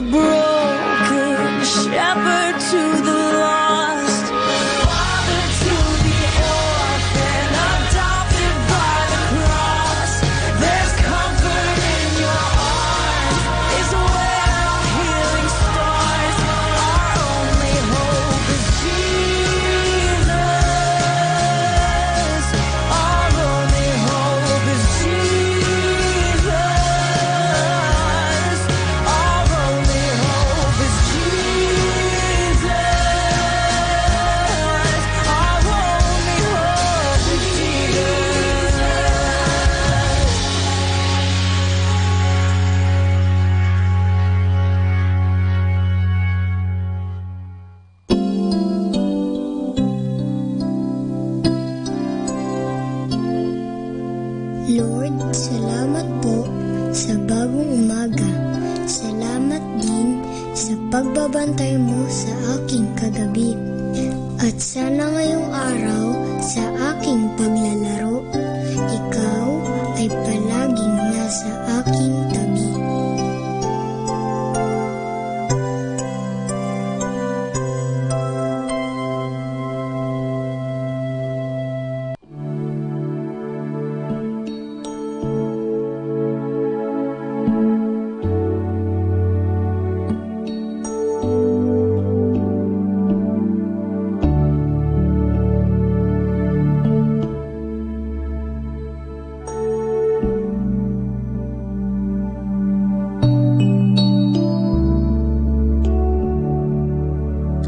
the broken, shepherd to the lost, father to the orphan, adopted by the cross. There's comfort in your arms, is where our healing starts. Our only hope is Jesus. Our only hope is Jesus. Our only hope is Jesus. Our only hope is Jesus. Lord, salamat po sa bagong umaga. Salamat din sa pagbabantay mo sa aking kagabi. At sana ngayong araw sa aking paglalaro, ikaw ay palaging nasa aking tabi.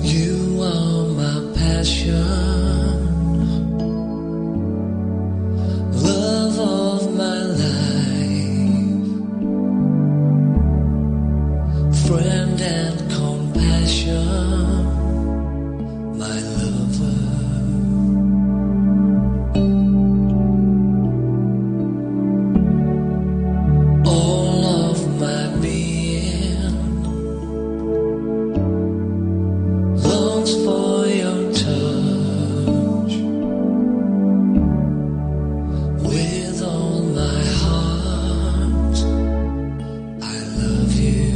You are my passion, love of my life, friend and compassion, my lover. All of my being longs for your touch. With all my heart, I love you.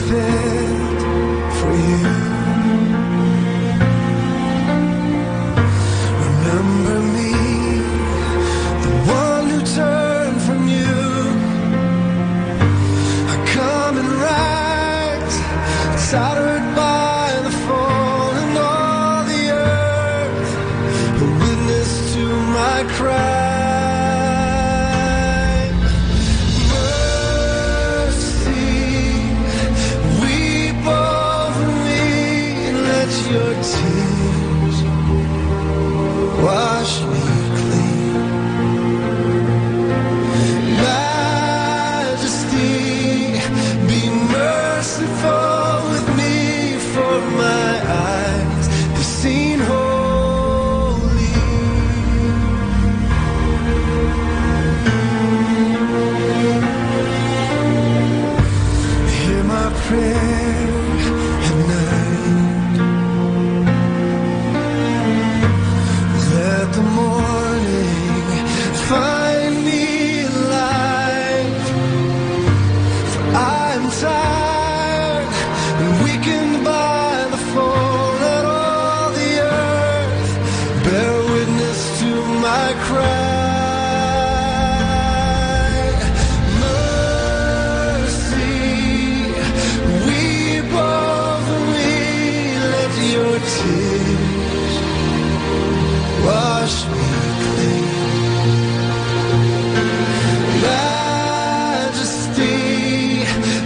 prepared for you. Remember me, the one who turned from you. I come in rags, tattered by the fall, and all the earth a witness to my cry. Your tears wash me clean. Majesty, be merciful with me, for my eyes have seen holy. Hear my prayer at night. Let the morning find me alive, for I'm tired and weakened by the fall. Let all the earth bear witness to my cry. Mercy, weep over me, let your tears wash me clean. Majesty,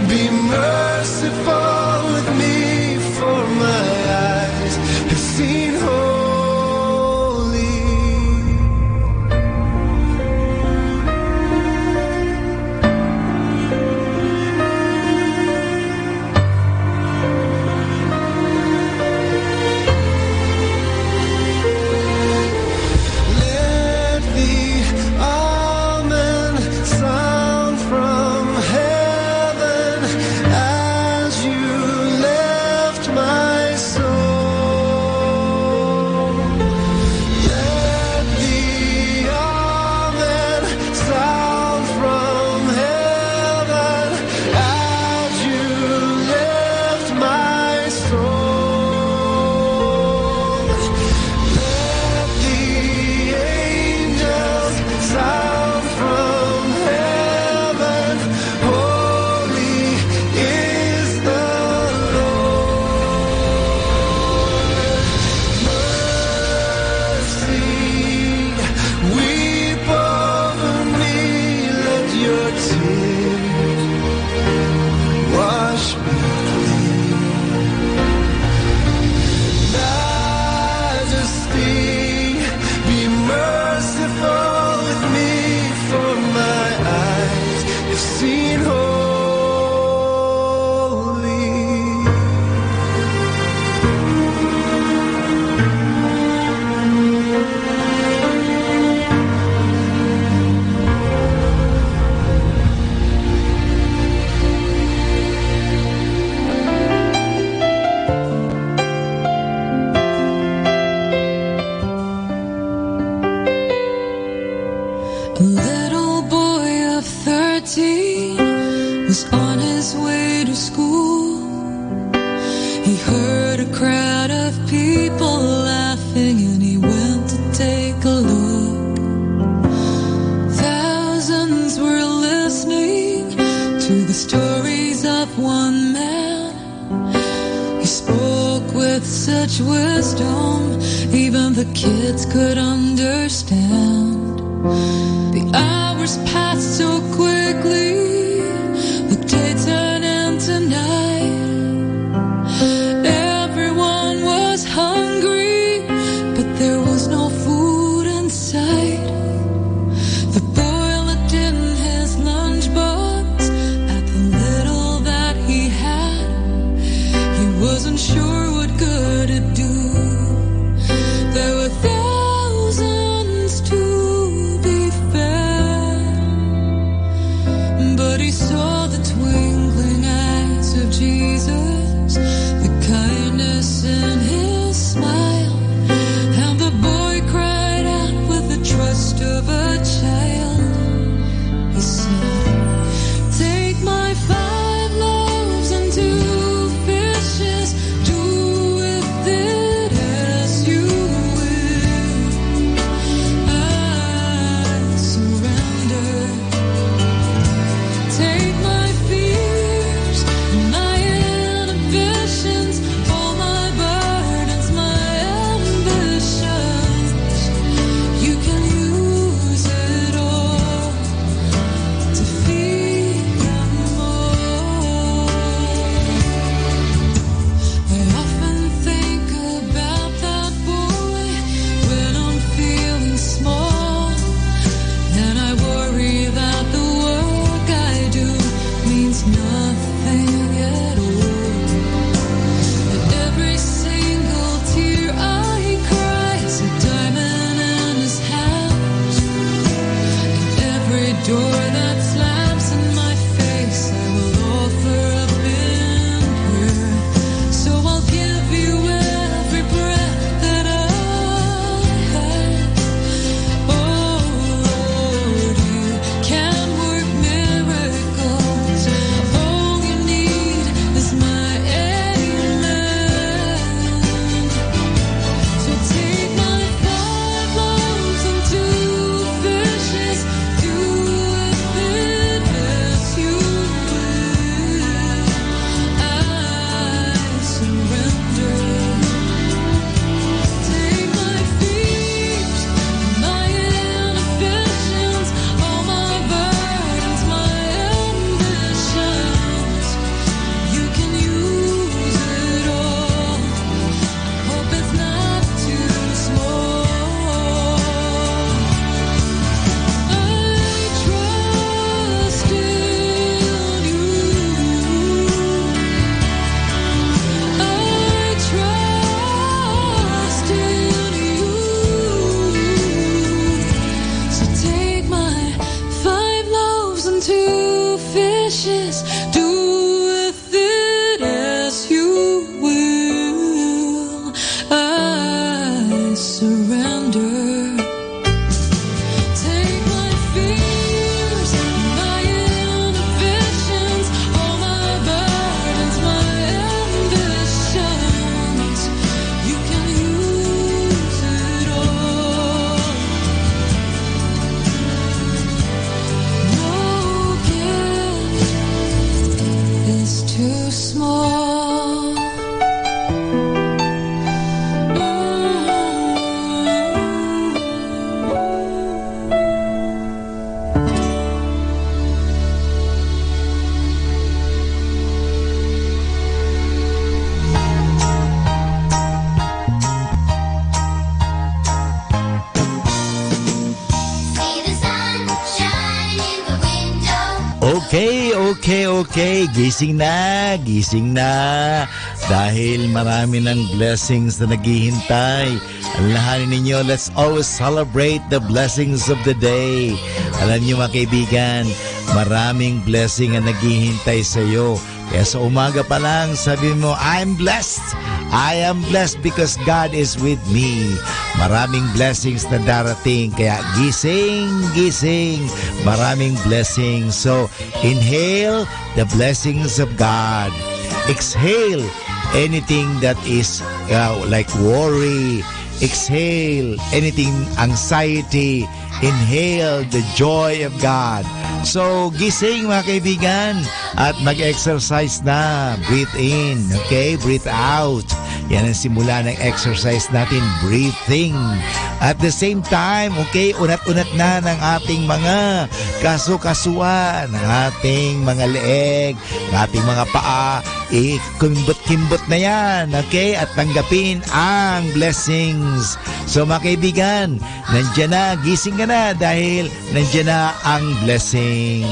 be merciful with me, for my eyes have seen holy. Such wisdom, even the kids could understand. The hours passed so quickly, the day turned into night. Everyone was hungry, but there was no food in sight. The boy looked in his lunchbox at the little that he had. He wasn't sure what good it do. There were thousands to be fed, but he saw the twinkling eyes of Jesus, the kindness in his smile, and the boy cried out with the trust of a child. He said, "Take my 5 loaves and 2 Okay. Gising na. Dahil marami ng blessings na naghihintay. Alalahanin ninyo, let's always celebrate the blessings of the day. Alam niyo mga kaibigan, maraming blessing ang naghihintay sa iyo. Kaya sa umaga pa lang, sabi mo, I'm blessed. I am blessed because God is with me. Maraming blessings na darating. Kaya gising. Maraming blessings. So, inhale the blessings of God. Exhale anything that is like worry. Exhale anything anxiety. Inhale the joy of God. So, gising mga kaibigan at mag-exercise na. Breathe in, okay? Breathe out. Yan ang simula ng exercise natin, breathing. At the same time, okay, unat-unat na ng ating mga kasu-kasuan, ng ating mga leeg, ng ating mga paa, kimbot-kimbot na yan, okay? At tanggapin ang blessings. So mga kaibigan, nandiyan na, gising ka na dahil nandiyan na ang blessing.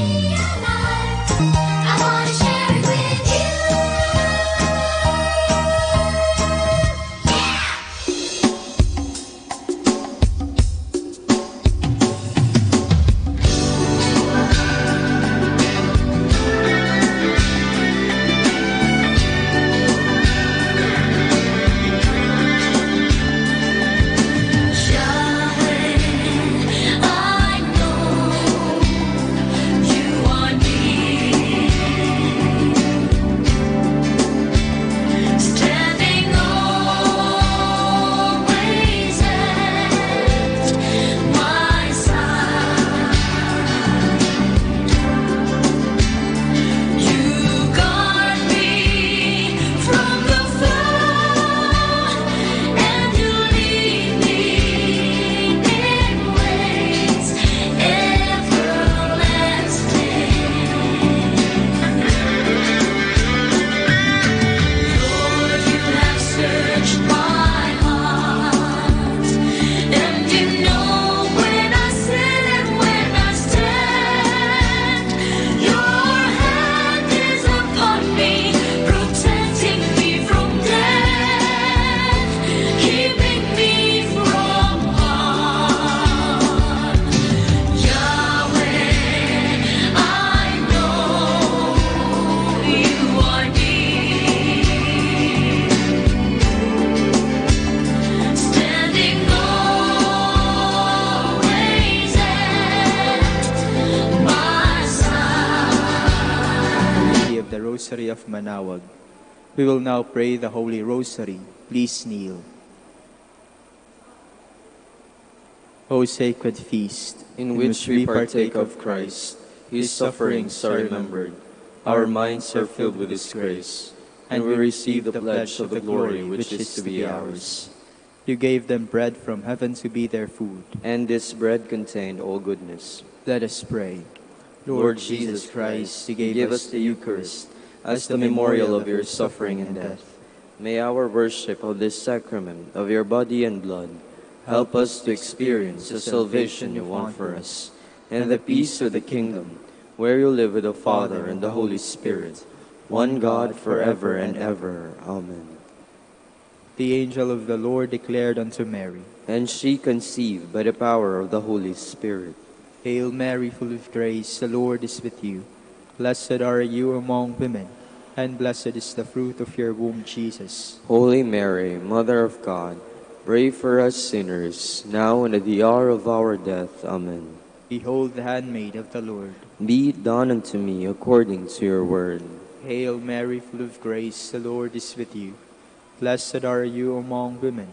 Rosary of Manawag. We will now pray the Holy Rosary. Please kneel. O sacred feast, in which we partake of Christ, His sufferings are remembered, our minds are filled with His grace, and we receive the pledge of the glory which is to be ours. You gave them bread from heaven to be their food, and this bread contained all goodness. Let us pray. Lord Jesus Christ, you gave us the Eucharist as the memorial of your suffering and death. May our worship of this sacrament of your body and blood help us to experience the salvation you want for us, and the peace of the kingdom, where you live with the Father and the Holy Spirit, one God forever and ever. Amen. The angel of the Lord declared unto Mary, and she conceived by the power of the Holy Spirit. Hail Mary, full of grace, the Lord is with you. Blessed are you among women, and blessed is the fruit of your womb, Jesus. Holy Mary, Mother of God, pray for us sinners, now and at the hour of our death. Amen. Behold the handmaid of the Lord. Be it done unto me according to your word. Hail Mary, full of grace, the Lord is with you. Blessed are you among women,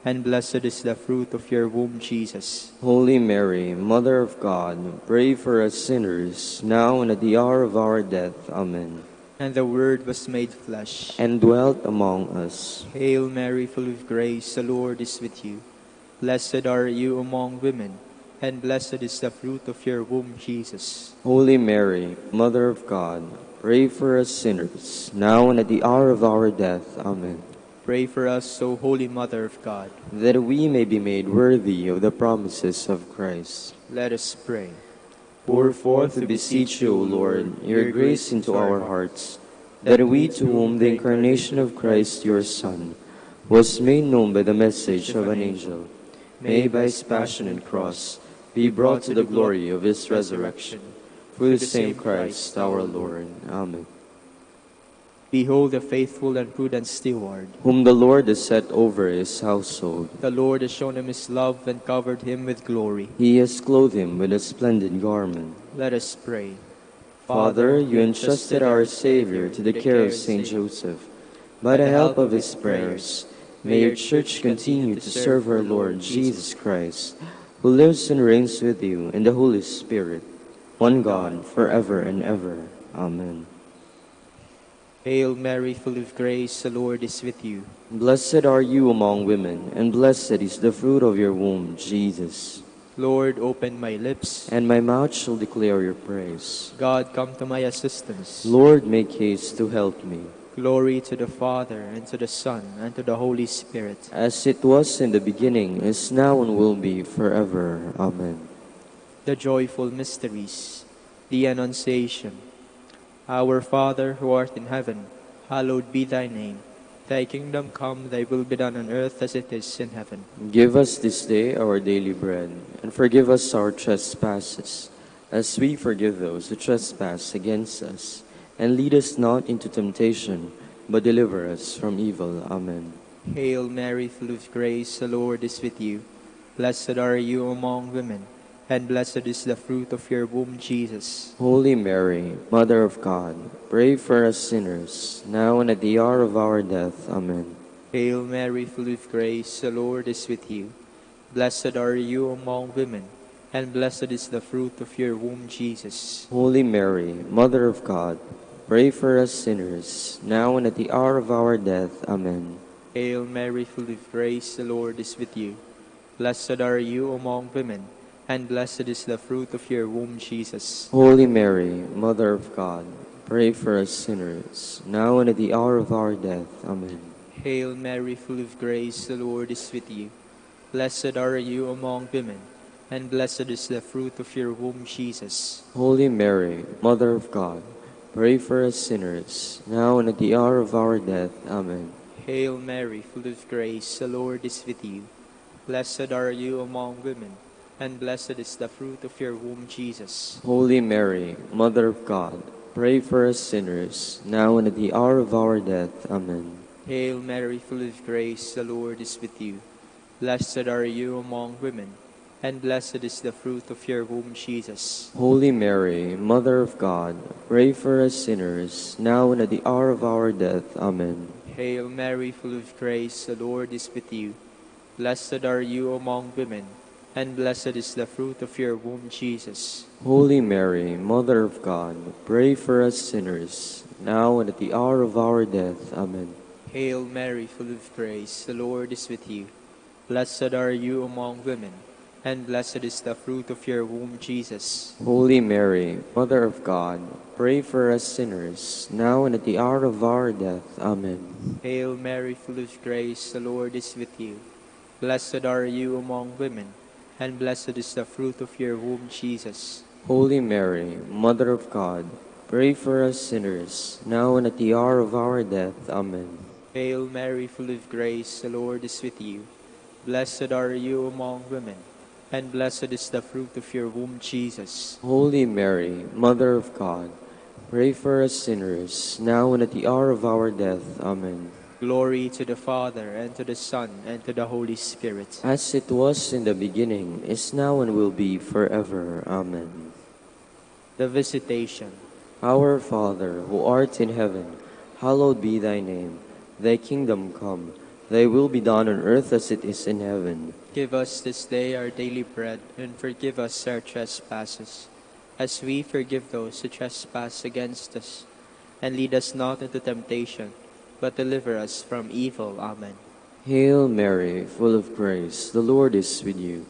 and blessed is the fruit of your womb, Jesus. Holy Mary, Mother of God, pray for us sinners, now and at the hour of our death. Amen. And the Word was made flesh, and dwelt among us. Hail Mary, full of grace, the Lord is with you. Blessed are you among women, and blessed is the fruit of your womb, Jesus. Holy Mary, Mother of God, pray for us sinners, now and at the hour of our death. Amen. Pray for us, O Holy Mother of God, that we may be made worthy of the promises of Christ. Let us pray. Pour forth, we beseech you, O Lord, your grace into our hearts, that we, to whom the incarnation of Christ, your Son, was made known by the message of an angel, may by his passion and cross be brought to the glory of his resurrection. Through the same Christ our Lord. Amen. Behold the faithful and prudent steward. Whom the Lord has set over his household. The Lord has shown him his love and covered him with glory. He has clothed him with a splendid garment. Let us pray. Father, you entrusted our Savior to the care of Saint Joseph. By the help of his prayers, may your church continue to serve her Lord Jesus Christ, who lives and reigns with you in the Holy Spirit, one God, forever and ever. Amen. Hail Mary, full of grace, the Lord is with you. Blessed are you among women, and blessed is the fruit of your womb, Jesus. Lord, open my lips, And my mouth shall declare your praise. God, come to my assistance. Lord, make haste to help me. Glory to the Father, and to the Son, and to the Holy Spirit. As it was in the beginning, is now, and will be forever. Amen. The joyful mysteries, the Annunciation. Our Father, who art in heaven, hallowed be thy name. Thy kingdom come, thy will be done on earth as it is in heaven. Give us this day our daily bread, and forgive us our trespasses, as we forgive those who trespass against us. And lead us not into temptation, but deliver us from evil. Amen. Hail Mary, full of grace, the Lord is with you. Blessed are you among women, and blessed is the fruit of your womb, Jesus. Holy Mary, Mother of God, pray for us sinners, now and at the hour of our death. Amen. Hail Mary, full of grace, the Lord is with you. Blessed are you among women, and blessed is the fruit of your womb, Jesus. Holy Mary, Mother of God, pray for us sinners, now and at the hour of our death. Amen. Hail Mary, full of grace, the Lord is with you. Blessed are you among women, and blessed is the fruit of your womb, Jesus. Holy Mary, Mother of God, pray for us sinners, now and at the hour of our death. Amen. Hail Mary, full of grace, the Lord is with you. Blessed are you among women, and blessed is the fruit of your womb, Jesus. Holy Mary, Mother of God, pray for us sinners, now and at the hour of our death. Amen. Hail Mary, full of grace, the Lord is with you. Blessed are you among women, and blessed is the fruit of your womb, Jesus. Holy Mary, Mother of God, pray for us sinners, now and at the hour of our death. Amen. Hail Mary, full of grace, the Lord is with you. Blessed are you among women, and blessed is the fruit of your womb, Jesus. Holy Mary, Mother of God, pray for us sinners, now and at the hour of our death. Amen. Hail Mary, full of grace, the Lord is with you. Blessed are you among women, and blessed is the fruit of your womb, Jesus. Holy Mary, Mother of God, pray for us sinners, now and at the hour of our death. Amen. Hail Mary, full of grace, the Lord is with you. Blessed are you among women, and blessed is the fruit of your womb, Jesus. Holy Mary, Mother of God, pray for us sinners, now and at the hour of our death. Amen. Hail Mary, full of grace, the Lord is with you. Blessed are you among women, and blessed is the fruit of your womb, Jesus. Holy Mary, Mother of God, pray for us sinners, now and at the hour of our death. Amen. Hail Mary, full of grace, the Lord is with you. Blessed are you among women, and blessed is the fruit of your womb, Jesus. Holy Mary, Mother of God, pray for us sinners, now and at the hour of our death. Amen. Glory to the Father, and to the Son, and to the Holy Spirit. As it was in the beginning, is now, and will be forever. Amen. The Visitation. Our Father, who art in heaven, hallowed be thy name. Thy kingdom come, thy will be done on earth as it is in heaven. Give us this day our daily bread, and forgive us our trespasses, as we forgive those who trespass against us. And lead us not into temptation, but deliver us from evil. Amen. Hail Mary, full of grace, the Lord is with you.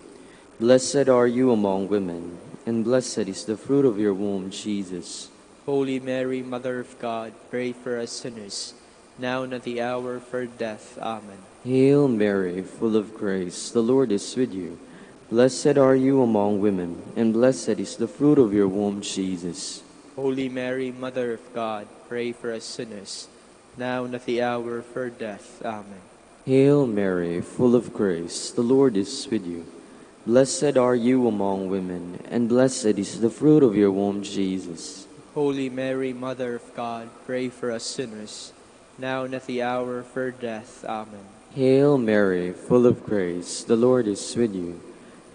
Blessed are you among women, and blessed is the fruit of your womb, Jesus. Holy Mary, Mother of God, pray for us sinners, now and at the hour of our death. Amen. Hail Mary, full of grace, the Lord is with you. Blessed are you among women, and blessed is the fruit of your womb, Jesus. Holy Mary, Mother of God, pray for us sinners, now and at the hour of our death. Amen. Hail Mary, full of grace, the Lord is with you. Blessed are you among women, and blessed is the fruit of your womb, Jesus. Holy Mary, Mother of God, pray for us sinners, now and at the hour of our death. Amen. Hail Mary, full of grace, the Lord is with you.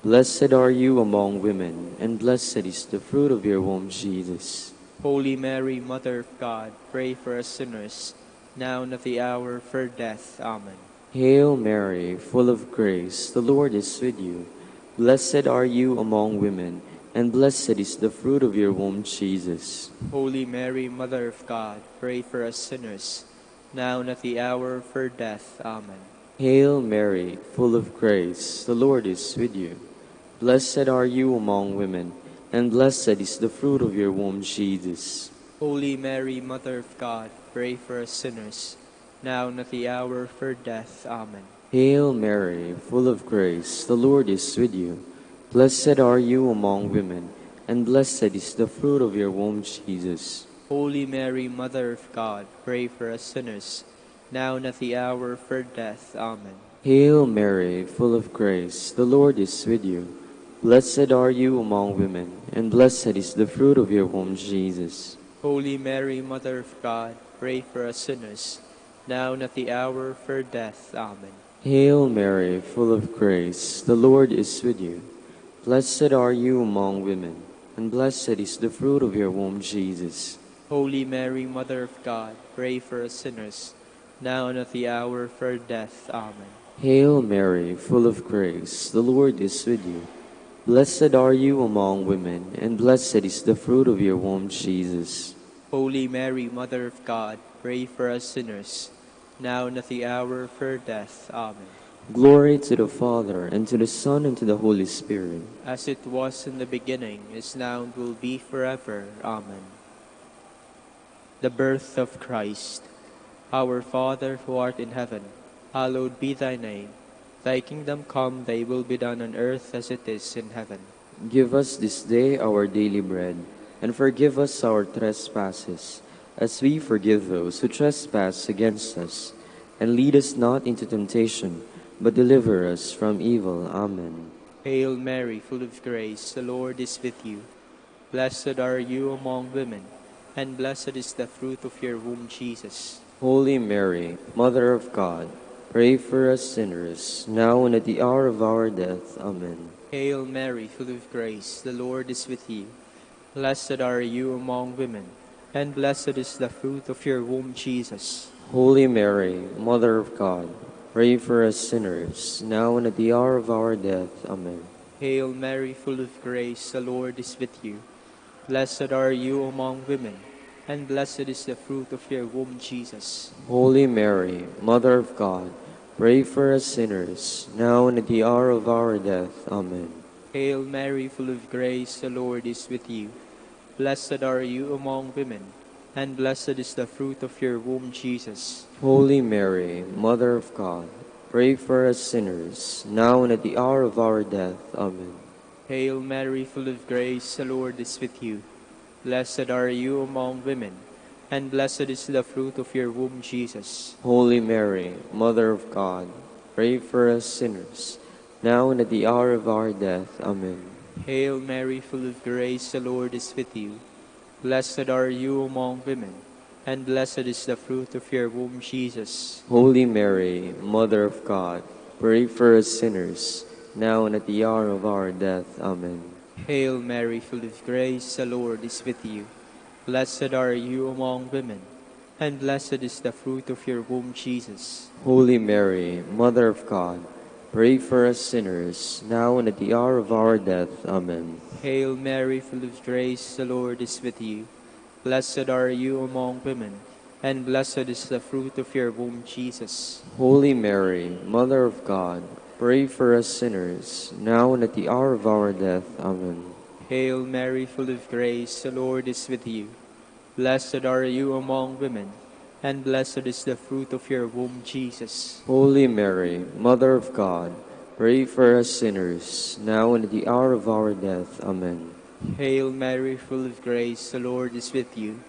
Blessed are you among women, and blessed is the fruit of your womb, Jesus. Holy Mary, Mother of God, pray for us sinners, now and at the hour of our death. Amen. Hail Mary, full of grace, the Lord is with you. Blessed are you among women, and blessed is the fruit of your womb, Jesus. Holy Mary, Mother of God, pray for us sinners, now and at the hour of our death. Amen. Hail Mary, full of grace, the Lord is with you. Blessed are you among women, and blessed is the fruit of your womb, Jesus. Holy Mary, Mother of God, pray for us sinners, now and at the hour of our death. Amen. Hail Mary, full of grace, the Lord is with you. Blessed are you among women, and blessed is the fruit of your womb, Jesus. Holy Mary, Mother of God, pray for us sinners, now and at the hour of our death. Amen. Hail Mary, full of grace, the Lord is with you. Blessed are you among women, and blessed is the fruit of your womb, Jesus. Holy Mary, Mother of God, pray for us sinners, now and at the hour of our death. Amen. Hail Mary, full of grace, the Lord is with you. Blessed are you among women, and blessed is the fruit of your womb, Jesus. Holy Mary, Mother of God, pray for us sinners, now and at the hour of our death. Amen. Hail Mary, full of grace, the Lord is with you. Blessed are you among women, and blessed is the fruit of your womb, Jesus. Holy Mary, Mother of God, pray for us sinners, now and at the hour of our death. Amen. Glory to the Father, and to the Son, and to the Holy Spirit. As it was in the beginning, is now, and will be forever. Amen. The birth of Christ. Our Father, who art in heaven, hallowed be thy name. Thy kingdom come, thy will be done on earth as it is in heaven. Give us this day our daily bread, and forgive us our trespasses, as we forgive those who trespass against us. And lead us not into temptation, but deliver us from evil. Amen. Hail Mary, full of grace, the Lord is with you. Blessed are you among women, and blessed is the fruit of your womb, Jesus. Holy Mary, Mother of God, pray for us sinners, now and at the hour of our death. Amen. Hail Mary, full of grace, the Lord is with you. Blessed are you among women, and blessed is the fruit of your womb, Jesus. Holy Mary, Mother of God, pray for us sinners, now and at the hour of our death. Amen. Hail Mary, full of grace, the Lord is with you. Blessed are you among women, and blessed is the fruit of your womb, Jesus. Holy Mary, Mother of God, pray for us sinners, now and at the hour of our death. Amen. Hail Mary, full of grace, the Lord is with you. Blessed are you among women, and blessed is the fruit of your womb, Jesus. Holy Mary, Mother of God, pray for us sinners, now and at the hour of our death. Amen. Hail Mary, full of grace, the Lord is with you. Blessed are you among women, and blessed is the fruit of your womb, Jesus. Holy Mary, Mother of God, pray for us sinners, now and at the hour of our death. Amen. Hail Mary, full of grace, the Lord is with you. Blessed are you among women, and blessed is the fruit of your womb, Jesus. Holy Mary, Mother of God, pray for us sinners, now and at the hour of our death. Amen. Hail Mary, full of grace, the Lord is with you. Blessed are you among women, and blessed is the fruit of your womb, Jesus. Holy Mary, Mother of God, pray for us sinners, now and at the hour of our death. Amen. Hail Mary, full of grace, the Lord is with you. Blessed are you among women, and blessed is the fruit of your womb, Jesus. Holy Mary, Mother of God, pray for us sinners, now and at the hour of our death. Amen. Hail Mary, full of grace, the Lord is with you. Blessed are you among women, and blessed is the fruit of your womb, Jesus. Holy Mary, Mother of God, pray for us sinners, now and at the hour of our death. Amen. Hail Mary, full of grace, the Lord is with you.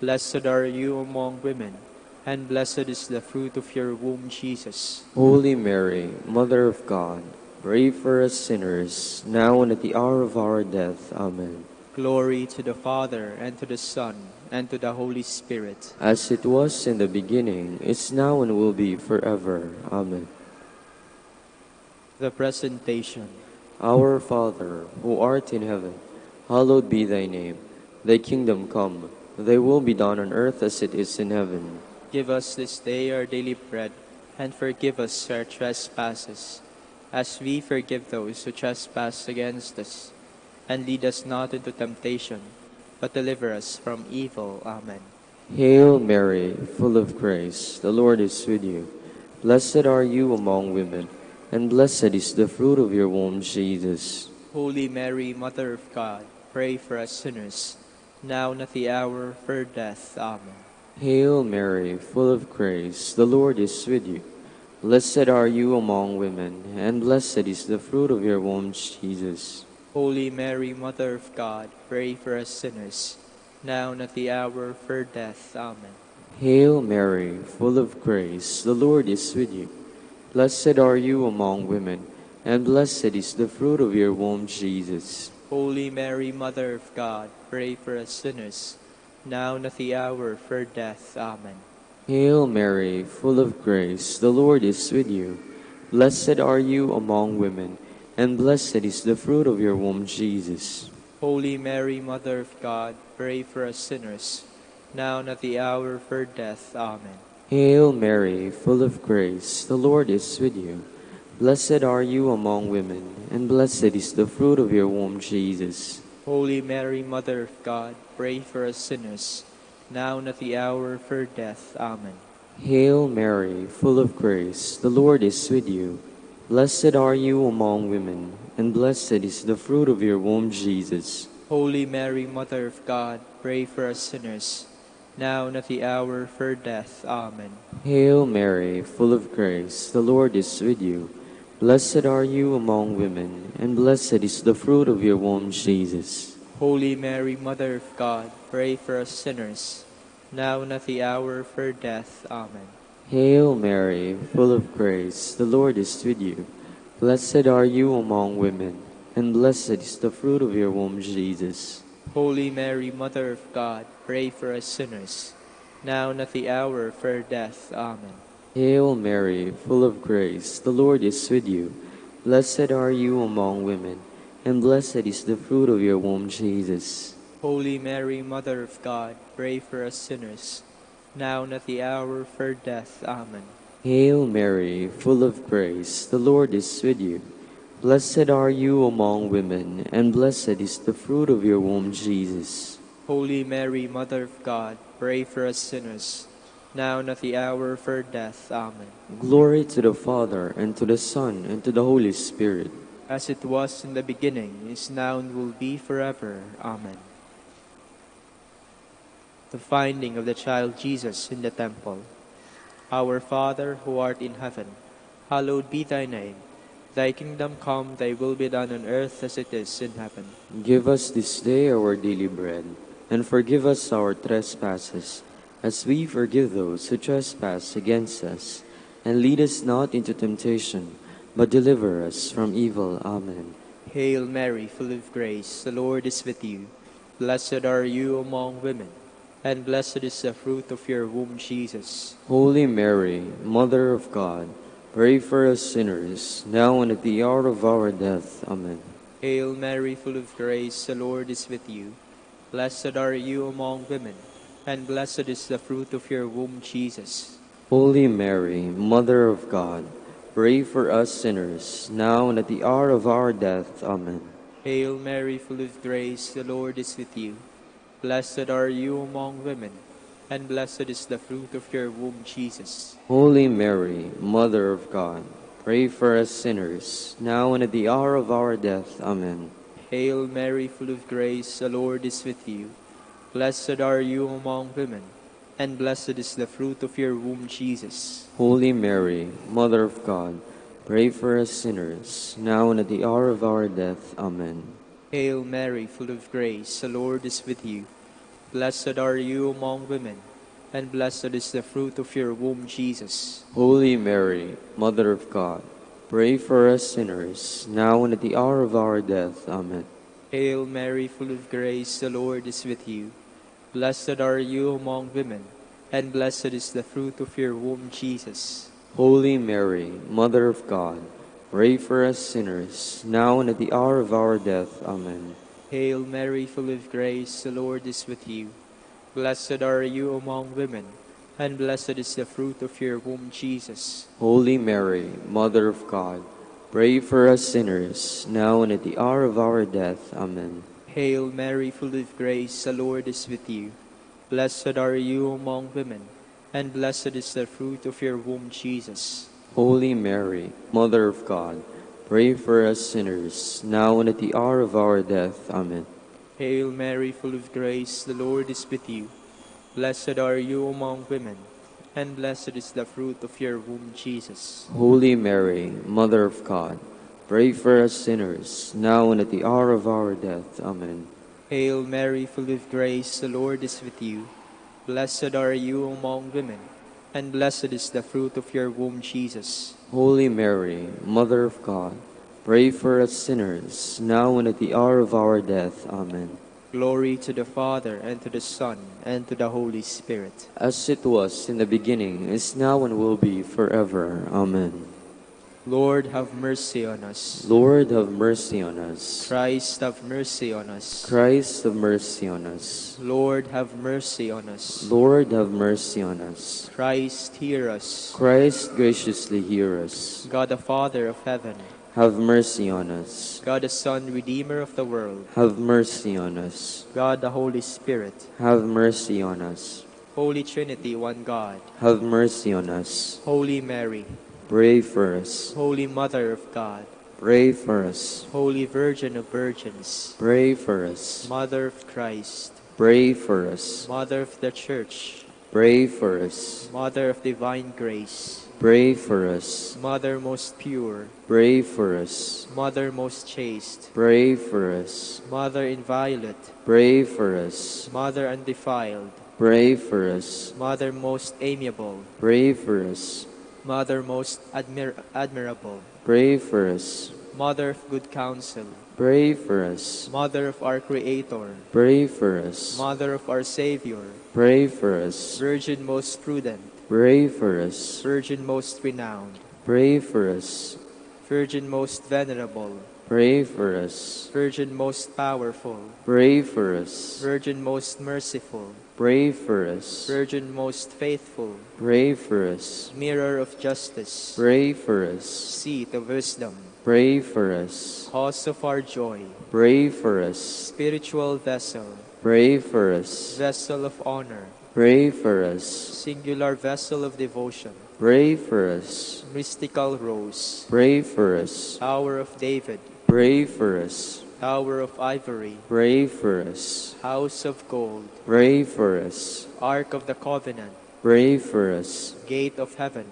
Blessed are you among women, and blessed is the fruit of your womb, Jesus. Holy Mary, Mother of God, pray for us sinners, now and at the hour of our death. Amen. Glory to the Father, and to the Son, and to the Holy Spirit. As it was in the beginning, is now, and will be forever. Amen. The Presentation. Our Father, who art in heaven, hallowed be thy name. Thy kingdom come, thy will be done on earth as it is in heaven. Give us this day our daily bread, and forgive us our trespasses, as we forgive those who trespass against us. And lead us not into temptation, but deliver us from evil. Amen. Hail Mary, full of grace, the Lord is with you. Blessed are you among women, and blessed is the fruit of your womb, Jesus. Holy Mary, Mother of God, pray for us sinners, now and at the hour of our death. Amen. Hail Mary, full of grace, the Lord is with you. Blessed are you among women, and blessed is the fruit of your womb, Jesus. Holy Mary, Mother of God, pray for us sinners, now and at the hour of our death. Amen. Hail Mary, full of grace, the Lord is with you. Blessed are you among women, and blessed is the fruit of your womb, Jesus. Holy Mary, Mother of God, pray for us sinners, now and at the hour of our death. Amen. Hail Mary, full of grace, the Lord is with you. Blessed are you among women, and blessed is the fruit of your womb, Jesus. Holy Mary, Mother of God, pray for us sinners, now and at the hour of our death. Amen. Hail Mary, full of grace, the Lord is with you. Blessed are you among women, and blessed is the fruit of your womb, Jesus. Holy Mary, Mother of God, pray for us sinners, now and at the hour of our death. Amen. Hail Mary, full of grace, the Lord is with you. Blessed are you among women, and blessed is the fruit of your womb, Jesus. Holy Mary, Mother of God, pray for us sinners, now and at the hour of our death. Amen. Hail Mary, full of grace, the Lord is with you. Blessed are you among women, and blessed is the fruit of your womb, Jesus. Holy Mary, Mother of God, pray for us sinners, now and at the hour of our death. Amen. Hail Mary, full of grace, the Lord is with you. Blessed are you among women, and blessed is the fruit of your womb, Jesus. Holy Mary, Mother of God, pray for us sinners, now and at the hour of our death. Amen. Hail Mary, full of grace, the Lord is with you. Blessed are you among women, and blessed is the fruit of your womb, Jesus. Holy Mary, Mother of God, pray for us sinners, now and at the hour of our death. Amen. Hail Mary, full of grace, the Lord is with you. Blessed are you among women, and blessed is the fruit of your womb, Jesus. Holy Mary, Mother of God, pray for us sinners, now and at the hour of our death. Amen. Glory to the Father, and to the Son, and to the Holy Spirit. As it was in the beginning, is now, and will be forever. Amen. The finding of the child Jesus in the temple. Our Father, who art in heaven, hallowed be thy name. Thy kingdom come, thy will be done on earth as it is in heaven. Give us this day our daily bread, and forgive us our trespasses, as we forgive those who trespass against us. And lead us not into temptation, but deliver us from evil. Amen. Hail Mary, full of grace, the Lord is with you. Blessed are you among women, and blessed is the fruit of your womb, Jesus. Holy Mary, Mother of God, pray for us sinners, now and at the hour of our death. Amen. Hail Mary, full of grace, the Lord is with you. Blessed are you among women, and blessed is the fruit of your womb, Jesus. Holy Mary, Mother of God, pray for us sinners, now and at the hour of our death. Amen. Hail Mary, full of grace, the Lord is with you. Blessed are you among women, and blessed is the fruit of your womb, Jesus. Holy Mary, Mother of God, pray for us sinners, now and at the hour of our death. Amen. Hail Mary, full of grace, the Lord is with you. Blessed are you among women, and blessed is the fruit of your womb, Jesus. Holy Mary, Mother of God, pray for us sinners, now and at the hour of our death. Amen. Hail Mary, full of grace, the Lord is with you. Blessed are you among women, and blessed is the fruit of your womb, Jesus. Holy Mary, Mother of God, pray for us sinners, now and at the hour of our death. Amen. Hail Mary, full of grace, the Lord is with you. Blessed are you among women, and blessed is the fruit of your womb, Jesus. Holy Mary, Mother of God, pray for us sinners, now and at the hour of our death. Amen. Hail Mary, full of grace, the Lord is with you. Blessed are you among women, and blessed is the fruit of your womb, Jesus. Holy Mary, Mother of God, pray for us sinners, now and at the hour of our death. Amen. Hail Mary, full of grace, the Lord is with you. Blessed are you among women, and blessed is the fruit of your womb, Jesus. Holy Mary, Mother of God, pray for us sinners, now and at the hour of our death. Amen. Hail Mary, full of grace, the Lord is with you. Blessed are you among women, and blessed is the fruit of your womb, Jesus. Holy Mary, Mother of God, pray for us sinners, now and at the hour of our death. Amen. Hail Mary, full of grace, the Lord is with you. Blessed are you among women, and blessed is the fruit of your womb, Jesus. Holy Mary, Mother of God, pray for us sinners, now and at the hour of our death. Amen. Glory to the Father, and to the Son, and to the Holy Spirit. As it was in the beginning, is now, and will be forever. Amen. Lord, have mercy on us. Lord, have mercy on us. Christ, have mercy on us. Christ, have mercy on us. Lord, have mercy on us. Lord, have mercy on us. Christ, hear us. Christ, graciously hear us. God the Father of heaven, Have mercy on us. God the Son, Redeemer of the world, Have mercy on us. God the Holy Spirit, Have mercy on us. Holy Trinity, one God, Have mercy on us. Holy Mary, Pray for us. Holy Mother of God, Pray for us. Holy Virgin of Virgins, Pray for us. Mother of Christ, Pray for us. Mother of the Church, Pray for us. Mother of divine grace, Pray for us. Mother most pure, Pray for us. Mother most chaste, Pray for us. Mother inviolate, Pray for us. Mother undefiled, Pray for us. Mother most amiable, Pray for us. Mother most admirable, Pray for us. Mother of good counsel, Pray for us. Mother of our Creator, Pray for us. Mother of our Savior, Pray for us. Virgin most prudent, Pray for us. Virgin most renowned, Pray for us. Virgin most venerable, Pray for us. Virgin most powerful, Pray for us. Virgin most merciful, Pray for us. Virgin most faithful, Pray for us. Mirror of justice, Pray for us. Seat of wisdom, Pray for us. Cause of our joy, Pray for us. Spiritual vessel, Pray for us. Vessel of honor, Pray for us. Singular vessel of devotion, Pray for us. Mystical rose, Pray for us. Tower of David, Pray for us. Tower of ivory, Pray for us. House of gold, Pray for us. Ark of the covenant, Pray for us. Gate of heaven,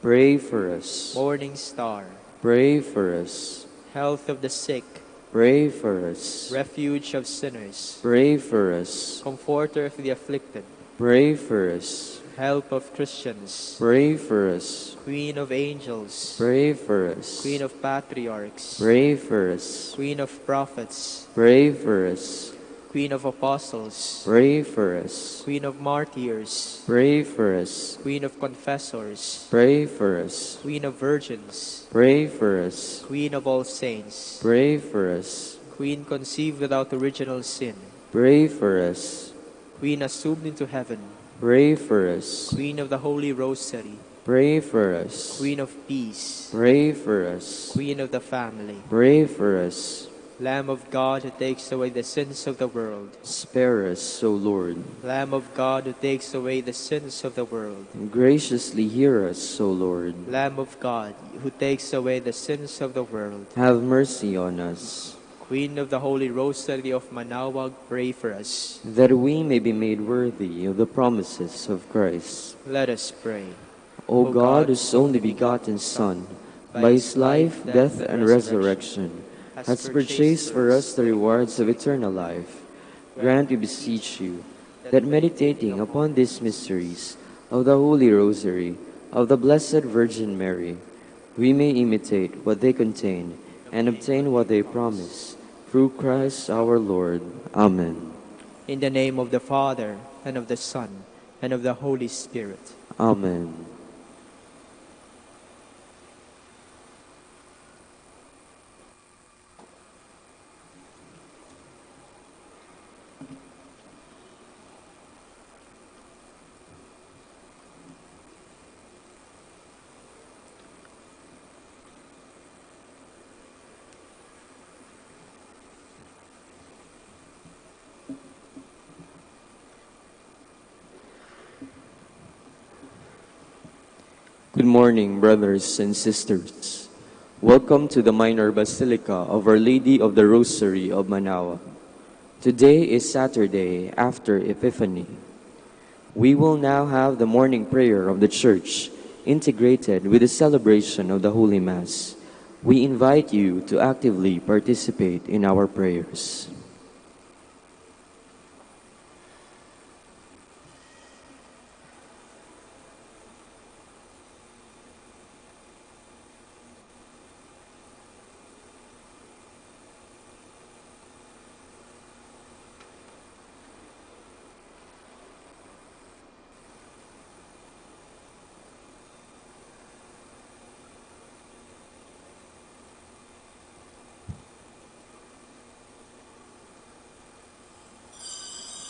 Pray for us. Morning star, Pray for us. Health of the sick, Pray for us. Refuge of sinners, Pray for us. Comforter of the afflicted, Pray for us. Help of Christians, Pray for us. Queen of angels, Pray for us. Queen of patriarchs, Pray for us. Queen of prophets, Pray for us. Queen of apostles, Pray for us. Queen of martyrs, Pray for us. Queen of confessors, Pray for us. Queen of virgins, Pray for us. Queen of all saints, Pray for us. Queen conceived without original sin, Pray for us. Queen assumed into heaven, Pray for us. Queen of the Holy Rosary, Pray for us. Queen of peace, Pray for us. Queen of the family, Pray for us. Lamb of God who takes away the sins of the world, Spare us, O Lord. Lamb of God who takes away the sins of the world, Graciously hear us, O Lord. Lamb of God who takes away the sins of the world, Have mercy on us, Queen of the Holy Rosary of Manaoag, pray for us. that we may be made worthy of the promises of Christ. Let us pray. O God, whose only begotten Son, by his life, death, and resurrection, has purchased for us the rewards of eternal life. Grant, we beseech you, that meditating upon these mysteries of the Holy Rosary of the Blessed Virgin Mary, we may imitate what they contain and obtain what they promise. Through Christ our Lord. Amen. In the name of the Father, and of the Son, and of the Holy Spirit. Amen. Good morning, brothers and sisters. Welcome to the Minor Basilica of Our Lady of the Rosary of Manaoag. Today is Saturday after Epiphany. We will now have the morning prayer of the Church integrated with the celebration of the Holy Mass. We invite you to actively participate in our prayers.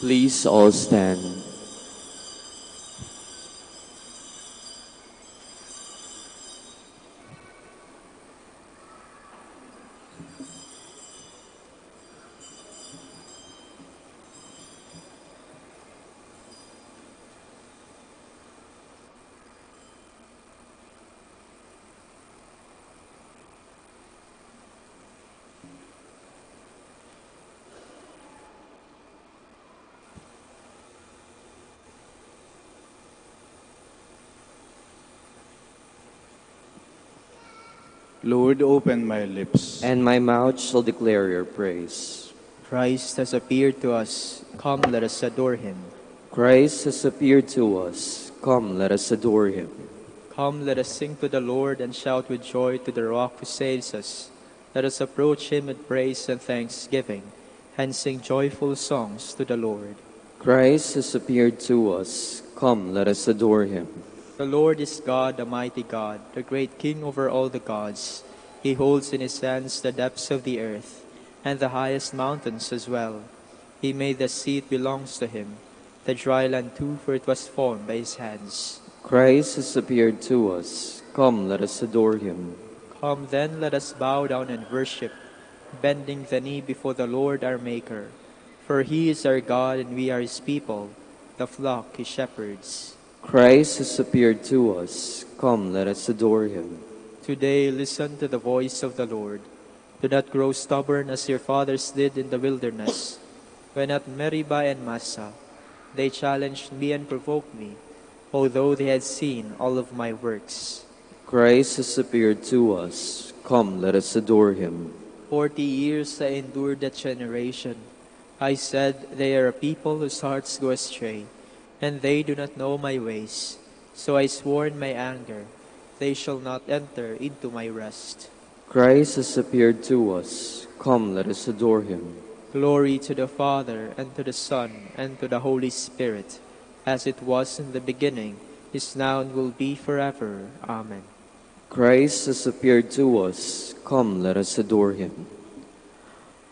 Please all stand. Lord, open my lips. And my mouth shall declare your praise. Christ has appeared to us. Come, let us adore him. Christ has appeared to us. Come, let us adore him. Come, let us sing to the Lord and shout with joy to the rock who saves us. Let us approach him with praise and thanksgiving, and sing joyful songs to the Lord. Christ has appeared to us. Come, let us adore him. The Lord is God, the mighty God, the great King over all the gods. He holds in his hands the depths of the earth, and the highest mountains as well. He made the sea, it belongs to him, the dry land too, for it was formed by his hands. Christ has appeared to us. Come, let us adore him. Come then, let us bow down and worship, bending the knee before the Lord our Maker. For he is our God, and we are his people, the flock he shepherds. Christ has appeared to us. Come, let us adore him. Today, listen to the voice of the Lord. Do not grow stubborn as your fathers did in the wilderness. When at Meribah and Massah, they challenged me and provoked me, although they had seen all of my works. Christ has appeared to us. Come, let us adore him. 40 years I endured that generation. I said, they are a people whose hearts go astray, and they do not know my ways. So I swore in my anger, they shall not enter into my rest. Christ has appeared to us. Come, let us adore him. Glory to the Father, and to the Son, and to the Holy Spirit, as it was in the beginning, is now, and will be forever. Amen. Christ has appeared to us. Come, let us adore him.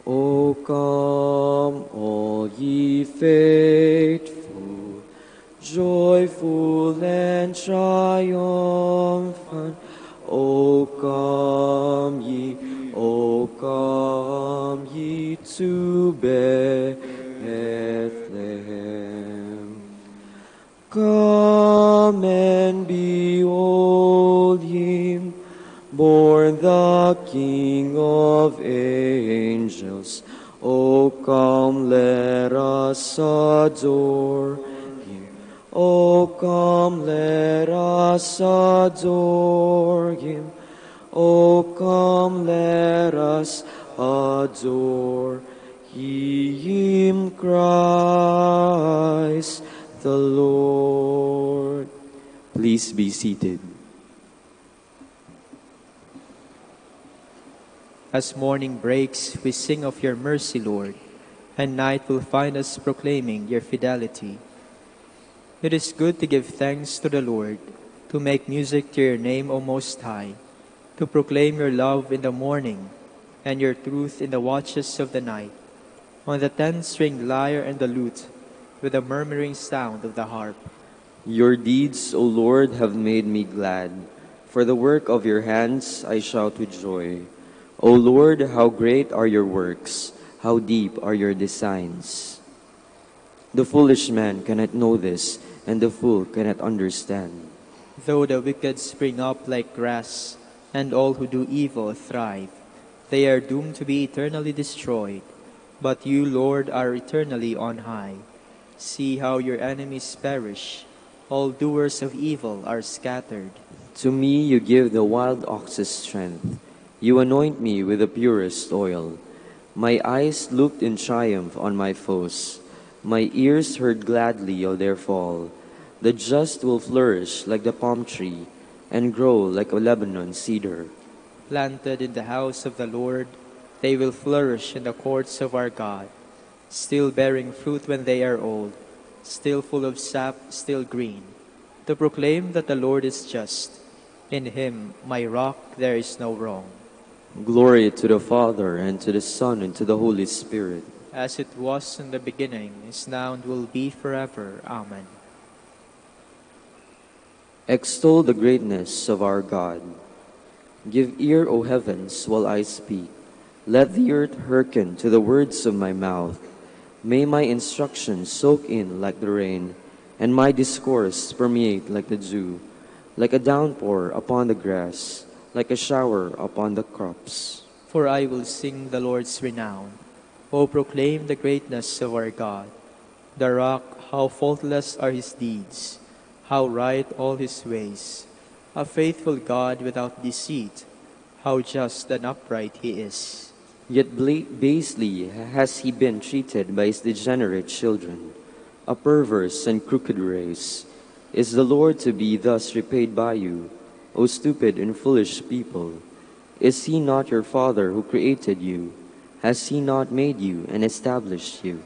O come, all ye faithful, joyful and triumphant. O come ye to Bethlehem. Come and behold him, born the King of angels. O come, let us adore him. O come, let us adore him. O come, let us adore Him, Christ the Lord. Please be seated. As morning breaks, we sing of your mercy, Lord, and night will find us proclaiming your fidelity. It is good to give thanks to the Lord, to make music to your name, O Most High, to proclaim your love in the morning and your truth in the watches of the night, on the 10-stringed lyre and the lute, with the murmuring sound of the harp. Your deeds, O Lord, have made me glad. For the work of your hands I shout with joy. O Lord, how great are your works, how deep are your designs. The foolish man cannot know this, and the fool cannot understand. Though the wicked spring up like grass, and all who do evil thrive, they are doomed to be eternally destroyed. But you, Lord, are eternally on high. See how your enemies perish. All doers of evil are scattered. To me you give the wild ox's strength. You anoint me with the purest oil. My eyes looked in triumph on my foes. My ears heard gladly of their fall. The just will flourish like the palm tree and grow like a Lebanon cedar. Planted in the house of the Lord, they will flourish in the courts of our God, still bearing fruit when they are old, still full of sap, still green, to proclaim that the Lord is just. In him, my rock, there is no wrong. Glory to the Father, and to the Son, and to the Holy Spirit. As it was in the beginning, is now, and will be forever. Amen. Extol the greatness of our God. Give ear, O heavens, while I speak. Let the earth hearken to the words of my mouth. May my instruction soak in like the rain, and my discourse permeate like the dew, like a downpour upon the grass, like a shower upon the crops. For I will sing the Lord's renown. O proclaim the greatness of our God. The rock, how faultless are his deeds, how right all his ways. A faithful God without deceit, how just and upright he is. Yet basely has he been treated by his degenerate children. A perverse and crooked race. Is the Lord to be thus repaid by you, O stupid and foolish people? Is he not your Father who created you? Has he not made you and established you?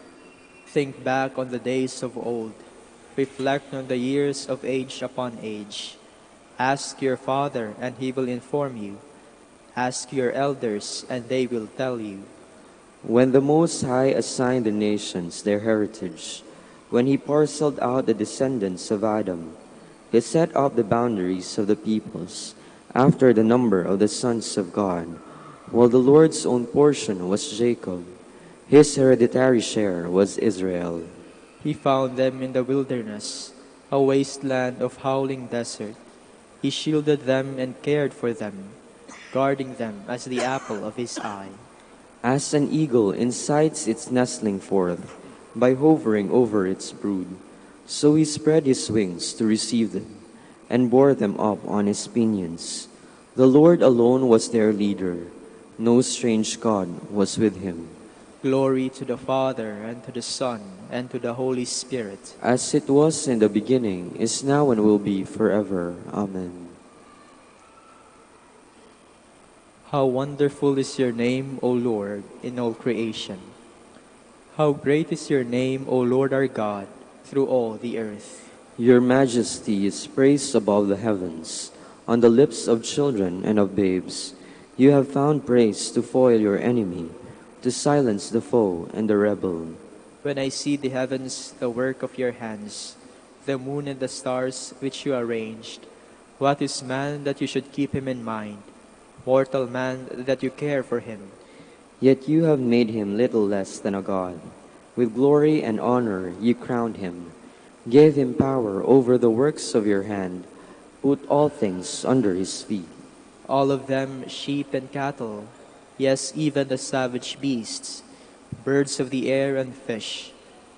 Think back on the days of old. Reflect on the years of age upon age. Ask your father, and he will inform you. Ask your elders, and they will tell you. When the Most High assigned the nations their heritage, when he parceled out the descendants of Adam, he set up the boundaries of the peoples after the number of the sons of God, while the Lord's own portion was Jacob. His hereditary share was Israel. He found them in the wilderness, a wasteland of howling desert. He shielded them and cared for them, guarding them as the apple of his eye. As an eagle incites its nestling forth by hovering over its brood, so he spread his wings to receive them and bore them up on his pinions. The Lord alone was their leader. No strange god was with him. Glory to the Father, and to the Son, and to the Holy Spirit. As it was in the beginning, is now, and will be forever. Amen. How wonderful is your name, O Lord, in all creation. How great is your name, O Lord our God, through all the earth. Your majesty is praised above the heavens, on the lips of children and of babes. You have found praise to foil your enemy, to silence the foe and the rebel. When I see the heavens, the work of your hands, the moon and the stars which you arranged, what is man that you should keep him in mind, mortal man that you care for him? Yet you have made him little less than a god. With glory and honor you crowned him, gave him power over the works of your hand, put all things under his feet. All of them sheep and cattle, yes, even the savage beasts, birds of the air and fish,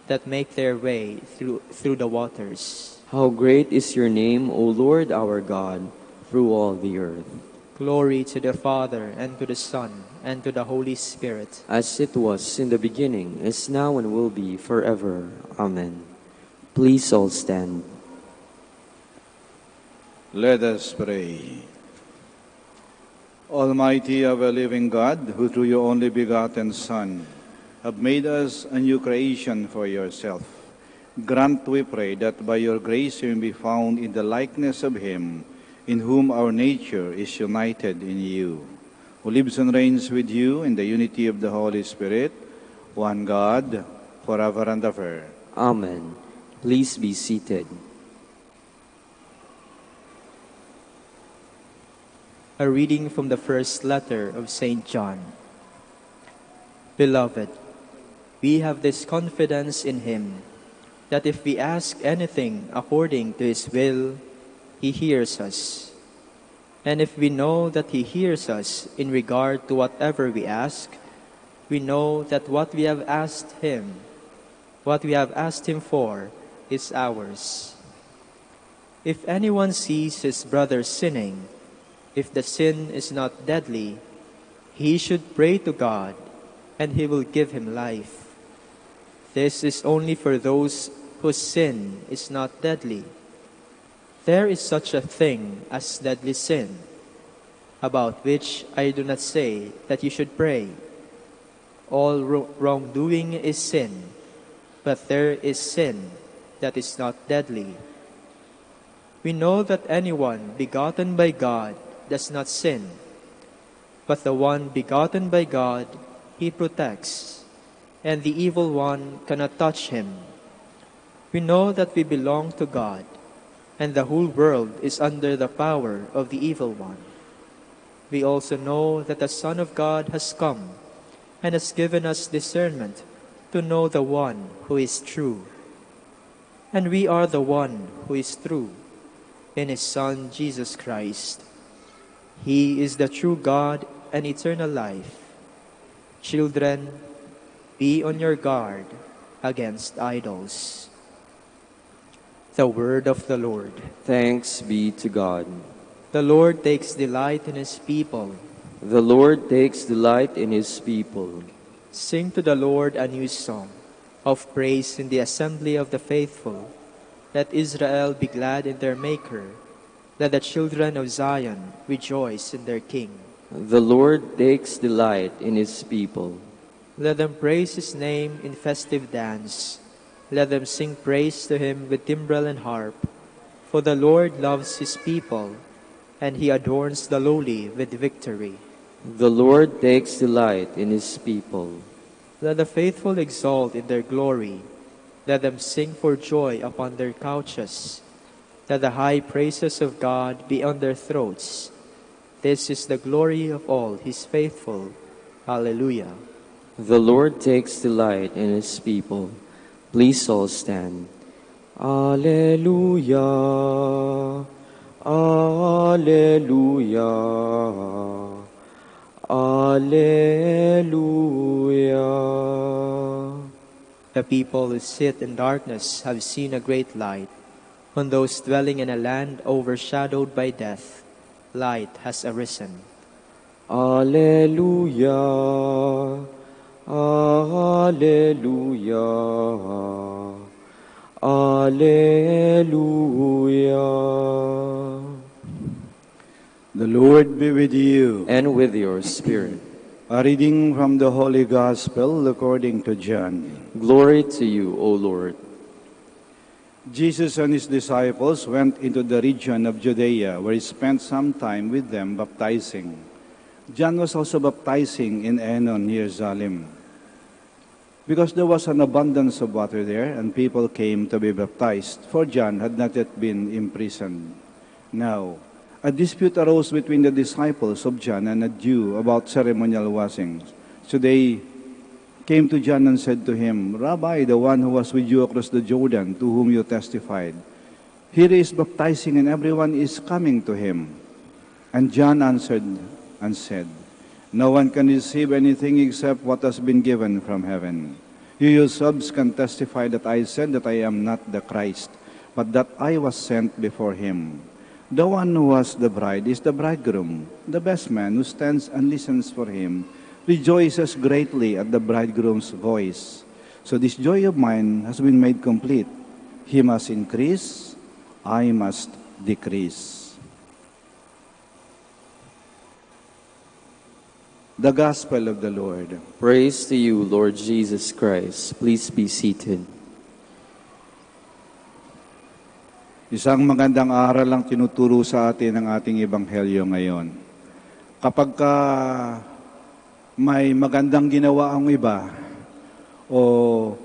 that make their way through the waters. How great is your name, O Lord our God, through all the earth. Glory to the Father, and to the Son, and to the Holy Spirit. As it was in the beginning, is now, and will be forever. Amen. Please all stand. Let us pray. Almighty ever-living God, who through your only begotten Son have made us a new creation for yourself, grant, we pray, that by your grace we may be found in the likeness of him, in whom our nature is united in you, who lives and reigns with you in the unity of the Holy Spirit, one God, forever and ever. Amen. Please be seated. A reading from the first letter of St. John. Beloved, we have this confidence in him, that if we ask anything according to his will, he hears us. And if we know that he hears us in regard to whatever we ask, we know that what we have asked him for, is ours. If anyone sees his brother sinning, if the sin is not deadly, he should pray to God, and he will give him life. This is only for those whose sin is not deadly. There is such a thing as deadly sin, about which I do not say that you should pray. All wrongdoing is sin, but there is sin that is not deadly. We know that anyone begotten by God does not sin, but the one begotten by God he protects, and the evil one cannot touch him. We know that we belong to God, and the whole world is under the power of the evil one. We also know that the Son of God has come, and has given us discernment to know the one who is true. And we are the one who is true, in his Son Jesus Christ. He is the true God and eternal life. Children, be on your guard against idols. The word of the Lord. Thanks be to God. The Lord takes delight in his people. The Lord takes delight in his people. Sing to the Lord a new song of praise in the assembly of the faithful. Let Israel be glad in their Maker. Let the children of Zion rejoice in their King. The Lord takes delight in his people. Let them praise his name in festive dance. Let them sing praise to him with timbrel and harp. For the Lord loves his people, and he adorns the lowly with victory. The Lord takes delight in his people. Let the faithful exult in their glory. Let them sing for joy upon their couches. Let the high praises of God be on their throats. This is the glory of all his faithful. Alleluia. The Lord takes delight in his people. Please all stand. Alleluia. Alleluia. Alleluia. The people who sit in darkness have seen a great light. On those dwelling in a land overshadowed by death, light has arisen. Alleluia. Alleluia. Alleluia. The Lord be with you. And with your spirit. A reading from the Holy Gospel according to John. Glory to you, O Lord. Jesus and his disciples went into the region of Judea, where he spent some time with them baptizing. John was also baptizing in Enon near Salim, because there was an abundance of water there, and people came to be baptized, for John had not yet been imprisoned. Now, a dispute arose between the disciples of John and a Jew about ceremonial washings. So they came to John and said to him, Rabbi, the one who was with you across the Jordan, to whom you testified, here he is baptizing, and everyone is coming to him. And John answered and said, no one can receive anything except what has been given from heaven. You yourselves can testify that I said that I am not the Christ, but that I was sent before him. The one who was the bride is the bridegroom. The best man who stands and listens for him rejoices greatly at the bridegroom's voice. So this joy of mine has been made complete. He must increase, I must decrease. The Gospel of the Lord. Praise to you, Lord Jesus Christ. Please be seated. Isang magandang aral lang tinuturo sa atin ng ating Ebanghelyo ngayon. Kapag may magandang ginawa ang iba o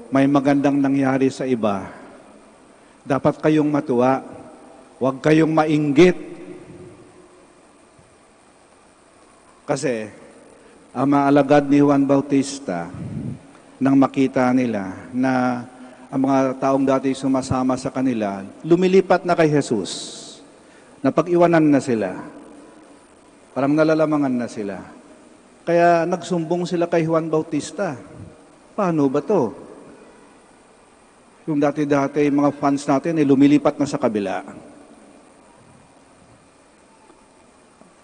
may magandang nangyari sa iba, dapat kayong matuwa, huwag kayong mainggit. Kasi ang mga alagad ni Juan Bautista, nang makita nila na ang mga taong dati sumasama sa kanila, lumilipat na kay Jesus. Napag-iwanan na sila. Parang nalalamangan na sila. Kaya nagsumbong sila kay Juan Bautista. Paano ba to? Yung dati-dati, mga fans natin, lumilipat na sa kabila.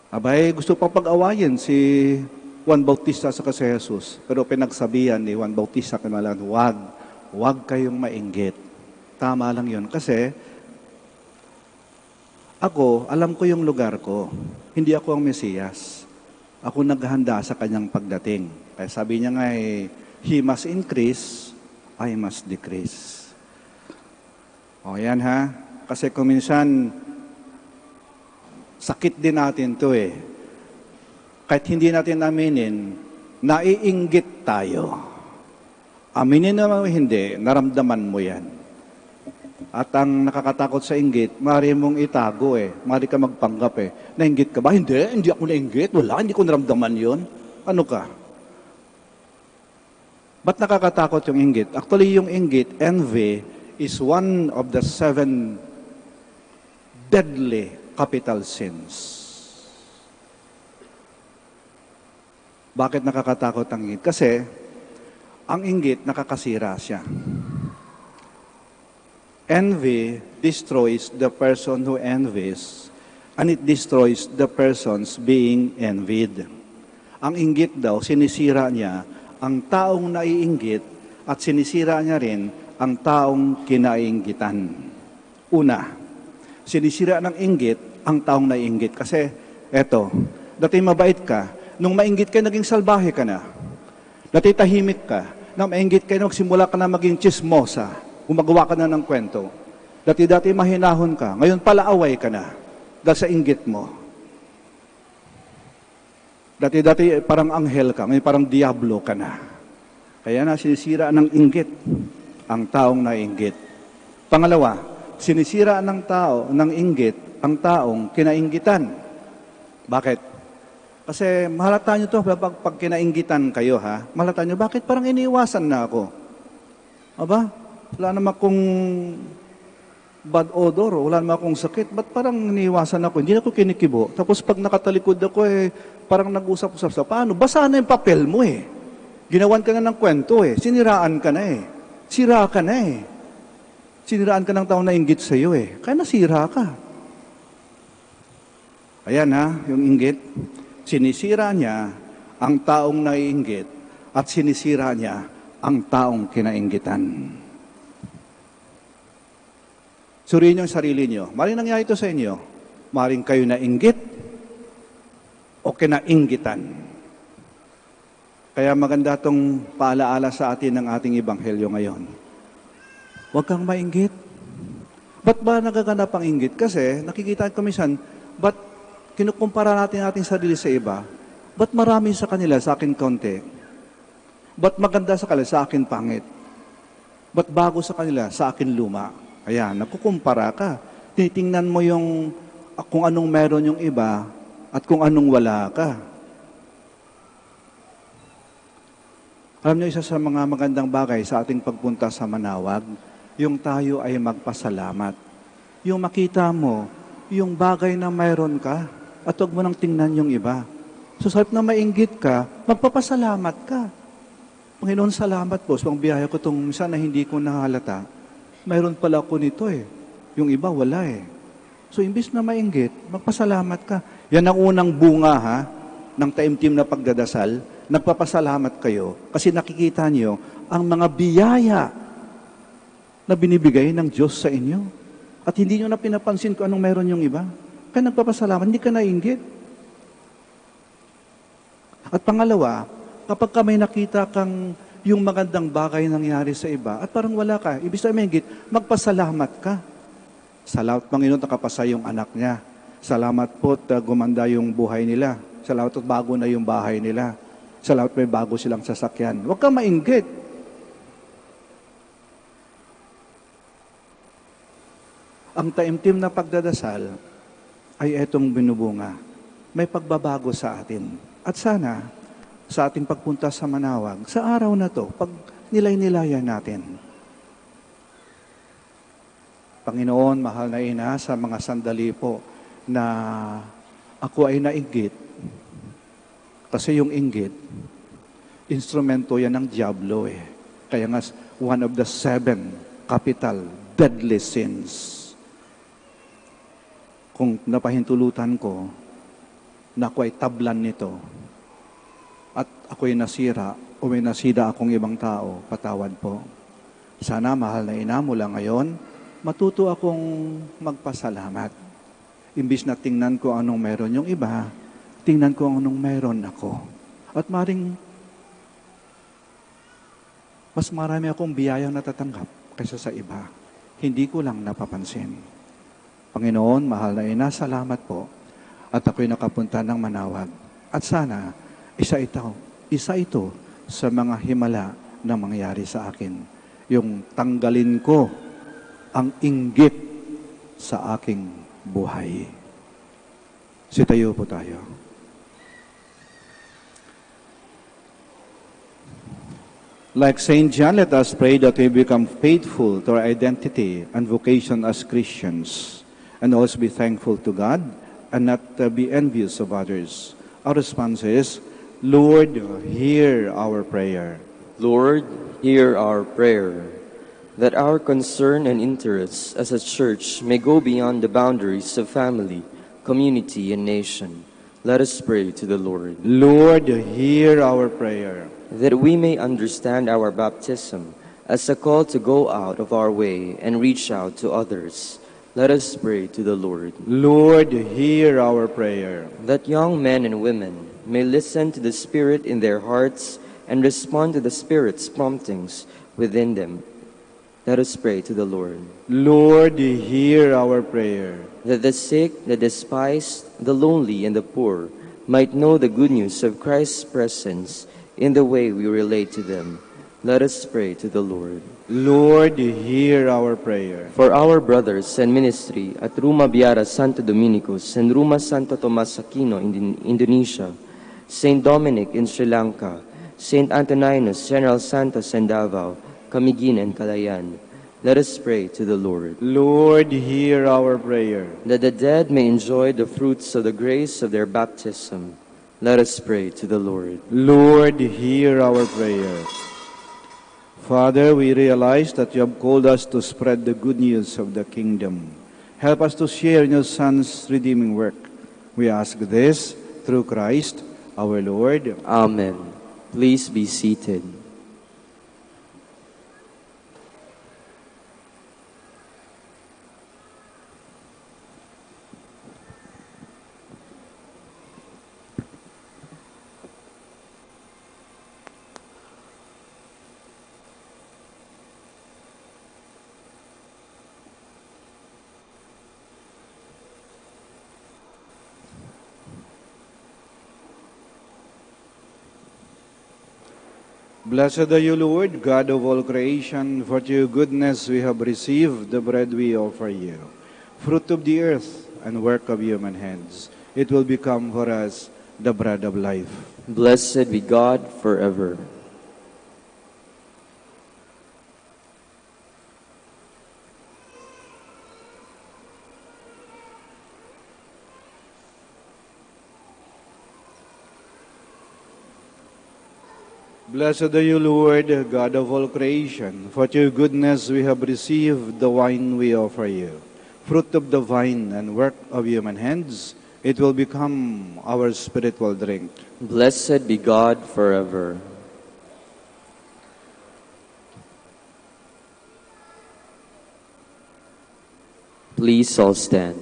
Abay, gusto pa pag-awayin si Juan Bautista sa kasi Jesus. Pero pinagsabihan ni Juan Bautista kanalan, huwag kayong mainggit. Tama lang yun. Kasi, alam ko yung lugar ko. Hindi ako ang Mesiyas. Ako naghahanda sa kanyang pagdating. Kaya sabi niya nga He must increase, I must decrease. O yan ha. Kasi kung minsan, sakit din natin to Kahit hindi natin aminin, naiinggit tayo. Aminin naman hindi, naramdaman mo yan. At ang nakakatakot sa inggit, maaari mong itago maaari ka magpanggap Nainggit ka ba? Hindi ako nainggit. Wala, hindi ko naramdaman yon. Ano ka? Ba't nakakatakot yung inggit? Actually, yung inggit, envy, is one of the 7 deadly capital sins. Bakit nakakatakot ang inggit? Kasi, ang inggit, nakakasira siya. Envy destroys the person who envies, and it destroys the persons being envied. Ang inggit daw, sinisira niya ang taong naiinggit at sinisira niya rin ang taong kinainggitan. Una, sinisira ng inggit ang taong naiinggit. Kasi, eto, dati mabait ka, nung mainggit ka, naging salbahe ka na. Dati tahimik ka, nang mainggit ka, nagsimula ka na maging chismosa, gumagawa ka na ng kwento. Dati-dati mahinahon ka, ngayon pala away ka na, dahil sa inggit mo. Dati-dati parang anghel ka, ngayon parang diablo ka na. Kaya na sinisira ng inggit ang taong naiinggit. Pangalawa, sinisira ng inggit ang taong kinainggitan. Bakit? Kasi mahalata nyo to, pag kinainggitan kayo mahalata nyo, bakit parang iniiwasan na ako? Aba, wala naman akong bad odor, wala naman akong sakit, ba't parang iniiwasan ako? Hindi na ako kinikibo. Tapos pag nakatalikod ako, parang nag-usap-usap sa, paano? Basa na yung papel mo Ginawan ka na ng kwento siniraan ka na Sira ka na Siniraan ka ng taong nainggit sa iyo Kaya nasira ka. Ayan yung inggit. Sinisira niya ang taong naiinggit at sinisira niya ang taong kinainggitan. Suriin niyo ang sarili niyo. Maring nangyari ito sa inyo. Maring kayo nainggit o kinainggitan. Kaya maganda itong paalaala sa atin ng ating Ebanghelyo ngayon. Huwag kang mainggit. Ba't ba nagaganap ang inggit? Kasi nakikita ko minsan, ba't kinukumpara natin ating sarili sa iba? Ba't marami sa kanila, sa akin konti? Ba't maganda sa kanila, sa akin pangit? Ba't bago sa kanila, sa akin luma? Ayan, nakukumpara ka. Tinitingnan mo yung kung anong meron yung iba at kung anong wala ka. Alam niyo, isa sa mga magandang bagay sa ating pagpunta sa Manawag, yung tayo ay magpasalamat. Yung makita mo, yung bagay na mayroon ka, at huwag mo nang tingnan yung iba. So, sa halip na mainggit ka, magpapasalamat ka. Panginoon, salamat po. So, ang biyaya ko itong minsan na hindi ko nahalata. Mayroon pala ako nito Yung iba, wala So, imbis na mainggit, magpasalamat ka. Yan ang unang bunga, ha, ng taimtim na pagdadasal. Nagpapasalamat kayo kasi nakikita niyo ang mga biyaya na binibigay ng Diyos sa inyo. At hindi nyo na pinapansin kung anong meron yung iba. Kaya nagpapasalamat, hindi ka nainggit. At pangalawa, kapag ka may nakita kang yung magandang bagay nangyari sa iba, at parang wala ka, ibig sabihin mainggit, magpasalamat ka. Salamat, Panginoon, nakapasa yung anak niya. Salamat po at gumanda yung buhay nila. Salamat at bago na yung bahay nila. Salamat may bago silang sasakyan. Huwag kang mainggit. Ang taimtim na pagdadasal ay etong binubunga. May pagbabago sa atin. At sana, sa ating pagpunta sa Manawag, sa araw na to, pag nilay-nilayan natin, Panginoon, mahal na ina, sa mga sandali po na ako ay nainggit. Kasi yung inggit, instrumento yan ng diablo eh. Kaya nga, one of the 7 capital deadly sins. Kung napahintulutan ko, na ako ay tablan nito, at ako'y nasira, o may nasira akong ibang tao, patawad po. Sana, mahal na ina, mula ngayon, matuto akong magpasalamat. Imbis na tingnan ko anong meron yung iba, tingnan ko anong meron ako. At maring mas marami akong biyayang natatanggap kaysa sa iba. Hindi ko lang napapansin. Panginoon, mahal na ina, salamat po. At ako'y nakapunta ng Manawag. At sana, isa ito sa mga himala na mangyari sa akin. Yung tanggalin ko ang inggit sa aking buhay. Sitayo po tayo. Like St. John, let us pray that we become faithful to our identity and vocation as Christians, and also be thankful to God and not be envious of others. Our response is, Lord, hear our prayer. Lord, hear our prayer. That our concern and interests as a church may go beyond the boundaries of family, community, and nation. Let us pray to the Lord. Lord, hear our prayer. That we may understand our baptism as a call to go out of our way and reach out to others. Let us pray to the Lord. Lord, hear our prayer. That young men and women may listen to the Spirit in their hearts and respond to the Spirit's promptings within them. Let us pray to the Lord. Lord, hear our prayer. That the sick, the despised, the lonely, and the poor might know the good news of Christ's presence in the way we relate to them. Let us pray to the Lord. Lord, hear our prayer. For our brothers and ministry at Ruma Biara Santo Dominicus and Ruma Santo Tomas Aquino in Indonesia, St. Dominic in Sri Lanka, St. Antoninus, General Santos and Davao, Camiguin and Calayan, let us pray to the Lord. Lord, hear our prayer. That the dead may enjoy the fruits of the grace of their baptism, let us pray to the Lord. Lord, hear our prayer. Father, we realize that you have called us to spread the good news of the kingdom. Help us to share in your Son's redeeming work. We ask this through Christ, our Lord. Amen. Please be seated. Blessed are you, Lord, God of all creation, for to your goodness we have received the bread we offer you, fruit of the earth and work of human hands. It will become for us the bread of life. Blessed be God forever. Blessed are you, Lord, God of all creation, for to your goodness we have received the wine we offer you, fruit of the vine and work of human hands, it will become our spiritual drink. Blessed be God forever. Please all stand.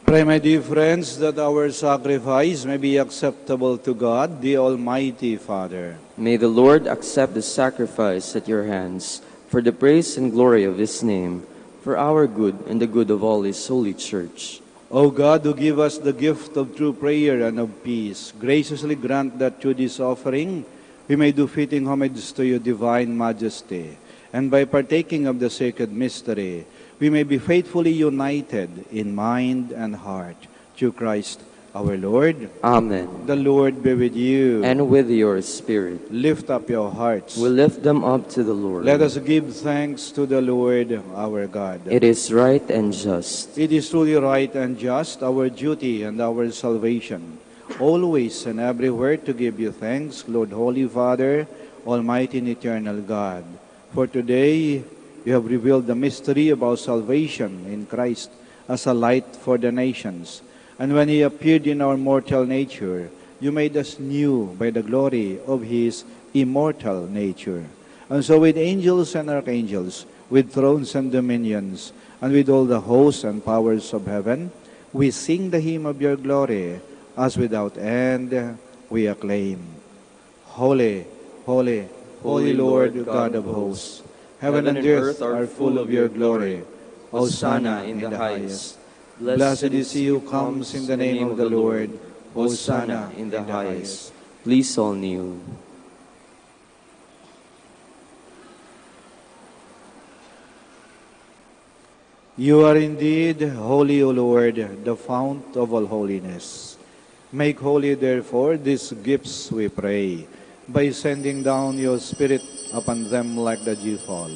Pray, my dear friends, that our sacrifice may be acceptable to God, the Almighty Father. May the Lord accept the sacrifice at your hands for the praise and glory of His name, for our good and the good of all His holy church. O God, who give us the gift of true prayer and of peace, graciously grant that through this offering we may do fitting homage to your divine majesty, and by partaking of the sacred mystery, we may be faithfully united in mind and heart through Christ our Lord. Amen. The Lord be with you. And with your spirit. Lift up your hearts. We lift them up to the Lord. Let us give thanks to the Lord our God. It is right and just. It is truly right and just, our duty and our salvation, always and everywhere to give you thanks, Lord, Holy Father, Almighty and eternal God. For today you have revealed the mystery of our salvation in Christ as a light for the nations. And when He appeared in our mortal nature, you made us new by the glory of His immortal nature. And so with angels and archangels, with thrones and dominions, and with all the hosts and powers of heaven, we sing the hymn of your glory, as without end we acclaim. Holy, holy, holy Lord, God of hosts, heaven and earth are full of your glory. Hosanna in the highest. Blessed is he who comes in the name of the Lord. Hosanna in the highest. Please all kneel. You are indeed holy, O Lord, the fount of all holiness. Make holy, therefore, these gifts, we pray, by sending down your Spirit upon them like the dewfall,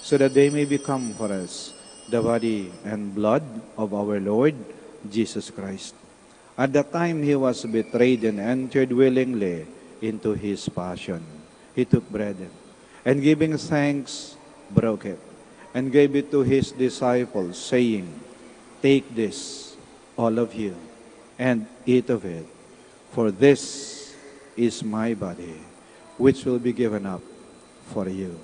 so that they may become for us the body and blood of our Lord Jesus Christ. At the time he was betrayed and entered willingly into his passion, he took bread, and giving thanks, broke it, and gave it to his disciples, saying, "Take this, all of you, and eat of it, for this is my body, which will be given up for you."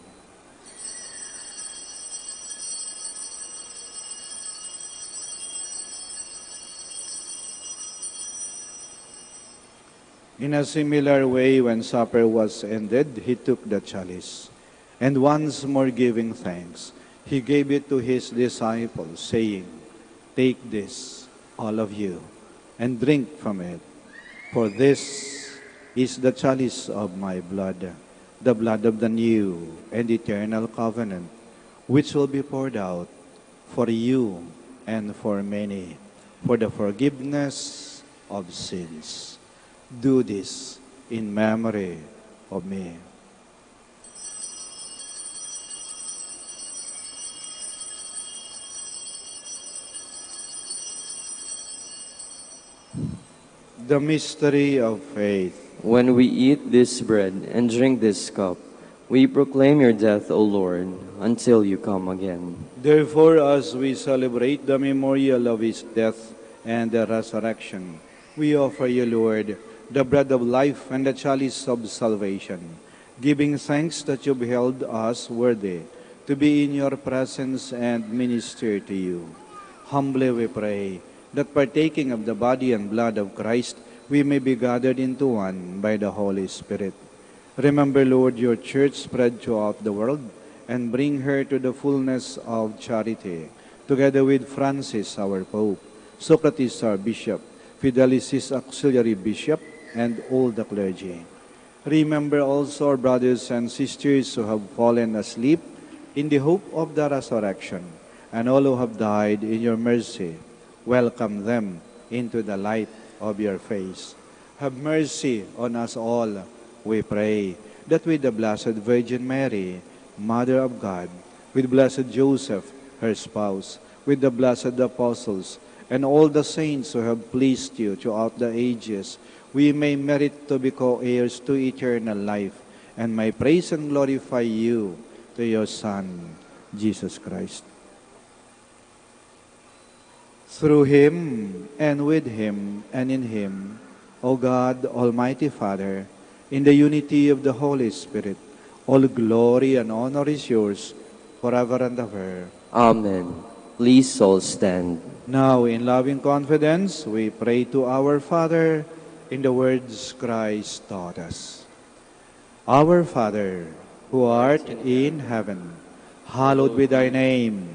In a similar way, when supper was ended, he took the chalice, and once more giving thanks, he gave it to his disciples, saying, "Take this, all of you, and drink from it, for this is the chalice of my blood, the blood of the new and eternal covenant, which will be poured out for you and for many, for the forgiveness of sins. Do this in memory of me." The mystery of faith. When we eat this bread and drink this cup, we proclaim your death, O Lord, until you come again. Therefore, as we celebrate the memorial of his death and the resurrection, we offer you, Lord, the bread of life and the chalice of salvation, giving thanks that you beheld us worthy to be in your presence and minister to you. Humbly we pray that partaking of the body and blood of Christ, we may be gathered into one by the Holy Spirit. Remember, Lord, your church spread throughout the world, and bring her to the fullness of charity, together with Francis, our Pope, Socrates, our Bishop, Fidelis, his auxiliary bishop, and all the clergy. Remember also our brothers and sisters who have fallen asleep in the hope of the resurrection, and all who have died in your mercy. Welcome them into the light of your face. Have mercy on us all, we pray, that with the Blessed Virgin Mary, Mother of God, with Blessed Joseph, her spouse, with the blessed apostles, and all the saints who have pleased you throughout the ages, we may merit to be co-heirs to eternal life, and may praise and glorify you to your Son, Jesus Christ. Through him, and with him, and in him, O God, Almighty Father, in the unity of the Holy Spirit, all glory and honor is yours forever and ever. Amen. Please all stand. Now, in loving confidence, we pray to our Father in the words Christ taught us. Our Father, who art in heaven, hallowed be thy name.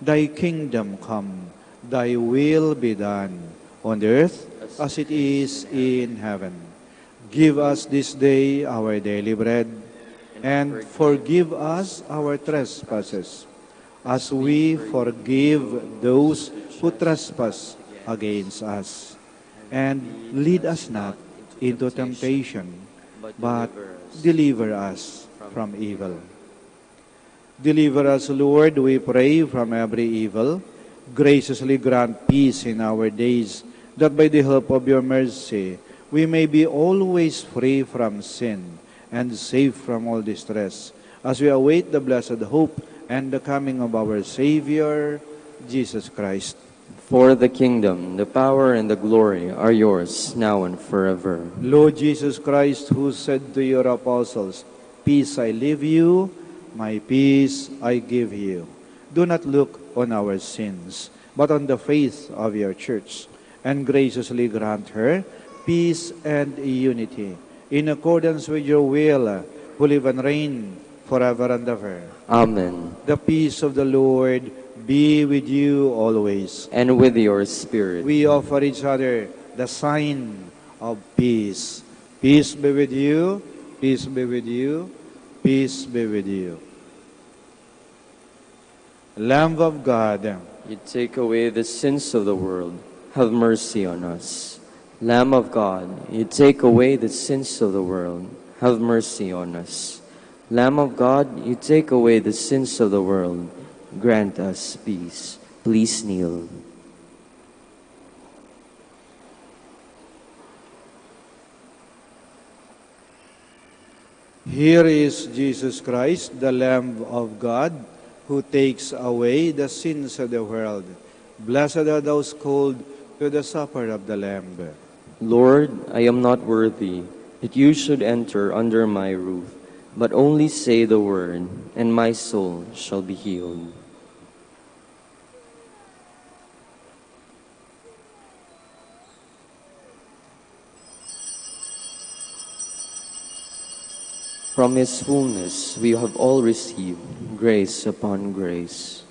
Thy kingdom come, thy will be done, on earth as it is in heaven. Give us this day our daily bread, and forgive us our trespasses, as we forgive those who trespass against us. And lead us not into temptation, but deliver us from evil. Deliver us, Lord, we pray, from every evil. Graciously grant peace in our days, that by the help of your mercy, we may be always free from sin and safe from all distress, as we await the blessed hope and the coming of our Savior, Jesus Christ. For the kingdom, the power, and the glory are yours, now and forever. Lord Jesus Christ, who said to your apostles, "Peace I leave you, my peace I give you." Do not look on our sins, but on the faith of your church, and graciously grant her peace and unity, in accordance with your will, who live and reign forever and ever. Amen. The peace of the Lord be with you always. And with your spirit. We offer each other the sign of peace. Peace be with you, peace be with you, peace be with you. Lamb of God, You take away the sins of the world. Have mercy on us. Lamb of God, you take away the sins of the world. Have mercy on us. Lamb of God, you take away the sins of the world. Grant us peace. Please kneel. here is Jesus Christ, the Lamb of God, who takes away the sins of the world. Blessed are those called to the supper of the Lamb. Lord, I am not worthy that you should enter under my roof, but only say the word, and my soul shall be healed. From His fullness we have all received grace upon grace.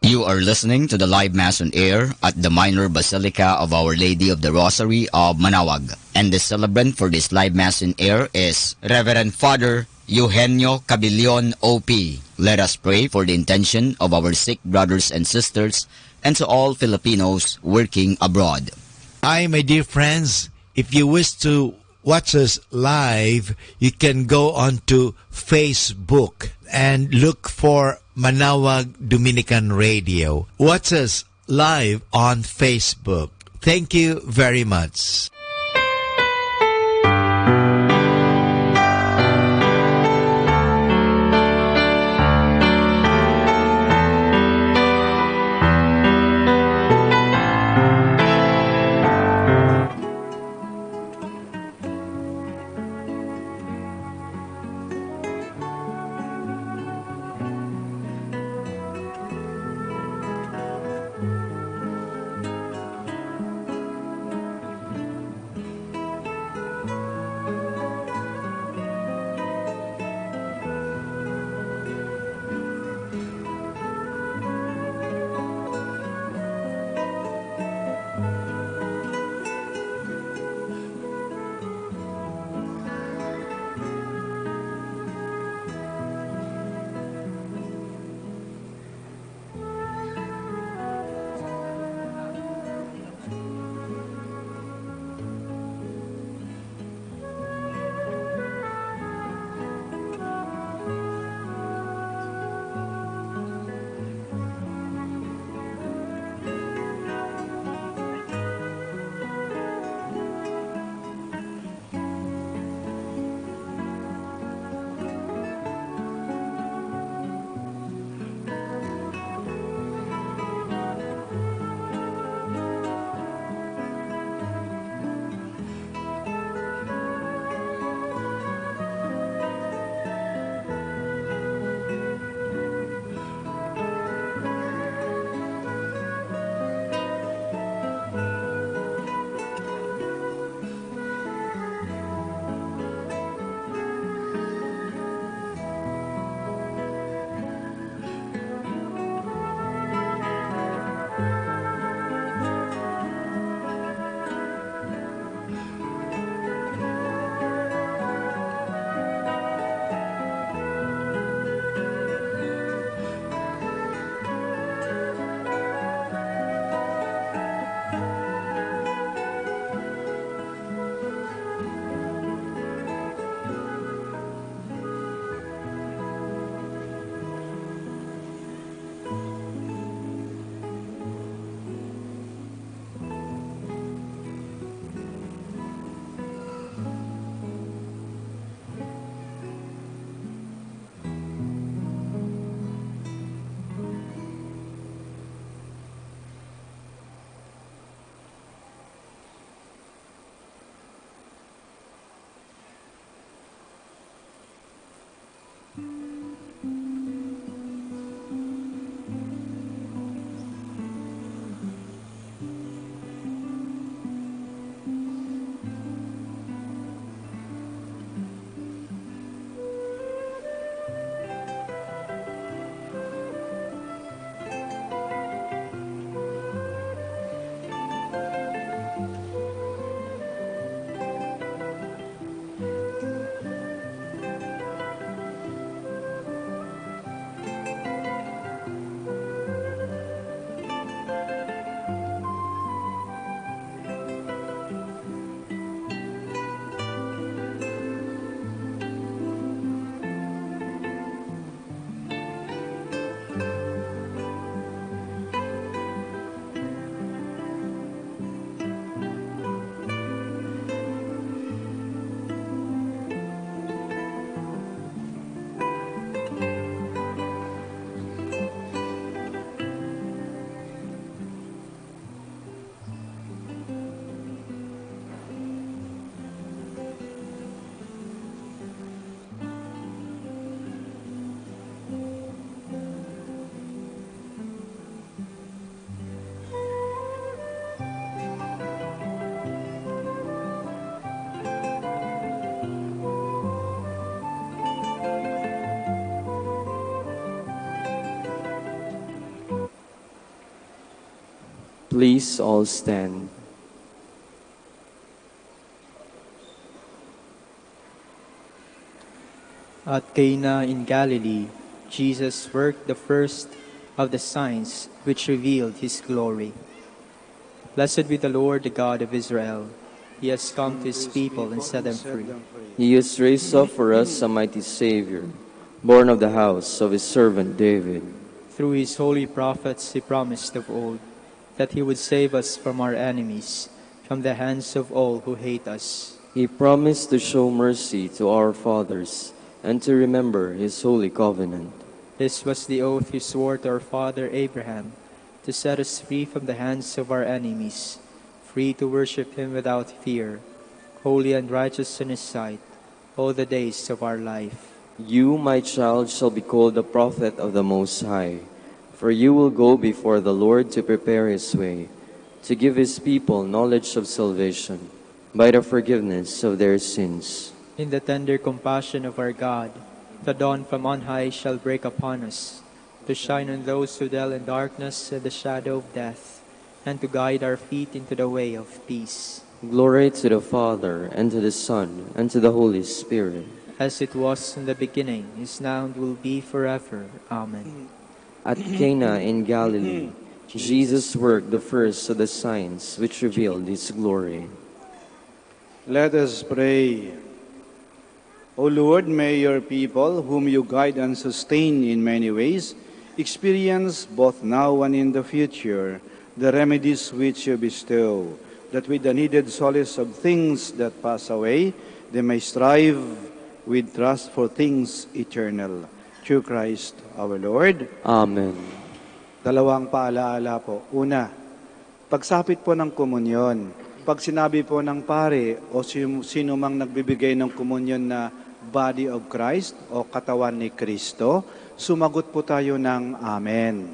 You are listening to the live Mass on air at the Minor Basilica of Our Lady of the Rosary of Manaoag. And the celebrant for this live Mass on air is Reverend Father Eugenio Cabillon, O.P. Let us pray for the intention of our sick brothers and sisters and to all Filipinos working abroad. Hi, my dear friends. If you wish to watch us live, you can go on to Facebook and look for Manaoag Dominican Radio. Watch us live on Facebook. Thank you very much. Please all stand. At Cana in Galilee, Jesus worked the first of the signs which revealed his glory. Blessed be the Lord, the God of Israel. He has come to his people and set them free. He has raised up for us a mighty Savior, born of the house of his servant David. Through his holy prophets he promised of old that he would save us from our enemies, from the hands of all who hate us. He promised to show mercy to our fathers and to remember his holy covenant. This was the oath he swore to our father Abraham, to set us free from the hands of our enemies, free to worship him without fear, holy and righteous in his sight, all the days of our life. You, my child, shall be called the prophet of the Most High, for you will go before the Lord to prepare his way, to give his people knowledge of salvation, by the forgiveness of their sins. In the tender compassion of our God, the dawn from on high shall break upon us, to shine on those who dwell in darkness and the shadow of death, and to guide our feet into the way of peace. Glory to the Father, and to the Son, and to the Holy Spirit. As it was in the beginning, is now, and will be forever. Amen. At Cana in Galilee, Jesus worked the first of the signs which revealed his glory. Let us pray. O Lord, may your people, whom you guide and sustain in many ways, experience both now and in the future the remedies which you bestow, that with the needed solace of things that pass away, they may strive with trust for things eternal. Through Christ our Lord. Amen. Dalawang paalaala po. Una, pagsapit po ng komunyon, pag sinabi po ng pare o sino mang nagbibigay ng komunyon na body of Christ o katawan ni Kristo, sumagot po tayo ng Amen.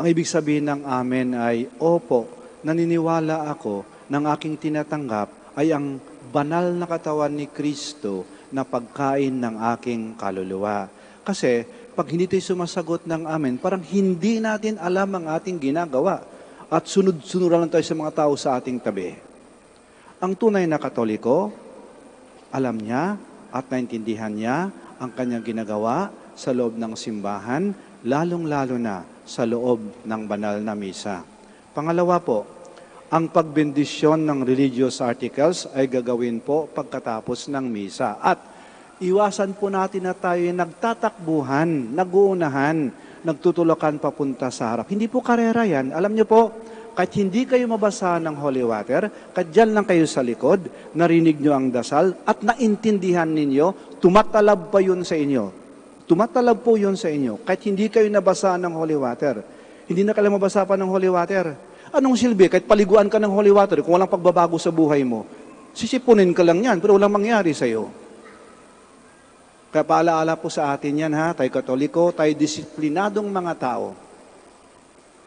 Ang ibig sabihin ng Amen ay, Opo, naniniwala ako ng aking tinatanggap ay ang banal na katawan ni Kristo na pagkain ng aking kaluluwa. Kasi, pag hindi tayo sumasagot ng Amen, parang hindi natin alam ang ating ginagawa at sunod-sunuran lang tayo sa mga tao sa ating tabi. Ang tunay na Katoliko, alam niya at naintindihan niya ang kanyang ginagawa sa loob ng simbahan, lalong-lalo na sa loob ng banal na misa. Pangalawa po, ang pagbendisyon ng religious articles ay gagawin po pagkatapos ng misa. At iwasan po natin na tayo nagtatakbuhan, naguunahan, nagtutulakan papunta sa harap. Hindi po karera yan. Alam niyo po, kahit hindi kayo mabasa ng holy water, kahit dyan lang kayo sa likod, narinig nyo ang dasal, at naintindihan ninyo, tumatalab pa yun sa inyo. Tumatalab po yun sa inyo. Kahit hindi kayo nabasa ng holy water. Hindi na kayo mabasa pa ng holy water. Anong silbi? Kahit paliguan ka ng holy water, kung walang pagbabago sa buhay mo, sisipunin ka lang yan, pero walang mangyari sa iyo. Kaya paalaala po sa atin yan, ha? Tayo Katoliko, tayo disiplinadong mga tao.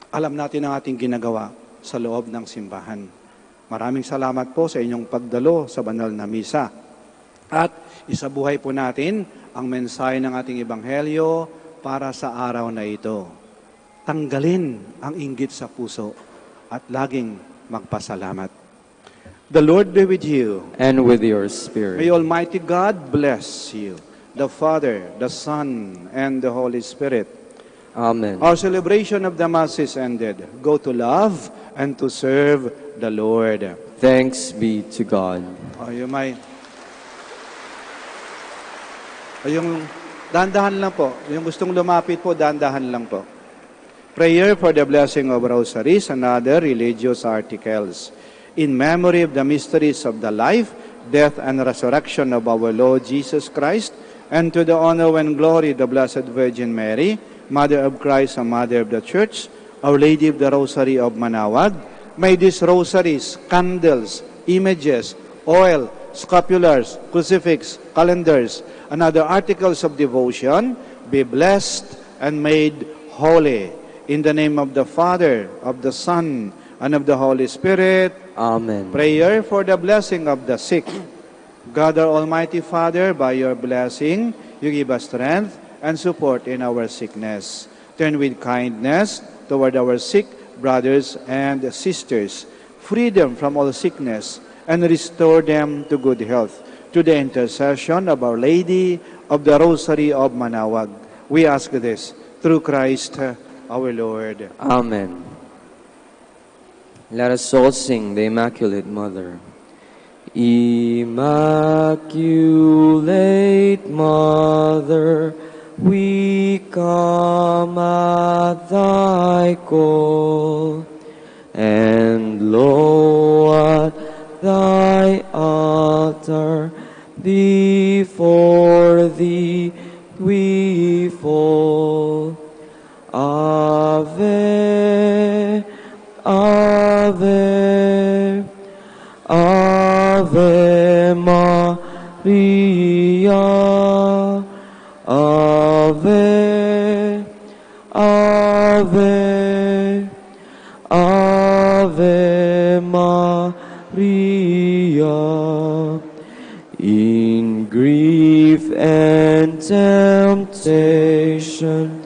Alam natin ang ating ginagawa sa loob ng simbahan. Maraming salamat po sa inyong pagdalo sa banal na misa. At isabuhay po natin ang mensahe ng ating Ebanghelyo para sa araw na ito. Tanggalin ang inggit sa puso at laging magpasalamat. The Lord be with you. And with your spirit. May Almighty God bless you, the Father, the Son, and the Holy Spirit. Amen. Our celebration of the Mass is ended. Go to love and to serve the Lord. Thanks be to God. Yung dahan-dahan lang po. Yung gustong lumapit po, dahan-dahan lang po. Prayer for the blessing of rosaries and other religious articles. In memory of the mysteries of the life, death, and resurrection of our Lord Jesus Christ, and to the honor and glory of the Blessed Virgin Mary, Mother of Christ and Mother of the Church, Our Lady of the Rosary of Manawag, may these rosaries, candles, images, oil, scapulars, crucifix, calendars, and other articles of devotion be blessed and made holy. In the name of the Father, of the Son, and of the Holy Spirit. Amen. Prayer for the blessing of the sick. God, our Almighty Father, by your blessing, you give us strength and support in our sickness. Turn with kindness toward our sick, brothers and sisters, free them from all sickness, and restore them to good health. To the intercession of Our Lady of the Rosary of Manaoag, we ask this through Christ our Lord. Amen. Let us all sing the Immaculate Mother. Immaculate Mother, we come at thy call, and lo, at thy altar, before thee we fall. Ave, Ave, Ave Maria, Ave, Ave, Ave Maria. In grief and temptation,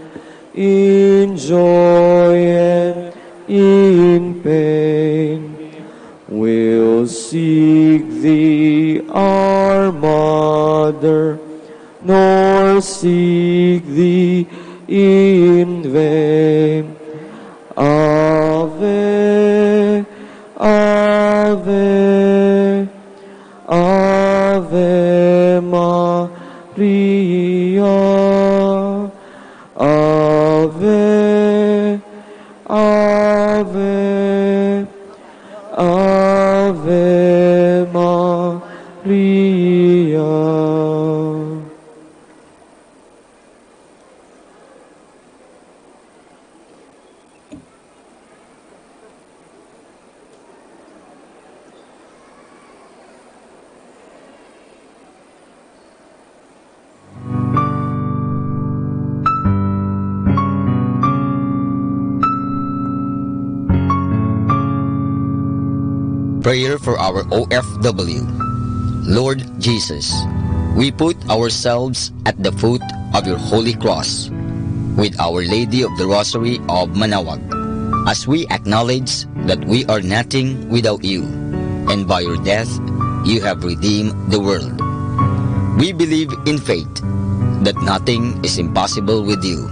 in joy and in pain, we'll seek thee, our Mother, nor seek thee in vain. Ave, Ave, Ave Maria, Ave, Ave, Ave Maria. Prayer for our OFW. Lord Jesus, we put ourselves at the foot of your holy cross with Our Lady of the Rosary of Manaoag, as we acknowledge that we are nothing without you, and by your death you have redeemed the world. We believe in faith that nothing is impossible with you.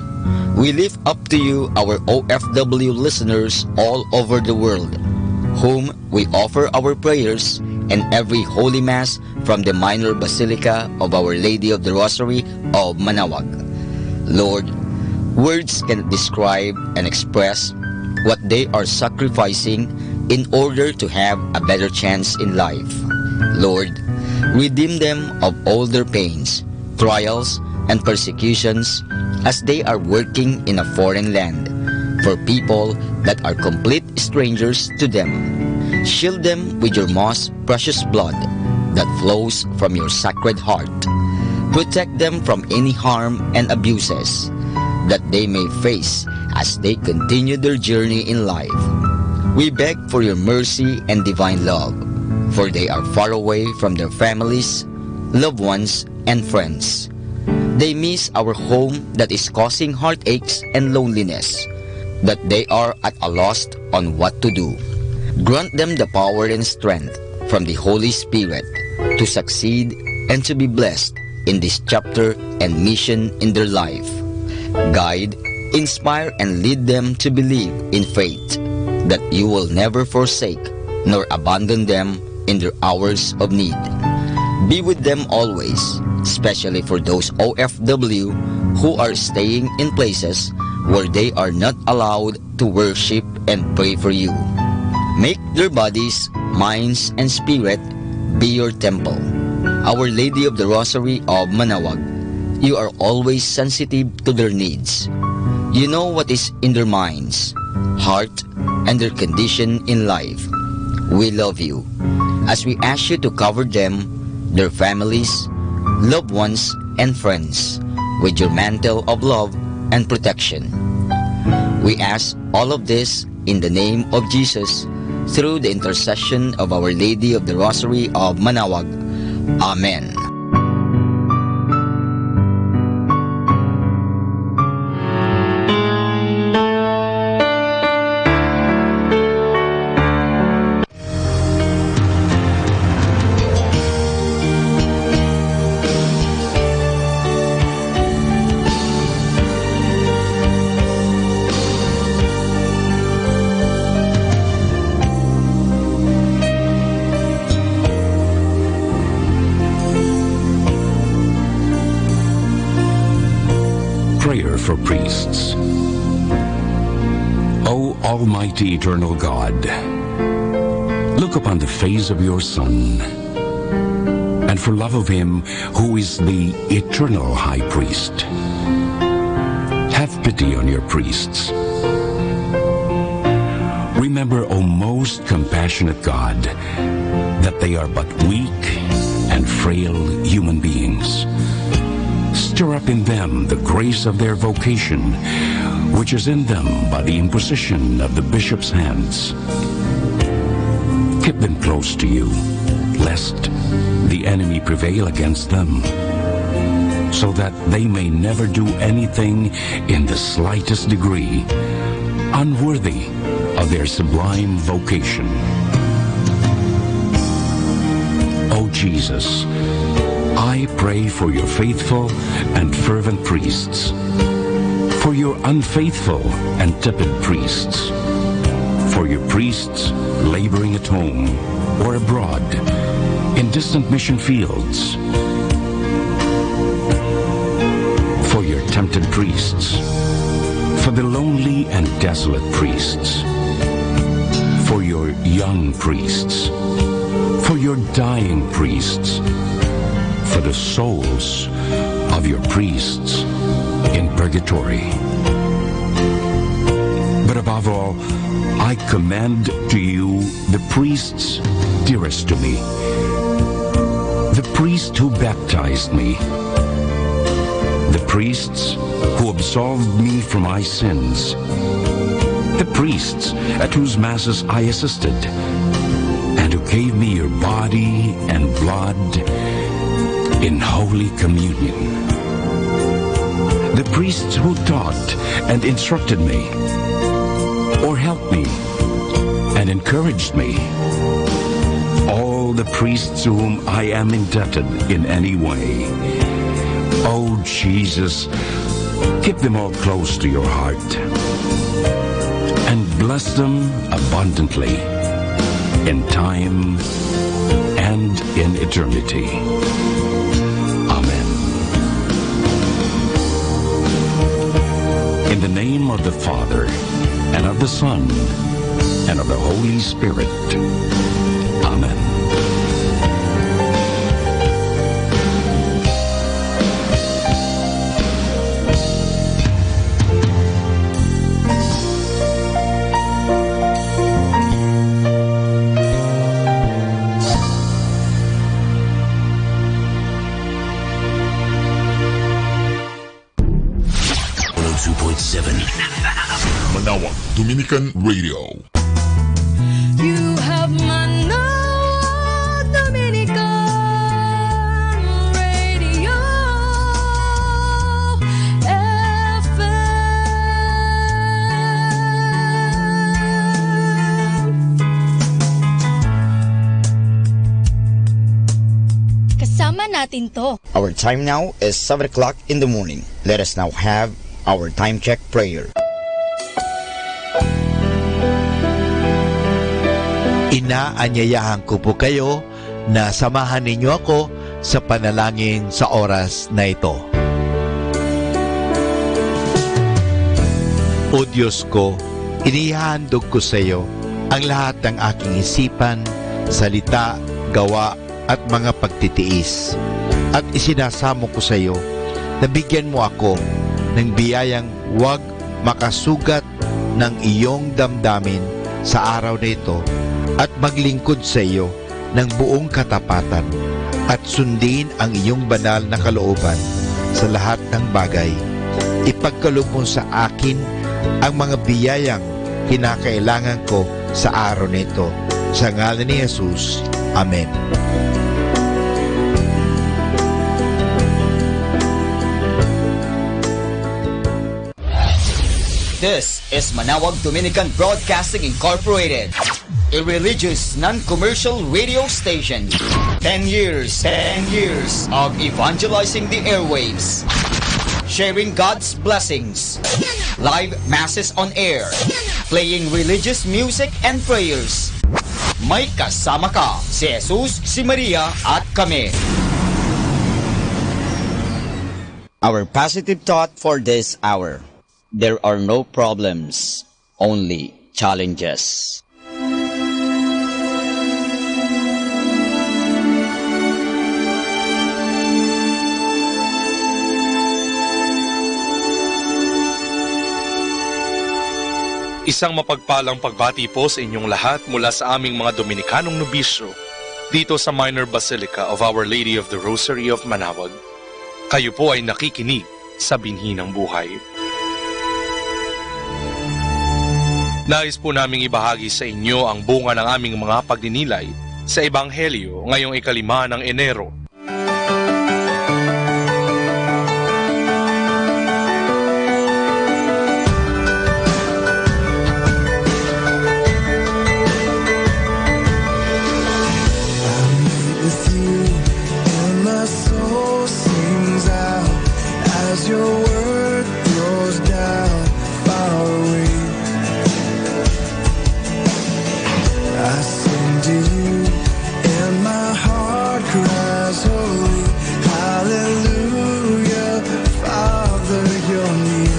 We lift up to you our OFW listeners all over the world, whom we offer our prayers and every Holy Mass from the Minor Basilica of Our Lady of the Rosary of Manaoag. Lord, words cannot describe and express what they are sacrificing in order to have a better chance in life. Lord, redeem them of all their pains, trials, and persecutions as they are working in a foreign land for people that are complete strangers to them. Shield them with your most precious blood that flows from your sacred heart. Protect them from any harm and abuses that they may face as they continue their journey in life. We beg for your mercy and divine love, for they are far away from their families, loved ones, and friends. They miss our home that is causing heartaches and loneliness, that they are at a loss on what to do. Grant them the power and strength from the Holy Spirit to succeed and to be blessed in this chapter and mission in their life. Guide, inspire, and lead them to believe in faith that you will never forsake nor abandon them in their hours of need. Be with them always, especially for those OFW who are staying in places where they are not allowed to worship and pray for you. Make their bodies, minds, and spirit be your temple. Our Lady of the Rosary of Manaoag, you are always sensitive to their needs. You know what is in their minds, heart, and their condition in life. We love you as we ask you to cover them, their families, loved ones, and friends with your mantle of love and protection. We ask all of this in the name of Jesus, through the intercession of Our Lady of the Rosary of Manaoag. Amen. for priests. O Almighty Eternal God, look upon the face of your Son, and for love of him who is the eternal high priest, have pity on your priests. Remember, O most compassionate God, that they are but weak and frail human beings. Stir up in them the grace of their vocation, which is in them by the imposition of the bishop's hands. Keep them close to you, lest the enemy prevail against them, so that they may never do anything in the slightest degree unworthy of their sublime vocation. O Jesus, I pray for your faithful and fervent priests, for your unfaithful and tepid priests, for your priests laboring at home or abroad in distant mission fields, for your tempted priests, for the lonely and desolate priests, for your young priests, for your dying priests, for the souls of your priests in purgatory. But above all, I commend to you the priests dearest to me, the priest who baptized me, the priests who absolved me from my sins, the priests at whose masses I assisted, and who gave me your body and blood in Holy Communion, the priests who taught and instructed me, or helped me and encouraged me, all the priests to whom I am indebted in any way. Oh, Jesus, keep them all close to your heart and bless them abundantly in time and in eternity. Amen. In the name of the Father, and of the Son, and of the Holy Spirit. Amen. Manawag Dominican Radio. You have Manawag Dominican Radio FM. Kasama natin to. Our time now is 7 o'clock in the morning. Let us now have our time check prayer. Inaanyayahan ko po kayo na samahan ninyo ako sa panalangin sa oras na ito. O Diyos ko, inihandog ko sa iyo ang lahat ng aking isipan, salita, gawa at mga pagtitiis. At isinasamo ko sa iyo na bigyan mo ako ng biyayang huwag makasugat ng iyong damdamin sa araw na ito at maglingkod sa iyo ng buong katapatan at sundin ang iyong banal na kalooban sa lahat ng bagay. Ipagkaloob mo sa akin ang mga biyayang kinakailangan ko sa araw na ito. Sa ngalan ni Jesus. Amen. This is Manawag Dominican Broadcasting Incorporated, a religious, non-commercial radio station. 10 years of evangelizing the airwaves, sharing God's blessings, live masses on air, playing religious music and prayers. May kasama ka, si Jesus, si Maria at kami. Our positive thought for this hour. There are no problems, only challenges. Isang mapagpalang pagbati po sa inyong lahat mula sa aming mga Dominikanong nobisyo dito sa Minor Basilica of Our Lady of the Rosary of Manawag. Kayo po ay nakikinig sa Binhi ng Buhay. Nais po naming ibahagi sa inyo ang bunga ng aming mga pagninilay sa Ebanghelyo ngayong 5 ng Enero. As your word flows down far away, I sing to you and my heart cries holy, hallelujah, Father, you're near.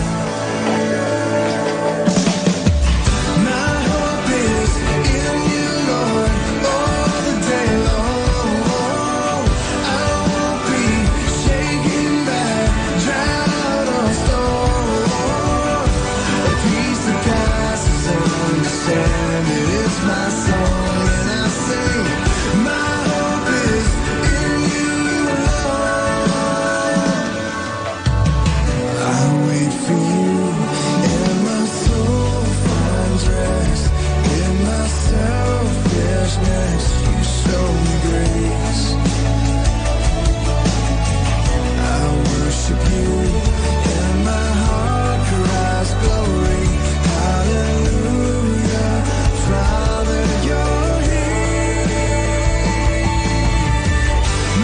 My hope is in you, Lord, all the day long. I won't be shaken back, drowned or storm. A peace that passes understanding is my song, and I sing. My hope is in you, Lord. I wait for you, and my soul finds rest. In my selfishness, you show me grace. I worship you, and my heart cries glory, hallelujah, Father, you're here.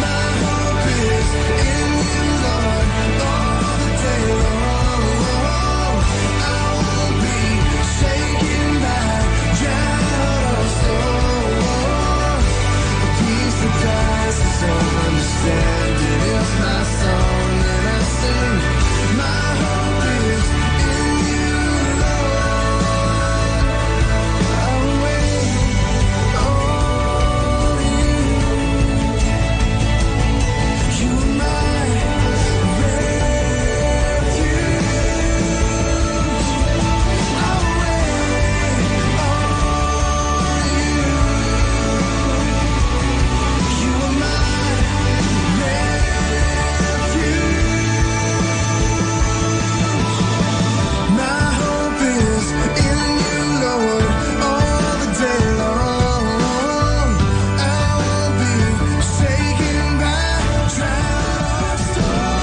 My hope is in you, Lord, all the day long. I won't be shaken by drought or storm. A peace that passes all understanding is my song, and I sing. My hope is in you, Lord. I'll wait on you. You are my refuge. I'll wait on you. You are my refuge. My hope is in you, Lord, all the day long. I won't be shaken by drought or storm.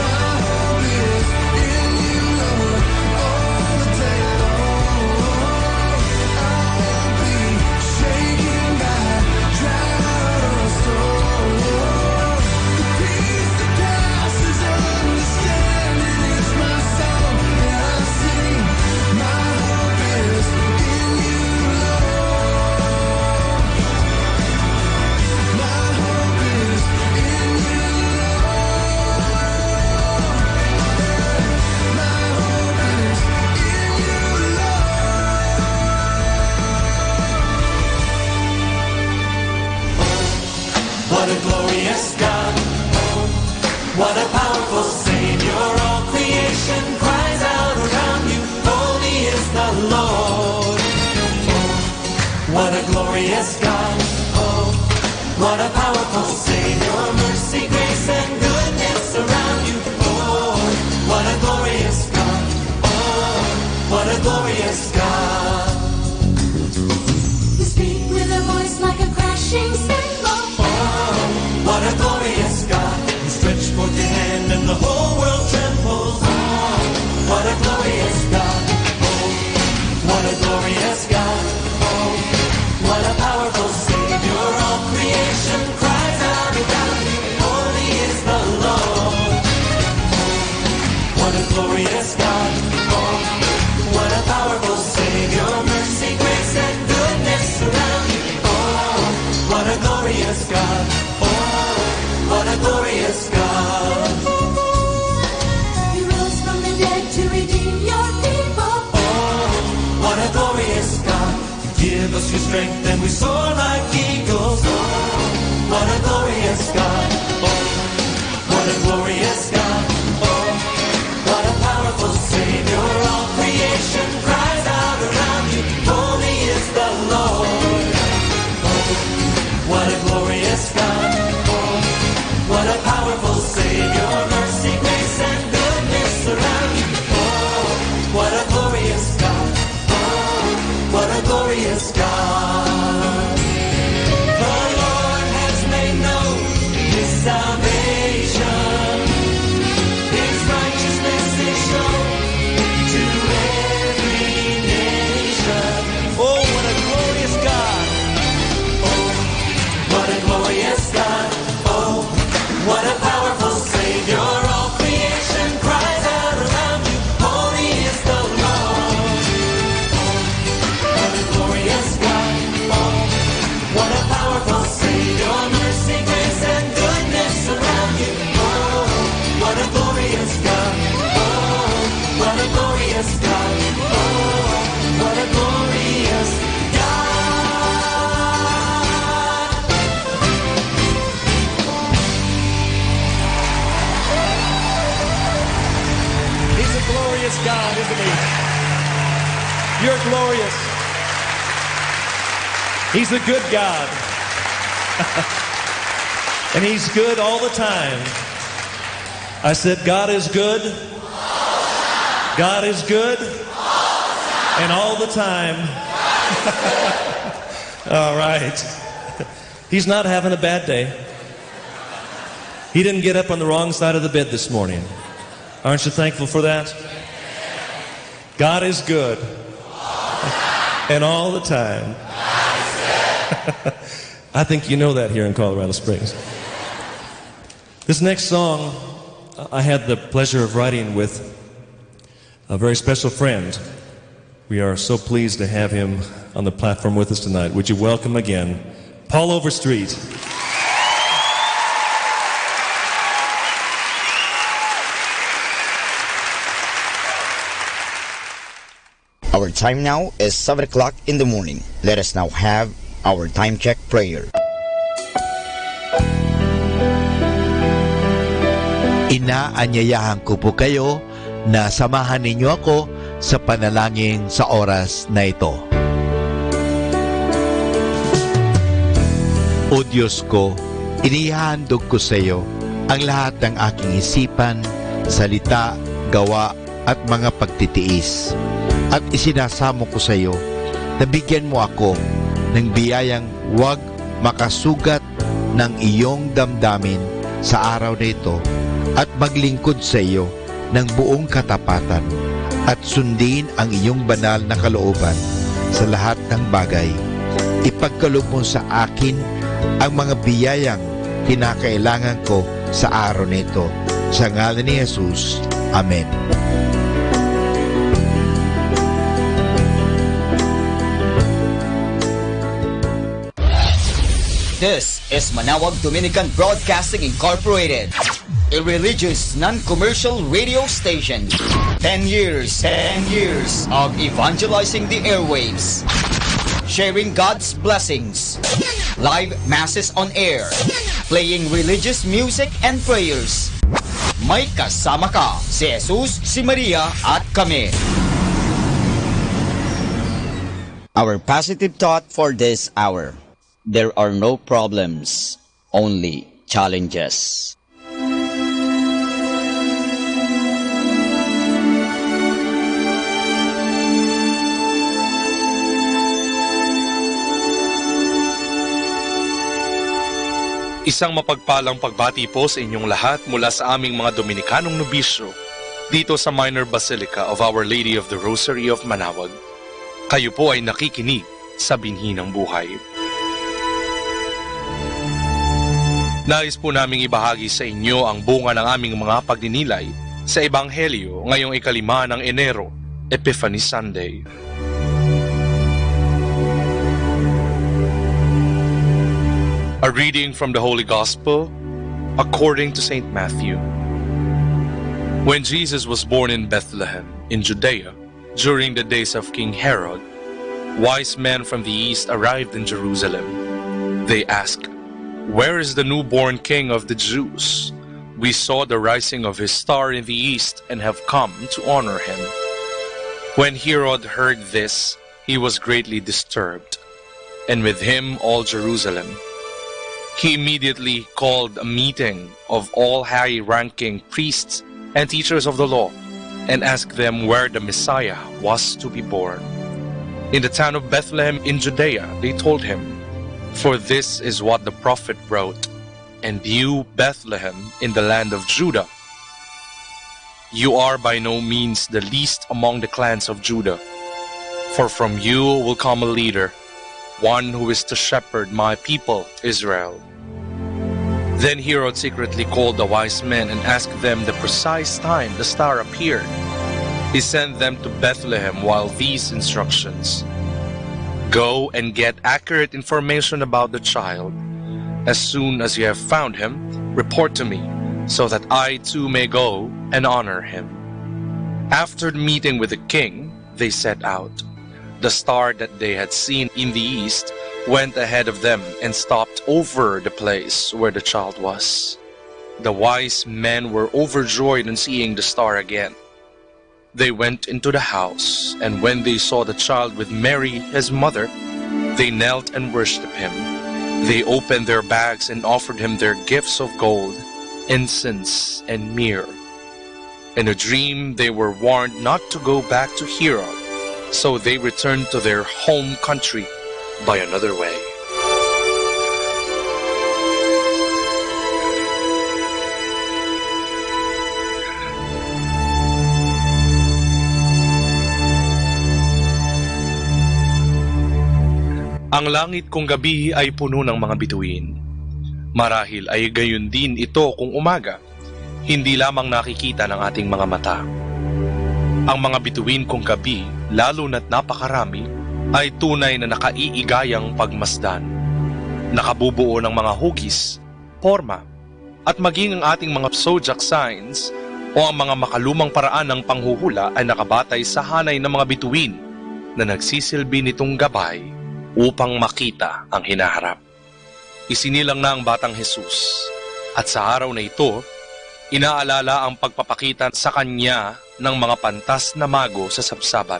My hope is in you, Lord, all the day long. I won't be shaken by drought or storm. The peace that passes understanding is my song, and I sing. My hope is in you, Lord. My hope is in you, Lord. My hope is in you, Lord. What a glorious God. What a powerful Savior. All creation cries out around you. Holy is the Lord. What a glorious God. Oh, what a powerful Savior. Mercy, grace, and goodness surround you. Oh, what a glorious God. Oh, what a glorious God. You speak with a voice like a crashing cymbal. Oh, what a glorious God. You stretch forth your hand and the whole world trembles. Oh, what a glorious God. Oh, what a glorious God. Oh, what a powerful Savior. All creation cries out around you. Holy is the Lord. What a glorious God. Oh, what a powerful Savior. us your strength and we soar like eagles. Oh, what a glorious God. Oh, what a glorious God. Oh, what a powerful Savior. All creation cries out around you. Holy is the Lord. Oh, what a glorious God. Oh, what a powerful Savior. Mercy, grace, and goodness surround you. Oh, what a glorious God. Oh, what a glorious God. The Lord has made known His salvation. His righteousness is shown to every nation. Oh, what a glorious God. Oh, what a glorious God. Oh, what a powerful Savior. All creation cries out around you. Holy is the Lord. Oh, what a glorious God. Oh, what a powerful Savior. Mercy, grace, and goodness surround you. Oh, what a glorious God. Oh, what a glorious God. Oh, what a glorious God. He's a glorious God, isn't He? You're glorious. He's a good God. And He's good all the time. I said, God is good. God is good. And all the time. All right. He's not having a bad day. He didn't get up on the wrong side of the bed this morning. Aren't you thankful for that? God is good. And all the time. I think you know that here in Colorado Springs. This next song I had the pleasure of writing with a very special friend. We are so pleased to have him on the platform with us tonight. Would you welcome again Paul Overstreet? Our time now is 7 o'clock in the morning. Let us now have our time check prayer. Inaanyayahan ko po kayo na samahan ninyo ako sa panalangin sa oras na ito. O Diyos ko, inihahandog ko sa iyo ang lahat ng aking isipan, salita, gawa at mga pagtitiis. At isinasamo ko sa iyo na bigyan mo ako ng biyayang huwag makasugat ng iyong damdamin sa araw na ito at maglingkod sa iyo ng buong katapatan at sundin ang iyong banal na kalooban sa lahat ng bagay. Ipagkaloob mo sa akin ang mga biyayang kinakailangan ko sa araw na ito. Sa ngalan ni Jesus. Amen. This is Manawag Dominican Broadcasting Incorporated, a religious, non-commercial radio station. 10 years of evangelizing the airwaves, sharing God's blessings, live masses on air, playing religious music and prayers. May kasama ka, si Jesus, si Maria, at kami. Our positive thought for this hour. There are no problems, only challenges. Isang mapagpalang pagbati po sa inyong lahat mula sa aming mga Dominikanong nobisyo dito sa Minor Basilica of Our Lady of the Rosary of Manawag. Kayo po ay nakikinig sa Binhi ng Buhay. Nais po naming ibahagi sa inyo ang bunga ng aming mga pagninilay sa Ebanghelyo ngayong 5 ng Enero, Epiphany Sunday. A reading from the Holy Gospel according to St. Matthew. When Jesus was born in Bethlehem, in Judea, during the days of King Herod, wise men from the east arrived in Jerusalem. They asked, "Where is the newborn king of the Jews? We saw the rising of his star in the east and have come to honor him." When Herod heard this, he was greatly disturbed, and with him all Jerusalem. He immediately called a meeting of all high-ranking priests and teachers of the law and asked them where the Messiah was to be born. In the town of Bethlehem in Judea, they told him, "For this is what the prophet wrote, and you, Bethlehem, in the land of Judah, you are by no means the least among the clans of Judah, for from you will come a leader, one who is to shepherd my people, Israel." Then Herod secretly called the wise men and asked them the precise time the star appeared. He sent them to Bethlehem while these instructions: "Go and get accurate information about the child. As soon as you have found him, report to me, so that I too may go and honor him." After meeting with the king, they set out. The star that they had seen in the east went ahead of them and stopped over the place where the child was. The wise men were overjoyed on seeing the star again. They went into the house, and when they saw the child with Mary, his mother, they knelt and worshipped him. They opened their bags and offered him their gifts of gold, incense, and myrrh. In a dream, they were warned not to go back to Herod, so they returned to their home country by another way. Ang langit kung gabi ay puno ng mga bituin. Marahil ay gayon din ito kung umaga, hindi lamang nakikita ng ating mga mata. Ang mga bituin kung gabi, lalo na't napakarami, ay tunay na nakaiigayang pagmasdan. Nakabubuo ng mga hugis, forma, at maging ang ating mga zodiac signs o ang mga makalumang paraan ng panghuhula ay nakabatay sa hanay ng mga bituin na nagsisilbi nitong gabay upang makita ang hinaharap. Isinilang na ang batang Jesus, at sa araw na ito, inaalala ang pagpapakita sa kanya ng mga pantas na mago sa sabsaban.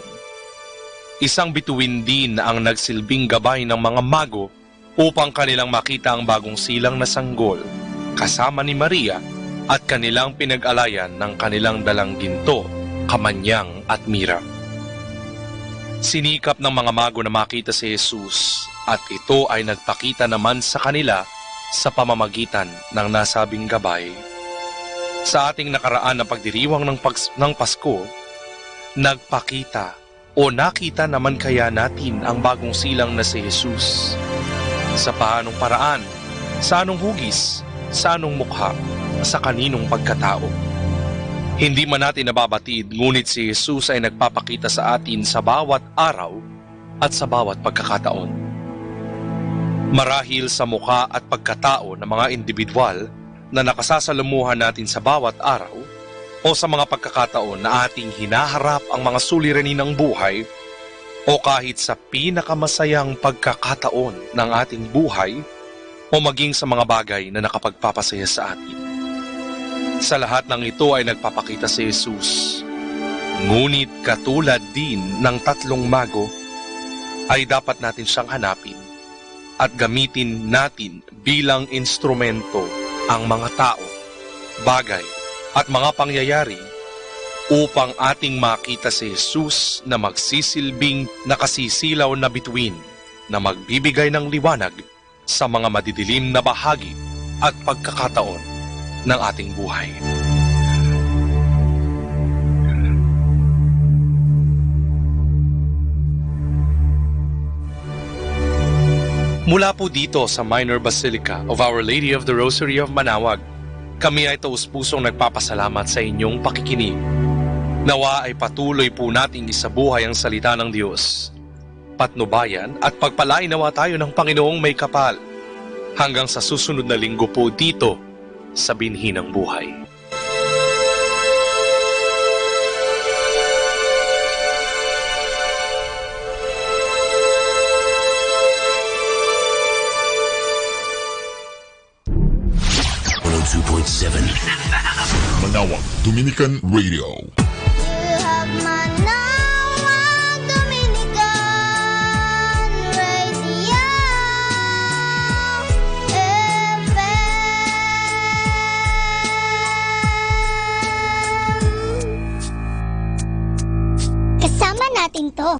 Isang bituin din na ang nagsilbing gabay ng mga mago upang kanilang makita ang bagong silang na sanggol kasama ni Maria at kanilang pinag-alayan ng kanilang dalang ginto, kamanyang at mira. Sinikap ng mga mago na makita si Jesus at ito ay nagpakita naman sa kanila sa pamamagitan ng nasabing gabay. Sa ating nakaraan na pagdiriwang ng Pasko, nagpakita o nakita naman kaya natin ang bagong silang na si Jesus? Sa paanong paraan? Sa anong hugis? Sa anong mukha? Sa kaninong pagkatao? Hindi man natin nababatid, ngunit si Jesus ay nagpapakita sa atin sa bawat araw at sa bawat pagkakataon. Marahil sa mukha at pagkatao ng mga individual na nakasasalamuhan natin sa bawat araw, o sa mga pagkakataon na ating hinaharap ang mga suliranin ng buhay, o kahit sa pinakamasayang pagkakataon ng ating buhay, o maging sa mga bagay na nakapagpapasaya sa atin. Sa lahat ng ito ay nagpapakita si Jesus. Ngunit katulad din ng tatlong mago, ay dapat natin siyang hanapin at gamitin natin bilang instrumento ang mga tao, bagay, at mga pangyayari upang ating makita si Jesus na magsisilbing nakasisilaw na bituin na magbibigay ng liwanag sa mga madidilim na bahagi at pagkakataon ng ating buhay. Mula po dito sa Minor Basilica of Our Lady of the Rosary of Manaoag, kami ay taus-pusong nagpapasalamat sa inyong pakikinig. Nawa ay patuloy po nating isabuhay ang salita ng Diyos. Patnubayan at pagpalain nawa tayo ng Panginoong may kapal. Hanggang sa susunod na linggo po dito sa Binhi ng Buhay. Manawag Dominican Radio. You have Manawag Dominican Radio FM. Kasama natin to.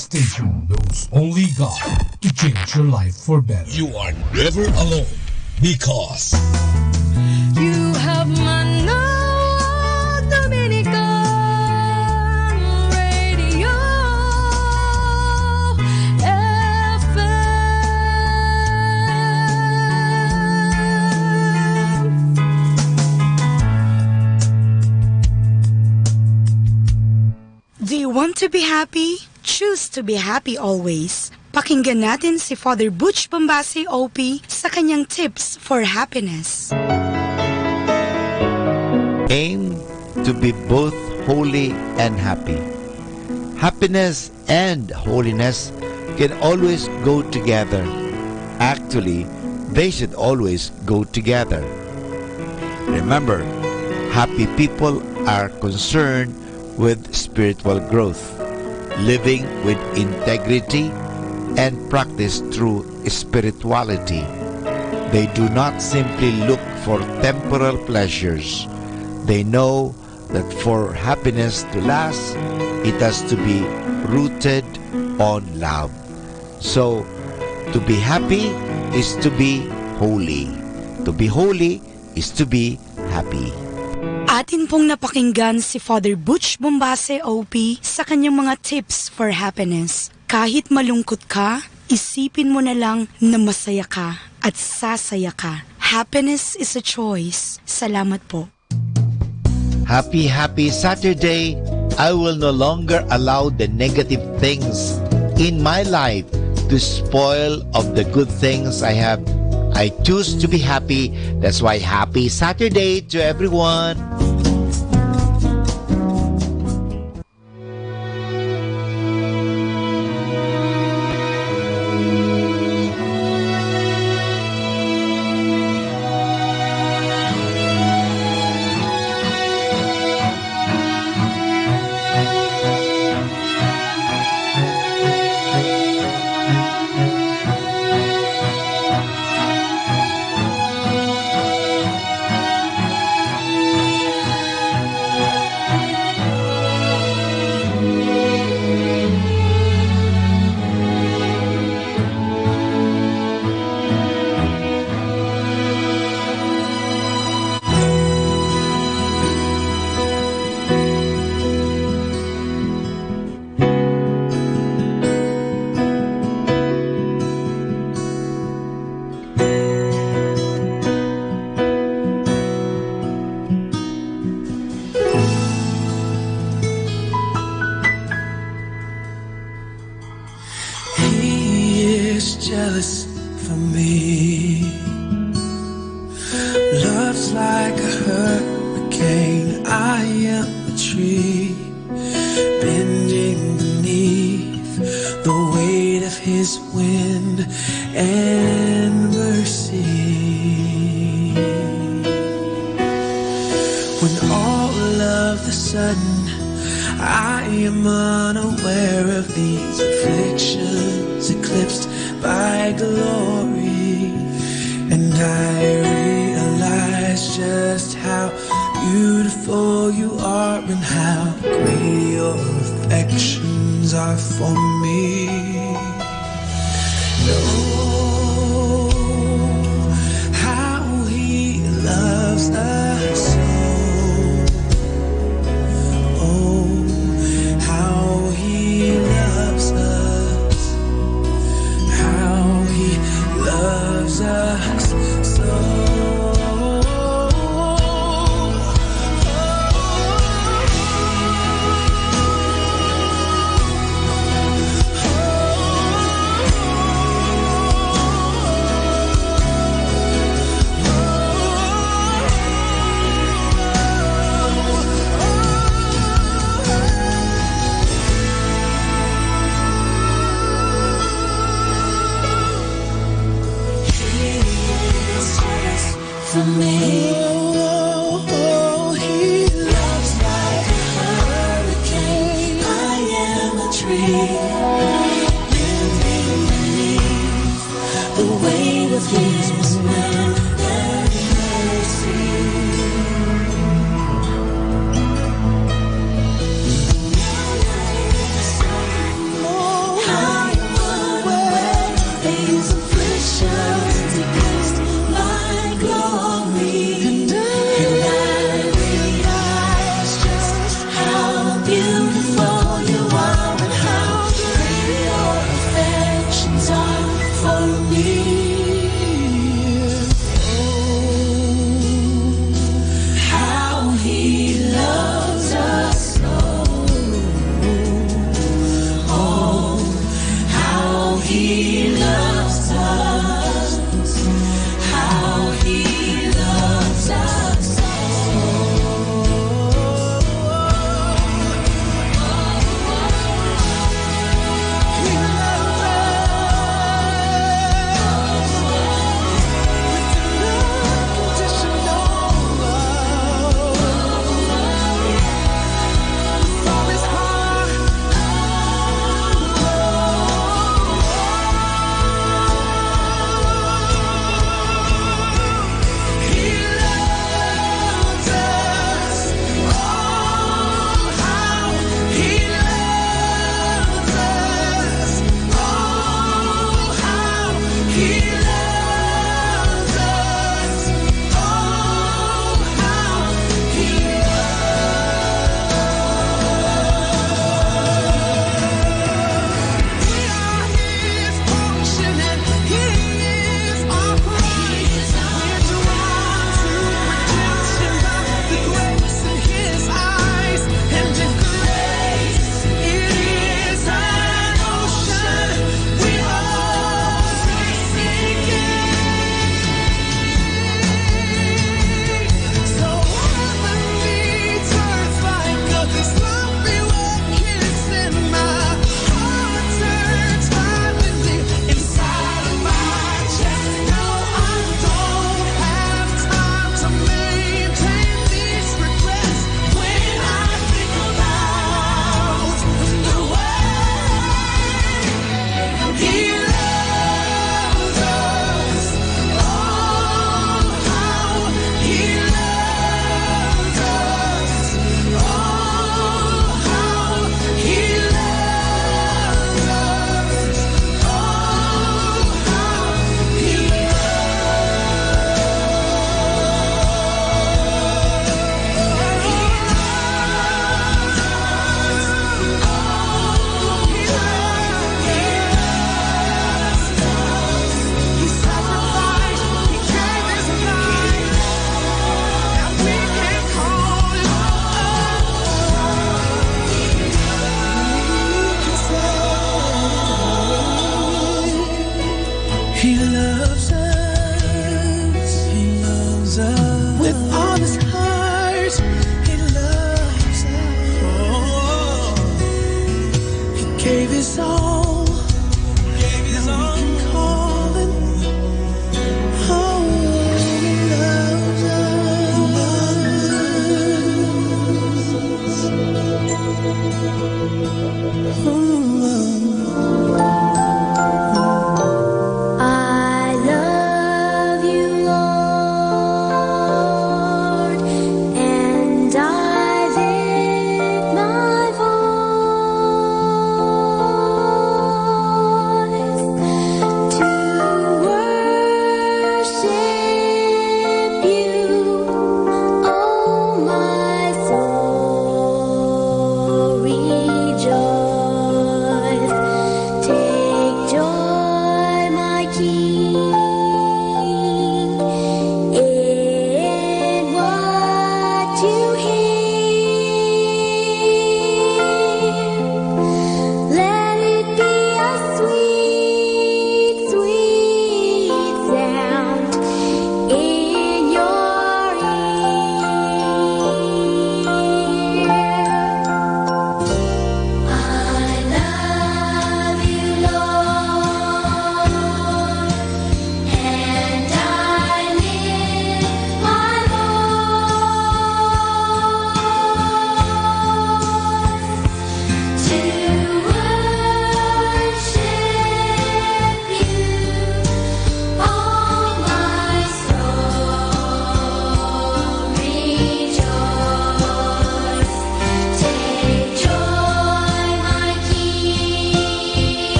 station knows only God to change your life for better. You are never alone because You have Manawag Dominican Radio FM. Do you want to be happy? Choose to be happy always. Pakinggan natin si Father Butch Bombasi OP sa kanyang tips for happiness. Aim to be both holy and happy. Happiness and holiness can always go together. Actually, they should always go together. Remember, happy people are concerned with spiritual growth, living with integrity and practice through spirituality. They do not simply look for temporal pleasures. They know that for happiness to last, it has to be rooted on love. So, to be happy is to be holy. To be holy is to be happy. Atin pong napakinggan si Father Butch Bombase OP sa kanyang mga tips for happiness. Kahit malungkot ka, isipin mo na lang na masaya ka at sasaya ka. Happiness is a choice. Salamat po. Happy Saturday! I will no longer allow the negative things in my life to spoil of the good things I have. I choose to be happy. That's why happy Saturday to everyone! jealous for me. Love's like a hurricane, I am a tree bending beneath the weight of his wind and mercy. When all of a sudden I am unaware of these afflictions eclipsed by glory, and I realize just how beautiful you are and how great your affections are for me. Oh, how he loves us so. Oh, how he loves us, how he loves us so. For me, oh, he loves like a hurricane. I am a tree living beneath the weight of his wind and mercy. Oh,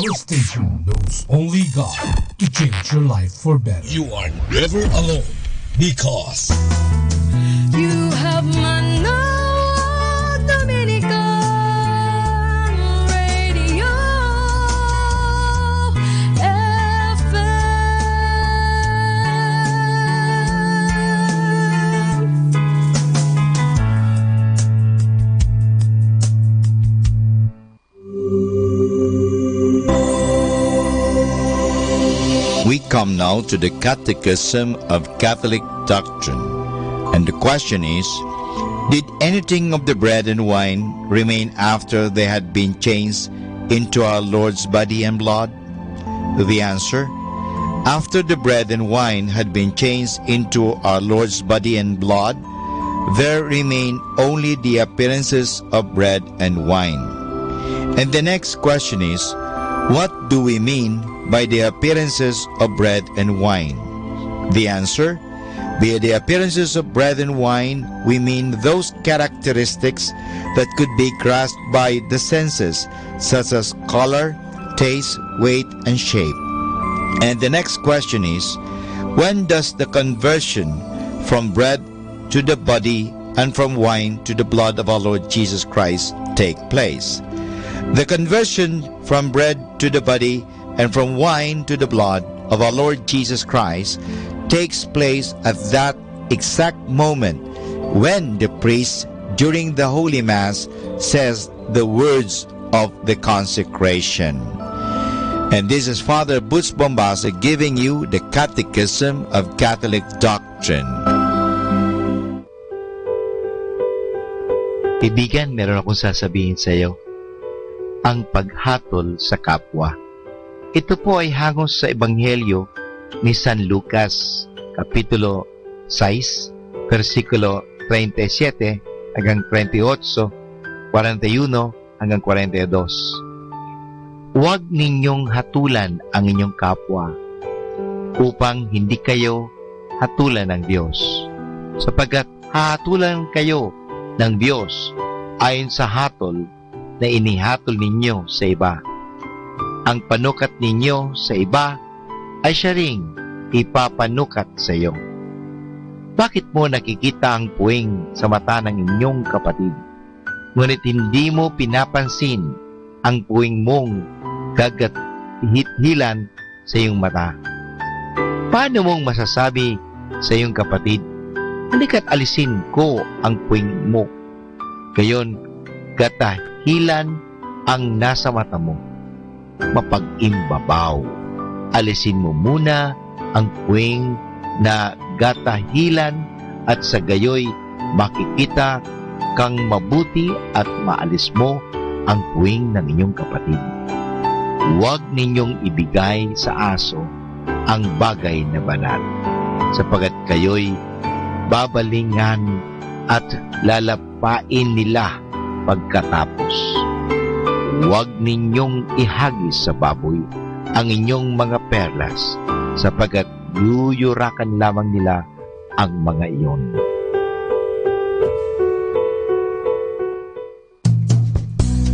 Our station knows only God to change your life for better. You are never alone because You have Manawag Dominican Radio FM. We come now to the Catechism of Catholic Doctrine. And the question is, did anything of the bread and wine remain after they had been changed into our Lord's body and blood? The answer, after the bread and wine had been changed into our Lord's body and blood, there remained only the appearances of bread and wine. And the next question is, what do we mean by the appearances of bread and wine? The answer, by the appearances of bread and wine, we mean those characteristics that could be grasped by the senses, such as color, taste, weight, and shape. And the next question is, when does the conversion from bread to the body and from wine to the blood of our Lord Jesus Christ take place? The conversion from bread to the body and from wine to the blood of our Lord Jesus Christ takes place at that exact moment when the priest during the Holy Mass says the words of the consecration. And this is Father Butch Bombasa giving you the Catechism of Catholic Doctrine. Kaibigan, meron akong sasabihin sa iyo. Ang paghatol sa kapwa. Ito po ay hangos sa Ebanghelyo ni San Lucas, Kapitulo 6, versikulo 37 hanggang 38, 41 hanggang 42. Huwag ninyong hatulan ang inyong kapwa upang hindi kayo hatulan ng Diyos, sapagkat hahatulan kayo ng Diyos ayon sa hatol na inihatol ninyo sa iba. Ang panukat ninyo sa iba ay siya ring ipapanukat sa iyo. Bakit mo nakikita ang puwing sa mata ng inyong kapatid, ngunit hindi mo pinapansin ang puwing mong gagathilan sa iyong mata? Paano mong masasabi sa iyong kapatid, halika't alisin ko ang puwing mo? Gayon, gatahilan ang nasa mata mo. Mapag-imbabaw. Alisin mo muna ang puwing na gatahilan at sa gayoy makikita kang mabuti at maalis mo ang puwing ng inyong kapatid. Huwag ninyong ibigay sa aso ang bagay na banal, sapagat kayo'y babalingan at lalapain nila pagkatapos. Huwag ninyong ihagis sa baboy ang inyong mga perlas, sapagat yuyurakan lamang nila ang mga iyon.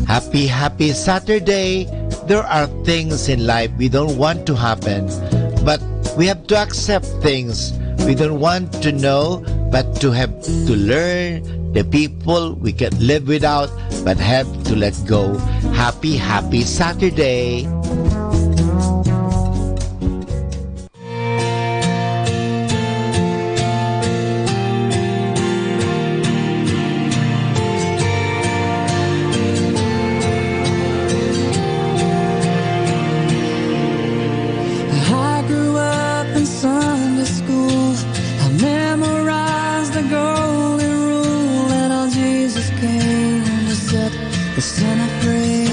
Happy Saturday! There are things in life we don't want to happen, but we have to accept things we don't want to know, but to have to learn. The people we can live without, but have to let go. Happy Saturday! I grew up in Sunday school. I memorized the golden rule, and all Jesus came to set the sinner free.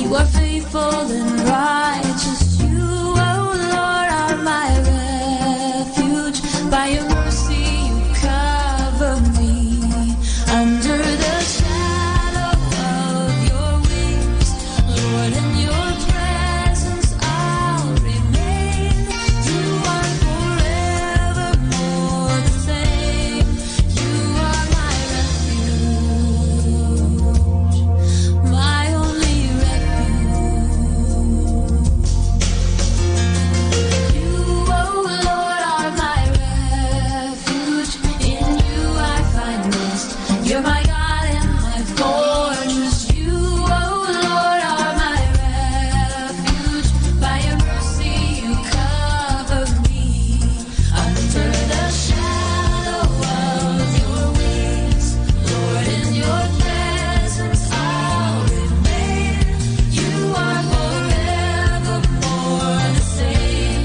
You are faithful and righteous. You, oh Lord, are my refuge. By your mercy you cover me. Under the shadow of your wings, Lord, in your presence I'll remain. You are forevermore the same. You are my refuge, my only refuge. You, oh Lord, are my refuge. In you I find rest. You're my God and my fortress. You, oh Lord, are my refuge. By your mercy you cover me. Under the shadow of your wings, Lord, in your presence I'll remain. You are forevermore the same.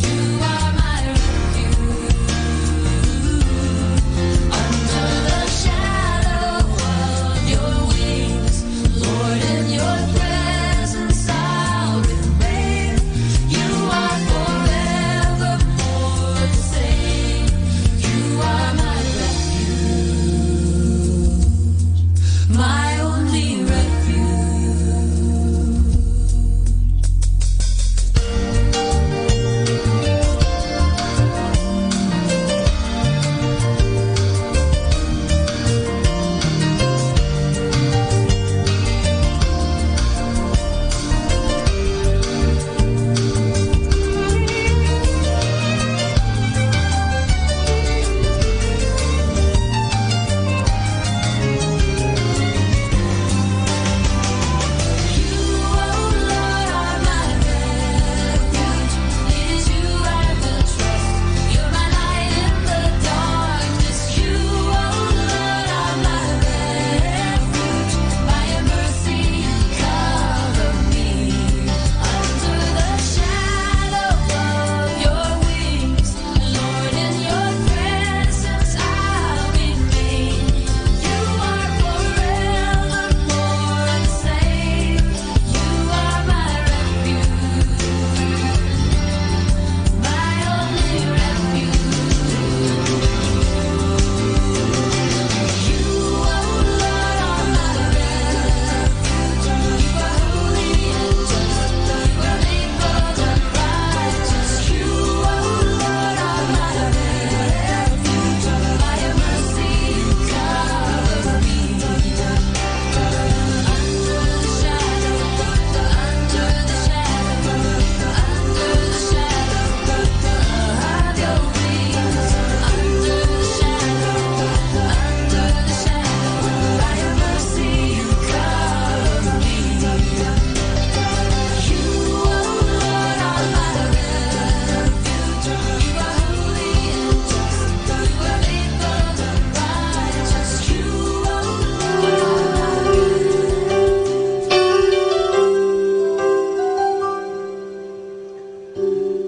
You are my refuge. Under the shadow of your wings, Lord, in your presence I'll remain. You are forevermore the same. You are my refuge, my only refuge.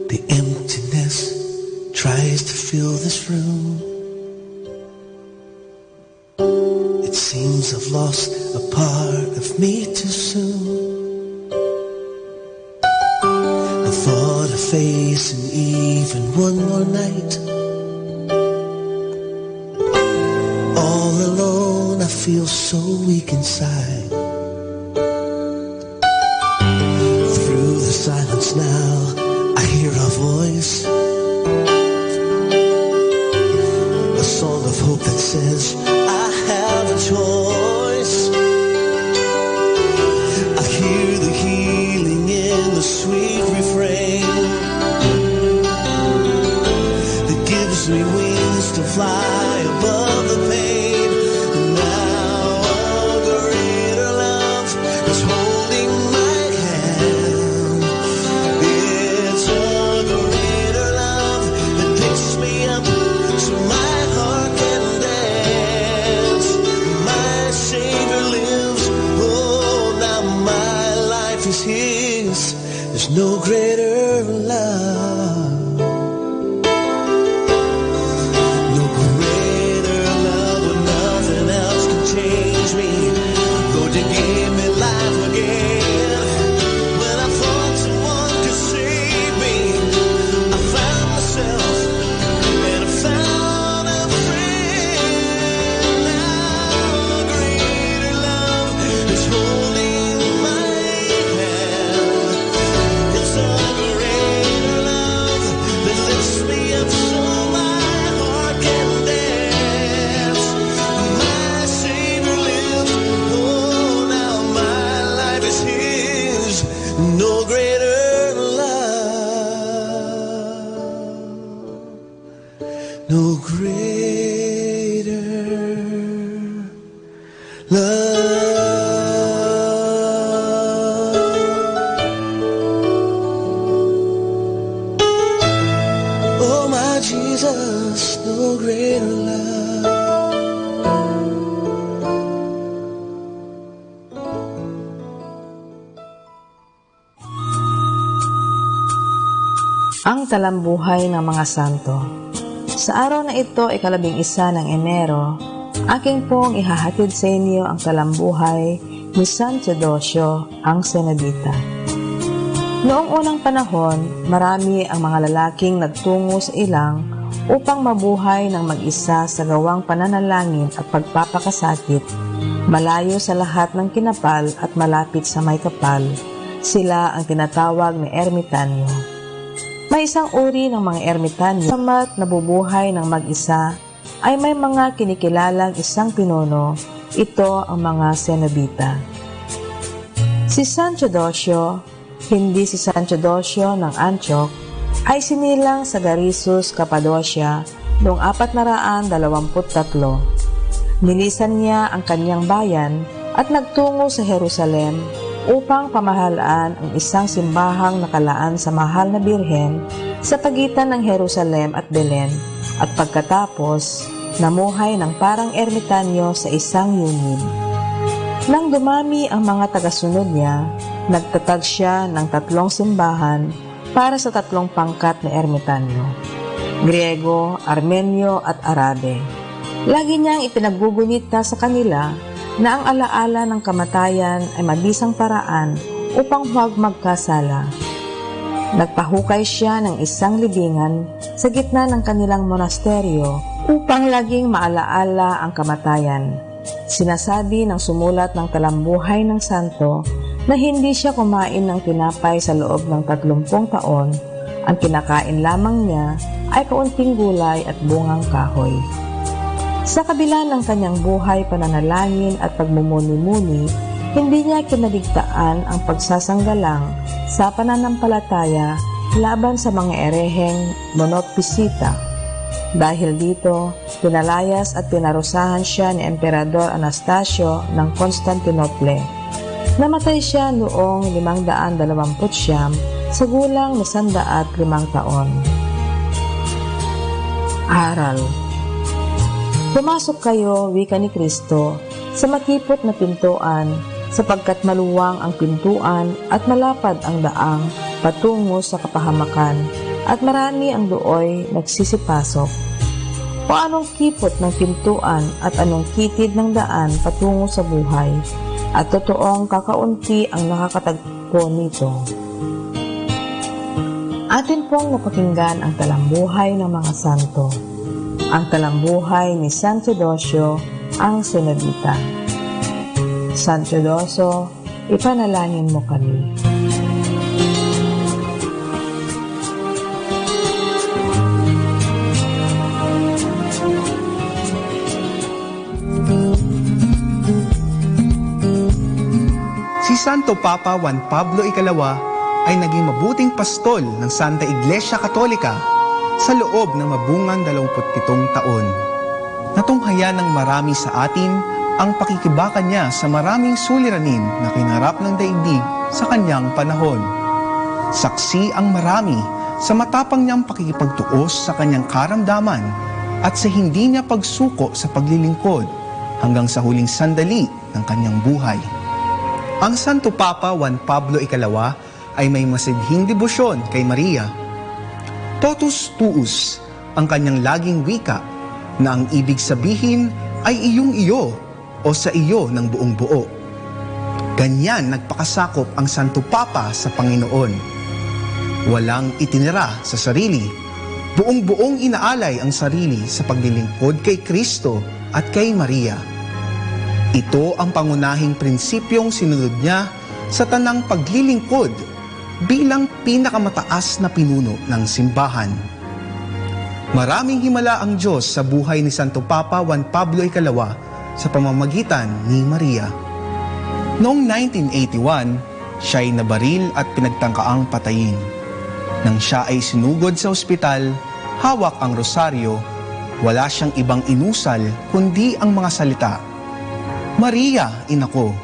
The emptiness tries to fill this room. It seems I've lost a part of me too soon. The thought of facing even one more night all alone, I feel so weak inside. Through the silence now I hear a voice, a song of hope that says I have a choice. I hear the healing in the sweet refrain that gives me wings to fly above the pain. And now a greater love is holding my hand. It's a greater love that picks me up so my heart can dance. My Savior lives, oh now my life is His. There's no greater love. No greater love when nothing else can change me. Lord, you gave me life again. Oh, my Jesus, no greater love. Ang talambuhay ng mga santo. Sa araw na ito, ika-11 ng Enero, aking pong ihahatid sa inyo ang talambuhay ni San Teodosio ang Cenobita. Noong unang panahon, marami ang mga lalaking nagtungo sa ilang upang mabuhay ng mag-isa sa gawang pananalangin at pagpapakasakit, malayo sa lahat ng kinapal at malapit sa may kapal. Sila ang tinatawag na ermitanyo. May isang uri ng mga ermitanyo, samat nabubuhay ng mag-isa, ay may mga kinikilalang isang pinuno, ito ang mga Cenobita. Si San Teodosio, hindi si San Teodosio ng Antioch, ay sinilang sa Garissus, Cappadocia noong 423. Nilisan niya ang kanyang bayan at nagtungo sa Jerusalem upang pamahalaan ang isang simbahang nakalaan sa mahal na birhen sa pagitan ng Jerusalem at Belen, at pagkatapos, namuhay ng parang ermitanyo sa isang yungib. Nang dumami ang mga tagasunod niya, nagtatag siya ng 3 simbahan para sa 3 pangkat na ermitanyo: Griego, Armenyo at Arabe. Lagi niyang ipinaggugunita sa kanila na ang alaala ng kamatayan ay mabisang paraan upang huwag magkasala. Nagpahukay siya ng isang libingan sa gitna ng kanilang monasteryo upang laging maalaala ang kamatayan. Sinasabi ng sumulat ng talambuhay ng santo na hindi siya kumain ng tinapay sa loob ng 30 taon. Ang kinakain lamang niya ay kaunting gulay at bungang kahoy. Sa kabila ng kanyang buhay, pananalangin at pagmumuni-muni, hindi niya kinaligtaan ang pagsasanggalang sa pananampalataya laban sa mga ereheng monopisita. Dahil dito, pinalayas at pinarusahan siya ni Emperador Anastasio ng Constantinople. Namatay siya noong 529 sa gulang na 105 taon. Aral. Pumasok kayo, wika ni Kristo, sa matipot na pintuan, sapagkat maluwang ang pintuan at malapad ang daang patungo sa kapahamakan, at marami ang dooy nagsisipasok. O anong kipot ng pintuan at anong kitid ng daan patungo sa buhay, at totoong kakaunti ang nakakatagpo nito. Atin pong napakinggan ang talambuhay ng mga santo. Ang talambuhay ni San Teodosio ang Cenobita. San Teodosio, ipanalangin mo kami. Si Santo Papa Juan Pablo Ikalawa ay naging mabuting pastol ng Santa Iglesia Katolika sa loob ng mabungang 27 taon. Natunghayan ng marami sa atin ang pakikibaka niya sa maraming suliranin na kinarap ng daigdig sa kanyang panahon. Saksi ang marami sa matapang niyang pakikipagtuos sa kanyang karamdaman at sa hindi niya pagsuko sa paglilingkod hanggang sa huling sandali ng kanyang buhay. Ang Santo Papa Juan Pablo Ikalawa ay may masidhing debosyon kay Maria. Totus tuus ang kanyang laging wika na ang ibig sabihin ay iyong iyo o sa iyo ng buong buo. Ganyan nagpakasakop ang Santo Papa sa Panginoon. Walang itinira sa sarili, buong-buong inaalay ang sarili sa paglilingkod kay Kristo at kay Maria. Ito ang pangunahing prinsipyong sinunod niya sa tanang paglilingkod bilang pinakamataas na pinuno ng simbahan. Maraming himala ang Diyos sa buhay ni Santo Papa Juan Pablo Ikalawa sa pamamagitan ni Maria. Noong 1981, siya ay nabaril at pinagtangkaang patayin. Nang siya ay sinugod sa ospital, hawak ang rosaryo, wala siyang ibang inusal kundi ang mga salita, Maria, ina ko.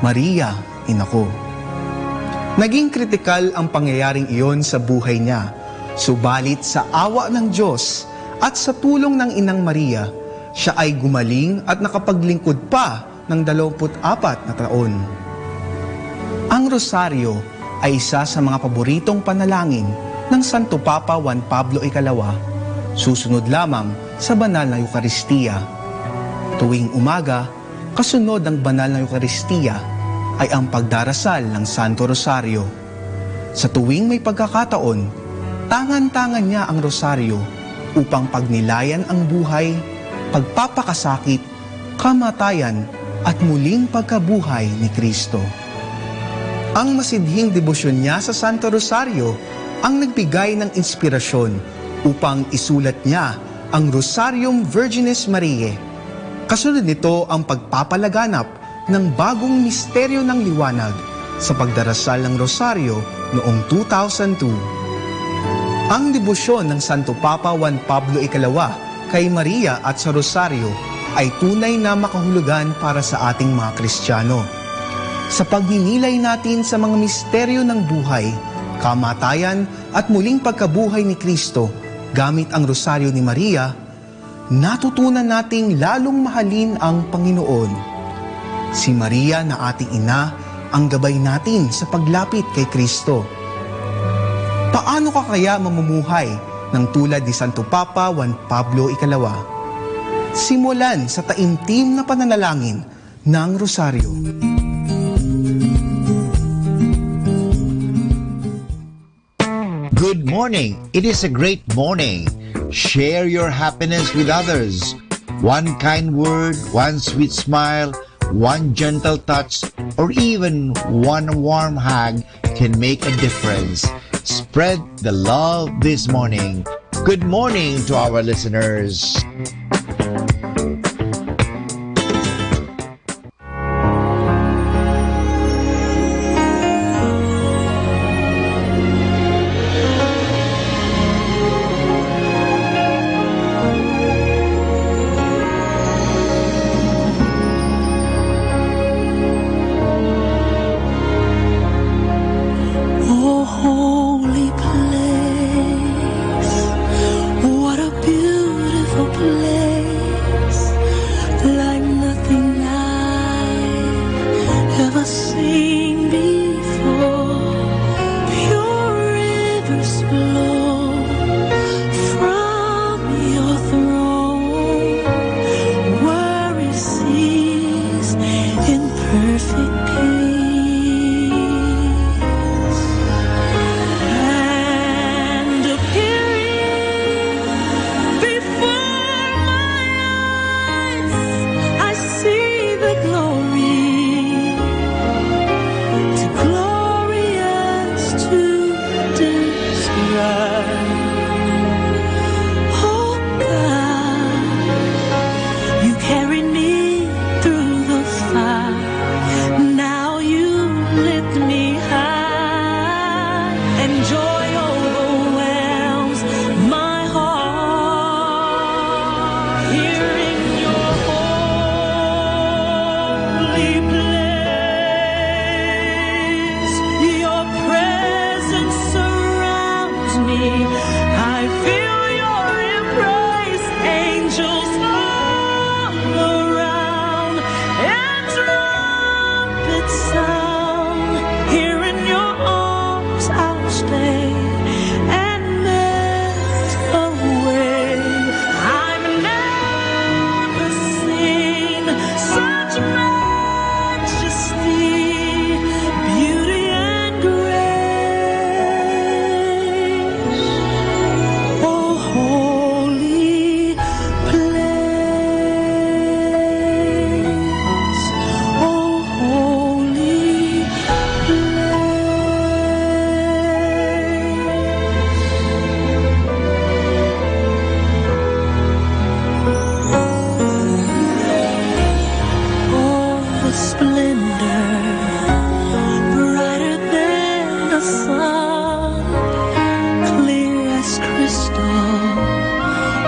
Maria, ina ko. Naging kritikal ang pangyayaring iyon sa buhay niya. Subalit sa awa ng Diyos at sa tulong ng Inang Maria, siya ay gumaling at nakapaglingkod pa ng 24 na taon. Ang rosaryo ay isa sa mga paboritong panalangin ng Santo Papa Juan Pablo Ikalawa, susunod lamang sa banal na Eukaristiya. Tuwing umaga, kasunod ng banal na Eukaristiya ay ang pagdarasal ng Santo Rosario. Sa tuwing may pagkakataon, tangan-tangan niya ang rosaryo upang pagnilayan ang buhay, pagpapakasakit, kamatayan at muling pagkabuhay ni Kristo. Ang masidhing debosyon niya sa Santo Rosario ang nagbigay ng inspirasyon upang isulat niya ang Rosarium Virginis Mariae. Kasunod nito ang pagpapalaganap ng bagong misteryo ng liwanag sa pagdarasal ng Rosario noong 2002. Ang debosyon ng Santo Papa Juan Pablo Ikalawa kay Maria at sa Rosario ay tunay na makahulugan para sa ating mga Kristiyano. Sa pagninilay natin sa mga misteryo ng buhay, kamatayan at muling pagkabuhay ni Kristo gamit ang Rosaryo ni Maria, natutunan nating lalong mahalin ang Panginoon. Si Maria na ating ina ang gabay natin sa paglapit kay Kristo. Paano ka kaya mamumuhay ng tulad ni Santo Papa Juan Pablo Ikalawa? Simulan sa taimtim na pananalangin ng Rosaryo. Good morning. It is a great morning. Share your happiness with others. One kind word, one sweet smile, one gentle touch, or even one warm hug can make a difference. Spread the love this morning. Good morning to our listeners.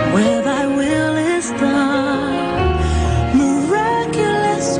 Where thy will is done, miraculous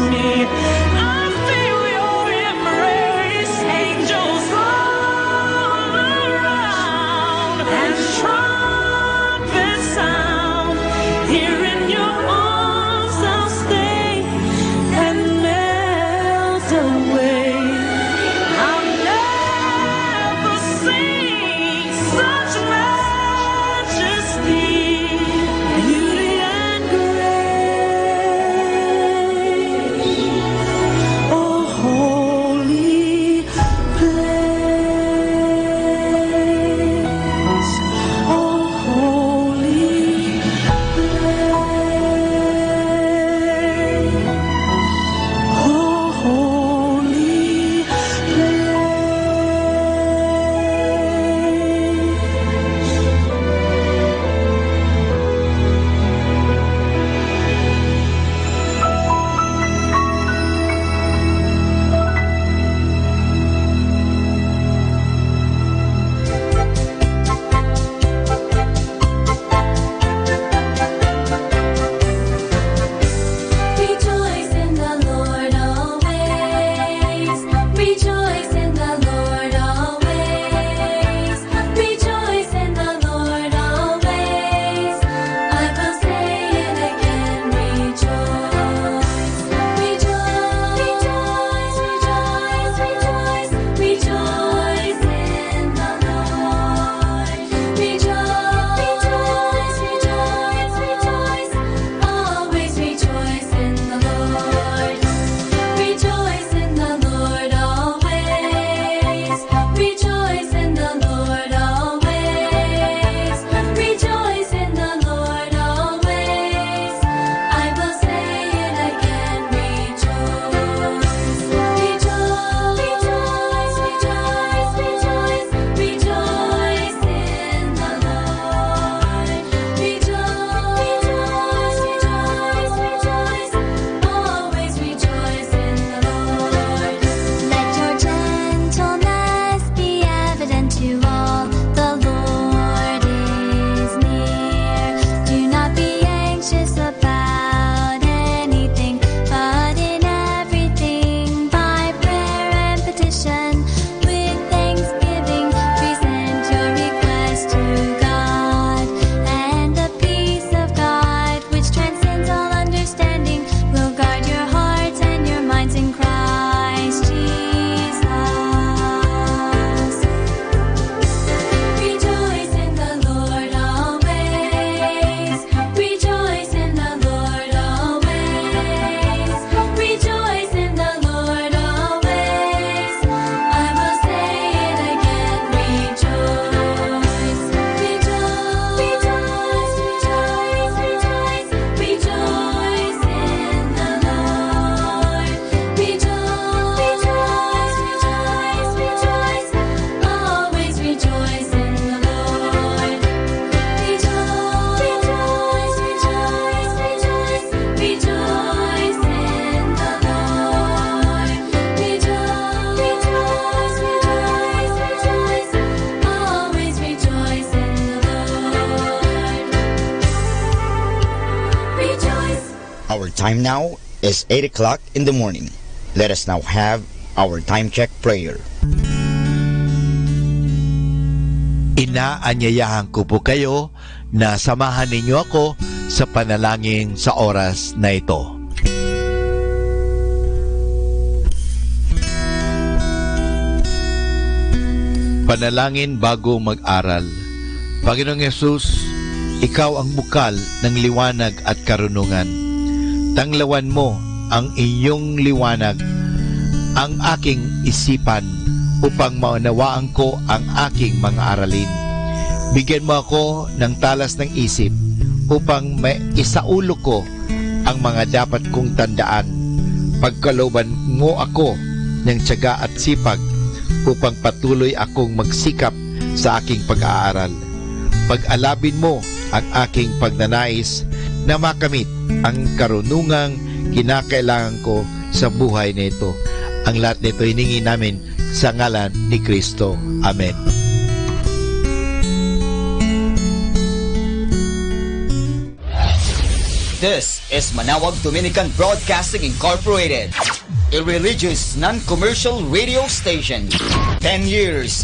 me. I feel your embrace, angels all around, and trumpets sound. Here in your arms I'll stay and melt away. I'll never seen such majesty, beauty and grace. Oh, holy place. Oh, holy place. Oh, holy Rejoice in the Lord always. Rejoice in the Lord always. Rejoice in the Lord always. I will say it again. Rejoice. Rejoice. Rejoice. Rejoice. Rejoice in the Lord. Rejoice. Rejoice. Rejoice. Always rejoice in the Lord. Rejoice in the Lord always. Rejoice in the Lord always. Rejoice in the Lord always. I will say it again. Rejoice. Rejoice. Rejoice. Rejoice. Rejoice in the Lord. Rejoice. Rejoice. Rejoice. Always rejoice in the Lord. Let your gentleness be evident to all. The Lord is near. Do not be anxious about anything, but in everything by prayer and petition with thanksgiving present your request to God, and the peace of God which transcends all understanding will guard your hearts and your minds in Christ Jesus. Rejoice in the Lord always. Rejoice in the Lord always. Rejoice in the Lord always. I will say it again. Rejoice. Rejoice. Rejoice. Rejoice. Rejoice in the Lord. Rejoice. Rejoice. Rejoice. Always rejoice in the Lord. Rejoice. Rejoice. Rejoice. Rejoice in the Lord. Rejoice. Rejoice. Rejoice. Always rejoice in the Lord. Rejoice. Our time now is 8 o'clock in the morning. Let us now have our time check prayer. Inaanyayahan ko po kayo na samahan ninyo ako sa panalangin sa oras na ito. Panalangin bago mag-aral. Panginoong Yesus, Ikaw ang bukal ng liwanag at karunungan. Tanglawan mo ang iyong liwanag, ang aking isipan, upang maunawaan ko ang aking mga aralin. Bigyan mo ako ng talas ng isip upang maisaulo ko ang mga dapat kong tandaan. Pagkalooban mo ako ng tiyaga at sipag upang patuloy akong magsikap sa aking pag-aaral. Pag-alabin mo ang aking pagnanais na makamit ang karunungang kinakailangan ko sa buhay nito. Ang lahat nito hiningi namin sa ngalan ni Kristo. Amen. This is Manawag Dominican Broadcasting Incorporated, a religious, non-commercial radio station. 10 years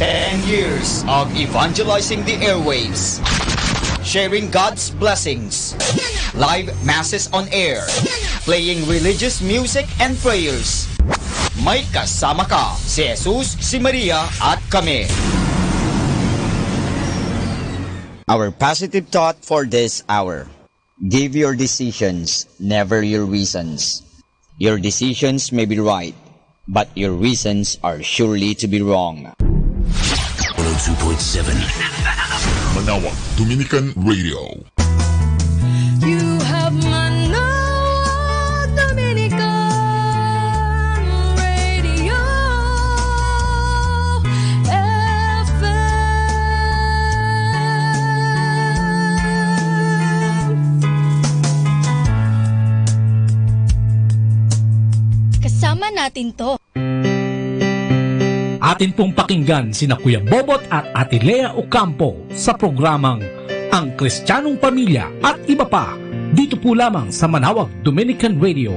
of evangelizing the airwaves, sharing God's blessings, live masses on air, playing religious music and prayers. May kasama ka, si Jesus, si Maria, at kami. Our positive thought for this hour. Give your decisions, never your reasons. Your decisions may be right, but your reasons are surely to be wrong. 102.7 Manawag Dominican Radio. You have Manawag Dominican Radio Kasama natin to. Atin pong pakinggan sina Kuya Bobot at Ate Lea Ocampo sa programang Ang Kristiyanong Pamilya at iba pa dito po lamang sa Manawag Dominican Radio.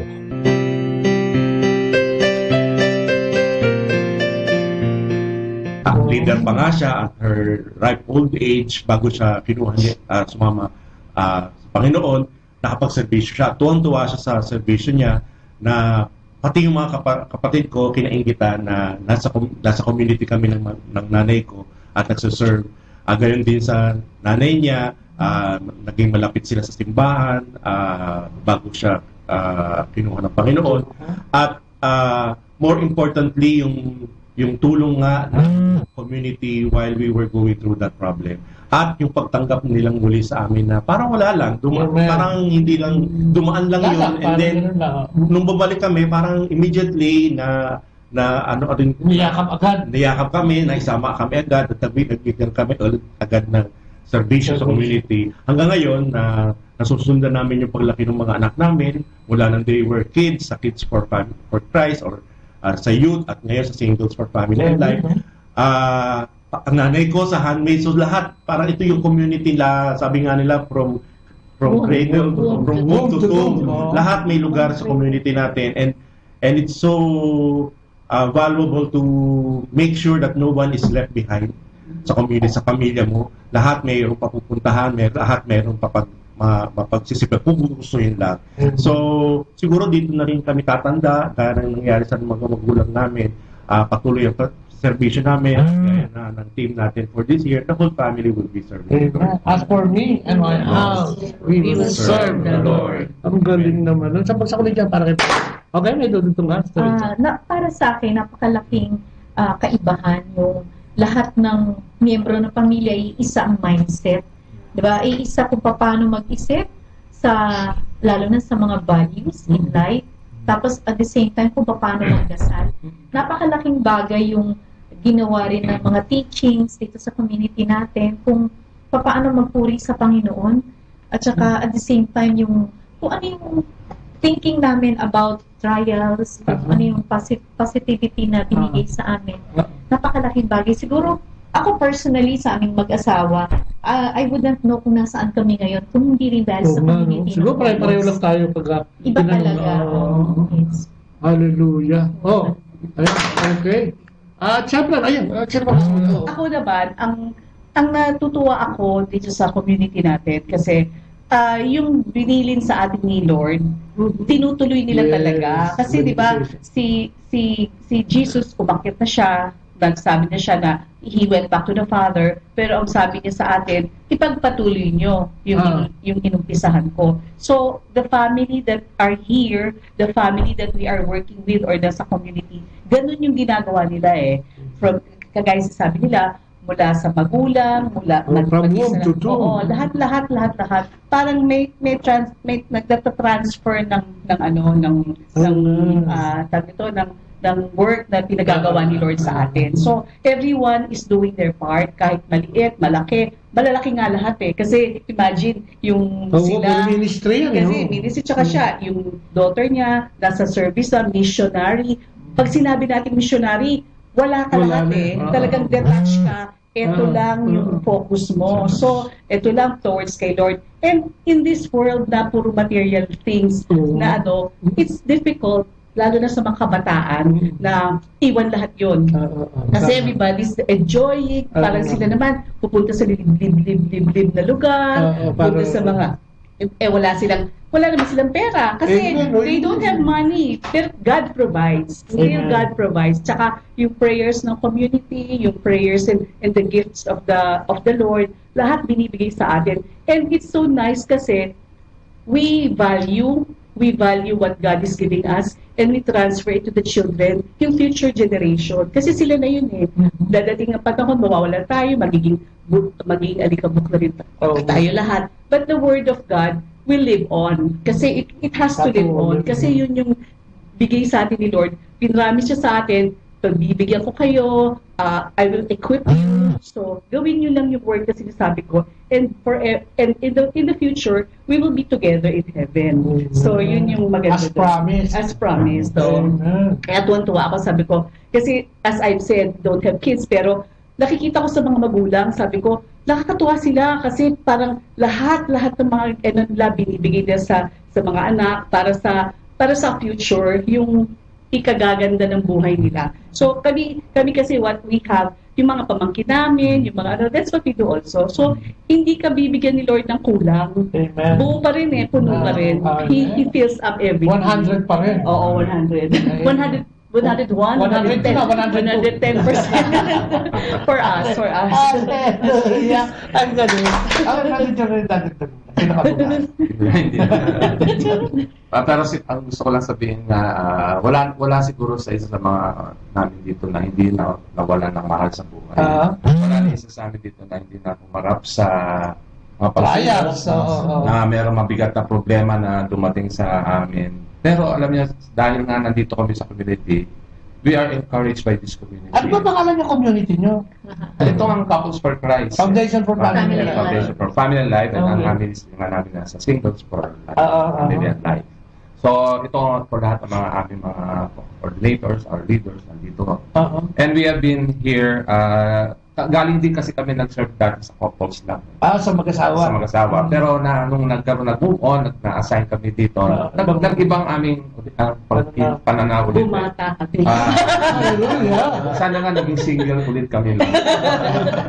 Leader pa nga siya at her ripe old age bago siya kinuha niya sumama sa Panginoon, nakapagserbisyo siya. Tuwang-tuwa siya sa serbisyo niya na pati yung mga kapatid ko kinaingitan na nasa community kami ng nanay ko at nagsuserve. Gayon din sa nanay niya, naging malapit sila sa simbahan bago siya kinuha ng Panginoon. At more importantly, yung tulong nga ng community while we were going through that problem. At yung pagtanggap nilang muli sa amin na parang wala lang, parang hindi lang, dumaan lang yun. And then, nung babalik kami, parang immediately niyakap kami, naisama kami agad, at nagbigyan kami agad ng serbisyo sa community. Hanggang ngayon, nasusundan namin yung paglaki ng mga anak namin, mula nang they were kids, sa Kids for Christ, or sa youth, at ngayon sa Singles for Family and Life. Ang nanay ko sa handmaids, so lahat, parang ito yung community sabi nga nila, from cradle, from womb to tomb, lahat may lugar sa community natin, and it's so valuable to make sure that no one is left behind sa community, sa pamilya mo. Lahat mayroong papupuntahan, lahat mayroong mapagsisipa kung gustuhin lahat. So siguro dito na rin kami tatanda dahil ang nangyari sa mga magulang namin, patuloy ang serbisyo namin, gaya ng team natin for this year, the whole family will be serving. As for me and my house, we will serve the Lord. Ang galing naman. Sa pagsakuli dyan, para kayo. Okay, may dudutong nga. Para sa akin, napakalaking kaibahan yung lahat ng miyembro ng pamilya ay isa ang mindset. Diba? Ay isa kung paano mag-isip lalo na sa mga values in life. Tapos at the same time kung paano magdasal. Napakalaking bagay yung ginawa rin ng mga teachings dito sa community natin kung paano magpuri sa Panginoon at saka at the same time yung kung ano yung thinking namin about trials, kung ano yung positivity na binigay sa amin. Napakalaking bagay. Siguro ako personally sa aming mag-asawa, I wouldn't know kung nasaan kami ngayon kung hindi rin dahil sa community. Siguro pareho lang tayo pag iba talaga. Yes. Hallelujah. Okay. Siyempre, Ako naman, ang natutuwa ako dito sa community natin kasi yung binilin sa atin ni Lord, tinutuloy nila talaga. Kasi di ba si Jesus, umakyat na siya, nagsabi na siya na he went back to the Father, pero ang sabi niya sa atin, ipagpatuloy nyo yung inumpisahan ko. So, the family that are here, the family that we are working with or nasa community, ganun yung ginagawa nila From, kagaya sa sabi nila, mula sa magulang, lahat. Parang may nagta-transfer ng work na pinagagawa ni Lord sa atin. So, everyone is doing their part, kahit maliit, malaki. Malalaki nga lahat Kasi, imagine, yung sila... ministry yan. Kasi, ministry, tsaka siya, yung daughter niya, nasa service na missionary. Pag sinabi natin missionary, wala ka lahat Talagang detached ka ito lang yung focus mo. So, ito lang towards kay Lord. And in this world na puro material things na it's difficult, lalo na sa mga kabataan, na iwan lahat yun. Kasi everybody's enjoying, parang sila naman pupunta sa liblib na lugar, pupunta sa mga, wala naman silang pera. Kasi they don't have money. Pero God provides. Still God provides. Tsaka yung prayers ng community, yung prayers and the gifts of the Lord, lahat binibigay sa atin. And it's so nice kasi we value what God is giving us and we transfer it to the children, yung future generation. Kasi sila na yun eh. Dadating ang panahon, mawawala tayo, magiging alikabok na rin tayo lahat. But the Word of God will live on. Kasi it has to live on. Kasi yun yung bigay sa atin ni Lord. Pinramis siya sa atin, pagbibigyan ko kayo, I will equip you. So, gawin nyo lang yung word na sinasabi ko. And in the future, we will be together in heaven. So, yun yung maganda. As promised. As promised. So, kaya tuwan-tuwa ako, sabi ko. Kasi, as I've said, don't have kids, pero nakikita ko sa mga magulang, sabi ko, nakakatuwa sila kasi parang lahat ng mga nila binibigay nila sa mga anak para sa future, yung ikagaganda ng buhay nila. So kami kasi what we have, yung mga pamangkin namin, yung mga that's what we do also. So hindi ka bibigyan ni Lord ng kulang. Amen. Buo pa rin puno pa rin. He fills up everything. 100 pa rin. Oo, 100. 101, 110% for us. Hallelujah. Ang galing. Ang nandito rin dati. Pero ang gusto ko lang sabihin na wala siguro sa isa sa mga namin dito na hindi nawala ng mahal sa buhay. Wala na isa sa amin dito na hindi na pumarap sa mga pagsilos na mayroong mabigat na problema na dumating sa amin. Pero alam niyo, dahil nga nandito kami sa community, we are encouraged by this community. Ano ba pangalan ng community nyo? Ito ang Couples for Christ. Foundation for Family Life. Foundation for Family Life. And ang namin is nga namin nasa Singles for Family and Life. So, ito for lahat ng mga aming mga coordinators, our leaders, nandito. And we have been here, galing din kasi kami nag-serve dati sa couples lang. Sa mag-asawa? Sa mag-asawa. Pero nung nag-move on, na-assign kami dito, nag-ibang aming pananaw ulit. Bumata kami. Sana nga naging single ulit kami lang.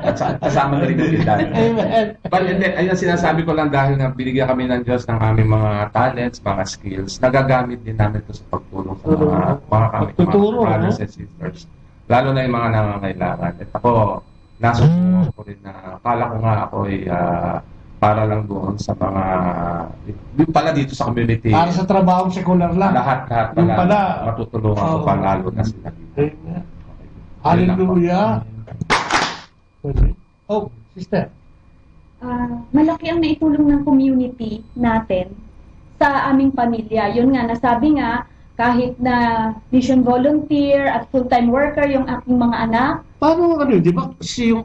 At kasama na rin yung edad. But ayun sinasabi ko lang dahil nga binigyan kami ng Diyos ng aming mga talents, mga skills, nagagamit din namin ito sa pagtulong sa mga brothers and sisters. Lalo na yung mga nangangailangan. At ako, nasusunod ko rin na akala ko nga ako ay para lang doon sa mga yung pala dito sa community. Para sa trabahong sekular lang. Lahat pala matutulungan ko pa lalo na sila dito. Hallelujah. Sister. Malaki ang naitulong ng community natin sa aming pamilya. Yun nga, nasabi nga, kahit na mission volunteer at full-time worker yung aking mga anak. Paano di ba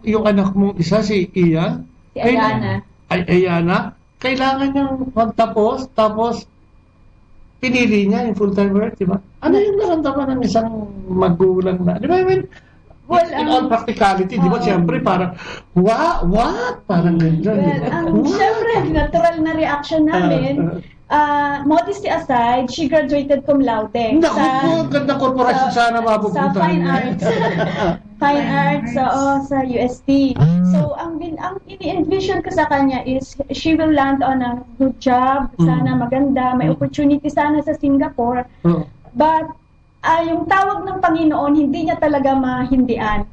yung anak mong isa, si Ian? Si Ayana. Ayana, kailangan niyang magtapos, tapos pinili niya yung full-time work, di ba? Ano yung naramdaman ng isang magulang na? Di ba, I mean, in all practicality, di ba, siyempre parang, what? Parang ganyan. Siyempre, natural na reaction namin. Modesty aside, she graduated cum laude. Naku po, ganda korporasyon sana mapupunta. Sa Fine Arts. Fine Arts, sa UST. So, ang ini-envision ko sa kanya is she will land on a good job, sana maganda, may opportunity sana sa Singapore. But, yung tawag ng Panginoon, hindi niya talaga mahindian.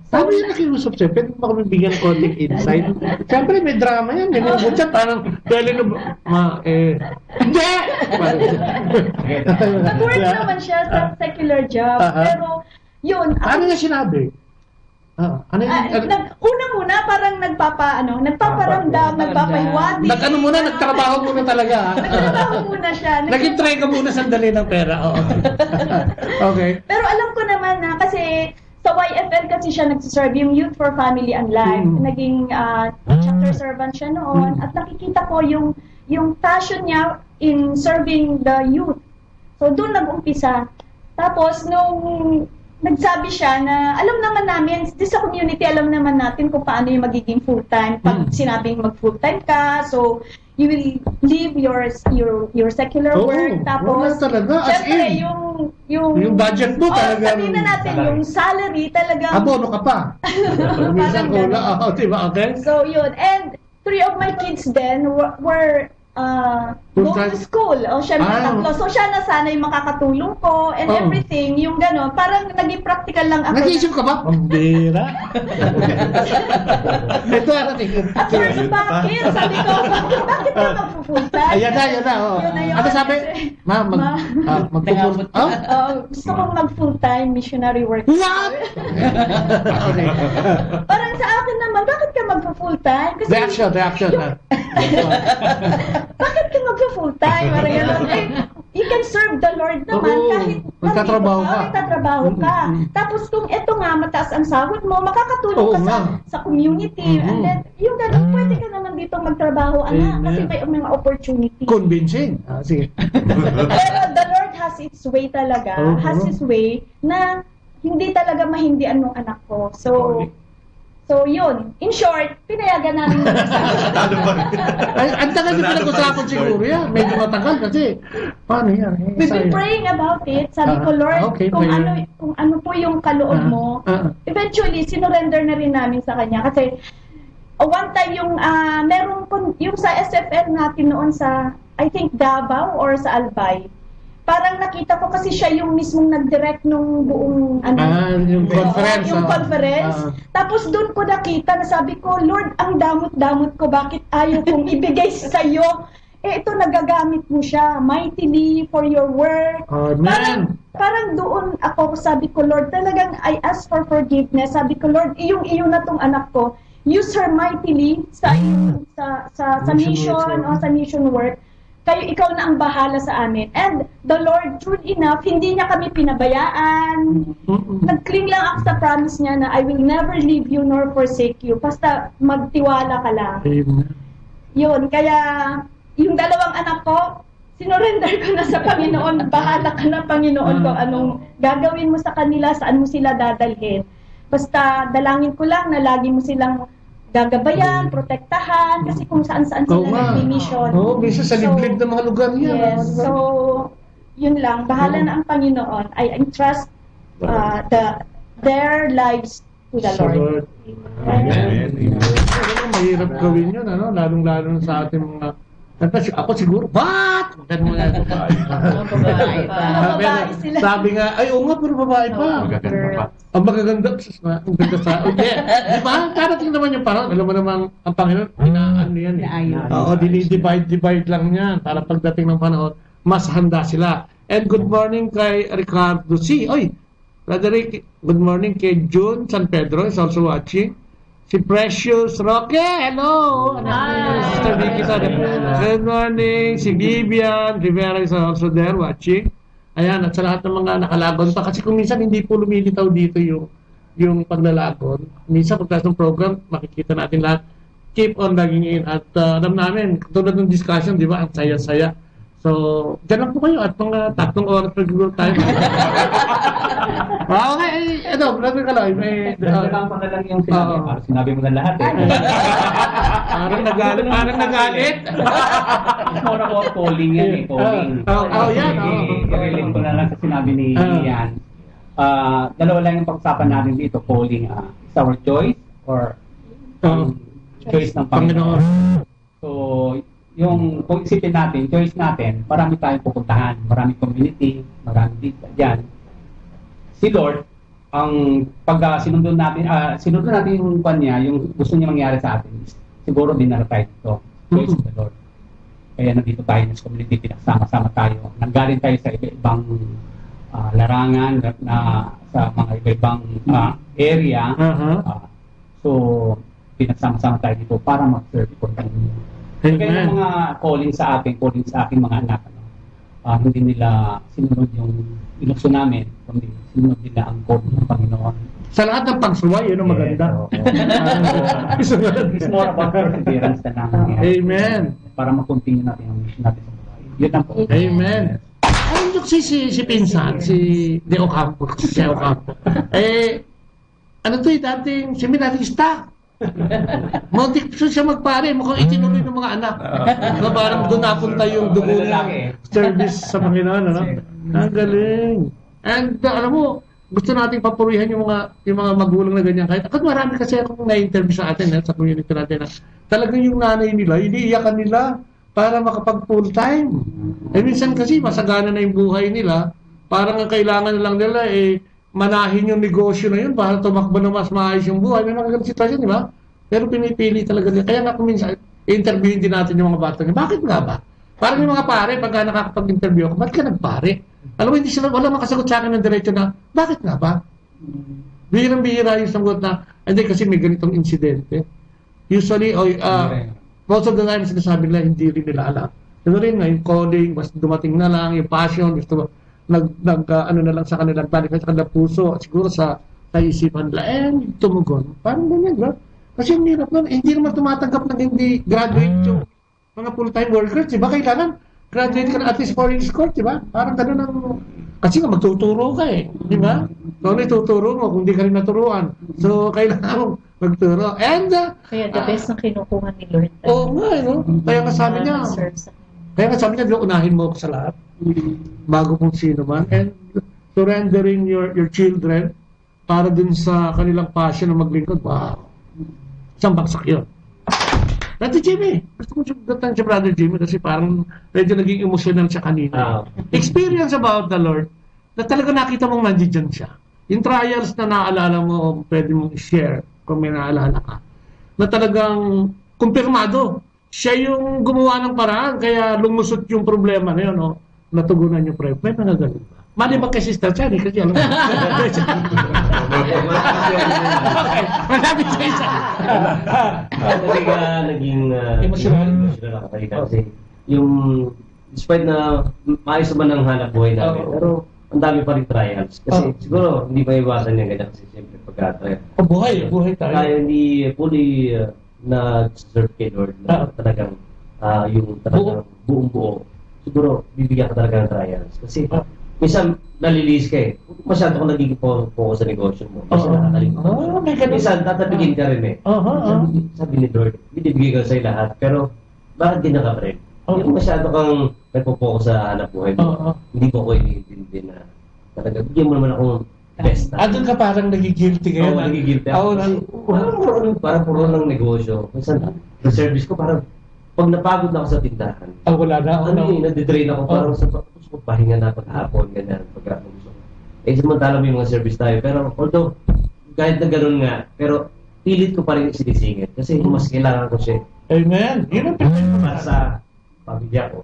Paano yung nakiusap siya? Pwede mo kami bigyan ng konting insight? Siyempre, may drama yan. May mga siya, parang, hindi! Nag-work naman siya sa secular job. Pero, yun. Ano niya sinabi? Una muna, parang nagpaparamdam, nagpapahiwati. Nagtrabaho muna talaga. Nagtrabaho muna siya. Nag-try ka muna sandali ng pera. Okay. Pero alam ko naman na, kasi, sa YFL kasi siya nagsiserve yung Youth for Family and Life. Naging chapter servant siya noon. At nakikita ko yung passion niya in serving the youth. So, doon nag-umpisa. Tapos, nung nagsabi siya na alam naman namin, sa community alam naman natin kung paano yung magiging full-time. Pag sinabing mag-full-time ka, so you will leave your secular work. Tapos, syempre, yung budget mo talaga. Sabihin na natin, yung salary talagang... Abono ka pa. Minsan ko na, diba? Okay? So, yun. And 3 of my kids then were go to school. O syempre, tatlo. So, siya na sana yung makakatulong ko and everything. Yung gano'n. Parang naging practical lang ako. Nag-iisip ka ba? Pambira. Ito, at first, bakit? Sabi ko, bakit ka mag-full-time? Ayan na. Ano sabi? Mag-full-time? Gusto kong mag-full-time missionary work. What? Parang sa akin naman, bakit ka mag-full-time? Reaction. Bakit ka mag-full-time? You can serve the Lord naman kahit nagtatrabaho ka. Tapos kung eto nga, mataas ang sahod mo, makakatulong ka sa community. And then, yung gano'n, pwede ka naman dito magtrabaho, kasi may mga opportunity. Convincing. Sige. Pero the Lord has its way talaga. Has His way na hindi talaga mahindian ng anak ko. So, yun. In short, pinayagan namin. Ang tagal na pinag-usapan siguro yan. Medyo matagal kasi. Paano yan? We've been praying about it. Sabi ko, Lord, kung ano po yung kaloob mo. Eventually, sinurrender na rin namin sa Kanya. Kasi, one time yung sa SFL natin noon sa, I think, Davao or sa Albay. Parang nakita ko kasi siya yung mismong nag-direct nung buong yung conference. Tapos doon ko nakita na sabi ko, Lord, ang damot-damot ko, bakit ayaw kong ibigay sa iyo? Ito nagagamit mo siya mightily for your work. Parang doon ako sabi ko, Lord, talagang I ask for forgiveness. Sabi ko, Lord, iyo na tong anak ko. Use her mightily sa mission o sa mission work. Ikaw na ang bahala sa amin. And the Lord, true enough, hindi niya kami pinabayaan. Nag-cling lang ako sa promise niya na I will never leave you nor forsake you. Basta magtiwala ka lang. Yun, kaya yung 2 anak ko, sinurrender ko na sa Panginoon. Bahala ka na, Panginoon, kung anong gagawin mo sa kanila, saan mo sila dadalhin. Basta dalangin ko lang na lagi mo silang gagabayan, protektahan, kasi kung saan-saan sila nag-mission. Bisa sa liblib ng mga lugar niya. Yes, so, yun lang. Bahala na ang Panginoon. I entrust their lives to the Lord. Amen. Mahirap gawin yun, lalong-lalo sa ating mga... Ako siguro, what? Babae sila. Sabi nga, ay, oo nga, pero babae pa. Ang magaganda. Ang ganda sa... Di ba? Karating naman yung parang, alam mo naman, ang Panginoon, ano yan. Oo, divide lang yan. Para pagdating ng panahon, mas handa sila. And good morning kay Ricardo C. Oy, Brother Rick, good morning kay June San Pedro is also watching. Si Precious Roque, hello! Sister Vicky, good morning. Si Vivian Rivera is also there watching. Ayan, at sa lahat ng mga nakalagon pa. Kasi kung minsan hindi po lumilitaw dito yung paglalagon. Minsan pagkas ng program, makikita natin lahat. Keep on logging in. At alam namin, tulad ng discussion, di ba, ang saya-saya. So, dyan lang po kayo at mga 3 oras siguro tayo. Okay, brother Kaloy, may... Lang pa na lang yung sinabi. Parang sinabi mo na lahat eh. Parang nagalit. More about calling yan eh, calling. Yan. I-relate ko na lang sa sinabi ni Ian. 2 lang yung pag-usapan natin dito, calling. Is our choice or choice ng Panginoon? So, yung kung isipin natin, choice natin, marami tayong pupuntahan, marami community, marami dito, dyan. Si Lord, ang pag sinunod natin yung kanya, yung gusto niya mangyari sa atin, siguro din na tayo dito. Choice of the Lord. Kaya nandito tayo sa community, pinagsama-sama tayo. Nanggaling tayo sa iba-ibang larangan na sa mga iba-ibang area. So, pinagsama-sama tayo dito para mag-serve for the Lord. Kaya yung mga calling sa aking mga anak, hindi nila sinunod yung inukso namin, kundi sinunod nila ang call ng Panginoon. Sa lahat ng pagsuway, yun ang maganda. It's more about perseverance na namin. Amen. Para ma-continue natin ang mission natin sa buhay. Yun ang po. Amen. yung si Pinsan, si De Ocampo, ano to dating staff. Muntik siya magpare, mukhang itinuloy ng mga anak. So, parang doon napunta yung dugo ng service sa Panginoon, ano? Ang galing. And alam mo, gusto nating papurihan yung mga magulang na ganyan. Kahit marami kasi akong na-interview sa atin sa community natin na talagang yung nanay nila, iniiyakan nila para makapag full time. Minsan kasi masagana na yung buhay nila, parang ang kailangan lang nila manahin yung negosyo na yun para tumakbo na mas maayos yung buhay. May mga ganang sitwasyon, di ba? Pero pinipili talaga nila. Kaya nga kung minsan, interviewin din natin yung mga bata niya. Bakit nga ba? Parang yung mga pare, pagka nakakapag-interview ako, ba't ka nagpare? Alam mo, hindi sila, wala makasagot sa akin ng diretso na, bakit nga ba? Bihirang-bihira yung sagot na, hindi kasi may ganitong insidente. Usually, most of the time, sinasabi nila, hindi rin nila alam. Ano rin nga, yung coding, mas dumating na lang, yung passion, gusto ano na lang sa kanilang balik, sa kanilang puso, at siguro sa isipan nila, tumugon. Parang ganyan, bro. Kasi yung hirap nun, hindi naman tumatanggap ng hindi graduate yung mga full-time workers, di ba? Kailangan graduate ka na at least 4 years course, di ba? Parang gano'n ang... Kasi nga magtuturo ka di ba? So, ano ituturo mo kung di ka rin naturuan? So, kailangan magturo. And... kaya the best ang kinukuha ni Lord. Oo nga, no? Kaya nga sabi niya, unahin mo ako sa lahat. Bago kung sino man. And surrendering your children para dun sa kanilang passion na maglingkod. Wow. Isang baksak yun. Dati Jimmy, gusto ko siyang si Brother Jimmy kasi parang medyo naging emotional siya kanina. Experience about the Lord na talaga nakita mong nandiyan siya. Yung trials na naalala mo, pwede mong i-share kung may naalala ka. Na talagang kumpirmado. Siya yung gumawa ng paraan kaya lumusot yung problema na yun. Natugunan yung problema. May mga ganun ba? Maliban kay Sister Chani kasi alam mo. Malapit sa isa. Talaga naging emotional ako kasi yung despite na maayos naman ang hanap buhay namin, pero ang dami pa rin trials. Kasi siguro hindi pa iwasan yung ganyan kasi siyempre pagka-trial. Buhay tayo. Kaya hindi fully na-serve kay Lord na talagang yung talagang buong buo. Siguro bibigyan ka talaga ng trials. Kasi minsan nalilis ka masyado kang nagiging focus sa negosyo mo. Minsan nakakalimut. Minsan tatabigin ka rin Sabi ni Lord, binibigay ka sa'yo lahat. Pero bakit di ka pa rin? Yung masyado kang nagpo-focus sa hanap buhay mo. Hindi ko iniintindi na talaga. Bigyan mo naman akong best. Doon ka parang nagigilty ngayon. Oo, nagigilty ako. Parang puro ng negosyo. Minsan, yung service ko parang pag napagod na ako sa tindahan. Wala na. Nadidrain ako parang sa pahinga na paghapon, ganyan, pagkakong gusto ko. Samantala may mga service tayo. Pero although, kahit na gano'n nga, pero pilit ko pa rin sinisingit. Kasi mas kailangan ko siya. Amen. Yun ang pinag para sa pamilya ko.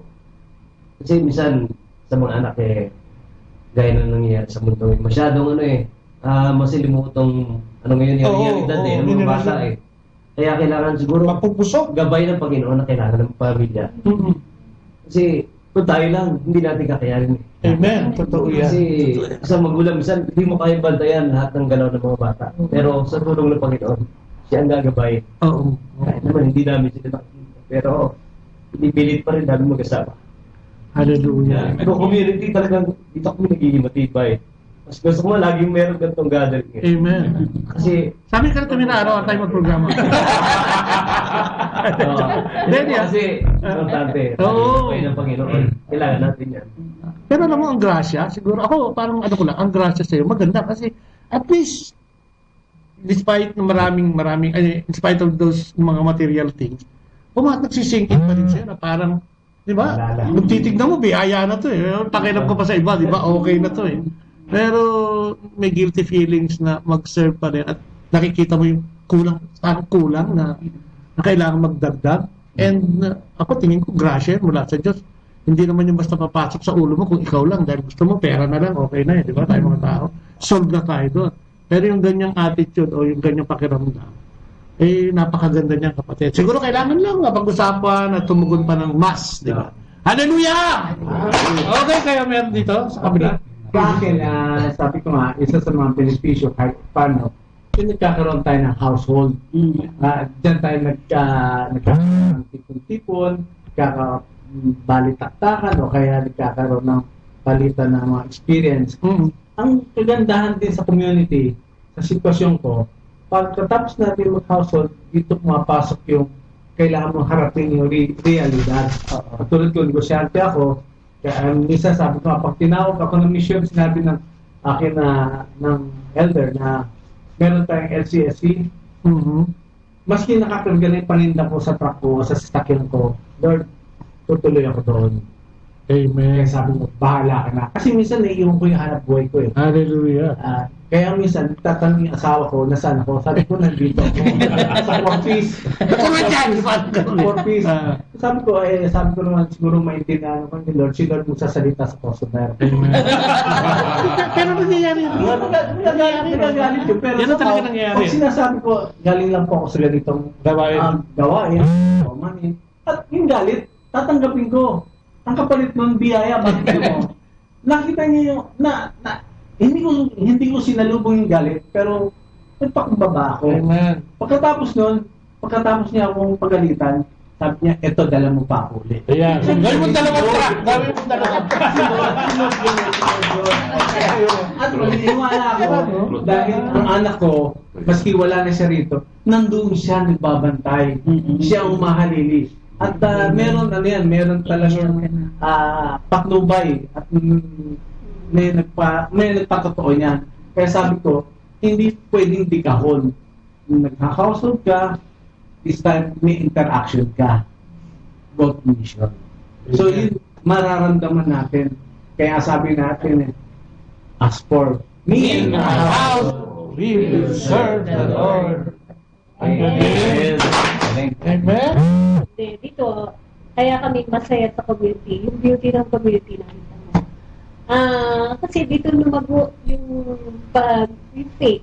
Kasi minsan, sa mga anak gaya na nangyayari sa mundo, masyadong masilimutong, ngayon yung realidad ng mga bata Kaya kailangan siguro mapupusok gabay ng Panginoon na kailangan ng pamilya. Kasi kung tayo lang, hindi natin kakayanin. Amen. Totoo yan. Kasi sa magulang, minsan, hindi mo kaya bantayan lahat ng galaw ng mga bata. Pero sa tulong ng Panginoon, siya ang gagabay. Kahit naman, hindi namin sila nakikita. Pero, pinipilit pa rin namin mag-asama. Hallelujah. Pero community talagang, dito kami nagiging matibay. Mas gusto ko laging meron ganitong gathering. Amen. Kasi, sabi ka rin na araw tayo mag-programa. Kasi, importante. Tayo ng Panginoon. Kailangan natin yan. Pero alam mo, ang grasya, siguro, ako, parang ang grasya sa'yo, maganda kasi, at least, despite ng maraming, in spite of those mga material things, nagsisingkit pa rin sa'yo na parang, di ba? Kung titignan mo, biyaya na to Pakialam ko pa sa iba, di ba? Okay na to Pero may guilty feelings na mag-serve pa rin at nakikita mo yung kulang na kailangan magdagdag. And ako tingin ko, grasya mula sa Diyos. Hindi naman yung basta papasok sa ulo mo kung ikaw lang. Dahil gusto mo, pera na lang, okay na di ba? Tayo mga tao. Solve na tayo doon. Pero yung ganyang attitude o yung ganyang pakiramdam, napakaganda niya kapatid. Siguro kailangan lang pag-usapan at tumugon pa ng mas, di ba? Hallelujah! Okay, kaya meron dito sa kabila. Sa akin, sabi ko nga, isa sa mga benepisyo kahit paano, nagkakaroon tayo ng household. Diyan tayo nagkakaroon ng tipon-tipon, nagkakabalitaktakan o kaya nagkakaroon ng palitan ng mga experience. Ang kagandahan din sa community, sa sitwasyon ko, pagkatapos natin mag-household, dito pumapasok yung kailangan mong harapin yung realidad. Tulad ko, negosyante ako, kaya minsan sabi ko, pag tinawag ako ng mission, sinabi ng akin ng elder na meron tayong LCSC, maski nakakagaling paninda ko sa truck ko, sa sasakyan ko, Lord, tutuloy ako doon. Amen. Kaya sabi mo, bahala ka na. Kasi minsan naiiwan ko yung hanap buhay ko eh. Hallelujah. Kaya minsan, tatanong yung asawa ko, nasaan ako? Sabi ko, nandito ako. Sa 4 piece. Sabi ko naman, siguro maintindihan ko ni Lord. Si Lord magsasalita sa customer. Pero nangyayari yun. Nagagalit yun. Pero yan talaga nangyayari. Pag sinasabi ko, galing lang po ako sa ganitong gawain. At yung galit, tatanggapin ko. Ang kapalit ng biyaya, bakit mo? Nakita niyo yung, hindi ko sinalubong yung galit, pero nagpakumbaba ako. Amen. Pagkatapos niya akong pagalitan, sabi niya, eto, dala mo pa ako ulit. Ayan. Gawin mo dalawang track. At maniniwala ako, dahil ang anak ko, maski wala na siya rito, nandun siya nagbabantay. Siya ang mahalili. At meron talagang patnubay at may nagpatotoo niyan. Kaya sabi ko, hindi pwedeng dikahon. Nagka-household ka, this time may interaction ka. God mission. So yun, mararamdaman natin. Kaya sabi natin, as for me and my house, we will serve the Lord. Amen. Amen. Dito, kaya kami masaya sa community, yung beauty ng community namin. Kasi dito lumago yung faith.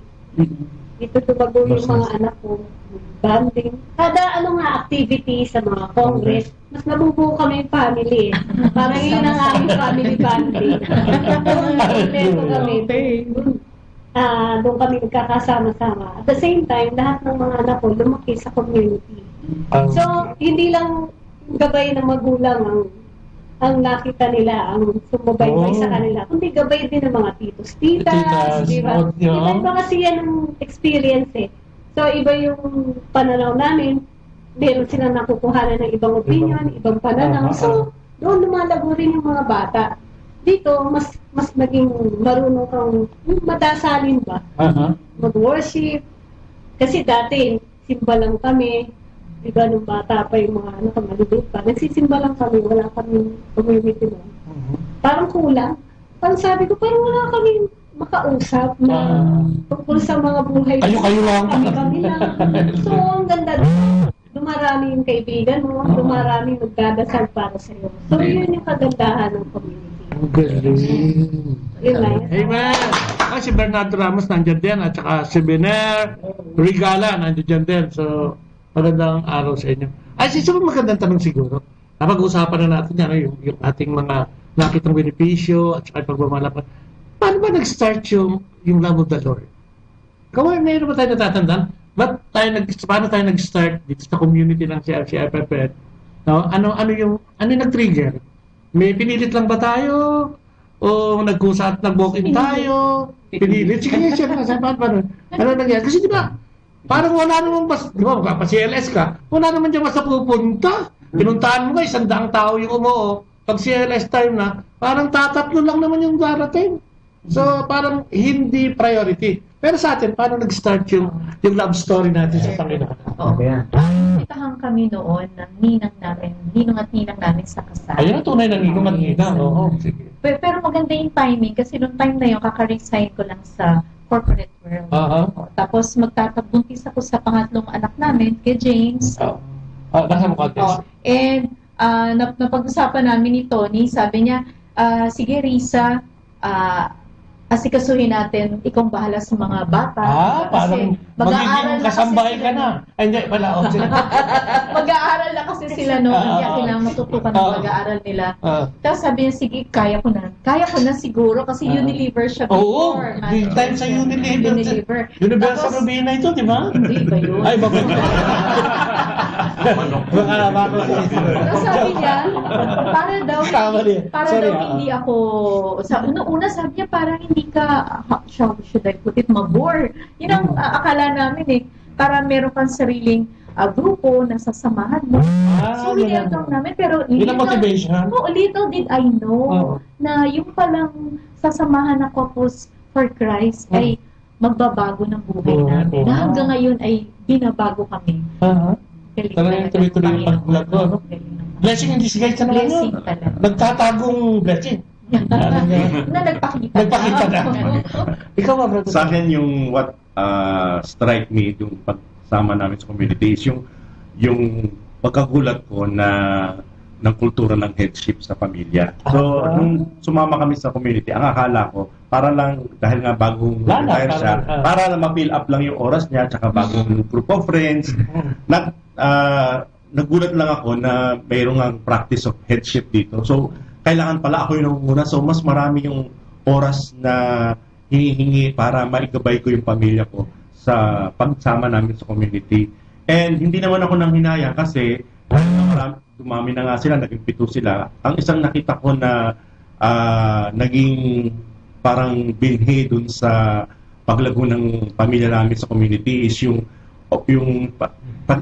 Dito lumago yung mga anak ko, banding. Kada activity sa mga congress, mas nabubuo kami yung family. Parang yun ang aming family banding. Doon kami nagkakasama-sama. At the same time, lahat ng mga anak ko lumaki sa community. So, hindi lang gabay ng magulang ang nakita nila, ang sumubaybay sa kanila, kundi gabay din ng mga titos, titas, di ba? Iba kasi yan ang experience eh. So, iba yung pananaw namin, meron silang nakukuhanan ng ibang opinion, ibang pananaw. So, doon lumalago rin yung mga bata. Dito, mas naging marunong kang madasalin ba? Mag-worship. Kasi dati, simba lang kami. Diba, nung bata pa yung mga maliliit pa. Nagsisimba lang kami, wala kami community mo. Parang kulang. Parang sabi ko, parang wala kami makausap na tungkol sa mga buhay. Kayo lang. Kami lang. So, ang ganda doon. Dumarami yung kaibigan mo, dumarami magdadasal para sa iyo. So, yun yung kagandahan ng community. Ang galing. Amen. Si Bernardo Ramos nandiyan din at saka si Biner Regala nandiyan din. So, magandang araw sa inyo. Siguro magandang tanong siguro. Napag-usapan na natin yung ating mga nakitang benepisyo at saka pagmamalapan. Paano ba nag-start yung love of the Lord? Mayroon ba tayo natatandaan? Paano tayo nag-start dito sa community ng CFFF? No? Ano yung nag-trigger? May pinilit lang ba tayo? O nag-walk-in tayo? Pinilit? Sige, paano? Ano nangyari? Kasi di ba, parang wala namang di ba, pa-CLS ka, wala naman dyan basta pupunta. Pinuntahan mo nga, 100 tao yung umuo. Pag CLS time na, parang tatatlo lang naman yung darating. So, parang hindi priority. Pero sa atin, paano nag-start yung love story natin sa Panginoon? Nakitahan kami noon ng ninong at ninang namin sa kasal. Ayun ang tunay na ninong at ninang. Sige. Pero maganda yung timing kasi noong time na yun, kaka-resign ko lang sa corporate world. Tapos magtatabuntis ako sa pangatlong anak namin, kay James. Nasa mo contest? And napag-usapan namin ni Tony, sabi niya, sige Risa, asikasuhin natin, ikaw bahala sa mga bata. Parang magiging kasambahay ka na. Hindi, wala. Mag-aaral na kasi sila noon. Kaya kailangan matutukan ng mag-aaral nila. Tapos sabi niya, sige, kaya ko na. Kaya ko na siguro kasi Unilever siya before. Big time sa Unilever. Universal Robina ito, di ba? Hindi ba yun? Ay, bakit? Manok si Sister. So sabi niya, para daw, Sorry, hindi ako, noong una sabi niya, parang hindi ka, should I put it, mabore. Yun ang akala namin eh. Para meron kang sariling grupo na sasamahan mo. So, welcome namin. Pero yun ang motivation. Little did I know na yung palang sasamahan ng couples for Christ ay magbabago ng buhay namin. Na hanggang ngayon ay binabago kami. Talagang tuloy-tuloy yung pag-vlog ko. No? Blessing in disguise na naman yun. Nagtatagong blessing. Na nagpakita. Nagpakita na. Ikaw ba, brother? Sa akin yung what strike me yung pagsama namin sa community is yung pagkagulat ko na ng kultura ng headship sa pamilya. So, nung sumama kami sa community, ang akala ko, para lang, dahil nga bagong retire siya, para lang ma-fill up lang yung oras niya, tsaka bagong group of friends. Nagulat lang ako na mayroong ang practice of headship dito. So, kailangan pala ako yung nangunguna. So, mas marami yung oras na hinihingi para maigabay ko yung pamilya ko sa pagsama namin sa community. And hindi naman ako nang hinaya kasi dumami na nga sila, naging 7 sila. Ang isang nakita ko na naging parang binhi dun sa paglago ng pamilya namin sa community is yung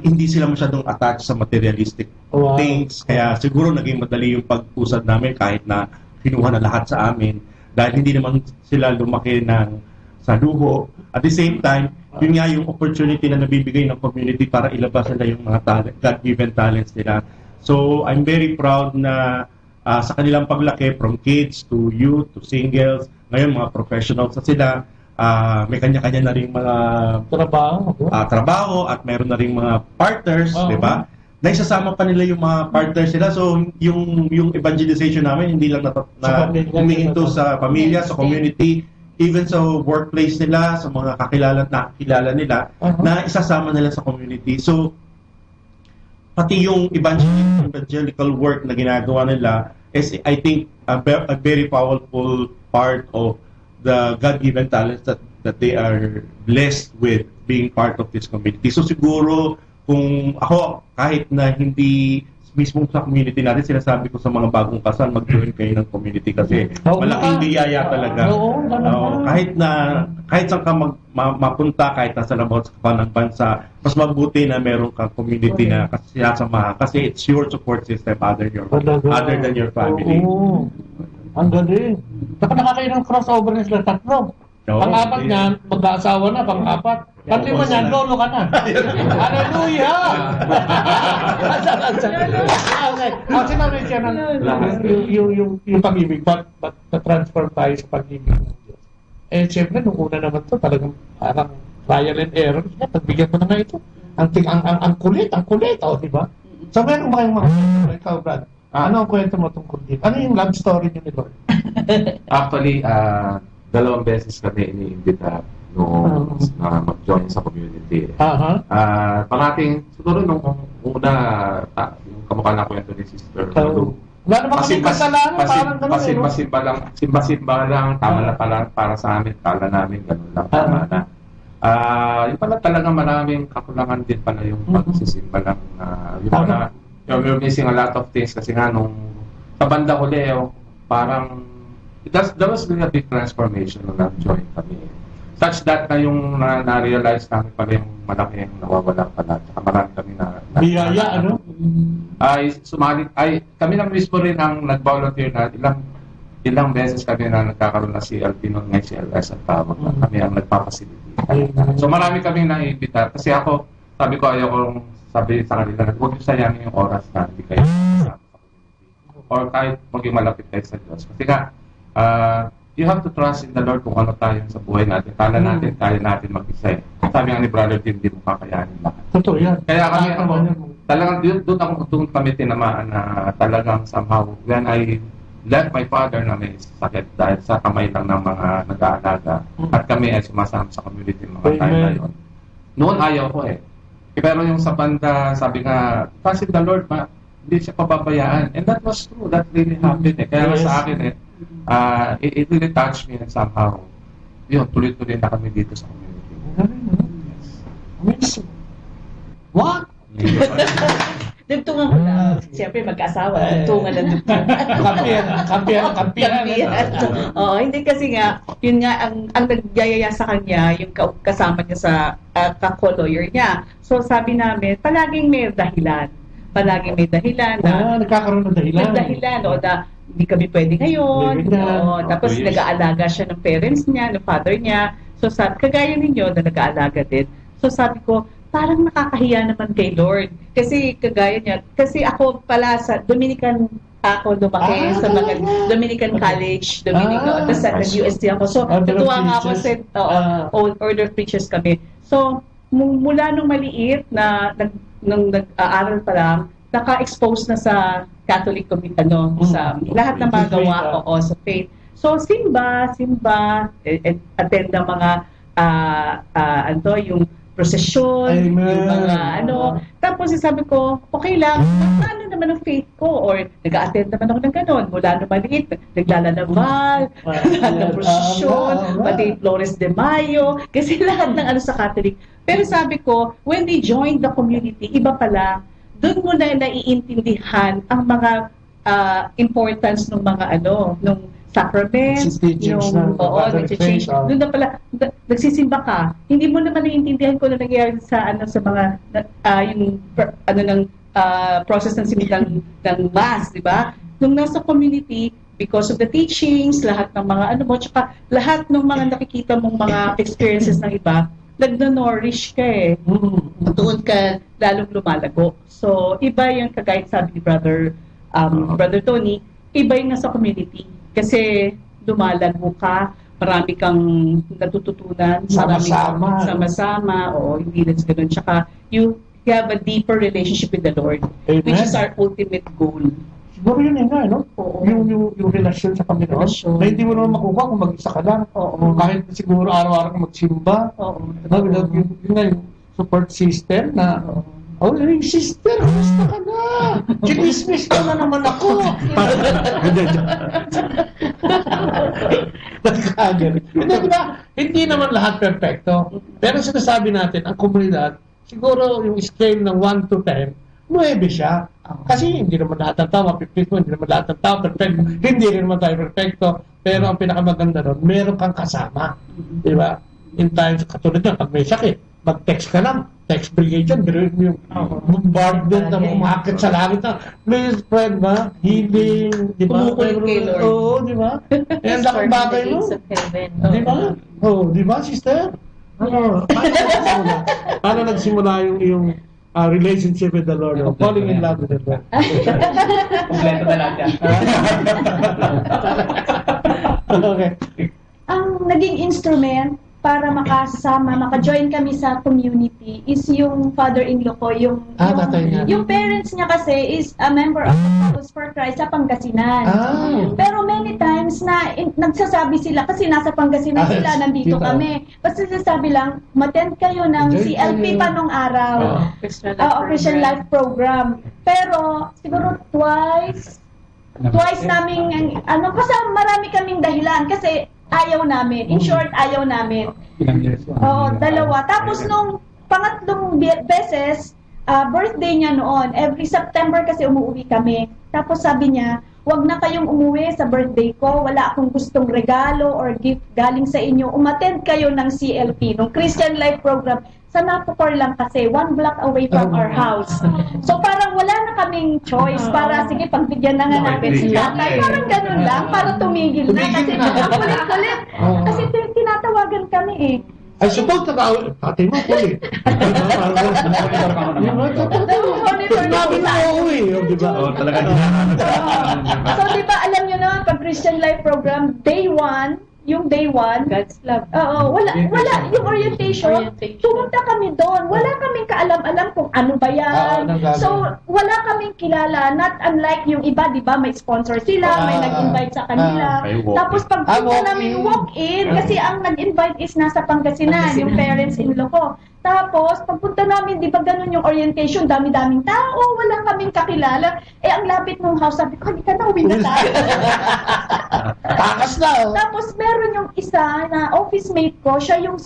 hindi sila masyadong attached sa materialistic things. Kaya siguro naging madali yung pag-usad namin kahit na kinuha na lahat sa amin. Dahil hindi naman sila lumaki sa luho. At the same time, yun nga yung opportunity na nabibigay ng community para ilabas nila yung mga God-given talents nila. So, I'm very proud na sa kanilang paglaki, from kids to youth to singles, ngayon mga professionals na sila, may kanya-kanya na rin mga trabaho at mayroon na rin mga partners, di ba? Na isasama pa nila yung mga partners nila. So, yung evangelization namin, hindi lang humihinto sa pamilya, sa community, even sa workplace nila, sa mga kakilala nila, na isasama nila sa community. So, pati yung evangelical work na ginagawa nila is, I think, a very powerful part of the God-given talents that they are blessed with being part of this community. So, siguro, kung ako, kahit na hindi mismo sa community natin, sinasabi ko sa mga bagong kasal, mag-join kayo ng community kasi malaking biyaya talaga. Kahit saan ka mapunta, kahit nasa labas ka pa ng bansa, mas mabuti na meron kang community na sinasamahan kasi it's your support system other than your family. Ang galing. Saka nakakain ng crossover na sila tatlo. Pang-apat niyan, mag-aasawa na, pang-apat. Pang-lima niyan, lolo ka na. Hallelujah! Okay. Sinabi siya ng yung pag-ibig, but na-transform tayo sa pag-ibig ng Diyos. Eh, siyempre, nung una naman to, talagang parang trial and error. Pagbigyan mo na nga ito. Ang kulit, di ba? So, meron ba kayong mga ikaw, Brad? Ano ang kwento mo tungkol dito? Ano yung love story niyo ni Lord? Actually, 2 beses kami ini-invita nung mag-join sa community. Pangating, siguro nung una, yung kamukha na kwento ni Sister Lulu. Wala naman kami kasalanan, parang gano'n. Simba lang, tama na pala para sa amin, kala namin, gano'n lang, tama na. Yung pala talagang maraming kakulangan din pala yung pagsisimba lang. Yung pala, you're missing a lot of things kasi nga nung sa banda huli, parang that was really a big transformation nung nag-join kami. Such that na yung na-realize namin pala yung malaki yung nawawala pala. Tsaka marami kami na biyaya, ano? Kami lang mismo rin ang nag-volunteer na ilang beses kami na nagkakaroon na CLP noon ngay CLS at tawag na kami ang nagpapasility. So marami kami na-imbita. Kasi ako, sabi ko ayokong sabi sa kanila, huwag niyo sayangin yung oras na hindi kayo kasama sa community. Or kahit maging malapit kayo sa Diyos. Kasi nga, you have to trust in the Lord kung ano tayo sa buhay natin. Kala natin, kaya natin mag-isa eh. Sabi nga ni Brother Tim, hindi mo kakayanin lahat. Totoo yan. Kaya kami, talagang doon kami tinamaan na talagang somehow, when I left my father na may sakit dahil sa kamay lang ng mga nag-aalaga at kami ay sumasama sa community mga time na yun. Noon ayaw ko eh. Pero yung sa banda, sabi nga, trust in the Lord, hindi siya pababayaan. And that was true. That really happened eh. Kaya sa akin eh, it really touched me and somehow, yun, tuloy-tuloy na kami dito sa community. Amazing. What? Siyempre, mag-asawa, tungan ng dugtungan. Kampiyan. Oo, hindi kasi nga, yun nga, ang nagyayaya sa kanya, yung kasama niya sa ka-co-lawyer niya. So, sabi namin, palaging may dahilan. Nagkakaroon ng dahilan. Na hindi kami pwede ngayon. Tapos nag-aalaga siya ng parents niya, ng father niya. So, kagaya ninyo na nag-aalaga din. So, sabi ko, parang nakakahiya naman kay Lord. Kasi kagaya niya, kasi ako pala sa Dominican ako lumaki sa mga Dominican College, tapos sa UST ako. So, natuwa nga ako sa Order of Preachers kami. So, mula nung maliit na nung nag-aaral pa lang, naka-expose na sa Catholic community, sa lahat ng mga gawa sa faith. So, simba, attend ng mga yung prosesyon, yung mga Tapos sabi ko, okay lang, paano naman ang faith ko? Or nag-attend naman ako ng ganon. Mula nung maliit, naglalalaval, lahat ng prosesyon, pati Flores de Mayo, kasi lahat ng sa Catholic. Pero sabi ko, when they joined the community, iba pala, doon mo na naiintindihan ang mga importance ng mga nung sacraments, yung change. Doon na pala, nagsisimba ka. Hindi mo naman naiintindihan ko na nangyayari sa sa mga process ng simbang ng mass, di ba? Nung nasa community, because of the teachings, lahat ng mga tsaka lahat ng mga nakikita mong mga experiences ng iba, nagno-nourish ka doon ka lalong lumalago. So, iba yung kagaya sabi ni Brother Tony, iba yung nasa community. Kasi lumalago ka, marami kang natututunan, sama-sama, hindi lang ganun. Tsaka, you have a deeper relationship with the Lord, which is our ultimate goal. Siguro yun nga, yung relasyon sa Panginoon, na hindi mo naman makuha kung mag-isa ka lang. Kahit siguro araw-araw kang magsimba. Yun nga yung support system na, yung sister, basta ka na. Chinismis ka na naman ako. Hindi naman lahat perfecto. Pero sinasabi natin, ang komunidad, siguro yung scale ng 1 to 10, 9 siya. Kasi hindi naman lahat ng tao, hindi naman lahat ng tao perfecto. Hindi rin naman tayo perfecto. Pero ang pinakamaganda nun, meron kang kasama. Di ba? In times, katulad na, pag may sakit, mag-text ka lang. Text brigade yan, pero yung bombardment na umakit sa langit na, please, friend, ba? Healing, di ba? Oo, di ba? Yan lang ang bagay mo. Di ba? Di ba, sister? Paano nagsimula yung relationship with the Lord, falling in love with the Lord? Kompleto na lang yan. Okay. Ang naging instrument para maka-join kami sa community is yung father-in-law ko, yung parents niya kasi is a member of the Focus for Christ sa Pangasinan. Pero many times na nagsasabi sila, kasi nasa Pangasinan sila, nandito kami. Basta sinasabi lang, mattend kayo ng CLP pa nung araw. Christian Life Program. Pero siguro twice namin, kasi marami kaming dahilan. Kasi ayaw namin. In short, ayaw namin. Dalawa. Tapos nung pangatlong beses, birthday niya noon. Every September kasi umuwi kami. Tapos sabi niya, wag na kayong umuwi sa birthday ko. Wala akong gustong regalo or gift galing sa inyo. Umattend kayo ng CLP, ng Christian Life Program. Sa Napocor lang kasi, 1 block away from our house. So parang wala na kaming choice para, sige, pagbigyan na nga natin si tatay. Parang ganun lang, para tumigil na. Kasi ang kulit-kulit. Kasi tinatawagan kami I suppose tatay mo kulit. So diba, alam nyo naman, pag Christian Life Program, day 1, God's love. Wala yung orientation. Pumunta kami doon. Wala kaming kaalam-alam kung ano ba yan. So, wala kaming kilala. Not unlike yung iba, di ba? May sponsor sila, may nag-invite sa kanila. Tapos pagpunta namin walk-in, kasi ang nag-invite is nasa Pangasinan, yung parents-in-law ko. Tapos, pagpunta namin, di ba ganun yung orientation, dami-daming tao, wala kaming kakilala. Ang lapit ng house, sabi ko, hindi ka na, uwi na tayo. Takas na. Tapos, meron yung isa na office mate ko, siya yung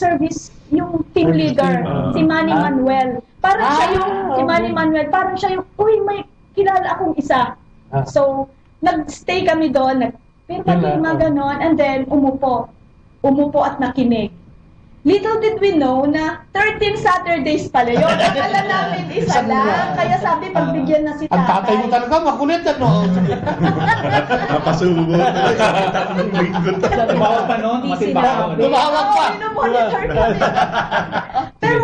yung team leader, si Manny Manuel. Parang siya yung, si Manny Manuel, parang siya yung, uy, kilala akong isa. So, nag-stay kami doon, pirma ganon, and then umupo at nakinig. Little did we know na 13 Saturdays pala yun. Akala namin isa lang. Kaya sabi, pagbigyan na si tatay. Ang tatay mo talaga, makulit ano? Napasubo. Bawal pa noon, matimbang. Lumawag pa. Monitor kami. Pero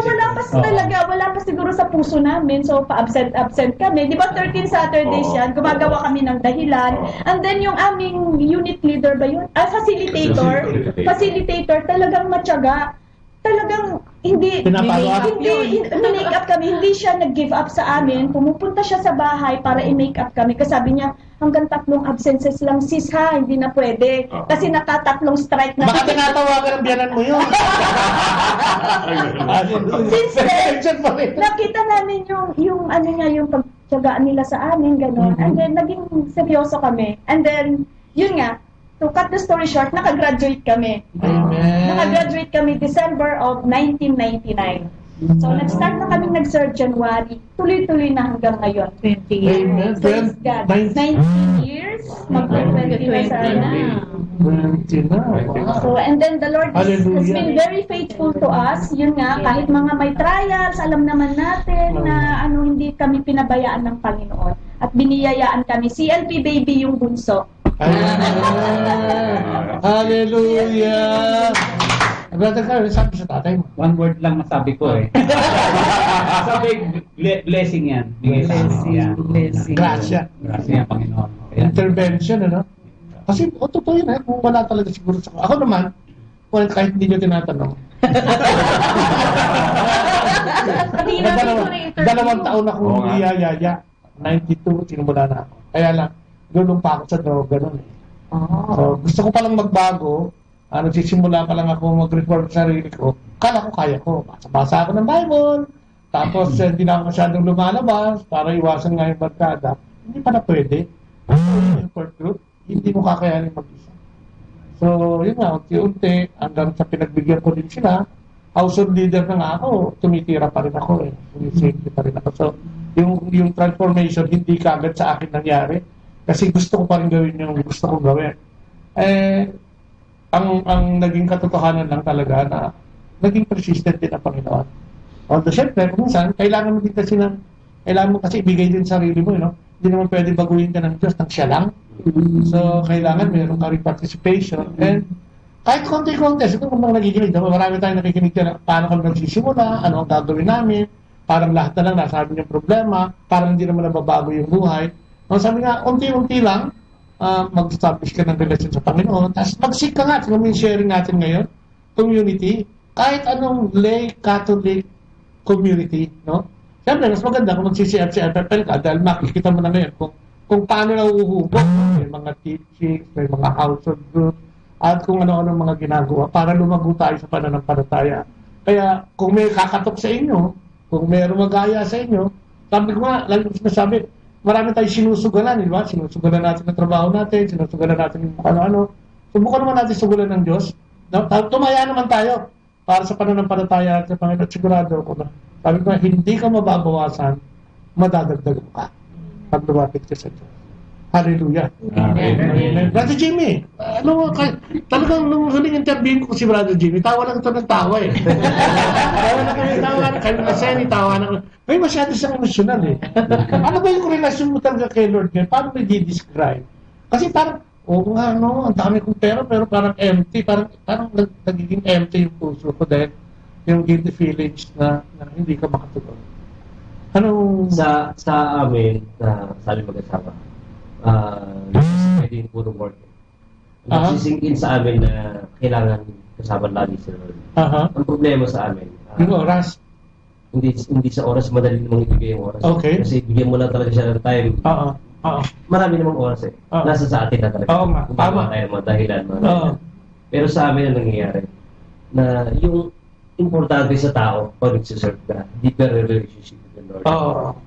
wala pa siguro sa puso namin. So, pa-absent kami. Di ba 13 Saturdays yan? Gumagawa kami ng dahilan. And then yung aming unit leader ba yun? Facilitator, talagang matyaga. Talagang hindi make up kami, hindi siya nag-give up sa amin. Pumupunta siya sa bahay para i-make up kami. Kasi sabi niya, hanggang 3 absences lang sis ha, hindi na pwede. Kasi nakatatlong strike na. Baka tinatawagan ng biyanan mo yun. Since then, nakita namin yung pagtyagaan nila sa amin, gano'n. And then, naging seryoso kami. And then, yun nga, to cut the story short, nakagraduate kami. Amen. Nakagraduate kami December of 1999. So, nag-start na kami nag-serve January. Tuloy-tuloy na hanggang ngayon. 20 years. Amen. Praise God. 19 years. Mag-20 na sana. 20 na. So, and then the Lord has Hallelujah. been very faithful to us. Yun nga, kahit mga may trials, alam naman natin na hindi kami pinabayaan ng Panginoon. At biniyayaan kami. CLP baby yung bunso. Hallelujah! Brother Carl, sabi sa tatay mo. One word lang masabi ko eh. Sabi, blessing yan. Blessing. Gracia. Gracia, Panginoon. Intervention, ano? Kasi, totoo yun eh. Kung wala talaga siguro sa... Ako naman, kahit hindi nyo tinatanong. Dalawang taon akong iyayaya. 92, sinumula na ako. Kaya lang, gulong pa ako sa droga nun eh. So, gusto ko palang magbago. Nagsisimula pa lang ako mag-reform sa sarili ko. Kala ko kaya ko. Basa ako ng Bible. Tapos, hindi na ako masyadong lumalabas para iwasan nga yung barkada. Hindi pa na pwede. Support group, hindi mo kakayanin mag-isa. So, yun nga, unti-unti, hanggang sa pinagbigyan ko din sila. Household leader na nga ako, tumitira pa rin ako eh. Tumisafety pa rin ako. So, yung transformation, hindi kagad sa akin nangyari. Kasi gusto ko pa rin gawin yung gusto kong gawin. Ang naging katotohanan lang talaga na naging persistent din ang Panginoon. Although, syempre, minsan, kailangan mo din kasi kailangan mo kasi ibigay din sarili mo, Hindi naman pwede baguhin ka ng Diyos nang siya lang. So, kailangan meron ka rin participation. And kahit konti-konti, siguro kung nakikinig, marami tayong nakikinig na paano kami nagsisimula, ano ang gagawin namin, parang lahat na lang nasa amin yung problema, parang hindi naman nababago yung buhay. Sabi nga, unti-unti lang, mag-establish ka ng relasyon sa Panginoon, tapos mag-seek ka nga, yung sharing natin ngayon, community, kahit anong lay Catholic community, Siyempre, mas maganda kung mag-CCF-CFFL ka dahil makikita mo na ngayon kung paano na uuhubog. May mga teachings, may mga household groups, at kung ano-ano mga ginagawa para lumago tayo sa pananampalataya. Kaya kung may kakatok sa inyo, kung may rumagaya sa inyo, sabi ko nga, lalo sinasabi, marami tayong sinusugalan, di ba? Sinusugalan natin ang trabaho natin, sinusugalan natin yung ano-ano. Subukan naman natin sugalan ng Diyos. Tumaya naman tayo para sa pananampalataya at sa Panginoon. Sigurado ko na. Sabi ko, hindi ka mababawasan, madadagdag ka pag lumapit ka sa Diyos. Hallelujah. Amen. Brother Jimmy, talagang nung huling interview ko si Brother Jimmy, tawa lang ito ng tawa eh. tawa na kami na Senny, tawa na. May masyado siyang emosyonal eh. Ano ba yung relasyon mo talaga kay Lord ngayon? Paano mo i-describe? Kasi parang, ang dami kong pera pero parang empty, parang nagiging empty yung puso ko dahil yung guilty feelings na hindi ka makatugon. Sa amin, sabi mag-asawa, pwede yung puro work. Nagsisingin sa amin na kailangan kasama lagi si Lord. Ang problema sa amin, yung oras. Hindi sa oras madali namang ibigay yung oras. Okay. Kasi bigyan mo lang talaga siya ng time. Marami namang oras eh. Nasa sa atin na talaga. Tama. Tayo mga dahilan. Pero sa amin ang nangyayari, na yung importante sa tao pag nagsiserve ka, deeper relationship with the Lord.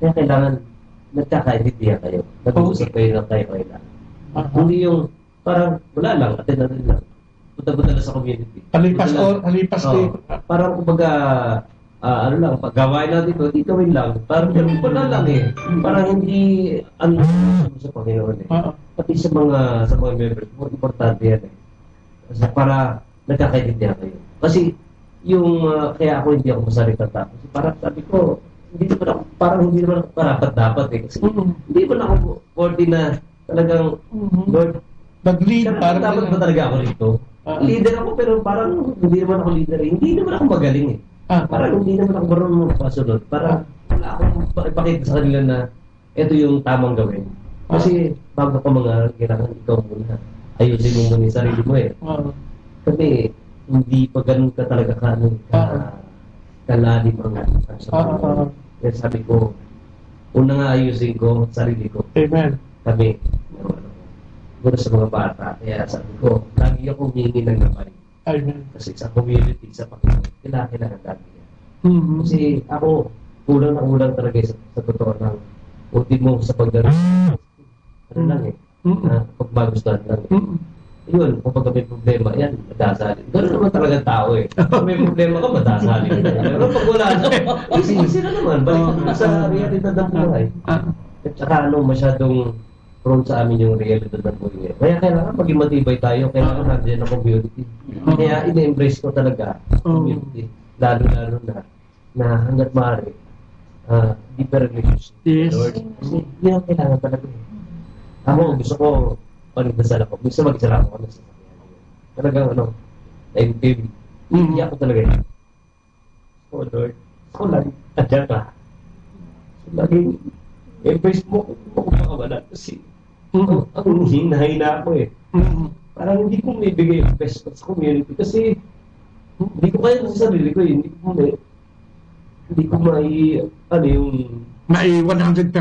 Kaya kailangan nagkakaintindihan kayo. Nag-uusap kayo ng kayo kailangan. Hindi yung parang wala lang, atin lang. Punta-punta lang sa community. Halipas day. Parang kumbaga ano lang, paggawain natin ito, di gawin lang. Parang ganun pala lang eh. Parang hindi, ano sa Panginoon eh. Pati sa mga members mo, importante yan eh. Kasi para nagkakaintindihan kayo. Kasi yung, kaya ako hindi ako masalita tapos. Parang sabi ko, hindi naman ako karapat dapat eh. Kasi hindi naman ako 40 na talagang, Lord, nag-lead. Dapat ba talaga ako rito? Leader ako pero parang hindi naman ako leader eh. Hindi naman ako magaling eh. Parang hindi naman ako marunong magpasunod. Parang wala akong ipakita sa kanila na ito yung tamang gawin. Kasi bago ka mga kailangan ikaw muna. Ayusin mo muna yung sarili mo eh. Kasi hindi pa ganun ka talaga kalalim ang kaya sabi ko, una nga ayusin ko sarili ko. Amen. Kami, muna sa mga bata. Kaya sabi ko, lagi akong hihingi ng gabay. Amen. Kasi sa community, sa Panginoon, kailangan lagi yan. Kasi ako, kulang talaga sa totoo ng ultimo sa pagdating. Ano lang eh, na pagbagustuhan lang eh. Yun, kung may problema, yan, madasalin. Gano'n naman talaga tao eh. Kung may problema ka, madasalin. Pero pag wala na, easy na naman. Balik na sa realidad ng buhay. At saka masyadong prone sa amin yung realidad ng buhay. Kaya kailangan maging matibay tayo, kailangan nandiyan ang community. Kaya ina-embrace ko talaga community. Lalo na hanggat maaari, deeper relationship. Yes. Lord. Kasi yun ang kailangan talaga. Ako, gusto ko panigdasal ako. Gusto mag-isara ako sa talagang naintindihan. Hindi ako talaga yun. Oh Lord, ako lang, adyan ka. So, laging embrace mo kung makawala. Kasi ang hinahina ako eh. Parang hindi ko may bigay yung best sa community. Kasi hindi ko kaya sa sarili ko eh. Hindi ko may, may 100%.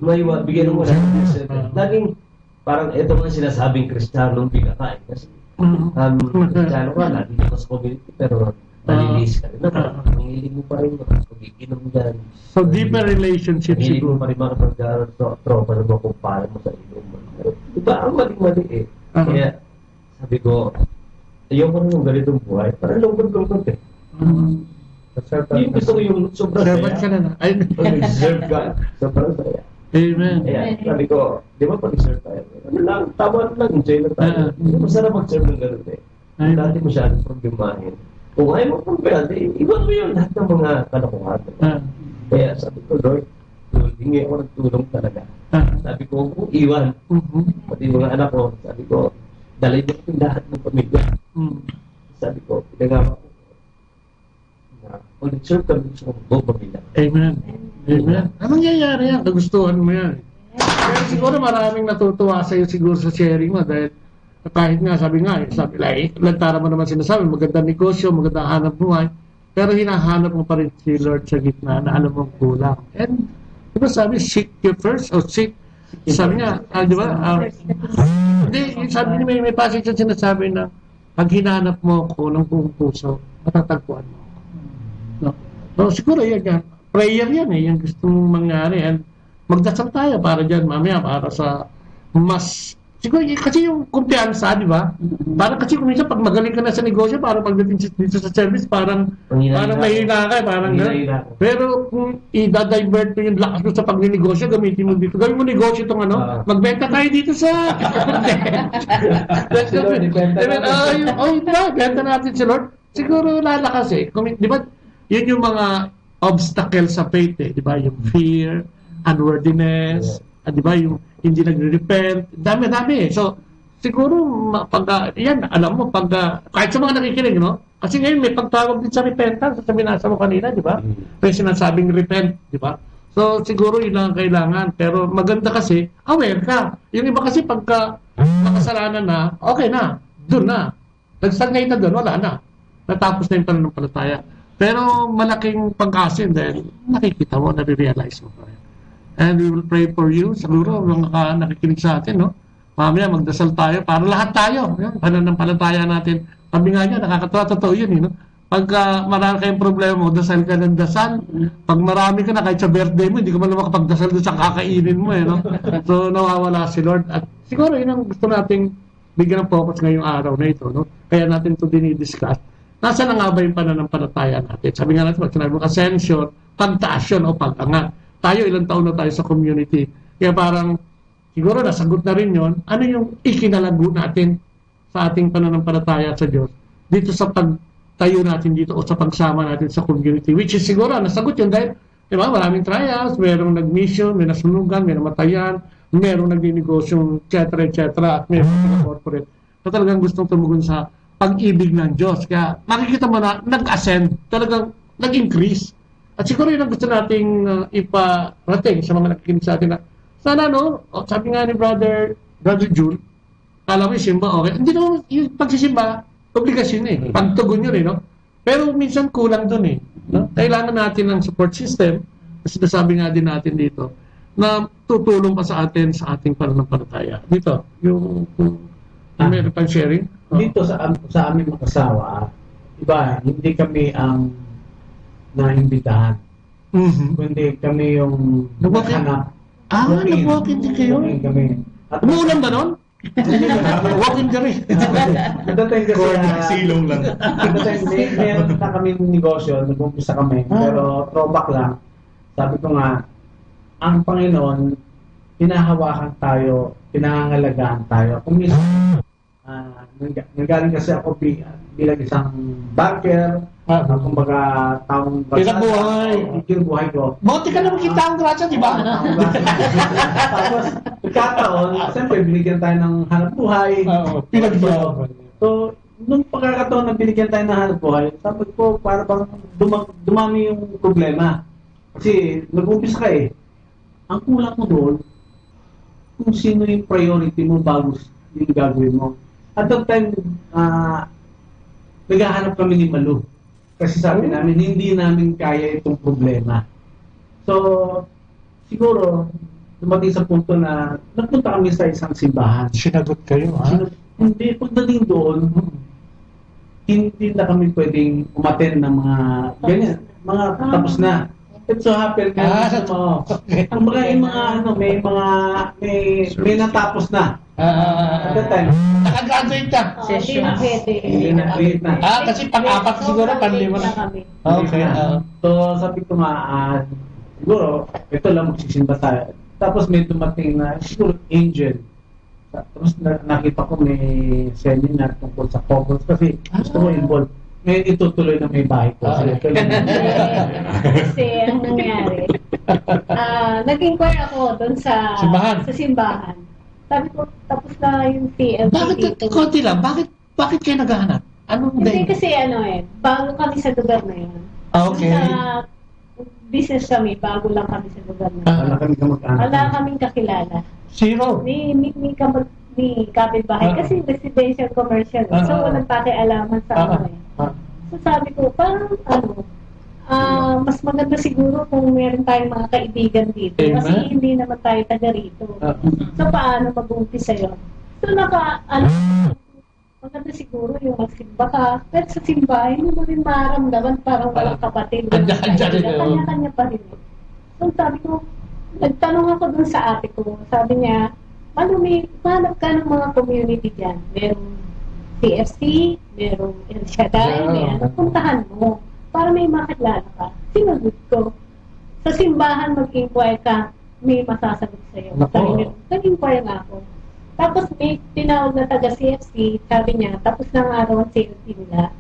May bigyan ng 100%. Laging, parang ito nga sinasabing Kristiyanong bigakain. Kasi, Kristiyano ka, lagi ka sa community, pero nalilis ka rin. Nangilig mo pa rin pag-iinom dyan. So, deeper relationship nangilig siguro. mo pa rin tropa na makumpara mo sa inom. Diba, ang mali-mali eh. Kaya, sabi ko, ayoko na yung ganitong buhay. Parang lungkot-lungkot eh. Yung gusto ko yung sobrang saya. Servant ka na. Pag-serve ka, sobrang saya. Amen. Kaya sabi ko, di ba pag-serve tayo? Ano lang, tama lang, enjoy lang tayo. Masarap mag-serve ng gano'n eh. Dati masyadong problemahin. Kung ayaw mo problema, iwan mo yun lahat ng mga kalokohan. Kaya sabi ko, Lord, hingi ako ng tulong talaga. Sabi ko, kung iwan, pati mga anak ko, sabi ko, dalay niyo ko lahat ng pamilya. Sabi ko, pinagawa ko. Kung nag-serve kami, gusto ko buong pamilya. Amen. Amen. Anong nangyayari yan? Nagustuhan mo yan. Pero siguro maraming natutuwa sa'yo siguro sa sharing mo dahil kahit nga sabi lantara mo naman sinasabi, magandang negosyo, magandang hanap buhay, pero hinahanap mo pa rin si Lord sa gitna na alam mong kulang. And di ba sabi, seek you first o seek, sabi nga, di ba? Hindi, sabi niya may passage na sinasabi na pag hinanap mo ko ng buong puso, matatagpuan mo. No? So siguro yan. Prayer yan eh, yung gusto mong mangyari. And magdasal tayo para dyan mamaya, para sa mas, siguro kasi yung kumpiyansa, di ba? Parang kasi kung minsan pag magaling ka na sa negosyo, parang pagdating dito sa service, parang mahina ka, parang gano'n. Pero kung i-divert mo yung lakas mo sa pagninegosyo, gamitin mo dito. Gawin mo negosyo itong magbenta tayo dito sa benta natin si Lord. Siguro lalakas eh. Di ba? Yun yung mga obstacle sa faith eh. Di ba? Yung fear, unworthiness, di ba? Yung hindi nagre-repent. Dami-dami eh. So, siguro, alam mo, kahit sa mga nakikinig, no? Kasi ngayon may pagtawag din sa repentance. Sa binasa mo kanina, di ba? May sinasabing repent, di ba? So, siguro yun lang ang kailangan. Pero maganda kasi, aware ka. Yung iba kasi pagka nakasalanan na, okay na, dun na. Nag-stagnate na dun, wala na. Natapos na yung pananampalataya. Pero malaking pag-asin dahil nakikita mo, nare-realize mo pa rin. And we will pray for you. Siguro, mga nakikinig sa atin, no? Mamaya, magdasal tayo para lahat tayo. Pananampalataya natin. Sabi nga niya, nakakatawa, totoo yun, no? Pagka marami kayong problema, dasal ka ng dasal. Pag marami ka na, kahit sa birthday mo, hindi ka man makapagdasal doon sa kakainin mo, no? So, nawawala si Lord. At siguro, yun ang gusto nating bigyan ng focus ngayong araw na ito, no? Kaya natin ito dinidiscuss. nasa na nga ba yung pananampalataya natin? Sabi nga natin, pag sinabi mo ascension, pagtaas yun o pag-angat. Tayo, ilang taon na tayo sa community. Kaya parang, siguro nasagot na rin yun, ano yung ikinalago natin sa ating pananampalataya sa Diyos dito sa pagtayo natin dito o sa pagsama natin sa community, which is siguro nasagot yun dahil, di ba, maraming trials, merong nag-mission, may nasunugan, may namatayan, merong nagdinegosyo, etc. At merong corporate na talagang gustong tumugon sa pag-ibig ng Diyos. Kaya makikita mo na nag-ascend, talagang nag-increase. At siguro yun ang gusto nating iparating sa mga nakikinig sa atin na sana, no? O, sabi nga ni Brother June, kala mo yung simba, okay. Hindi naman yung pagsisimba, obligasyon eh. Pagtugon yun eh, no? Pero minsan kulang dun eh. No? Kailangan natin ng support system, kasi nasabi nga din natin dito, na tutulong pa sa atin sa ating pananampalataya. Dito, yung meron pang sharing. Dito sa aming mga asawa, iba, hindi kami ang naimbitahan. Kundi kami yung naghanap. Nag-walk-in din kayo? Kami. Umuulan ba nun? Walk-in kami. Dating kasi silong lang. Meron na kami negosyo, nag-umpisa kami, pero throwback lang. Sabi ko nga, ang Panginoon, pinahawakan tayo, pinangangalagaan tayo. Kung minsan, nanggaling kasi ako bilang isang banker, kumbaga taong buhay ko. Buti ka naman kita ang grasya, di ba? Tapos, pagkataon, siyempre, binigyan tayo ng hanap buhay. So, nung pagkakataon na binigyan tayo ng hanap buhay, sabi ko, para bang dumami yung problema. Kasi, nag-umpisa ka eh. Ang kulang mo doon, kung sino yung priority mo bago yung gagawin mo. At that time, naghahanap kami ni Malu. Kasi sabi namin, hindi namin kaya itong problema. So, siguro, dumating sa punto na nagpunta kami sa isang simbahan. Sinagot kayo, ha? Hindi, pagdating doon, hindi na kami pwedeng umaten ng mga ganyan. Mga tapos na. It so happened ang may natapos na. At that time, nakagraduate ka. Hindi na pwede na. Kasi pang-apat siguro, pang-lima na. Okay. So, sabi ko nga, siguro, ito lang magsisimba tayo. Tapos may dumating na, siguro, angel. Tapos nakita ko may seminar tungkol sa focus kasi gusto mo involved. Ngayon itutuloy na may bahay ko. Kasi ang nangyari, nag-inquire ako doon sa simbahan. Sabi ko, tapos na yung PLP. Konti lang, bakit kayo naghahanap? Hindi kasi bago kami sa lugar na yun. Okay. Sa business kami, bago lang kami sa lugar na yun. Wala kaming kakilala. Zero? Ni kapitbahay. Kasi residential commercial. So, walang pakialaman sa So, sabi ko, parang mas maganda siguro kung meron tayong mga kaibigan dito. Kasi hindi naman tayo taga rito. So, paano mag-umpisa yun? So, maganda siguro yung magsimba ka. Pero sa simbahan, hindi mo rin maramdaman parang walang kapatid. Kanya-kanya pa rin. So, sabi ko, nagtanong ako dun sa ate ko. Sabi niya, hanap ka ng mga community dyan. Merong CFC, merong El Shaddai, puntahan mo para may makilala ka. Sinagot ko. Sa simbahan mag-inquire ka, may masasagot sa'yo. Nag-inquire nga ako. Tapos may tinawag na taga-CFC, sabi niya, tapos na ang araw ang CFC nila.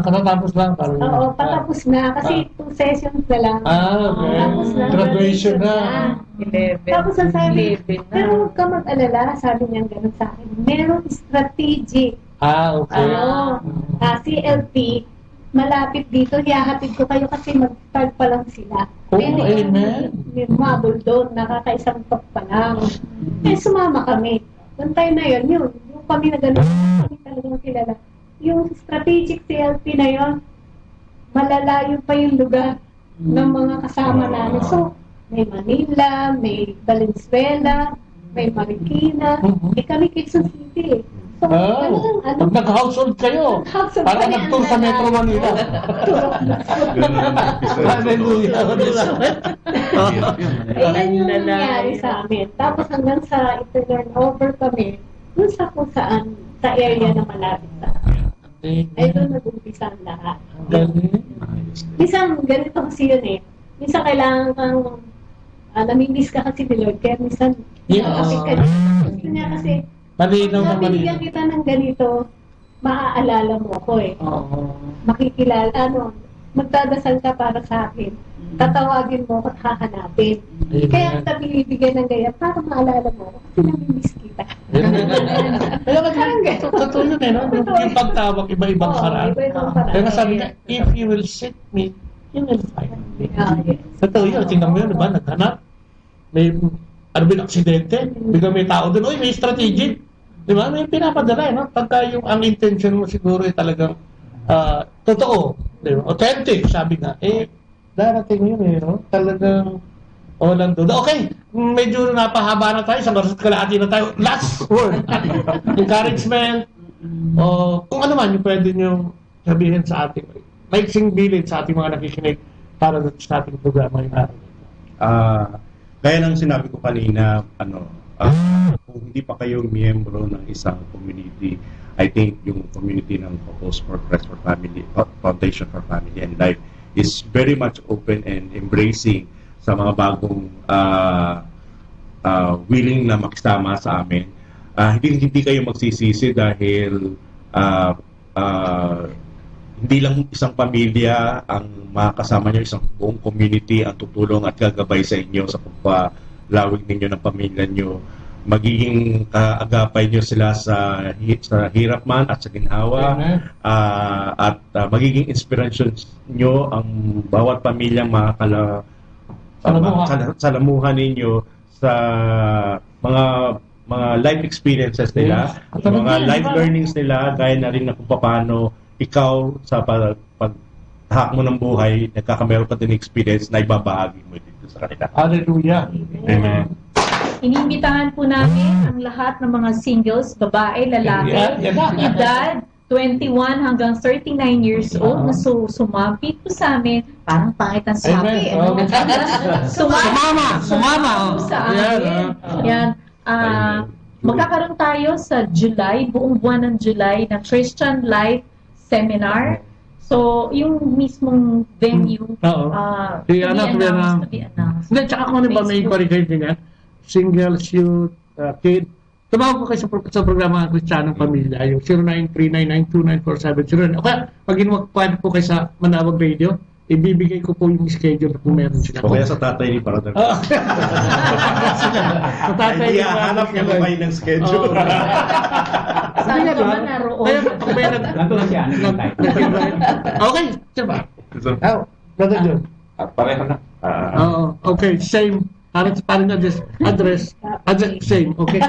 Katatapos lang. Oo, patapos na. Kasi 2 sessions na lang. Okay. Tapos na. Graduation na. 11. Tapos ang sabi, pero huwag ka mag-alala, sabi niya gano'n sa akin. Merong strategic. Okay. CLP, malapit dito, hihahatid ko kayo kasi mag-start pa lang sila. Amen. May mabul doon, nakakaisang talk pa lang. Sumama kami. Noong time na yun, yung kami na gano'n, kami talagang kilala. Yung strategic CLP na yun, malalayo pa yung lugar ng mga kasama namin. So, may Manila, may Valenzuela, may Marikina, kami Quezon City. So, pag nag-household kayo, parang nag-tour sa Metro Manila. Hallelujah. Ayan yung nangyari sa amin. Tapos hanggang sa ito-turn over kami, dun sa kung saan, sa area na malapit sa amin. Ay doon nag-umpisa ang lahat. Galing. Minsan, ganito kasi yun eh. Minsan kailangan kang namimiss ka kasi ni Lord. Kaya minsan, kapit ka niya. Gusto niya kasi, Malinaw na nabigyan malinaw. kita ng ganito, maaalala mo ako eh. Makikilala, magdadasal ka para sa akin. Tatawagin mo at hahanapin. Amen. Kaya kita binibigyan ng ganyan para maalala mo kasi namimiss kita. Alam mo, totoo yun eh, no? Yung pagtawag, iba-ibang paraan. Iba-ibang paraan. Kaya sabi ka, if you will seek me, you will find me. Yes. Totoo yun, tingnan mo yun, diba? Naghanap. May, aksidente, bigla may tao doon, uy, may strategic. Diba? May pinapadala, no? Pagka yung ang intention mo siguro ay talagang totoo, diba? Authentic, sabi nga. Darating yun eh, no? Talagang walang duda. Okay, medyo napahaba na tayo, isang oras at kalahati na tayo. Last word. Encouragement. O kung ano man yung pwede nyo sabihin sa ating, maiksing bilin sa ating mga nakikinig para sa ating programa yung araw. Gaya ng sinabi ko kanina, kung hindi pa kayo miyembro ng isang community, I think yung community ng Focus for Christ for Family, Foundation for Family and Life is very much open and embracing sa mga bagong willing na makisama sa amin. Hindi kayo magsisisi dahil hindi lang isang pamilya ang makakasama nyo, isang buong community ang tutulong at gagabay sa inyo sa pagpalawig ninyo ng pamilya nyo. Magiging kaagapay nyo sila sa hirap man at sa ginhawa, at magiging inspiration nyo ang bawat pamilyang salamuhan ninyo sa mga life experiences nila, mga life learnings nila, gaya na rin na kung paano ikaw sa paghahak mo ng buhay, nagkakameron ka din experience na ibabahagi mo dito sa kanila. Hallelujah. Amen. Iniimbitahan po namin ang lahat ng mga singles, babae, lalaki, edad 21 hanggang 39 years old na sumapit po sa amin. Parang pangit ang sabi. Sumama sa amin. Yan. Magkakaroon tayo sa July, buong buwan ng July, ng Christian Life Seminar. So, yung mismong venue, to be announced. Hindi, tsaka kung ano ba may encourage din yan, singles, youth, kid, tumawag po kayo sa programa ng Kristiyanong Pamilya, yung 0939929470. O kaya, pag inuwagpad po kayo sa Manawag Radio, ibibigay ko po yung schedule kung meron sila. O kaya sa tatay ni Brother. Sa tatay ni hanap niya ba kayo ng schedule? Saan ka ba naroon? Okay, diba? Brother John. Pareho na. Okay, same. Parang address, same, okay?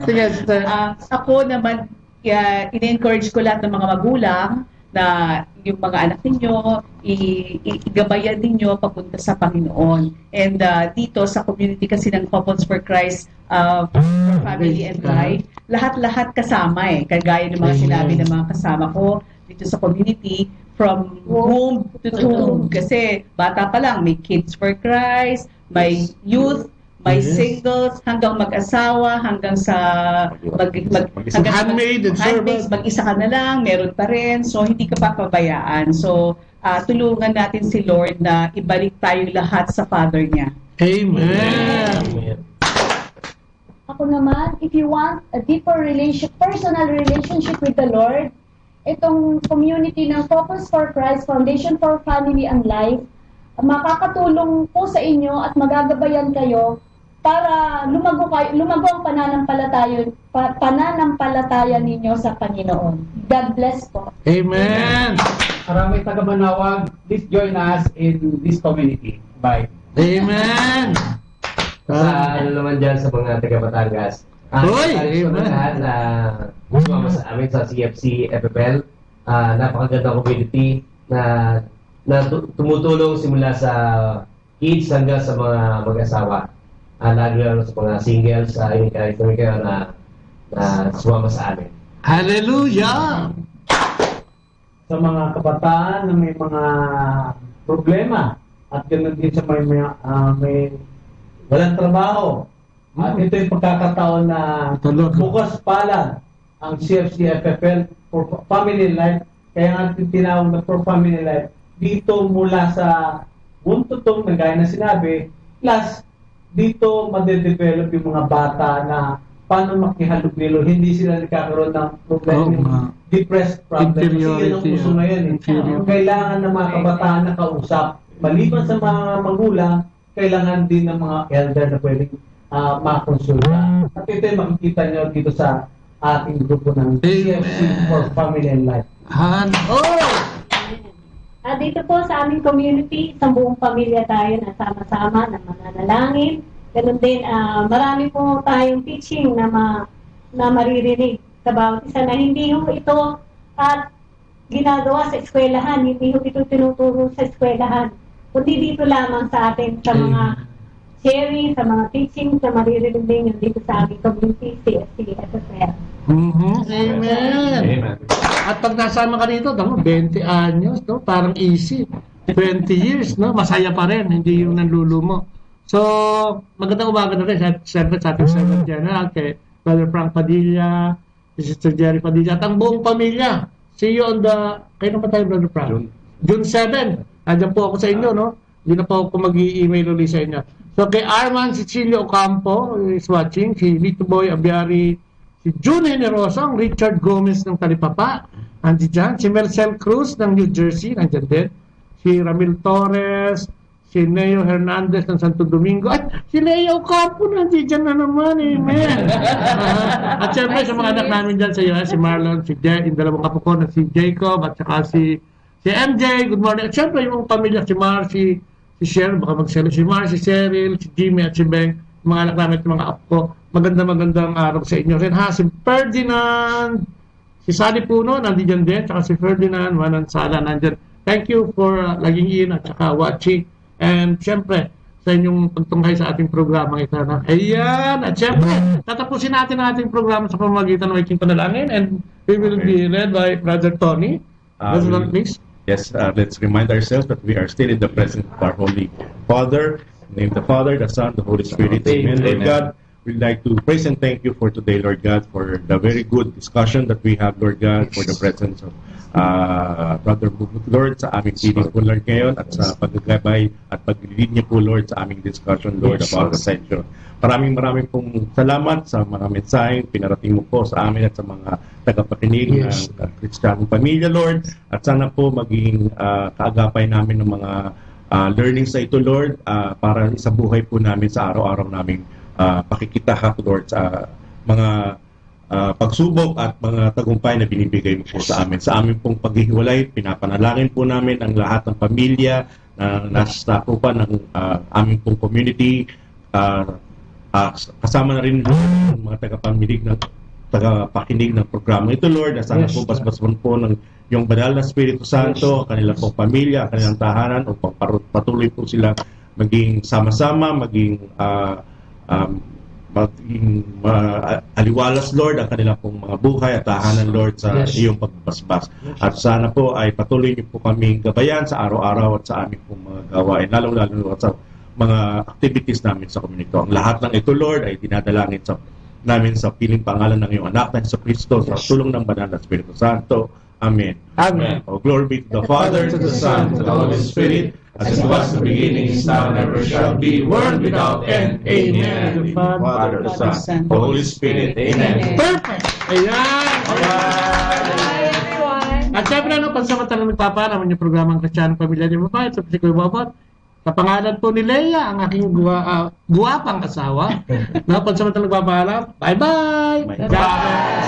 Sige, ako naman, in-encourage ko lahat ng mga magulang na yung mga anak ninyo, igabayan ninyo papunta sa Panginoon. And dito sa community kasi ng Couples for Christ, for Family and Life, lahat-lahat kasama kagaya ng mga sinabi ng mga kasama ko dito sa community, from womb to tomb. Kasi bata pa lang, may Kids for Christ, may youth, may singles, hanggang mag-asawa, hanggang sa handmaids, mag-isa ka na lang, meron pa rin. So, hindi ka papabayaan. So, tulungan natin si Lord na ibalik tayo lahat sa Father niya. Amen. Ako naman, if you want a deeper personal relationship with the Lord, itong community ng Focus for Christ, Foundation for Family and Life, makakatulong po sa inyo at magagabayan kayo para lumago ang pananampalataya ninyo sa Panginoon. God bless po. Amen. Maraming taga-Manawag, please join us in this community. Bye. Amen. Sa naman dyan sa mga taga-Batangas. Amen. Na sumama sa amin sa CFC FFL. Napakagandang community na tumutulong simula sa kids hanggang sa mga mag-asawa. Lalo sa mga singles, in-encourage kayo na sumama sa amin. Hallelujah! Sa mga kabataan na may mga problema at ganoon din sa may walang trabaho. At ito yung pagkakataon na bukas palad ang CFC FFL for family life. Kaya nga tinawag na for family life. Dito mula sa buntutong na gaya na sinabi, plus dito madedevelop yung mga bata na paano makihalubilo, hindi sila nagkakaroon ng problem, yung depressed problem. Kasi yun ang uso ngayon. Kailangan ng mga kabataan na kausap. Maliban sa mga magulang, kailangan din ng mga elder na pwedeng makonsulta. At ito yung makikita nyo dito sa ating grupo ng CFC for Family and Life. Dito po sa aming community, isang buong pamilya tayo na sama-sama na mananalangin. Ganun din, marami po tayong teaching na maririnig sa bawat isa na hindi ho ito at ginagawa sa eskwelahan, hindi ho ito tinuturo sa eskwelahan. Kundi dito lamang sa atin sa mga sharing, sa mga teaching, sa maririnig din yung dito sa aming community, CFC, SSL. Amen. At pag nasama ka rito, 20 anyos, no? Parang easy. 20 years, no? Masaya pa rin, hindi yung nanlulumo. So, magandang umaga na rin, siyempre sa ating Servant General, kay Brother Frank Padilla, si Sister Jerry Padilla, at ang buong pamilya. See you on the, kailan pa tayo, Brother Frank? June 7. Nandiyan po ako sa inyo, no? Hindi na po ako mag-i-email ulit sa inyo. So, kay Arman Cecilio Ocampo is watching, si Vito Boy Abiari, si June Generoso, Richard Gomez ng Talipapa, nandiyan dyan. Si Marcel Cruz ng New Jersey, nandiyan din. Si Ramil Torres, si Neo Hernandez ng Santo Domingo, at si Leo Campo nandiyan na naman, amen. At siyempre sa mga anak namin dyan sa US, si Marlon, si Jay, yung dalawang kapo ko na si Jacob, at saka si MJ, good morning. At siyempre yung pamilya, si Marcy, si Cheryl, baka mag-selo, si Marcy, si Cheryl, si Jimmy, at si Beng, mga anak namin at mga apo ko. Magandang araw sa inyo rin ha. Si Ferdinand, si Sally Puno, nandiyan din, saka si Ferdinand Manansala, nandiyan. Thank you for laging in at saka watching. And syempre, sa inyong pagtungkay sa ating programa ito na. Ayan! At syempre, tatapusin natin ang ating programa sa pamamagitan ng aking panalangin, and we will be led by Brother Tony. Please. Yes, let's remind ourselves that we are still in the presence of our Holy Father. In the name of the Father, the Son, the Holy Spirit. Amen. Lord God, we'd like to praise and thank you for today, Lord God, for the very good discussion that we have, Lord God, for the presence of Brother Bubut, Lord, sa aming feeding po, Lord, ngayon, at sa paggagabay at pag-lead niyo po, Lord, sa aming discussion, Lord, about Ascension. Maraming pong salamat sa mga mensaheng pinarating mo po sa amin at sa mga tagapakinig ng Kristiyanong Pamilya, Lord, at sana po maging kaagapay namin ng mga learnings sa ito, Lord, para isabuhay po namin sa araw-araw naming pakikita, Lord, sa mga pagsubok at mga tagumpay na binibigay mo po sa amin. Sa amin pong paghihiwalay, pinapanalangin po namin ang lahat ng pamilya na nasa sakupan ng aming pong community. Kasama na rin ang mga tagapakinig ng programa ito, Lord, na sana po basbasan po ng yung banal na Espiritu Santo, kanilang pong pamilya, kanilang tahanan, upang patuloy po sila maging sama-sama, maging aliwalas, Lord, ang kanilang pong mga buhay at tahanan, Lord, sa iyong pagbasbas. At sana po ay patuloy niyo po kaming gabayan sa araw-araw at sa aming pong mga gawain, lalo-lalo sa mga activities namin sa komunito. Ang lahat ng ito, Lord, ay dinadalangin namin sa piling pangalan ng iyong anak na Jesu Cristo, sa tulong ng banal na Espiritu Santo. Amen. Amen. Oh, glory be to the Father, to the Son, to the Holy Spirit, as it was in the beginning, is now, and ever shall be, world without end. Amen. The Father, the Son, the Holy Spirit. Amen. Perfect! Ayan! At syempre, pansamantalang nagpaparaman yung programang Kristiyanong Pamilya ni Babae. Ito si Kuya Bobot. Sa pangalan po ni Leia, ang aking guwapang asawa. Pansamantalang nagpapaalam. Bye-bye! God bless!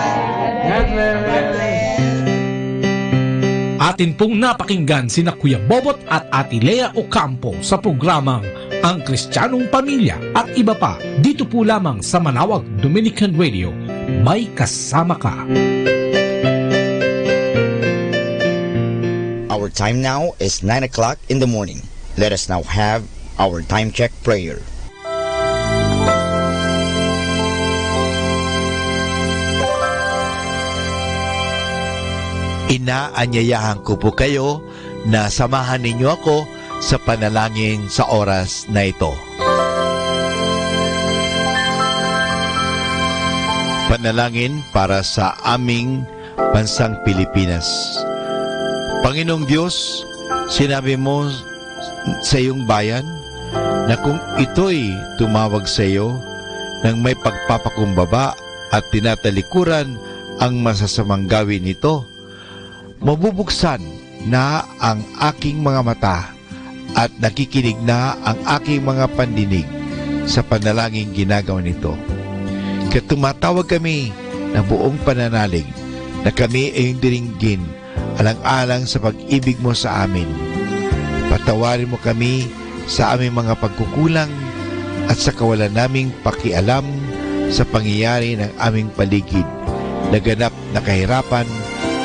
Atin pong napakinggan sina Kuya Bobot at Ate Lea Ocampo sa programang Ang Kristiyanong Pamilya at iba pa dito po lamang sa Manawag Dominican Radio. May kasama ka. Our time now is 9 o'clock in the morning. Let us now have our time check prayer. Inaanyayahan ko po kayo na samahan ninyo ako sa panalangin sa oras na ito. Panalangin para sa aming bansang Pilipinas. Panginoong Diyos, sinabi mo sa iyong bayan na kung ito'y tumawag sa iyo nang may pagpapakumbaba at tinatalikuran ang masasamang gawin nito, mabubuksan na ang aking mga mata at nakikinig na ang aking mga pandinig sa panalangin ginagawa nito. Kaya tumatawag kami na buong pananalig na kami ay diringgin alang-alang sa pag-ibig mo sa amin. Patawarin mo kami sa aming mga pagkukulang at sa kawalan naming pakialam sa pangyayari ng aming paligid, naganap na kahirapan,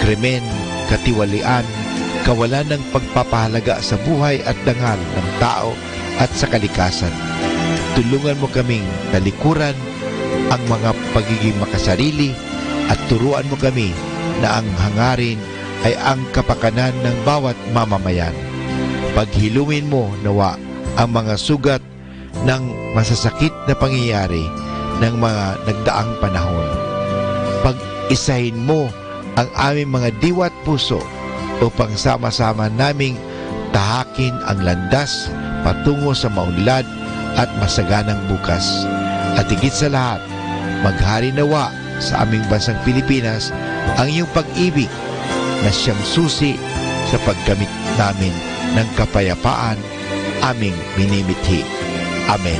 krimen, katiwalian, kawalan ng pagpapahalaga sa buhay at dangal ng tao at sa kalikasan. Tulungan mo kaming talikuran ang mga pagiging makasarili at turuan mo kami na ang hangarin ay ang kapakanan ng bawat mamamayan. Paghilungin mo nawa ang mga sugat ng masasakit na pangyayari ng mga nagdaang panahon. Pag-isahin mo ang aming mga diwa at puso upang sama-sama naming tahakin ang landas patungo sa maunlad at masaganang bukas. At higit sa lahat, maghari nawa sa aming bansang Pilipinas ang iyong pag-ibig na siyang susi sa paggamit namin ng kapayapaan aming minimithi. Amen.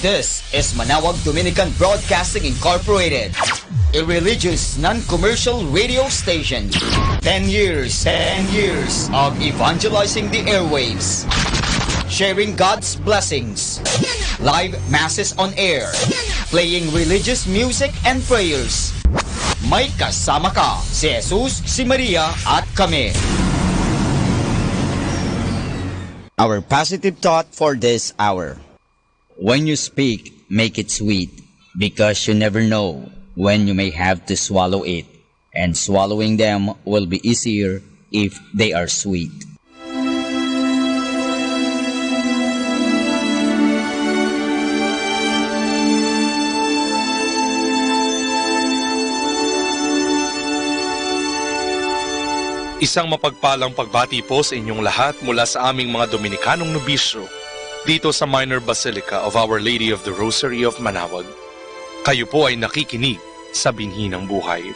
This is Manawag Dominican Broadcasting Incorporated, a religious non-commercial radio station. 10 years of evangelizing the airwaves, sharing God's blessings, live masses on air, playing religious music and prayers. May kasama ka, si Jesus, si Maria, at kami. Our positive thought for this hour. When you speak, make it sweet, because you never know when you may have to swallow it, and swallowing them will be easier if they are sweet. Isang mapagpalang pagbati po sa inyong lahat mula sa aming mga Dominikanong nobisyo dito sa Minor Basilica of Our Lady of the Rosary of Manawag. Kayo po ay nakikinig sa Binhi ng Buhay.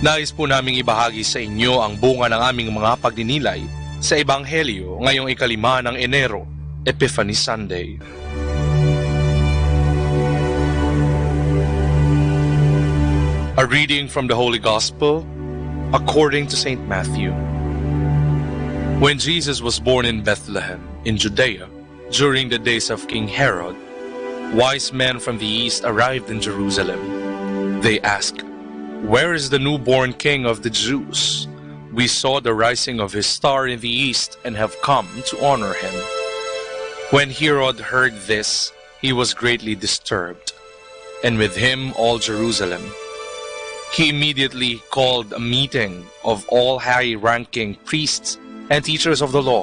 Nais po naming ibahagi sa inyo ang bunga ng aming mga pagdinilay sa Ebanghelyo ngayong 5 ng Enero, Epiphany Sunday. A reading from the Holy Gospel according to St. Matthew. When Jesus was born in Bethlehem, in Judea, during the days of King Herod, wise men from the east arrived in Jerusalem. They asked, "Where is the newborn King of the Jews? We saw the rising of his star in the east and have come to honor him." When Herod heard this, he was greatly disturbed, and with him all Jerusalem. He immediately called a meeting of all high-ranking priests and teachers of the law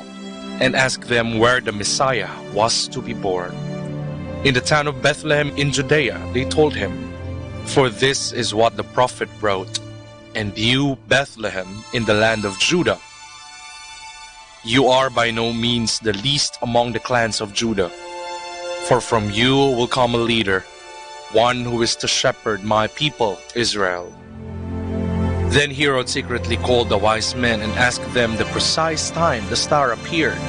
and asked them where the Messiah was to be born. In the town of Bethlehem in Judea, they told him, "For this is what the prophet wrote, and you, Bethlehem, in the land of Judah, you are by no means the least among the clans of Judah, for from you will come a leader, one who is to shepherd my people, Israel." Then Herod secretly called the wise men and asked them the precise time the star appeared.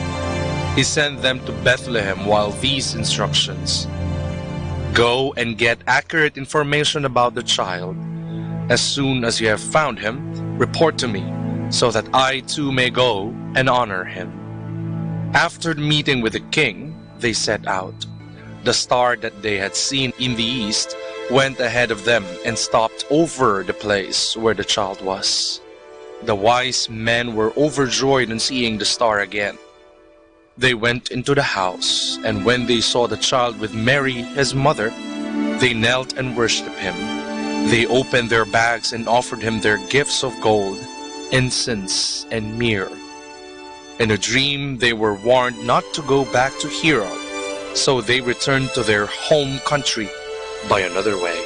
He sent them to Bethlehem while these instructions: "Go and get accurate information about the child. As soon as you have found him, report to me, so that I too may go and honor him." After meeting with the king, they set out. The star that they had seen in the east went ahead of them and stopped over the place where the child was. The wise men were overjoyed on seeing the star again. They went into the house, and when they saw the child with Mary, his mother, they knelt and worshipped him. They opened their bags and offered him their gifts of gold, incense, and myrrh. In a dream, they were warned not to go back to Herod, so they returned to their home country by another way.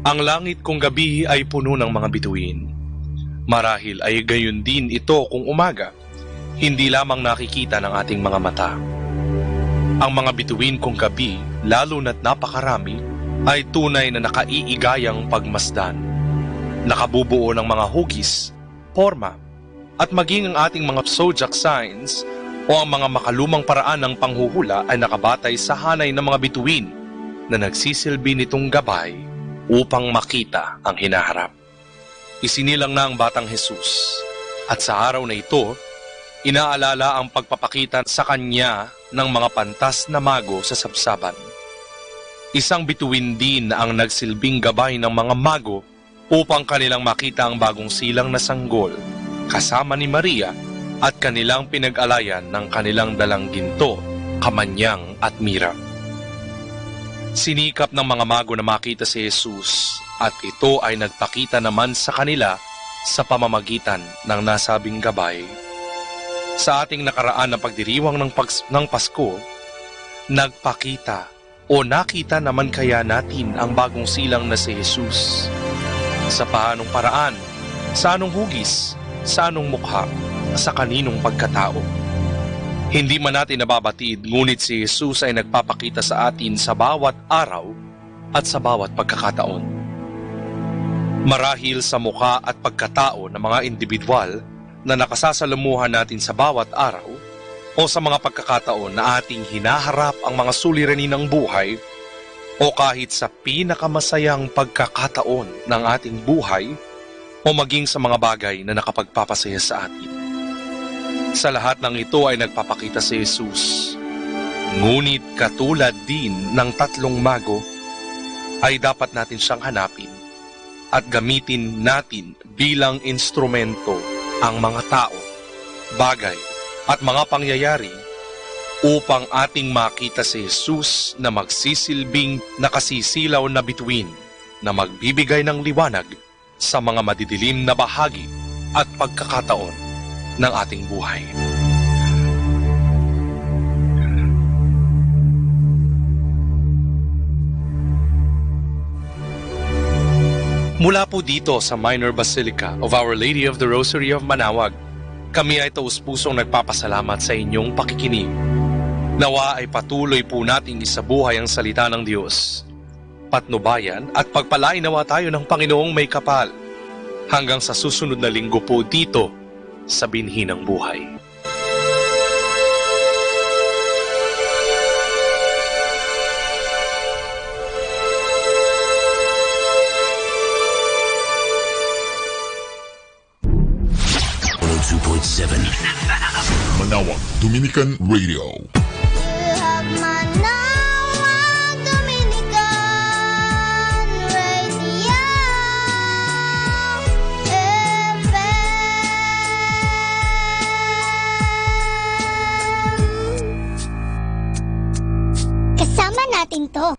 Ang langit kung gabi ay puno ng mga bituin. Marahil ay gayon din ito kung umaga, hindi lamang nakikita ng ating mga mata. Ang mga bituin kung gabi, lalo na't napakarami, ay tunay na nakaiigayang pagmasdan. Nakabubuo ng mga hugis, forma, at maging ang ating mga zodiac signs o ang mga makalumang paraan ng panghuhula ay nakabatay sa hanay ng mga bituin na nagsisilbi nitong gabay upang makita ang hinaharap. Isinilang na ang batang Jesus at sa araw na ito, inaalala ang pagpapakita sa kanya ng mga pantas na mago sa sabsaban. Isang bituin din ang nagsilbing gabay ng mga mago upang kanilang makita ang bagong silang na sanggol kasama ni Maria at kanilang pinag-alayan ng kanilang dalang ginto, kamanyang at mira. Sinikap ng mga mago na makita si Jesus at ito ay nagpakita naman sa kanila sa pamamagitan ng nasabing gabay. Sa ating nakaraan na pagdiriwang ng Pasko, nagpakita o nakita naman kaya natin ang bagong silang na si Jesus? Sa paanong paraan, sa anong hugis, sa anong mukha, sa kaninong pagkatao? Hindi man natin nababatid, ngunit si Jesus ay nagpapakita sa atin sa bawat araw at sa bawat pagkakataon. Marahil sa mukha at pagkatao ng mga individual na nakasasalamuhan natin sa bawat araw o sa mga pagkakataon na ating hinaharap ang mga suliranin ng buhay o kahit sa pinakamasayang pagkakataon ng ating buhay o maging sa mga bagay na nakapagpapasaya sa atin. Sa lahat ng ito ay nagpapakita si Jesus. Ngunit katulad din ng tatlong mago, ay dapat natin siyang hanapin at gamitin natin bilang instrumento ang mga tao, bagay at mga pangyayari upang ating makita si Jesus na magsisilbing nakasisilaw na bituin na magbibigay ng liwanag sa mga madidilim na bahagi at pagkakataon ng ating buhay. Mula po dito sa Minor Basilica of Our Lady of the Rosary of Manaoag, kami ay taus-pusong nagpapasalamat sa inyong pakikinig. Nawa ay patuloy po nating isabuhay ang salita ng Diyos. Patnubayan at pagpalain nawa tayo ng Panginoong may kapal. Hanggang sa susunod na linggo po dito sa Binhi ng Buhay. Manaoag Dominican Radio. Kasama natin to.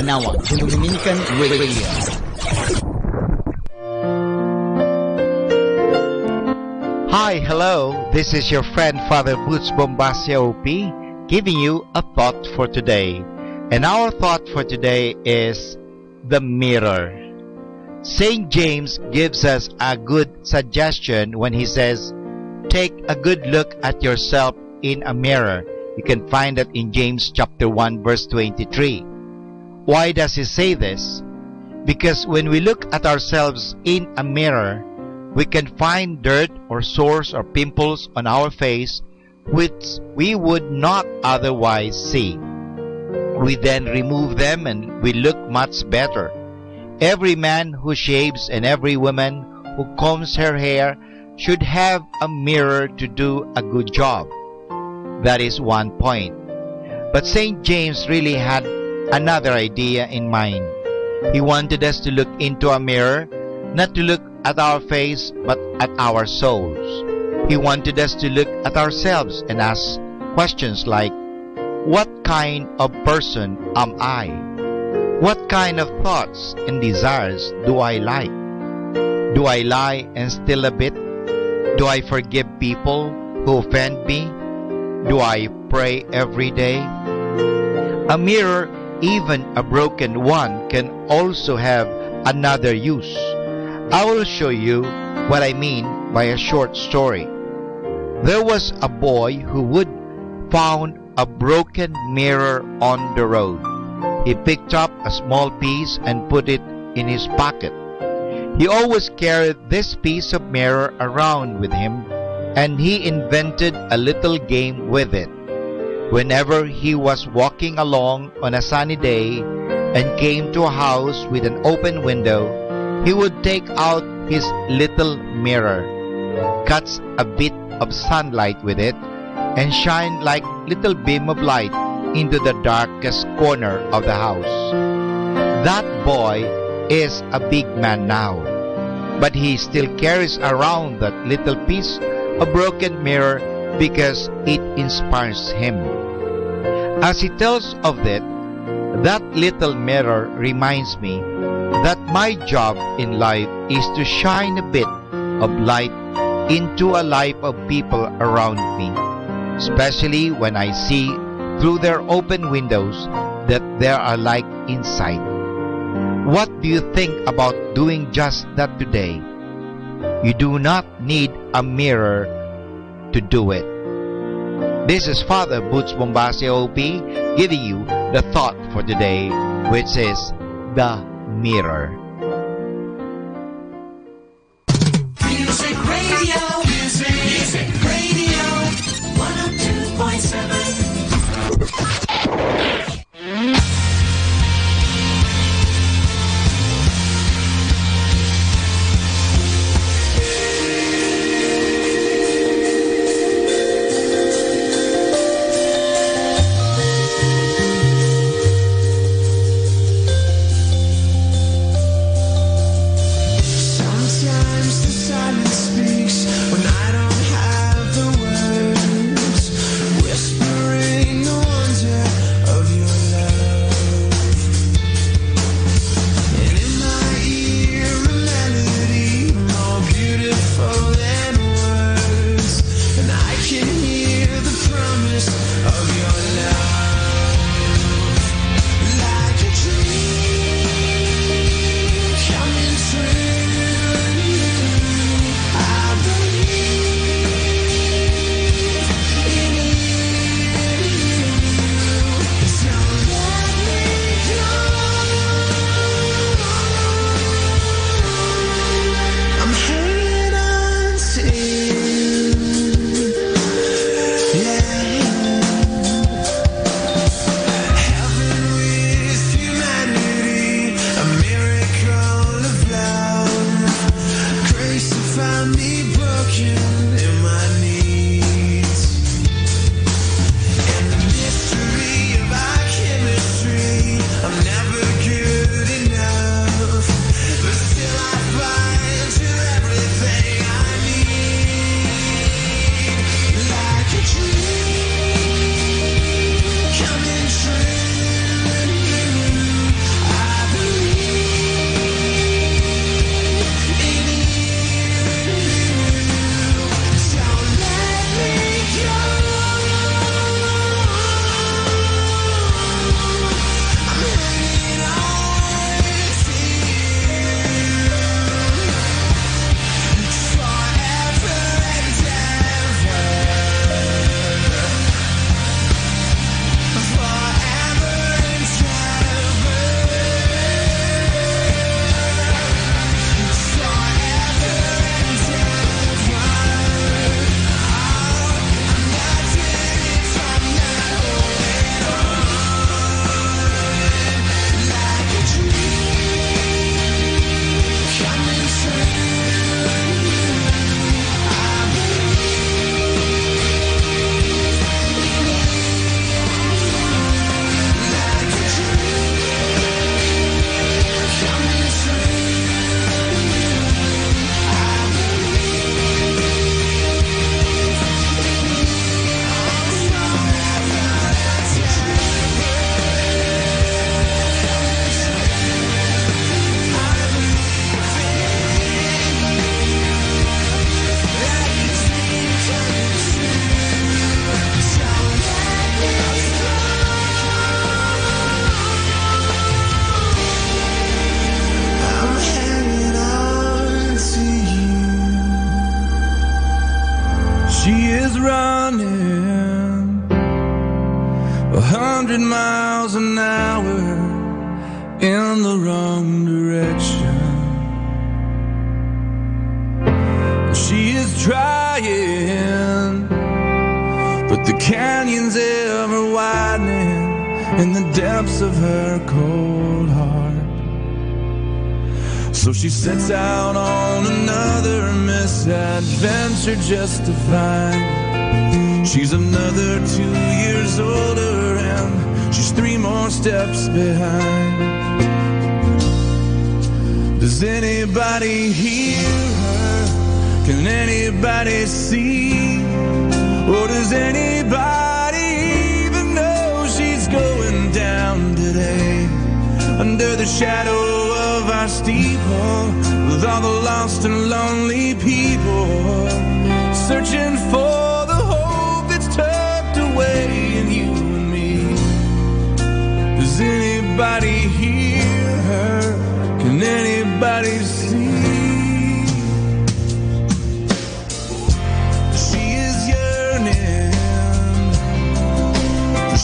Manawag Dominican Radio. Hi, hello. This is your friend Father Boots Bombasia OP giving you a thought for today. And our thought for today is the mirror. St. James gives us a good suggestion when he says, take a good look at yourself in a mirror. You can find that in James chapter 1 verse 23. Why does he say this? Because when we look at ourselves in a mirror, we can find dirt or sores or pimples on our face which we would not otherwise see. We then remove them and we look much better. Every man who shaves and every woman who combs her hair should have a mirror to do a good job. That is one point. But St. James really had another idea in mind. He wanted us to look into a mirror, not to look at our face, but at our souls. He wanted us to look at ourselves and ask questions like, what kind of person am I? What kind of thoughts and desires do I like? Do I lie and steal a bit? Do I forgive people who offend me? Do I pray every day? A mirror, even a broken one, can also have another use. I will show you what I mean by a short story. There was a boy who would found a broken mirror on the road. He picked up a small piece and put it in his pocket. He always carried this piece of mirror around with him, and he invented a little game with it. Whenever he was walking along on a sunny day and came to a house with an open window, he would take out his little mirror, catch a bit of sunlight with it, and shine like little beam of light into the darkest corner of the house. That boy is a big man now, but he still carries around that little piece of broken mirror because it inspires him. As he tells of it, that little mirror reminds me that my job in life is to shine a bit of light into a life of people around me, especially when I see through their open windows that there are light inside. What do you think about doing just that today? You do not need a mirror to do it. This is Father Boots Bombasia OP giving you the thought for today, which is the mirror. Music Radio, Music Radio, 102.7. 100 miles an hour in the wrong direction. She is trying, but the canyon's ever widening in the depths of her cold heart. So she sets out on another misadventure just to find she's another 2 years older and she's 3 more steps behind. Does anybody hear her? Can anybody see? Or does anybody even know she's going down today? Under the shadow of our steeple, with all the lost and lonely people, searching for the hope that's tucked away in you and me. Does anybody hear her? Can anybody see?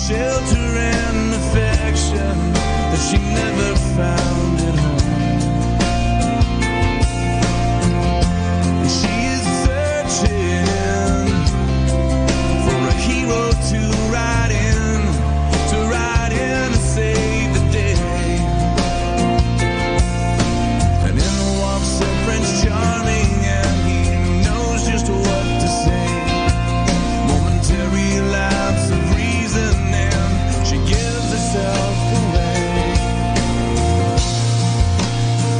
Shelter and affection that she never found at home. And she is searching for a hero to ride in and save the day. And in the warmth said Prince Charming, and he knows just what to say. Momentary lapse of reason, gives herself away.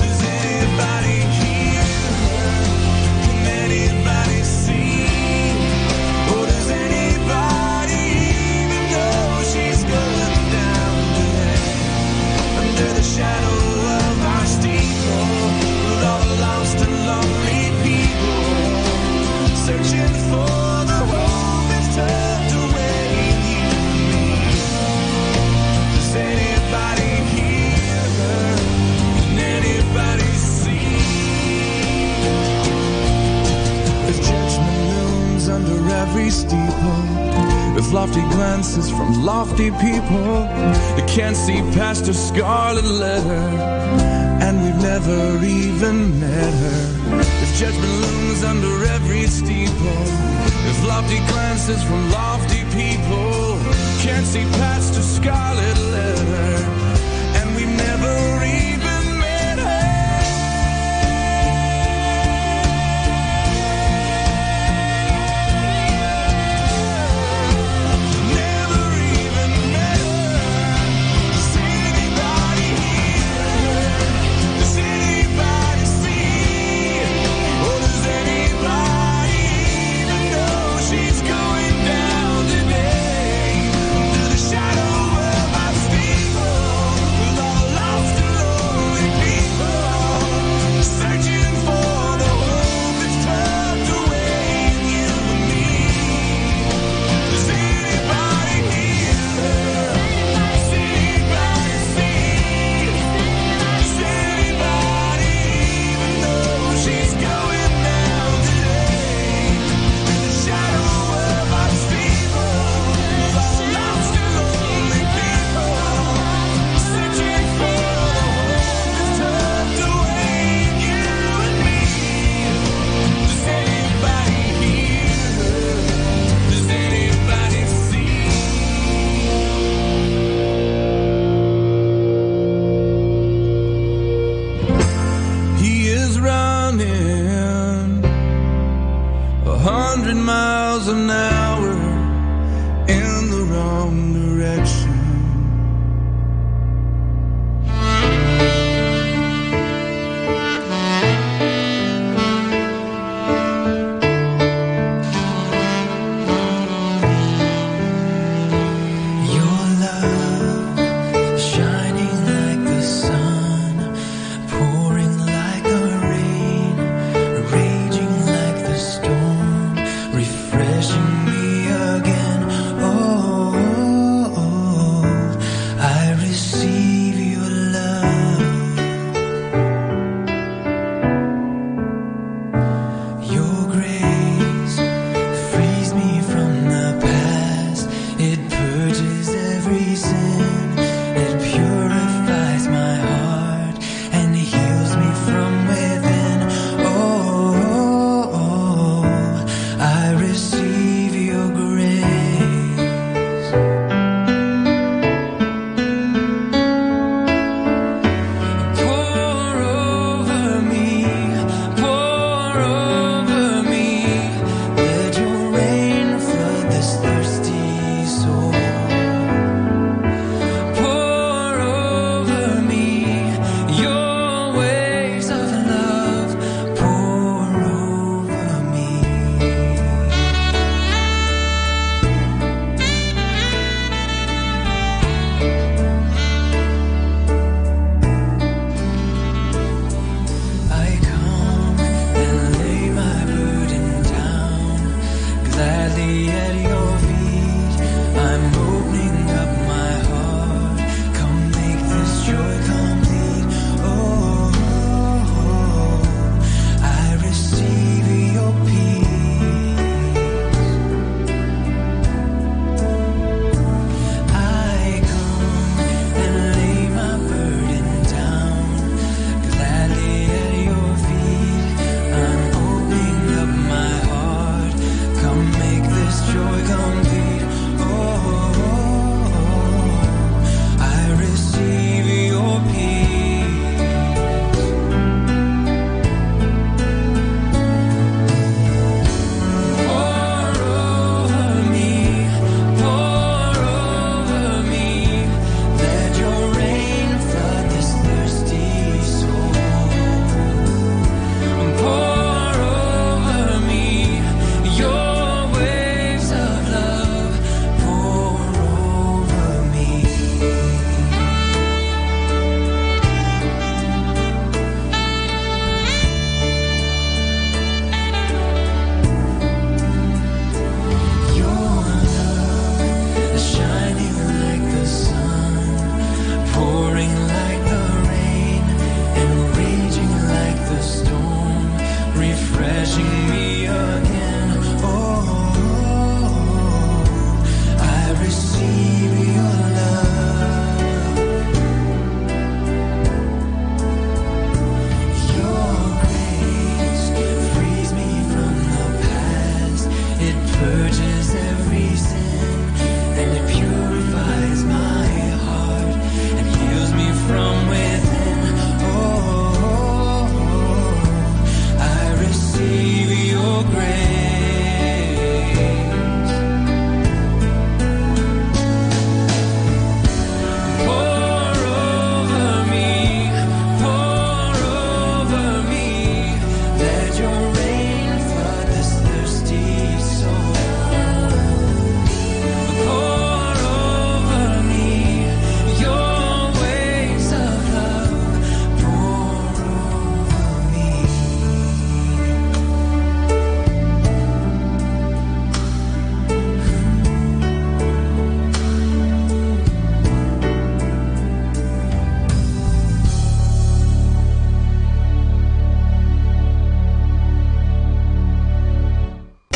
Does anybody hear her? Can anybody see? Or does anybody even know she's going down today? Under the shadow of our steeple, with all the lost and lonely people, searching for the hope that's tucked away in you and me. Does anybody hear her? Can anybody see? If judgment looms under every steeple, with lofty glances from lofty people that can't see past her scarlet letter, and we've never even met her. If judgment looms under every steeple, if lofty glances from lofty people can't see past her scarlet letter, and we've never even met her. Never even met her. Does anybody hear her? Does anybody see? Or does anybody even know she's going down today? Under the shadow of our steeple, with all the lost and lonely people, searching for the hope that's tucked away in you and me. Does anybody hear her? Does anybody see? Does anybody even know she's going down today? In the shadow of our steeple, with all the lost and lonely people, searching for the hope that's tucked away in you and me. Does anybody hear her? Does anybody see? He is running 100 miles an hour in the wrong direction. Your love shining like the sun, pouring like the rain, raging like the storm, refreshing me again. Oh, I receive your love. Your grace frees me from the past. It purges every sin.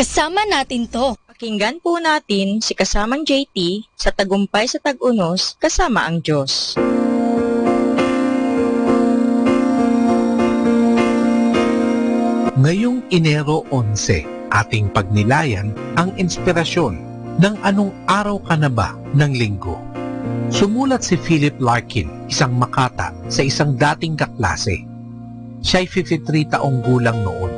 Kasama natin to. Pakinggan po natin si kasamang JT sa Tagumpay sa Tag-Unos kasama ang Diyos. Ngayong Enero 11, ating pagnilayan ang inspirasyon ng anong araw ka na ba ng linggo. Sumulat si Philip Larkin, isang makata sa isang dating kaklase. Siya'y 53 taong gulang noon.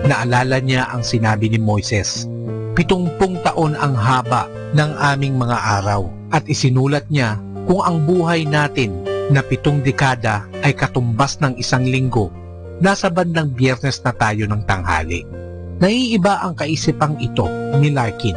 Naalala niya ang sinabi ni Moises, 70 taon ang haba ng aming mga araw, at isinulat niya kung ang buhay natin na 7 dekada ay katumbas ng isang linggo. Nasa bandang Biyernes na tayo ng tanghali. Naiiba ang kaisipang ito ni Larkin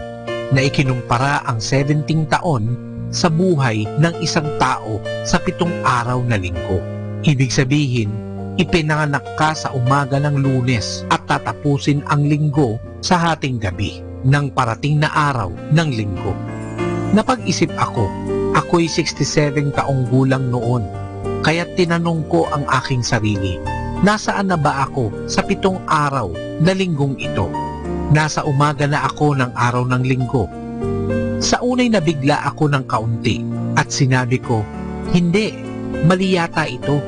na ikinumpara ang 17 taon sa buhay ng isang tao sa 7 araw na linggo. Ibig sabihin, ipinanganak ka sa umaga ng Lunes at tatapusin ang linggo sa hating gabi ng parating na araw ng linggo. Napag-isip ako'y 67 taong gulang noon, kaya tinanong ko ang aking sarili, nasaan na ba ako sa 7 araw na linggong ito? Nasa umaga na ako ng araw ng linggo. Sa unay nabigla ako ng kaunti at sinabi ko, hindi, mali yata ito.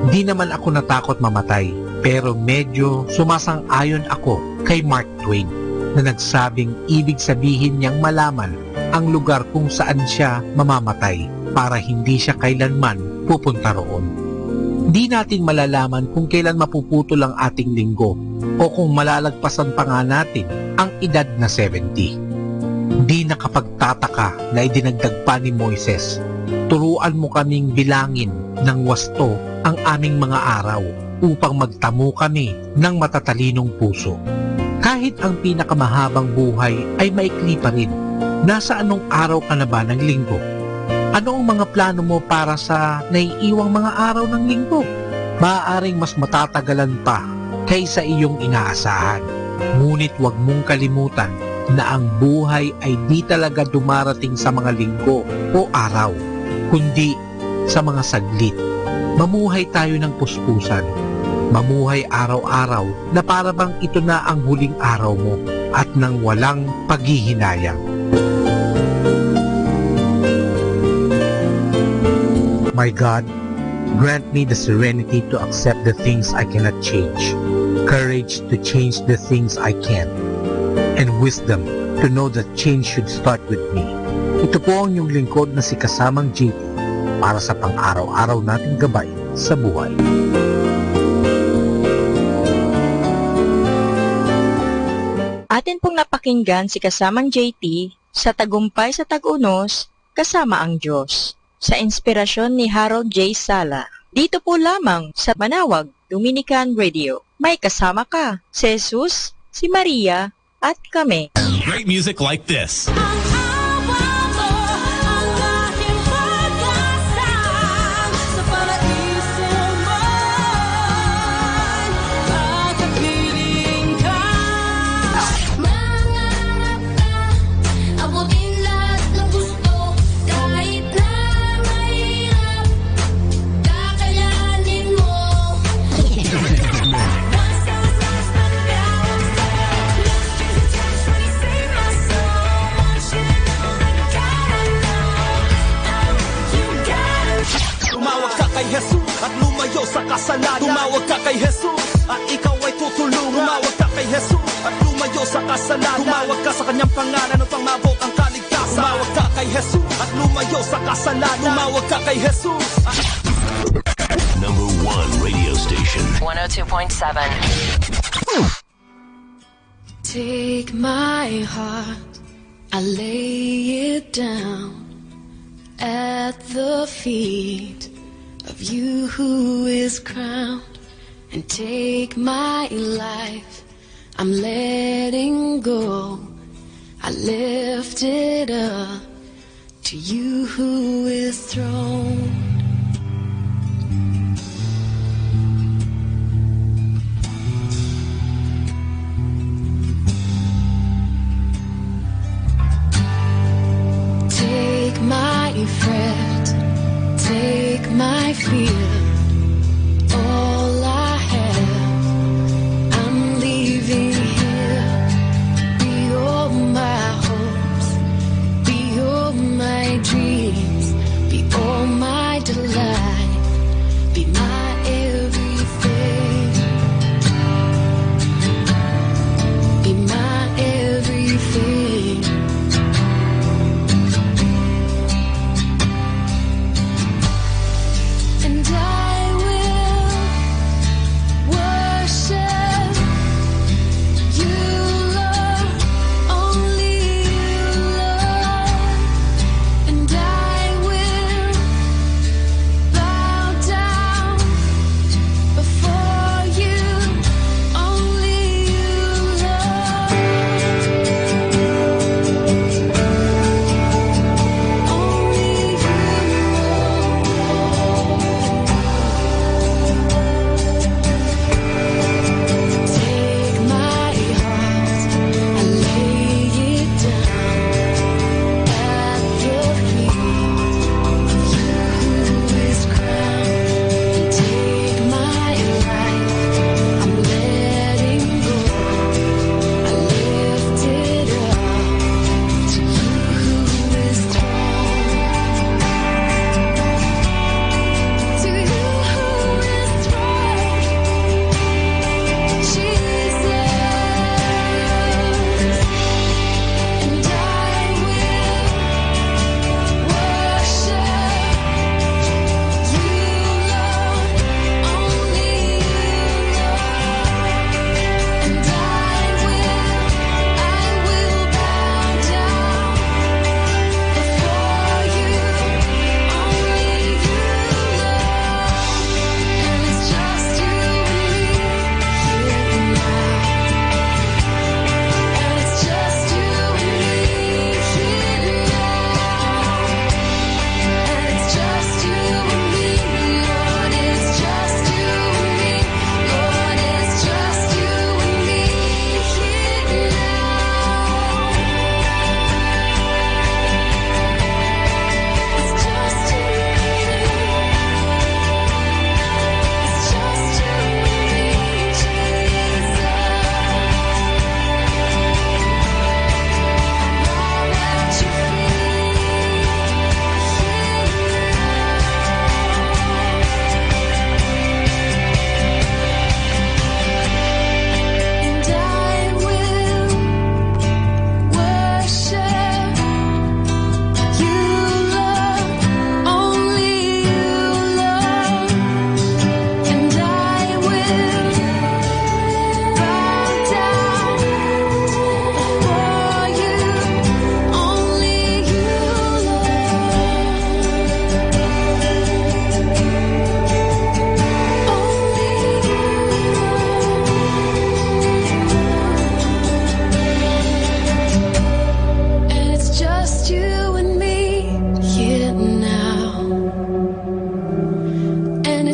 Di naman ako natakot mamatay, pero medyo sumasang-ayon ako kay Mark Twain na nagsabing ibig sabihin niyang malaman ang lugar kung saan siya mamamatay para hindi siya kailanman pupunta roon. Di natin malalaman kung kailan mapuputol ang ating linggo o kung malalagpasan pa nga natin ang edad na 70. Di nakapagtataka na idinagdag pa ni Moises, turuan mo kaming bilangin ng wasto ang aming mga araw upang magtamo kami ng matatalinong puso. Kahit ang pinakamahabang buhay ay maikli pa rin, nasa anong araw ka na ba ng linggo? Ano ang mga plano mo para sa naiiwang mga araw ng linggo? Maaaring mas matatagalan pa kaysa iyong inaasahan. Ngunit huwag mong kalimutan na ang buhay ay di talaga dumarating sa mga linggo o araw, kundi sa mga saglit. Mamuhay tayo ng puspusan. Mamuhay araw-araw na para bang ito na ang huling araw mo at nang walang paghihinayang. My God, grant me the serenity to accept the things I cannot change, courage to change the things I can, and wisdom to know that change should start with me. Ito po ang iyong lingkod na si Kasamang JT para sa pang-araw-araw nating gabay sa buhay. Atin pong napakinggan si Kasamang JT sa Tagumpay sa Tag-Unos kasama ang Diyos, sa inspirasyon ni Harold J. Sala. Dito po lamang sa Manawag Dominican Radio. May kasama ka, si Jesus, si Maria, at kami. Great music like this. At lumayo sa kasalanan. Tumawag ka kay Jesus at ikaw ay tutulungan. Tumawag ka kay Jesus at lumayo sa kasalanan. Tumawag ka sa kanyang pangalan upang mabot ang kaligtasan. Tumawag ka kay Jesus at lumayo sa kasalanan. Tumawag ka kay Jesus. Number 1 radio station. 102.7. Take my heart, I lay it down at the feet of you who is crowned, and take my life, I'm letting go, I lift it up to you who is throned. Take my fret, take my fear, all I have, I'm leaving here.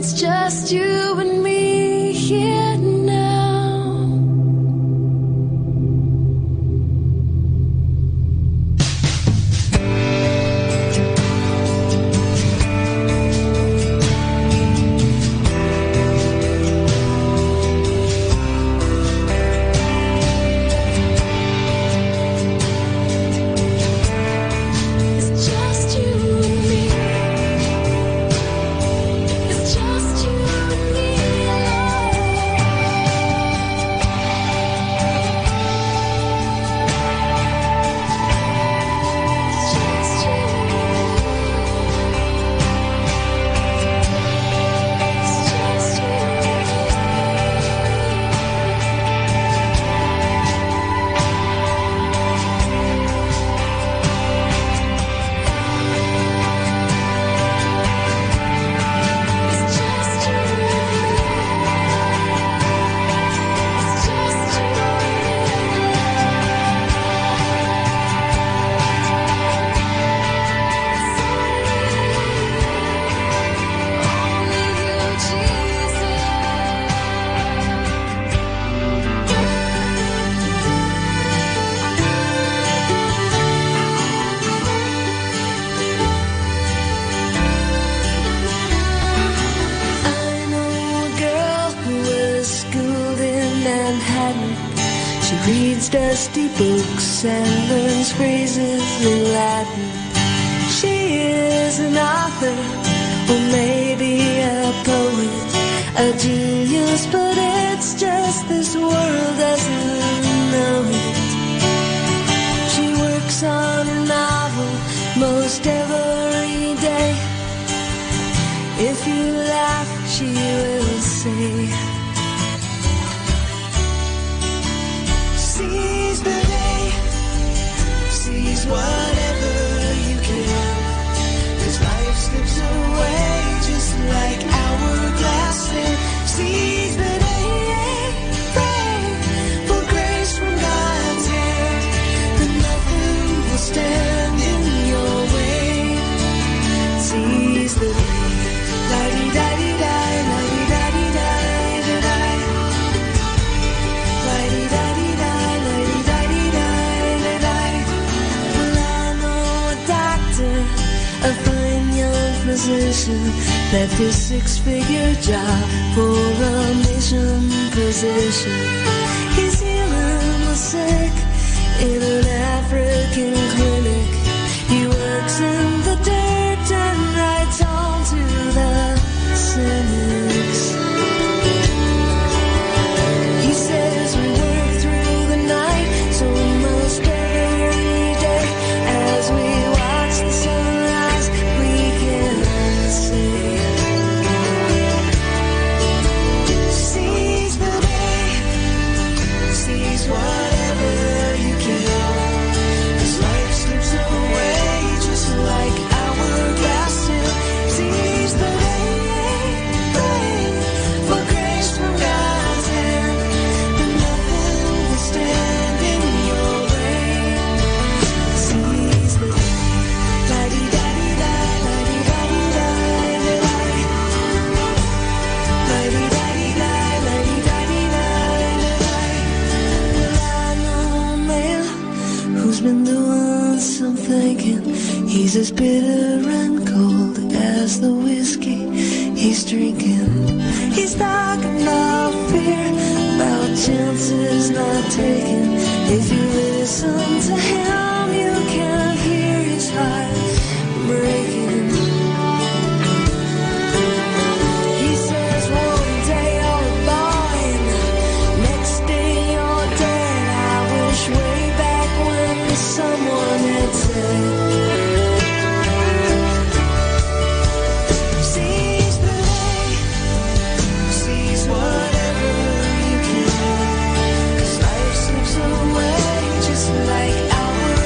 it's just you and me here now. It's just you and me. It's just you and me alone. It's just you and me. It's just you and It's just you and me. It's just you I know a girl who was schooled in Manhattan. She reads dusty books and learns phrases in Latin. She is an author, or maybe a poet, a genius, but it's just this world doesn't know it. She works on a novel most every day. If you laugh, she will say, seize the day, seize whatever you can, 'cause life slips away just like hourglass sand. Seize the day, pray for grace from God's hand, and nothing will stand in your way. Seize the day. La-di-da-di-di, la-di-da-di-di, da-di. La-di-da-di-di, la-di-da-di-di, da-di. Well, I know a doctor, a fine young physician, left his six-figure job for a mission position. He's healing the sick in an African clinic. He works in the dirt and writes on to the cynics. He says we work through the night so most every day. As we watch the sunrise, we can say, seize the day, seize whatever you can, 'cause life slips away just like hourglass sand. Seize the day, pray for grace from God's hand, and nothing will stand in your way. Seize the day, la-di-da-di-da, la-di-da-di-da, da-di. La-di-da-di-da, la-di-da-di-da, da-di. Well, I know a man who's been doing some thinking. He's as bitter and cold as the whiskey he's drinking. He's talking about fear, about chances not taken. If you listen to him, you can hear his heart breaking. He says one day you're a boy, and the next day you're dead. I wish way back when someone had said, seize the day, seize whatever you can, 'cause life slips away just like hours.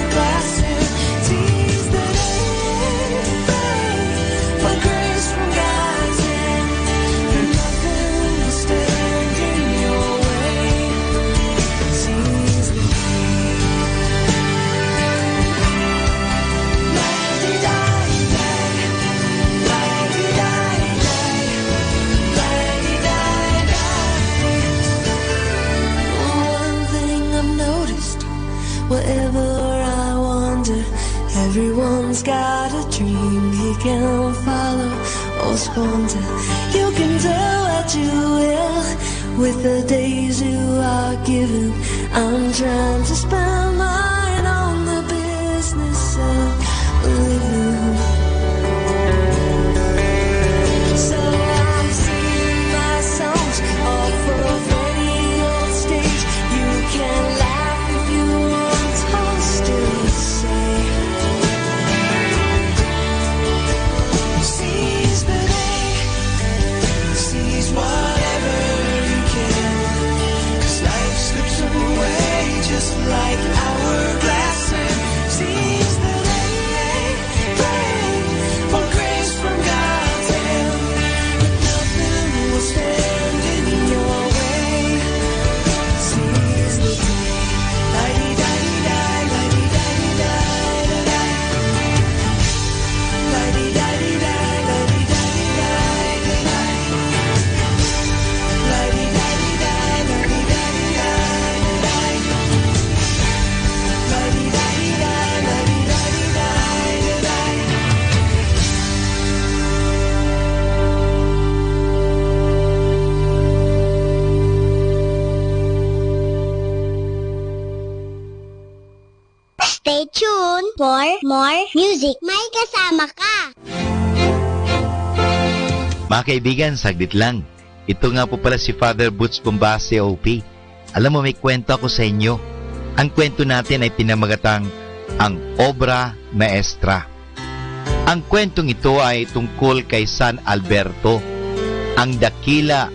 Everyone's got a dream he can follow or squander. You can do what you will with the days you are given. I'm trying to spend mine on the business of living. So I'm singing my songs off of any old stage. You can laugh if you want, I'll still say, seize the day, seize whatever you can, 'cause life slips away just like hourglass sand. Seize the day, pray for grace from God's hand, but nothing will stand in your way. Seize the day, la-di-da-di-da, la-di-da-di-da, la-di. La-di-da-di-da, la-di-da-di-da, la-di. La-di-da-di-da, la-di-da-di-da, la-di. La-di-da-di-da, la-di-da-di-da, la-di. Stay tuned for more music. May kasama ka. Mga kaibigan, saglit lang. Ito nga po pala si Father Butch Bombasio OP. Alam mo, may kwento ako sa inyo. Ang kwento natin ay pinamagatang ang Obra Maestra. Ang kwentong ito ay tungkol kay San Alberto, ang dakila.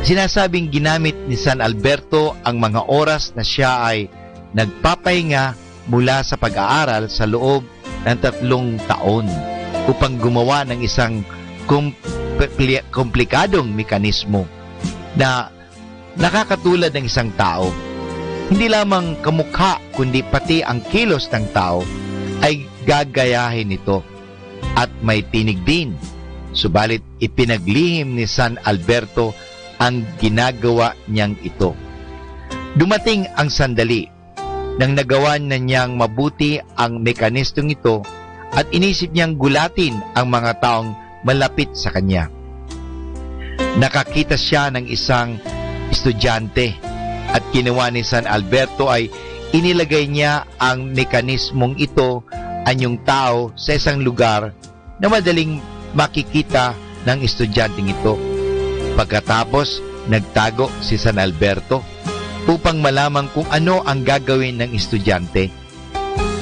Sinasabing ginamit ni San Alberto ang mga oras na siya ay nagpapahinga mula sa pag-aaral sa loob ng 3 taon upang gumawa ng isang komplikadong mekanismo na nakakatulad ng isang tao. Hindi lamang kamukha kundi pati ang kilos ng tao ay gagayahin nito at may tinig din. Subalit ipinaglihim ni San Alberto ang ginagawa niyang ito. Dumating ang sandali nang nagawa na niyang mabuti ang mekanismong ito at inisip niyang gulatin ang mga taong malapit sa kanya. Nakakita siya ng isang estudyante at ginawa ni San Alberto ay inilagay niya ang mekanismong ito anyong tao sa isang lugar na madaling makikita ng estudyanteng ito. Pagkatapos, nagtago si San Alberto upang malaman kung ano ang gagawin ng estudyante.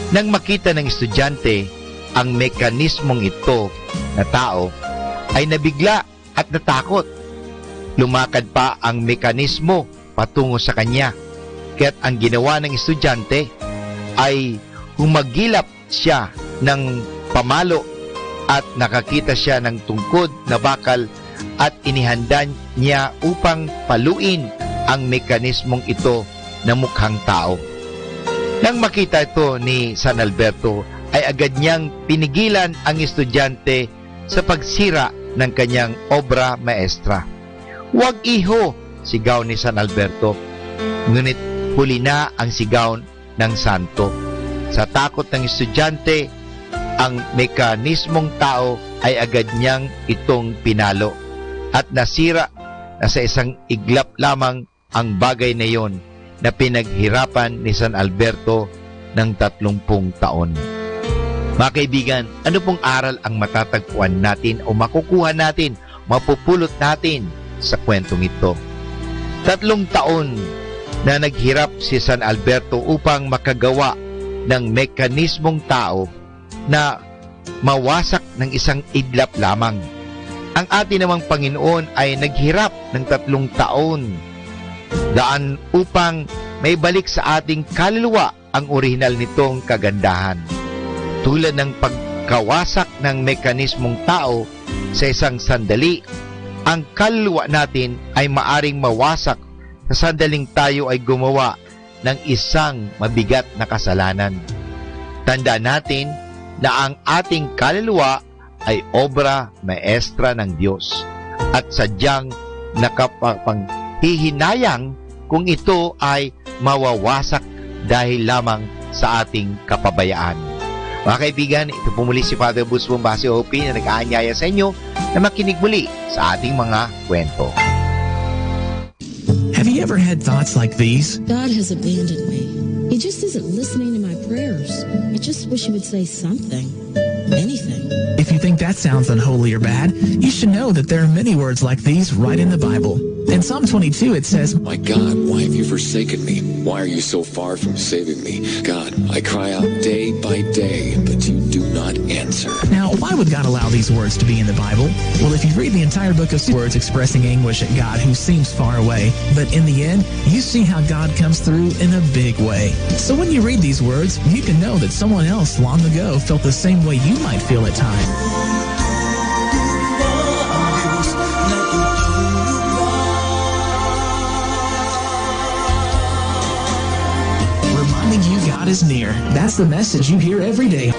Nang makita ng estudyante ang mekanismong ito na tao, ay nabigla at natakot. Lumakad pa ang mekanismo patungo sa kanya. Kaya't ang ginawa ng estudyante ay humagilap siya ng pamalo at nakakita siya ng tungkod na bakal at inihanda niya upang paluin ang mekanismong ito na mukhang tao. Nang makita ito ni San Alberto, ay agad niyang pinigilan ang estudyante sa pagsira ng kanyang obra maestra. "Huwag iho!" sigaw ni San Alberto. Ngunit huli na ang sigaw ng santo. Sa takot ng estudyante, ang mekanismong tao ay agad niyang itong pinalo at nasira na sa isang iglap lamang ang bagay na iyon na pinaghirapan ni San Alberto ng 30 taon. Mga kaibigan, ano pong aral ang matatagpuan natin o makukuha natin, mapupulot natin sa kwentong ito? 3 taon na naghirap si San Alberto upang makagawa ng mekanismong tao na mawasak ng isang iglap lamang. Ang ating namang Panginoon ay naghirap ng 3 taon daan upang may balik sa ating kaluluwa ang orihinal nitong kagandahan. Tulad ng pagkawasak ng mekanismong tao sa isang sandali, ang kaluluwa natin ay maaring mawasak sa sandaling tayo ay gumawa ng isang mabigat na kasalanan. Tandaan natin na ang ating kaluluwa ay obra maestra ng Diyos at sadyang nakapanghihinayang kung ito ay mawawasak dahil lamang sa ating kapabayaan. Mga kaibigan, ito po muli si Father Boots Bombasio OP na nag-aanyaya sa inyo na makinig muli sa ating mga kwento. Have you ever had thoughts like these? God has abandoned me. He just isn't listening to my prayers. I just wish he would say something. Anything. If you think that sounds unholy or bad, you should know that there are many words like these right in the Bible. In Psalm 22 it says, My God, why have you forsaken me? Why are you so far from saving me? God, I cry out day by day, but you do not answer. Now, why would God allow these words to be in the Bible? Well, if you read the entire book of words expressing anguish at God who seems far away, but in the end, you see how God comes through in a big way. So when you read these words, you can know that someone else long ago felt the same way you might feel at times. Reminding you God is near. That's the message you hear every day.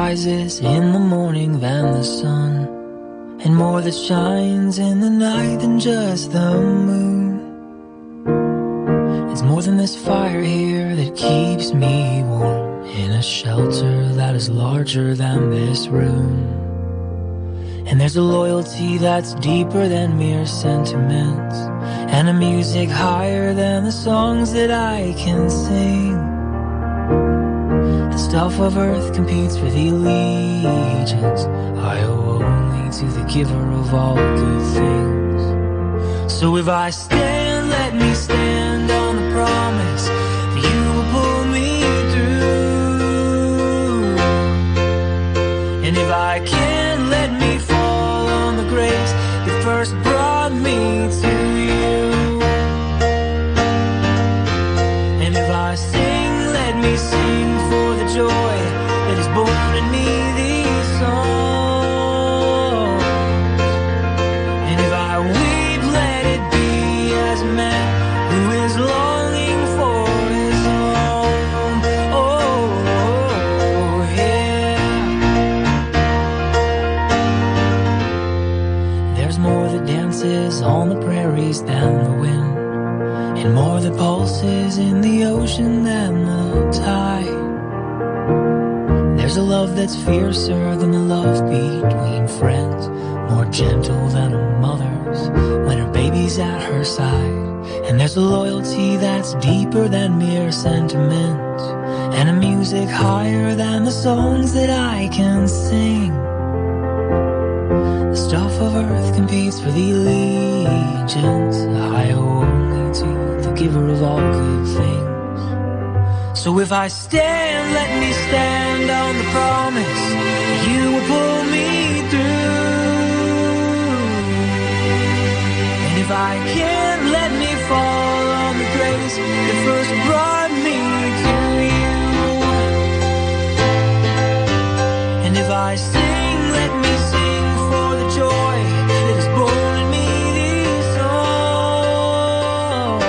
rises in the morning than the sun, and more that shines in the night than just the moon. It's more than this fire here that keeps me warm in a shelter that is larger than this room. And there's a loyalty that's deeper than mere sentiments, and a music higher than the songs that I can sing. The stuff of earth competes for the allegiance I owe only to the giver of all good things. So if I stand, let me stand on the promise that you will pull me through. And if I can, let me fall on the grace that first brought me to you. And if I sing, let me sing for the joy that is born in me these songs. And if I weep, let it be as a man who is longing for his home. Oh, yeah. There's more that dances on the prairies than the wind, and more that pulses in the ocean than the tide. There's a love that's fiercer than the love between friends, more gentle than a mother's when her baby's at her side. And there's a loyalty that's deeper than mere sentiment, and a music higher than the songs that I can sing. The stuff of earth competes for the allegiance I owe only to the giver of all good things. So if I stand, let me stand on the promise you will pull me through. And if I can, let me fall on the grace that first brought me to you. And if I sing, let me sing for the joy that is born in me these songs.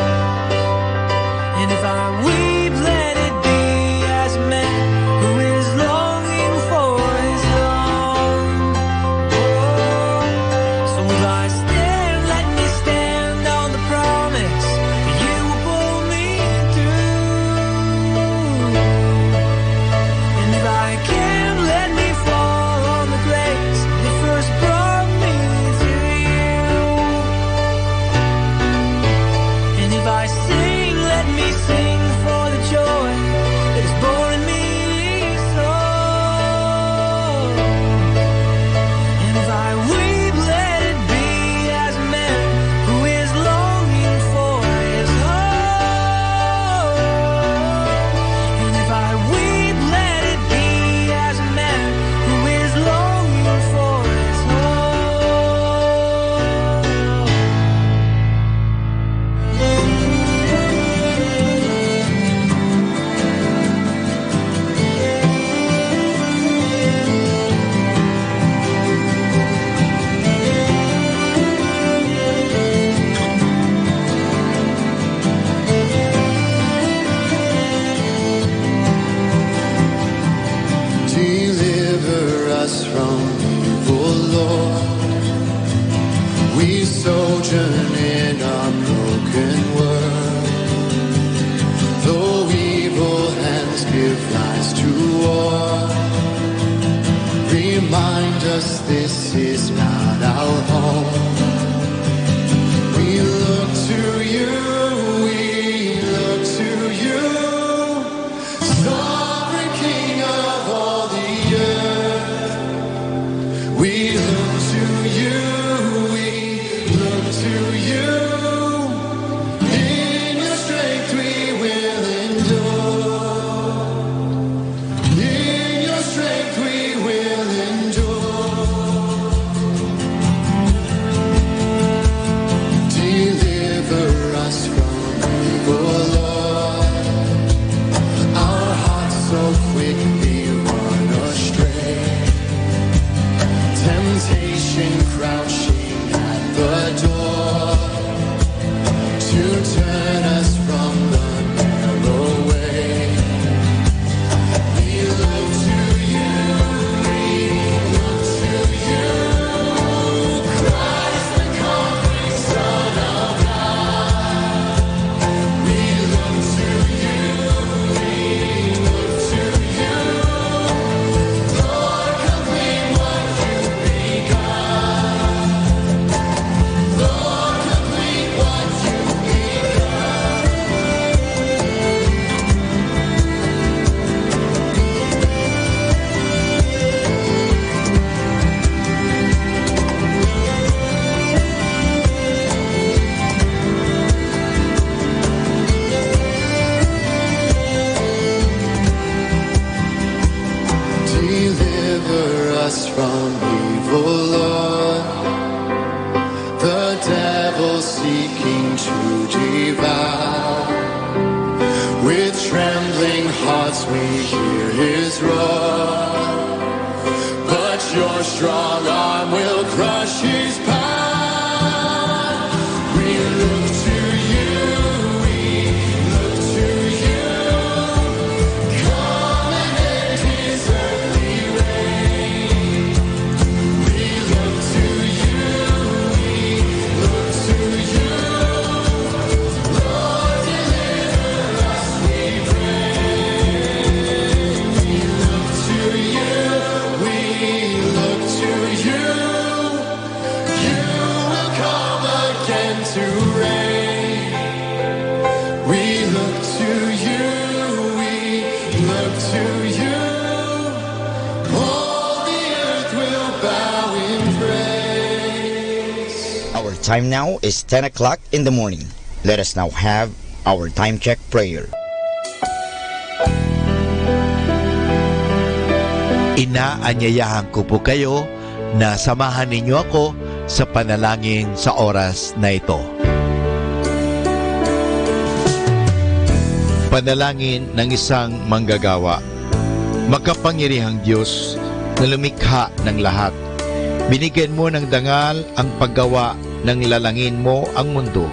And if I weep, let it be as a man who is longing for his home. So if I stand, let me stand on the promise that you will pull me through. And if I can, let me fall on the grace that first brought me to you. And if I sing, let me sing for the joy that is born in me songs. And if I weep, let it be as a man who is longing for his home. And if I weep, let it be as a man who is longing for his Deliver us from evil, Lord. We sojourn in a broken world. Though evil hands give rise to war, remind us this is not our home. We look to you, we look to you, sovereign King of all the earth. We look to you, we look to you. In your strength we will endure. In your strength we will endure. Deliver us from evil, Lord. Our hearts so quickly run astray. Temptation crouching at the door. seeking to devour. With trembling hearts we hear his roar, but your strong arm will crush his power. We look to you, we look to you. Come and end his earthly reign. We look to you, we look to you. Lord, deliver us, we pray. We look to you, we look to you. You will come again to reign. We look to you, we look to you. All the earth will bow in praise. Our time now is 10 o'clock in the morning. Let us now have our time check prayer. Inaanyayahan ko po kayo na samahan ninyo ako sa panalangin sa oras na ito. Panalangin ng isang manggagawa. Makapangyarihang Diyos na lumikha ng lahat, binigyan mo ng dangal ang paggawa ng lalangin mo ang mundo.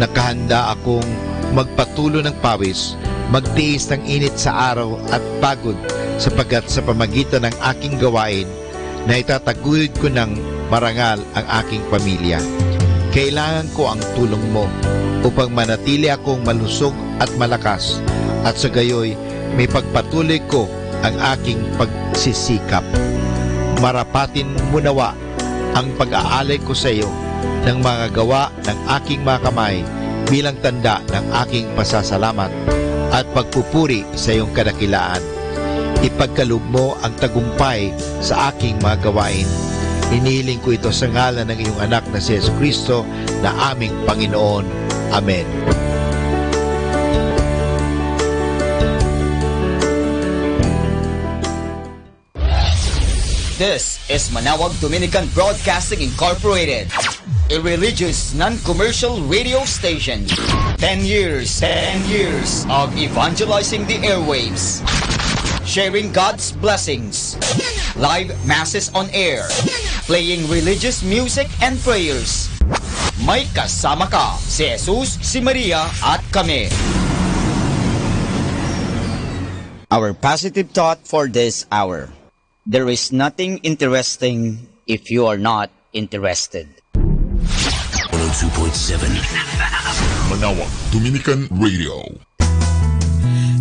Nakahanda akong magpatulo ng pawis, magtiis ng init sa araw at pagod, sapagkat sa pamagitan ng aking gawain na itataguyod ko ng marangal ang aking pamilya. Kailangan ko ang tulong mo upang manatili akong malusog at malakas, at sa gayoy may pagpatuloy ko ang aking pagsisikap. Marapatin mo nawa ang pag-aalay ko sa iyo ng mga gawa ng aking mga kamay bilang tanda ng aking pasasalamat at pagpupuri sa iyong kadakilaan. Ipagkaloob mo ang tagumpay sa aking mga gawain. Hinihiling ko ito sa ngalan ng iyong anak na si Jesucristo na aming Panginoon. Amen. This is Manawag Dominican Broadcasting Incorporated, a religious, non-commercial radio station. 10 years of evangelizing the airwaves, sharing God's blessings, live masses on air, playing religious music and prayers. May kasama ka, si Jesus, si Maria, at kami. Our positive thought for this hour. There is nothing interesting if you are not interested. 102.7 Manawag Dominican Radio.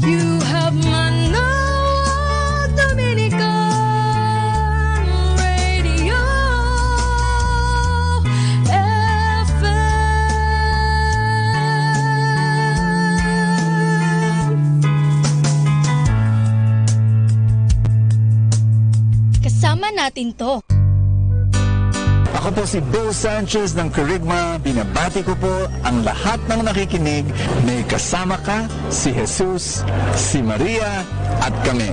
You have Manawag Dominican Radio Kasama natin to. Ako po si Bo Sanchez ng Kerygma. Binabati ko po ang lahat ng nakikinig. May kasama ka, si Jesus, si Maria, at kami.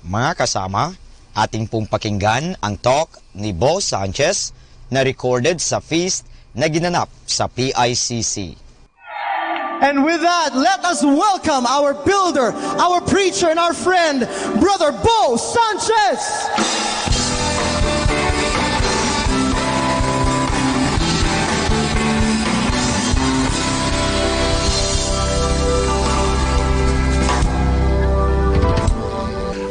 Mga kasama, ating pong pakinggan ang talk ni Bo Sanchez na recorded sa feast na ginanap sa PICC. And with that, let us welcome our builder, our preacher, and our friend, Brother Bo Sanchez.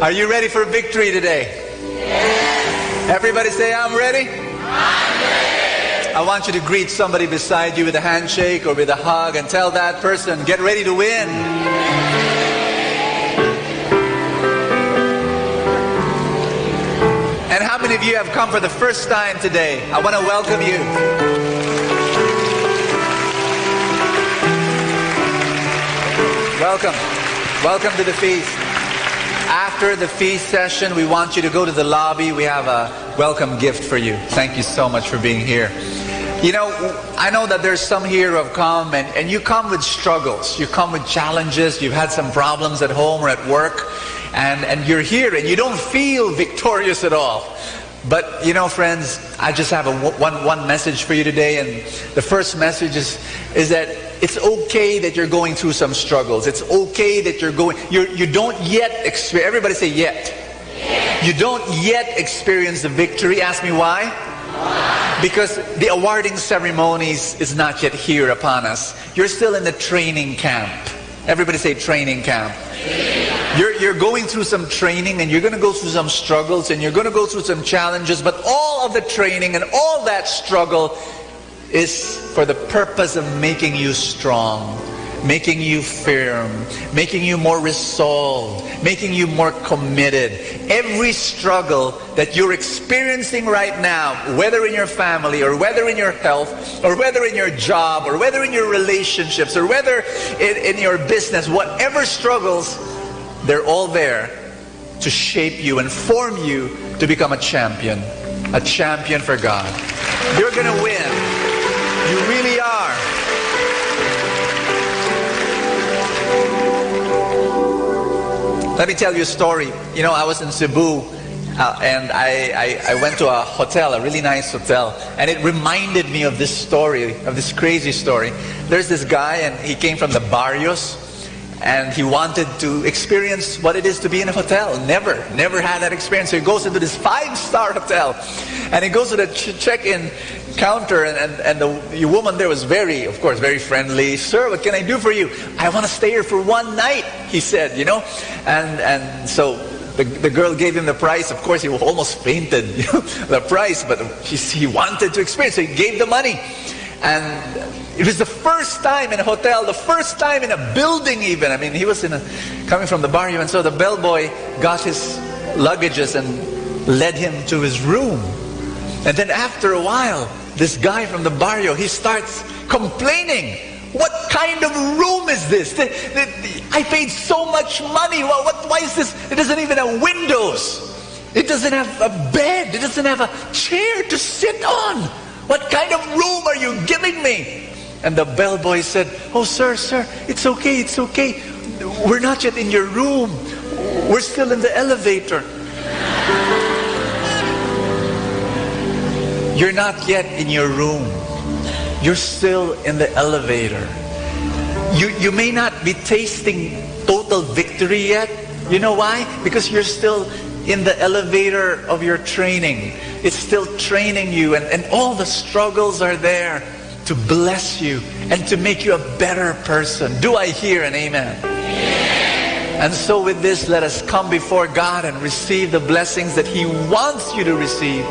Are you ready for victory today? Yes. Everybody say, I'm ready. I'm ready. I want you to greet somebody beside you with a handshake or with a hug and tell that person, get ready to win. And how many of you have come for the first time today? I want to welcome you. Welcome. Welcome to the feast. After the feast session, we want you to go to the lobby. We have a welcome gift for you. Thank you so much for being here. You know, I know that there's some here who have come and you come with struggles. You come with challenges. You've had some problems at home or at work. And you're here and you don't feel victorious at all. But you know, friends, I just have one message for you today, and the first message is that it's okay that you're going through some struggles. It's okay that you don't yet experience. Everybody say yet. You don't yet experience the victory. Ask me why? Because the awarding ceremonies is not yet here upon us. You're still in the training camp. Everybody say training camp. You're going through some training, and you're going to go through some struggles, and you're going to go through some challenges, but all of the training and all that struggle is for the purpose of making you strong, making you firm, making you more resolved, making you more committed. Every struggle that you're experiencing right now, whether in your family or whether in your health or whether in your job or whether in your relationships or whether in your business, whatever struggles, they're all there to shape you and form you to become a champion for God. You're going to win. You really are. Let me tell you a story. You know, I was in Cebu and I went to a hotel, a really nice hotel, and it reminded me of this story, of this crazy story. There's this guy, and he came from the barrios, and he wanted to experience what it is to be in a hotel. Never had that experience. So he goes into this 5-star hotel, and he goes to the check-in counter, and the woman there was very friendly. Sir, what can I do for you? I want to stay here for one night, he said, you know. And so the girl gave him the price. Of course, he almost fainted, you know, the price, but he wanted to experience, so he gave the money. And it was the first time in a hotel, the first time in a building even. I mean, he was coming from the barrio, and so the bellboy got his luggages and led him to his room. And then after a while, this guy from the barrio, he starts complaining. What kind of room is this? I paid so much money. Why is this? It doesn't even have windows. It doesn't have a bed. It doesn't have a chair to sit on. What kind of room are you giving me? And the bellboy said, oh, sir, it's okay. We're not yet in your room. We're still in the elevator. You're not yet in your room. You're still in the elevator. You may not be tasting total victory yet. You know why? Because you're still in the elevator of your training. It's still training you, and all the struggles are there to bless you and to make you a better person. Do I hear an amen? And so with this, let us come before God and receive the blessings that He wants you to receive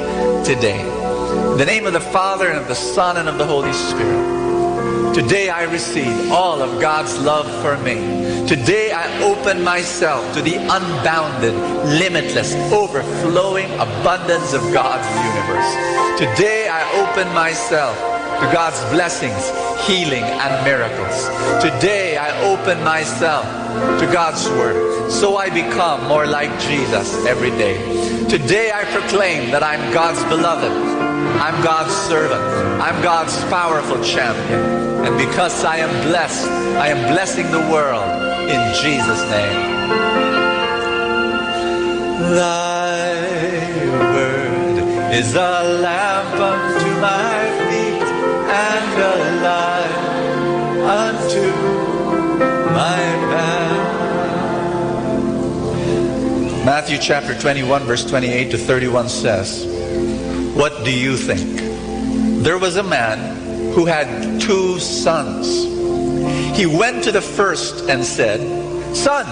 today. In the name of the Father, and of the Son, and of the Holy Spirit. Today I receive all of God's love for me. Today I open myself to the unbounded, limitless, overflowing abundance of God's universe. Today I open myself to God's blessings, healing, and miracles. Today I open myself to God's Word, so I become more like Jesus every day. Today I proclaim that I'm God's beloved, I'm God's servant, I'm God's powerful champion. And because I am blessed, I am blessing the world in Jesus' name. Thy word is a lamp unto my feet and a light unto my path. Matthew chapter 21 verse 28 to 31 says, what do you think? There was a man who had 2 sons. He went to the first and said, son,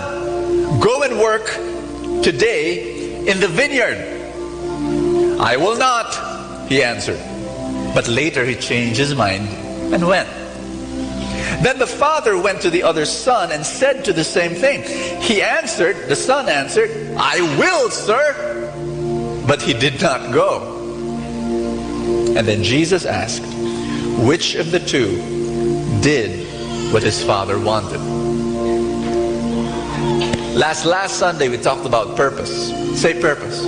go and work today in the vineyard. I will not, he answered. But later he changed his mind and went. Then the father went to the other son and said to the same thing. The son answered, I will, sir. But he did not go. And then Jesus asked, which of the 2 did what his father wanted? Last Sunday we talked about purpose. Say purpose.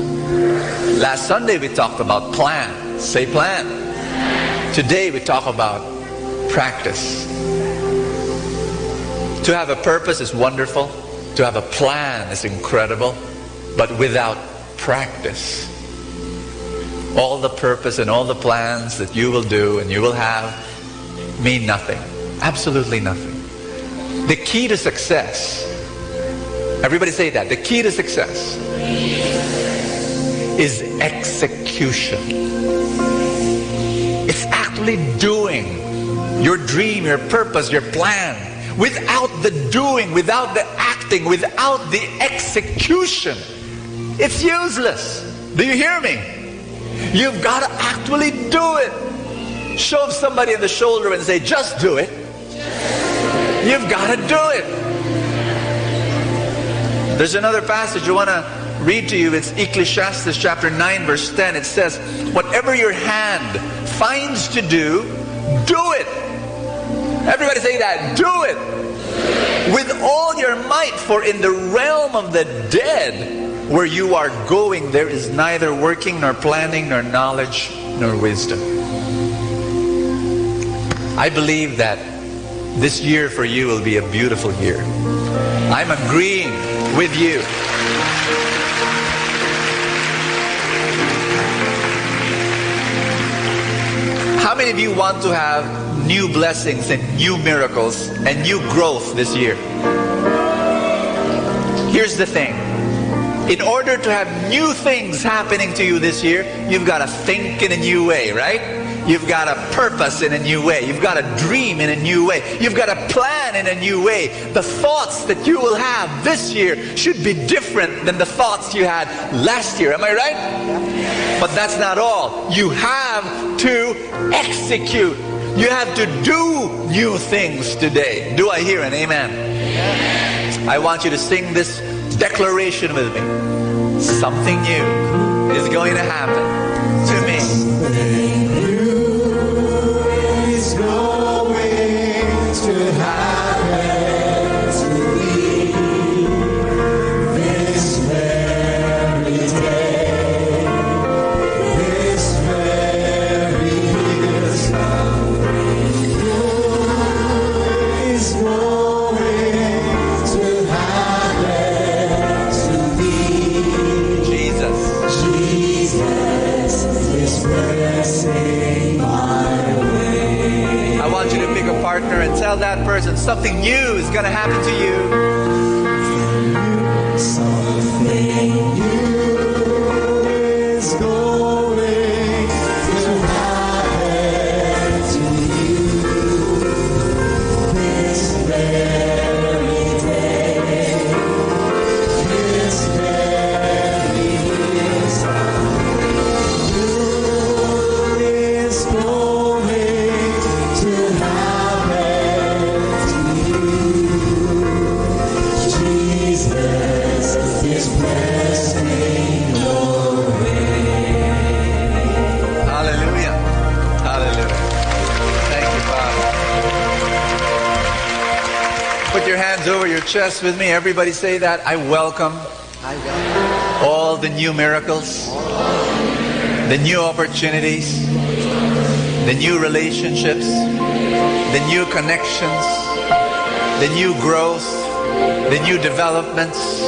Last Sunday we talked about plan. Say plan. Today we talk about practice. To have a purpose is wonderful. To have a plan is incredible. But without practice, all the purpose and all the plans that you will do and you will have mean nothing. Absolutely nothing. The key to success, everybody say that, the key to success is execution. It's actually doing your dream, your purpose, your plan. Without the doing, without the acting, without the execution, it's useless. Do you hear me? You've got to actually do it. Shove somebody in the shoulder and say, just do it. You've got to do it. There's another passage I want to read to you. It's Ecclesiastes chapter 9 verse 10. It says, whatever your hand finds to do, do it. Everybody say that. Do it. With all your might, for in the realm of the dead, where you are going, there is neither working, nor planning, nor knowledge, nor wisdom. I believe that this year for you will be a beautiful year. I'm agreeing with you. How many of you want to have new blessings and new miracles and new growth this year? Here's the thing. In order to have new things happening to you this year, you've got to think in a new way, right? You've got to purpose in a new way. You've got to dream in a new way. You've got to plan in a new way. The thoughts that you will have this year should be different than the thoughts you had last year. Am I right? But that's not all. You have to execute. You have to do new things today. Do I hear an amen? I want you to sing this declaration with me. Something new is going to happen to me. Something new is going to happen to me this very day, this very year. Something new is going to happen to me. Jesus is blessing my way. I want you to pick a partner and tell that person something new is going to happen to you. Something new is going to happen to you this very day, this very year. Something new is going to happen to you. Jesus is blessing your way. Hallelujah. Hallelujah. Thank you, Father. Put your hands over your chest with me. Everybody say that. I welcome all the new miracles, the new opportunities, the new relationships, the new connections, the new growth, the new developments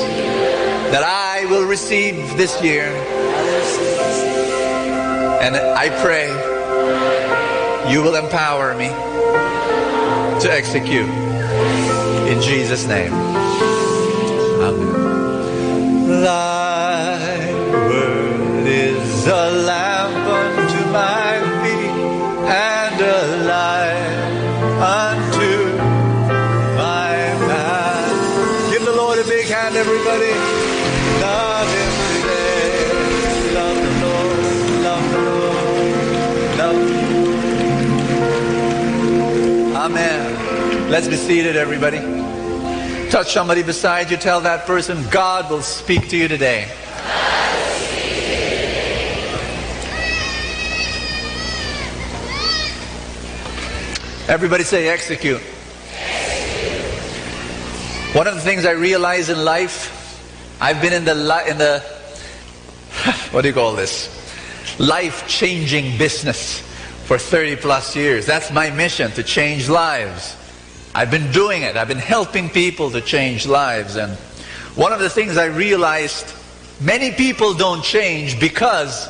that I will receive this year. And I pray you will empower me to execute. In Jesus' name. Amen. Thy word is a lamp unto my feet and a light unto my path. Give the Lord a big hand, everybody. Love Him today. Love the Lord. Love the Lord. Love Him. Amen. Let's be seated, everybody. Touch somebody beside you. Tell that person, God will speak to you today. Everybody say execute. One of the things I realize in life, I've been in the what do you call this? Life-changing business for 30 plus years. That's my mission, to change lives. I've been doing it. I've been helping people to change lives. And one of the things I realized, many people don't change because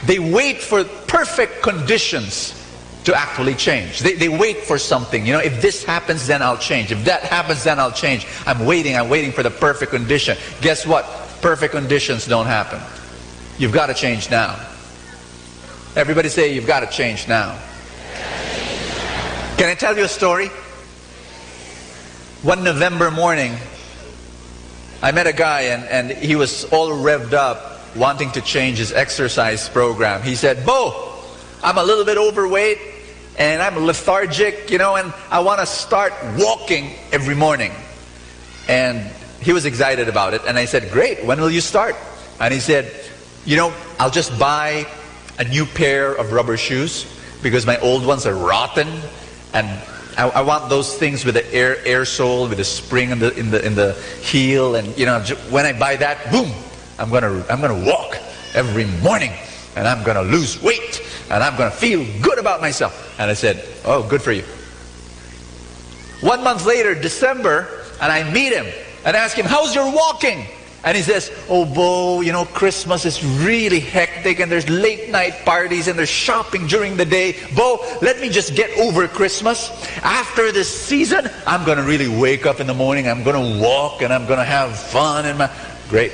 They wait for perfect conditions to actually change. They wait for something. You know, if this happens, then I'll change. If that happens, then I'll change. I'm waiting for the perfect condition. Guess what? Perfect conditions don't happen. You've got to change now. Everybody say, you've got to change now. Can I tell you a story? One November morning, I met a guy and he was all revved up, wanting to change his exercise program. He said, Bo, I'm a little bit overweight and I'm lethargic, you know, and I want to start walking every morning. And he was excited about it. And I said, great, when will you start? And he said, you know, I'll just buy a new pair of rubber shoes because my old ones are rotten, and I want those things with the air sole, with the spring in the heel, and you know, when I buy that, boom, I'm gonna walk every morning, and I'm gonna lose weight, and I'm gonna feel good about myself. And I said, oh, good for you. 1 month later, December, and I meet him and ask him, how's your walking? And he says, oh, Bo, you know, Christmas is really hectic and there's late night parties and there's shopping during the day. Bo, let me just get over Christmas. After this season, I'm going to really wake up in the morning. I'm going to walk and I'm going to have fun. And Great.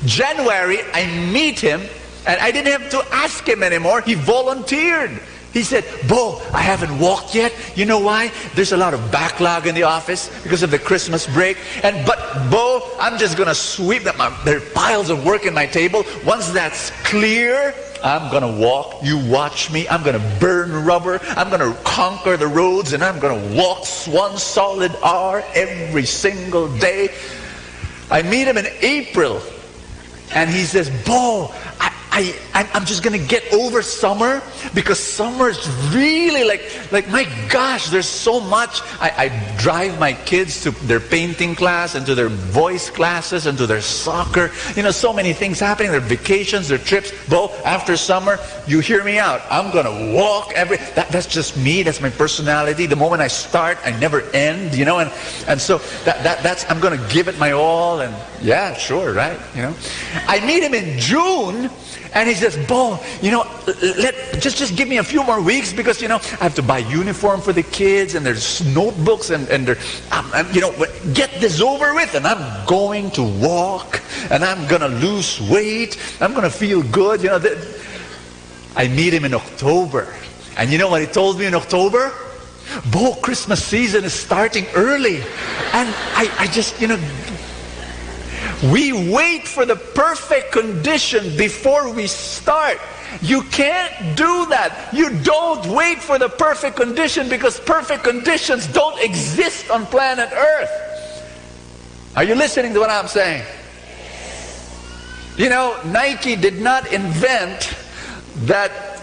January, I meet him and I didn't have to ask him anymore. He volunteered. He said, Bo, I haven't walked yet. You know why? There's a lot of backlog in the office because of the Christmas break. But Bo, I'm just going to sweep them up. There are piles of work in my table. Once that's clear, I'm going to walk. You watch me. I'm going to burn rubber. I'm going to conquer the roads, and I'm going to walk 1 solid hour every single day. I meet him in April, and he says, Bo, I'm just going to get over summer because summer is really like my gosh, there's so much. I drive my kids to their painting class and to their voice classes and to their soccer. You know, so many things happening, their vacations, their trips. Bo, after summer, you hear me out. I'm going to walk that's just me. That's my personality. The moment I start, I never end, you know, and so that's, I'm going to give it my all. And yeah, sure, right, you know. I meet him in June. And he says, Bo, you know, just give me a few more weeks because, you know, I have to buy uniform for the kids and there's notebooks and they're, you know, get this over with and I'm going to walk and I'm going to lose weight. I'm going to feel good, you know. I meet him in October. And you know what he told me in October? Bo, Christmas season is starting early. And I just, you know, we wait for the perfect condition before we start. You can't do that. You don't wait for the perfect condition because perfect conditions don't exist on planet Earth. Are you listening to what I'm saying? You know, Nike did not invent that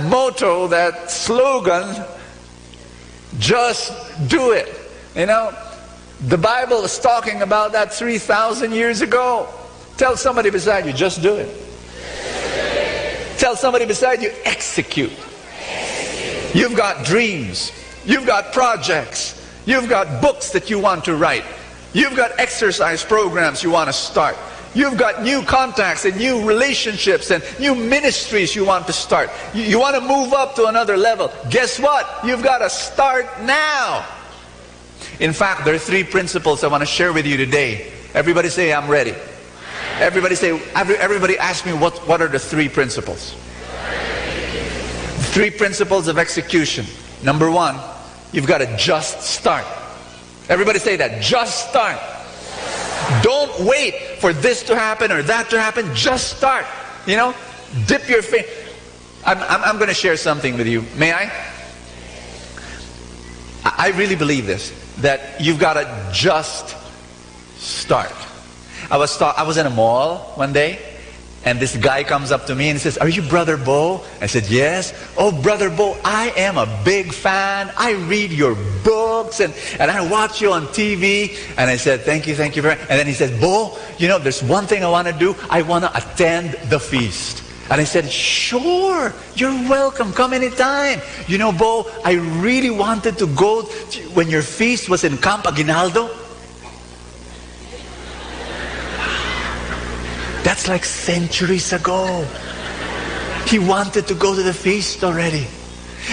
motto, that slogan, just do it. You know, the Bible is talking about that 3,000 years ago. Tell somebody beside you, just do it. Tell somebody beside you, execute. You've got dreams. You've got projects. You've got books that you want to write. You've got exercise programs you want to start. You've got new contacts and new relationships and new ministries you want to start. You want to move up to another level. Guess what? You've got to start now. In fact, there are 3 principles I want to share with you today. Everybody say, I'm ready. Everybody ask me what are the 3 principles? 3 principles of execution. Number 1, you've got to just start. Everybody say that, just start. Don't wait for this to happen or that to happen. Just start. You know, dip your finger. I'm going to share something with you. May I? I really believe this, that you've got to just start. I was in a mall one day, and this guy comes up to me and says, are you Brother Bo? I said, yes. Oh, Brother Bo, I am a big fan. I read your books, and I watch you on TV. And I said, thank you very much. And then he said, Bo, you know, there's one thing I want to do. I want to attend the feast. And I said, sure, you're welcome. Come anytime. You know, Bo, I really wanted to go when your feast was in Camp Aguinaldo. That's like centuries ago. He wanted to go to the feast already.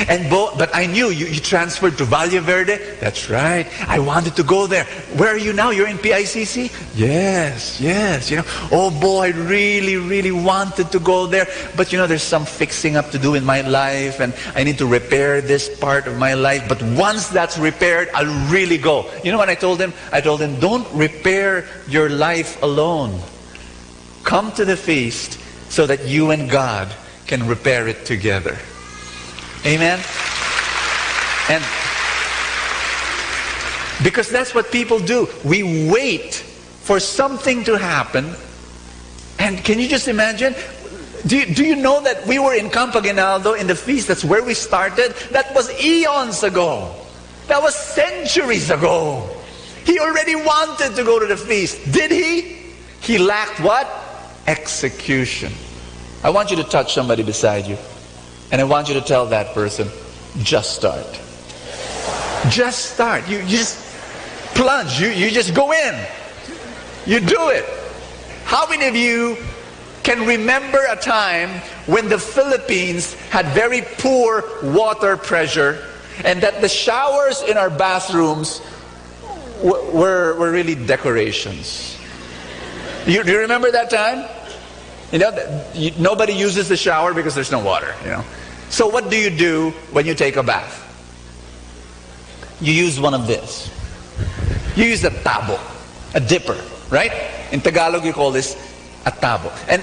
And but I knew you transferred to Valle Verde. That's right. I wanted to go there. Where are you now? You're in PICC? Yes. Oh boy, I really, really wanted to go there. But there's some fixing up to do in my life, and I need to repair this part of my life. But once that's repaired, I'll really go. You know what I told him? I told him, don't repair your life alone. Come to the feast so that you and God can repair it together. Amen? And because that's what people do. We wait for something to happen. And can you just imagine? Do you know that we were in Campo Aguinaldo in the feast? That's where we started. That was eons ago. That was centuries ago. He already wanted to go to the feast. Did he? He lacked what? Execution. I want you to touch somebody beside you. And I want you to tell that person, just start. Just start. You just plunge. You just go in. You do it. How many of you can remember a time when the Philippines had very poor water pressure and that the showers in our bathrooms were really decorations? Do you remember that time? Nobody uses the shower because there's no water, So what do you do when you take a bath? You use one of this. You use a tabo, a dipper, right? In Tagalog, you call this a tabo. And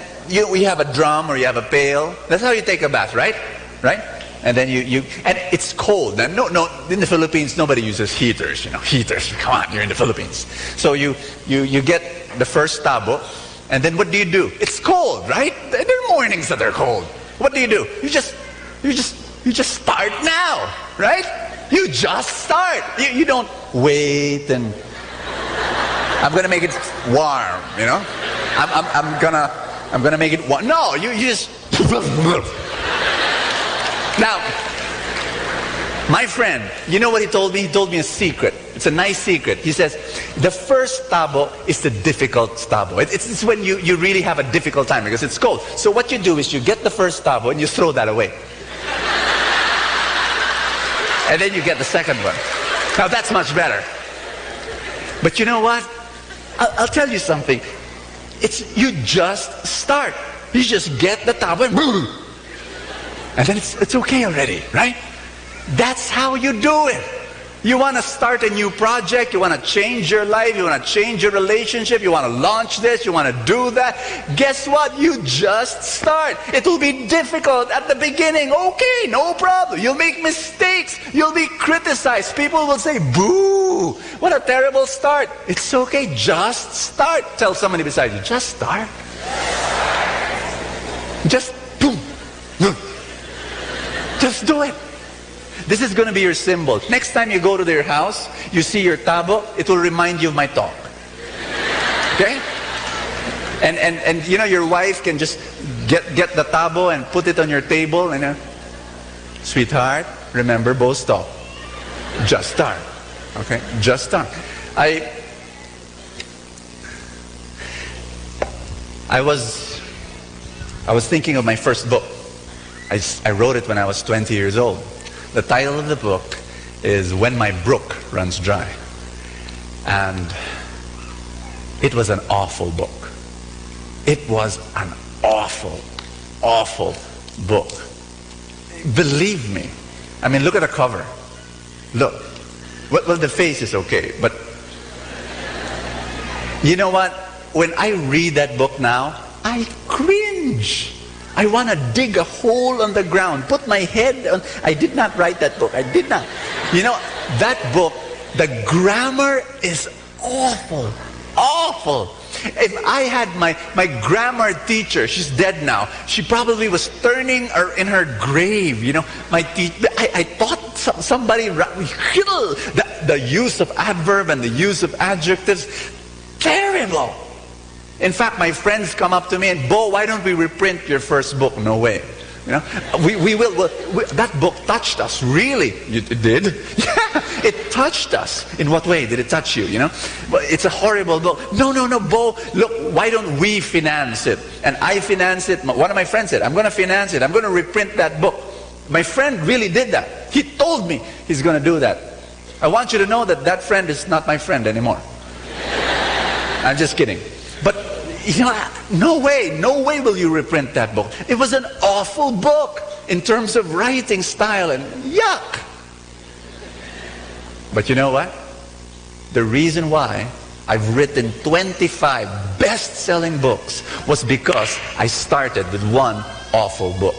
we have a drum or you have a pail. That's how you take a bath, right? Right? And then and it's cold. And no, in the Philippines, nobody uses heaters, heaters. Come on, you're in the Philippines. So you get the first tabo. And then what do? It's cold, right? There are mornings that are cold. What do? You just start now, right? You just start. You don't wait and I'm gonna make it warm, I'm gonna make it warm. No, you just now. My friend, you know what he told me? He told me a secret. It's a nice secret. He says, the first tabo is the difficult tabo. It's when you really have a difficult time because it's cold. So what you do is you get the first tabo and you throw that away. And then you get the second one. Now that's much better. But you know what? I'll tell you something. You just start. You just get the tabo and boom. And then it's okay already, right? That's how you do it. You want to start a new project, you want to change your life, you want to change your relationship, you want to launch this, you want to do that. Guess what? You just start. It will be difficult at the beginning. Okay, no problem. You'll make mistakes. You'll be criticized. People will say, boo, what a terrible start. It's okay, just start. Tell somebody beside you, just start. Just boom. Just do it. This is going to be your symbol. Next time you go to their house, you see your tabo, it will remind you of my talk. Okay? And your wife can just get the tabo and put it on your table and sweetheart, remember Bo's talk. Just start. Okay? Just start. I was thinking of my first book. I wrote it when I was 20 years old. The title of the book is When My Brook Runs Dry. And it was an awful book. It was an awful, awful book. Believe me. I mean, look at the cover. Look. Well, the face is okay, but you know what? When I read that book now, I cringe. I want to dig a hole on the ground, put my head on. I did not write that book. I did not. That book, the grammar is awful. Awful. If I had my grammar teacher, she's dead now, she probably was turning in her grave. My teacher, I thought somebody, the use of adverb and the use of adjectives, terrible. In fact, my friends come up to me and, Bo, why don't we reprint your first book? No way. You know, that book touched us, really. It did? Yeah, it touched us. In what way did it touch you, you know? But it's a horrible book. No, Bo, look, why don't we finance it? And I finance it. One of my friends said, I'm going to finance it. I'm going to reprint that book. My friend really did that. He told me he's going to do that. I want you to know that that friend is not my friend anymore. I'm just kidding. But, you know, no way will you reprint that book. It was an awful book in terms of writing style, and yuck. But you know what? The reason why I've written 25 best-selling books was because I started with one awful book.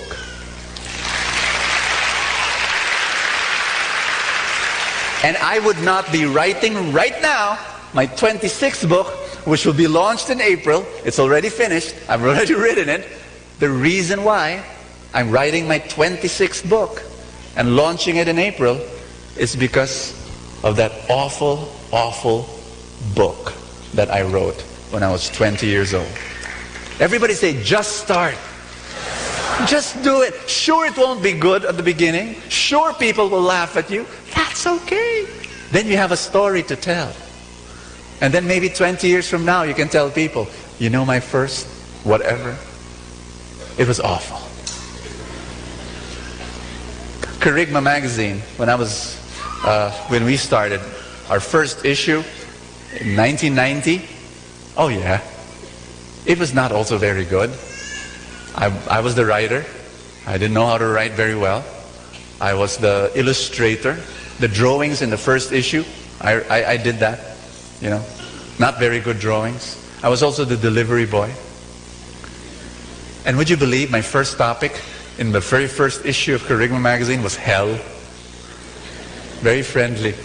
And I would not be writing right now my 26th book, which will be launched in April. It's already finished. I've already written it. The reason why I'm writing my 26th book and launching it in April is because of that awful, awful book that I wrote when I was 20 years old. Everybody say, just start. Just do it. Sure, it won't be good at the beginning. Sure, people will laugh at you. That's okay. Then you have a story to tell. And then maybe 20 years from now, you can tell people, you know my first whatever? It was awful. Kerygma magazine, when we started our first issue in 1990, oh yeah, it was not also very good. I was the writer. I didn't know how to write very well. I was the illustrator. The drawings in the first issue, I did that. You know, not very good drawings. I was also the delivery boy. And would you believe my first topic in the very first issue of Kerygma magazine was hell? Very friendly.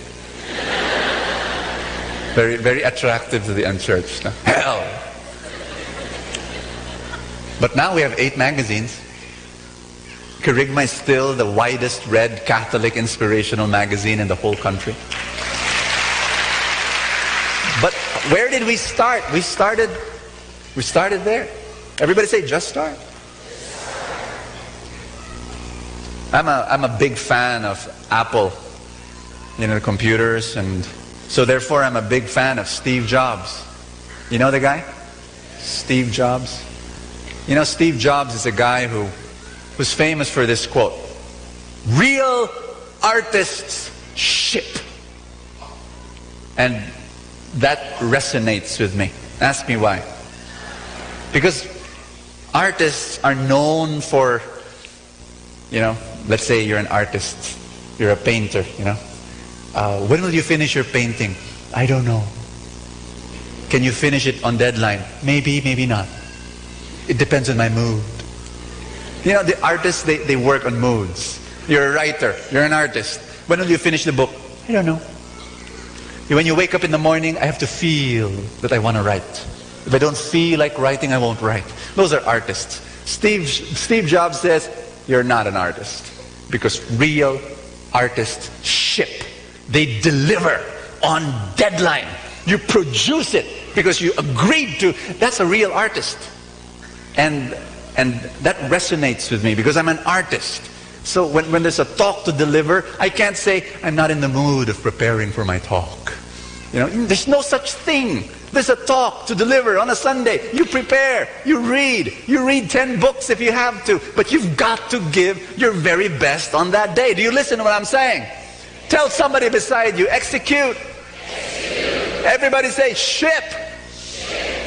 Very, very attractive to the unchurched. Hell! But now we have 8 magazines. Kerygma is still the widest read Catholic inspirational magazine in the whole country. But where did we start? We started there. Everybody say, just start. I'm a big fan of Apple, you know, the computers, and so therefore I'm a big fan of Steve Jobs. You know the guy? Steve Jobs. You know, Steve Jobs is a guy who's famous for this quote: real artists ship. And that resonates with me. Ask me why. Because artists are known for, you know, let's say you're an artist, you're a painter, you know. When will you finish your painting? I don't know. Can you finish it on deadline? Maybe, maybe not. It depends on my mood. You know, the artists, they work on moods. You're a writer, you're an artist. When will you finish the book? I don't know. When you wake up in the morning, I have to feel that I want to write. If I don't feel like writing, I won't write. Those are artists. Steve Jobs says, you're not an artist. Because real artists ship. They deliver on deadline. You produce it because you agreed to. That's a real artist. And that resonates with me because I'm an artist. So when there's a talk to deliver, I can't say, I'm not in the mood of preparing for my talk. You know, there's no such thing. There's a talk to deliver on a Sunday. You prepare, you read 10 books if you have to, but you've got to give your very best on that day. Do you listen to what I'm saying? Tell somebody beside you, execute. Everybody say, ship.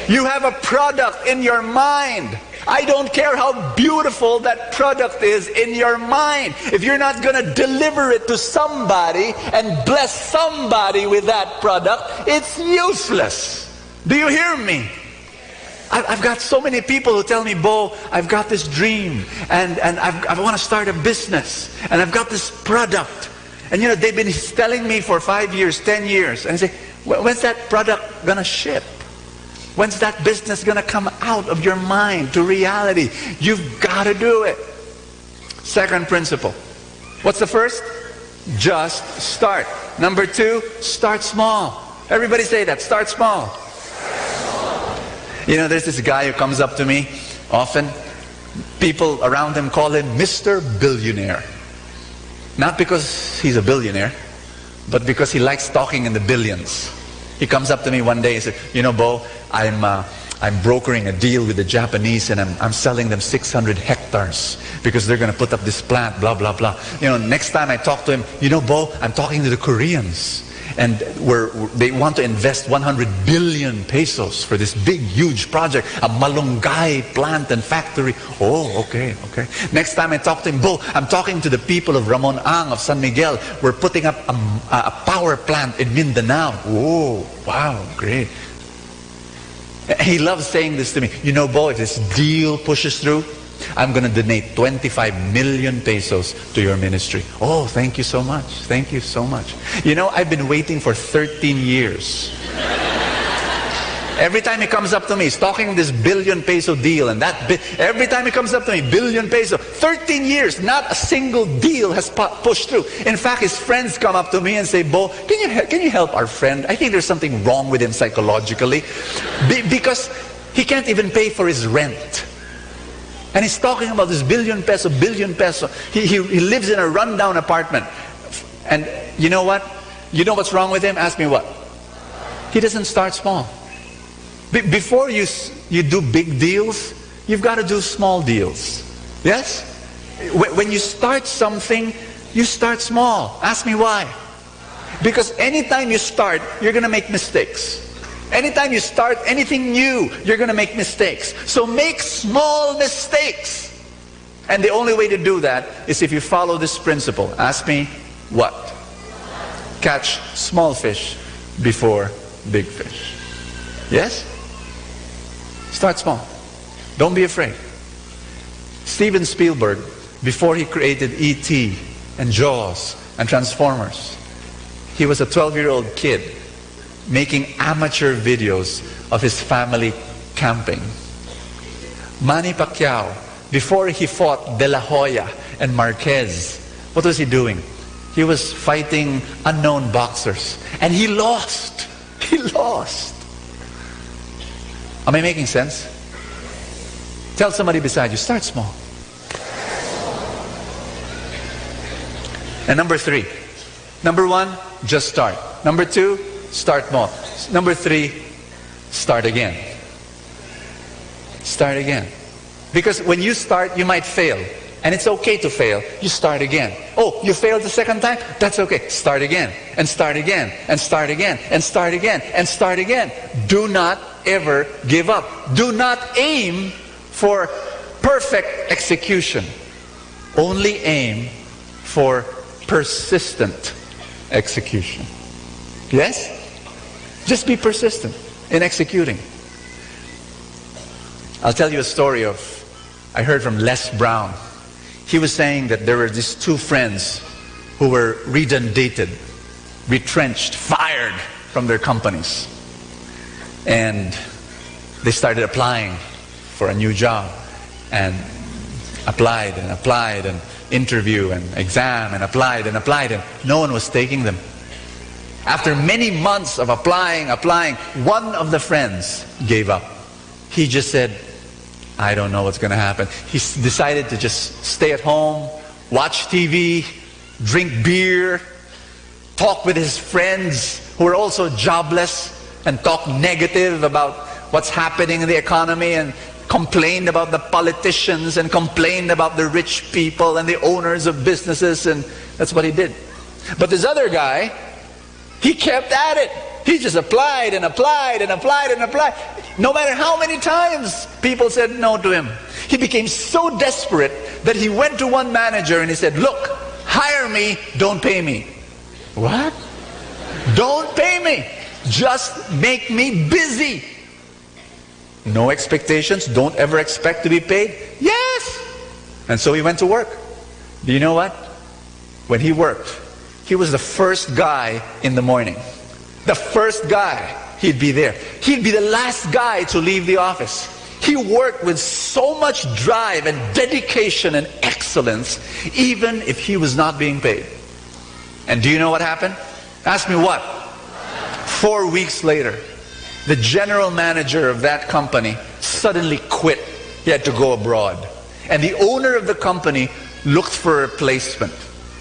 You have a product in your mind. I don't care how beautiful that product is in your mind. If you're not going to deliver it to somebody and bless somebody with that product, it's useless. Do you hear me? I've got so many people who tell me, Bo, I've got this dream and I want to start a business and I've got this product. And you know, they've been telling me for 5 years, 10 years. And I say, when's that product going to ship? When's that business going to come out of your mind to reality? You've got to do it. Second principle. What's the first? Just start. Number 2, start small. Everybody say that. Start small. You know, there's this guy who comes up to me often. People around him call him Mr. Billionaire. Not because he's a billionaire, but because he likes talking in the billions. He comes up to me one day and said, you know, Bo, I'm brokering a deal with the Japanese, and I'm selling them 600 hectares because they're going to put up this plant, blah, blah, blah. You know, next time I talk to him, you know, Bo, I'm talking to the Koreans, and they want to invest 100 billion pesos for this big, huge project, a Malunggay plant and factory. Oh, okay, okay. Next time I talk to him, Bo, I'm talking to the people of Ramon Ang of San Miguel. We're putting up a power plant in Mindanao. Oh, wow, great. He loves saying this to me. You know, Bo, if this deal pushes through, I'm going to donate 25 million pesos to your ministry. Oh, thank you so much. Thank you so much. You know, I've been waiting for 13 years. Every time he comes up to me, he's talking this billion peso deal, and every time he comes up to me, billion peso. 13 years, not a single deal has pushed through. In fact, his friends come up to me and say, Bo, can you help our friend? I think there's something wrong with him psychologically. Because he can't even pay for his rent. And he's talking about this billion peso. He lives in a rundown apartment. And you know what? You know what's wrong with him? Ask me what? He doesn't start small. Before you do big deals, you've got to do small deals. Yes? When you start something, you start small. Ask me why. Because anytime you start, you're going to make mistakes. Anytime you start anything new, you're going to make mistakes. So make small mistakes. And the only way to do that is if you follow this principle. Ask me what? Catch small fish before big fish. Yes? Start small. Don't be afraid. Steven Spielberg, before he created E.T. and Jaws and Transformers, he was a 12-year-old kid making amateur videos of his family camping. Manny Pacquiao, before he fought De La Hoya and Marquez, what was he doing? He was fighting unknown boxers. And he lost. He lost. Am I making sense? Tell somebody beside you, start small. And number 3. Number 1, just start. Number 2, start small. Number 3, start again. Start again. Because when you start, you might fail. And it's okay to fail. You start again. Oh, you failed the second time? That's okay. Start again. And start again. And start again. And start again. And start again. Do not ever give up. Do not aim for perfect execution. Only aim for persistent execution. Yes? Just be persistent in executing. I'll tell you a story I heard from Les Brown. He was saying that there were these 2 friends who were redundated, retrenched, fired from their companies. And they started applying for a new job, and applied and interview and exam and applied and no one was taking them. After many months of applying, one of the friends gave up. He just said, I don't know what's going to happen. He decided to just stay at home, watch TV, drink beer, talk with his friends who are also jobless, and talk negative about what's happening in the economy, and complained about the politicians and complained about the rich people and the owners of businesses, and that's what he did. But this other guy, he kept at it. He just applied and applied and applied and applied. No matter how many times people said no to him. He became so desperate that he went to one manager and he said, look, hire me, don't pay me. What? Don't pay me. Just make me busy. No expectations. Don't ever expect to be paid. Yes. And so he went to work. Do you know what? When he worked, he was the first guy in the morning. The first guy. He'd be there. He'd be the last guy to leave the office. He worked with so much drive and dedication and excellence, even if he was not being paid. And do you know what happened? Ask me what? 4 weeks later, the general manager of that company suddenly quit. He had to go abroad. And the owner of the company looked for a replacement.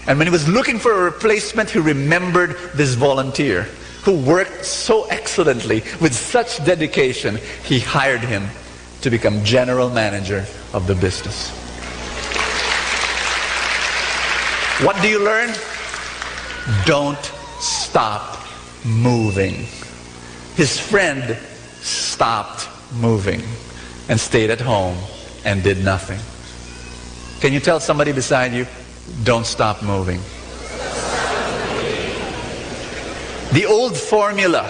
And when he was looking for a replacement, he remembered this volunteer who worked so excellently with such dedication. He hired him to become general manager of the business. What do you learn? Don't stop moving. His friend stopped moving and stayed at home and did nothing. Can you tell somebody beside you, don't stop moving? The old formula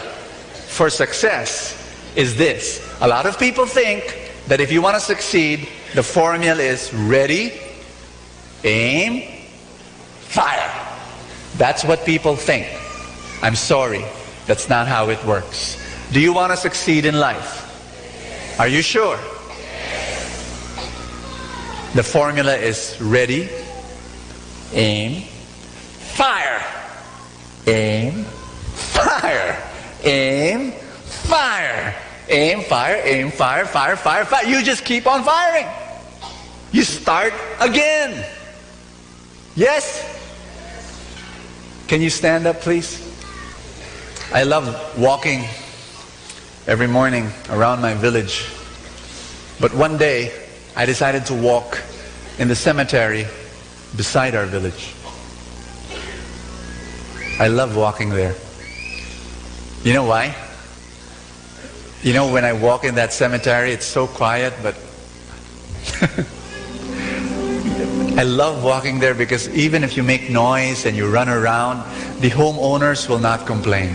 for success is this. A lot of people think that if you want to succeed, the formula is ready, aim, fire. That's what people think. I'm sorry, that's not how it works. Do you want to succeed in life? Are you sure? The formula is ready, aim, fire. Aim, fire. Aim, fire. Aim, fire, aim, fire, fire, fire, fire. You just keep on firing. You start again. Yes? Can you stand up, please? I love walking every morning around my village. But one day, I decided to walk in the cemetery beside our village. I love walking there. You know why? You know, when I walk in that cemetery, it's so quiet, but I love walking there because even if you make noise and you run around, the homeowners will not complain.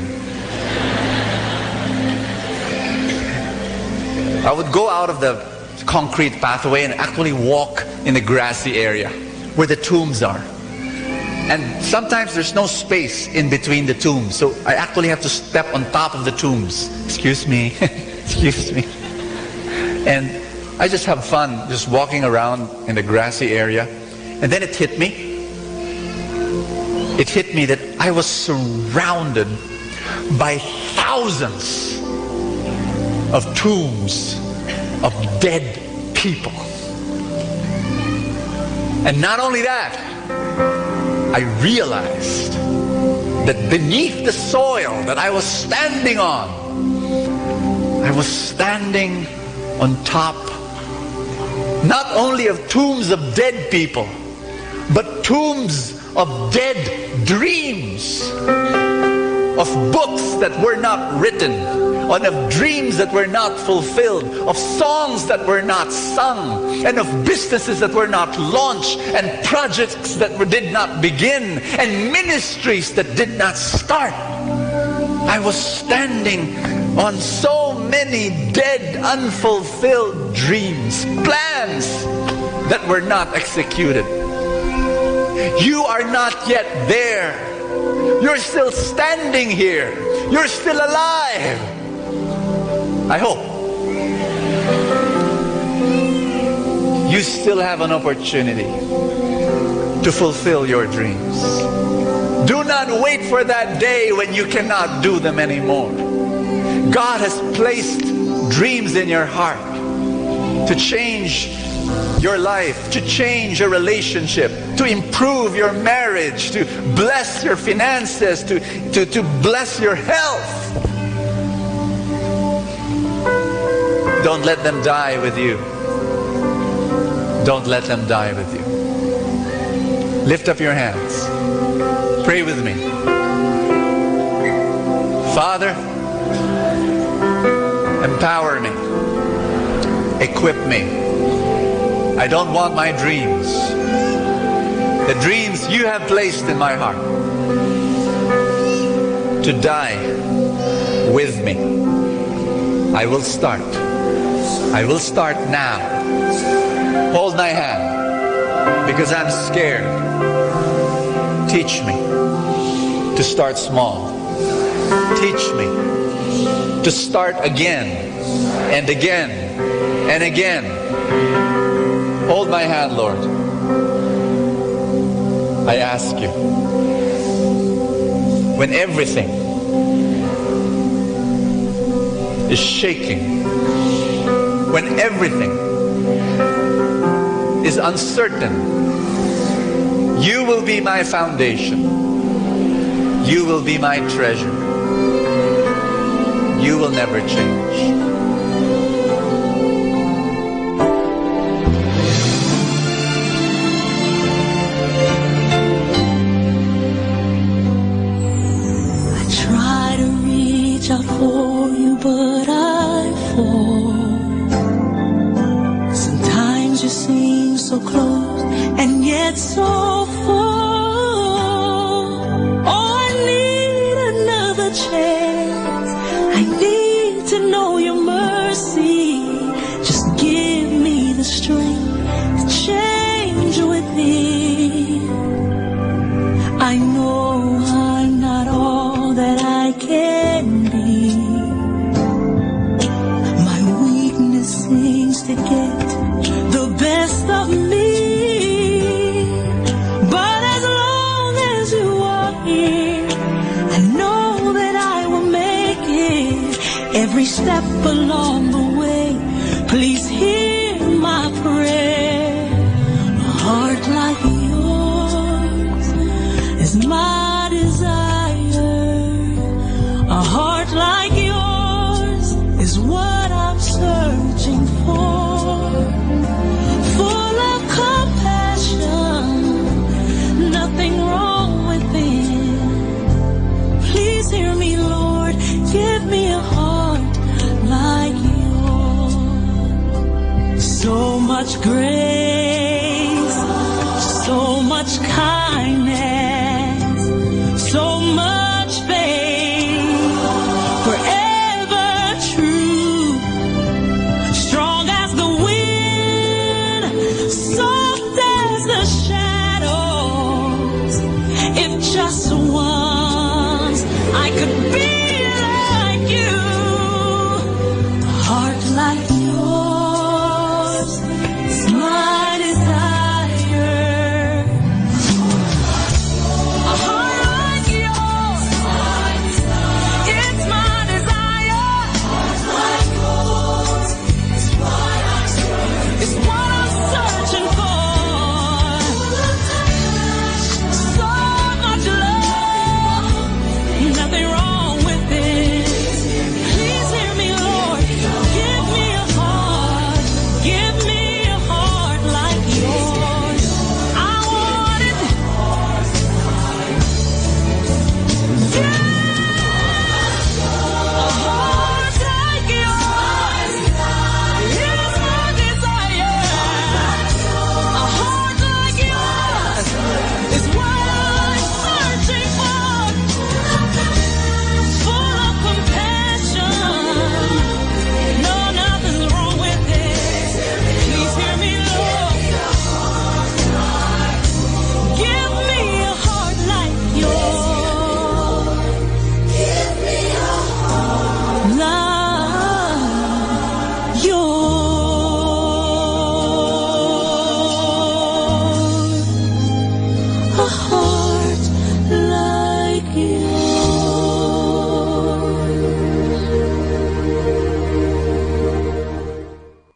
I would go out of the concrete pathway and actually walk in the grassy area where the tombs are. And sometimes there's no space in between the tombs, so I actually have to step on top of the tombs. Excuse me, excuse me. And I just have fun just walking around in the grassy area. And then it hit me. It hit me that I was surrounded by thousands of tombs of dead people. And not only that, I realized that beneath the soil that I was standing on, I was standing on top not only of tombs of dead people, but tombs of dead dreams, of books that were not written, and of dreams that were not fulfilled, of songs that were not sung, and of businesses that were not launched, and projects that did not begin, and ministries that did not start. I was standing on so many dead, unfulfilled dreams, plans that were not executed. You are not yet there. You're still standing here. You're still alive. I hope. You still have an opportunity to fulfill your dreams. Do not wait for that day when you cannot do them anymore. God has placed dreams in your heart to change your life, to change your relationship, to improve your marriage, to bless your finances, to bless your health. Don't let them die with you. Don't let them die with you. Lift up your hands. Pray with me. Father, empower me. Equip me. I don't want my dreams, the dreams you have placed in my heart, to die with me. I will start. I will start now. Hold my hand, because I'm scared. Teach me to start small. Teach me to start again and again and again. Hold my hand, Lord. I ask you, when everything is shaking, when everything is uncertain, you will be my foundation. You will be my treasure. You will never change. I try to reach out for you, but I fall. Sometimes you seem so close and yet so far. Oh, I need another chance. I need to know your mercy. Just give me the strength to change within. I know I'm not all that I can be. My weakness seems to get the best of me. But as long as you are here, I know that I will make it. Every step along the way, please hear my prayer. A heart like yours is my desire. A heart like yours is what I'm searching for. Full of compassion, nothing wrong within. Please hear me, Lord, give me a heart like yours. So much grace, so much kindness, so much faith, forever true, strong as the wind, soft as the shadows. If just once I could be like you, a heart like yours is my desire. A heart like yours, it's my desire. Like yours is what I'm searching. It's what I'm searching for. So much love, nothing wrong with it. Please hear me, Lord. Give me a heart. Give me a heart like yours. I want it. A heart like yours is my desire. A heart like yours is what I'm searching for. Full of compassion. No, nothing's wrong with it. Please hear me, Lord. Give me a heart like yours. Give me a heart like yours. A heart like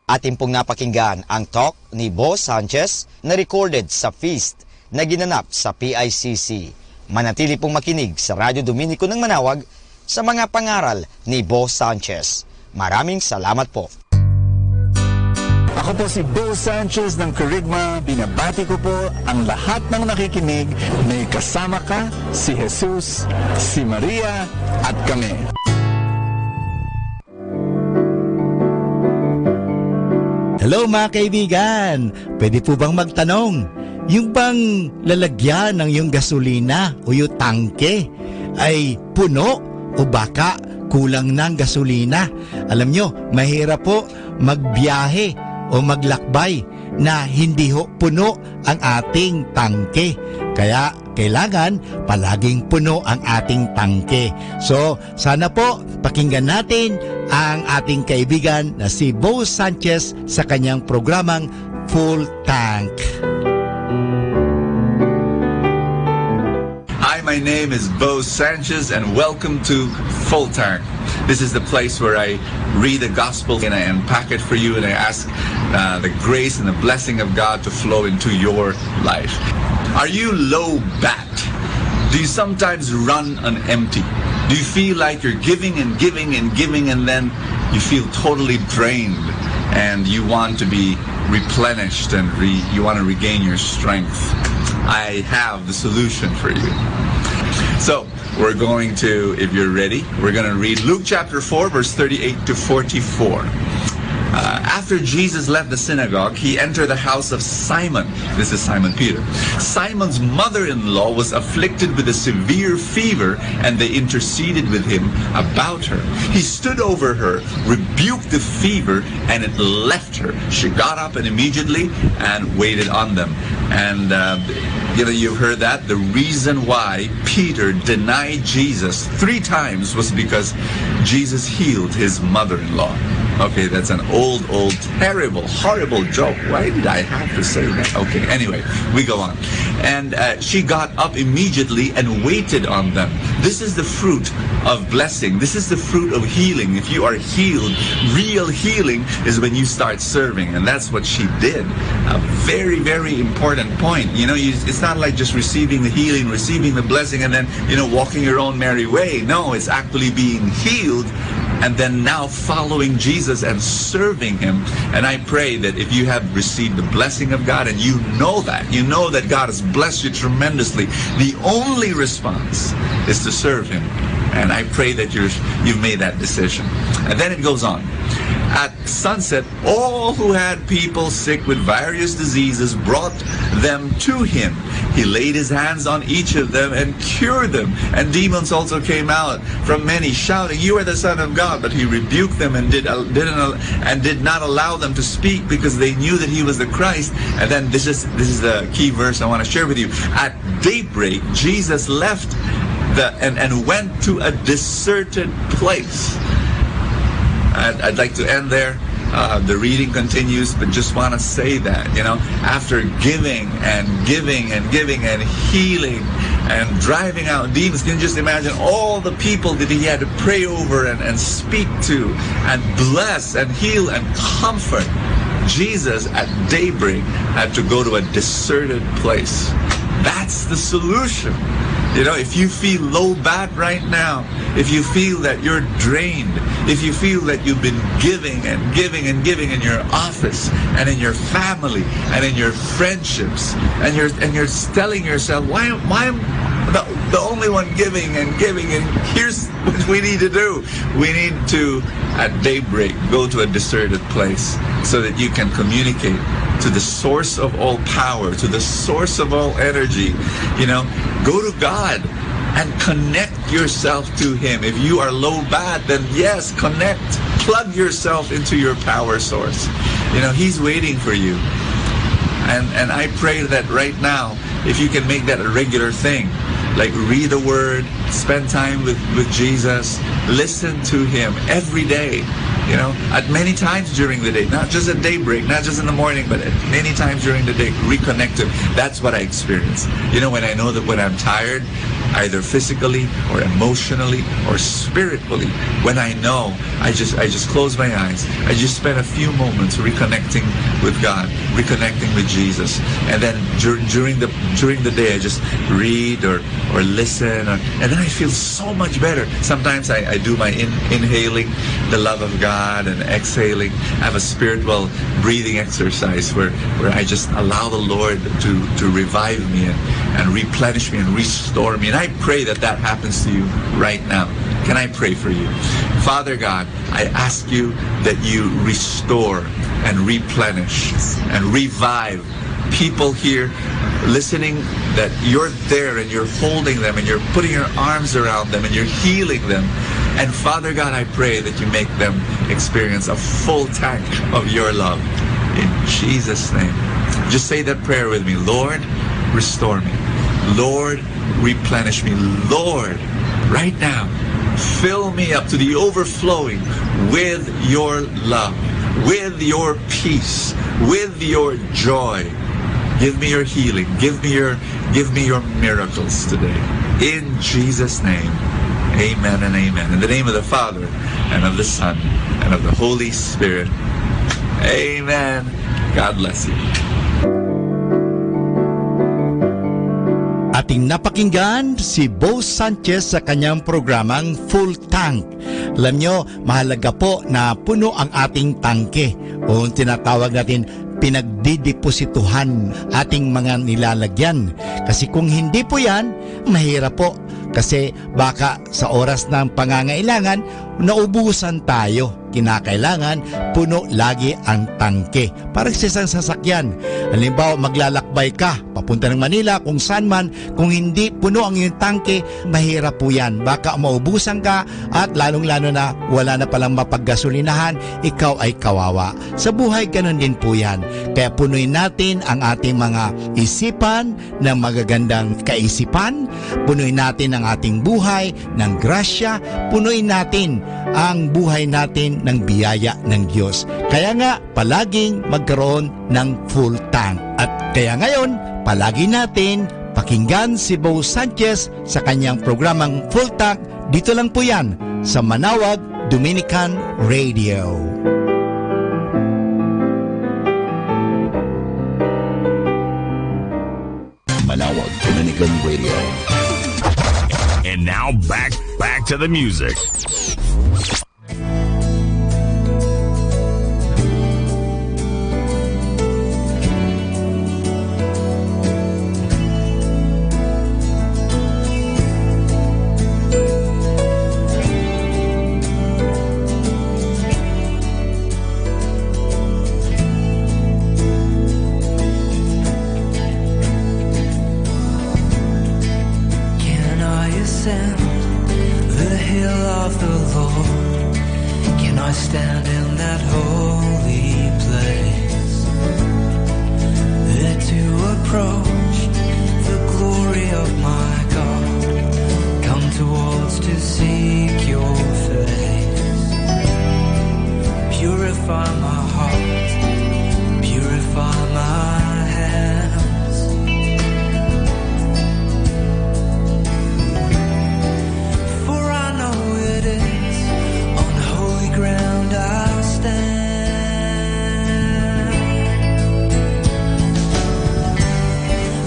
Atin pong napakinggan ang talk ni Bo Sanchez na recorded sa feast na ginanap sa PICC. Manatili pong makinig sa Radyo Dominico ng Manawag sa mga pangaral ni Bo Sanchez. Maraming salamat po. Ako po si Bo Sanchez ng Kerygma. Binabati ko po ang lahat ng nakikinig. May kasama ka, si Jesus, si Maria, at kami. Hello mga kaibigan! Pwede po bang magtanong? Yung bang lalagyan ng yung gasolina o yung tangke ay puno o baka kulang ng gasolina? Alam nyo, mahirap po magbiyahe o maglakbay na hindi ho puno ang ating tangke. Kaya kailangan palaging puno ang ating tangke. So, sana po pakinggan natin ang ating kaibigan na si Bo Sanchez sa kanyang programang Full Tank. Hi, my name is Bo Sanchez and welcome to Full Tank. This is the place where I read the gospel and I unpack it for you, and I ask the grace and the blessing of God to flow into your life. Are you low bat? Do you sometimes run on empty? Do you feel like you're giving and giving and giving, and then you feel totally drained and you want to be replenished and you want to regain your strength? I have the solution for you. So we're going to, if you're ready, we're going to read Luke chapter 4, verse 38 to 44. After Jesus left the synagogue, he entered the house of Simon. This is Simon Peter. Simon's mother-in-law was afflicted with a severe fever, and they interceded with him about her. He stood over her, rebuked the fever, and it left her. She got up and immediately and waited on them. And you've heard that. The reason why Peter denied Jesus 3 times was because Jesus healed his mother-in-law. Okay, that's an old, terrible, horrible joke. Why did I have to say that? Okay, anyway, we go on. And she got up immediately and waited on them. This is the fruit of blessing. This is the fruit of healing. If you are healed, real healing is when you start serving. And that's what she did. A very, very important point. It's not like just receiving the healing, receiving the blessing, and then, walking your own merry way. No, it's actually being healed and then now following Jesus and serving him. And I pray that if you have received the blessing of God and you know that God has blessed you tremendously, the only response is to serve him. And I pray that you've made that decision. And then it goes on. At sunset, all who had people sick with various diseases brought them to him. He laid his hands on each of them and cured them. And demons also came out from many, shouting, "You are the Son of God." But he rebuked them and did not allow them to speak, because they knew that he was the Christ. And then this is the key verse I want to share with you. At daybreak, Jesus left and went to a deserted place. I'd like to end there. The reading continues, but just want to say that, after giving and giving and giving and healing and driving out demons, can you just imagine all the people that he had to pray over and speak to and bless and heal and comfort? Jesus at daybreak had to go to a deserted place. That's the solution. If you feel low bat right now, if you feel that you're drained, if you feel that you've been giving and giving and giving in your office and in your family and in your friendships, and you're telling yourself, why am the only one giving and giving? And here's what we need to do. We need to, at daybreak, go to a deserted place so that you can communicate to the source of all power, to the source of all energy. Go to God and connect yourself to him. If you are low bat, then yes, connect. Plug yourself into your power source. He's waiting for you. And I pray that right now, if you can make that a regular thing, like read the word, spend time with Jesus, listen to him every day, at many times during the day, not just at daybreak, not just in the morning, but at many times during the day, reconnect to him. That's what I experience. When I know that when I'm tired, either physically or emotionally or spiritually, when I know, I just close my eyes. I just spend a few moments reconnecting with God, reconnecting with Jesus. And then during the day, I just read or listen, and then I feel so much better. Sometimes I do my inhaling the love of God and exhaling. I have a spiritual breathing exercise where I just allow the Lord to revive me and replenish me and restore me. And I pray that happens to you right now. Can I pray for you? Father God, I ask you that you restore and replenish and revive people here listening, that you're there and you're holding them and you're putting your arms around them and you're healing them. And Father God, I pray that you make them experience a full tank of your love. In Jesus' name. Just say that prayer with me. Lord, restore me. Lord, replenish me. Lord, right now, fill me up to the overflowing with your love, with your peace, with your joy. Give me your healing. Give me your miracles today. In Jesus' name, Amen and amen. In the name of the Father, and of the Son, and of the Holy Spirit. Amen. God bless you. Ating napakinggan si Bo Sanchez sa kanyang programang Full Tank. Alam nyo, mahalaga po na puno ang ating tangke o tinatawag natin pinagdideposituhan ating mga nilalagyan. Kasi kung hindi po yan, mahirap po. Kasi baka sa oras ng pangangailangan, naubusan tayo. Kinakailangan puno lagi ang tangke. Parang sa isang sasakyan. Halimbawa, maglalakbay ka papunta ng Manila, kung saan man, kung hindi puno ang iyong tangke, mahirap po yan. Baka maubusan ka at lalong-lalo na wala na palang mapaggasolinahan, ikaw ay kawawa. Sa buhay, ganun din po yan. Kaya punuin natin ang ating mga isipan ng magagandang kaisipan, punuin natin ang ating buhay ng grasya, punuin natin ang buhay natin ng biyaya ng Diyos. Kaya nga, palaging magkaroon ng full tank. At kaya ngayon, palagi natin pakinggan si Bo Sanchez sa kanyang programang Full Tank. Dito lang po yan sa Manawag Dominican Radio. Manawag Dominican Radio. And now back to the music.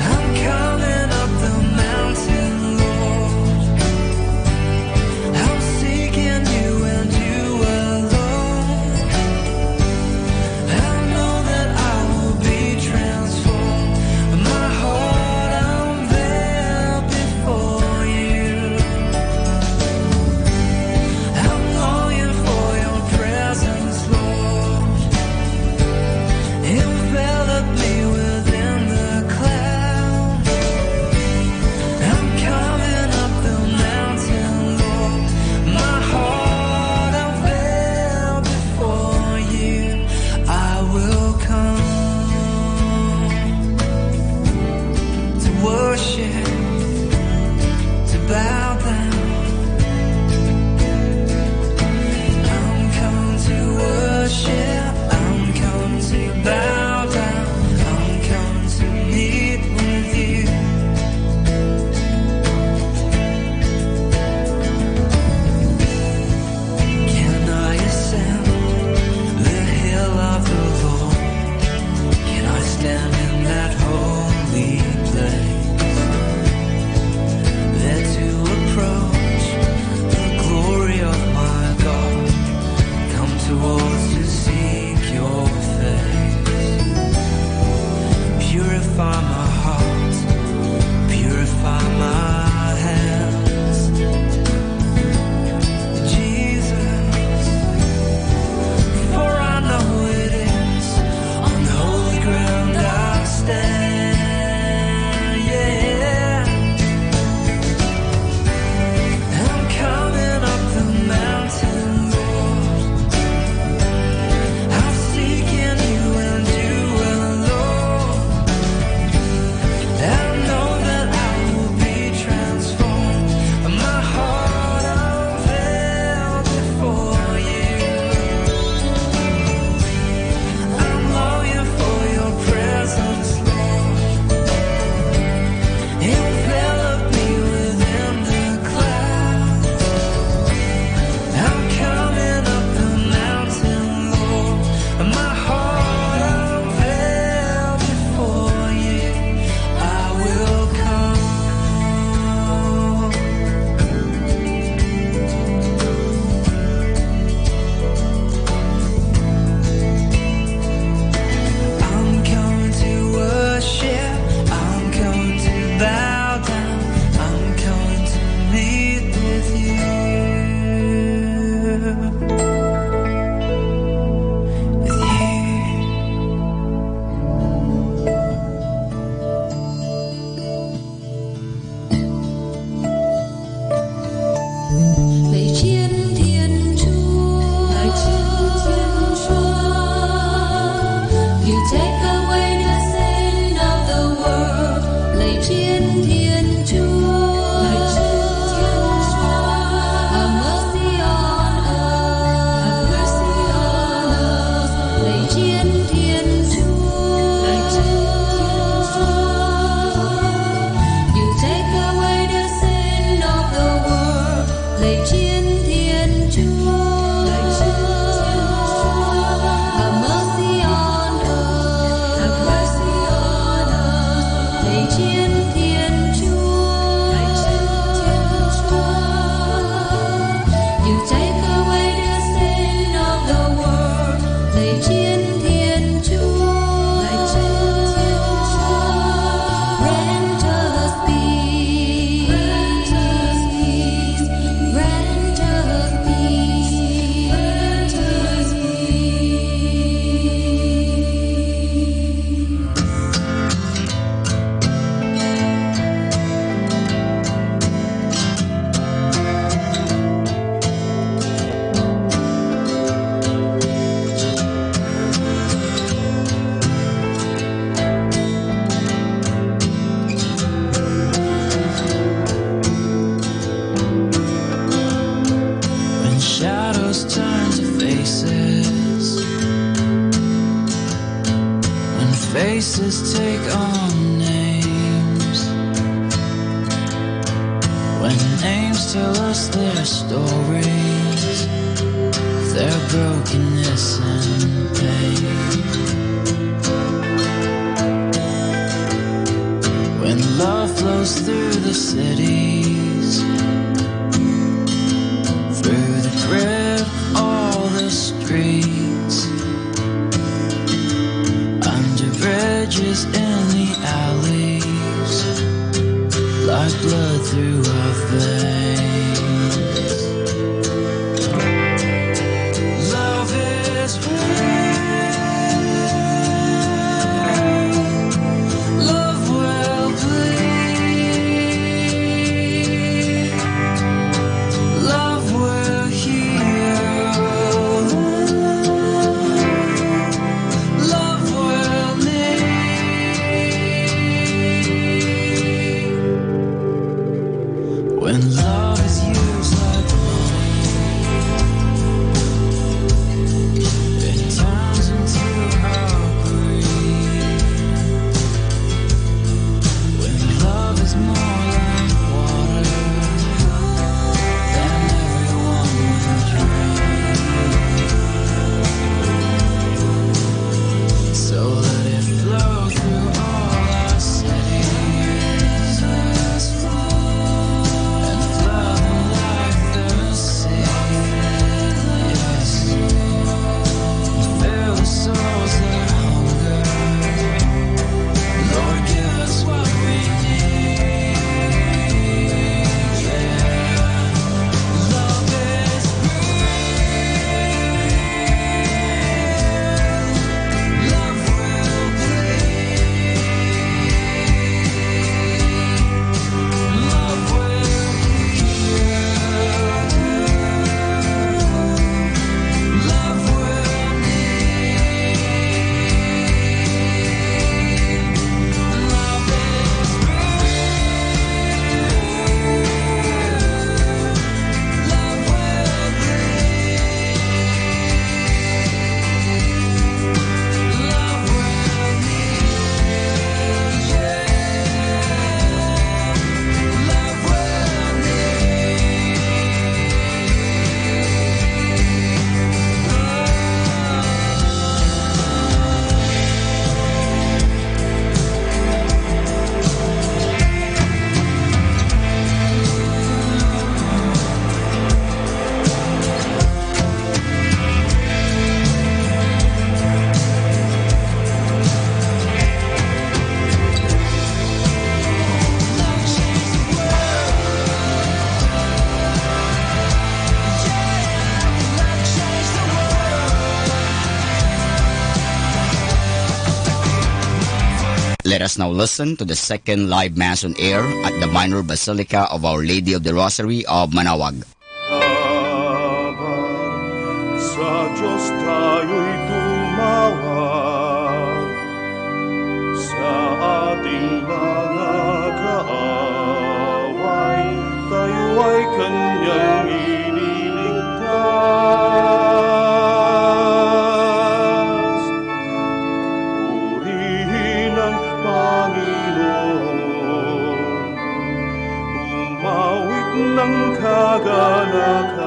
I'm coming up the mountain, faces take on names, when names tell us their stories, their brokenness and pain. When love flows through the cities, through the grid of all the streets, under bridges in the alleys, like blood through our veins. Love is real. Love will bleed. Love will heal. Love will need. When love is used like money, it turns into our greed. When love is more like water than everyone would drink. So let it flow through all our cities and flood them like the sea. Yes, fill the souls that hunger. Lord, give us what we need. Yeah, love is real. Love will bleed. Love will heal. Love will need. Love is real. Love will bleed. Love will need. Love will Let us now listen to the second live Mass on air at the Minor Basilica of Our Lady of the Rosary of Manawag. Sa Diyos tayo'y tumawag, sa ating mga kaaway, tayo ay Kanyang iniligtas. Purihin ang Panginoon, umawit ng kagalakan,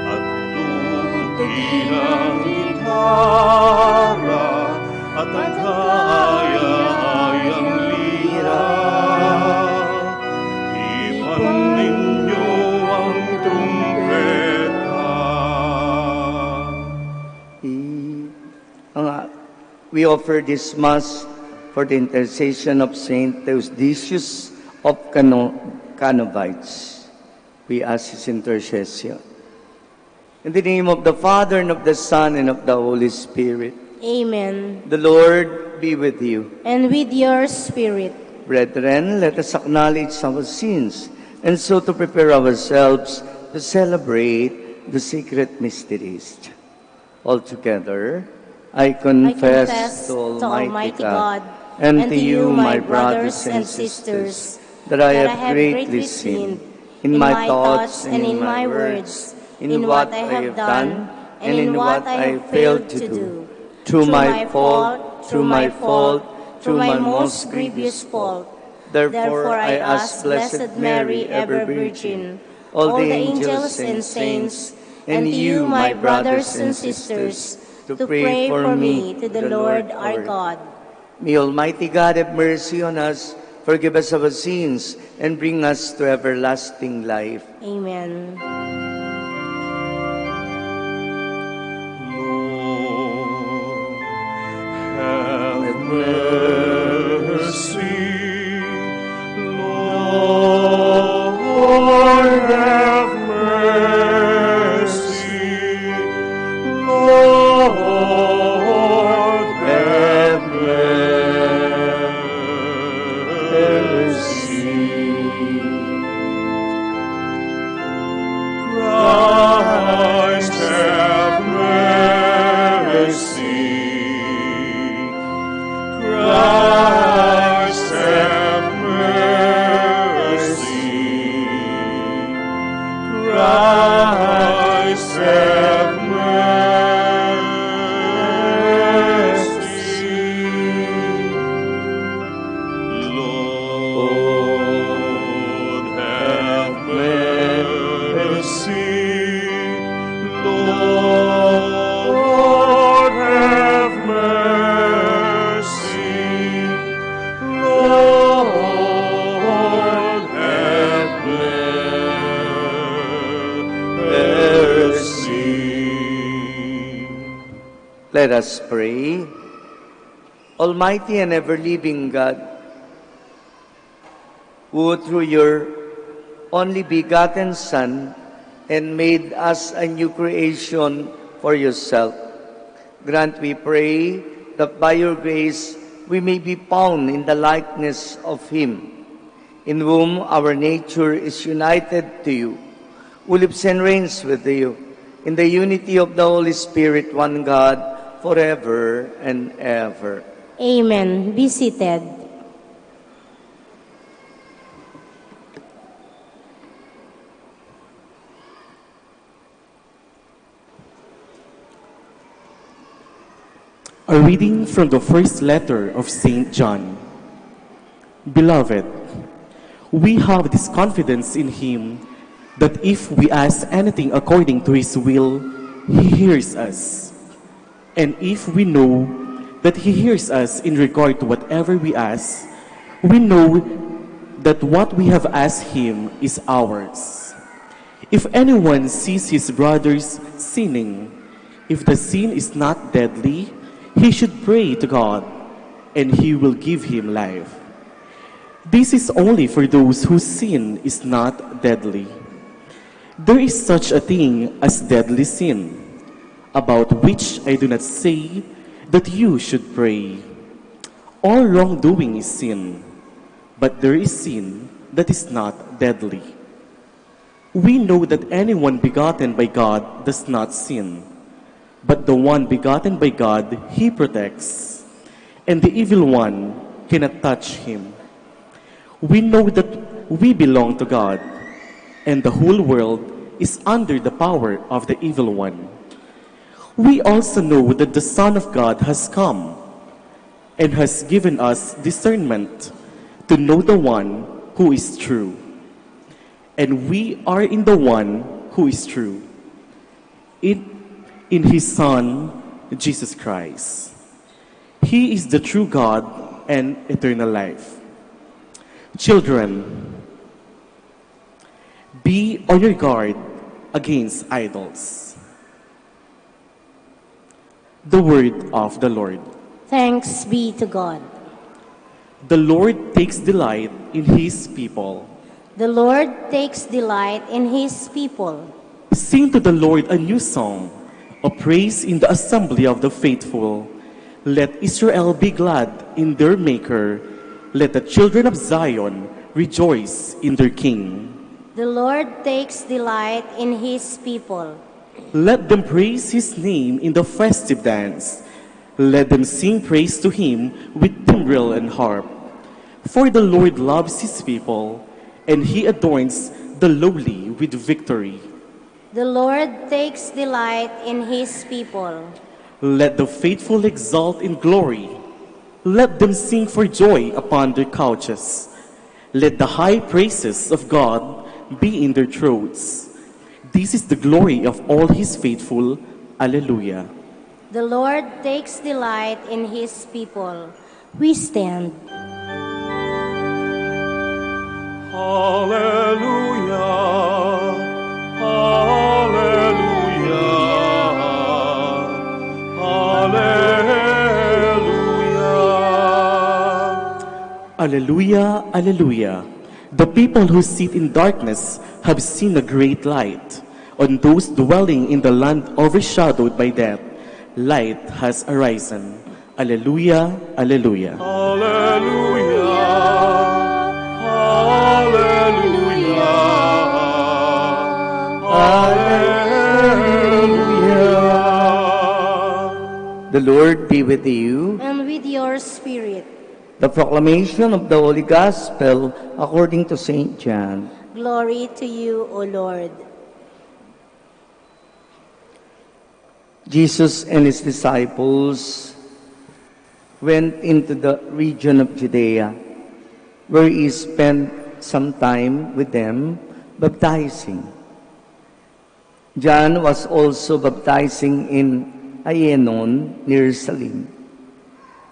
at tugutin ang gitara at ang kaaya-ayang lira. Ipan ninyo ang trumpeta. We offer this Mass for the intercession of Saint Theodosius of Canovites. We ask his intercession. In the name of the Father, and of the Son, and of the Holy Spirit. Amen. The Lord be with you. And with your spirit. Brethren, let us acknowledge our sins, and so to prepare ourselves to celebrate the sacred mysteries. Altogether, I confess to Almighty God and to you, my brothers and sisters, that I have greatly sinned in my thoughts and in my words, in what I have done and in what I have failed to do, through my fault, through my most grievous fault. Therefore I ask Blessed Mary, ever Virgin, all the angels and saints, and you, my brothers and sisters, to pray for me to the Lord our God. May Almighty God have mercy on us, forgive us our sins, and bring us to everlasting life. Amen. Have mercy, Lord, have mercy, Lord, have mercy. Christ, have mercy. Christ, have mercy. Christ, have mercy. Lord, have mercy. Lord, have mercy. Lord, have mercy. Let us pray. Almighty and ever-living God, who through your only begotten Son and made us a new creation for yourself, grant, we pray, that by your grace we may be found in the likeness of him, in whom our nature is united to you, who lives and reigns with you, in the unity of the Holy Spirit, one God, forever and ever. Amen. Be seated. A reading from the first letter of St. John. Beloved, we have this confidence in him that if we ask anything according to his will, he hears us. And if we know that he hears us in regard to whatever we ask, we know that what we have asked him is ours. If anyone sees his brothers sinning, if the sin is not deadly, he should pray to God, and he will give him life. This is only for those whose sin is not deadly. There is such a thing as deadly sin, about which I do not say that you should pray. All wrongdoing is sin, but there is sin that is not deadly. We know that anyone begotten by God does not sin, but the one begotten by God he protects, and the evil one cannot touch him. We know that we belong to God, and the whole world is under the power of the evil one. We also know that the Son of God has come and has given us discernment to know the one who is true. And we are in the one who is true, in his Son, Jesus Christ. He is the true God and eternal life. Children, be on your guard against idols. The word of the Lord. Thanks be to God. The Lord takes delight in his people. The Lord takes delight in his people. Sing to the Lord a new song, a praise in the assembly of the faithful. Let Israel be glad in their Maker. Let the children of Zion rejoice in their King. The Lord takes delight in his people. Let them praise his name in the festive dance. Let them sing praise to him with timbrel and harp. For the Lord loves his people, and he adorns the lowly with victory. The Lord takes delight in his people. Let the faithful exult in glory. Let them sing for joy upon their couches. Let the high praises of God be in their throats. This is the glory of all his faithful. Alleluia. The Lord takes delight in his people. We stand. Hallelujah. Hallelujah. Hallelujah. Alleluia, alleluia. The people who sit in darkness have seen a great light. On those dwelling in the land overshadowed by death, light has arisen. Alleluia, alleluia. Hallelujah. Hallelujah. Hallelujah. The Lord be with you. And with your spirit. The proclamation of the Holy Gospel according to St. John. Glory to you, O Lord. Jesus and his disciples went into the region of Judea, where he spent some time with them baptizing. John was also baptizing in Aenon near Salim,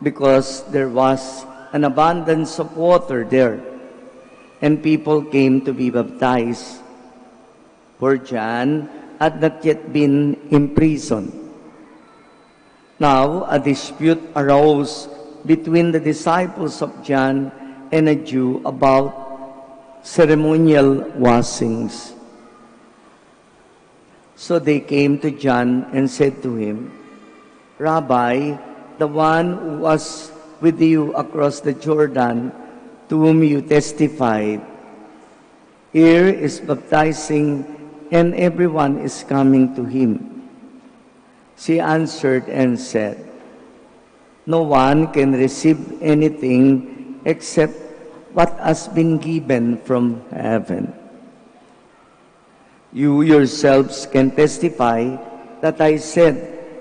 because there was an abundance of water there, and people came to be baptized. For John had not yet been imprisoned. Now a dispute arose between the disciples of John and a Jew about ceremonial washings. So they came to John and said to him, Rabbi, the one who was with you across the Jordan, to whom you testified, here is baptizing, and everyone is coming to him. She answered and said, no one can receive anything except what has been given from heaven. You yourselves can testify that I said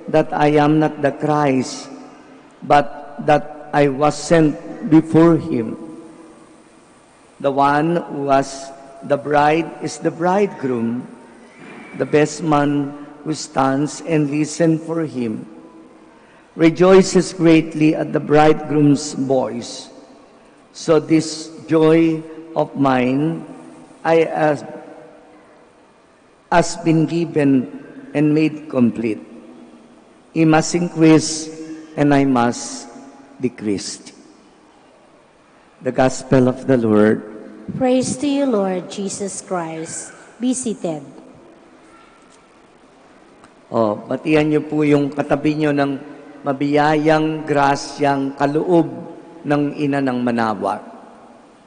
that I am not the Christ, but that I was sent before him. The one who has the bride is the bridegroom. The best man who stands and listens for him rejoices greatly at the bridegroom's voice. So this joy of mine has been given and made complete. He must increase and I must decrease. The Gospel of the Lord. Praise to you, Lord Jesus Christ. Be seated. Batihan niyo po yung katabi niyo ng mabiyayang grasyang kaloob ng Ina ng Manawa.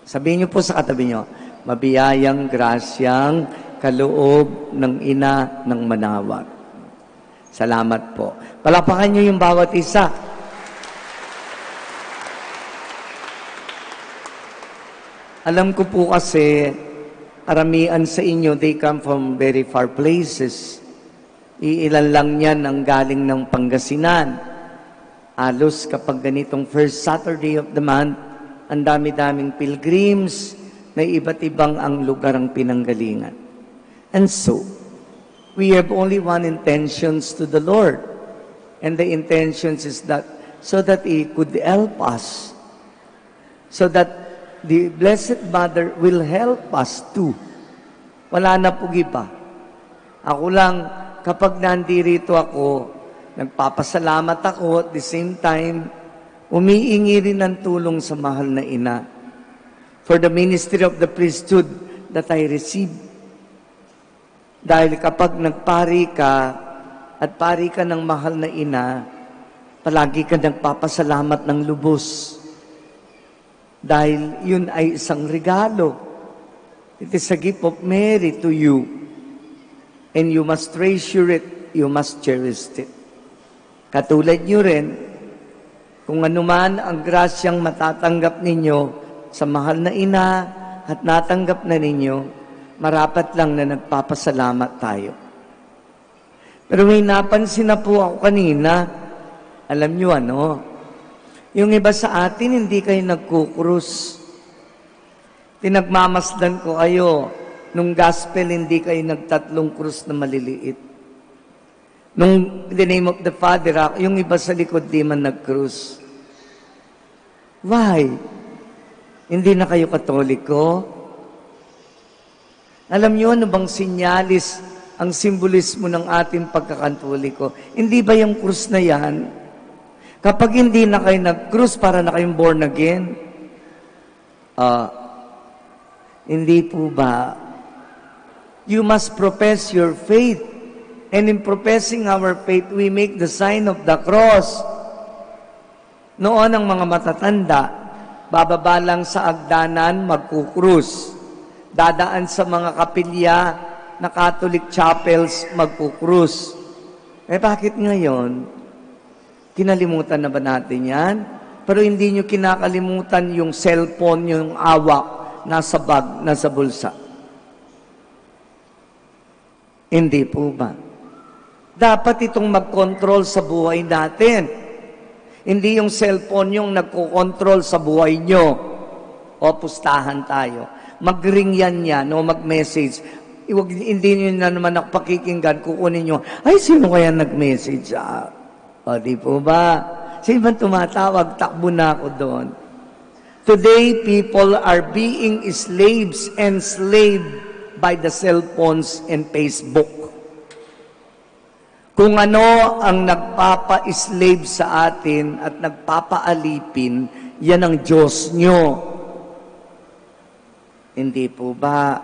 Sabihin niyo po sa katabi niyo, mabiyayang grasyang kaloob ng Ina ng Manawa. Salamat po. Palapakan niyo yung bawat isa. Alam ko po kasi, karamihan sa inyo, they come from very far places. Iilan lang yan ang galing ng Pangasinan. Halos kapag ganitong first Saturday of the month, ang dami-daming pilgrims na iba't ibang ang lugar ang pinanggalingan. And so, we have only one intentions to the Lord. And the intentions is that so that He could help us. So that the Blessed Mother will help us too. Wala na po iba. Ako lang, kapag nandirito ako, nagpapasalamat ako, at the same time, umiingi rin ng tulong sa mahal na Ina for the ministry of the priesthood that I receive. Dahil kapag nagpari ka at pari ka ng mahal na Ina, palagi ka nagpapasalamat ng lubos. Dahil yun ay isang regalo. It is a gift of Mary to you. And you must treasure it, you must cherish it. Katulad nyo rin, kung anuman ang grasyang matatanggap ninyo sa mahal na Ina at natanggap na ninyo, marapat lang na nagpapasalamat tayo. Pero may napansin na po ako kanina, Alam nyo ano? Yung iba sa atin, hindi kayo nagkukrus. Tinagmamasdan ko kayo. Nung gospel, hindi kayo nagtatlong krus na maliliit. Nung in the name of the Father, yung iba sa likod di man nag-krus. Why? Hindi na kayo Katoliko? Alam niyo ano bang sinyalis, ang simbolismo ng ating pagkakatoliko? Hindi ba yung krus na yan? Kapag hindi na kayo nag-krus, para na kayong born again? Hindi po ba? You must profess your faith. And in professing our faith, we make the sign of the cross. Noon ang mga matatanda, bababa lang sa agdanan, magkukrus. Dadaan sa mga kapilya na Catholic chapels, magkukrus. Bakit ngayon? Kinalimutan na ba natin yan? Pero hindi nyo kinakalimutan yung cellphone, yung awak, nasa bag, nasa bulsa. Hindi po ba? Dapat itong mag-control sa buhay natin. Hindi yung cellphone yung nagko-control sa buhay nyo. O pustahan tayo. Mag-ring yan o mag-message. Hindi nyo na naman pakikinggan, kukunin nyo, ay, sino kaya nag-message? O, di po ba? Sino ba tumatawag? Takbo na ako doon. Today, people are being slaves, enslaved by the cellphones and Facebook. Kung ano ang nagpapa-slave sa atin at nagpapaalipin, yan ang Diyos nyo. Hindi po ba?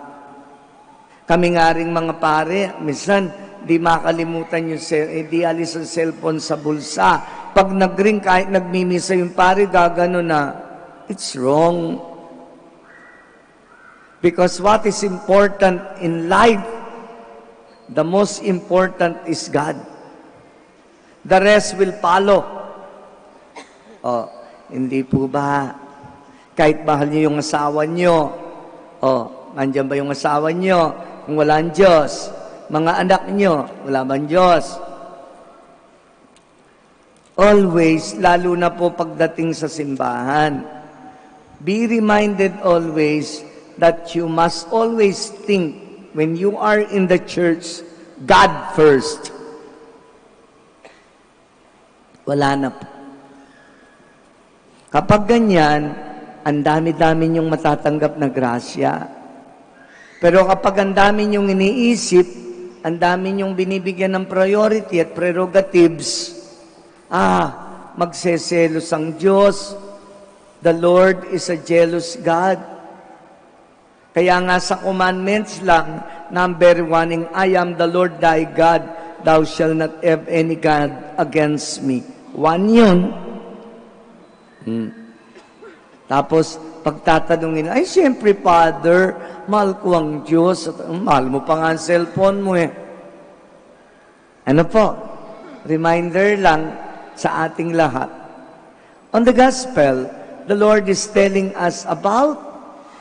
Kami nga rin mga pare, minsan, di makalimutan yung di alis ang cellphone sa bulsa. Pag nag-ring, kahit nagmimisa yung pare, gagano na, it's wrong. Because what is important in life, the most important is God. The rest will follow. Oh, hindi po ba? Kahit mahal niyo yung asawa niyo, oh, nandiyan ba yung asawa niyo? Kung wala ang Diyos, mga anak niyo, wala bang Diyos? Always, lalo na po pagdating sa simbahan, be reminded always that you must always think when you are in the church, God first. Wala na po. Kapag ganyan, ang dami-dami niyong matatanggap na grasya. Pero kapag ang dami niyong iniisip, ang dami niyong binibigyan ng priority at prerogatives, magseselos ang Diyos. The Lord is a jealous God. Kaya nga sa commandments lang, number 1, I am the Lord thy God, thou shalt not have any God against me. 1 yun. Tapos, pagtatanungin, ay siyempre, Father, mahal ko ang Diyos. Mahal mo pa nga ang cellphone mo eh. Ano po? Reminder lang sa ating lahat. On the gospel, the Lord is telling us about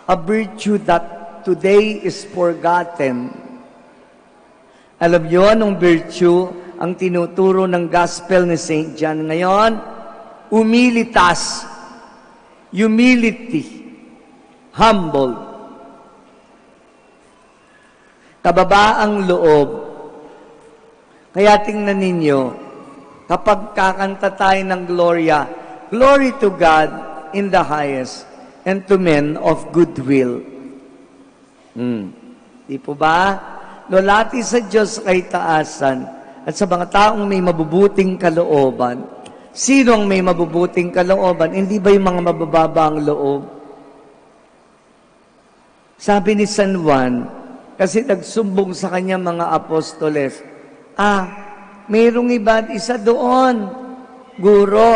a virtue that today is forgotten. Alam niyo anong virtue ang tinuturo ng gospel ni St. John ngayon? Humilitas. Humility. Humble. Kababaang loob. Kaya tingnan ninyo, kapag kakanta tayo ng Gloria, glory to God in the highest, and to men of goodwill. Di po ba? Lulati sa Diyos kay taasan at sa mga taong may mabubuting kalooban. Sino ang may mabubuting kalooban? Hindi ba yung mga mabababa ang loob? Sabi ni San Juan, kasi nagsumbong sa kanya mga apostoles, mayroong iba isa doon, guro,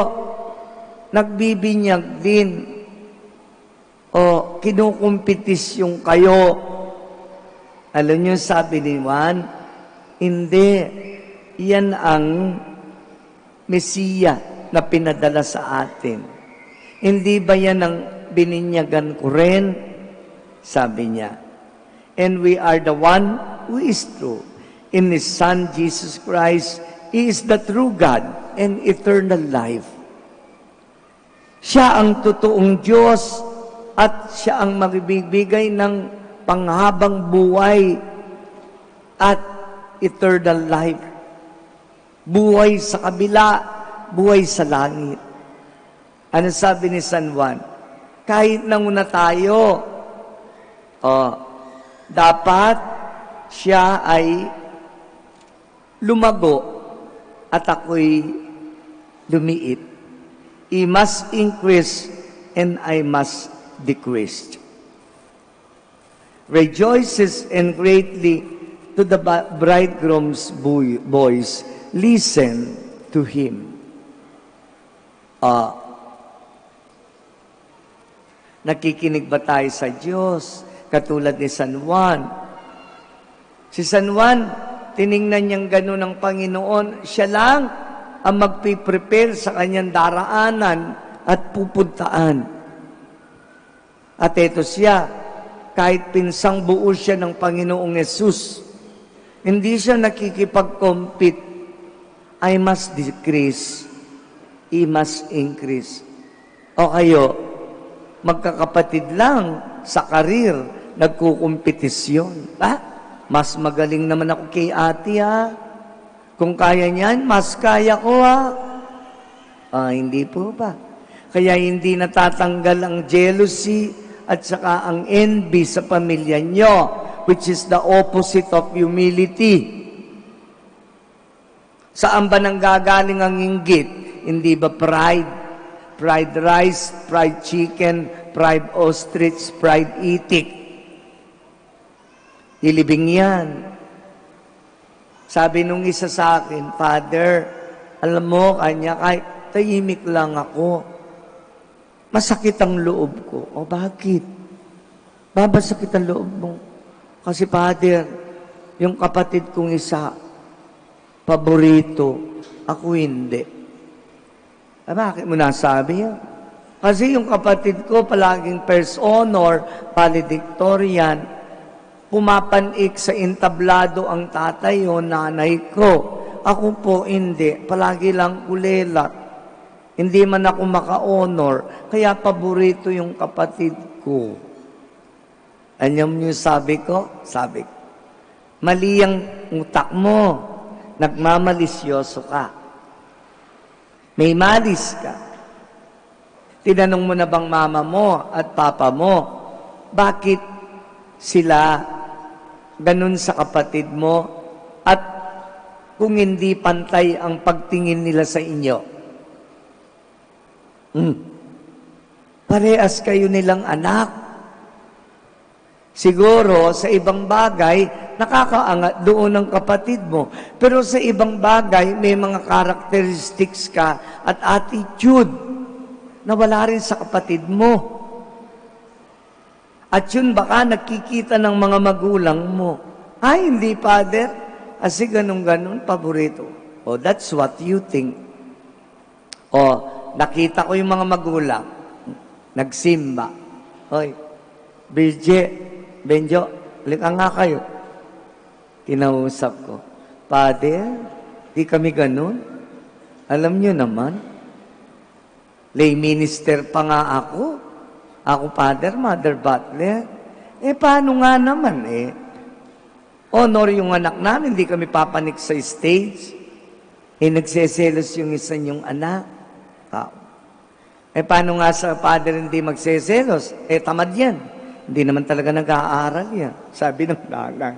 nagbibinyag din. O kinukumpetisyon kayo. Alam niyo, sabi ni Juan, hindi. Yan ang Mesiya na pinadala sa atin. Hindi ba yan ang bininyagan ko rin? Sabi niya. And we are the one who is true in His Son, Jesus Christ, He is the true God and eternal life. Siya ang totoong Diyos at siya ang magbibigay ng panghabang buhay at eternal life. Buhay sa kabila, buhay sa langit. Ano sabi ni San Juan? Kahit nanguna tayo, dapat siya ay lumago at ako'y lumiit. He must increase and I must decrease. Rejoices and greatly to the bridegroom's voice, listen to him. Nakikinig ba tayo sa Diyos? Katulad ni San Juan. Si San Juan, tiningnan niyang ganun ng Panginoon, siya lang ang magpiprepare sa kanyang daraanan at pupuntaan. At ito siya, kahit pinsang buo siya ng Panginoong Yesus, hindi siya nakikipag-compete. I must decrease, He must increase. O kayo, magkakapatid lang sa karir, nagkukumpetisyon. Mas magaling naman ako kay ate, ha? Kung kaya niyan, mas kaya ko, ha? Hindi po ba? Kaya hindi natatanggal ang jealousy at saka ang envy sa pamilya nyo, which is the opposite of humility. Saan ba nang gagaling ang inggit? Hindi ba pride? Fried rice, fried chicken, fried ostrich, fried itik. Ilibing yan. Sabi nung isa sa akin, Father, alam mo, kanya, kahit tahimik lang ako, masakit ang loob ko. O bakit? Babasakit ang loob mo. Kasi Father, yung kapatid kong isa, paborito, ako hindi. Bakit mo nasabi yan? Kasi yung kapatid ko, palaging first honor, valedictorian, pumapanik sa entablado ang tatay o nanay ko. Ako po hindi. Palagi lang ulelat. Hindi man ako maka-honor. Kaya paborito yung kapatid ko. Anyam niyo sabi ko? Sabi ko, mali ang utak mo. Nagmamalisyoso ka. May malis ka. Tinanong mo na bang mama mo at papa mo, bakit sila ganun sa kapatid mo at kung hindi pantay ang pagtingin nila sa inyo? Parehas kayo nilang anak. Siguro sa ibang bagay, nakakaangat doon ng kapatid mo. Pero sa ibang bagay, may mga characteristics ka at attitude na wala rin sa kapatid mo. At yun baka nakikita ng mga magulang mo. Ay, hindi, Father. Kasi ganun-ganun, paborito. Oh, that's what you think. Oh, nakita ko yung mga magulang. Nagsimba. Hoy, Benjo, halika nga kayo. Kinausap ko. Father, di kami ganun. Alam nyo naman, lay minister pa nga ako. Ako, Father, Mother Butler. Paano nga naman, honor yung anak namin, hindi kami papanik sa stage. Nagseselos yung isa niyong anak. Paano nga sa Father hindi magseselos? Tamad yan. Hindi naman talaga nag-aaral yan. Sabi ng nanay.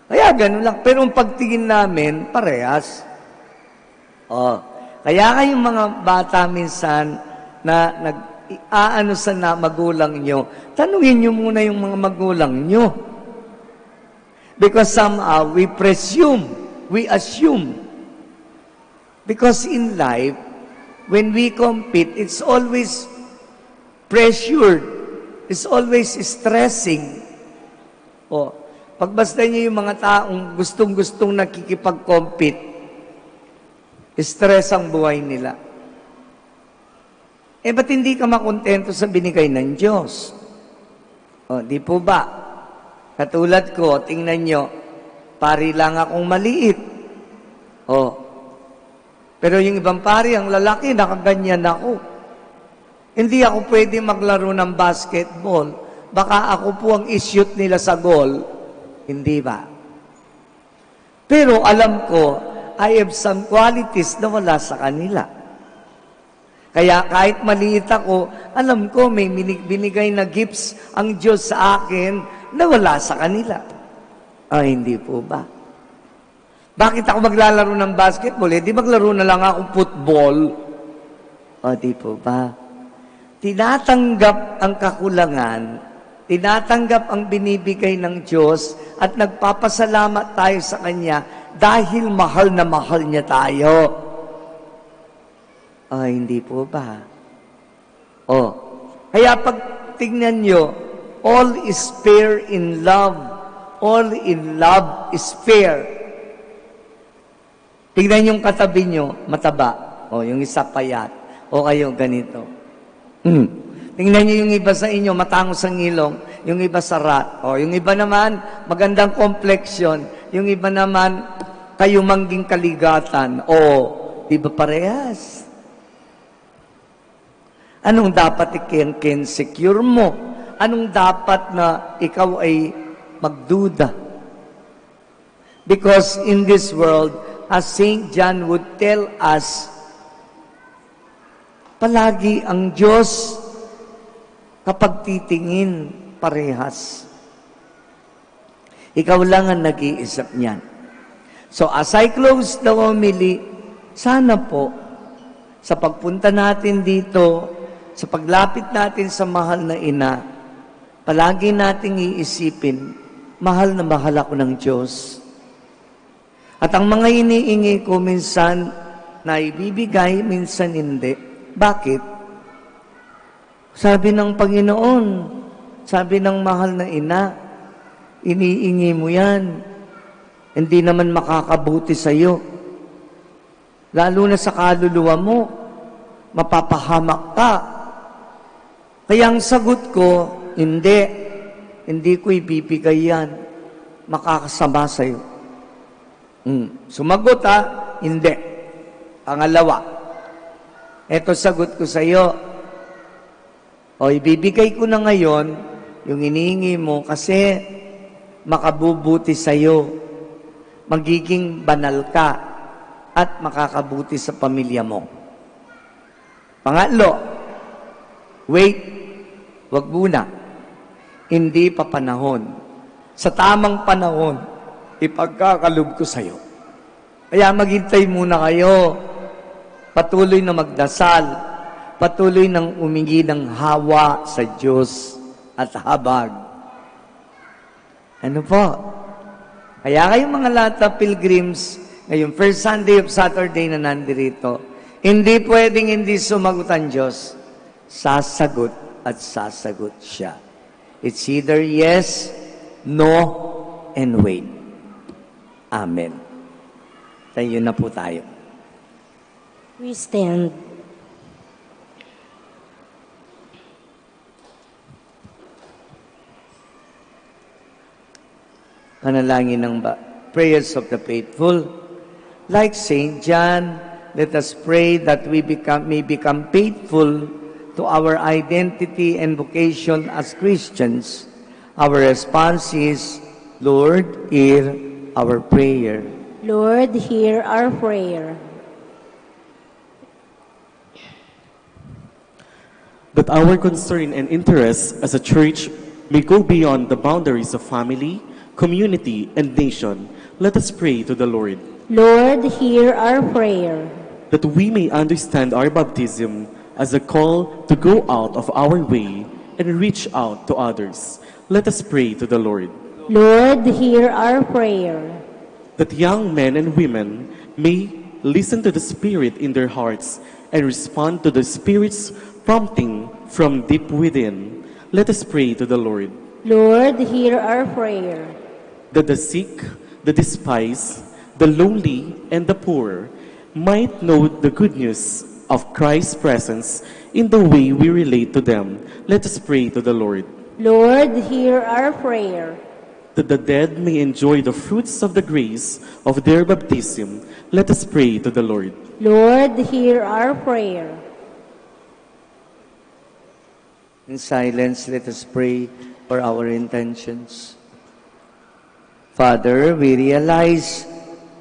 Kaya ganun lang. Pero ang pagtingin namin, parehas. Kaya kayong mga bata minsan na nag-aano sa magulang nyo, tanungin nyo muna yung mga magulang nyo. Because somehow, we presume, we assume. Because in life, when we compete, it's always pressured. It's always stressing. Pagbasta niyo yung mga taong gustong-gustong nakikipag-compete, stress ang buhay nila. Ba't hindi ka makontento sa binigay ng Diyos? Di po ba? Katulad ko, tingnan nyo, pari lang akong maliit. Pero yung ibang pari, ang lalaki, nakaganyan ako. Hindi ako pwede maglaro ng basketball. Baka ako po ang ishoot nila sa goal. Hindi ba? Pero alam ko, I have some qualities na wala sa kanila. Kaya kahit maliit ako, alam ko may binigay na gifts ang Diyos sa akin na wala sa kanila. Hindi po ba? Bakit ako maglalaro ng basketball? Di maglaro na lang ako football. Di po ba? Tinatanggap ang kakulangan, tinatanggap ang binibigay ng Diyos, at nagpapasalamat tayo sa Kanya dahil mahal na mahal niya tayo. Hindi po ba? Kaya pag tingnan nyo, all is fair in love. All in love is fair. Tingnan yung katabi nyo, mataba. Yung isa payat. O kayo ganito. Tingnan nyo yung iba sa inyo, matangos ang ilong. Yung iba sarat. Yung iba naman, magandang complexion. Yung iba naman, kayumangging kaligatan. Di ba parehas? Anong dapat i-secure mo? Anong dapat na ikaw ay magduda? Because in this world, as St. John would tell us, palagi ang Diyos kapag titingin parehas. Ikaw lang ang nag-iisip niyan. So as I close the homily, sana po, sa pagpunta natin dito, sa paglapit natin sa mahal na ina, palagi nating iisipin, mahal na mahal ako ng Diyos. At ang mga iniingi ko minsan na ibibigay, minsan hindi. Bakit? Sabi ng Panginoon, sabi ng mahal na ina, iniingi mo yan, hindi naman makakabuti sa iyo. Lalo na sa kaluluwa mo, mapapahamak ka. Kaya ang sagot ko, hindi ko ibibigay yan. Makakasama sa iyo. Sumagot hindi. Pangalawa, eto sagot ko sa iyo. Ibibigay ko na ngayon yung inihingi mo kasi makabubuti sa iyo. Magiging banal ka at makakabuti sa pamilya mo. Pangatlo, wait. Wag muna. Hindi pa panahon. Sa tamang panahon, ipagkakalob ko sa iyo. Kaya maghintay muna kayo. Patuloy na magdasal. Patuloy nang umingi ng hawa sa Diyos at habag. Ano po? Kaya kayong mga lata pilgrims, ngayong first Sunday of Saturday na nandirito, hindi pwedeng hindi sumagot ang Diyos. Sasagot at sasagot siya. It's either yes, no, and wait. Amen. Tayo na po tayo. We stand. Panalangin ng prayers of the faithful. Like St. John, let us pray that we may become faithful to our identity and vocation as Christians. Our response is, Lord, hear our prayer. Lord, hear our prayer. That our concern and interest as a church may go beyond the boundaries of family, community, and nation, let us pray to the Lord. Lord, hear our prayer. That we may understand our baptism as a call to go out of our way and reach out to others, let us pray to the Lord. Lord, hear our prayer. That young men and women may listen to the Spirit in their hearts and respond to the Spirit's prompting from deep within, let us pray to the Lord. Lord, hear our prayer. That the sick, the despised, the lonely, and the poor might know the good news of Christ's presence in the way we relate to them, let us pray to the Lord. Lord, hear our prayer. that the dead may enjoy the fruits of the grace of their baptism, let us pray to the Lord. Lord, hear our prayer. In silence, let us pray for our intentions. Father, we realize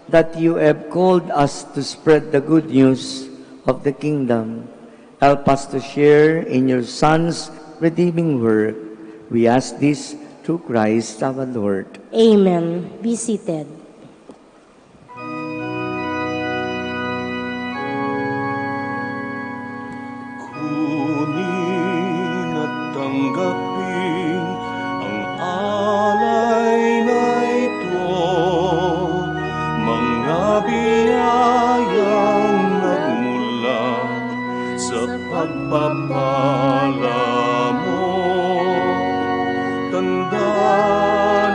that you have called us to spread the good news of the kingdom. Help us to share in your Son's redeeming work. We ask this through Christ our Lord. Amen. Be seated. Kunin at tanggapin ang alay na ito, mga biyayang nagmula sa pagpapala mo. Tanda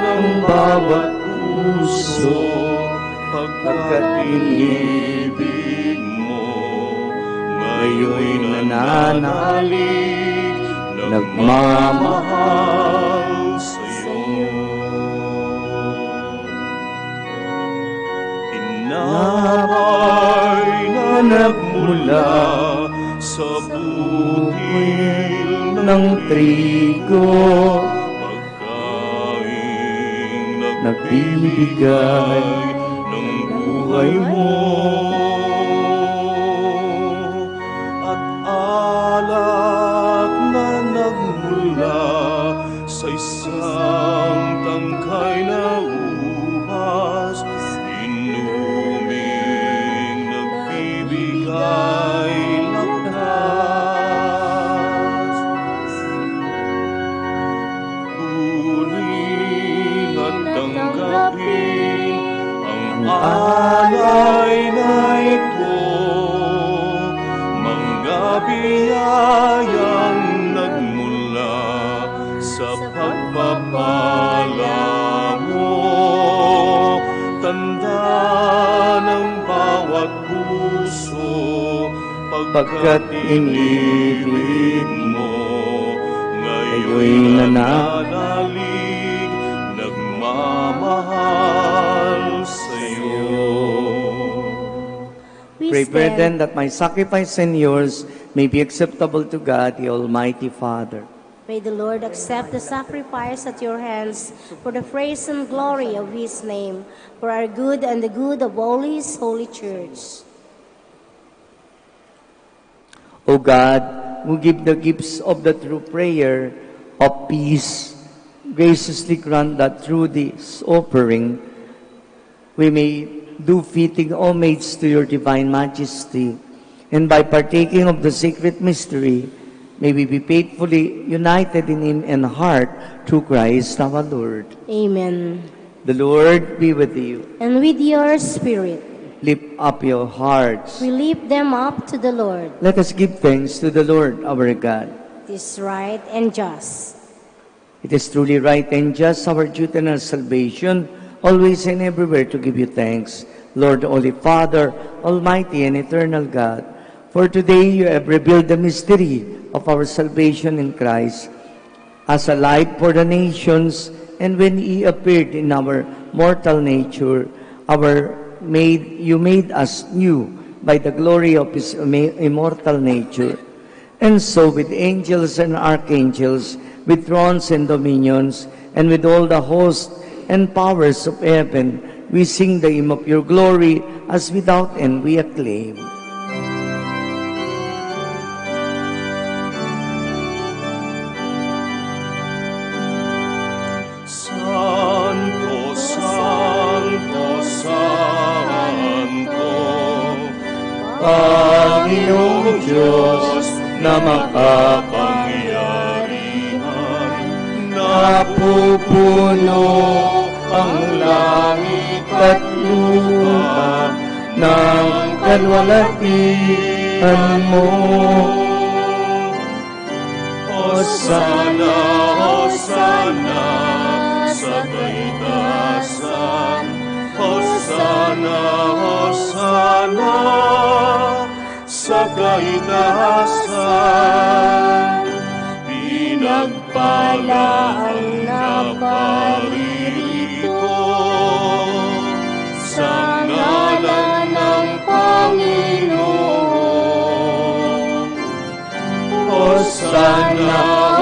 ng bawat puso pagkat inibig mo. Ngayon'y nananalig, nagmamahal sa'yo. Inabay na nagmula sa butil ng trigo, nagbibigay ng buhay mo. Alak na nagmula sa isang tangkay na ubas, inuming nagbibigay lakas. Kunin at tanggapin ang alay na ito, biyayang nagmula sa pagpapala mo. Tanda ng bawat puso pagkat inibig mo. Ngayon'y nananalig, nagmamahal sa'yo. Pray, brethren, that my sacrifice and yours may be acceptable to God, the Almighty Father. May the Lord accept the sacrifice at your hands for the praise and glory of His name, for our good and the good of all His holy church. O God, who give the gifts of the true prayer of peace, graciously grant that through this offering we may do fitting homage to your divine majesty, and by partaking of the sacred mystery, may we be faithfully united in Him and heart through Christ our Lord. Amen. The Lord be with you. And with your spirit. Lift up your hearts. We lift them up to the Lord. Let us give thanks to the Lord our God. It is right and just. It is truly right and just, our duty and our salvation, always and everywhere to give you thanks, Lord, Holy Father, Almighty and Eternal God. For today you have revealed the mystery of our salvation in Christ as a light for the nations, and when He appeared in our mortal nature, you made us new by the glory of His immortal nature. And so with angels and archangels, with thrones and dominions, and with all the hosts and powers of heaven, we sing the hymn of your glory, as without end we acclaim. Santo, Santo, Santo, Panginoong Diyos na makapangyarihan, napupuno ang langit at lupa ng kalwalhatian mo. Hosana, Hosana sa kaitasan. Hosana, Hosana sa kaitasan. Pinagpala ang napaririyan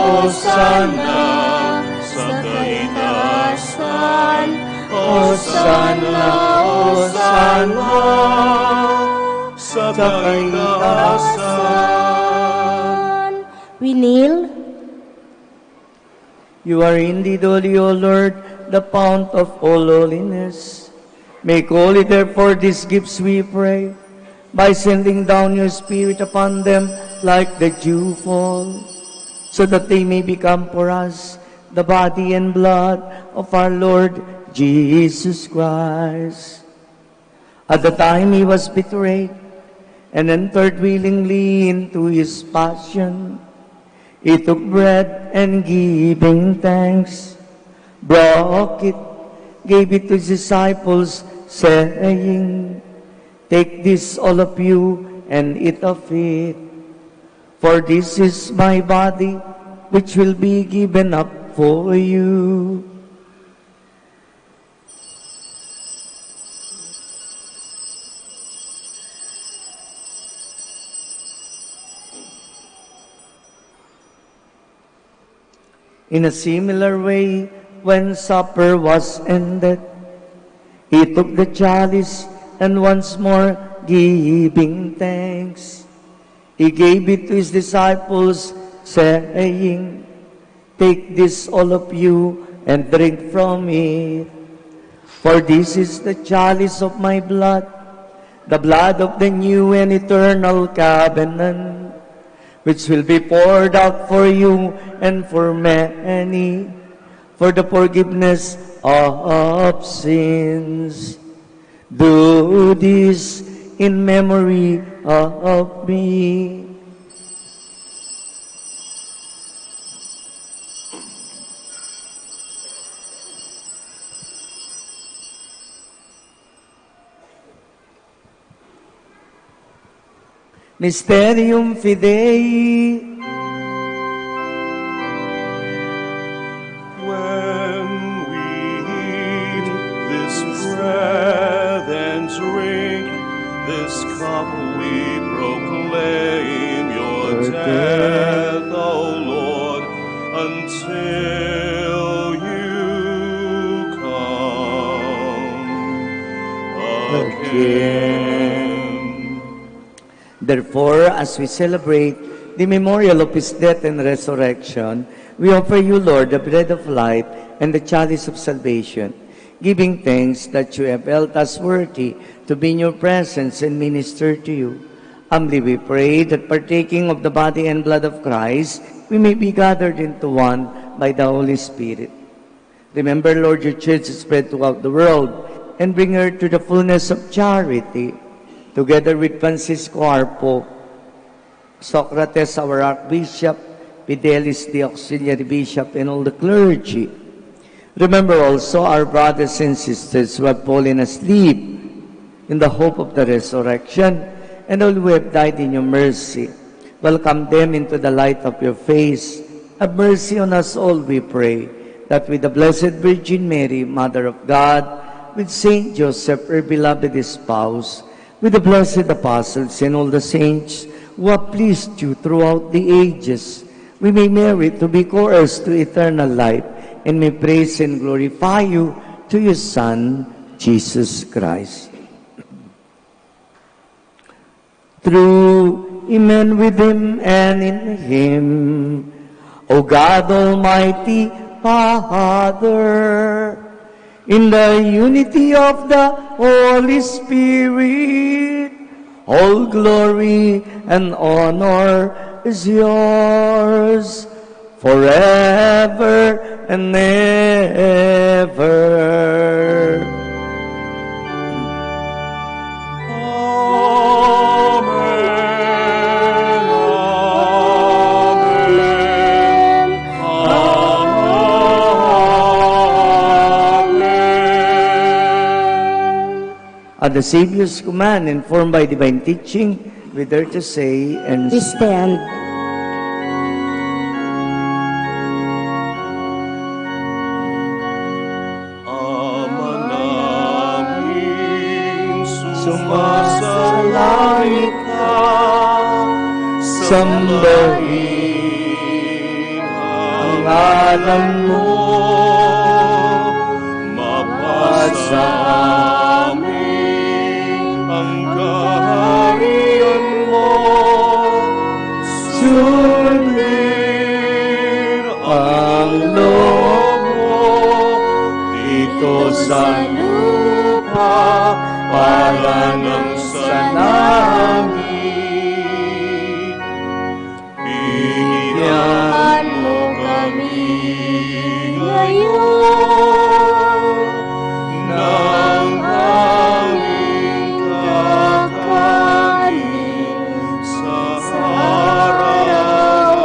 Hosanna sa kaitaasan, Hosanna, Hosanna sa kaitaasan. We kneel. You are indeed holy, O Lord, the fount of all holiness. Make holy, therefore, these gifts, we pray, by sending down your Spirit upon them like the dewfall, so that they may become for us the body and blood of our Lord Jesus Christ. At the time he was betrayed and entered willingly into his passion, he took bread and giving thanks, broke it, gave it to his disciples, saying, "Take this, all of you, and eat of it. For this is my body, which will be given up for you." In a similar way, when supper was ended, he took the chalice and once more giving thanks, he gave it to his disciples, saying, "Take this, all of you, and drink from it. For this is the chalice of my blood, the blood of the new and eternal covenant, which will be poured out for you and for many, for the forgiveness of sins. Do this in memory of me." Mysterium Fidei. When we eat this bread and drink this cup, we proclaim your death, O Lord, until you come again. Therefore, as we celebrate the memorial of his death and resurrection, we offer you, Lord, the bread of life and the chalice of salvation, giving thanks that you have held us worthy to be in your presence and minister to you. Humbly we pray that partaking of the body and blood of Christ, we may be gathered into one by the Holy Spirit. Remember, Lord, your church is spread throughout the world, and bring her to the fullness of charity, together with Francisco our Pope, Socrates our Archbishop, Fidelis the Auxiliary Bishop, and all the clergy. Remember also our brothers and sisters who have fallen asleep in the hope of the resurrection, and all who have died in your mercy. Welcome them into the light of your face. Have mercy on us all, we pray, that with the Blessed Virgin Mary, Mother of God, with Saint Joseph, her beloved spouse, with the blessed apostles and all the saints who have pleased you throughout the ages, we may merit to be co-heirs to eternal life, and may praise and glorify you to your Son, Jesus Christ. Through him and with him and in him, O God Almighty Father, in the unity of the Holy Spirit, all glory and honor is yours forever and ever. At the Savior's command, informed by divine teaching, we dare to say and We stand. Ama namin sumasalangit ka, sambahin ngalan mo mapasa amin ang kaharian mo, sundin ang loob mo dito sa lupa para nang sa langit. Bigyan mo kami ngayon ng aming kakanin sa araw-araw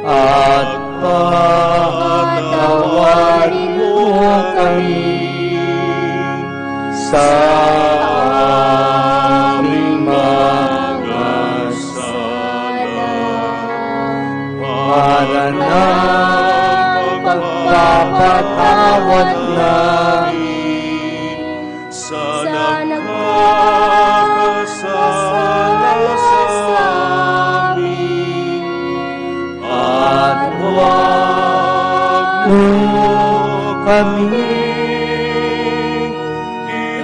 at patawarin mo kami sa aming mga sala para na pagpapatawad namin sa nagkakasala sa amin, at huwag mo kami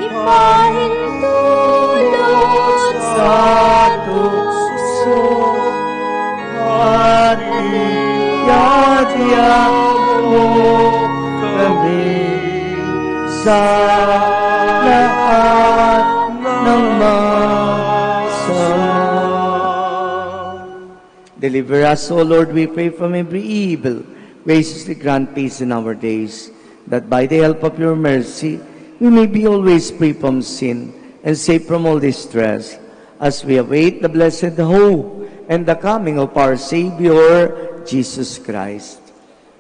ipahintulot sa tukso at iyadya mo kami sa lahat ng masama. Deliver us, O Lord, we pray, from every evil. Graciously grant peace in our days, that by the help of your mercy, we may be always free from sin and safe from all distress, as we await the blessed hope and the coming of our Savior, Jesus Christ.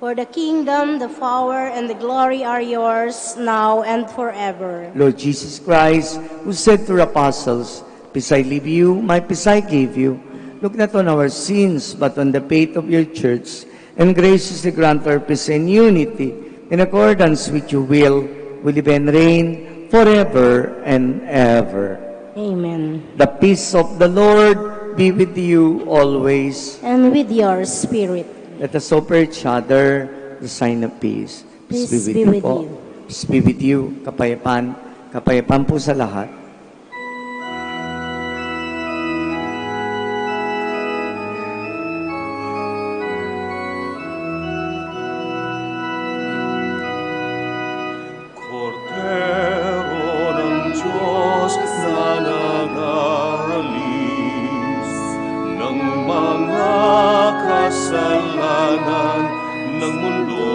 For the kingdom, the power, and the glory are yours, now and forever. Lord Jesus Christ, who said to the apostles, "Peace I leave you, my peace I give you," look not on our sins, but on the faith of your church, and graciously grant our peace and unity, in accordance with your will, we live and reign forever and ever. Amen. The peace of the Lord be with you always. And with your spirit. Let us offer each other the sign of peace. Peace be with po. you. Peace be with you. Kapayapaan. Kapayapaan po sa lahat. Kordero ng Diyos na nag-aalis ng mga kasalanan ng mundo.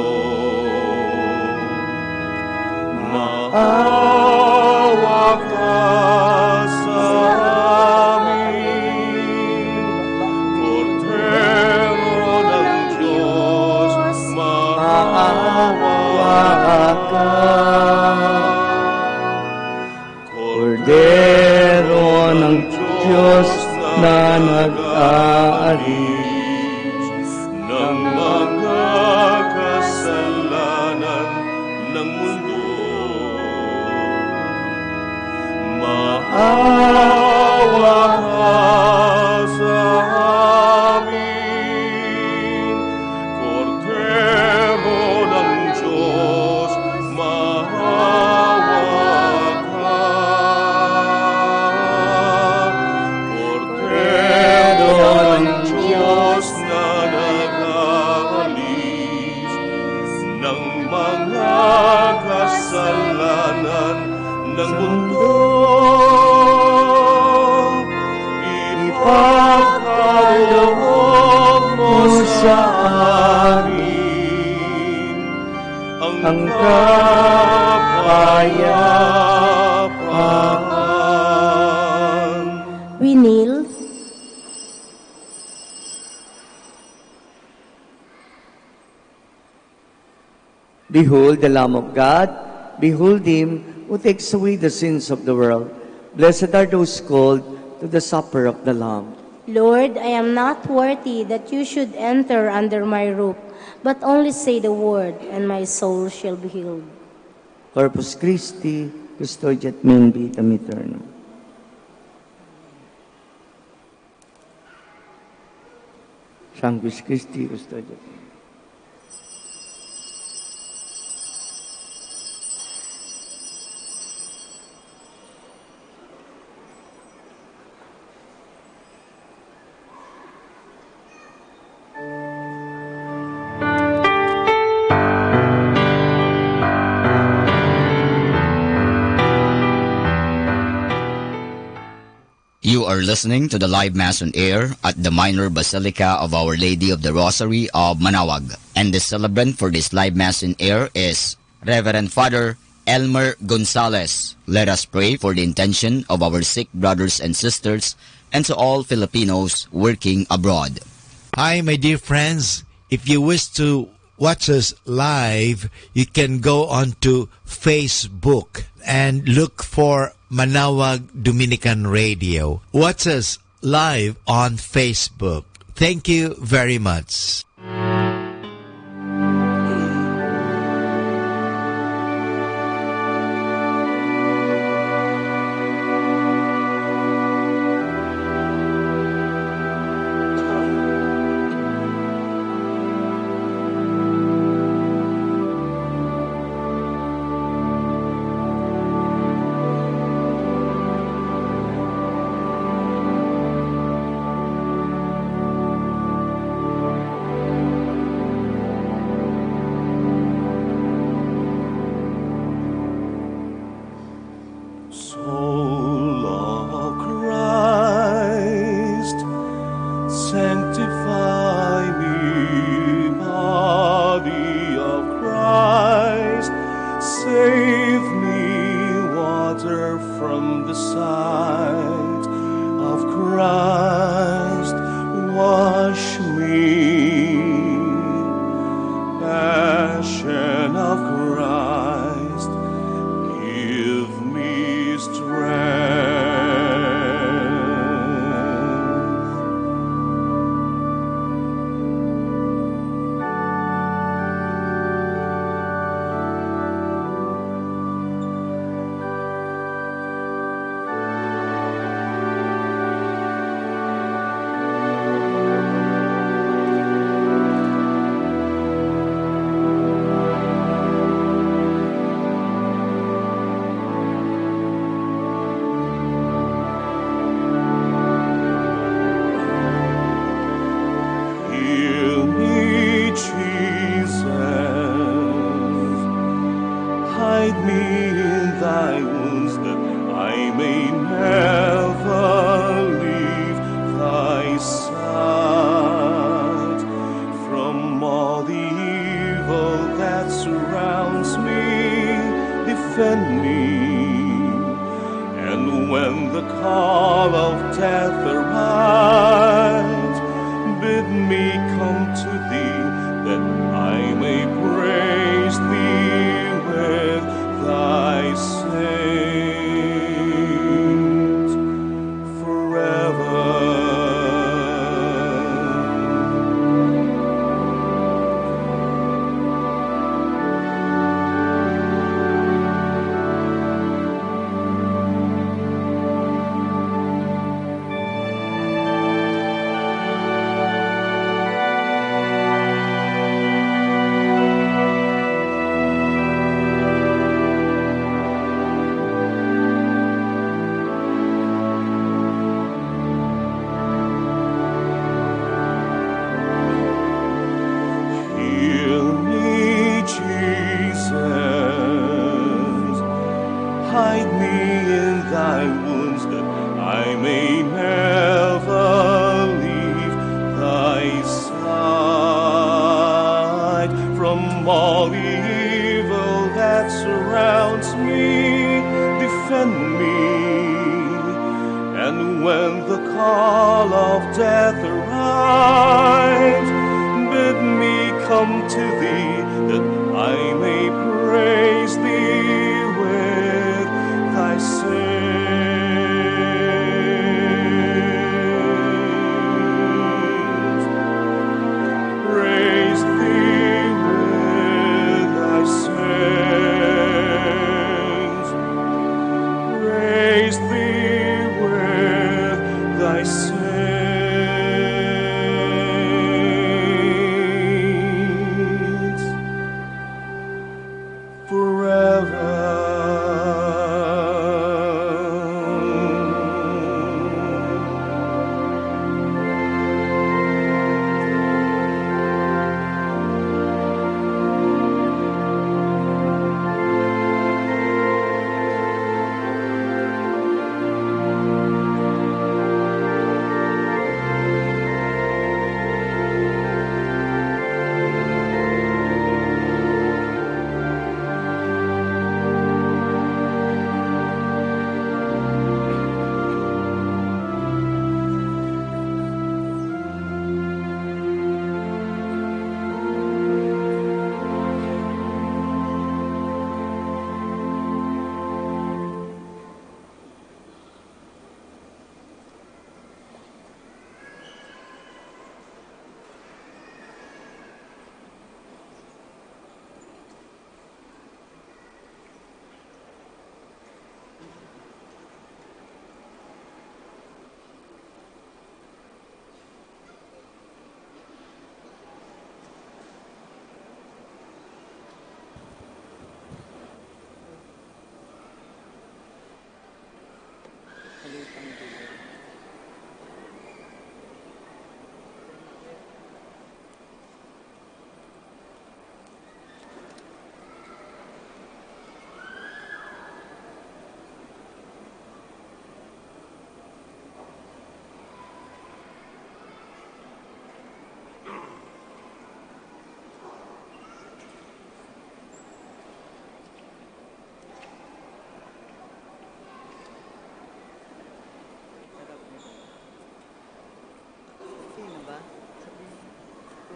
Maawa ka sa amin, Kordero ng Diyos, maawa ka. Kordero ng Diyos na nag-aalis ng mga kasalanan ng mundo. Maawa ka sa amin, Kordero ng Diyos, maawa ka. Kordero ng Diyos na nag-aalis ng mga kasalanan ng mundo. Ipagkaloob mo sa amin ang kapayapaan. We kneel. Behold the Lamb of God. Behold him who takes away the sins of the world. Blessed are those called to the supper of the Lamb. Lord, I am not worthy that you should enter under my roof, but only say the word, and my soul shall be healed. Corpus Christi, custodiat min vitam aeternam. Sanctus Christi, custodio. You are listening to the live Mass on air at the Minor Basilica of Our Lady of the Rosary of Manawag. And the celebrant for this live Mass in air is Reverend Father Elmer Gonzalez. Let us pray for the intention of our sick brothers and sisters and to all Filipinos working abroad. Hi, my dear friends. If you wish to watch us live, you can go on to Facebook and look for Manawag Dominican Radio. Watch us live on Facebook. Thank you very much.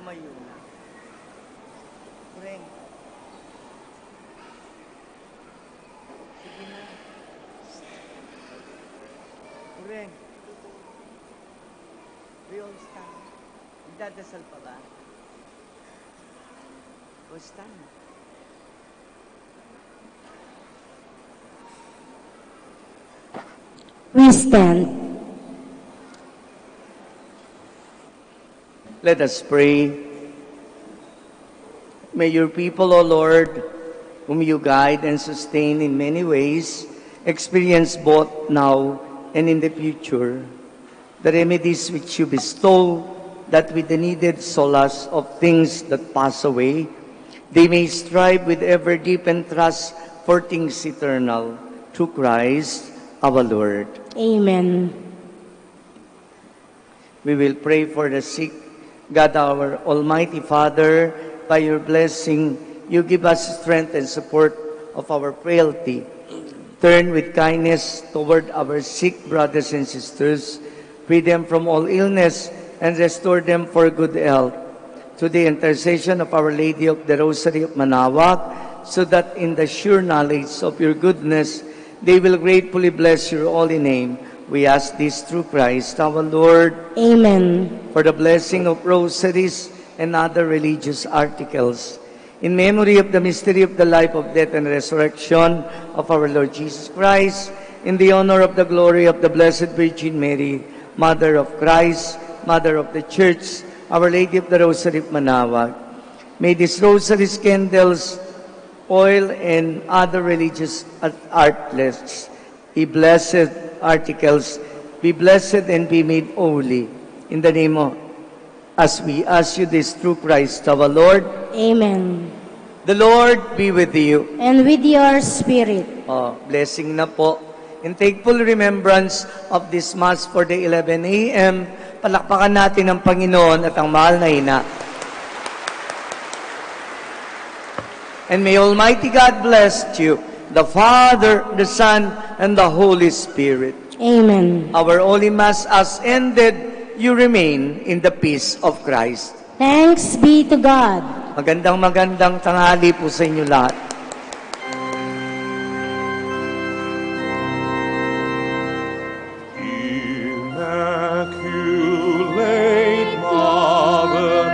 Tumayo na. Kureng. Sige na. Kureng. We all stand. Magdadasal pa ba? O stand. We stand. Let us pray. May your people, O Lord, whom you guide and sustain in many ways, experience both now and in the future the remedies which you bestow, that with the needed solace of things that pass away, they may strive with ever deepened trust for things eternal, through Christ our Lord. Amen. We will pray for the sick. God, our Almighty Father, by your blessing, you give us strength and support of our frailty. Turn with kindness toward our sick brothers and sisters, free them from all illness, and restore them for good health. To the intercession of Our Lady of the Rosary of Manaoag, so that in the sure knowledge of your goodness, they will gratefully bless your holy name. We ask this through Christ our Lord. Amen. For the blessing of rosaries and other religious articles. In memory of the mystery of the life, of death, and resurrection of our Lord Jesus Christ, in the honor of the glory of the Blessed Virgin Mary, Mother of Christ, Mother of the Church, Our Lady of the Rosary of Manaoag, may these rosaries, candles, oil, and other religious artlets, be blessed articles, be blessed and be made holy. In the name of, as we ask you this through Christ our Lord. Amen. The Lord be with you. And with your spirit. Blessing na po. In thankful remembrance of this Mass for the 11 a.m., palakpakan natin ang Panginoon at ang mahal na ina. And may Almighty God bless you, the Father, the Son, and the Holy Spirit. Amen. Our Holy Mass has ended. You remain in the peace of Christ. Thanks be to God. Magandang tanghali po sa inyo lahat. Immaculate Mother,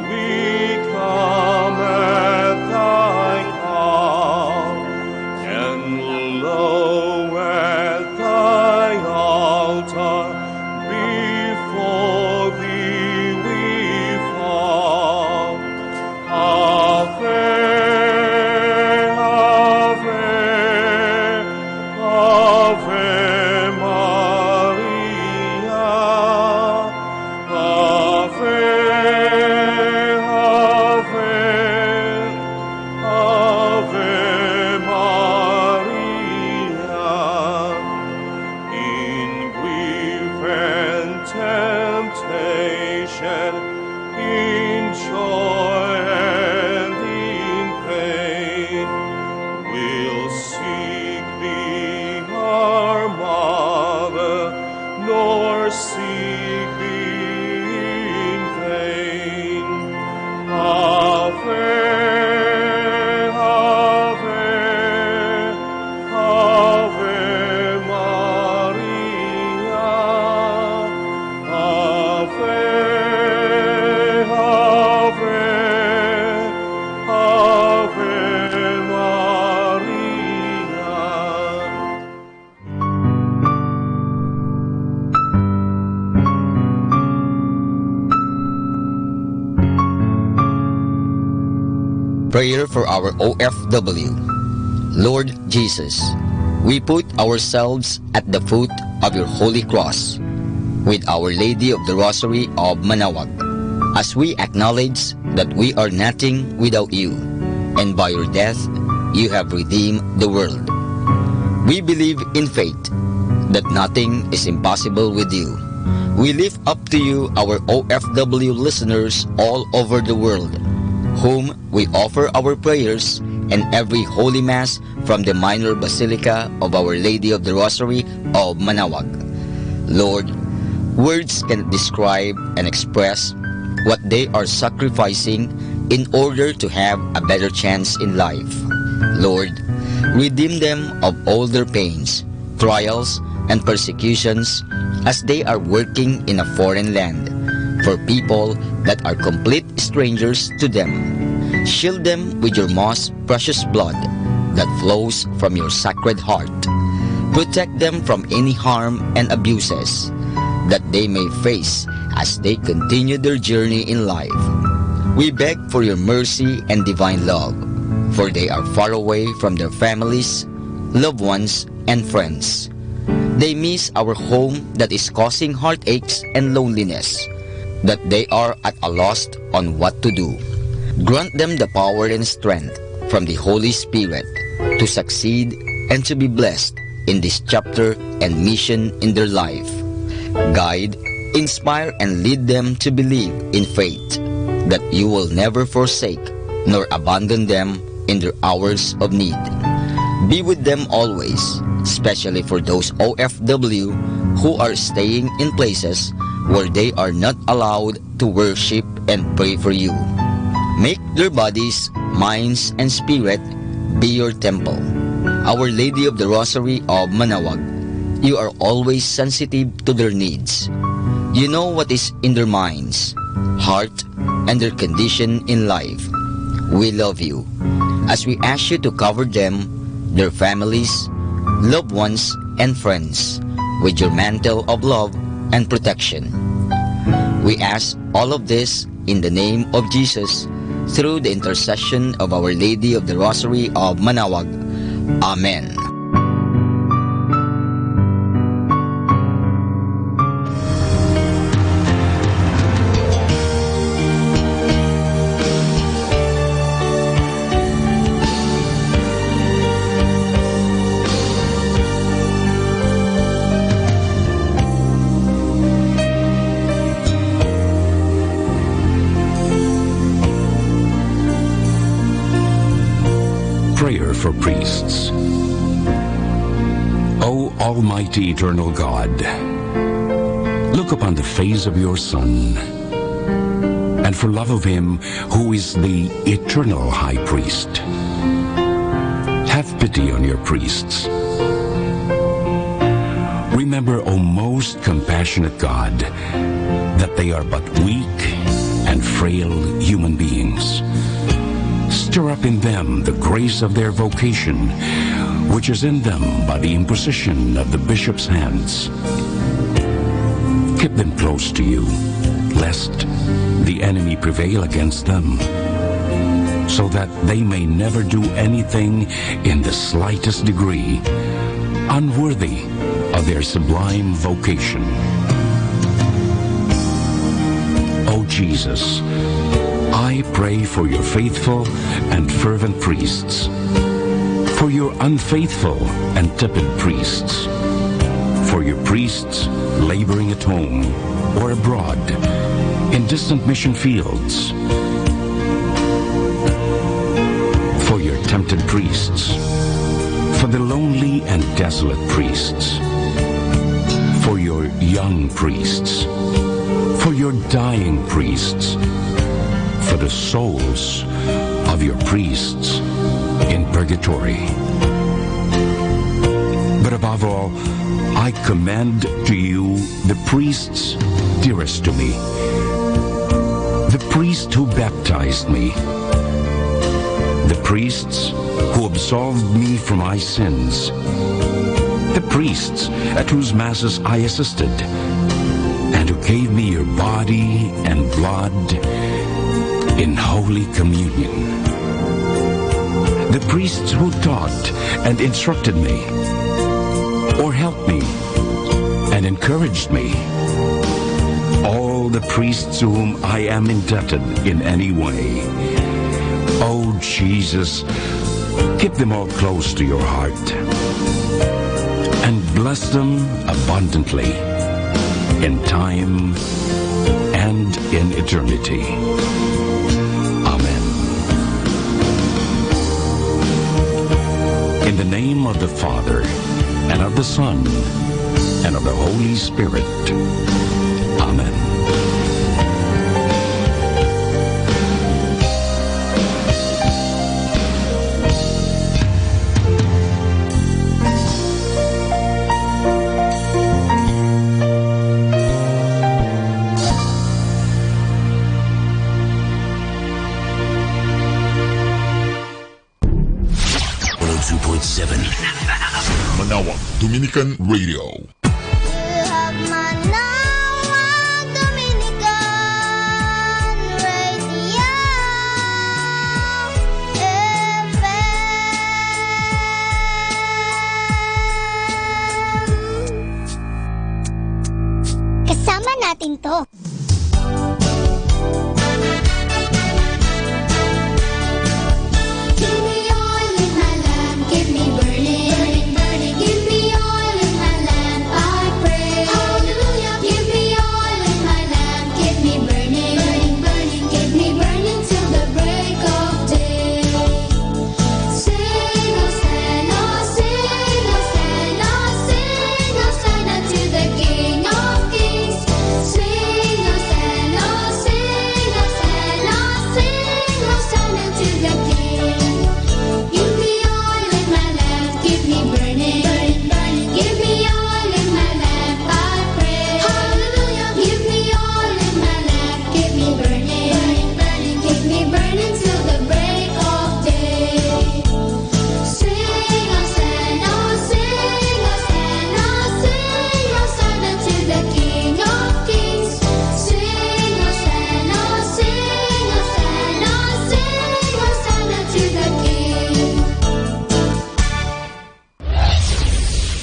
we come at thy call, and lo, at thy altar, before thee we fall. A fair Prayer for our OFW. Lord Jesus, we put ourselves at the foot of your holy cross with Our Lady of the Rosary of Manaoag, as we acknowledge that we are nothing without you, and by your death you have redeemed the world. We believe in faith that nothing is impossible with you. We lift up to you our OFW listeners all over the world, whom we offer our prayers and every Holy Mass from the Minor Basilica of Our Lady of the Rosary of Manaoag. Lord, words cannot describe and express what they are sacrificing in order to have a better chance in life. Lord, redeem them of all their pains, trials, and persecutions as they are working in a foreign land for people that are complete strangers to them. Shield them with your most precious blood that flows from your sacred heart. Protect them from any harm and abuses that they may face as they continue their journey in life. We beg for your mercy and divine love, for they are far away from their families, loved ones, and friends. They miss our home that is causing heartaches and loneliness, that they are at a loss on what to do. Grant them the power and strength from the Holy Spirit to succeed and to be blessed in this chapter and mission in their life. Guide, inspire, and lead them to believe in faith that you will never forsake nor abandon them in their hours of need. Be with them always, especially for those OFW who are staying in places where they are not allowed to worship and pray for you. Make their bodies, minds, and spirit be your temple. Our Lady of the Rosary of Manaoag, you are always sensitive to their needs. You know what is in their minds, heart, and their condition in life. We love you as we ask you to cover them, their families, loved ones, and friends with your mantle of love and protection. We ask all of this in the name of Jesus through the intercession of Our Lady of the Rosary of Manaoag. Amen. Prayer for priests. O Almighty Eternal God, look upon the face of your Son, and for love of him who is the eternal High Priest, have pity on your priests. Remember, O most compassionate God, that they are but weak and frail human beings. Stir up in them the grace of their vocation, which is in them by the imposition of the bishop's hands. Keep them close to you, lest the enemy prevail against them, so that they may never do anything in the slightest degree unworthy of their sublime vocation. O Jesus, I pray for your faithful and fervent priests, for your unfaithful and tepid priests, for your priests laboring at home or abroad in distant mission fields, for your tempted priests, for the lonely and desolate priests, for your young priests, for your dying priests, for the souls of your priests in purgatory. But above all, I commend to you the priests dearest to me, the priest who baptized me, the priests who absolved me from my sins, the priests at whose masses I assisted, and who gave me your body and blood in Holy Communion. the priests who taught and instructed me, or helped me and encouraged me, all the priests to whom I am indebted in any way. Oh, Jesus, keep them all close to your heart and bless them abundantly in time and in eternity. Amen. In the name of the Father, and of the Son, and of the Holy Spirit. Amen. Manawag Dominican Radio. Kasama natin to.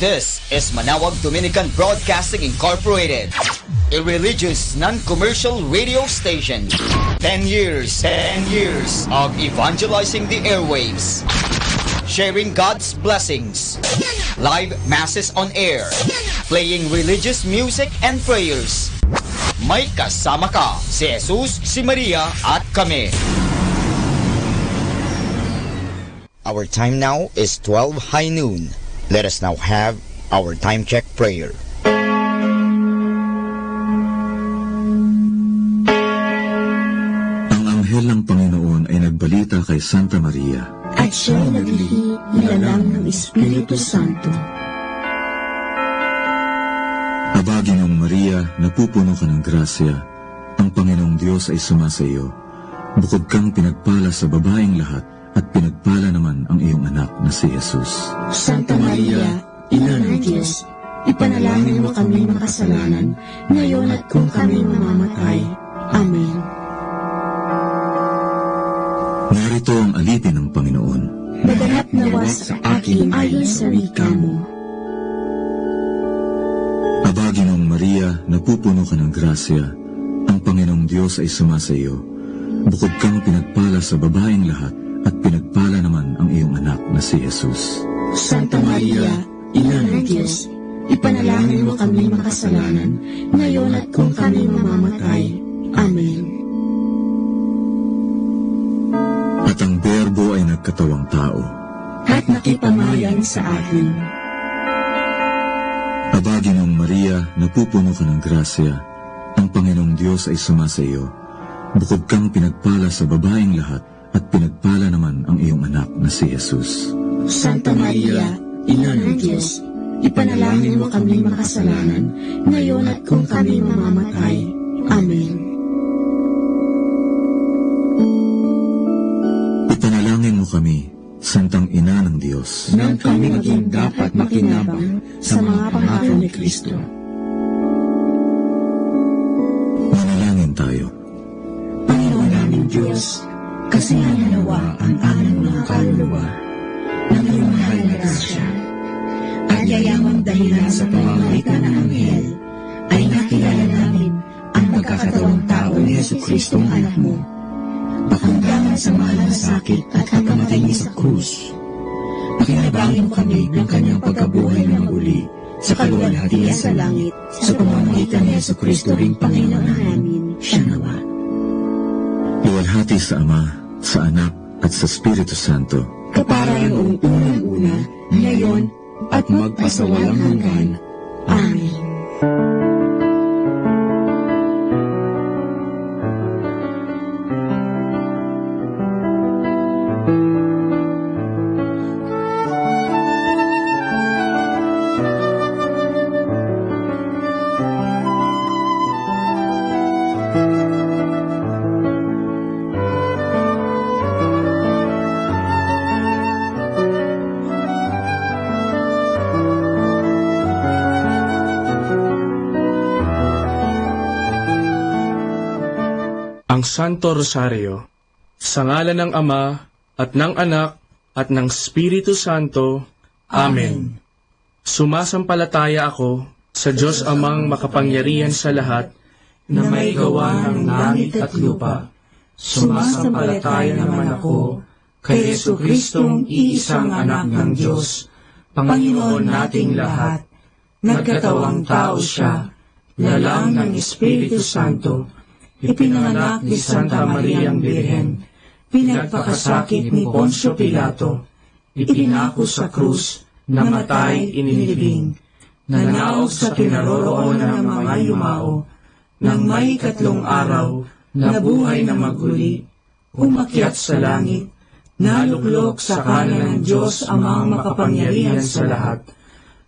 This is Manawag Dominican Broadcasting Incorporated, a religious, non-commercial radio station. 10 years of evangelizing the airwaves, sharing God's blessings, live masses on air, playing religious music and prayers. May kasama ka, si Jesus, si Maria, at kami. Our time now is 12 high noon. Let us now have our time check prayer. Ang anghel ng Panginoon ay nagbalita kay Santa Maria. At siya ay naglihi nilalang ng Espiritu Santo. Aba, Ginoong Maria, napupuno ka ng grasya. Ang Panginoong Diyos ay sumasa iyo. Bukod kang pinagpala sa babaeng lahat, at pinagpala naman ang iyong anak na si Jesus. Santa Maria, Ina ng Diyos, ipanalangin mo kami makasalanan, ngayon at kung kami mamamatay. Amen. Narito ang alipin ng Panginoon. Maganap nawa sa akin ayon sa wika mo. Aba, Ginoong Maria, napupuno ka ng grasya. Ang Panginoong Diyos ay sumasa iyo. Bukod kang pinagpala sa babaeng lahat, at pinagpala naman ang iyong anak na si Jesus. Santa Maria, Ina ng Diyos, ipanalangin mo kami makasalanan, ngayon at kung kami mamamatay. Amen. At ang Berbo ay nagkatawang tao, at nakipamayan sa atin. Aba, Ginoong Maria, napupuno ka ng grasya. Ang Panginoong Diyos ay sumasa iyo. Bukod kang pinagpala sa babaeng lahat, at pinagpala naman ang iyong anak na si Jesus. Santa Maria, Ina ng Diyos, ipanalangin mo kami makasalanan, ngayon at kung kami mamamatay. Amen. Ipanalangin mo kami, Santang Ina ng Diyos, nang kami maging dapat makinabang sa mga pangako ni Kristo. Manalangin tayo. Panginoon namin Diyos, kasi nawa ang aming mga mga kaluluwa ng iyong mahal na grasya. At yayamang dahilan sa pamamagitan ng anghel ay nakilala namin ang pagkakatawang tao ni Jesucristong anak mo. Pakundangan sa mahal na sakit at pagkamatay niya sa krus. Pakinabangin mo kami ng kanyang pagkabuhay na muli sa kaluwalhatian sa langit sa pamamagitan ni Jesucristo ring Panginoon namin. Siya nawa. Luwalhati sa Ama, sa Anak, at sa Espiritu Santo. Kapara noong unang-una, ngayon, at magpasawalang hanggan. Amen. Ang Santo Rosario, sa ngalan ng Ama, at ng Anak, at ng Espiritu Santo. Amen. Sumasampalataya ako sa Diyos Amang makapangyarihan sa lahat, na may gawa ng langit at lupa. Sumasampalataya naman ako kay Jesucristong iisang anak ng Diyos, Panginoon nating lahat. Nagkatawang tao siya, lalang ng Espiritu Santo, ipinanganak ni Santa Mariang Birhen, pinagpakasakit ni Poncio Pilato, ipinako sa krus, namatay, inilibing, nanaog sa kinaroroonan ng mga yumao, nang may 3 araw, nabuhay na maguli, umakyat sa langit, naluklok sa kanan ng Diyos Amang makapangyarihan sa lahat,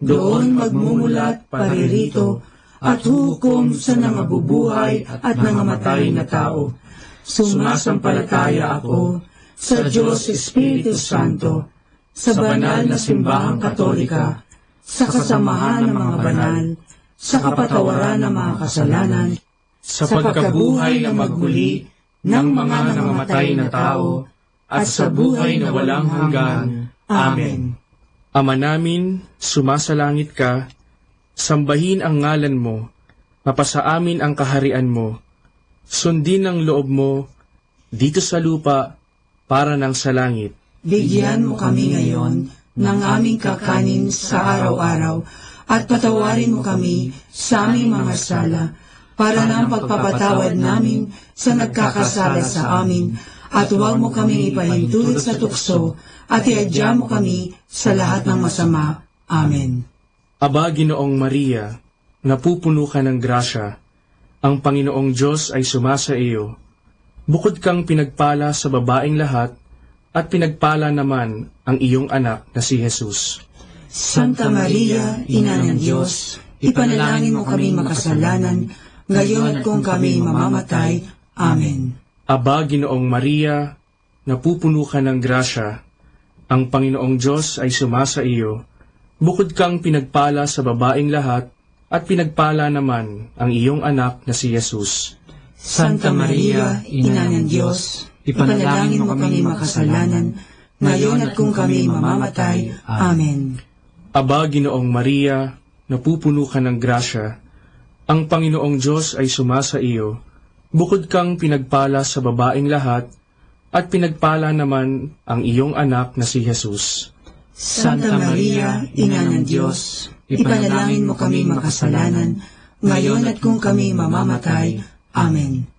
doon magmumulat paririto, at hukom sa nangabubuhay at nangamatay na tao. Sumasampalataya ako sa Diyos Espiritu Santo, sa banal na simbahang katolika, sa kasamahan ng mga banal, sa kapatawaran ng mga kasalanan, sa pagkabuhay na magmuli ng mga nangamatay na tao, at sa buhay na walang hanggan. Amen. Ama namin, sumasalangit ka, sambahin ang ngalan mo, mapasa amin ang kaharian mo, sundin ang loob mo, dito sa lupa, para ng sa langit. Bigyan mo kami ngayon ng aming kakanin sa araw-araw, at patawarin mo kami sa aming mga sala, para ng pagpapatawad namin sa nagkakasala sa amin, at huwag mo kaming ipahintulot sa tukso, at iadya mo kami sa lahat ng masama. Amen. Aba, Ginoong Maria, napupuno ka ng grasya, ang Panginoong Diyos ay sumasa iyo. Bukod kang pinagpala sa babaeng lahat, at pinagpala naman ang iyong anak na si Jesus. Santa Maria, Ina ng Diyos, ipanalangin mo kami makasalanan, ngayon at kung kami mamamatay. Amen. Aba, Ginoong Maria, napupuno ka ng grasya, ang Panginoong Diyos ay sumasa iyo. Bukod kang pinagpala sa babaeng lahat, at pinagpala naman ang iyong anak na si Jesus. Santa Maria, Ina ng Diyos, ipanalangin mo kami makasalanan, ngayon at kung kami mamamatay. Amen. Aba, Ginoong Maria, napupuno ka ng grasya, ang Panginoong Diyos ay sumasa iyo. Bukod kang pinagpala sa babaeng lahat, at pinagpala naman ang iyong anak na si Jesus. Santa Maria, Ina ng Diyos, ipanalangin mo kami makasalanan, ngayon at kung kami mamamatay. Amen.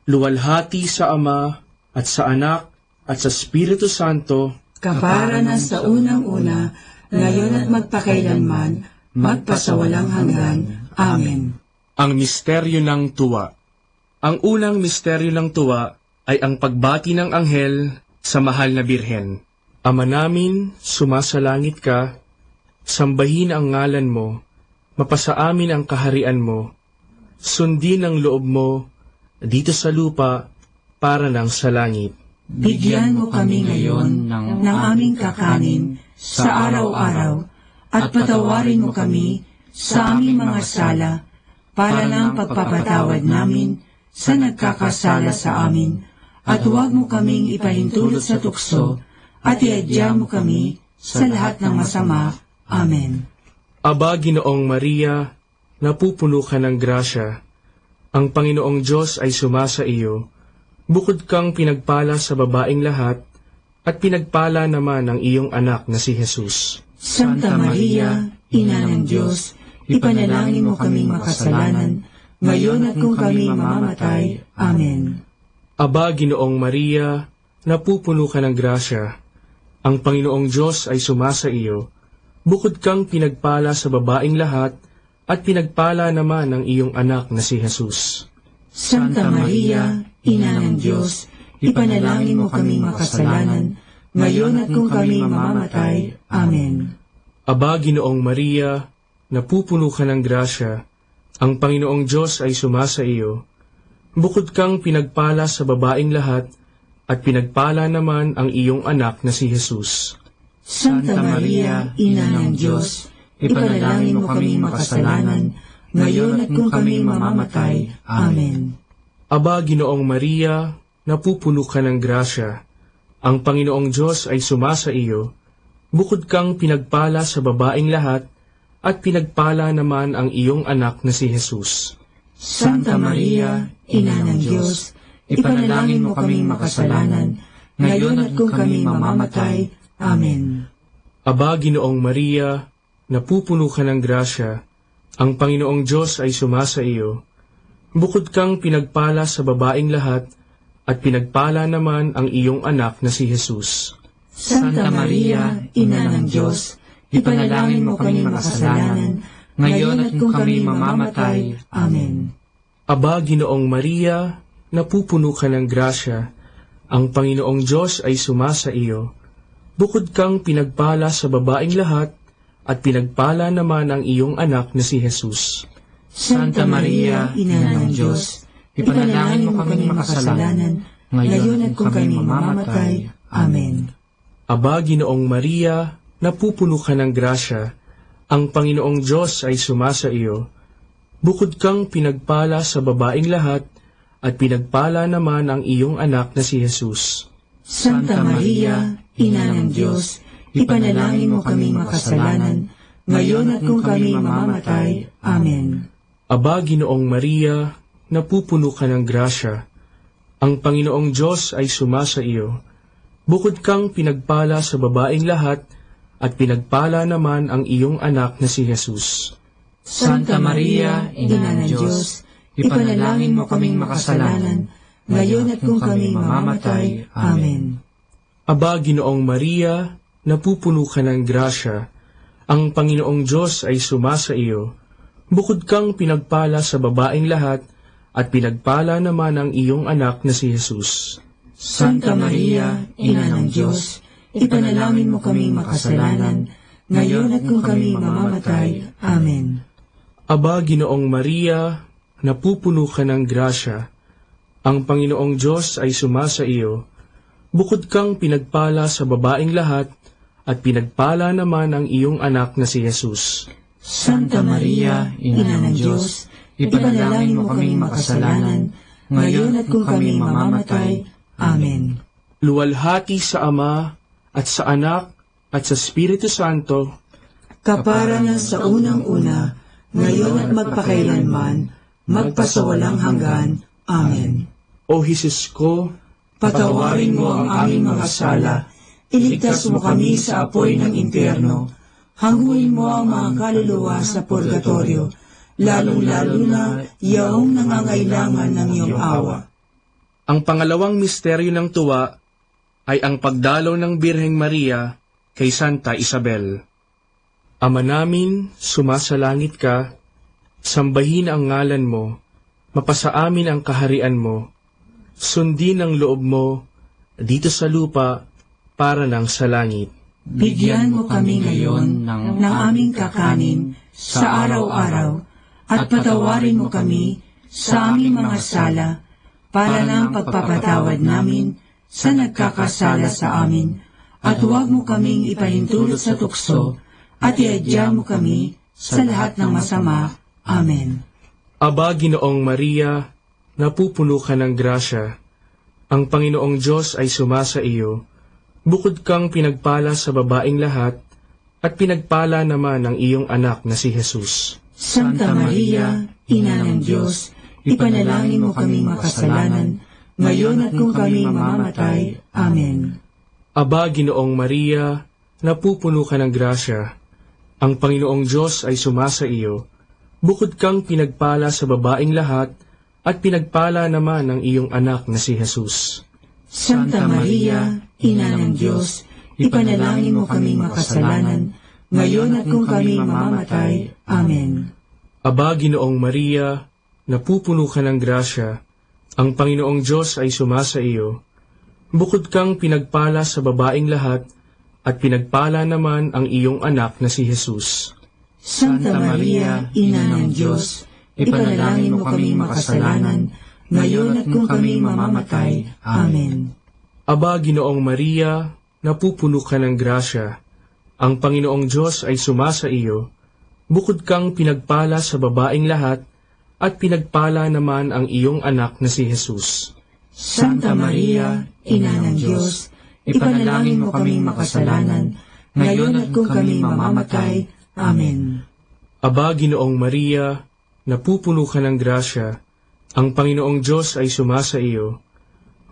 Luwalhati sa Ama, at sa Anak, at sa Espiritu Santo, kapara na sa unang-una, ngayon at magpakailanman, magpasawalang hanggan. Amen. Ang misteryo ng tuwa. Ang unang misteryo ng tuwa ay ang pagbati ng anghel sa mahal na Birhen. Ama namin, sumasalangit ka, sambahin ang ngalan mo, mapasa amin ang kaharian mo, sundin ang loob mo, dito sa lupa, para ng sa langit. Bigyan mo kami ngayon ng aming kakanin sa araw-araw, at patawarin mo kami sa aming mga sala, para ng pagpapatawad namin sa nagkakasala sa amin, at huwag mo kaming ipahintulot sa tukso, at iadya mo kami sa lahat ng masama. Amen. Aba, Ginoong Maria, napupuno ka ng grasya. Ang Panginoong Diyos ay sumasa iyo. Bukod kang pinagpala sa babaeng lahat, at pinagpala naman ang iyong anak na si Jesus. Santa Maria, Ina ng Diyos, ipanalangin mo kaming makasalanan, ngayon at kung kami mamamatay. Amen. Aba, Ginoong Maria, napupuno ka ng grasya. Ang Panginoong Diyos ay sumasa iyo. Bukod kang pinagpala sa babaeng lahat, at pinagpala naman ang iyong anak na si Jesus. Santa Maria, Ina ng Diyos, ipanalangin mo kaming makasalanan, ngayon at kung kami mamamatay. Amen. Aba, Ginoong Maria, napupuno ka ng grasya. Ang Panginoong Diyos ay sumasa iyo. Bukod kang pinagpala sa babaeng lahat, at pinagpala naman ang iyong anak na si Jesus. Santa Maria, Ina ng Diyos, ipanalangin mo kaming makasalanan, ngayon at kung kami mamamatay. Amen. Aba, Ginoong Maria, napupuno ka ng grasya. Ang Panginoong Diyos ay sumasa iyo. Bukod kang pinagpala sa babaeng lahat, at pinagpala naman ang iyong anak na si Jesus. Santa Maria, Ina ng Diyos, ipanalangin mo kaming makasalanan, ngayon at kung kami mamamatay. Amen. Aba, Ginoong Maria, napupuno ka ng grasya. Ang Panginoong Diyos ay sumasa iyo. Bukod kang pinagpala sa babaeng lahat, at pinagpala naman ang iyong anak na si Jesus. Santa Maria, Ina ng Diyos, ipanalangin mo kaming makasalanan, ngayon at kung kami mamamatay. Amen. Aba, Ginoong Maria, napupuno ka ng grasya. Ang Panginoong Diyos ay sumasa iyo. Bukod kang pinagpala sa babaeng lahat, at pinagpala naman ang iyong anak na si Jesus. Santa Maria, Ina ng Diyos, ipanalangin mo kaming makasalanan, ngayon at kung kami mamamatay. Amen. Aba, Ginoong Maria, napupuno ka ng grasya. Ang Panginoong Diyos ay sumasa iyo. Bukod kang pinagpala sa babaeng lahat, at pinagpala naman ang iyong anak na si Jesus. Santa Maria, Ina ng Diyos, ipanalangin mo kaming makasalanan, ngayon at kung kami mamamatay. Amen. Aba, Ginoong Maria, napupuno ka ng grasya. Ang Panginoong Diyos ay sumasa iyo. Bukod kang pinagpala sa babaeng lahat, at pinagpala naman ang iyong anak na si Jesus. Santa Maria, Ina ng Diyos, ipanalangin mo kaming makasalanan, ngayon at kung kami mamamatay. Amen. Aba, Ginoong Maria, napupuno ka ng grasya. Ang Panginoong Diyos ay sumasa iyo. Bukod kang pinagpala sa babaeng lahat, at pinagpala naman ang iyong anak na si Jesus. Santa Maria, Ina ng Diyos, ipanalangin mo kaming makasalanan, ngayon at kung kami mamamatay. Amen. Aba, Ginoong Maria, napupuno ka ng grasya. Ang Panginoong Diyos ay sumasa iyo. Bukod kang pinagpala sa babaeng lahat, at pinagpala naman ang iyong anak na si Jesus. Santa Maria, Ina ng Diyos, ipanalangin mo kaming makasalanan, ngayon at kung kami mamamatay. Amen. Luwalhati sa Ama, at sa Anak, at sa Espiritu Santo, kapara na sa unang-una, ngayon at magpakailanman, magpasawalang hanggan. Amen. O Jesus ko, patawarin mo ang aming mga sala, iligtas mo kami sa apoy ng impyerno, hangguin mo ang mga kaluluwa sa purgatorio, lalong-lalo na yaong nangangailangan ng iyong awa. Ang pangalawang misteryo ng tuwa ay ang pagdalaw ng Birheng Maria kay Santa Isabel. Ama namin, sumasalangit ka, sambahin ang ngalan mo, mapasa amin ang kaharian mo, sundin ang loob mo, dito sa lupa, para ng sa langit. Bigyan mo kami ngayon ng aming kakanin sa araw-araw, at patawarin mo kami sa aming mga sala, para ng pagpapatawad namin sa nagkakasala sa amin, at huwag mo kaming ipahintulot sa tukso, at iadya mo kami sa lahat ng masama. Amen. Aba, Ginoong Maria, napupuno ka ng grasya. Ang Panginoong Diyos ay sumasa iyo. Bukod kang pinagpala sa babaing lahat, at pinagpala naman ang iyong anak na si Jesus. Santa Maria, Ina ng Diyos, ipanalangin mo kaming makasalanan, ngayon at kung kami mamamatay. Amen. Aba, Ginoong Maria, napupuno ka ng grasya. Ang Panginoong Diyos ay sumasa iyo. Bukod kang pinagpala sa babaing lahat, at pinagpala naman ang iyong anak na si Jesus. Santa Maria, Ina ng Diyos, ipanalangin mo kaming makasalanan, ngayon at kung kami mamamatay. Amen. Aba, Ginoong Maria, napupuno ka ng grasya. Ang Panginoong Diyos ay sumasa iyo. Bukod kang pinagpala sa babaing lahat, at pinagpala naman ang iyong anak na si Jesus. Santa Maria, Ina ng Diyos, ipanalangin mo kaming makasalanan, ngayon at kung kami mamamatay. Amen. Aba, Ginoong Maria, napupuno ka ng grasya. Ang Panginoong Diyos ay sumasa iyo. Bukod kang pinagpala sa babaing lahat, at pinagpala naman ang iyong anak na si Jesus. Santa Maria, Ina ng Diyos, ipanalangin mo kaming makasalanan, ngayon at kung kami mamamatay. Amen. Aba, Ginoong Maria, napupuno ka ng grasya. Ang Panginoong Diyos ay sumasa iyo.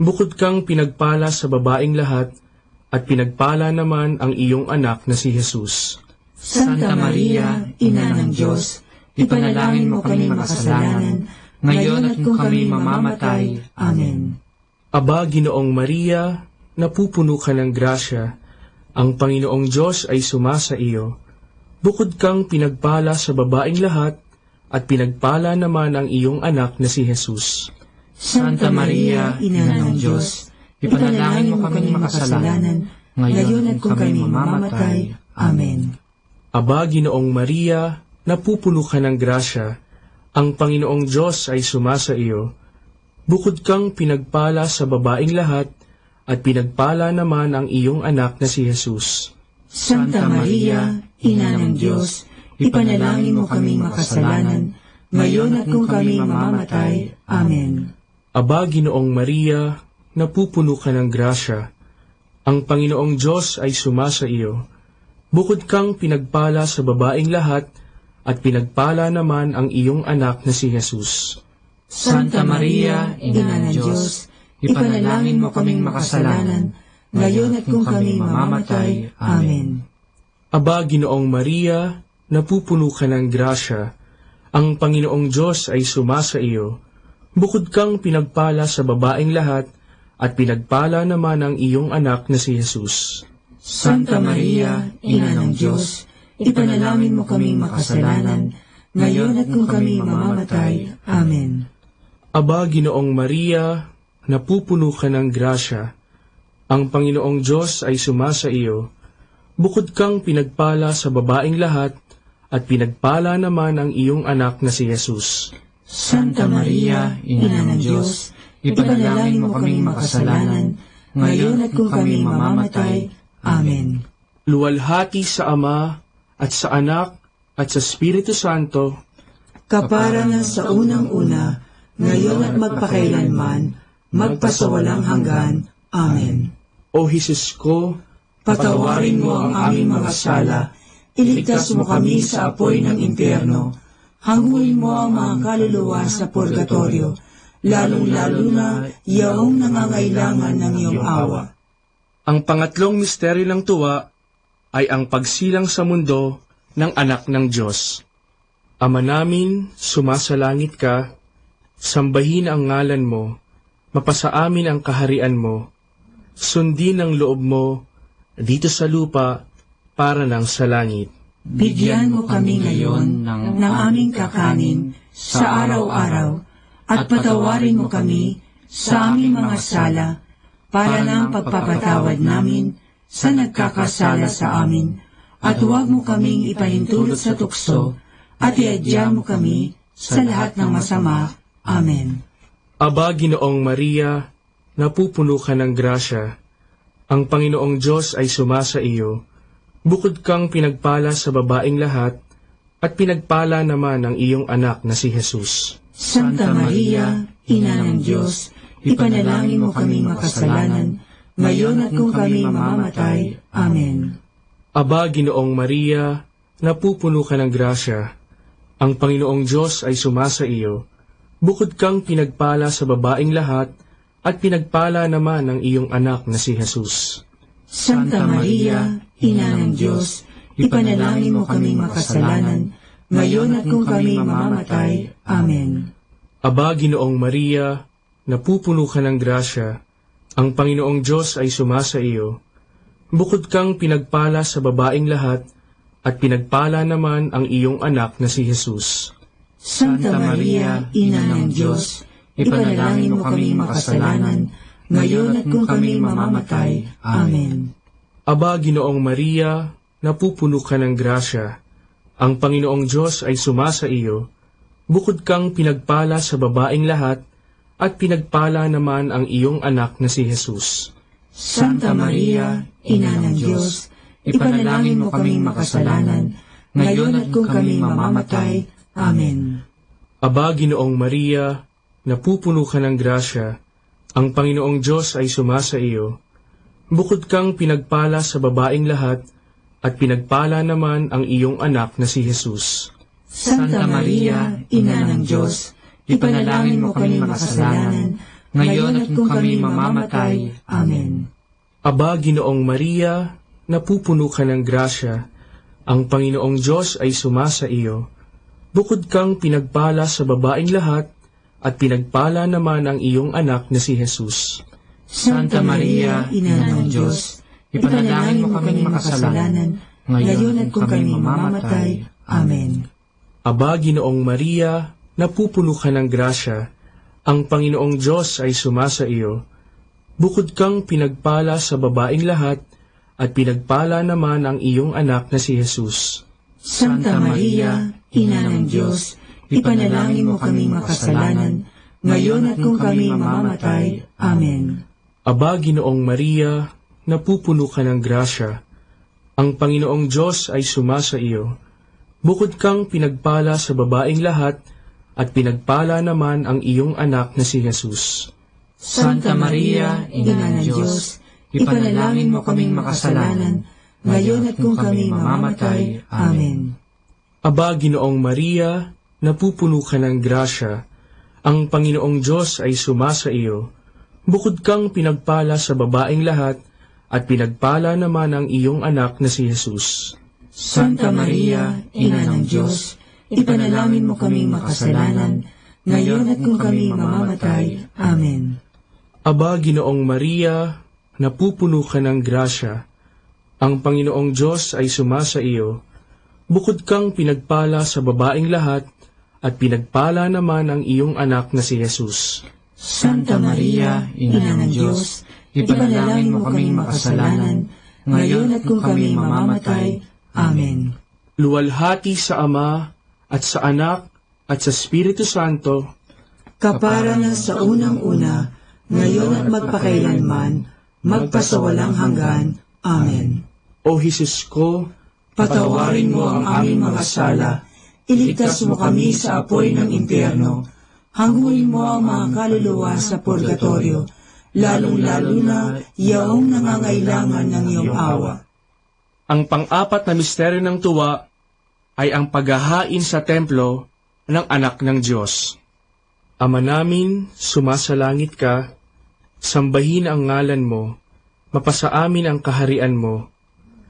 Bukod kang pinagpala sa babaing lahat, at pinagpala naman ang iyong anak na si Jesus. Santa Maria, Ina ng Diyos, ipanalangin mo kaming makasalanan, ngayon at kung kami mamamatay. Amen. Aba, Ginoong Maria, napupuno ka ng grasya. Ang Panginoong Diyos ay sumasa iyo. Bukod kang pinagpala sa babaing lahat, at pinagpala naman ang iyong anak na si Jesus. Santa Maria, Ina ng Diyos, ipanalangin mo kaming makasalanan, ngayon at kung kami mamamatay. Amen. Aba, Ginoong Maria, napupuno ka ng grasya. Ang Panginoong Diyos ay sumasa iyo. Bukod kang pinagpala sa babaing lahat, at pinagpala naman ang iyong anak na si Jesus. Santa Maria, Ina ng Diyos, ipanalangin mo kaming makasalanan, ngayon at kung kami mamamatay. Amen. Aba, Ginoong Maria, napupuno ka ng grasya. Ang Panginoong Diyos ay sumasa iyo. Bukod kang pinagpala sa babaing lahat, at pinagpala naman ang iyong anak na si Jesus. Santa Maria, Ina ng Diyos, ipanalangin mo kaming makasalanan, ngayon at kung kami mamamatay. Amen. Aba, Ginoong Maria, napupuno ka ng grasya. Ang Panginoong Diyos ay sumasa iyo. Bukod kang pinagpala sa babaing lahat, at pinagpala naman ang iyong anak na si Jesus. Santa Maria, Ina ng Diyos, ipanalangin mo kaming makasalanan, ngayon at kung kami mamamatay. Amen. Aba, Ginoong Maria, napupuno ka ng grasya. Ang Panginoong Diyos ay sumasa iyo. Bukod kang pinagpala sa babaing lahat, at pinagpala naman ang iyong anak na si Jesus. Santa Maria, Ina ng Diyos, ipanalangin mo kaming makasalanan, ngayon at kung kami mamamatay. Amen. Luwalhati sa Ama, at sa Anak, at sa Espiritu Santo, kapara na sa unang-una, ngayon at magpakailanman, magpasawalang hanggan. Amen. O Jesus ko, patawarin mo ang aming mga sala, iligtas mo kami sa apoy ng impyerno, hanguin mo ang mga kaluluwa sa purgatorio, lalong-lalo na yaong nangangailangan ng iyong awa. Ang pangatlong misteryo ng tuwa ay ang pagsilang sa mundo ng anak ng Diyos. Ama namin, sumasalangit ka, sambahin ang ngalan mo, mapasa amin ang kaharian mo, sundin ang loob mo dito sa lupa para nang sa langit. Bigyan mo kami ngayon ng aming kakanin sa araw-araw, at patawarin mo kami sa aming mga sala, para ng pagpapatawad namin sa nagkakasala sa amin, at huwag mo kaming ipahintulot sa tukso, at iadya mo kami sa lahat ng masama. Amen. Aba, Ginoong Maria, napupuno ka ng grasya. Ang Panginoong Diyos ay sumasa iyo. Bukod kang pinagpala sa babaing lahat, at pinagpala naman ang iyong anak na si Jesus. Santa Maria, Ina ng Diyos, ipanalangin mo kaming makasalanan, ngayon at kung kami mamamatay. Amen. Aba, Ginoong Maria, napupuno ka ng grasya. Ang Panginoong Diyos ay sumasa iyo. Bukod kang pinagpala sa babaeng lahat, at pinagpala naman ang iyong anak na si Jesus. Santa Maria, Ina ng Diyos, ipanalangin mo kaming makasalanan, ngayon at kung kami mamamatay. Amen. Aba, Ginoong Maria, napupuno ka ng grasya. Ang Panginoong Diyos ay sumasa iyo. Bukod kang pinagpala sa babaeng lahat, at pinagpala naman ang iyong anak na si Jesus. Santa Maria, Ina ng Diyos, ipanalangin mo kaming makasalanan, ngayon at kung kami mamamatay. Amen. Aba, Ginoong Maria, napupuno ka ng grasya. Ang Panginoong Diyos ay sumasa iyo. Bukod kang pinagpala sa babaeng lahat, at pinagpala naman ang iyong anak na si Jesus. Santa Maria, Ina ng Diyos, ipanalangin mo kaming makasalanan, ngayon at kung kami mamamatay. Amen. Aba, Ginoong Maria, napupuno ka ng grasya. Ang Panginoong Diyos ay sumasa iyo. Bukod kang pinagpala sa babaeng lahat, at pinagpala naman ang iyong anak na si Jesus. Santa Maria, Ina ng Diyos, ipanalangin mo kaming makasalanan, ngayon at kung kami mamamatay. Amen. Aba, Ginoong Maria, napupuno ka ng grasya. Ang Panginoong Diyos ay sumasa iyo. Bukod kang pinagpala sa babaeng lahat, at pinagpala naman ang iyong anak na si Jesus. Santa Maria, Ina ng Diyos, ipanalangin mo kaming makasalanan, ngayon at kung kami mamamatay. Amen. Aba, Ginoong Maria, napupuno ka ng grasya. Ang Panginoong Diyos ay sumasa iyo. Bukod kang pinagpala sa babaeng lahat, at pinagpala naman ang iyong anak na si Jesus. Santa Maria, Ina ng Diyos, ipanalangin mo kaming makasalanan, ngayon at kung kami mamamatay. Amen. Aba, Ginoong Maria, napupuno ka ng grasya. Ang Panginoong Diyos ay sumasa iyo. Bukod kang pinagpala sa babaeng lahat, at pinagpala naman ang iyong anak na si Jesus. Santa Maria, Ina ng Diyos, ipanalangin mo kaming makasalanan, ngayon at kung kami mamamatay. Amen. Aba, Ginoong Maria, napupuno ka ng grasya. Ang Panginoong Diyos ay sumasa iyo. Bukod kang pinagpala sa babaeng lahat, at pinagpala naman ang iyong anak na si Jesus. Santa Maria, Ina ng Diyos, ipanalangin mo kaming makasalanan, ngayon at kung kami mamamatay. Amen. Aba, Ginoong Maria, napupuno ka ng grasya. Ang Panginoong Diyos ay sumasa iyo. Bukod kang pinagpala sa babaeng lahat, at pinagpala naman ang iyong anak na si Jesus. Santa Maria, Ina ng Diyos, ipanalangin mo kaming makasalanan, ngayon at kung kami mamamatay. Amen. Luwalhati sa Ama, at sa Anak, at sa Espiritu Santo, kapara na sa unang-una, ngayon at magpakailanman, magpasawalang hanggan. Amen. O Jesus ko, patawarin mo ang aming mga sala, iligtas mo kami sa apoy ng impyerno, hangguin mo ang mga kaluluwa sa purgatorio, lalong-lalo na yaong nangangailangan ng iyong awa. Ang pang-apat na misteryo ng tuwa ay ang paghahain sa templo ng anak ng Diyos. Ama namin, sumasalangit ka, sambahin ang ngalan mo, mapasa amin ang kaharian mo,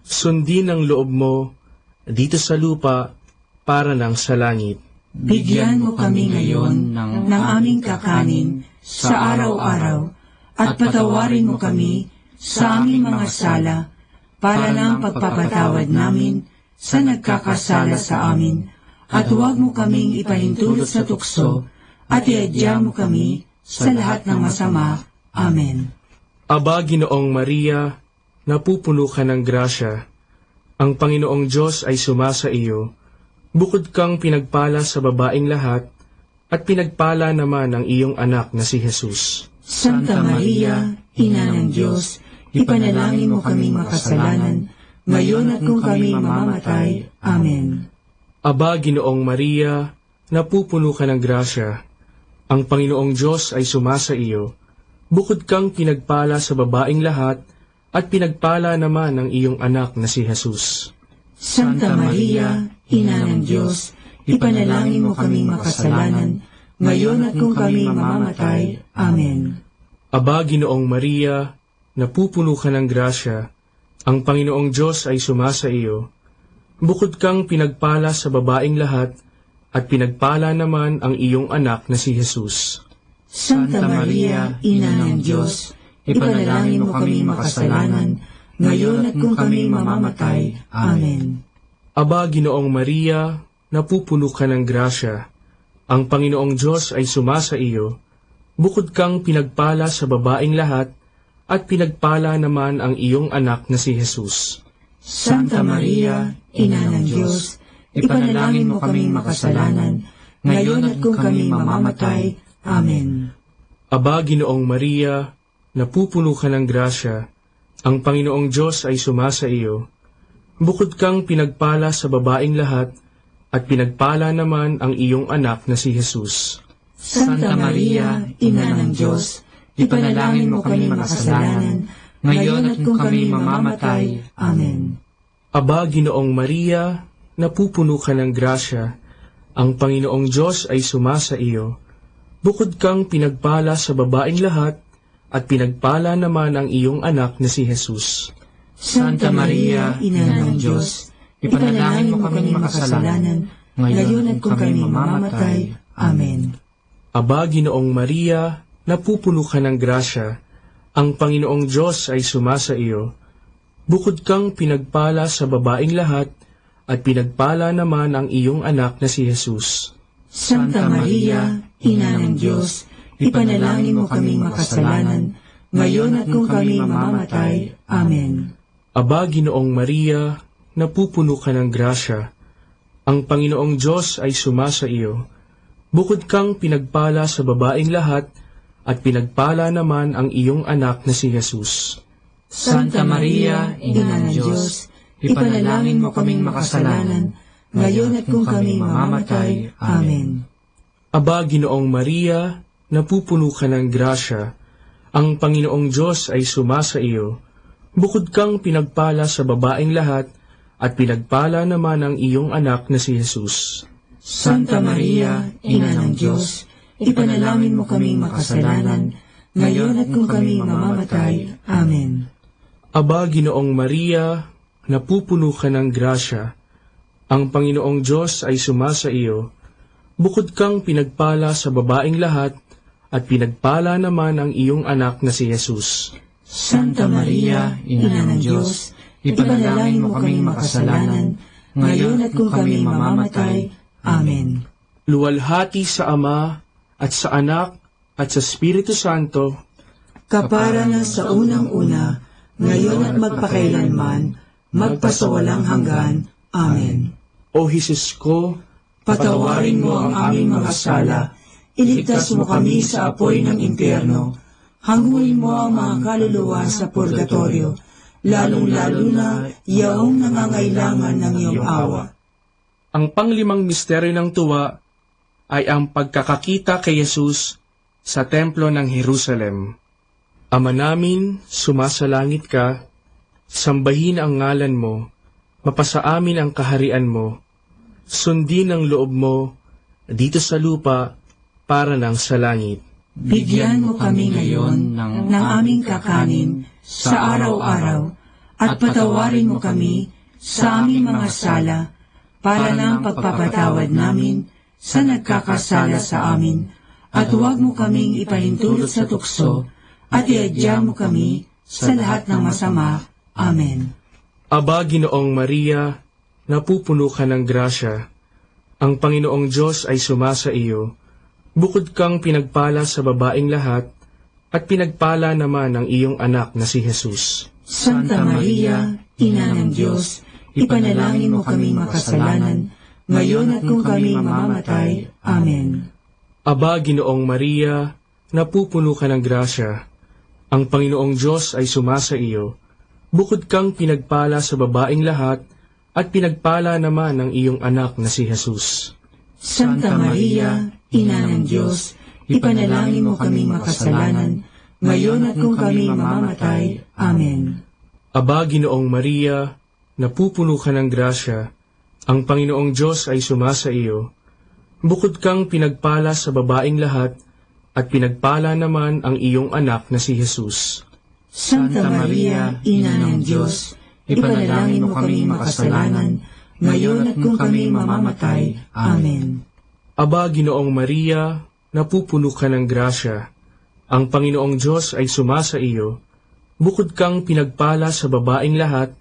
sundin ang loob mo dito sa lupa para nang sa langit. Bigyan mo kami ngayon ng aming kakanin sa araw-araw, at patawarin mo kami sa aming mga sala, para ng pagpapatawad namin sa nagkakasala sa amin, at huwag mo kaming ipahintulot sa tukso, at iadya mo kami sa lahat ng masama. Amen. Aba, Ginoong Maria, napupuno ka ng grasya. Ang Panginoong Diyos ay sumasa iyo. Bukod kang pinagpala sa babaeng lahat, at pinagpala naman ang iyong anak na si Jesus. Santa Maria, Ina ng Diyos, ipanalangin mo kaming makasalanan, ngayon at kung kami mamamatay. Amen. Aba, Ginoong Maria, napupuno ka ng grasya. Ang Panginoong Diyos ay sumasa iyo. Bukod kang pinagpala sa babaing lahat, at pinagpala naman ang iyong anak na si Jesus. Santa Maria, Ina ng Diyos, ipanalangin mo kaming makasalanan, ngayon at kung kami mamamatay. Amen. Aba, Ginoong Maria, napupuno ka ng grasya, ang Panginoong Diyos ay sumasa iyo. Bukod kang pinagpala sa babaing lahat, at pinagpala naman ang iyong anak na si Jesus. Santa Maria, Ina ng Diyos, ipanalangin mo kami makasalanan, ngayon at kung kami mamamatay. Amen. Aba, Ginoong Maria, napupuno ka ng grasya, ang Panginoong Diyos ay sumasa iyo. Bukod kang pinagpala sa babaing lahat, at pinagpala naman ang iyong anak na si Jesus. Santa Maria, Ina ng Diyos, ipanalangin mo kami makasalanan, ngayon at kung kami mamamatay. Amen. Aba, Ginoong Maria, napupuno ka ng grasya, ang Panginoong Diyos ay sumasa iyo. Bukod kang pinagpala sa babaing lahat, at pinagpala naman ang iyong anak na si Jesus. Santa Maria, Ina ng Diyos, ipanalangin mo kami makasalanan, ngayon at kung kami mamamatay. Amen. Aba, Ginoong Maria, napupuno ka ng grasya, ang Panginoong Diyos ay sumasa iyo. Bukod kang pinagpala sa babaing lahat, at pinagpala naman ang iyong anak na si Jesus. Santa Maria, Ina ng Diyos, ipanalangin mo kami makasalanan, ngayon at kung kami mamamatay. Amen. Aba, Ginoong Maria, napupuno ka ng grasya, ang Panginoong Diyos ay sumasa iyo. Bukod kang pinagpala sa babaing lahat, at pinagpala naman ang iyong anak na si Jesus. Santa Maria, Ina ng Diyos, ipanalangin mo kaming makasalanan, ngayon at kung kami mamamatay. Amen. Aba, Ginoong Maria, napupuno ka ng grasya, ang Panginoong Diyos ay sumasa iyo. Bukod kang pinagpala sa babaing lahat, at pinagpala naman ang iyong anak na si Jesus. Santa Maria, Ina ng Diyos, ipanalangin mo kaming makasalanan, ngayon at kung kami mamamatay. Amen. Aba, Ginoong Maria, napupuno ka ng grasya, ang Panginoong Diyos ay sumasa iyo. Bukod kang pinagpala sa babaing lahat, at pinagpala naman ang iyong anak na si Jesus. Santa Maria, Ina ng Diyos, ipanalangin mo kaming makasalanan, ngayon at kung kami mamamatay. Amen. Aba, Ginoong Maria, napupuno ka ng grasya, ang Panginoong Diyos ay sumasa iyo. Bukod kang pinagpala sa babaing lahat, at pinagpala naman ang iyong anak na si Jesus. Santa Maria, Ina ng Diyos, ipanalangin mo kaming makasalanan, ngayon at kung kami mamamatay. Amen. Luwalhati sa Ama, at sa Anak, at sa Espiritu Santo, kapara na sa unang-una, ngayon at magpakailanman, magpasawalang hanggan. Amen. O Jesus ko, patawarin mo ang aming mga sala, iligtas mo kami sa apoy ng impyerno, hanguin mo ang mga kaluluwa sa purgatorio, lalong-lalo na yaong nangangailangan ng iyong awa. Ang panglimang misteryo ng tuwa ay ang pagkakakita kay Jesus sa templo ng Jerusalem. Ama namin, sumasalangit ka, sambahin ang ngalan mo, mapasa amin ang kaharian mo, sundin ang loob mo, dito sa lupa, para ng sa langit. Bigyan mo kami ngayon ng aming kakanin sa araw-araw, at patawarin mo kami sa aming mga sala, para ng pagpapatawad namin sa nagkakasala sa amin, at huwag mo kaming ipahintulot sa tukso, at iadya mo kami sa lahat ng masama. Amen. Aba, Ginoong Maria, napupuno ka ng grasya, ang Panginoong Diyos ay sumasa iyo. Bukod kang pinagpala sa babaing lahat, at pinagpala naman ang iyong anak na si Jesus. Santa Maria, Ina ng Diyos, ipanalangin mo kaming makasalanan, ngayon at kung kami mamamatay. Amen. Aba, Ginoong Maria, napupuno ka ng grasya, ang Panginoong Diyos ay sumasa iyo. Bukod kang pinagpala sa babaing lahat, at pinagpala naman ang iyong anak na si Jesus. Santa Maria, Ina ng Diyos, ipanalangin mo kaming makasalanan, ngayon at kung kami mamamatay. Amen. Aba, Ginoong Maria, napupuno ka ng grasya, ang Panginoong Diyos ay sumasa iyo. Bukod kang pinagpala sa babaeng lahat, at pinagpala naman ang iyong anak na si Jesus. Santa Maria, Ina ng Diyos, ipanalangin mo kami makasalanan, ngayon at kung kami mamamatay. Amen. Aba, Ginoong Maria, napupuno ka ng grasya, ang Panginoong Diyos ay sumasa iyo. Bukod kang pinagpala sa babaeng lahat,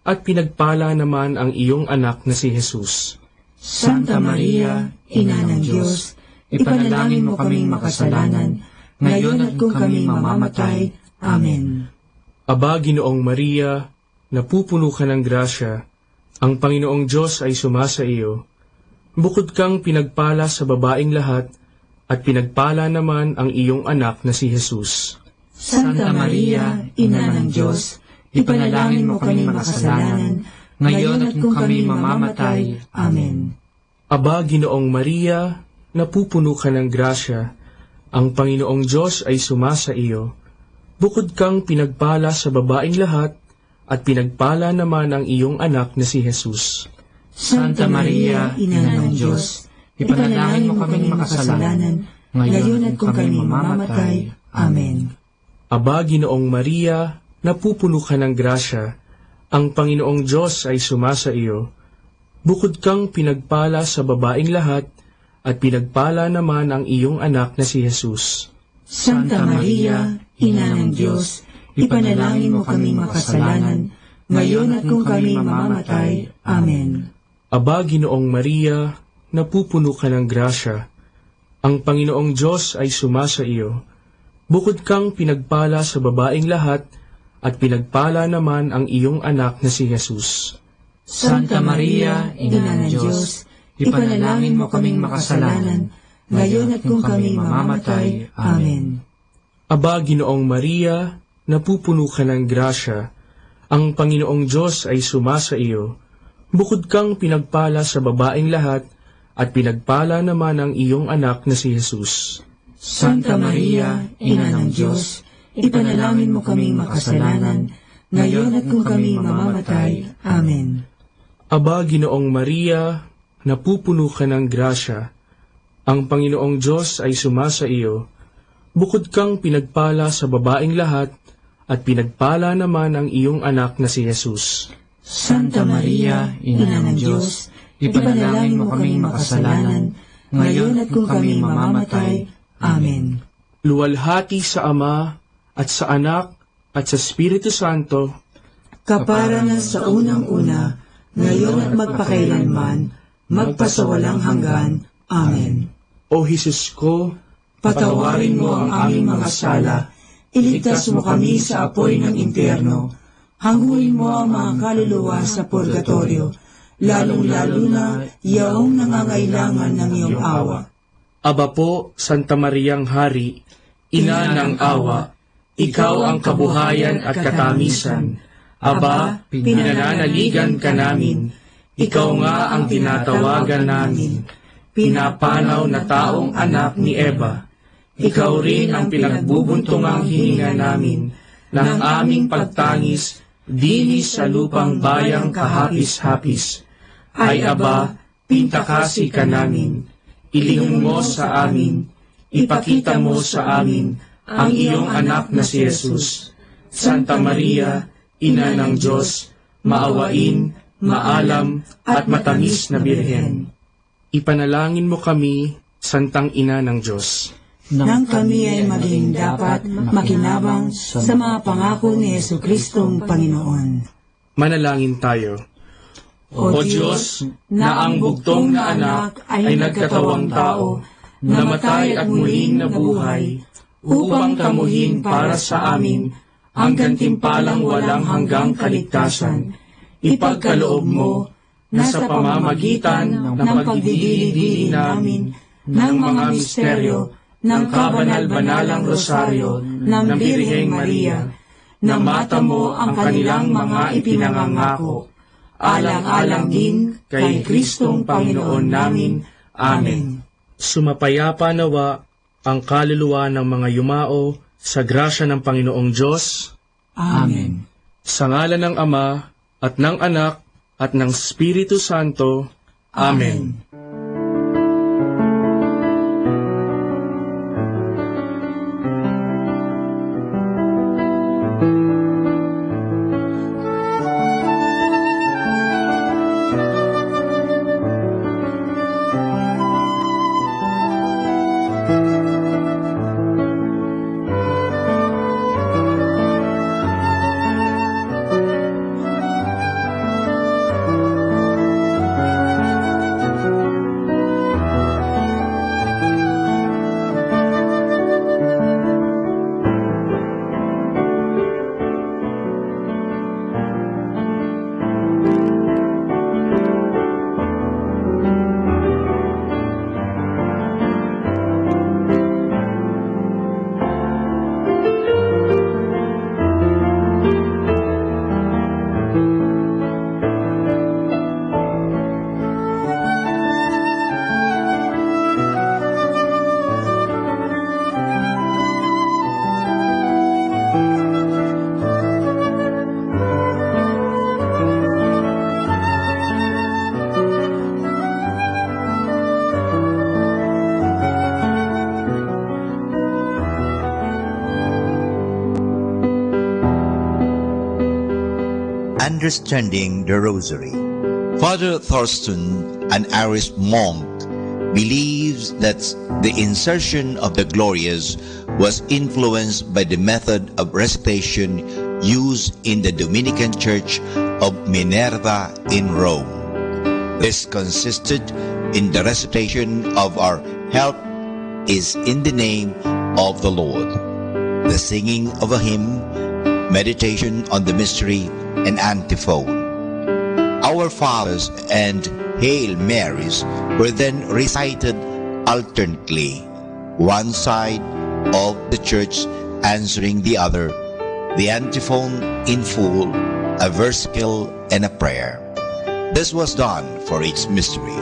at pinagpala naman ang iyong anak na si Jesus. Santa Maria, Ina ng Diyos, ipanalangin mo kaming makasalanan, ngayon at kung kami mamamatay. Amen. Aba, Ginoong Maria, napupuno ka ng grasya, ang Panginoong Diyos ay sumasa iyo. Bukod kang pinagpala sa babaeng lahat, at pinagpala naman ang iyong anak na si Jesus. Santa Maria, Ina ng Diyos, ipanalangin mo kaming makasalanan, ngayon at kung kami mamamatay. Amen. Aba, Ginoong Maria, napupuno ka ng grasya, ang Panginoong Diyos ay sumasa iyo. Bukod kang pinagpala sa babaeng lahat, at pinagpala naman ang iyong anak na si Jesus. Santa Maria, Ina ng Diyos, ipanalangin mo kaming makasalanan, ngayon at kung kami mamamatay. Amen. Aba, Ginoong Maria, napupuno ka ng grasya, ang Panginoong Diyos ay sumasa iyo. Bukod kang pinagpala sa babaeng lahat, at pinagpala naman ang iyong anak na si Jesus. Santa Maria, Ina ng Diyos, ipanalangin mo kaming makasalanan, ngayon at kung kami mamamatay. Amen. Aba, Ginoong Maria, napupuno ka ng grasya, ang Panginoong Diyos ay sumasa iyo. Bukod kang pinagpala sa babaeng lahat, at pinagpala naman ang iyong anak na si Jesus. Santa Maria, Ina ng Diyos, ipanalangin mo kaming makasalanan, ngayon at kung kami mamamatay. Amen. Aba, Ginoong Maria, napupuno ka ng grasya, ang Panginoong Diyos ay sumasa iyo. Bukod kang pinagpala sa babaeng lahat, at pinagpala naman ang iyong anak na si Jesus. Santa Maria, Ina ng Diyos, ipanalangin mo kaming makasalanan, ngayon at kung kami mamamatay. Amen. Aba, Ginoong Maria, napupuno ka ng grasya, ang Panginoong Diyos ay sumasa iyo. Bukod kang pinagpala sa babaeng lahat, at pinagpala naman ang iyong anak na si Jesus. Santa Maria, Ina ng Diyos, ipanalangin mo kaming makasalanan, ngayon at kung kami mamamatay. Amen. Luwalhati sa Ama, at sa Anak, at sa Espiritu Santo, kapara na sa unang-una, ngayon at magpakailanman, magpasawalang hanggan. Amen. O Jesus ko, patawarin mo ang aming mga sala, iligtas mo kami sa apoy ng impyerno, hangguin mo ang mga kaluluwa sa purgatorio, lalong-lalo na yaong nangangailangan ng iyong awa. Aba po, Santa Mariang Hari, Ina ng awa, ikaw ang kabuhayan at katamisan. Aba, pinananaligan ka namin, ikaw nga ang tinatawagan namin. Pinapanaw na taong anak ni Eva, ikaw rin ang pinagbubuntungang hininga namin ng aming pagtangis dinis sa lupang bayang kahapis-hapis. Ay Aba, pintakasi ka namin, ilingon mo sa amin, ipakita mo sa amin ang iyong anak na si Jesus. Santa Maria, Ina ng Diyos, maawain, maalam at matamis na Birhen. Ipanalangin mo kami, Santang Ina ng Diyos, nang kami ay maging dapat makinabang sa mga pangako ni Jesucristong Panginoon. Manalangin tayo. O Diyos, na ang bugtong na anak ay nagkatawang tao, namatay at muling nabuhay, upang tamuhin para sa amin ang gantimpalang walang hanggang kaligtasan. Ipagkaloob mo na sa pamamagitan ng pagdidili namin ng mga misteryo ng kabanal-banalang rosaryo ng Birheng Maria, na mata mo ang kanilang mga ipinangangako, alang-alang din kay Kristong Panginoon namin. Amen. Sumapayapa nawa ang kaluluwa ng mga yumao Sa grasya ng Panginoong Diyos. Amen. Sa ngalan ng Ama, at ng Anak, at ng Espiritu Santo. Amen. Understanding the Rosary. Father Thurston, an Irish monk, believes that the insertion of the Glorias was influenced by the method of recitation used in the Dominican Church of Minerva in Rome. This consisted in the recitation of "Our help is in the name of the Lord," the singing of a hymn, meditation on the mystery, and antiphon. Our Fathers and Hail Marys were then recited alternately, one side of the church answering the other, the antiphon in full, a versicle, and a prayer. This was done for each mystery.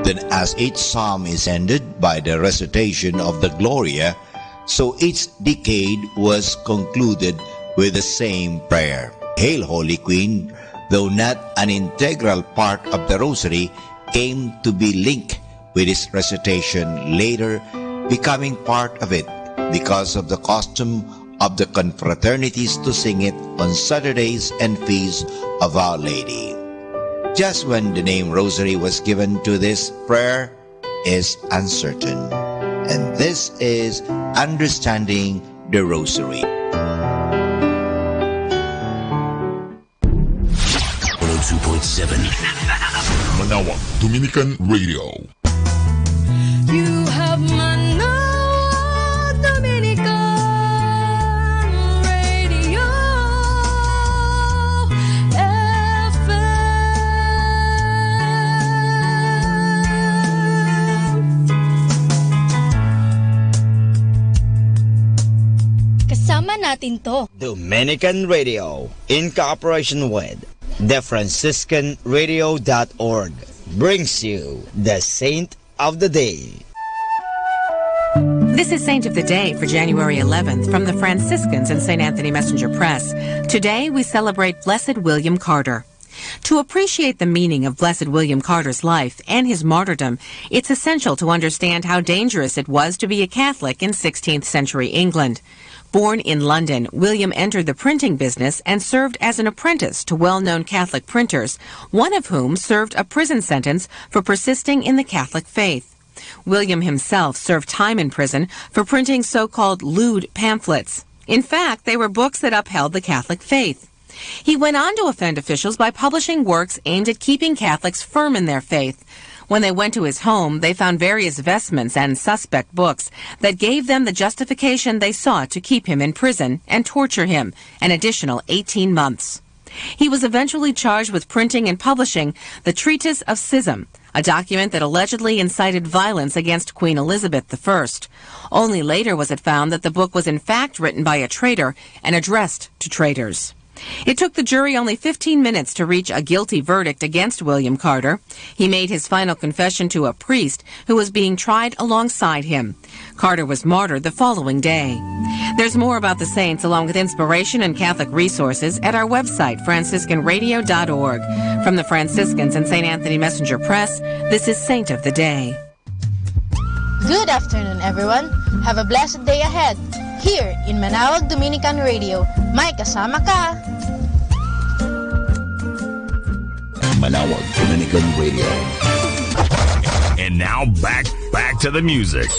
Then as each psalm is ended by the recitation of the Gloria, so each decade was concluded with the same prayer. Hail, Holy Queen, though not an integral part of the Rosary, came to be linked with its recitation, later becoming part of it because of the custom of the confraternities to sing it on Saturdays and feasts of Our Lady. Just when the name Rosary was given to this prayer is uncertain. And this is Understanding the Rosary. 102.7 Manawag Dominican Radio. You have Manawag Dominican Radio FM. Kasama natin to. Dominican Radio, in cooperation with TheFranciscanRadio.org, brings you the Saint of the Day. This is Saint of the Day for January 11th from the Franciscans and St. Anthony Messenger Press. Today we celebrate Blessed William Carter. To appreciate the meaning of Blessed William Carter's life and his martyrdom, it's essential to understand how dangerous it was to be a Catholic in 16th century England. Born in London, William entered the printing business and served as an apprentice to well-known Catholic printers, one of whom served a prison sentence for persisting in the Catholic faith. William himself served time in prison for printing so-called lewd pamphlets. In fact, they were books that upheld the Catholic faith. He went on to offend officials by publishing works aimed at keeping Catholics firm in their faith. When they went to his home, they found various vestments and suspect books that gave them the justification they sought to keep him in prison and torture him an additional 18 months. He was eventually charged with printing and publishing the Treatise of Schism, a document that allegedly incited violence against Queen Elizabeth I. Only later was it found that the book was in fact written by a traitor and addressed to traitors. It took the jury only 15 minutes to reach a guilty verdict against William Carter. He made his final confession to a priest who was being tried alongside him. Carter was martyred the following day. There's more about the saints along with inspiration and Catholic resources at our website, franciscanradio.org. From the Franciscans and St. Anthony Messenger Press, this is Saint of the Day. Good afternoon, everyone. Have a blessed day ahead. Here in Manawag Dominican Radio, may kasama ka. Manawag Dominican Radio. And now back to the music.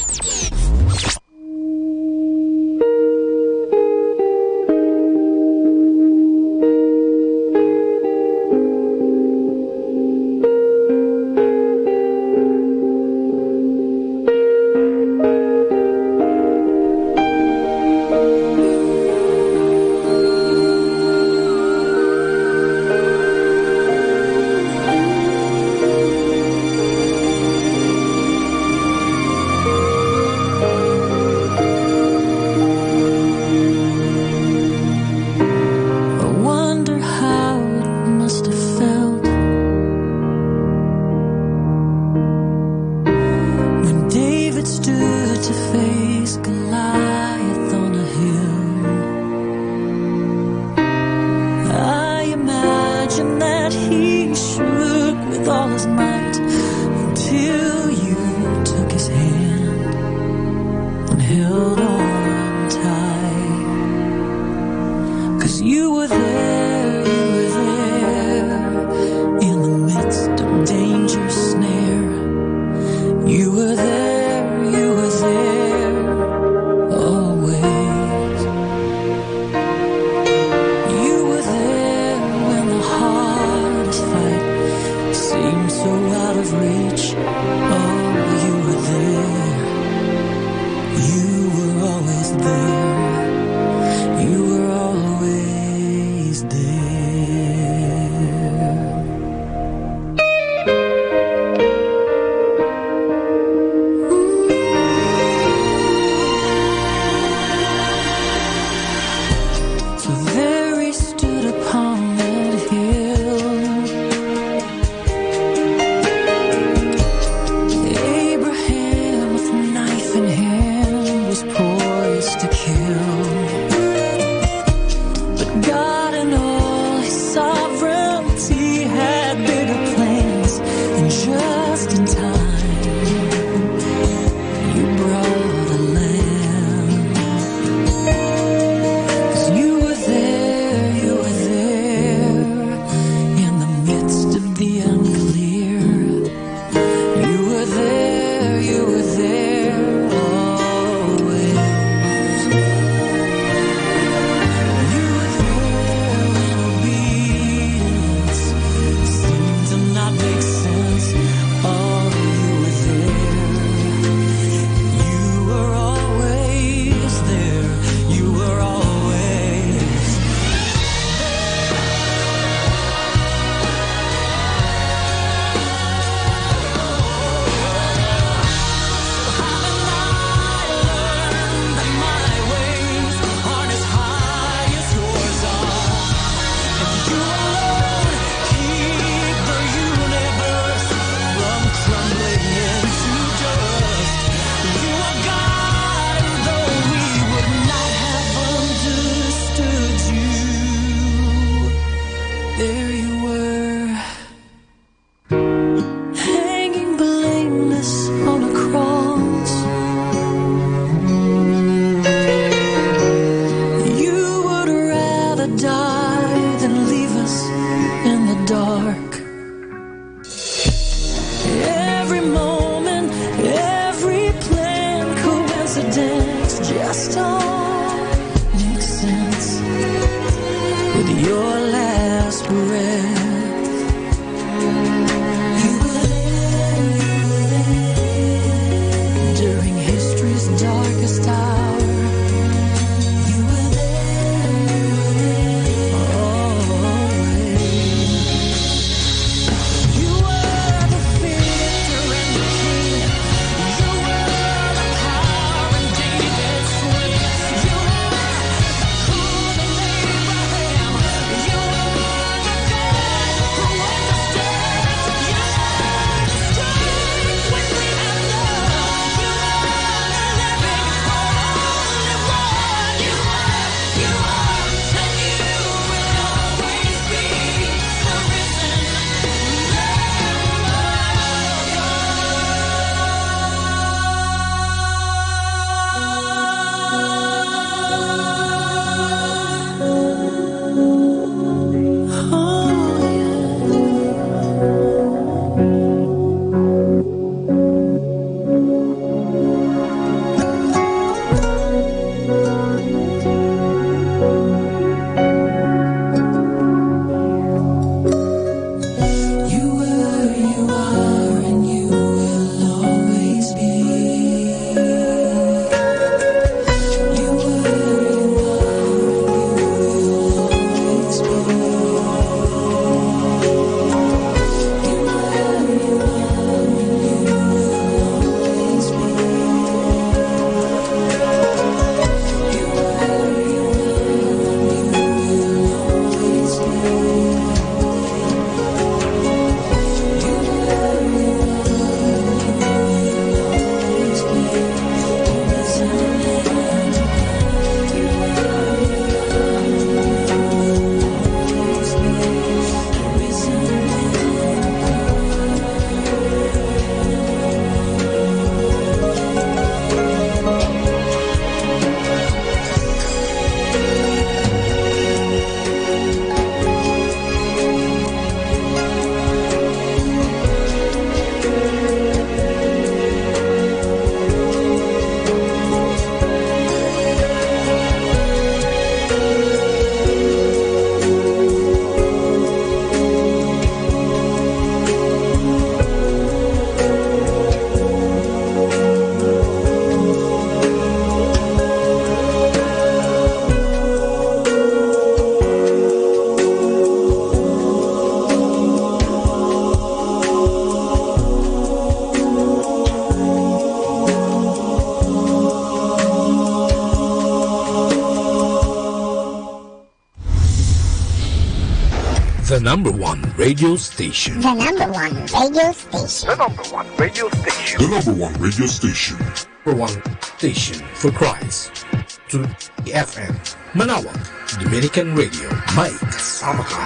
The number one radio station. The number one radio station. The number one radio station. The number one radio station. Number one station for Christ. To the FM. Manawag, Dominican Radio. May kasama ka.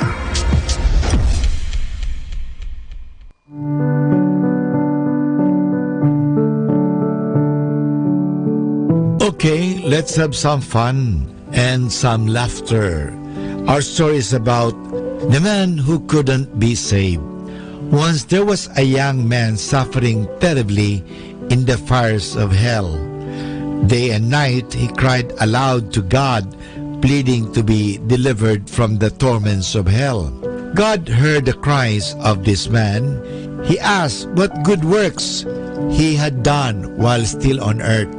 Okay, let's have some fun and some laughter. Our story is about the man who couldn't be saved. Once there was a young man suffering terribly in the fires of hell. Day and night he cried aloud to God, pleading to be delivered from the torments of hell. God heard the cries of this man. He asked what good works he had done while still on earth.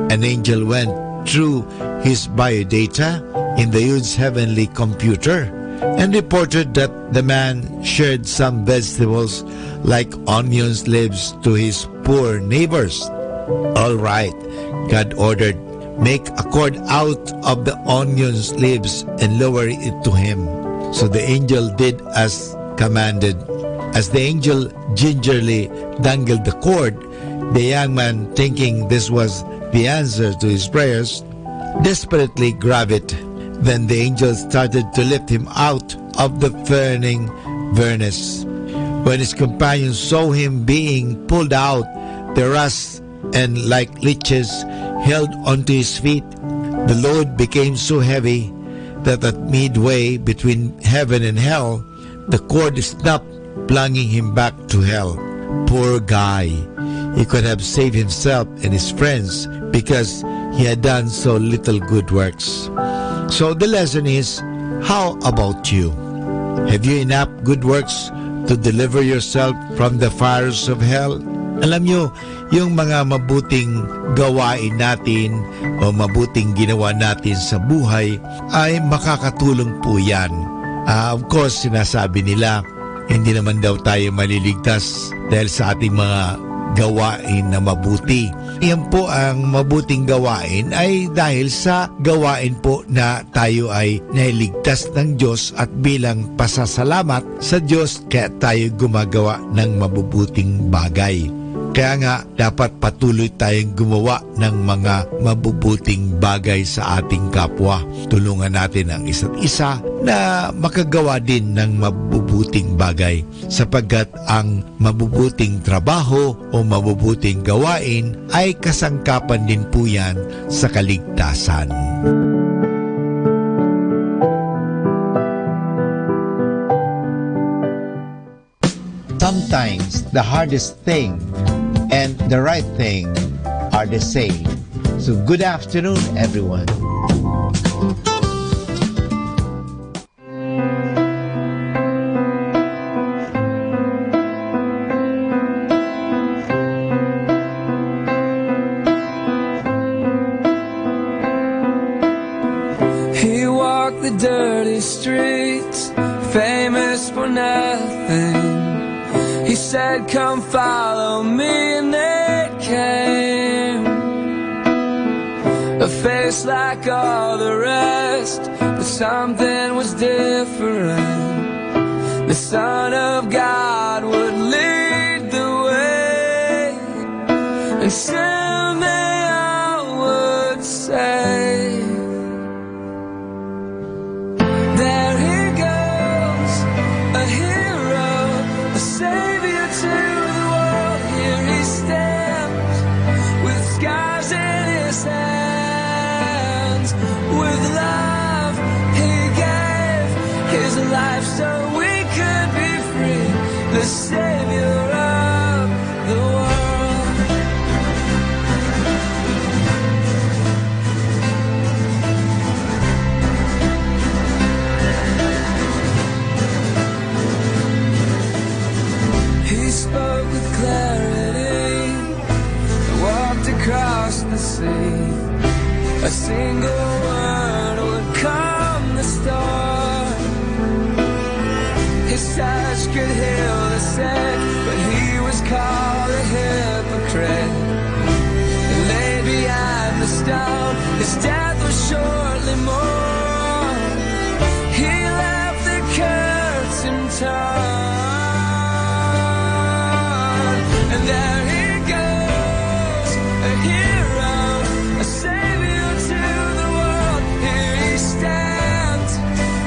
An angel went through his biodata in the huge heavenly computer and reported that the man shared some vegetables like onions leaves to his poor neighbors. All right, God ordered, make a cord out of the onions leaves and lower it to him. So the angel did as commanded. As the angel gingerly dangled the cord, the young man, thinking this was the answer to his prayers, desperately grabbed it. Then the angel started to lift him out of the burning furnace. When his companions saw him being pulled out, the rust and like leeches held onto his feet. The load became so heavy that at midway between heaven and hell, the cord snapped, plunging him back to hell. Poor guy. He could have saved himself and his friends because he had done so little good works. So the lesson is, how about you? Have you enough good works to deliver yourself from the fires of hell? Alam nyo, yung mga mabuting gawain natin o mabuting ginawa natin sa buhay ay makakatulong po yan. Of course, sinasabi nila, hindi naman daw tayo maliligtas dahil sa ating mga gawain na mabuti. Yan po ang mabuting gawain ay dahil sa gawain po na tayo ay nailigtas ng Diyos at bilang pasasalamat sa Diyos kaya tayo gumagawa ng mabubuting bagay. Kaya nga, dapat patuloy tayong gumawa ng mga mabubuting bagay sa ating kapwa. Tulungan natin ang isa't isa na makagawa din ng mabubuting bagay sapagkat ang mabubuting trabaho o mabubuting gawain ay kasangkapan din po yan sa kaligtasan. Sometimes the hardest thing and the right thing are the same. So good afternoon, everyone. He walked the dirty streets, famous for nothing. He said, come follow me, and they came. A face like all the rest, but something was different. The Son of God would lead the way, and soon they all would say, there he goes, a hero, a savior to the world. Here he stands with scars in his hands. With love he gave his life so we could be free. The savior of the world. He spoke with clarity, walked across the sea. A single word would calm the storm. His touch could heal the sick, but he was called a hypocrite. He lay behind the stone, his death was shortly mourned. He left the curtain There he goes, a hero, a savior to the world. Here he stands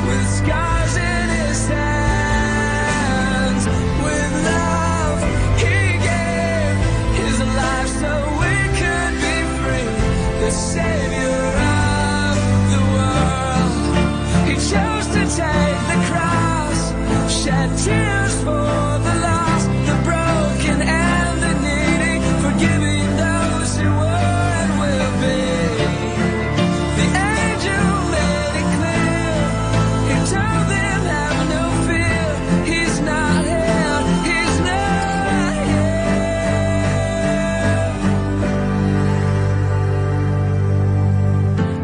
with scars in his hands. With love he gave his life so we could be free. The savior of the world. He chose to take the cross, shed tears for the lost, the broken and the needy, forgiving those who were and will be. The angel made it clear. He told them have no fear. He's not here. He's not here.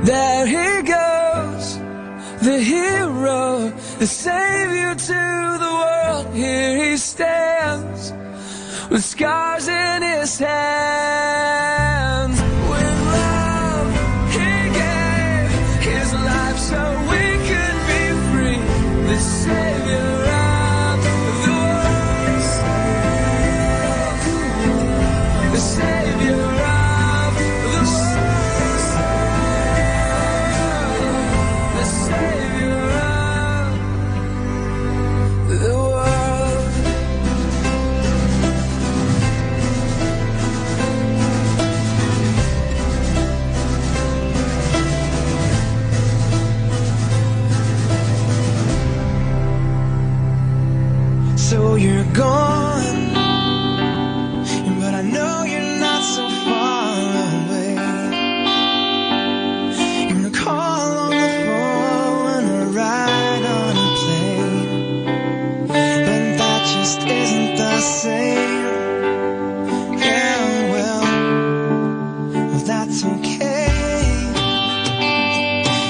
There he goes, the hero, the savior to the world. Here he stands with scars in his hands. With love he gave his life so we could be free. The savior of the world. The savior of the world. The savior of the world. So you're gone, but I know you're not so far away. You're gonna call on the phone or ride on a plane, but that just isn't the same. Yeah, well, that's okay.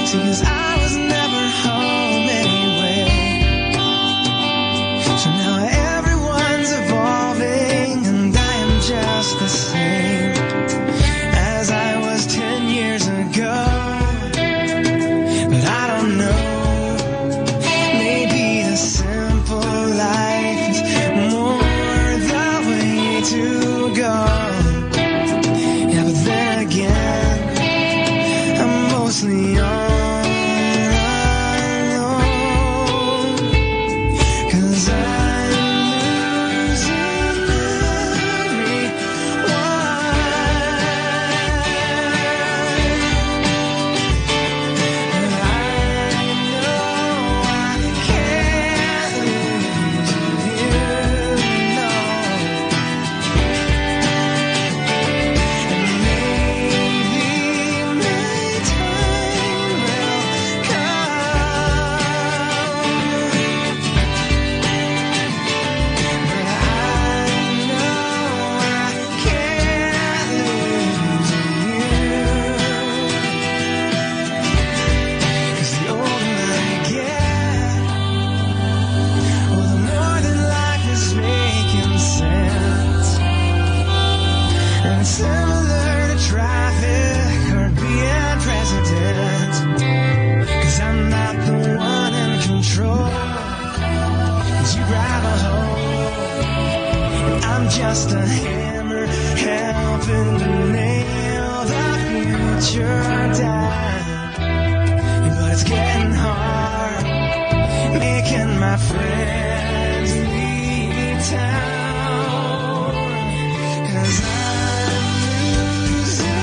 See, 'cause I was never home anyway. So now everyone's evolving and I am just the same as I was 10 years ago. But I don't know, maybe the simple life is more the way to go. Yeah, but then again, I'm mostly all alone. 'Cause I'm losing just a hammer helping to nail the future down. But it's getting hard making my friends leave town. 'Cause I'm losing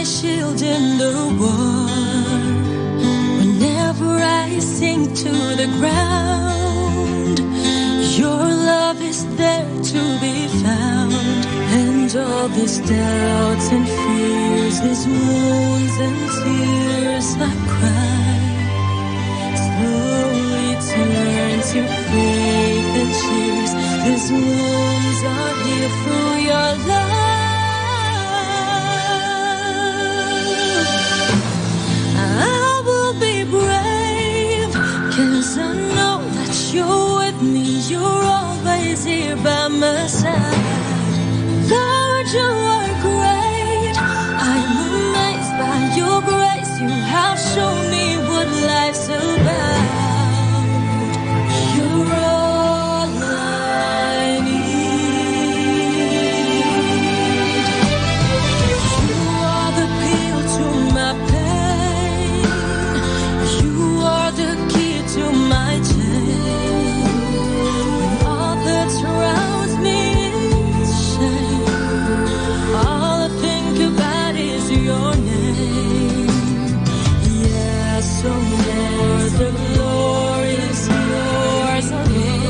my shield in the war. Whenever I sink to the ground, your love is there to be found. And all these doubts and fears, these wounds and tears I cry, slowly turn to faith and cheers. These wounds are healed through your love. I will be brave, 'cause I know that you're with me. You're always here by my side. Lord, you are great. I'm amazed by your grace. You have shown me what life's about. You're all I need. You are the pill to my pain. You are the key to my chain. When all that surrounds me is shame, all I think about is your name. Yes, so Lord, the glory is yours alone.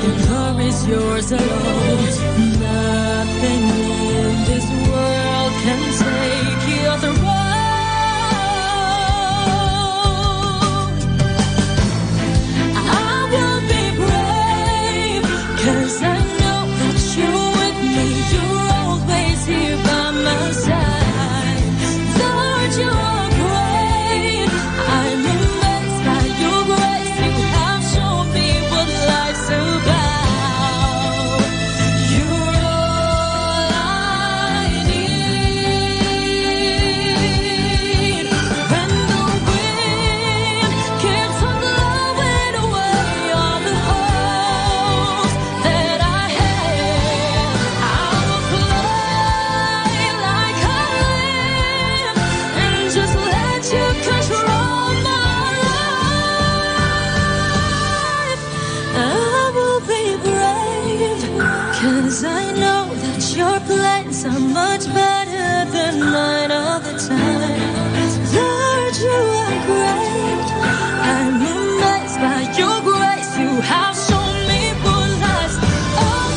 The glory is yours alone. Nothing in this world can take your throne. I will be brave, 'cause I know that you're with me. You're always here by my side. Lord, you are great. I'm amazed by your grace. You have shown me what life's about. You're all I need. When the wind keeps on blowing away all the hopes that I had, I will fly like a lamb and just let you control my life. I will be brave, 'cause I know that your plans are much better than mine all the time. Lord, you are great. I'm amazed by your grace. You have shown me what life's about.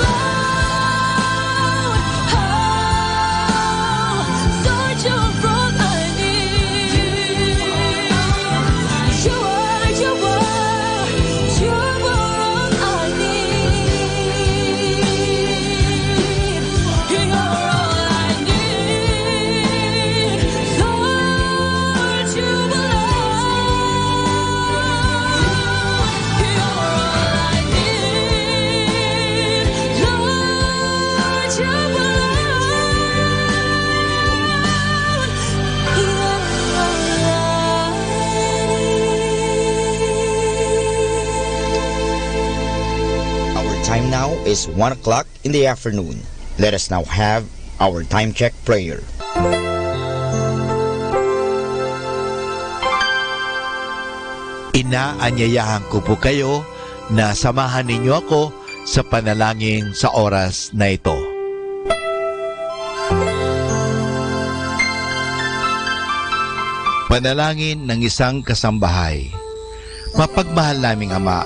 Oh, Lord, you're all I need. You're all I need. You're all I need. Lord, you belong. You're all I need. Lord, you Our time now is 1 o'clock in the afternoon. Let us now have our time check prayer. Inaanyayahan ko po kayo na samahan ninyo ako sa panalangin sa oras na ito. Panalangin ng isang kasambahay. Mapagmahal naming Ama,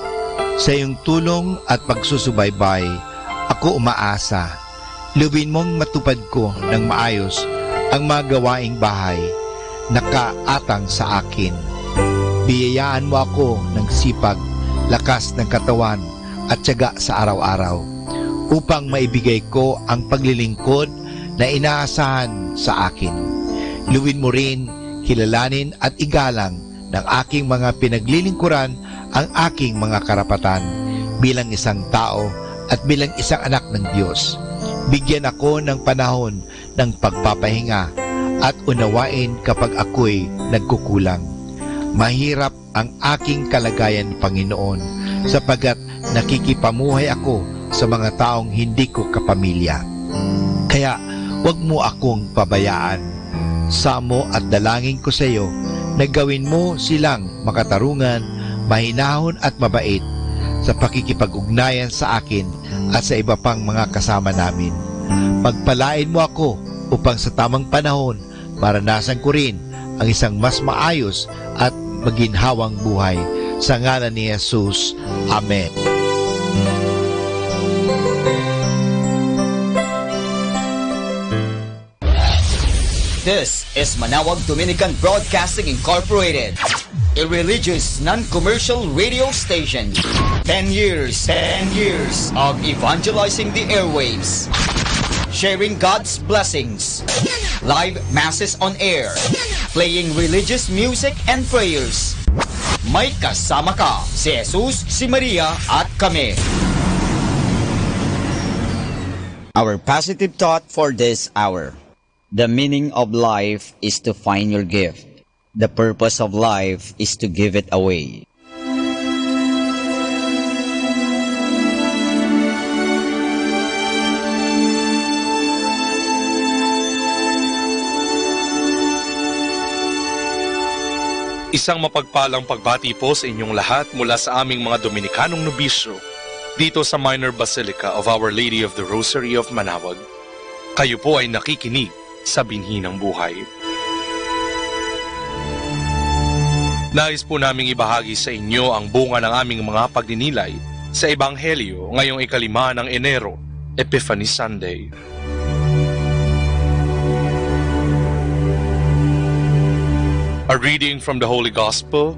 sa iyong tulong at pagsusubaybay, ako umaasa. Luwin mong matupad ko ng maayos ang mga gawaing bahay na kaatang sa akin. Biyayaan mo ako ng sipag, lakas ng katawan at tiyaga sa araw-araw upang maibigay ko ang paglilingkod na inaasahan sa akin. Luwin mo rin, kilalanin at igalang ng aking mga pinaglilingkuran ang aking mga karapatan bilang isang tao at bilang isang anak ng Diyos. Bigyan ako ng panahon ng pagpapahinga at unawain kapag ako'y nagkukulang. Mahirap ang aking kalagayan, Panginoon, sapagat nakikipamuhay ako sa mga taong hindi ko kapamilya. Kaya huwag mo akong pabayaan. Samo at dalangin ko sa iyo na gawin mo silang makatarungan, mahinahon at mabait sa pakikipag-ugnayan sa akin at sa iba pang mga kasama namin. Pagpalain mo ako upang sa tamang panahon maranasan ko rin ang isang mas maayos at maginhawang buhay. Sa ngalan ni Jesus. Amen. This is Manawag Dominican Broadcasting Incorporated, a religious non-commercial radio station. 10 years of evangelizing the airwaves, sharing God's blessings, live masses on air, playing religious music and prayers. May kasama ka, si Jesus, si Maria, at kami. Our positive thought for this hour. The meaning of life is to find your gift. The purpose of life is to give it away. Isang mapagpalang pagbati po sa inyong lahat mula sa aming mga Dominikanong nobisyo dito sa Minor Basilica of Our Lady of the Rosary of Manawag. Kayo po ay nakikinig sa Binhi ng Buhay. Nais po naming ibahagi sa inyo ang bunga ng aming mga pagninilay sa Ebanghelyo ngayong 5 ng Enero, Epiphany Sunday. A reading from the Holy Gospel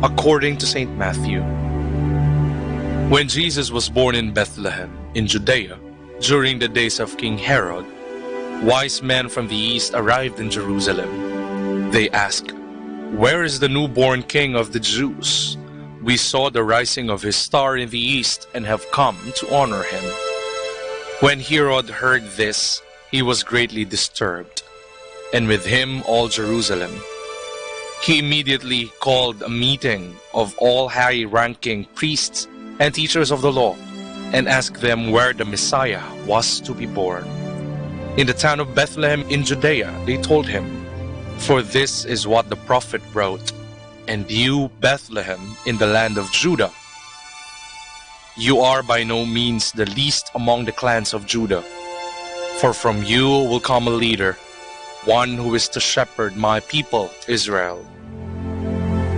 according to St. Matthew. When Jesus was born in Bethlehem, in Judea, during the days of King Herod, wise men from the east arrived in Jerusalem. They asked, "Where is the newborn King of the Jews? We saw the rising of his star in the east and have come to honor him." When Herod heard this, he was greatly disturbed, and with him all Jerusalem. He immediately called a meeting of all high-ranking priests and teachers of the law and asked them where the Messiah was to be born. In the town of Bethlehem in Judea, they told him, "For this is what the prophet wrote, and you, Bethlehem, in the land of Judah, you are by no means the least among the clans of Judah, for from you will come a leader, one who is to shepherd my people, Israel."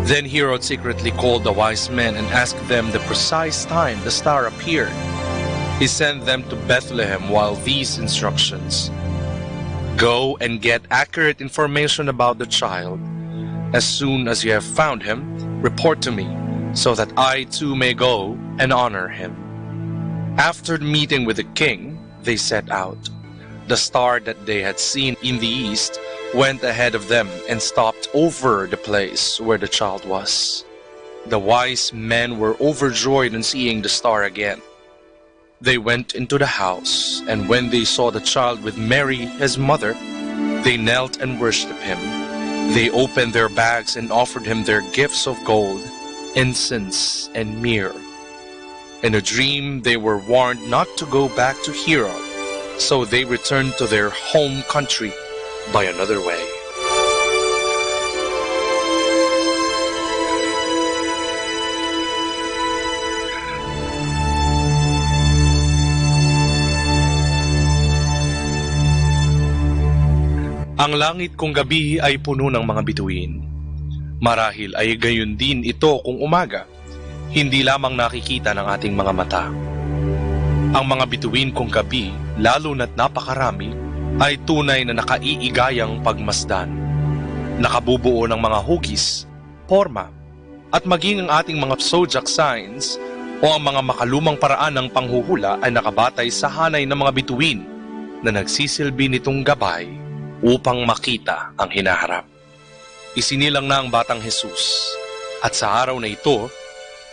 Then Herod secretly called the wise men and asked them the precise time the star appeared. He sent them to Bethlehem while these instructions: "Go and get accurate information about the child. As soon as you have found him, report to me, so that I too may go and honor him." After meeting with the king, they set out. The star that they had seen in the east went ahead of them and stopped over the place where the child was. The wise men were overjoyed on seeing the star again. They went into the house, and when they saw the child with Mary, his mother, they knelt and worshipped him. They opened their bags and offered him their gifts of gold, incense, and myrrh. In a dream, they were warned not to go back to Herod, so they returned to their home country by another way. Ang langit kung gabi ay puno ng mga bituin. Marahil ay gayon din ito kung umaga, hindi lamang nakikita ng ating mga mata. Ang mga bituin kung gabi, lalo na't napakarami, ay tunay na nakaiigayang pagmasdan. Nakabubuo ng mga hugis, forma, at maging ang ating mga zodiac signs o ang mga makalumang paraan ng panghuhula ay nakabatay sa hanay ng mga bituin na nagsisilbi nitong gabay upang makita ang hinaharap. Isinilang na ang batang Jesus, at sa araw na ito,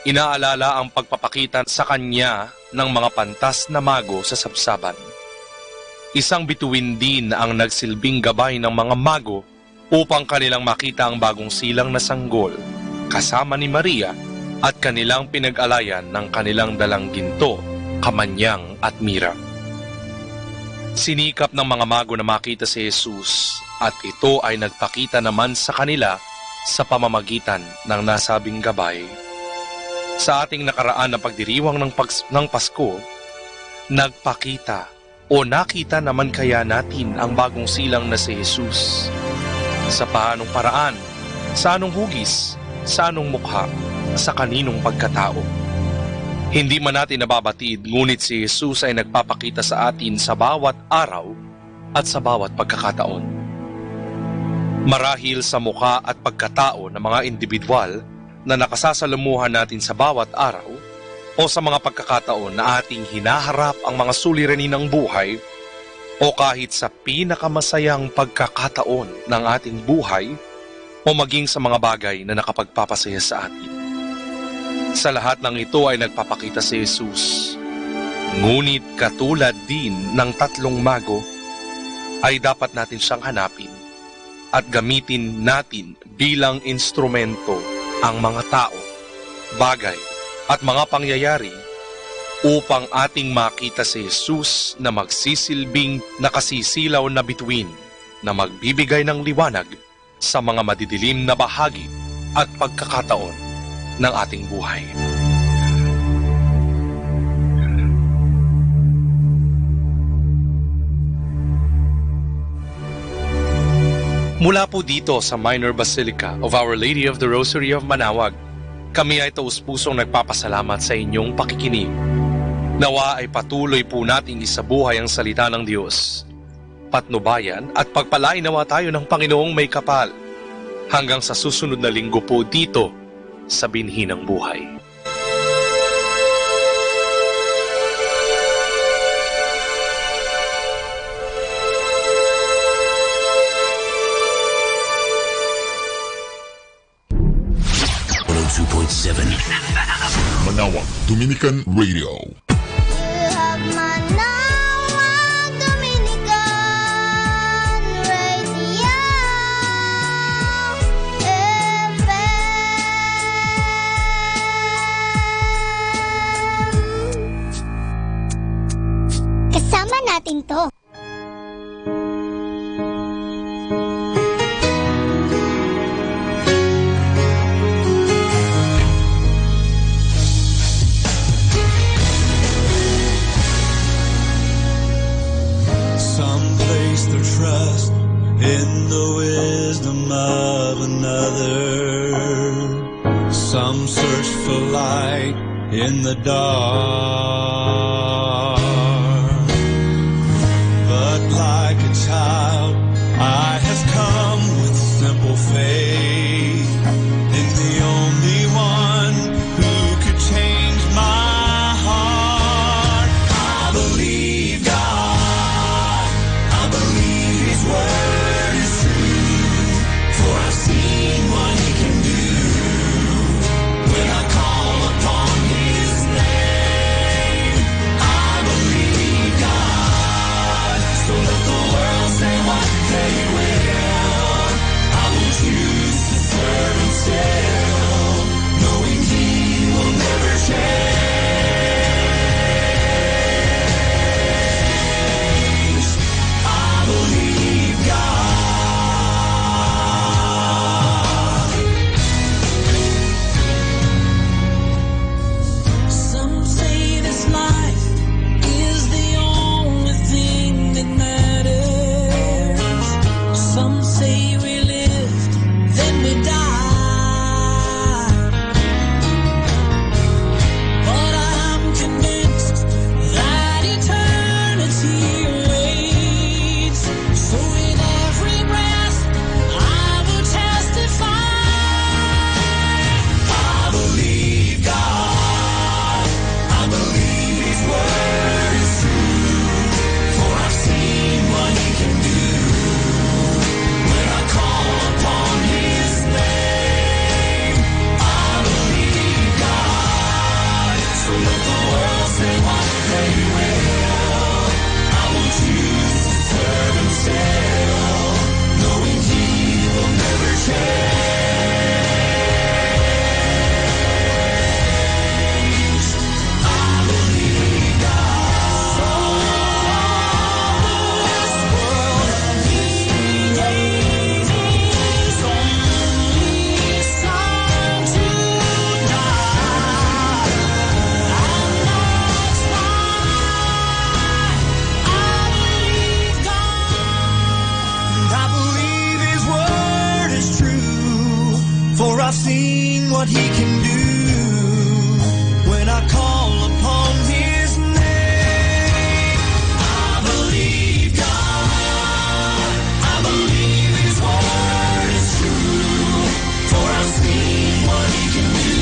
inaalala ang pagpapakita sa kanya ng mga pantas na mago sa sabsaban. Isang bituin din ang nagsilbing gabay ng mga mago upang kanilang makita ang bagong silang na sanggol kasama ni Maria at kanilang pinag-alayan ng kanilang dalang ginto, kamanyang at mira. Sinikap ng mga mago na makita si Jesus at ito ay nagpakita naman sa kanila sa pamamagitan ng nasabing gabay. Sa ating nakaraan na pagdiriwang ng Pasko, nagpakita O nakita naman kaya natin ang bagong silang na si Jesus? Sa paanong paraan? Sa anong hugis? Sa anong mukha? Sa kaninong pagkatao? Hindi man natin nababatid, ngunit si Jesus ay nagpapakita sa atin sa bawat araw at sa bawat pagkakataon. Marahil sa mukha at pagkatao ng mga individual na nakasasalamuhan natin sa bawat araw o sa mga pagkakataon na ating hinaharap ang mga suliranin ng buhay o kahit sa pinakamasayang pagkakataon ng ating buhay o maging sa mga bagay na nakapagpapasaya sa atin. Sa lahat ng ito ay nagpapakita si Jesus. Ngunit katulad din ng tatlong mago, ay dapat natin siyang hanapin at gamitin natin bilang instrumento ang mga tao, bagay at mga pangyayari upang ating makita si Jesus na magsisilbing nakasisilaw na bituin na magbibigay ng liwanag sa mga madidilim na bahagi at pagkakataon ng ating buhay. Mula po dito sa Minor Basilica of Our Lady of the Rosary of Manaoag, kami ay taus-pusong nagpapasalamat sa inyong pakikinig. Nawa ay patuloy po nating isabuhay ang salita ng Diyos. Patnubayan at pagpalain nawa tayo ng Panginoong may kapal hanggang sa susunod na linggo po dito sa Binhi ng Buhay. Manaoag Dominican Radio. Kasama natin to. Trust in the wisdom of another. Some search for light in the dark. But like a child, I have come with simple faith in the only one who could change my heart. I believe God. I believe His word is true, for I've seen what He can do when I call upon His name. I've seen what he can do when I call upon his name. I believe God, I believe his word is true, for I've seen what he can do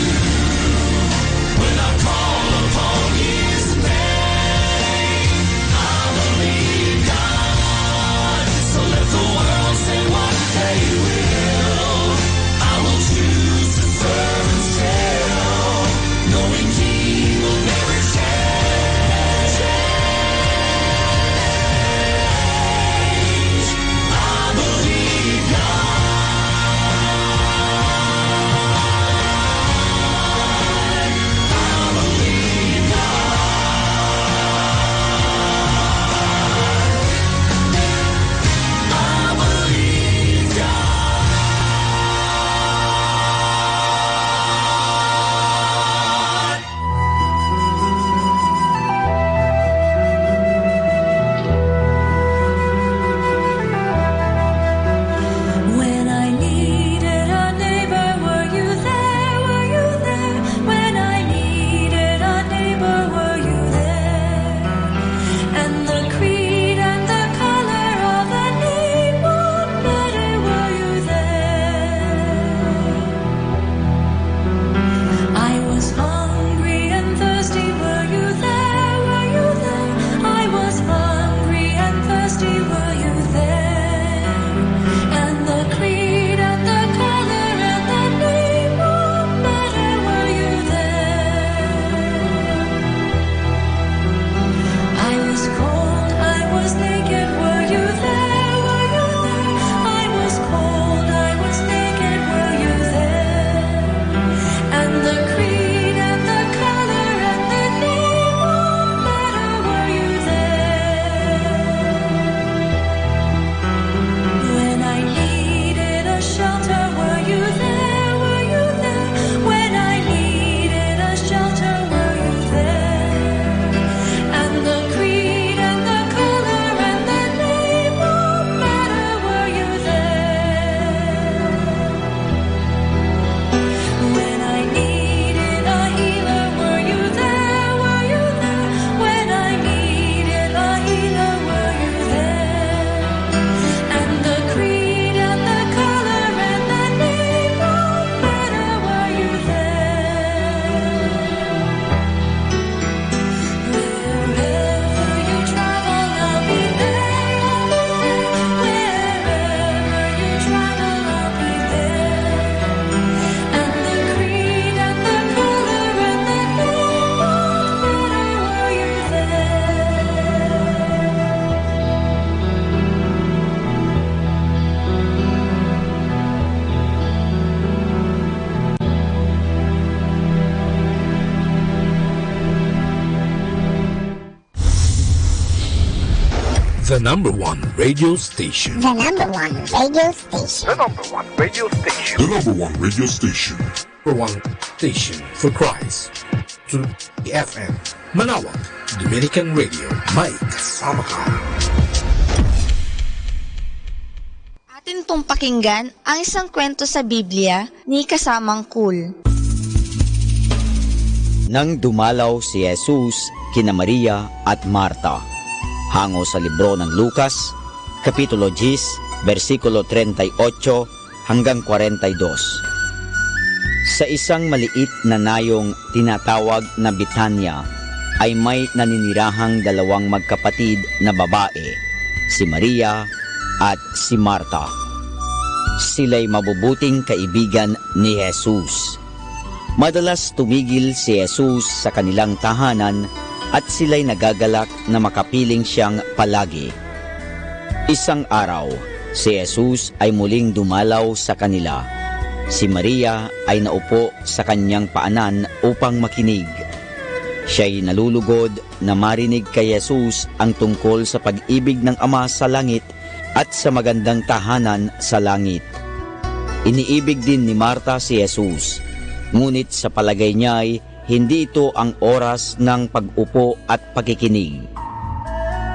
when I call upon his name. I believe God, so let the world say what they will. I will choose to serve and still, knowing he will never change. I believe when I needed a neighbor, were you there? Were you there? When I needed a neighbor, were you there? And the creed and the color of the name won't matter, were you there? I was hungry and thirsty, were you there? Were you there? I was hungry and thirsty, were you there? And the creed and the color and the name won't matter, were you there? I was cold, I was naked, were you there? Were you there? I was cold, I was naked, were you there? And the creed and the color and the name won't matter, were you there? When I needed a shelter, were you there? Were you there? When I needed a shelter, were you there? And the creed and the color and the name won't matter, were you there? When I needed a healer, were you there? Were you there? When I needed a healer, were you there? And the creed and the color and the name won't matter, were you there? Wherever you travel, I'll be there, I'll be there. Wherever you travel, I'll be there. And the creed and the color and the name won't matter, were you The number one radio station. The number one radio station. The number one radio station. The number one radio station. Number one station for Christ. To the FM. Manawag. Dominican Radio. May kasama ka. Atin pong pakinggan ang isang kwento sa Biblia ni Kasamang Cool. Nang dumalaw si Jesus kina Maria at Marta, hango sa libro ng Lucas, Kapitulo 10, versikulo 38 hanggang 42. Sa isang maliit na nayong tinatawag na Betania, ay may naninirahang dalawang magkapatid na babae, si Maria at si Marta. Sila'y mabubuting kaibigan ni Jesus. Madalas tumigil si Jesus sa kanilang tahanan at sila'y nagagalak na makapiling siyang palagi. Isang araw, si Jesus ay muling dumalaw sa kanila. Si Maria ay naupo sa kanyang paanan upang makinig. Siya'y nalulugod na marinig kay Jesus ang tungkol sa pag-ibig ng Ama sa langit at sa magandang tahanan sa langit. Iniibig din ni Marta si Jesus, ngunit sa palagay niya ay hindi ito ang oras ng pag-upo at pakikinig.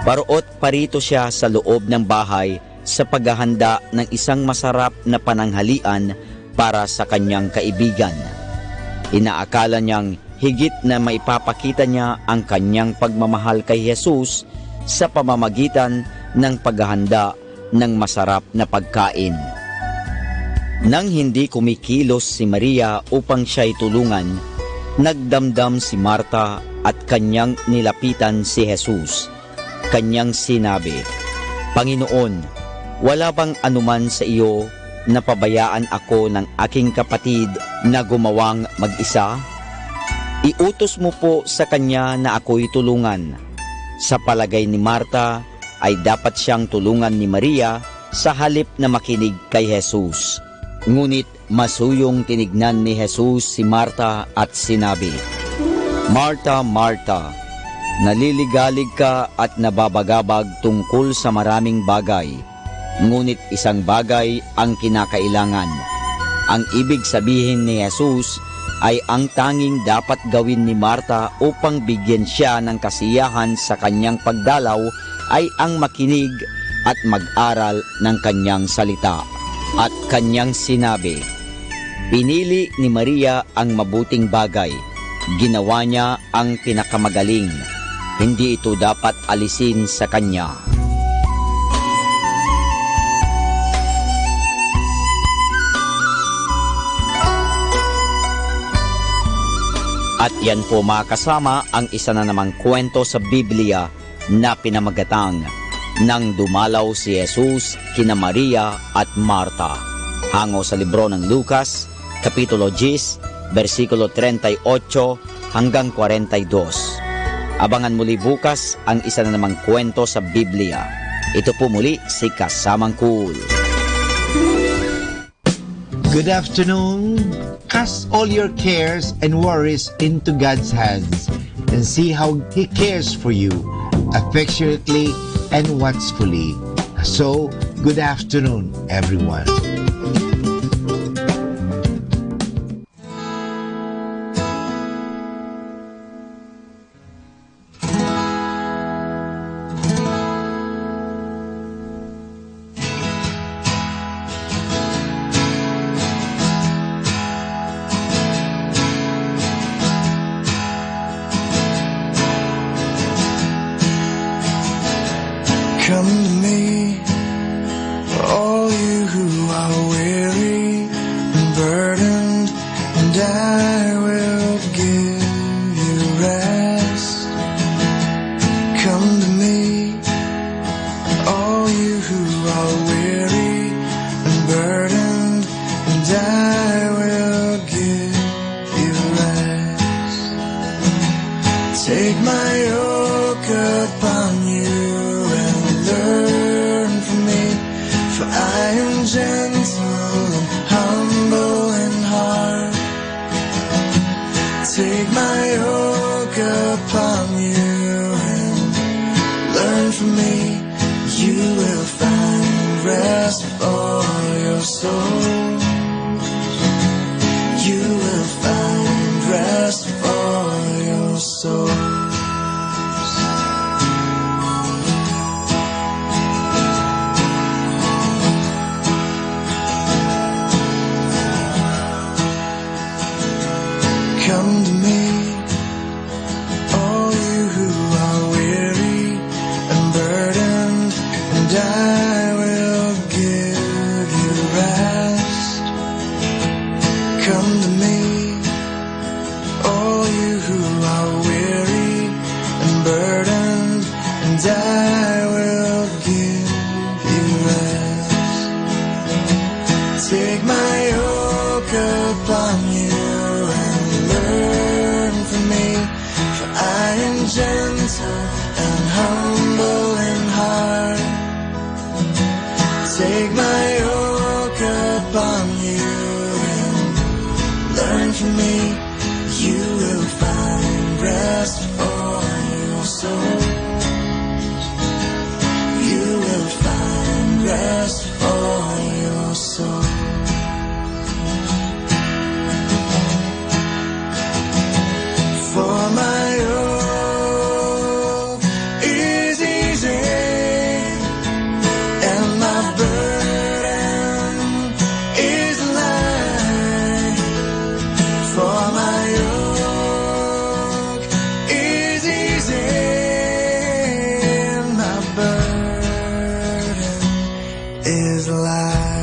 Paroot parito siya sa loob ng bahay sa paghahanda ng isang masarap na pananghalian para sa kanyang kaibigan. Inaakala niyang higit na maipapakita niya ang kanyang pagmamahal kay Jesus sa pamamagitan ng paghahanda ng masarap na pagkain. Nang hindi kumikilos si Maria upang siya'y tulungan, nagdamdam si Marta at kanyang nilapitan si Jesus. Kanyang sinabi, "Panginoon, wala bang anuman sa iyo na pabayaan ako ng aking kapatid na gumawang mag-isa? Iutos mo po sa kanya na ako'y tulungan." Sa palagay ni Marta ay dapat siyang tulungan ni Maria sa halip na makinig kay Jesus. Ngunit masuyong tinignan ni Jesus si Marta at sinabi, "Marta, Marta, naliligalig ka at nababagabag tungkol sa maraming bagay, ngunit isang bagay ang kinakailangan." Ang ibig sabihin ni Jesus ay ang tanging dapat gawin ni Marta upang bigyan siya ng kasiyahan sa kanyang pagdalaw ay ang makinig at mag-aral ng kanyang salita. At kanyang sinabi, pinili ni Maria ang mabuting bagay. Ginawa niya ang pinakamagaling. Hindi ito dapat alisin sa kanya. At yan po mga kasama ang isa na namang kwento sa Biblia na pinamagatang nang dumalaw si Jesus kina Maria at Marta. Hango sa libro ng Lucas, Kapitulo 10, versikulo 38 hanggang 42. Abangan muli bukas ang isa na namang kwento sa Biblia. Ito po muli si Kasamang Cool. Good afternoon. Cast all your cares and worries into God's hands and see how He cares for you affectionately and watchfully. So, good afternoon, everyone. Come to me, all you who are weary and burdened, and I will give you rest. Come to me, all you who are weary and burdened, and I will give you rest. Take my yoke upon you, for I am gentle and humble in heart. Take my yoke upon you and learn from me. You will find rest for your soul. You will find rest for your soul. Come to me, all you who are weary and burdened, and I will give you rest. Come to me, all you who are weary and burdened, and I will give you rest. Take my yoke upon you, I am gentle and humble in heart. Take my yoke upon you and learn from me. You will find rest for your soul. You will find rest for your soul. For my yoke is easy and my burden is light. is life.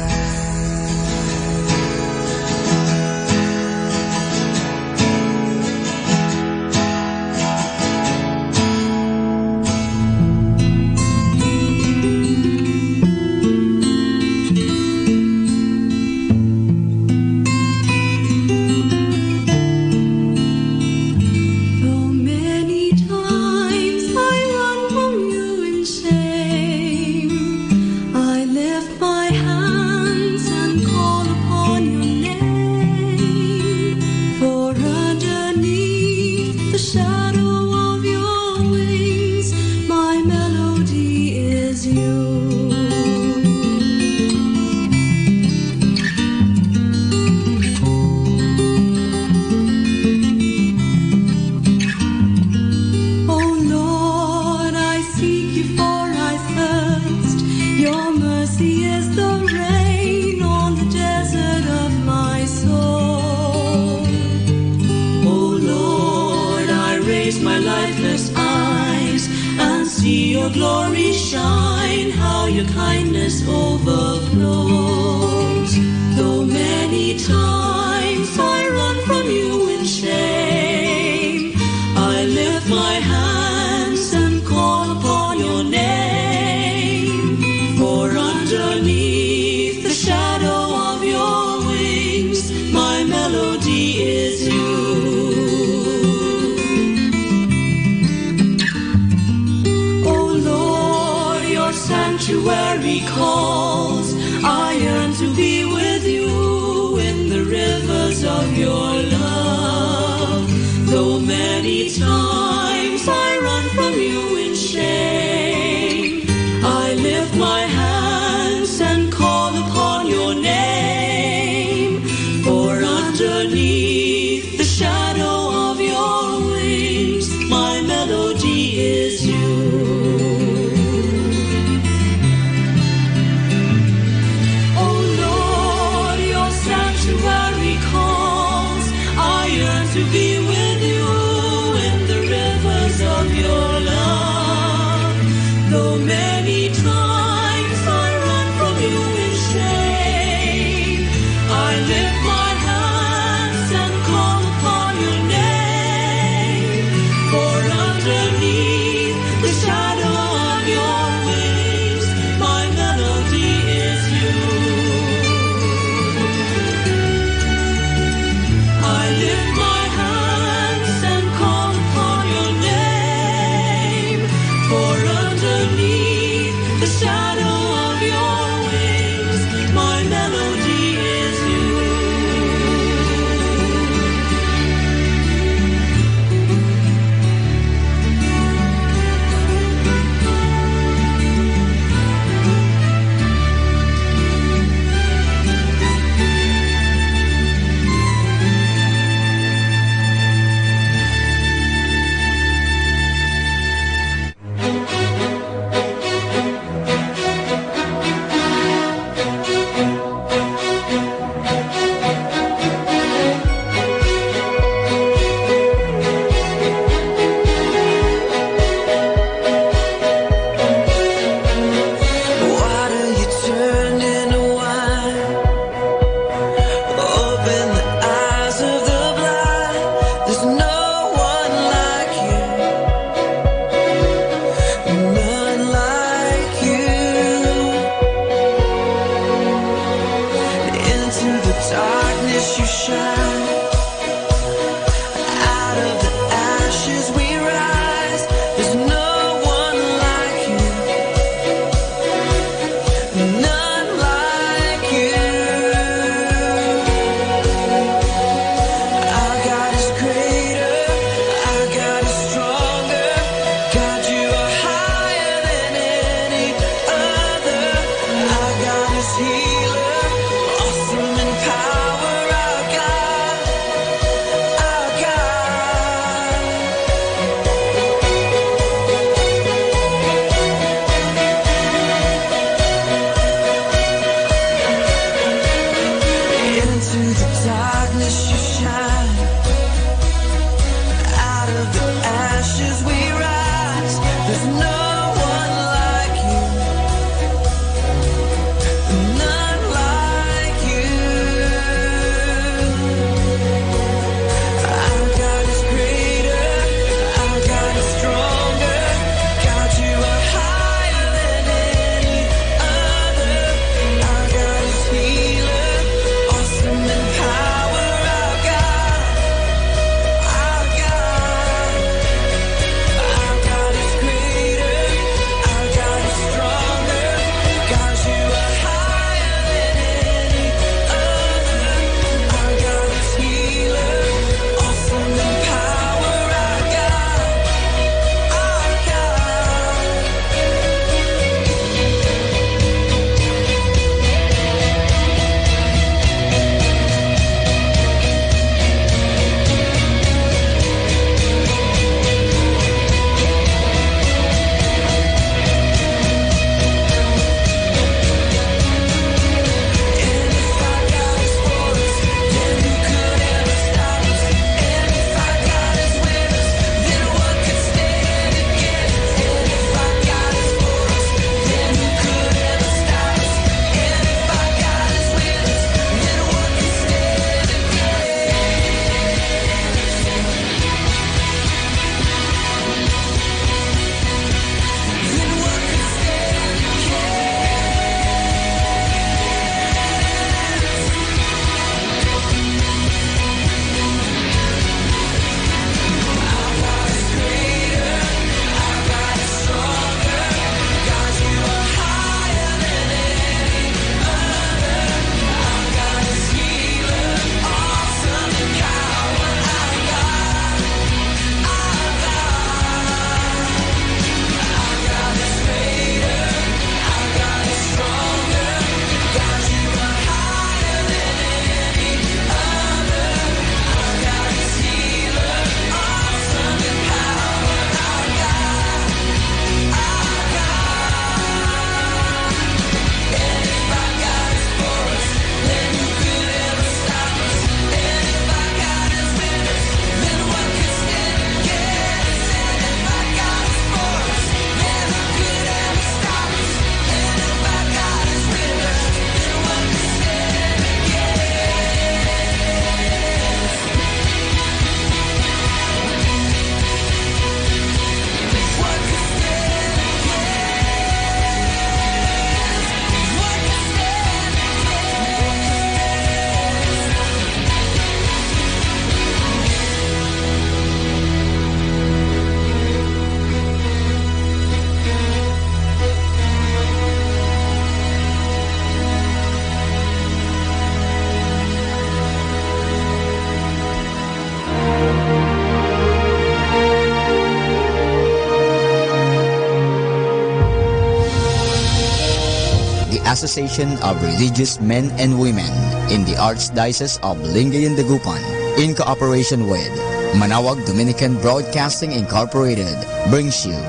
Association of Religious Men and Women in the Archdiocese of Lingayen Dagupan, in cooperation with Manawag Dominican Broadcasting Incorporated, brings you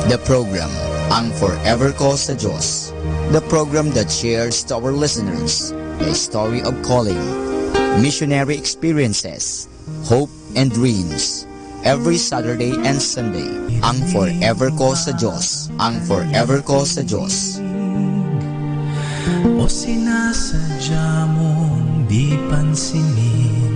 the program Ang Forever Ko sa Diyos, the program that shares to our listeners the story of calling, missionary experiences, hope and dreams. Every Saturday and Sunday, Ang Forever Ko sa Diyos, Ang Forever Ko sa Diyos. O sinasadya mong di pansinin.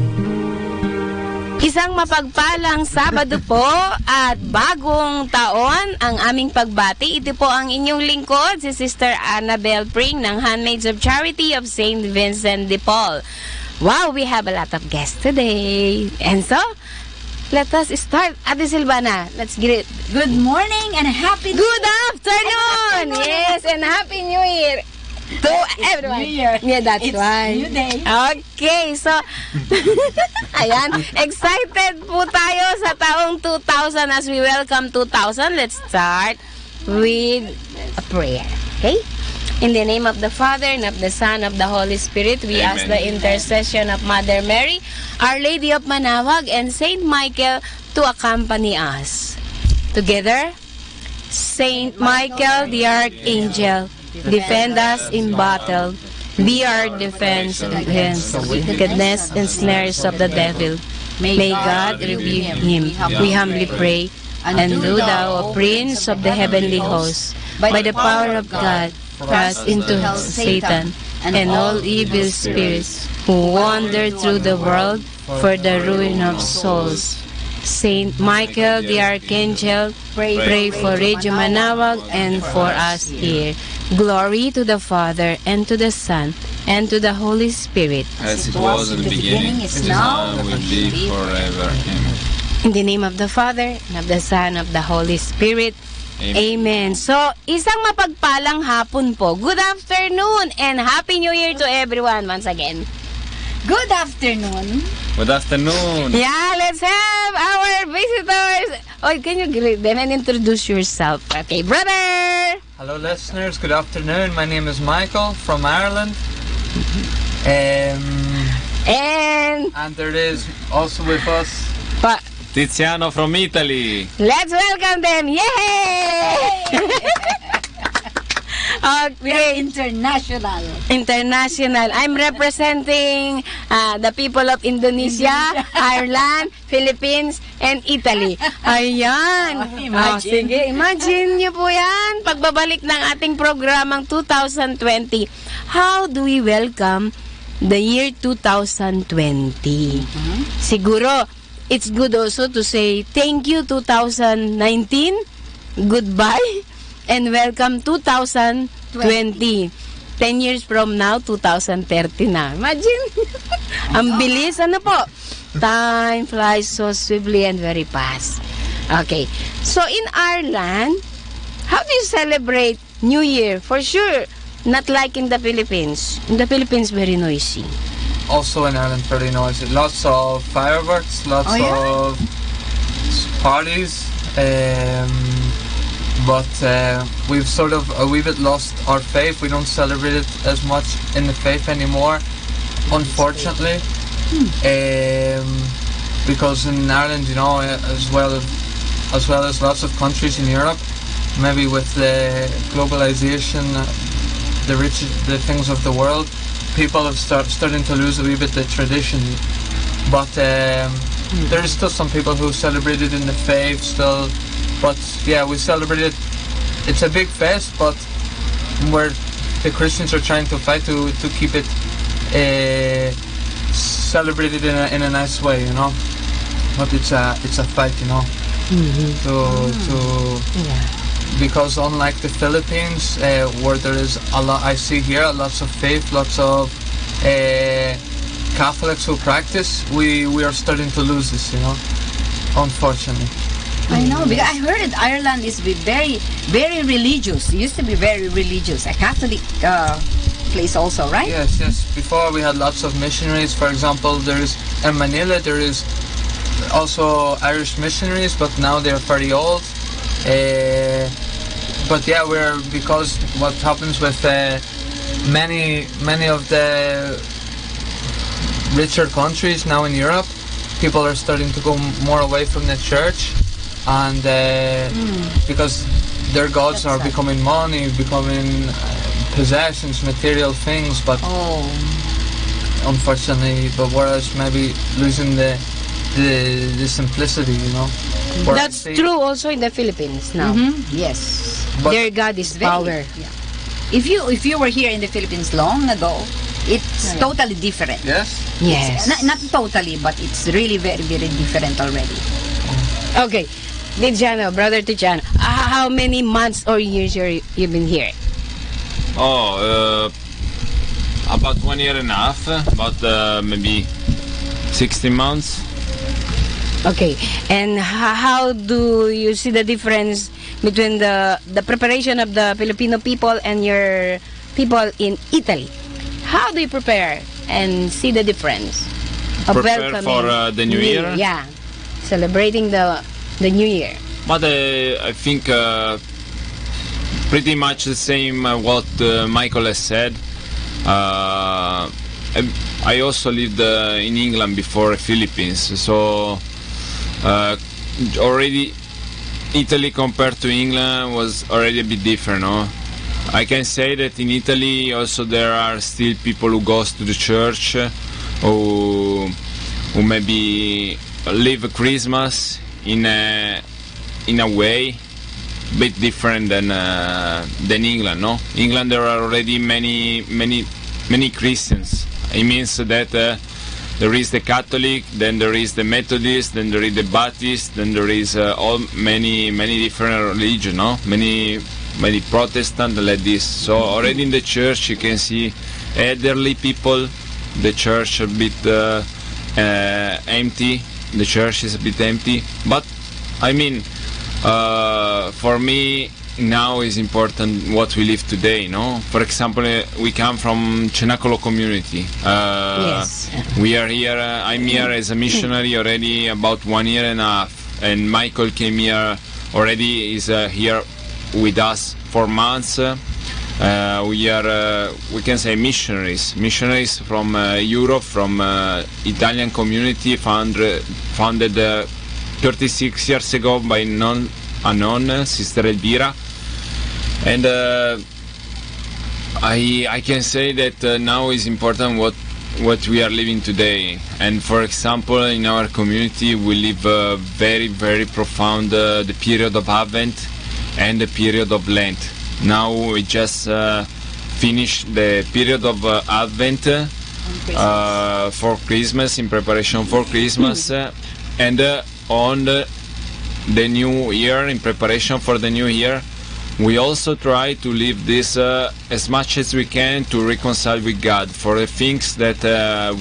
Isang mapagpalang Sabado po at bagong taon ang aming pagbati. Ito po ang inyong lingkod, si Sister Annabel Pring ng Handmaids of Charity of St. Vincent de Paul. Wow, we have a lot of guests today. And so, let us start. Ate Silvana, let's get it. Good morning and happy Good afternoon! Yes, and Happy New Year to everyone. New Year. Yeah, that's It's why. New Day. Okay, so, ayan, excited po tayo sa taong 2000 as we welcome 2000. Let's start with a prayer. Okay? In the name of the Father, and of the Son, of the Holy Spirit, we ask the intercession of Mother Mary, Our Lady of Manawag, and Saint Michael to accompany us. Together, Saint Michael, the Archangel, defend us in battle. Be our defense against the wickedness and snares of the devil. May God rebuke him. We humbly pray. And do thou, O Prince of the heavenly hosts, by the power of God, thrust into hell Satan and all evil spirits who wander through the world for the ruin of souls. Saint Michael the Archangel, pray for Radio Manawag and for us here. Glory to the Father, and to the Son, and to the Holy Spirit. As it was in the beginning, is now, and will be forever. Amen. In the name of the Father, and of the Son, and of the Holy Spirit. Amen. So, isang mapagpalang hapon po. Good afternoon and Happy New Year to everyone once again. Good afternoon. Good afternoon. Yeah, let's have our visitors. Oh, can you greet them and introduce yourself? Okay, brother. Hello, listeners. Good afternoon. My name is Michael from Ireland. And there is also with us Tiziano from Italy. Let's welcome them. Yay! Okay. International. I'm representing the people of Indonesia, Ireland, Philippines, and Italy. Ayan. Sige, imagine nyo po yan. Pagbabalik ng ating programang 2020. How do we welcome the year 2020? Siguro, it's good also to say thank you 2019, goodbye, and welcome 2020. 10 years from now, 2030 na. Imagine. Ang bilis. Ano po? Time flies so swiftly and very fast. Okay. So, in Ireland, how do you celebrate New Year? For sure, not like in the Philippines. In the Philippines, very noisy. Also in Ireland, very noisy. Lots of fireworks, lots of parties. But we've sort of a wee bit lost our faith. We don't celebrate it as much in the faith anymore, unfortunately. Because in Ireland, you know, as well as lots of countries in Europe, maybe with the globalization, the things of the world, people have starting to lose a wee bit the tradition. But there is still some people who celebrate it in the faith still. But yeah, we celebrate it. It's a big fest, but where the Christians are trying to fight to keep it celebrated in a nice way, you know. But it's a fight, you know. Because unlike the Philippines, where there is a lot, I see here lots of faith, lots of Catholics who practice. We are starting to lose this, you know. Unfortunately. I know, because I heard that Ireland is very, very religious. It used to be very religious. A Catholic place also, right? Yes. Before we had lots of missionaries. For example, in Manila, there is also Irish missionaries, but now they're very old. But yeah, because what happens with many of the richer countries now in Europe, people are starting to go more away from the church, and because their gods are becoming money, becoming possessions, material things, but unfortunately, whereas maybe losing the simplicity, you know. That's true also in the Philippines now. Yes. But Their God is power. Yeah. If you were here in the Philippines long ago, it's totally different. Yes? Yes. Not totally, but it's really very, very different already. Okay. Tiziano, Brother Tiziano, how many months or years you've been here? About 1 year and a half, about maybe 16 months. Okay, and how do you see the difference between the preparation of the Filipino people and your people in Italy? How do you prepare and see the difference of Prepare welcoming for the New Year? Yeah, celebrating the New Year. But I think pretty much the same what Michael has said. I also lived in England before Philippines, so already Italy compared to England was already a bit different, no? I can say that in Italy also there are still people who goes to the church, who maybe live Christmas in a way bit different than England, no? England there are already many Christians. It means that there is the Catholic, then there is the Methodist, then there is the Baptist, then there is many different religions, no? Many Protestant like this. So already in the church you can see elderly people. The church a bit empty. The church is a bit empty. But I mean, for me now is important what we live today, no? For example, we come from Cenacolo community. Yes. We are here, I'm here as a missionary already about 1 year and a half, and Michael came here already, is here with us for months. We are, we can say missionaries from Europe, from Italian community founded 36 years ago by a nun, Sister Elvira. And I can say that now is important what we are living today. And for example, in our community we live very profound the period of Advent and the period of Lent. Now we just finished the period of Advent for Christmas, in preparation for Christmas, and on the new year, in preparation for the new year, we also try to live this as much as we can to reconcile with God for the things that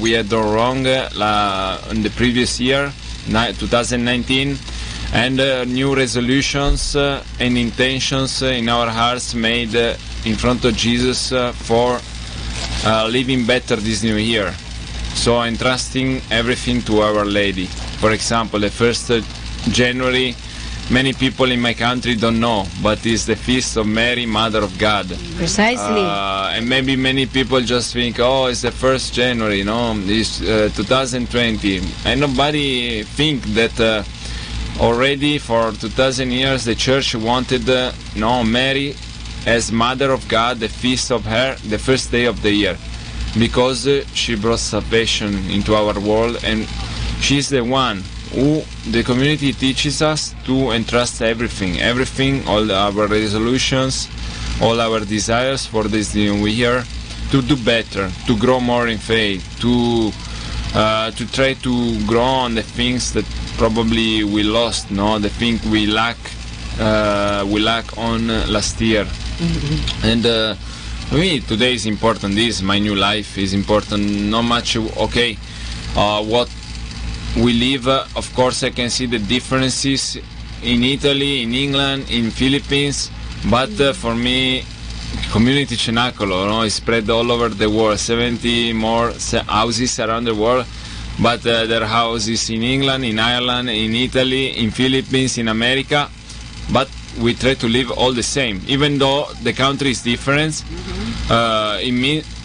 we had done wrong in the previous year, 2019, and new resolutions and intentions in our hearts made in front of Jesus for living better this new year. So entrusting everything to Our Lady. For example, the 1st January, many people in my country don't know, but it's the feast of Mary, Mother of God. Precisely. And maybe many people just think, oh, it's the 1st January, no, it's 2020. And nobody think that already for 2000 years the church wanted Mary as Mother of God, the feast of her, the first day of the year, because she brought salvation into our world, and she's the one who the community teaches us to entrust everything, all our resolutions, all our desires for this new year, to do better, to grow more in faith, to try to grow on the things that probably we lost, the things we lack on last year. And for me today is important. This my new life is important. Not much what we live. Of course I can see the differences in Italy, in England, in Philippines, but for me community Cenacolo is spread all over the world, 70 more houses around the world, but there are houses in England, in Ireland, in Italy, in Philippines, in America. But we try to live all the same, even though the country is different.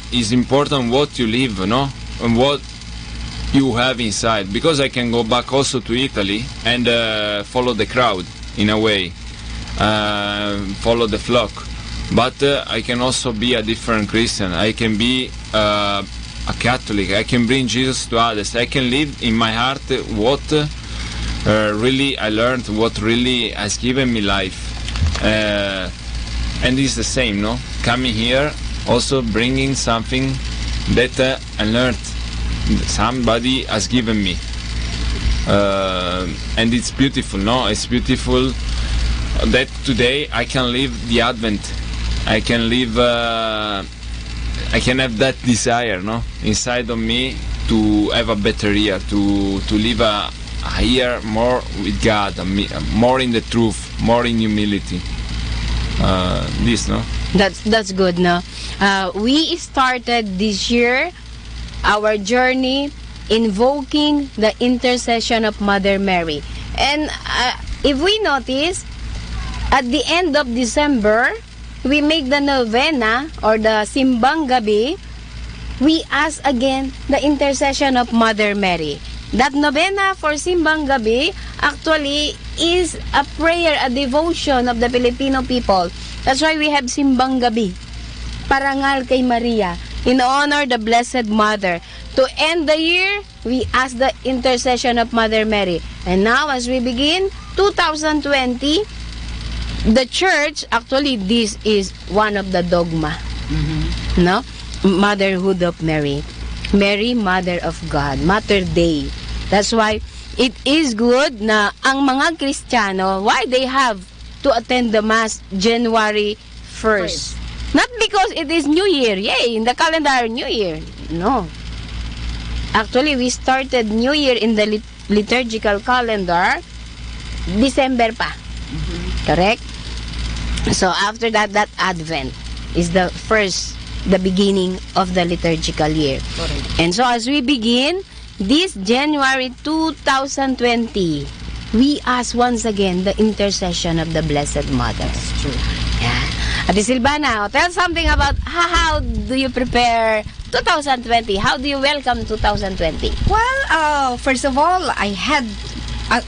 It's important what you live, no, and what you have inside. Because I can go back also to Italy and follow the crowd in a way, follow the flock. But I can also be a different Christian. I can be a Catholic. I can bring Jesus to others. I can live in my heart what really I learned, what really has given me life. And it's the same, no? Coming here, also bringing something that I learned. Somebody has given me. And it's beautiful, no? It's beautiful that today I can live the Advent. I can live, I can have that desire, no, inside of me to have a better year, to live a year more with God, more in the truth, more in humility. This, no? That's good, no? We started this year our journey invoking the intercession of Mother Mary. And if we notice, at the end of December, we make the novena or the Simbang Gabi. We ask again the intercession of Mother Mary. That novena for Simbang Gabi actually is a prayer, a devotion of the Filipino people. That's why we have Simbang Gabi, Parangal kay Maria, in honor the Blessed Mother. To end the year, we ask the intercession of Mother Mary. And now as we begin 2020, the church, actually this is one of the dogma, no? Motherhood of Mary. Mary, Mother of God, Mater Dei. That's why it is good na ang mga Kristiyano, why they have to attend the Mass January 1st. Not because it is New Year, yay, in the calendar, New Year. No. Actually, we started New Year in the liturgical calendar, December pa. Correct? So after that, that Advent is the beginning of the liturgical year. Correct. And so as we begin this January 2020, we ask once again the intercession of the Blessed Mother. That's true. Yeah. Ate Silvana, tell something about how do you prepare 2020? How do you welcome 2020? Well, first of all, I had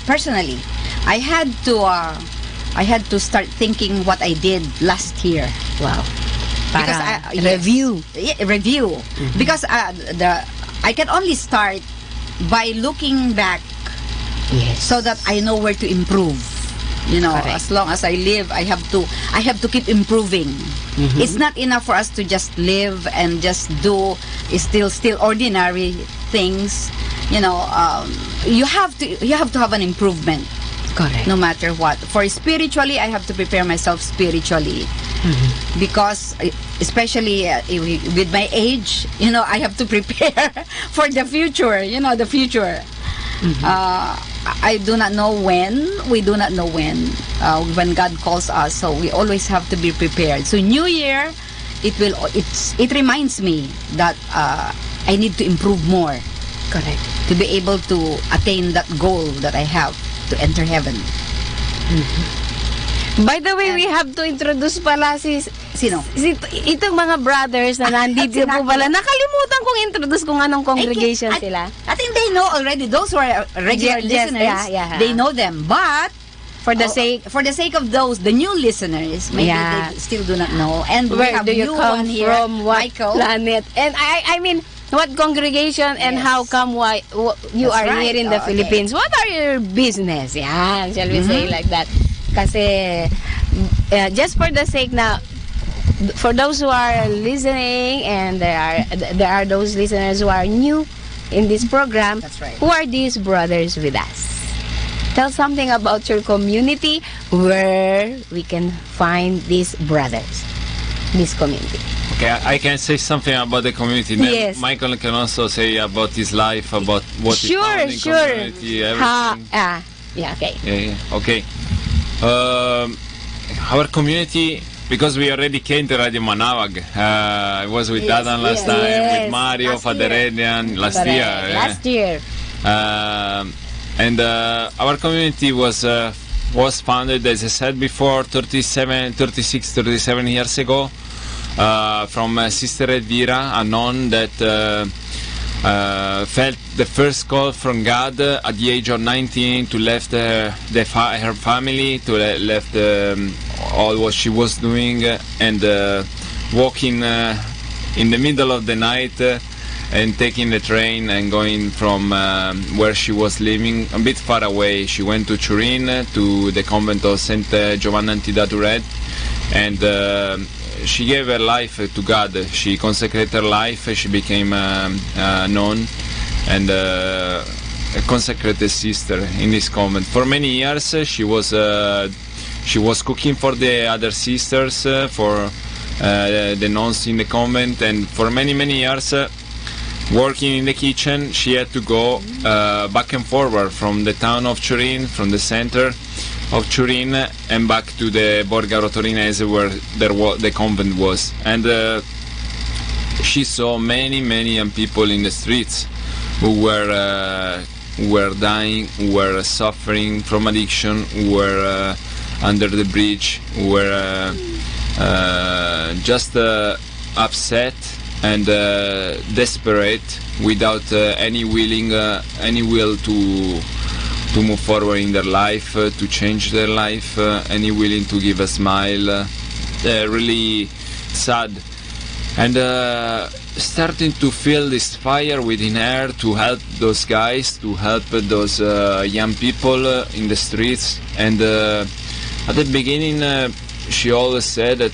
personally, I had to start thinking what I did last year. Wow. Because review. Review. Because I can only start by looking back, so that I know where to improve. You know, correct. As long as I live, I have to keep improving. It's not enough for us to just live and just do still ordinary things. You know, you have to have an improvement. Correct. No matter what. For spiritually, I have to prepare myself spiritually. Because especially with my age, you know, I have to prepare for the future. You know, the future. I do not know when. We do not know when God calls us. So we always have to be prepared. So New Year, it reminds me that I need to improve more. Correct. To be able to attain that goal that I have to enter heaven. By the way, we have to introduce pala sino? Itong mga brothers na nandito po pala. Nakalimutan kong introduce kung anong congregation sila. I think they know already. Those who are regular listeners, they know them. But for the sake of those, the new listeners, maybe they still do not know. And where we have do you come here, from? What Michael. Planet? And I mean, what congregation and how come you are here in the Philippines? What are your business? Yeah, shall we say like that? Kasi just for the sake now, for those who are listening, and there are those listeners who are new in this program. That's right. Who are these brothers with us? Tell something about your community where we can find these brothers, this community. Okay, I can say something about the community. Then Yes. Michael can also say about his life, about what he found in community, everything. Yeah, okay. Yeah. Okay. Our community, because we already came to Radio Manawag. I was with Adam last time, with Mario, Father Edian last year. Last year. And our community was was founded, as I said before, 37 years ago, from Sister Elvira, a nun that felt the first call from God at the age of 19 to left her family, to left all what she was doing, and walking in the middle of the night and taking the train and going from where she was living a bit far away. She went to Turin, to the convent of Saint Giovanna Antidaturet, and she gave her life to God. She consecrated her life. She became a nun and a consecrated sister in this convent. For many years, she was cooking for the other sisters, for the nuns in the convent, and for many years, working in the kitchen. She had to go back and forward from the town of Turin, from the center of Turin, and back to the Borgaro Torinese where the convent was. And she saw many young people in the streets who were dying, who were suffering from addiction, who were under the bridge, who were just upset and desperate, without any will to move forward in their life, to change their life, any willing to give a smile. Really sad, and starting to feel this fire within her to help those guys, to help those young people in the streets. And at the beginning, she always said that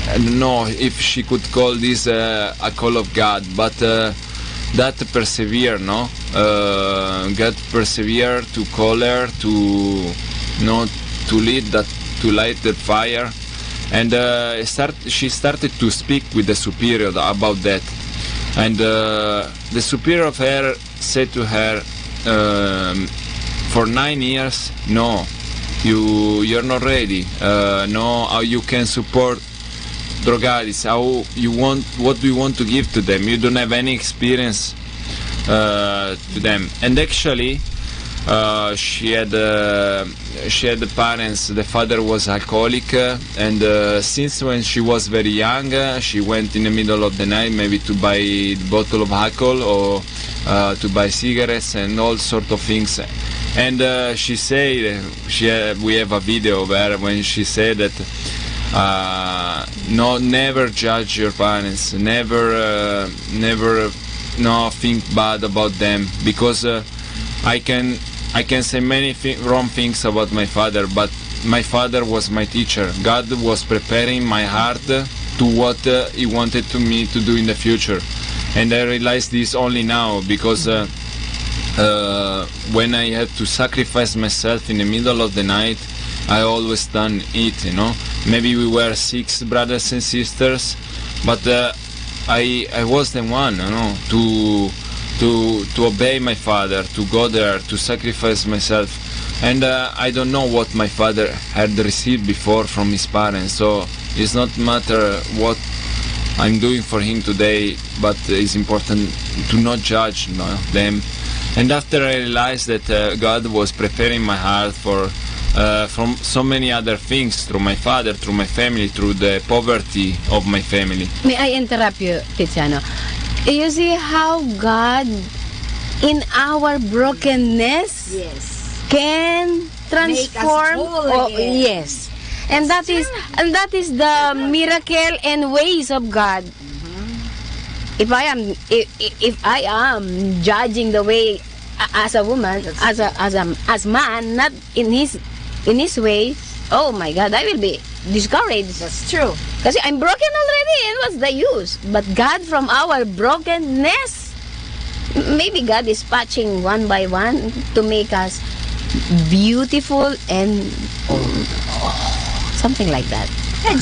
I don't know if she could call this a call of God, but that persevere, no? God persevere to call her to light that fire, and she started to speak with the superior about that, and the superior of her said to her, for 9 years, no, you're not ready. No, how you can support drogadicts? What do you want to give to them? You don't have any experience to them. And actually, she had the parents. The father was alcoholic, and since when she was very young, she went in the middle of the night, maybe to buy a bottle of alcohol or to buy cigarettes and all sort of things. And she said, we have a video where when she said that never judge your parents, never think bad about them, because I can say many wrong things about my father, but my father was my teacher. God was preparing my heart to what he wanted me to do in the future, and I realized this only now, because when I had to sacrifice myself in the middle of the night, I always done it, Maybe we were 6 brothers and sisters, but I was the one, to obey my father, to go there, to sacrifice myself. And I don't know what my father had received before from his parents, so it's not matter what I'm doing for him today, but it's important to not judge them. And after I realized that God was preparing my heart from so many other things, through my father, through my family, through the poverty of my family. May I interrupt you, Tiziano? You see how God, in our brokenness, can transform. Make us whole again. Yes, and that is the miracle and ways of God. If I am judging the way as a woman, as man, not in his way, oh my God, I will be discouraged. That's true. Because I'm broken already, and what's the use? But God, from our brokenness, maybe God is patching one by one to make us beautiful and something like that. Yeah,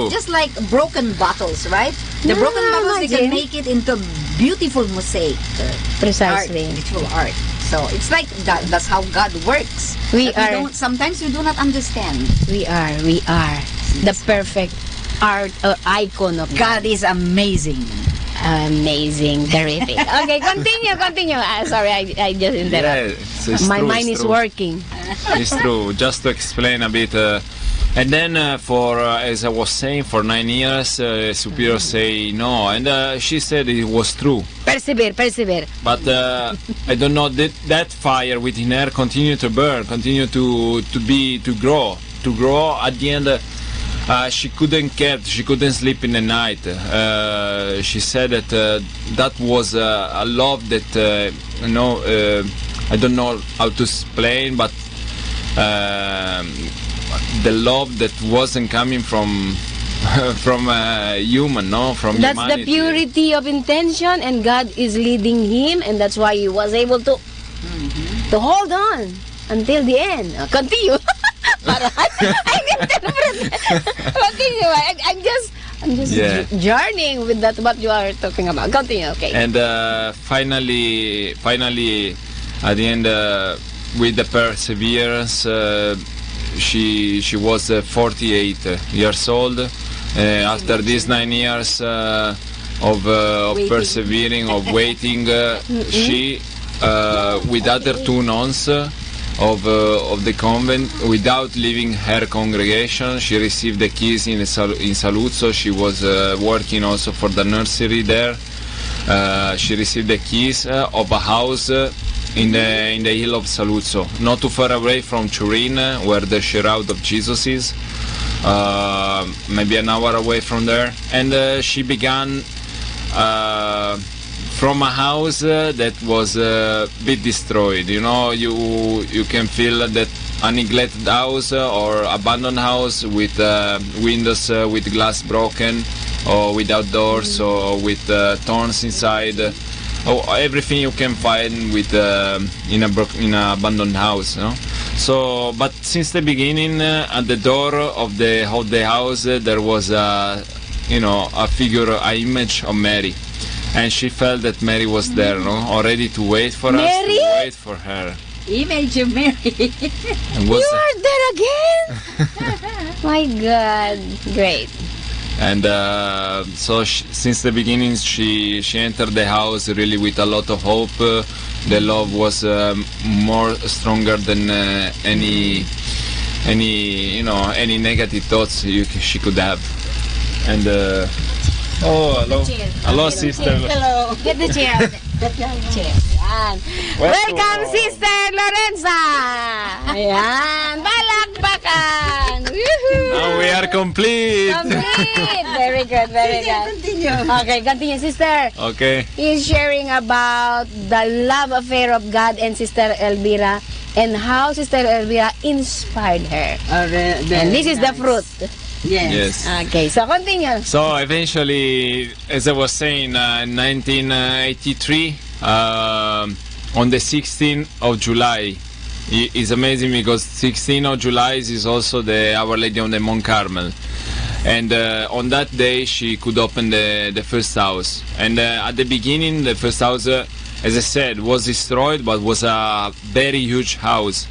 just like broken bottles, right? The broken bottles, they can make it into beautiful mosaic. Precisely. Beautiful art. So it's like that's how God works. Sometimes we do not understand. We are the perfect art icon of God is amazing. Amazing, terrific. Okay, continue. Sorry, I just interrupted. It's My true, mind it's is true. working. It's true. Just to explain a bit, and then for as I was saying, for 9 years, superior say no, and she said it was true. Persevere. But I don't know that fire within her continued to burn, continued to grow. At the end, she couldn't sleep in the night. She said that that was a love that I don't know how to explain, but the love that wasn't coming from human, no, from That's humanity. the purity of intention, and God is leading him, and that's why he was able to hold on until the end. Continue. Continue. I'm just journeying with that what you are talking about. Continue, okay. And finally, at the end, with the perseverance, she was 48 years old. After these 9 years of persevering, of waiting, she, with other 2 nuns of the convent, without leaving her congregation, she received the keys in Saluzzo. She was working also for the nursery there. She received the keys of a house in the hill of Saluzzo, not too far away from Turin, where the Shroud of Jesus is. Maybe an hour away from there, and she began from a house that was a bit destroyed. You know, you can feel that a neglected house or abandoned house with windows with glass broken, or without doors, or with thorns inside. Everything you can find with in a abandoned house, you know? So, but since the beginning, at the door of the house, there was a figure, an image of Mary, and she felt that Mary was there, no, already to wait for us, to wait for her. Image of Mary. You are there again? My God, great. And so since the beginning, she entered the house really with a lot of hope. The love was more stronger than any negative thoughts she could have. And hello, sister. Hello. Get the chair. Yan. Welcome, Sister Lorenza. Ayan. Palakpakan. Now we are complete. Very good. Continue. Okay, continue, sister. Okay. He's sharing about the love affair of God and Sister Elvira, and how Sister Elvira inspired her. And this is the fruit. Yes. Okay, so continue. So eventually, as I was saying, in 1983, on the 16th of July, it's amazing because 16th of July is also the Our Lady of the Mount Carmel. And on that day, she could open the first house. And at the beginning, the first house, as I said, was destroyed, but was a very huge house.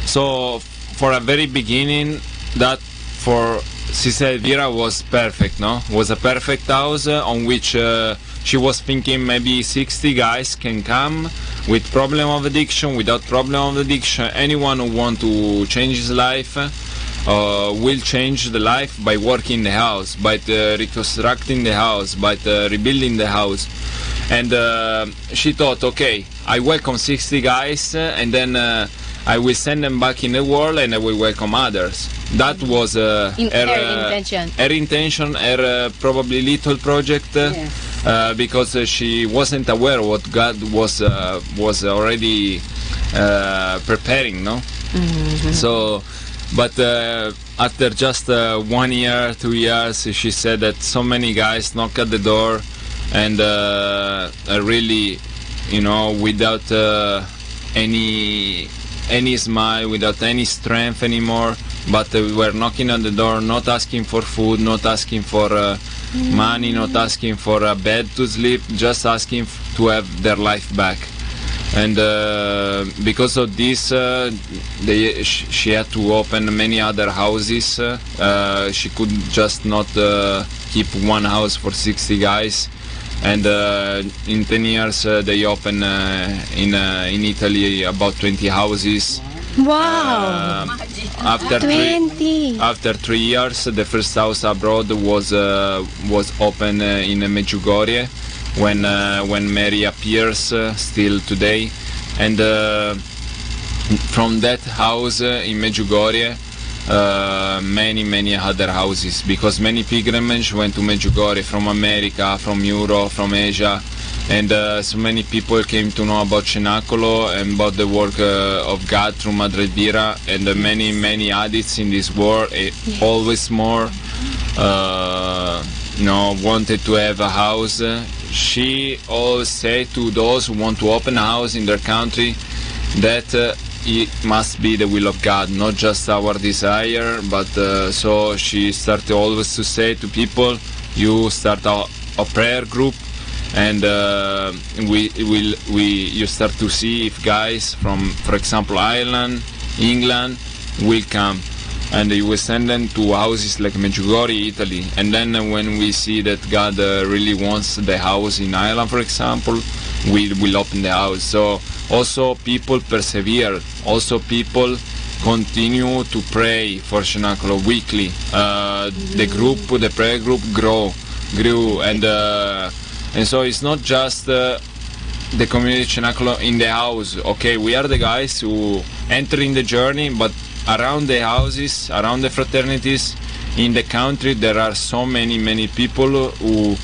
So for a very beginning, that for Sister Elvira was perfect, no? Was a perfect house on which she was thinking maybe 60 guys can come with problem of addiction, without problem of addiction. Anyone who want to change his life will change the life by working the house, by reconstructing the house, by rebuilding the house. And she thought, okay, I welcome 60 guys, and then I will send them back in the world, and I will welcome others. That was her intention. Her intention, her probably little project, because she wasn't aware what God was already preparing, no? Mm-hmm. So, but after just 1 year, 2 years, she said that so many guys knock at the door, and really, without any smile, without any strength anymore, but we were knocking on the door, not asking for food, not asking for money, not asking for a bed to sleep, just asking to have their life back. And because of this, she had to open many other houses. She could just not keep one house for 60 guys. And in 10 years they open in Italy about 20 houses. Wow! After 20. after 3 years, the first house abroad was open in Medjugorje when Mary appears still today, and from that house in Medjugorje, many other houses, because many pilgrimages went to Medjugorje from America, from Europe, from Asia, and so many people came to know about Cenacolo and about the work of God through Madre Elvira, and many addicts in this world, always more wanted to have a house. She always said to those who want to open a house in their country that it must be the will of God, not just our desire, but so she started always to say to people, you start a prayer group, and you start to see if guys from, for example, Ireland, England will come, and you will send them to houses like Medjugorje, Italy, and then when we see that God really wants the house in Ireland, for example, we will open the house. So also people persevere, also people continue to pray for Cenacolo weekly. The prayer group grew, and so it's not just the community Cenacolo in the house. Okay, we are the guys who enter in the journey, but around the houses, around the fraternities in the country, there are so many people who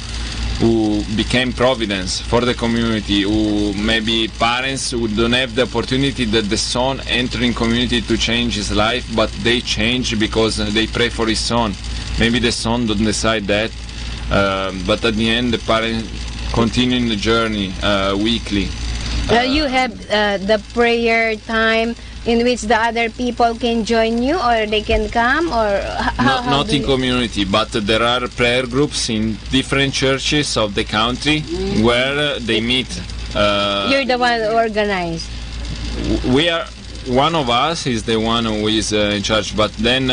became providence for the community, who maybe parents who don't have the opportunity that the son enter in community to change his life, but they change because they pray for his son. Maybe the son don't decide that, but at the end the parents continue in the journey weekly. You have the prayer time in which the other people can join you, or they can come, or not in community, but there are prayer groups in different churches of the country where they meet. You're the one who organized. We are, one of us is the one who is in charge, but then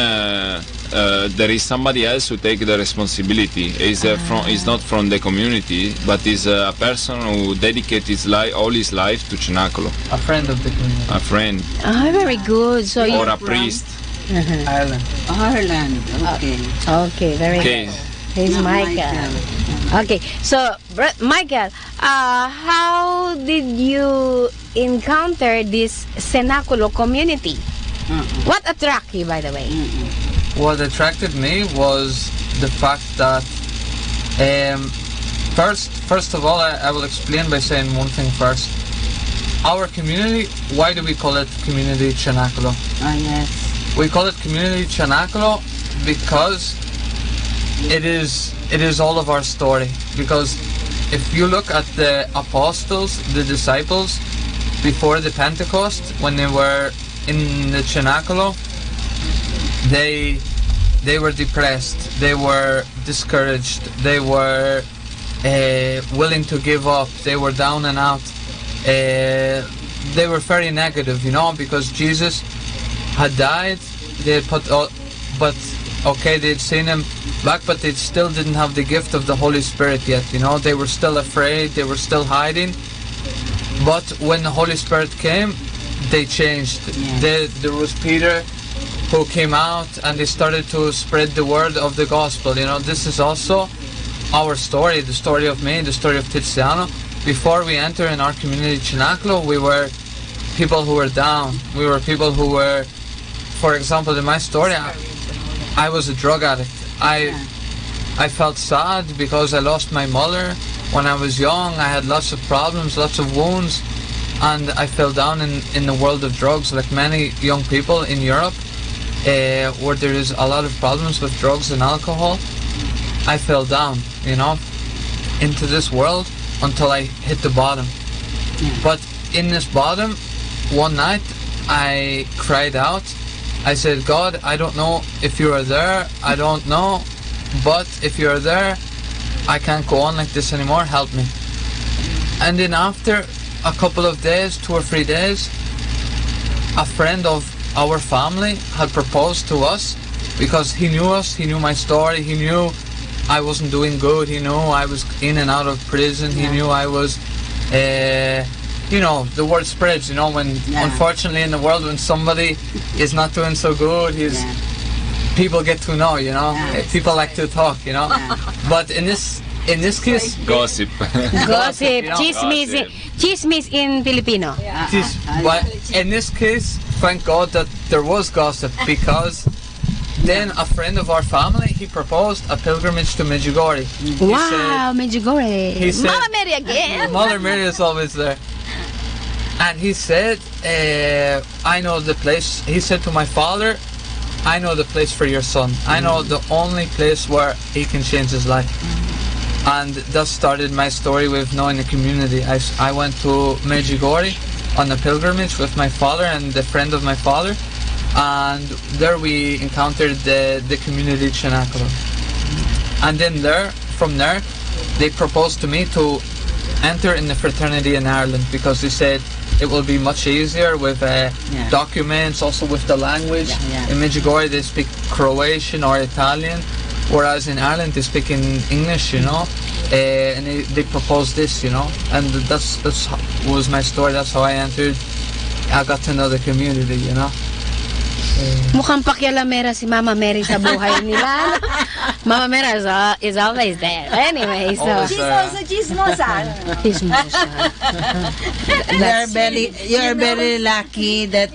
there is somebody else who take the responsibility. Is not from the community, but is a person who dedicates his life, all his life to Cenacolo. A friend of the community. A friend. Ah, very good. So or a priest. Ireland. Ireland. Okay. Okay, very good. He's Michael. Okay, so Michael, how did you encounter this Cenacolo community? What attracted you, by the way? What attracted me was the fact that first of all, I will explain by saying one thing first. Our community, why do we call it Community Cenacolo? Yes. We call it Community Cenacolo because it is all of our story. Because if you look at the apostles, the disciples, before the Pentecost, when they were in the Cenacolo, they were depressed, they were discouraged, they were willing to give up, they were down and out, they were very negative, because Jesus had died. They had they'd seen him back, but they still didn't have the gift of the Holy Spirit yet. They were still afraid, they were still hiding. But when the Holy Spirit came, they changed. There was Peter who came out, and they started to spread the word of the gospel. This is also our story, the story of me, the story of Tiziano. Before we enter in our community Cenacolo, we were people who were down. We were people who were, for example, in my story, I was a drug addict. I felt sad because I lost my mother when I was young. I had lots of problems, lots of wounds, and I fell down in the world of drugs, like many young people in Europe, where there is a lot of problems with drugs and alcohol. I fell down, into this world until I hit the bottom. But in this bottom, one night I cried out. I said, God, I don't know if you are there, I don't know, but if you are there, I can't go on like this anymore, help me. And then after a couple of days, 2 or 3 days, a friend of our family had proposed to us, because he knew us, he knew my story, he knew I wasn't doing good. He knew I was in and out of prison. He knew I was, you know, the word spreads. You know, when unfortunately in the world when somebody is not doing so good, people get to know. You know, people like to talk. You know, but in this case, gossip. Gossip, you know? chismis in Filipino. But in this case, thank God that there was gossip, because then a friend of our family, he proposed a pilgrimage to Medjugorje. Wow, Medjugorje. He said, Mama Mary again. Mother Mary is always there. And he said, I know the place. He said to my father, I know the place for your son. I know the only place where he can change his life. And that started my story with knowing the community. I went to Medjugorje on a pilgrimage with my father and a friend of my father, and there we encountered the community Cenacolo. And then from there, they proposed to me to enter in the fraternity in Ireland, because they said it will be much easier with documents, also with the language. In Medjugorje they speak Croatian or Italian, whereas in Ireland they speak in English, you know. And they proposed this, you know, and that was my story. That's how I entered. I got to know the community, you know. Mukhang pakialamera si Mama Mary sa buhay nila. Mama Mary is always there. Anyway, so she's also chismosa. You're very lucky that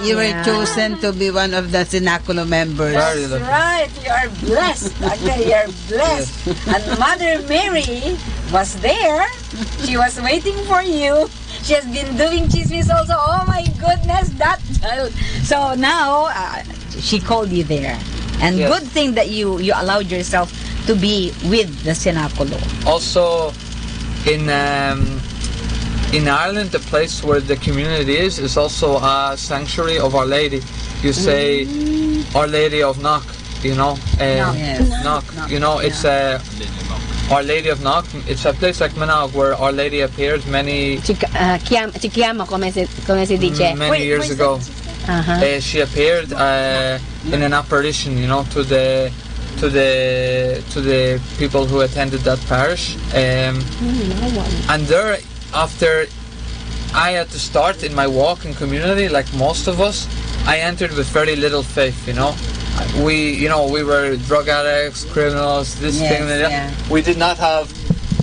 you were chosen to be one of the Cenacolo members. That's right. You are blessed. Okay, you're blessed. And Mother Mary was there. She was waiting for you. She has been doing chismis also. Oh my goodness, that child. So now she called you there, and good thing that you allowed yourself to be with the Cenacolo. Also, in Ireland, the place where the community is also a sanctuary of Our Lady. You say Our Lady of Knock, you know. Knock. You know, it's Our Lady of Knock. It's a place like Manawag where Our Lady appeared many years ago. She appeared in an apparition, you know, to the people who attended that parish. And there, after I had to start in my walk in community, like most of us, I entered with very little faith, you know. We were drug addicts, criminals, this thing and that. We did not have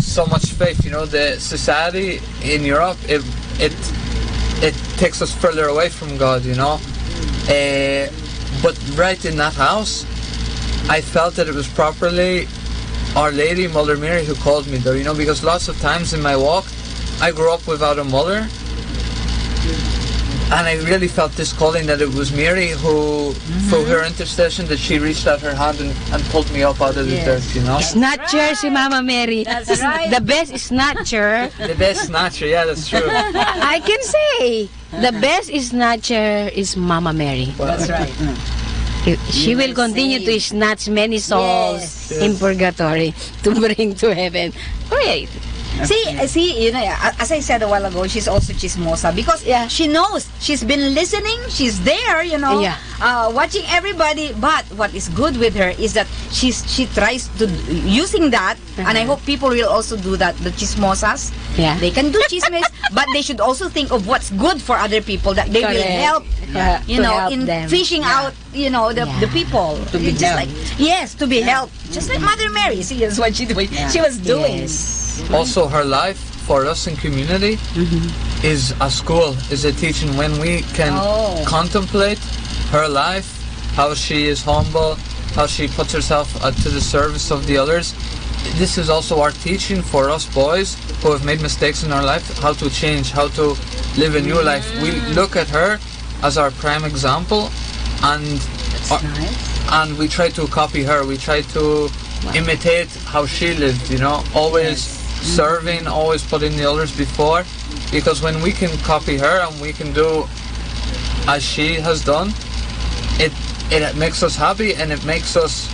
so much faith, you know. The society in Europe, it takes us further away from God, you know. But right in that house, I felt that it was properly Our Lady, Mother Mary, who called me there, you know, because lots of times in my walk, I grew up without a mother. And I really felt this calling that it was Mary who, through her intercession, that she reached out her hand and pulled me up out of the dirt, you know. Snatcher si Mama Mary. That's right. The best snatcher. The best snatcher, yeah, that's true. I can say, the best snatcher is Mama Mary. That's right. She will continue to snatch many souls in purgatory to bring to heaven. Great. See, you know, as I said a while ago, she's also chismosa because she knows. She's been listening. She's there, you know, watching everybody. But what is good with her is that she tries to using that, and I hope people will also do that. The chismosas, they can do chismes, but they should also think of what's good for other people that they will help. You know, in them. Fishing out, you know, the people to be just like to be helped, just like Mother Mary. See, that's what she doing. She was doing. Also, her life for us in community is a school, is a teaching. When we can contemplate her life, how she is humble, how she puts herself to the service of the others. This is also our teaching for us boys who have made mistakes in our life, how to change, how to live a new life. We look at her as our prime example, and we try to copy her. We try to imitate how she lived, you know, always serving, always putting the others before, because when we can copy her and we can do as she has done, it makes us happy, and it makes us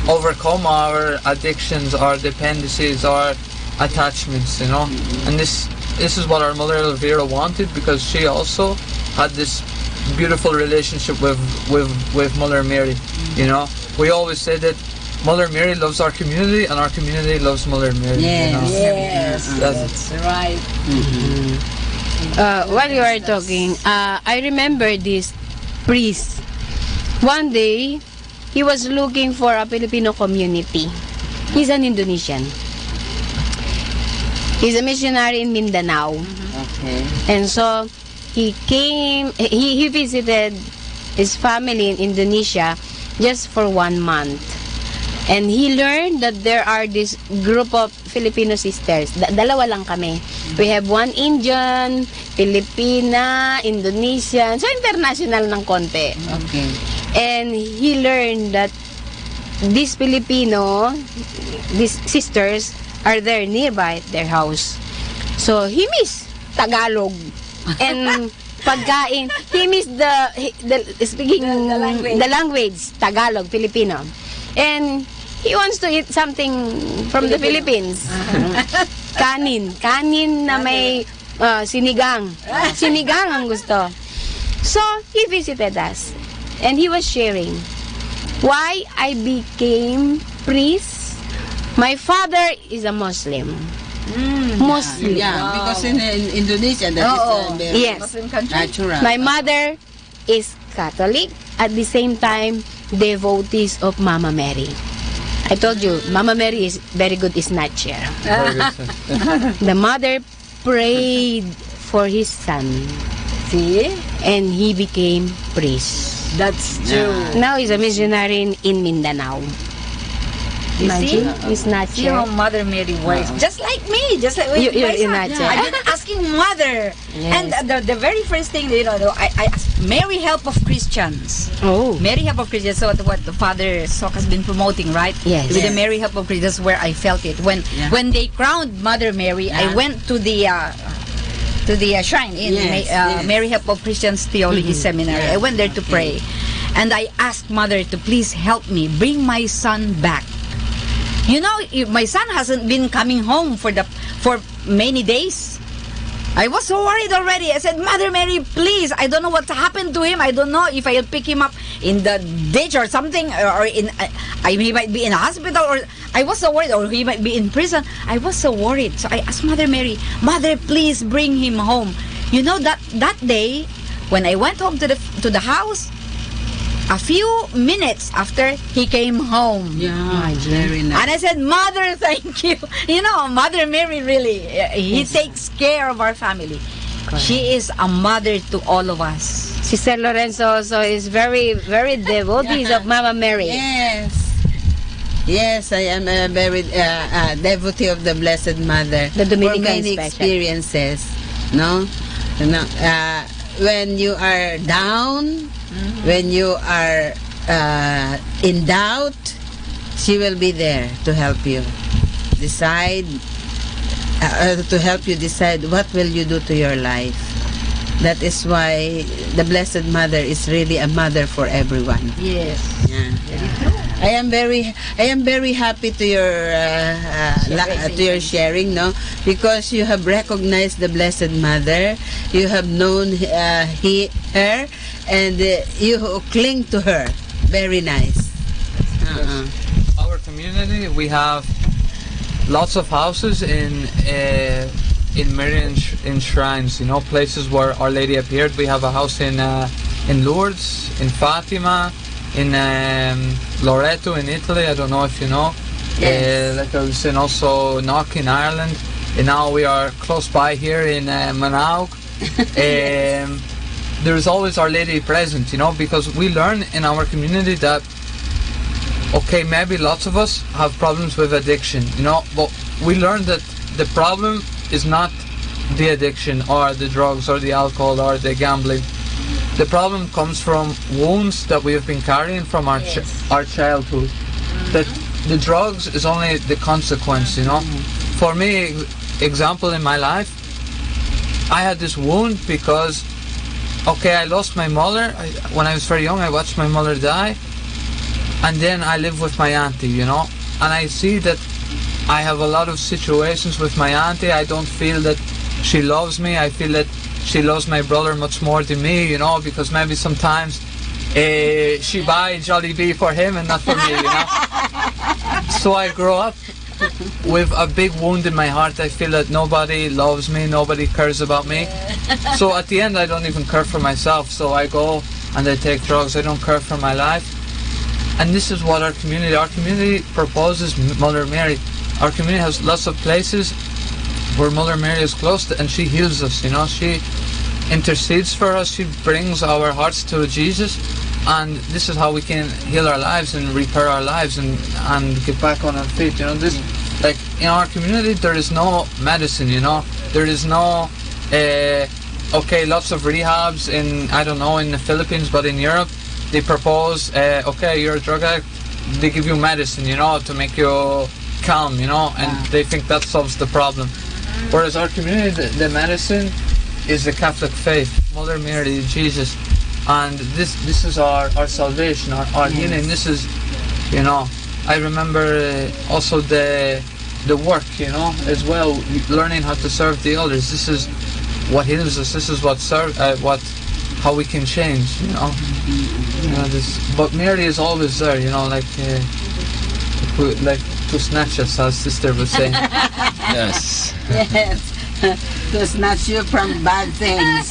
overcome our addictions, our dependencies, our attachments, you know. And this is what our mother Elvira wanted, because she also had this beautiful relationship with Mother Mary, you know. We always say that Mother Mary loves our community, and our community loves Mother Mary. Yes, That's right. While you are talking, I remember this priest. One day, he was looking for a Filipino community. He's an Indonesian. He's a missionary in Mindanao. Okay. And so, he visited his family in Indonesia just for 1 month. And he learned that there are this group of Filipino sisters. Dalawa lang kami. We have one Indian, Filipina, Indonesian. So, international ng konti. Okay. And he learned that these Filipino, these sisters, are there nearby their house. So, he missed Tagalog. And pagkain, he missed the speaking the language, Tagalog, Filipino. And he wants to eat something from the Philippines. Kanin na may sinigang. Sinigang ang gusto. So, he visited us. And he was sharing why I became priest. My father is a Muslim. Muslim. Yeah, because in Indonesia, that is a very Yes. natural. My mother is Catholic, at the same time, devotees of Mama Mary. I told you, Mama Mary is very good snatcher. The mother prayed for his son. See? And he became priest. That's true. Now he's a missionary in Mindanao. You Imagine, see? he's not See how Mother Mary works. Just like me. Just like with You're my son. Inache. I've been asking Mother. Yes. And the very first thing, I asked Mary Help of Christians. Oh. Mary Help of Christians. So what the Father Sok has been promoting, right? Yes. With Yes. the Mary Help of Christians, where I felt it. When they crowned Mother Mary, I went to the shrine in Mary Help of Christians Theology Seminary. I went there to pray. And I asked Mother to please help me bring my son back. You know, my son hasn't been coming home for many days. I was so worried already. I said, Mother Mary, please, I don't know what happened to him. I don't know if I'll pick him up in the ditch or something, or he might be in a hospital, or I was so worried, or he might be in prison. I was so worried. So I asked Mother Mary, Mother, please bring him home. You know, that day, when I went home to the house, a few minutes after, he came home. Yeah, very nice. And I said, Mother, thank you. You know, Mother Mary really, he takes care of our family. Correct. She is a mother to all of us. Sister Lorenzo also is very, very devotee of Mama Mary. Yes. Yes, I am a very devotee of the Blessed Mother. The Dominican for many special. experiences, no? When you are down, when you are in doubt, she will be there to help you decide, to help you decide what will you do to your life. That is why the Blessed Mother is really a mother for everyone. Yes. Yeah. I am very happy to your sharing, no, because you have recognized the Blessed Mother, you have known her, and you cling to her. Very nice. Our community, we have lots of houses in Marian shrines, you know, places where Our Lady appeared. We have a house in Lourdes, in Fatima, in Loreto in Italy. I don't know if you know. Yes. Like I was saying, also Knock in Ireland, and now we are close by here in Manaug. There is always Our Lady present, you know, because we learn in our community that, okay, maybe lots of us have problems with addiction, you know, but we learn that the problem is not the addiction or the drugs or the alcohol or the gambling. The problem comes from wounds that we have been carrying from our childhood. That the drugs is only the consequence, you know. For me, example in my life, I had this wound because, okay, I lost my mother. When I was very young, I watched my mother die. And then I live with my auntie, you know. And I see that I have a lot of situations with my auntie. I don't feel that she loves me. I feel that she loves my brother much more than me, you know, because maybe sometimes she buy Jollibee for him and not for me, you know. So I grow up with a big wound in my heart. I feel that nobody loves me, nobody cares about me. So at the end, I don't even care for myself. So I go and I take drugs. I don't care for my life. And this is what our community proposes Mother Mary. Our community has lots of places where Mother Mary is close to, and she heals us, you know. She intercedes for us. She brings our hearts to Jesus. And this is how we can heal our lives and repair our lives and get back on our feet. You know, this, like in our community, there is no medicine. You know, there is no lots of rehabs in, I don't know, in the Philippines, but in Europe, they propose you're a drug addict. They give you medicine, you know, to make you calm, you know, and they think that solves the problem. Whereas our community, the medicine is the Catholic faith, Mother Mary, Jesus. And this is our salvation, our healing. This is, you know, I remember also the work, you know, as well, learning how to serve the others. This is what heals us. This is how we can change, you know. You know, but Mary is always there, you know, like to snatch us, as Sister was saying. Yes. Yes. To snatch you from bad things.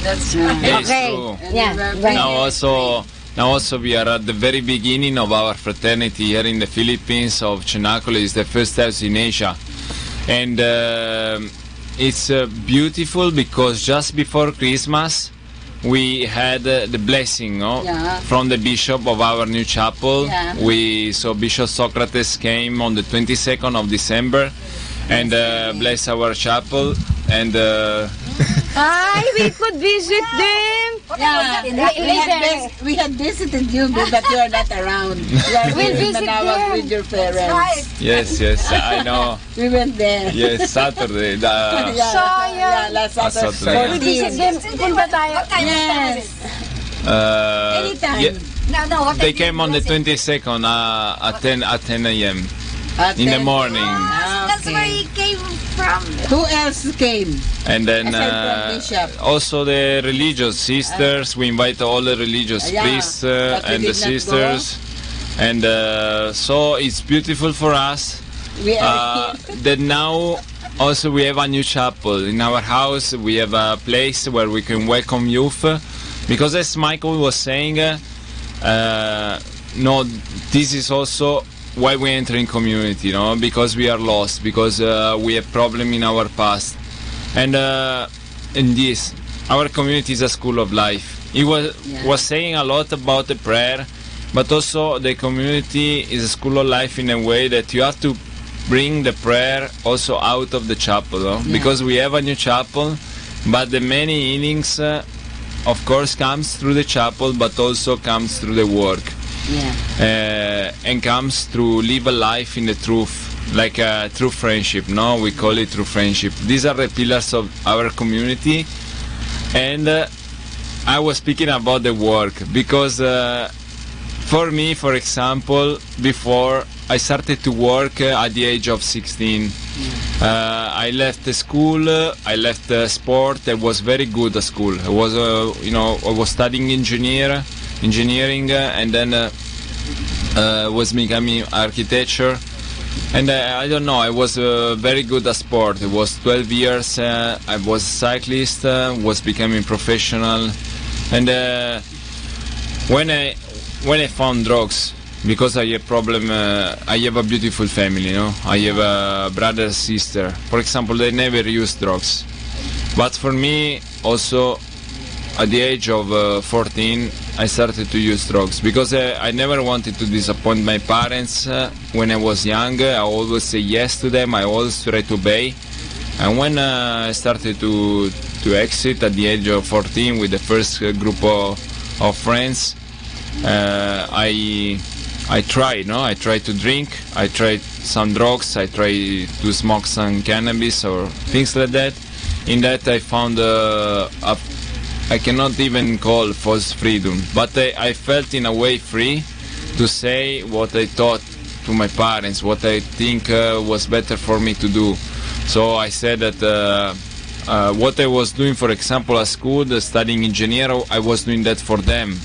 That's right. It's true. Yeah. Right. Now also we are at the very beginning of our fraternity here in the Philippines of Cenacolo. It's the first house in Asia. And it's beautiful because just before Christmas we had the blessing from the bishop of our new chapel. So Bishop Socrates came on the 22nd of December and bless our chapel, and we could visit them. Yeah, we had visited you, but you are not around. We'll visit them with your parents. Yes, I know. We went there. Yes, Saturday. Last Saturday. We'll visit them. Punta tayo. Yes. Anytime. No, they came on the 22nd at 10 a.m. in the morning. That's where he came from. Who else came? And then also the religious sisters. We invite all the religious priests and the sisters. And so it's beautiful for us that now also we have a new chapel. In our house we have a place where we can welcome youth. Because as Michael was saying, this is also why we enter in community, you know, because we are lost, because we have problem in our past. And in this, our community is a school of life. He was saying a lot about the prayer, but also the community is a school of life in a way that you have to bring the prayer also out of the chapel, because we have a new chapel, but the many healings of course comes through the chapel, but also comes through the work. And comes through live a life in the truth, like a true friendship. We call it true friendship. These are the pillars of our community. And I was speaking about the work because for me, for example, before I started to work at the age of 16. I left the school, I left sport. I was very good at school. I was I was studying engineering, and then was becoming architecture, and I don't know, I was very good at sport. It was 12 years, I was cyclist, was becoming professional, and when I found drugs, because I have problem, I have a beautiful family, you know, I have a brother and sister, for example, they never use drugs, but for me also at the age of 14 I started to use drugs because I never wanted to disappoint my parents. When I was young, I always say yes to them, I always try to obey. And when I started to exit at the age of 14 with the first group of friends, I tried to drink, I tried some drugs, I tried to smoke some cannabis or things like that. In that I found I cannot even call false freedom, but I felt in a way free to say what I thought to my parents, what I think was better for me to do. So I said that what I was doing, for example, at school, studying engineer, I was doing that for them.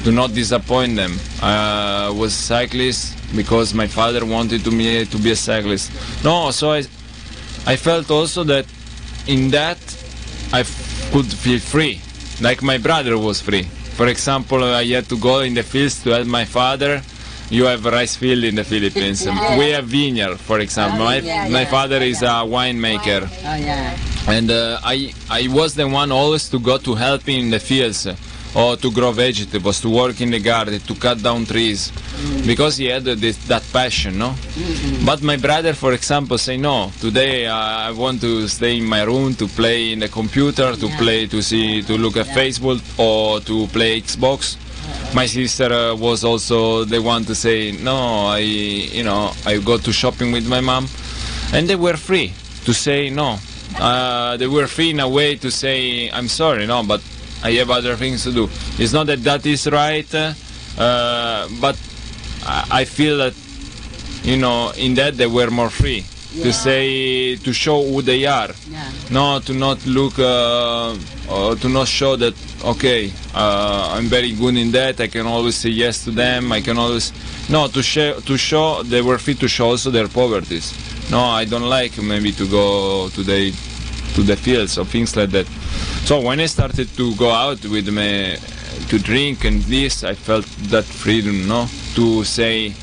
to not disappoint them. I was cyclist because my father wanted me to be a cyclist. No, so I felt also that in that I could feel free, like my brother was free. For example, I had to go in the fields to help my father. You have rice field in the Philippines. We have vineyard, for example. My father is a winemaker. And I was the one always to go to help him in the fields, or to grow vegetables, to work in the garden, to cut down trees, because he had that passion, no? But my brother, for example, say no. Today I want to stay in my room to play in the computer, to play, to look at Facebook, or to play Xbox. My sister was also the one to say no. I go to shopping with my mom, and they were free to say no. They were free in a way to say I'm sorry, no, but I have other things to do. It's not that is right, but I feel that, in that they were more free to say, to show who they are. No, to not look, to not show that, okay, I'm very good in that, I can always say yes to them, I can always... No, to show, they were free to show also their poverties. No, I don't like maybe to go to the fields or things like that. So when I started to go out with me to drink and this, I felt that freedom, no, to say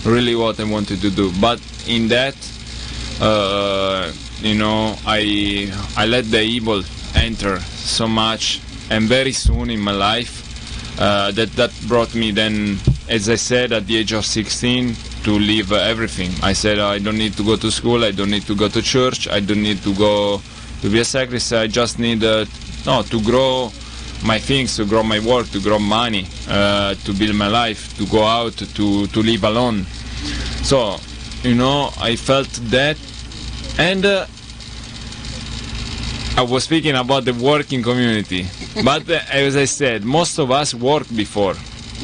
really what I wanted to do. But in that, I let the evil enter so much, and very soon in my life, that brought me then, as I said, at the age of 16, to leave everything. I said I don't need to go to school, I don't need to go to church, I don't need to go to be a cyclist. I just need to grow my things, to grow my work, to grow money, to build my life, to go out, to live alone. So, I felt that, and I was speaking about the working community. But as I said, most of us work before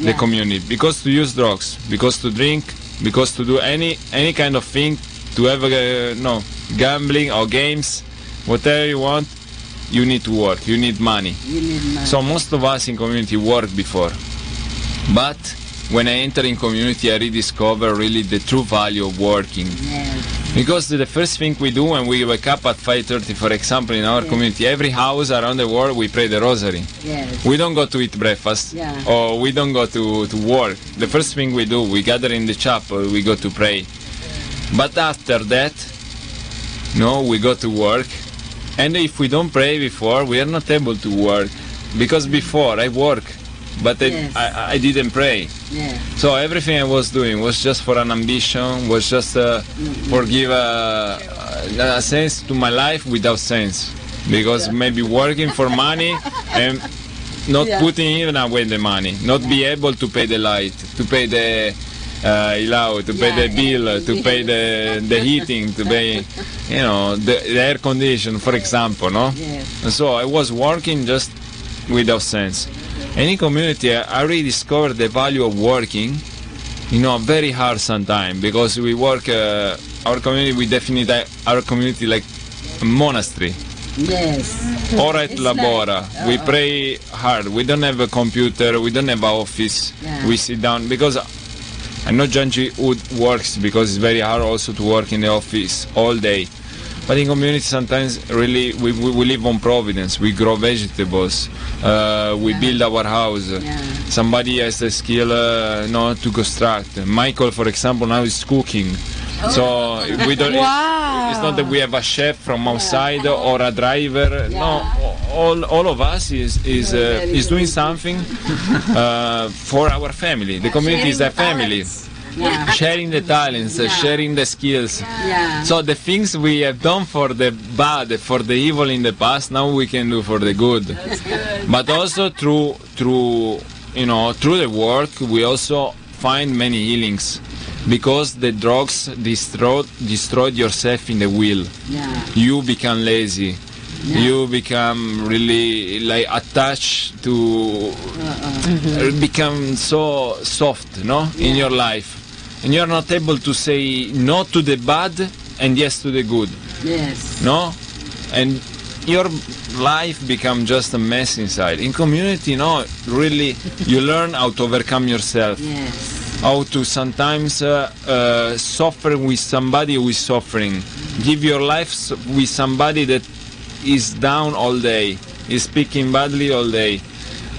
the community, because to use drugs, because to drink, because to do any kind of thing, to have gambling or games, whatever you want, you need to work, you need money. So most of us in community work before. But when I enter in community, I rediscover really the true value of working. Because the first thing we do when we wake up at 5:30, for example, in our community, every house around the world, we pray the rosary. We don't go to eat breakfast, or we don't go to work. The first thing we do, we gather in the chapel, we go to pray. But after that, we go to work. And if we don't pray before, we are not able to work. Because before, I work, but I didn't pray. So everything I was doing was just for an ambition, was just for give a sense to my life without sense. Because maybe working for money and not putting even away the money, not be able to pay the light, to pay the to pay the bill, to pay the heating, to pay the air condition, for example, no? So I was working just without sense. Any community, I rediscovered the value of working, very hard sometimes, because we work, our community, we define our community like a monastery. Ora et labora. We pray hard. We don't have a computer, we don't have an office. We sit down, because I'm not judging who works, because it's very hard also to work in the office all day. But in community sometimes really we live on providence. We grow vegetables, we build our house. Somebody has the skill to construct. Michael, for example, now is cooking. So we don't. It's not that we have a chef from outside or a driver. No, all of us is doing something for our family. The community is a family. Sharing the talents, sharing the skills. So the things we have done for the bad, for the evil in the past, now we can do for the good. But also through the work, we also find many healings, because the drugs destroyed yourself in the will. You become lazy. You become really attached to, become so soft, in your life. And you're not able to say no to the bad and yes to the good. No? And your life becomes just a mess inside. In community, really, you learn how to overcome yourself. Yes. How to sometimes suffer with somebody who is suffering. Give your life with somebody that is down all day, is speaking badly all day.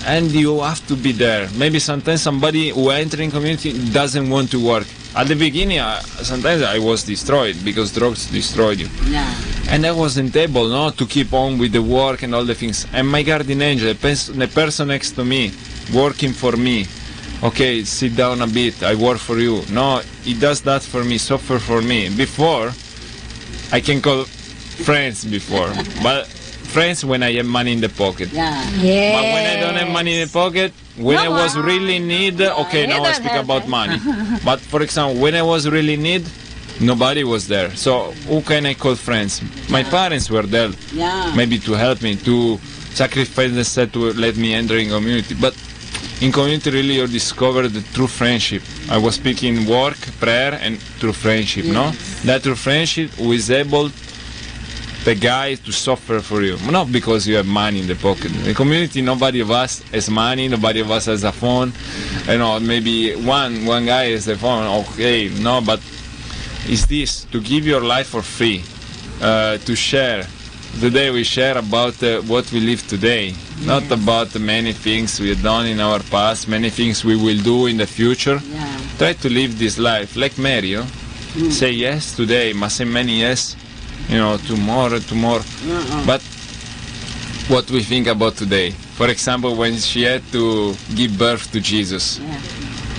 And you have to be there. Maybe sometimes somebody who entering community doesn't want to work. At the beginning, sometimes I was destroyed because drugs destroyed you. Yeah. And I wasn't able to keep on with the work and all the things. And my guardian angel, the person next to me, working for me, okay, sit down a bit, I work for you. No, he does that for me, suffer for me. Before, I can call friends before, but friends when I have money in the pocket. Yeah. Yes. But when I don't have money in the pocket, when I was really in need, okay, now I speak about money. But for example, when I was really in need, nobody was there. So who can I call friends? My parents were there, maybe to help me, to sacrifice themselves to let me enter in community. But in community, really, you discover the true friendship. I was speaking work, prayer, and true friendship, That true friendship who is able the guy to suffer for you, not because you have money in the pocket. In the community, nobody of us has money, nobody of us has a phone. Maybe one guy has a phone, okay, but it's this, to give your life for free, to share. Today we share about what we live today, not about many things we have done in our past, many things we will do in the future. Try to live this life, like Mary, say yes today, must say many yes, tomorrow. But what we think about today. For example, when she had to give birth to Jesus,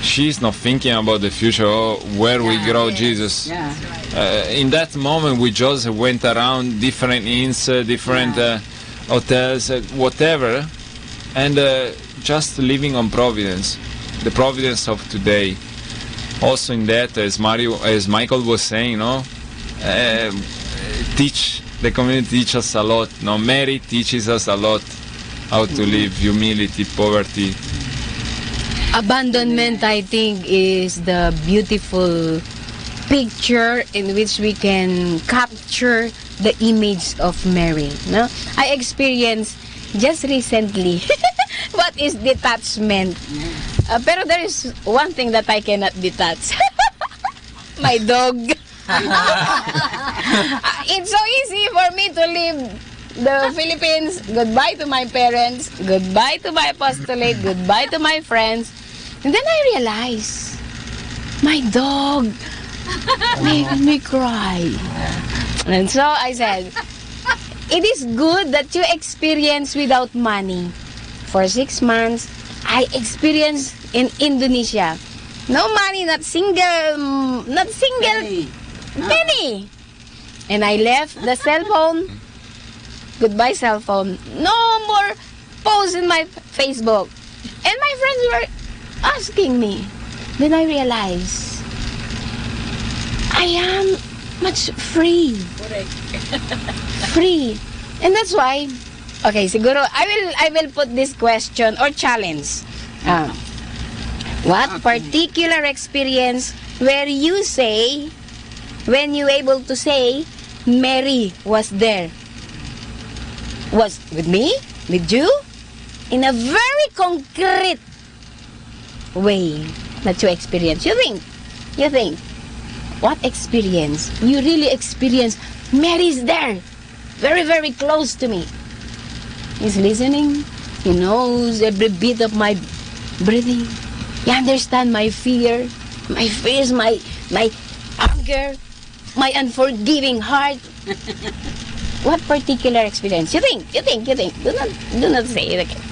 she's not thinking about the future, where we grow Jesus. In that moment, we just went around different inns, different hotels, whatever, and just living on Providence, the Providence of today. Also in that, as Michael was saying, the community teaches us a lot. Mary teaches us a lot how to live, humility, poverty. Abandonment, I think, is the beautiful picture in which we can capture the image of Mary. I experienced just recently what is detachment. Pero there is one thing that I cannot detach. My dog. It's so easy for me to leave the Philippines, goodbye to my parents, goodbye to my apostolate, goodbye to my friends. And then I realized, my dog made me cry. And so I said, it is good that you experience without money. For 6 months, I experienced in Indonesia. No money, not single penny. And I left the cell phone. Goodbye cell phone. No more posts in my Facebook. And my friends were asking me. Then I realized I am much free. Free. And that's why, okay, siguro I will put this question or challenge. What particular experience where you say, when you able to say, Mary was there? Was with me? With you? In a very concrete way that you experience. You think, what experience? You really experience, Mary's there. Very, very close to me. He's listening. He knows every bit of my breathing. He understands my fear, my fears, my anger, my unforgiving heart. What particular experience? You think. Do not say it again.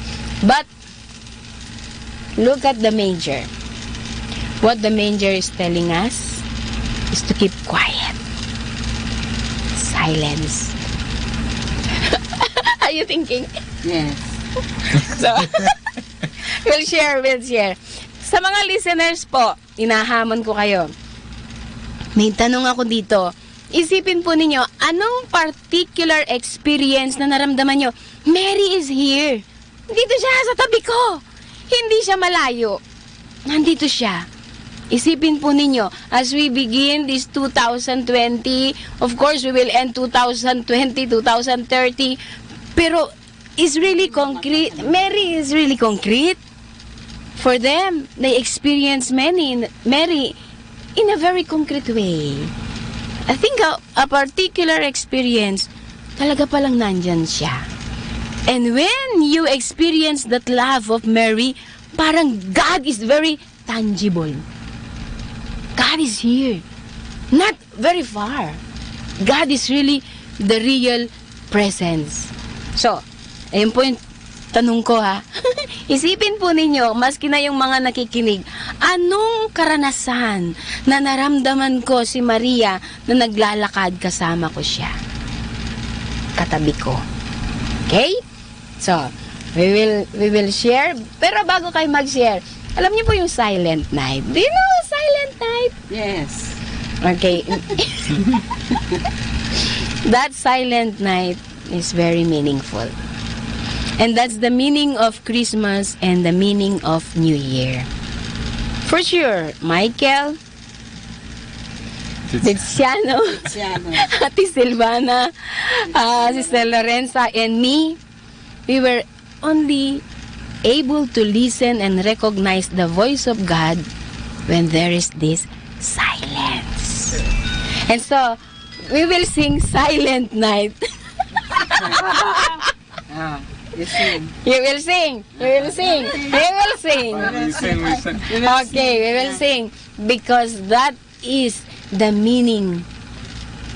But look at the manger. What the manger is telling us is to keep quiet. Silence. Are you thinking? Yes. So, we'll share. Sa mga listeners po, inahamon ko kayo. May tanong ako dito. Isipin po ninyo, anong particular experience na naramdaman nyo? Mary is here. Dito siya sa tabi ko. Hindi siya malayo. Nandito siya. Isipin po ninyo, as we begin this 2020, of course, we will end 2020, 2030, Pero is really concrete. Mary is really concrete. For them, they experience Mary in a very concrete way. I think a particular experience, talaga palang nandyan siya. And when you experience that love of Mary, parang God is very tangible. God is here. Not very far. God is really the real presence. So, ayun po yung tanong ko ha. Isipin po ninyo, maski na yung mga nakikinig, anong karanasan na naramdaman ko si Maria na naglalakad kasama ko siya? Katabi ko. Okay? So, we will share. Pero bago kayo mag-share, alam niyo po yung Silent Night. Do you know Silent Night? Yes. Okay. That Silent Night is very meaningful. And that's the meaning of Christmas and the meaning of New Year. For sure, Michael, Tiziano, Ate Silvana, Sister Lorenza, and me, we were only able to listen and recognize the voice of God when there is this silence. And so, we will sing Silent Night. You sing. You will sing. You will sing. You will sing. Okay, we will sing. Because that is the meaning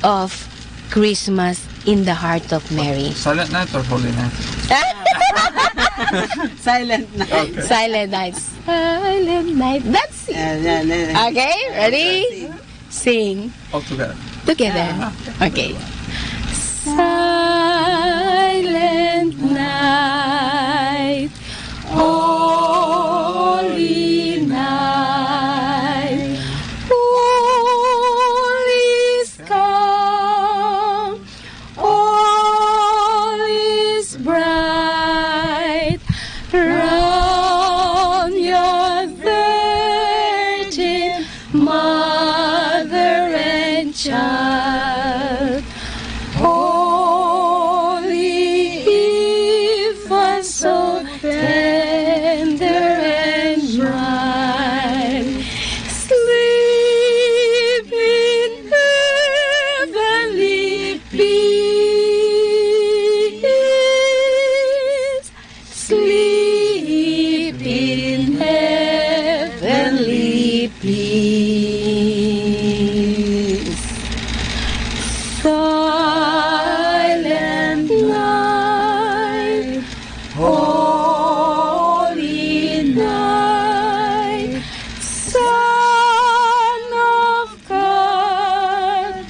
of Christmas in the heart of Mary. Silent Night or Holy Night? Silent Night. Okay. Silent Night. Silent Night. That's it. Okay, ready? Sing. All together. Together. Okay. Silent night, holy night, all is calm, all is bright, round your virgin mother and child. Holy infant, so tender and mild, sleep in heavenly peace, sleep in heavenly peace. Silent night, holy night, Son of God,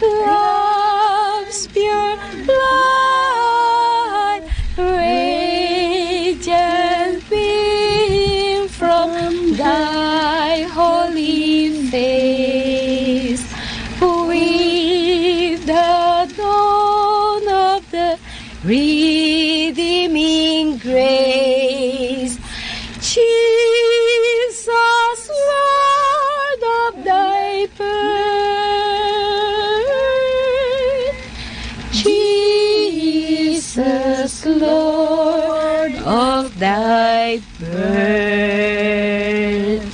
love's pure light, radiant beam from thy holy face. With the dawn of the redeeming grace, Jesus, Lord of thy birth, Jesus, Lord of thy birth.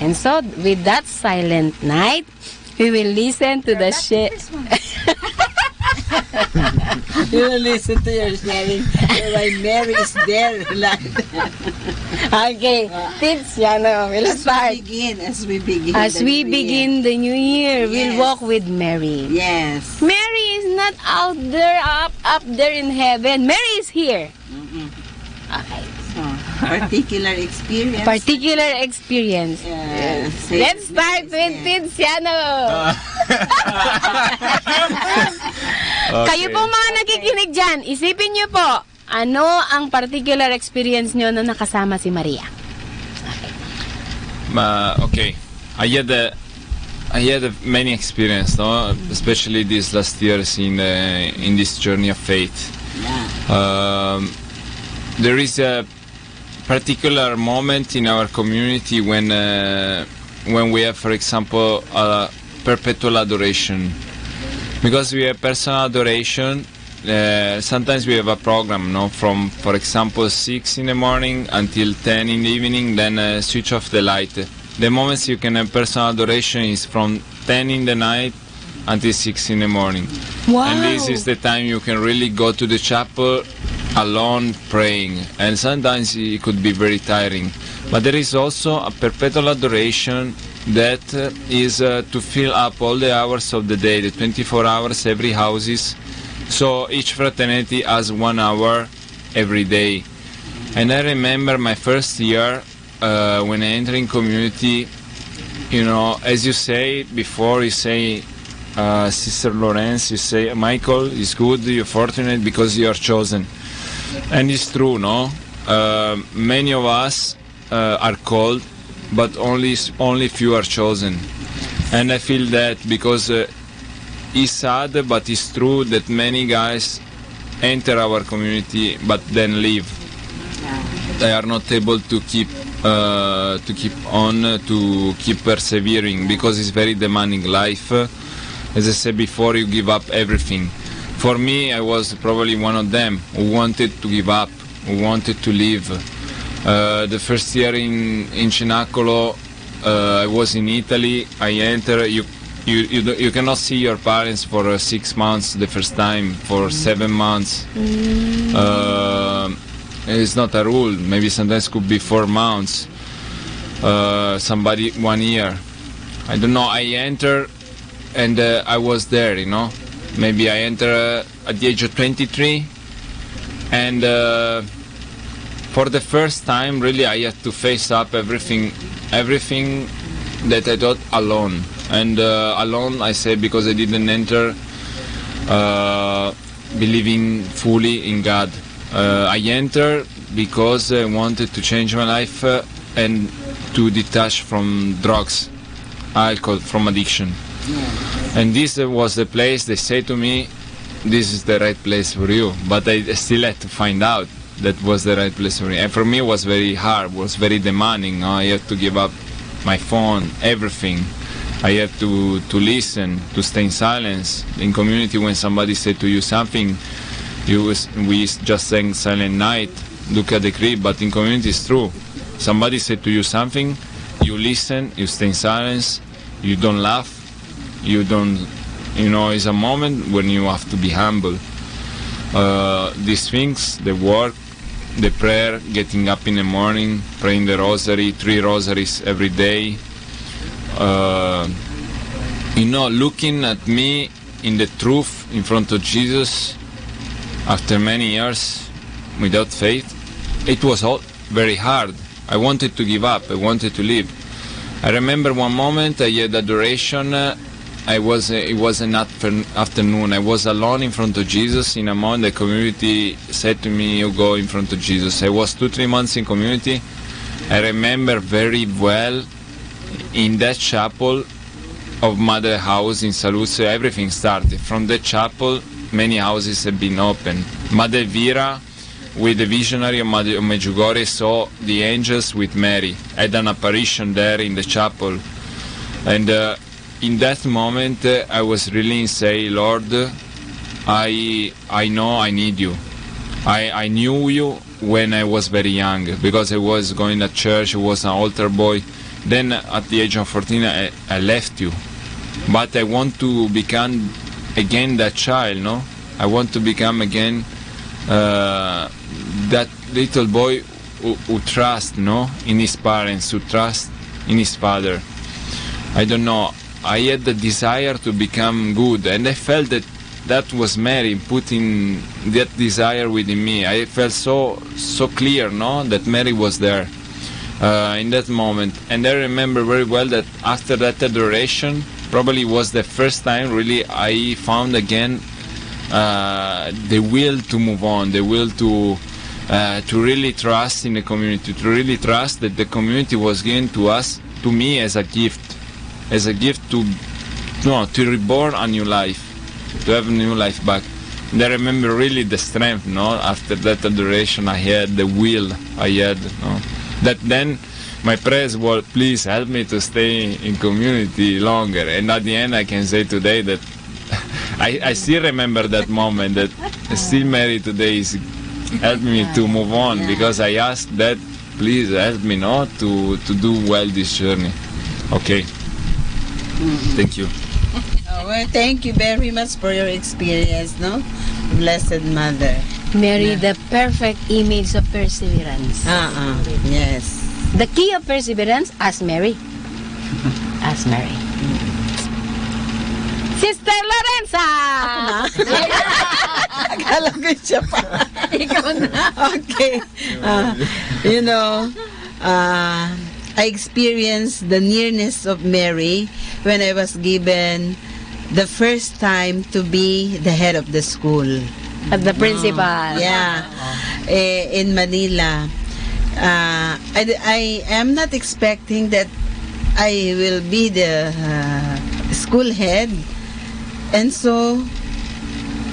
And so, with that silent night, we will listen to the You will listen to your sharing while Mary is there. Okay, Tiziano, we'll start. As we begin the new year, we'll walk with Mary. Yes. Mary is not out there, up there in heaven. Mary is here. Okay. Particular experience. Particular experience. Yes. Let's start with Tiziano. Kayo po mga nakikinig dyan, isipin niyo po, ano ang particular experience niyo na nakasama si Maria? Okay. I had many experience, no? Especially these last years in this journey of faith. There is a particular moment in our community when we have, for example, perpetual adoration, because we have personal adoration sometimes we have a program, no, from, for example, 6 in the morning until 10 in the evening, then switch off the light. The moments you can have personal adoration is from 10 in the night until 6 in the morning. Wow. And this is the time you can really go to the chapel alone praying. And sometimes it could be very tiring. But there is also a perpetual adoration that is to fill up all the hours of the day, the 24 hours, every houses. So each fraternity has 1 hour every day. And I remember my first year when I entered in community, you know, as you say before, you say, Sister Lorenz, you say, Michael, it's good, you're fortunate because you are chosen. And it's true, no? Many of us are called, but only few are chosen. And I feel that because it's sad, but it's true that many guys enter our community but then leave. They are not able to keep persevering because it's very demanding life. As I said before, you give up everything. For me, I was probably one of them who wanted to give up, who wanted to leave. The first year in Cenacolo, I was in Italy. I entered. You cannot see your parents for 6 months the first time, for 7 months. It's not a rule. Maybe sometimes could be 4 months. Somebody 1 year. I don't know. I entered and I was there, you know. Maybe I entered at the age of 23, and for the first time, really, I had to face up everything that I thought alone. And alone, I say, because I didn't enter believing fully in God. I entered because I wanted to change my life and to detach from drugs, alcohol, from addiction. And this was the place they say to me, this is the right place for you. But I still had to find out that was the right place for me. And for me it was very hard, was very demanding. I had to give up my phone, everything. I had to listen, to stay in silence. In community, when somebody said to you something, we just sang Silent Night, look at the crib, but in community it's true. Somebody said to you something, you listen, you stay in silence, you don't laugh, you don't, it's a moment when you have to be humble. These things, the work, the prayer, getting up in the morning, praying the rosary, 3 rosaries every day, looking at me in the truth in front of Jesus after many years without faith, it was all very hard. I wanted to give up, I wanted to leave. I remember one moment I had adoration. It was an afternoon. I was alone in front of Jesus. In a moment, the community said to me, "You go in front of Jesus." I was 2-3 months in community. I remember very well in that chapel of Mother House in Saluzzo, everything started. From the chapel, many houses have been opened. Mother Elvira, with the visionary of Mother Medjugorje, saw the angels with Mary. Had an apparition there in the chapel. And in that moment, I was really saying, Lord, I know I need you. I knew you when I was very young, because I was going to church, I was an altar boy. Then at the age of 14, I left you. But I want to become again that child, no? I want to become again that little boy who trusts, in his parents, who trusts in his father. I don't know. I had the desire to become good, and I felt that was Mary putting that desire within me. I felt so clear, that Mary was there in that moment. And I remember very well that after that adoration, probably was the first time really I found again the will to move on, the will to really trust in the community, to really trust that the community was given to me as a gift to reborn a new life, to have a new life back. And I remember really the strength, after that adoration I had, the will I had, that then my prayers were, please help me to stay in community longer. And at the end I can say today that I still remember that moment. That still Mary today is helping me to move on, because I asked that, please help me not to do well this journey. Okay. Thank you. Oh, well, thank you very much for your experience, no? Blessed Mother. Mary, the perfect image of perseverance. Yes. The key of perseverance, ask Mary. Ask Mary. Sister Lorenza! Akala ko siya pa. Ikaw na. Okay. I experienced the nearness of Mary when I was given the first time to be the head of the school. At the principal. Yeah. In Manila. I am not expecting that I will be the school head. And so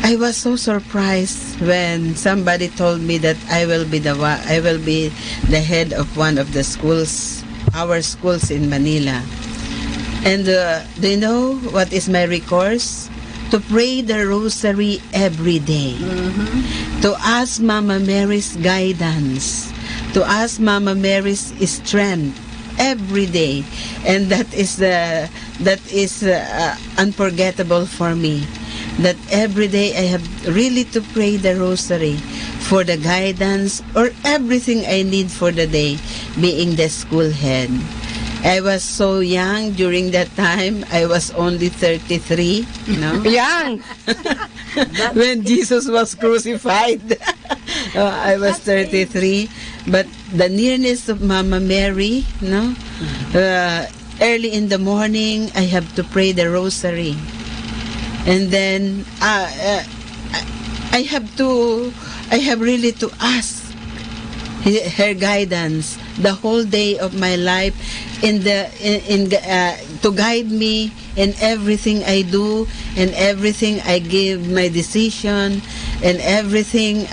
I was so surprised when somebody told me that I will be the head of one of the schools, our schools in Manila. And do you know what is my recourse? To pray the rosary every day. To ask Mama Mary's guidance. To ask Mama Mary's strength every day. And that is unforgettable for me. That every day I have really to pray the rosary for the guidance or everything I need for the day, being the school head. I was so young during that time. I was only 33, Young! When Jesus was crucified. I was 33. But the nearness of Mama Mary, early in the morning, I have to pray the rosary. And then I have really to ask her guidance the whole day of my life to guide me in everything I do, and everything I give my decision, and everything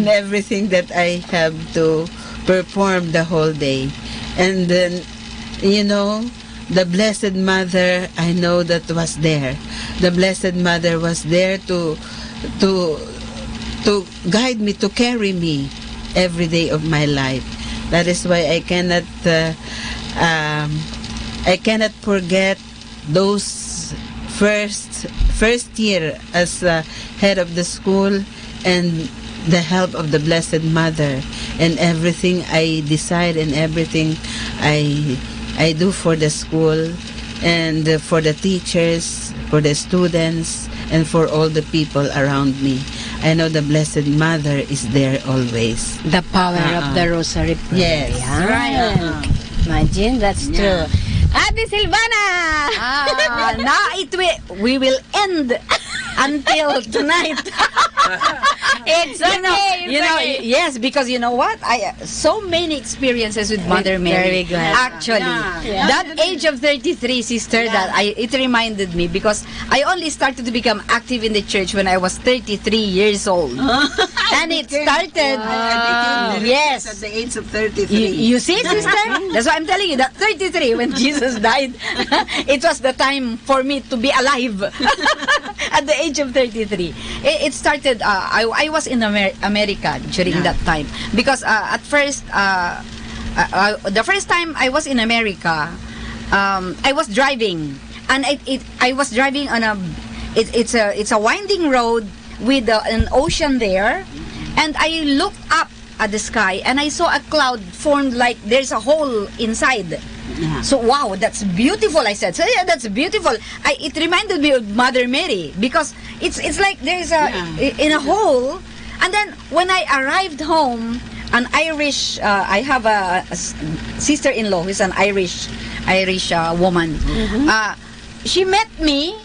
everything that I have to perform the whole day. And then, the Blessed Mother, I know that was there. The Blessed Mother was there to guide me, to carry me every day of my life. That is why I cannot forget those first year as head of the school, and the help of the Blessed Mother, and everything I decide and everything I do for the school, and for the teachers, for the students, and for all the people around me. I know the Blessed Mother is there always. The power of the rosary prayer. Yes. Right. Imagine, that's true. Ate Silvana! Now we will end until tonight. It's okay. Yes, because you know what? I so many experiences with Mother Mary. Very good. Actually, that age of 33, sister, it reminded me, because I only started to become active in the church when I was 33 years old. And it started, yes, at the age of 33. You see, sister? That's why I'm telling you that 33, when Jesus died, it was the time for me to be alive. At the age of 33. It started, I was in America during that time. Because at first, the first time I was in America, I was driving. And I was driving on it's a winding road with an ocean there. And I looked up at the sky and I saw a cloud formed like there's a hole inside. Yeah. So wow, that's beautiful, I said. So yeah, that's beautiful. It reminded me of Mother Mary, because it's like there's in a hole. And then when I arrived home, an Irish, I have a sister-in-law who's an Irish woman. Mm-hmm. She met me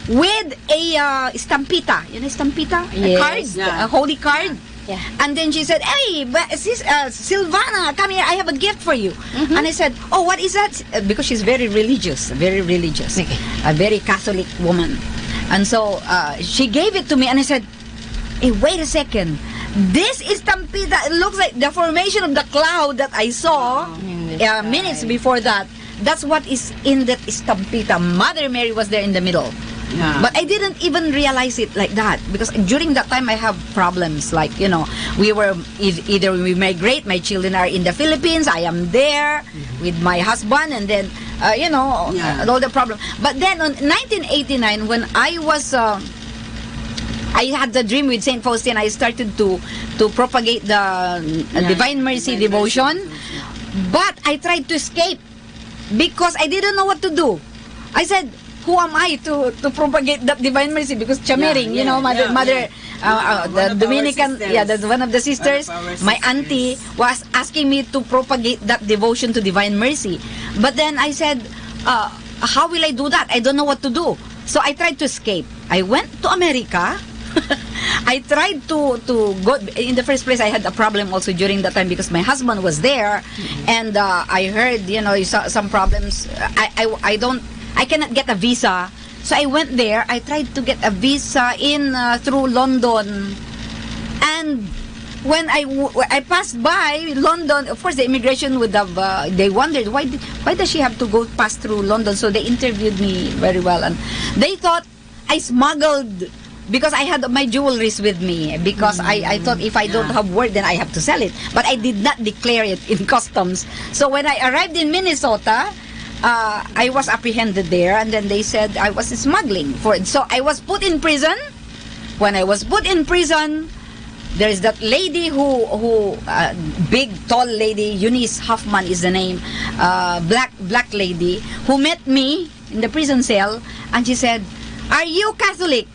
with a stampita. You know stampita? Yes. A card, a holy card. Yeah. And then she said, "Hey, Silvana, come here. I have a gift for you." Mm-hmm. And I said, "Oh, what is that?" Because she's very religious, okay. A very Catholic woman. And so she gave it to me, and I said, "Hey, wait a second. This is stampita. It looks like the formation of the cloud that I saw minutes before that. that's what is in that estampita. Mother Mary was there in the middle. Yeah. But I didn't even realize it like that, because during that time I have problems, like, we were either we migrate, my children are in the Philippines, I am there with my husband, and then all the problem. But then on 1989, when I was I had the dream with Saint Faustina, I started to propagate the Divine Mercy devotion, but I tried to escape because I didn't know what to do. I said, who am I to propagate the Divine Mercy? Because Chamiring, mother, the Dominican, that's one of the sisters, my auntie was asking me to propagate that devotion to Divine Mercy. But then I said, how will I do that? I don't know what to do. So I tried to escape. I went to America. I tried to go. In the first place, I had a problem also during that time because my husband was there, and I heard some problems. I cannot get a visa, so I went there. I tried to get a visa through London, and when I passed by London, of course the immigration would have they wondered why does she have to go pass through London. So they interviewed me very well, and they thought I smuggled, because I had my jewelries with me, because I thought if I don't have work, then I have to sell it. But I did not declare it in customs. So when I arrived in Minnesota, I was apprehended there, and then they said I was smuggling for it. So I was put in prison. When I was put in prison, there is that lady who big tall lady, Eunice Huffman is the name, black lady, who met me in the prison cell, and she said, "Are you Catholic?"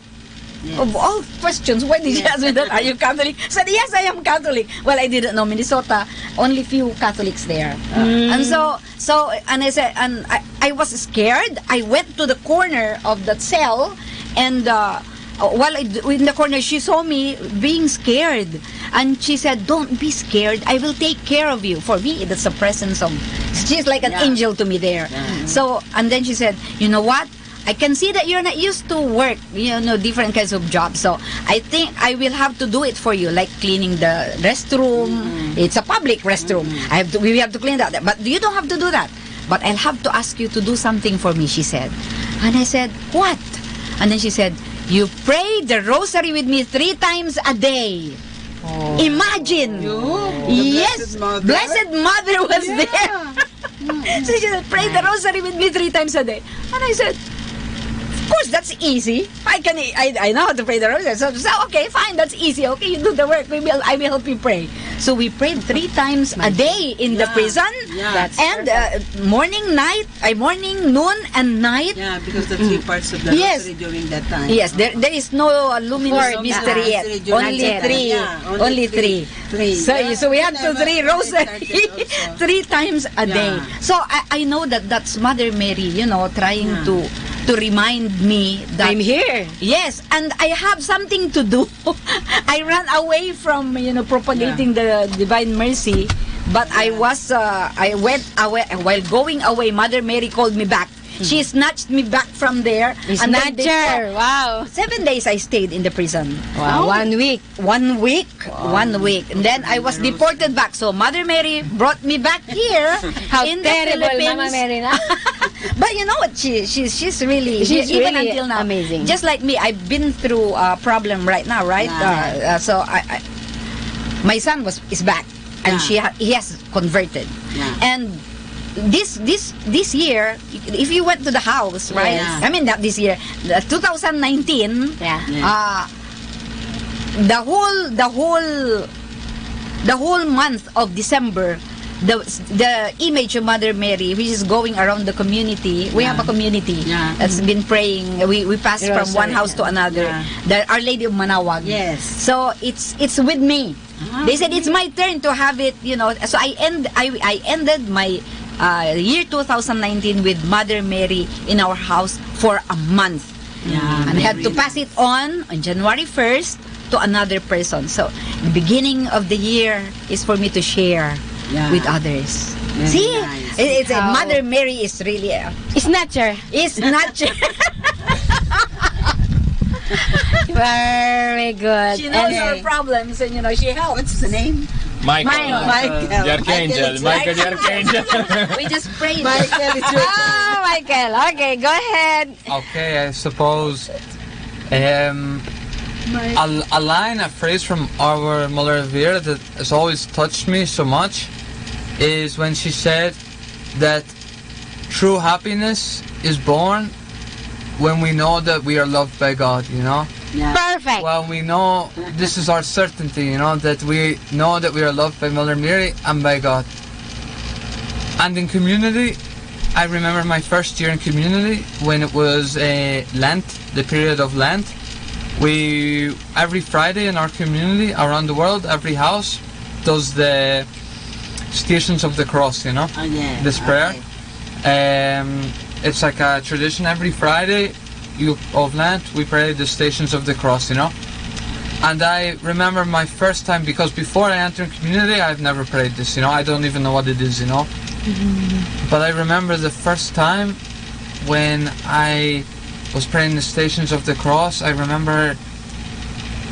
Yes. Of all questions, why did you ask me that? Are you Catholic? I said, yes, I am Catholic. Well, I didn't know Minnesota, only few Catholics there. And and I said, and I was scared. I went to the corner of that cell, and while in the corner, she saw me being scared, and she said, "Don't be scared. I will take care of you." For me, that's a presence of. She's like an angel to me there. So, and then she said, "You know what? I can see that you're not used to work, different kinds of jobs. So I think I will have to do it for you, like cleaning the restroom. It's a public restroom. We have to clean that. But you don't have to do that. But I'll have to ask you to do something for me," she said. And I said, "What?" And then she said, "You pray the rosary with me 3 times a day." Oh. Imagine! Yes, Blessed Mother was there. So she said, "Pray the rosary with me 3 times a day." And I said, "Of course, that's easy. I know how to pray the rosary." So okay, fine, that's easy. Okay, you do the work. I will help you pray. So we prayed 3 times a day in the prison, and morning, noon, and night. Yeah, because the 3 parts of the rosary during that time. Yes, there is no luminous mystery yet. Only three. So we had to 3 rosary 3 times a day. So I know that's Mother Mary, trying to remind me that I'm here. Yes, and I have something to do. I ran away from propagating the Divine Mercy, but I went away. While going away, Mother Mary called me back. She snatched me back from there. Snatcher! Wow. 7 days I stayed in the prison. Wow. 1 week. 1 week. Wow. 1 week. And then I was deported back. So Mother Mary brought me back here. How in terrible, the Philippines. Mama Mary na. But you know what? She's really even really until now amazing. Just like me, I've been through a problem right now, right? So my son is back, and he has converted, and this year, if you went to the house, right? I mean, not this year, 2019. The whole month of December, the image of Mother Mary, which is going around the community. We have a community that's been praying. We pass from one house to another. Our Lady of Manawag. Yes. So it's with me. They said it's my turn to have it. So I ended my year 2019 with Mother Mary in our house for a month. And I had to pass it on January 1st to another person. So the beginning of the year is for me to share with others. See, nice. it's Mother Mary is really Snatcher. Very good. She knows our problems, and she helps. What's the name? Michael. The Archangel. Michael the Archangel. We just prayed. Michael, it's your Oh, Michael. Okay, go ahead. Okay, I suppose a line, a phrase from our Mother Vera that has always touched me so much is when she said that true happiness is born when we know that we are loved by God, you know? Yeah. Perfect. Well, we know this is our certainty, you know, that we know that we are loved by Mother Mary and by God. And in community, I remember my first year in community when it was Lent, the period of Lent. We, every Friday in our community around the world, every house does the Stations of the Cross, you know, this prayer. It's like a tradition. Every Friday of Lent, we pray the Stations of the Cross, you know. And I remember my first time, because before I entered community, I've never prayed this, you know. I don't even know what it is, you know. But I remember the first time when I was praying the Stations of the Cross. I remember,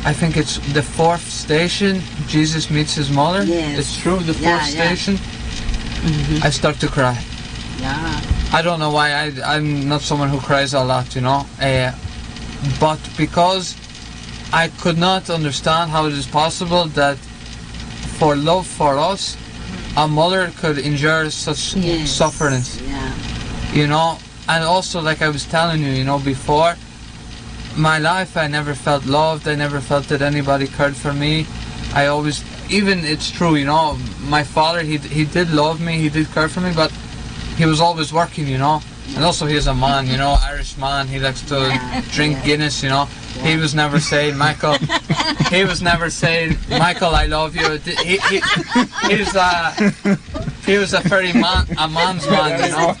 I think it's the fourth station, Jesus meets his mother. Yes. It's true, the fourth station. I start to cry. Yeah. I don't know why. I'm not someone who cries a lot, you know. But because I could not understand how it is possible that for love for us, a mother could endure such sufferance. Yeah. You know, and also like I was telling you, you know, before, my life I never felt loved, I never felt that anybody cared for me. I always, even it's true, you know, my father, he did love me, he did care for me, but he was always working, you know. And also he's a man, you know, Irish man, he likes to drink Guinness, you know. He was never saying, Michael, he was never saying, Michael, I love you. He was a very man's man, you know.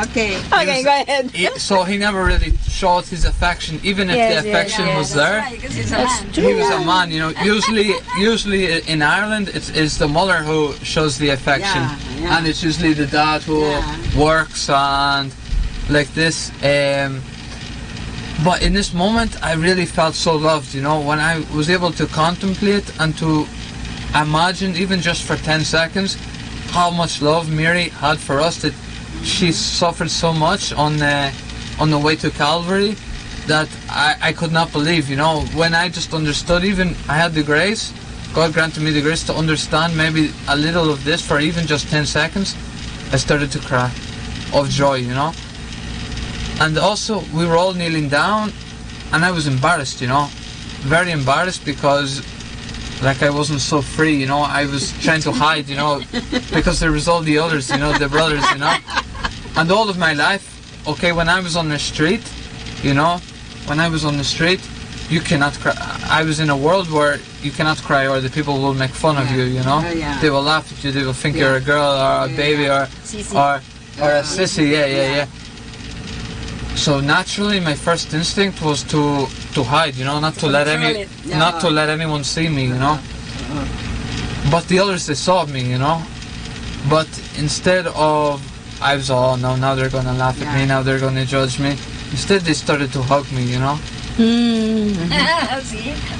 Okay. Okay, go ahead. So he never really showed his affection, even if the affection was there. He was a man, you know. Usually in Ireland, it's the mother who shows the affection, and it's usually the dad who works and like this. But in this moment, I really felt so loved, you know, when I was able to contemplate and to imagine, even just for 10 seconds, how much love Mary had for us, that she suffered so much on the way to Calvary, that I could not believe, you know. When I just understood, even I had the grace, God granted me the grace to understand maybe a little of this for even just 10 seconds, I started to cry of joy, you know. And also, we were all kneeling down, and I was embarrassed, you know, very embarrassed, because like I wasn't so free, you know. I was trying to hide, you know, because there was all the others, you know, the brothers, you know. And all of my life, okay, when I was on the street, you know, when I was on the street, you cannot cry. I was in a world where you cannot cry, or the people will make fun of you, you know. They will laugh at you, they will think you're a girl or a baby or a sissy, yeah. So naturally, my first instinct was to hide, you know, not to let anyone see me, you know. But the others, they saw me, you know. But instead of, I was all, no, now they're gonna laugh at me, now they're gonna judge me. Instead, they started to hug me, you know.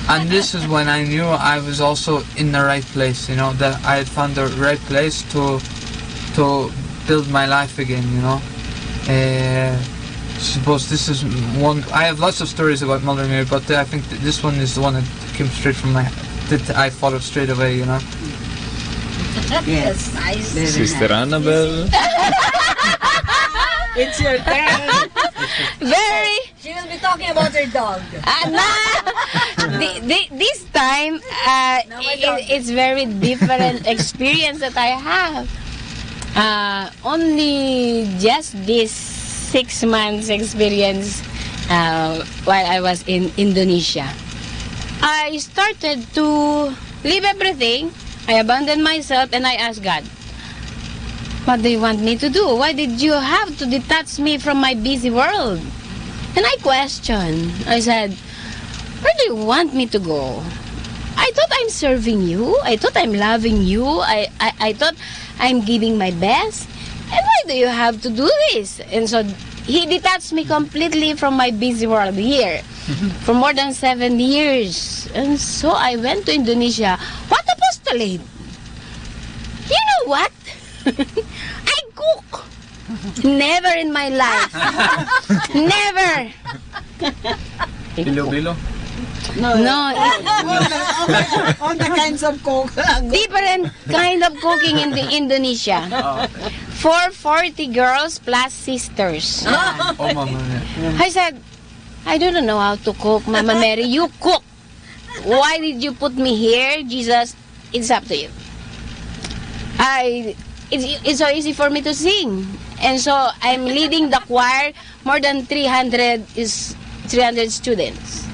And this is when I knew I was also in the right place, you know, that I had found the right place to build my life again, you know. I suppose this is one. I have lots of stories about Mother Mary, but I think this one is the one that came straight from my, that I followed straight away, you know. Yes, nice. Sister Annabelle. It's your turn. Very. She will be talking about her dog. This time, it's very different experience that I have. Only just this 6 months experience while I was in Indonesia. I started to leave everything. I abandoned myself and I asked God, what do you want me to do? Why did you have to detach me from my busy world? And I questioned. I said, where do you want me to go? I thought I'm serving you. I thought I'm loving you. I thought I'm giving my best. And why do you have to do this? And so he detached me completely from my busy world here for more than 7 years. And so I went to Indonesia. What apostolate? You know what? I cook. Never in my life. Never. Bilo-bilo? No. On the kinds of cook. Different kind of cooking in the Indonesia. For 40 girls plus sisters. Oh, Mama. I said, I don't know how to cook. Mama Mary, you cook. Why did you put me here? Jesus, it's up to you. It's so easy for me to sing. And so I'm leading the choir. More than 300 students.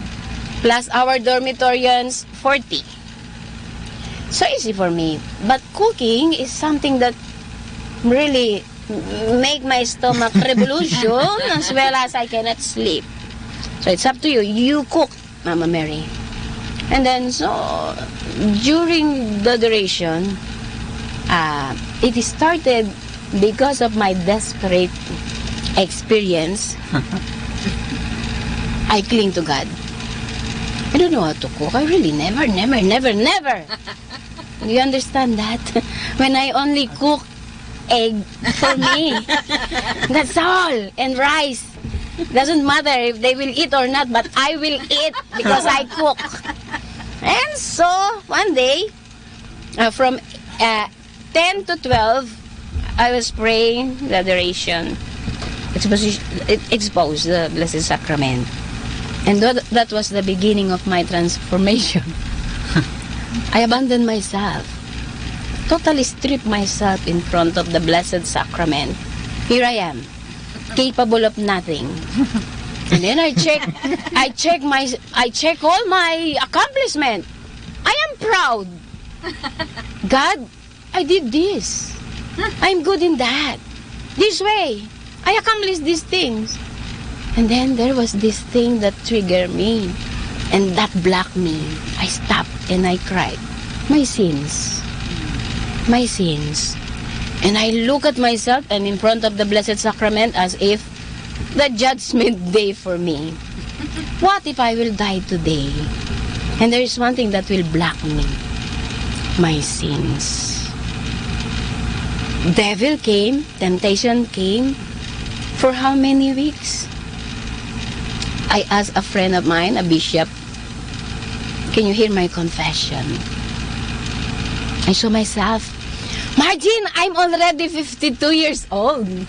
Plus our dormitorians, 40. So easy for me. But cooking is something that really make my stomach revolution as well as I cannot sleep. So it's up to you. You cook, Mama Mary. And then so during the duration, it started because of my desperate experience. I cling to God. I don't know how to cook. I really never. You understand that? When I only cook egg for me, that's all. And rice. Doesn't matter if they will eat or not, but I will eat because I cook. And so, one day, from 10 to 12, I was praying the adoration. Expose the Blessed Sacrament. And that was the beginning of my transformation. I abandoned myself. Totally stripped myself in front of the Blessed Sacrament. Here I am, capable of nothing. And then I check all my accomplishment. I am proud. God, I did this. I'm good in that. This way, I accomplished these things. And then there was this thing that triggered me and that blocked me. I stopped and I cried. My sins. And I look at myself and in front of the Blessed Sacrament as if the judgment day for me. What if I will die today? And there is one thing that will block me. My sins. Devil came, temptation came. For how many weeks? I asked a friend of mine, a bishop, can you hear my confession? I saw myself, Margin, I'm already 52 years old. I'm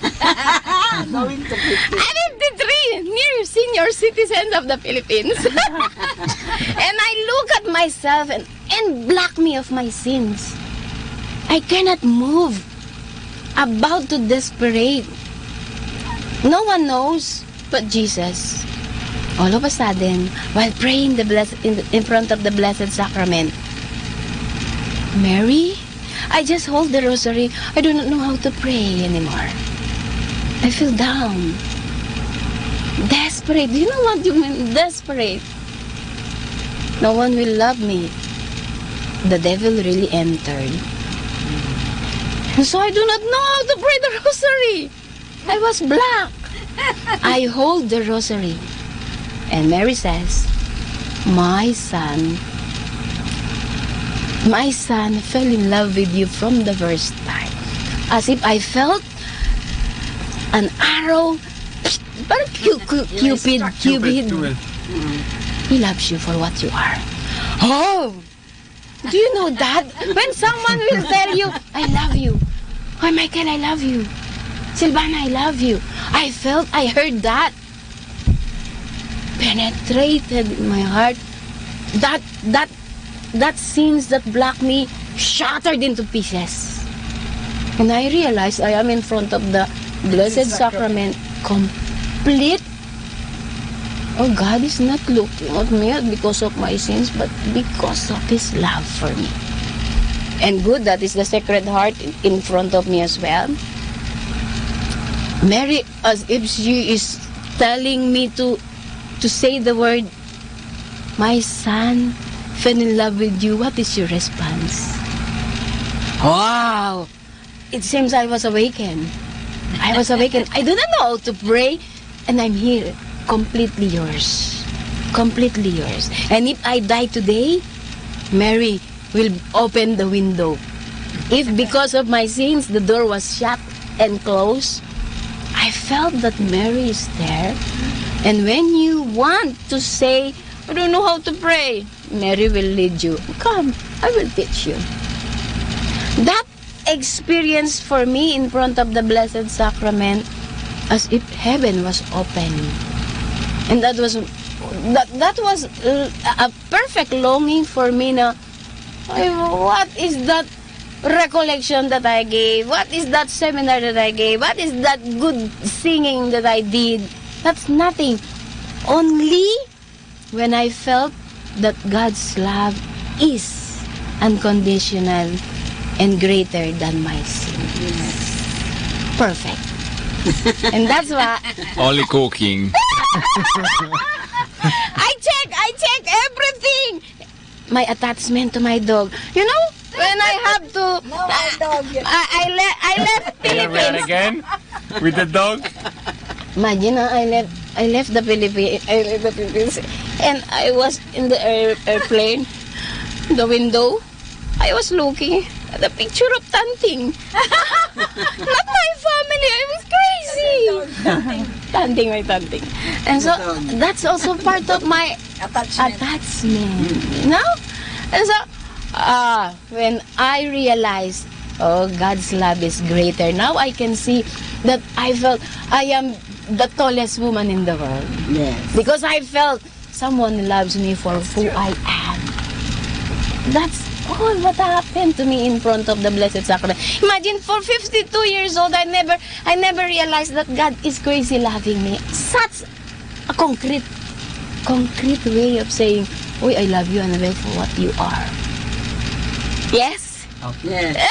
53, near senior citizen of the Philippines. And I look at myself and block me of my sins. I cannot move. About to desperate. No one knows but Jesus. All of a sudden, while praying in front of the Blessed Sacrament, Mary, I just hold the rosary. I do not know how to pray anymore. I feel down. Desperate. Do you know what you mean? Desperate. No one will love me. The devil really entered. And so I do not know how to pray the rosary. I was black. I hold the rosary. And Mary says, my son fell in love with you from the first time. As if I felt an arrow, but Cupid. He loves you for what you are. Oh, do you know that? When someone will tell you, I love you. Oh, Michael, I love you. Silvana, I love you. I heard that. Penetrated in my heart. That sins that blocked me shattered into pieces. And I realized I am in front of the Blessed Sacrament, complete. Oh, God is not looking at me because of my sins, but because of His love for me. And good, that is the Sacred Heart in front of me as well. Mary, as if she is telling me to say the word, my son fell in love with you. What is your response? Wow! It seems I was awakened. I was awakened. I do not know how to pray, and I'm here, completely yours. Completely yours. And if I die today, Mary will open the window. If because of my sins the door was shut and closed, I felt that Mary is there. And when you want to say, I don't know how to pray, Mary will lead you. Come, I will teach you. That experience for me in front of the Blessed Sacrament, as if heaven was open. And that was a perfect longing for me na, what is that recollection that I gave? What is that seminar that I gave? What is that good singing that I did? That's nothing. Only when I felt that God's love is unconditional and greater than my sins. Perfect. And that's why Only cooking. I check everything. My attachment to my dog. You know, when I have to, I left Philippines. Again with the dog. Imagine, I left the Philippines, and I was in the airplane, the window. I was looking at the picture of Tanting. Not my family. I was crazy. Tanting. And so that's also part of my attachment. You know? And so when I realized, oh, God's love is greater. Now I can see that I felt I am the tallest woman in the world. Yes. Because I felt someone loves me for who I am. That's all what happened to me in front of the Blessed Sacrament. Imagine, for 52 years old, I never realized that God is crazy loving me. Such a concrete way of saying, "Oy, I love you, Annabelle, for what you are." Yes? Okay. Yes.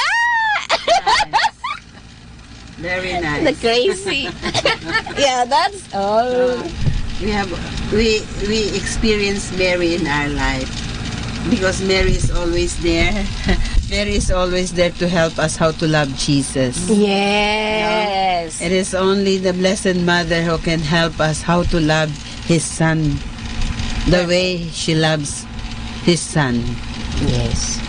Very nice. The crazy. Yeah, that's all. We experience Mary in our life because Mary is always there. Mary is always there to help us how to love Jesus. Yes. It is only the Blessed Mother who can help us how to love His Son the way she loves His Son. Yes.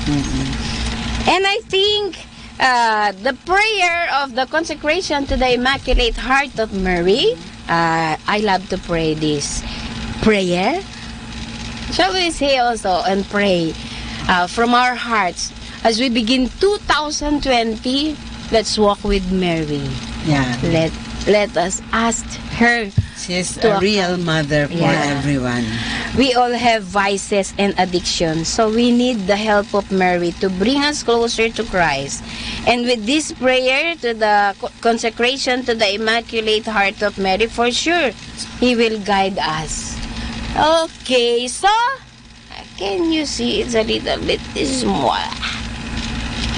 And I think the prayer of the consecration to the Immaculate Heart of Mary, I love to pray this prayer. Shall we say also and pray from our hearts as we begin 2020? Let's walk with Mary. Yeah. Let us ask her. She's a real mother for everyone. We all have vices and addictions, so we need the help of Mary to bring us closer to Christ. And with this prayer to the consecration to the Immaculate Heart of Mary, for sure, He will guide us. Okay, so, can you see it's a little bit small?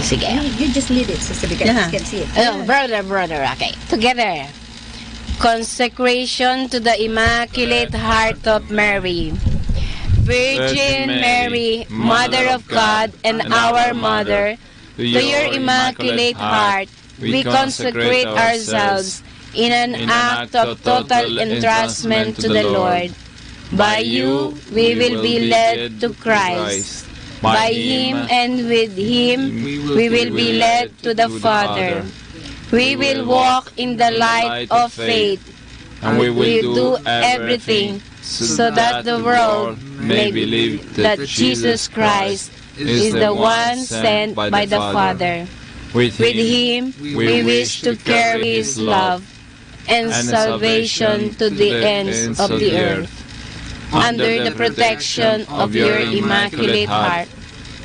Sige. You just lead it, sister, because you can see it. Oh, brother, okay. Together. Consecration to the Immaculate Heart of Mary. Virgin Mary, Mother of God and our Mother, to your Immaculate Heart, we consecrate ourselves in an act of total entrustment to the Lord. By you, we will be led to Christ. By Him and with Him, we will be led to the Father. We will walk in the light of faith, and we will do everything so that the world may believe that Jesus Christ is the one sent by the Father. With Him, we wish to carry His love and salvation to the ends of the earth. Under the protection of your Immaculate Heart,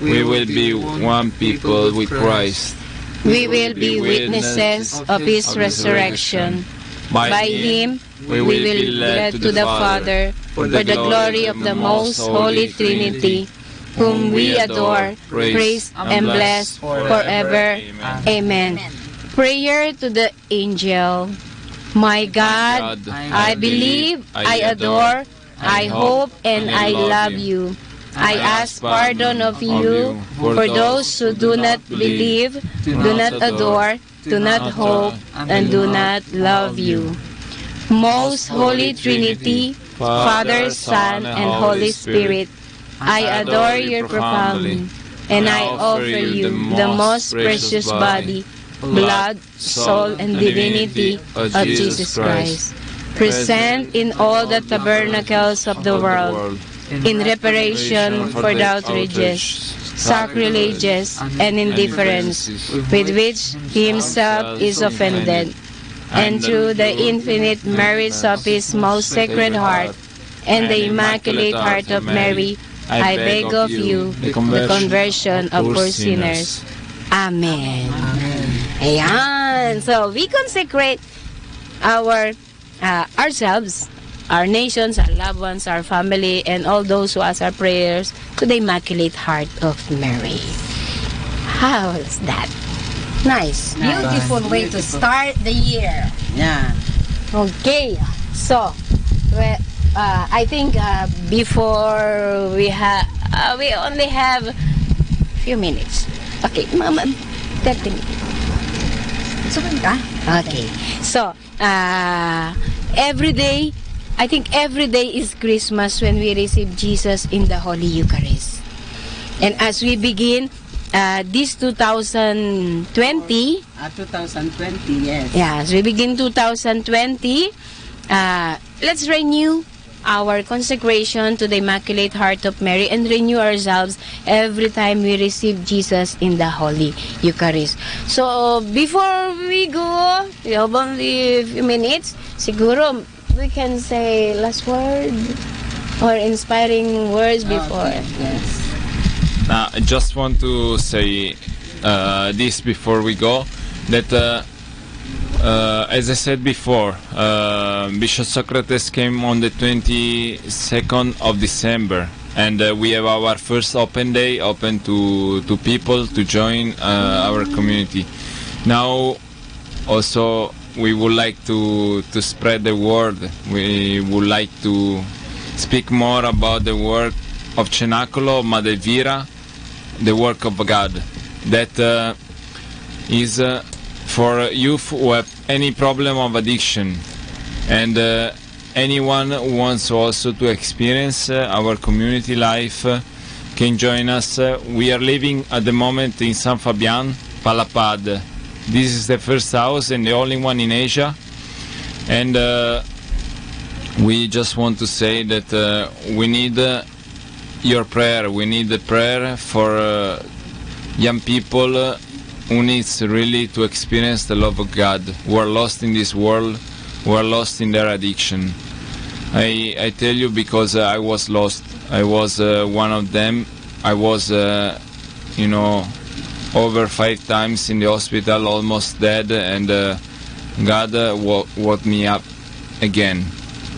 we will be one people with Christ. We will be witnesses of His resurrection. By Him, we will be led to the Father for the glory of the most Holy Trinity, whom we adore, praise, and bless forever. Amen. Prayer to the Angel. My God, I believe, I adore, I hope, and I love you. I ask pardon of you for those who do not believe, do not adore, do not hope, and do not love you. Most Holy Trinity, Father, Son, and Holy Spirit, I adore you profoundly, and I offer you the most precious body, blood, soul, and divinity of Jesus Christ, present in all the tabernacles of the world, in reparation for the outrages, sacrileges, and indifference with which he himself is offended, and through the infinite merits of his most sacred heart and the Immaculate Heart of Mary, I beg of you the conversion of poor sinners. Amen. Ayan. So we consecrate ourselves, our nations, our loved ones, our family, and all those who ask our prayers to the Immaculate Heart of Mary. How is that? Nice. Beautiful way to start the year. Yeah. Okay. So, I think before we only have a few minutes. Okay, Mama, 30 minutes. Okay. So, every day is Christmas when we receive Jesus in the Holy Eucharist. And as we begin this 2020, 2020, yes. Yeah, as we begin 2020, let's renew our consecration to the Immaculate Heart of Mary and renew ourselves every time we receive Jesus in the Holy Eucharist. So, before we go, we have only a few minutes, siguro we can say last word or inspiring words before. Okay, yes. I just want to say this before we go, that as I said before, Bishop Socrates came on the 22nd of December, and we have our first open day, open to people to join our community. Now also we would like to spread the word. We would like to speak more about the work of Cenacolo, Mother Elvira, the work of God, that is for youth who have any problem of addiction, and anyone who wants also to experience our community life can join us. We are living at the moment in San Fabian, Palapad. This is the first house and the only one in Asia, and we just want to say that we need your prayer. We need the prayer for young people who needs really to experience the love of God, who are lost in this world, who are lost in their addiction. I tell you, because I was lost. I was one of them. I was, over 5 times in the hospital, almost dead, and God woke me up again,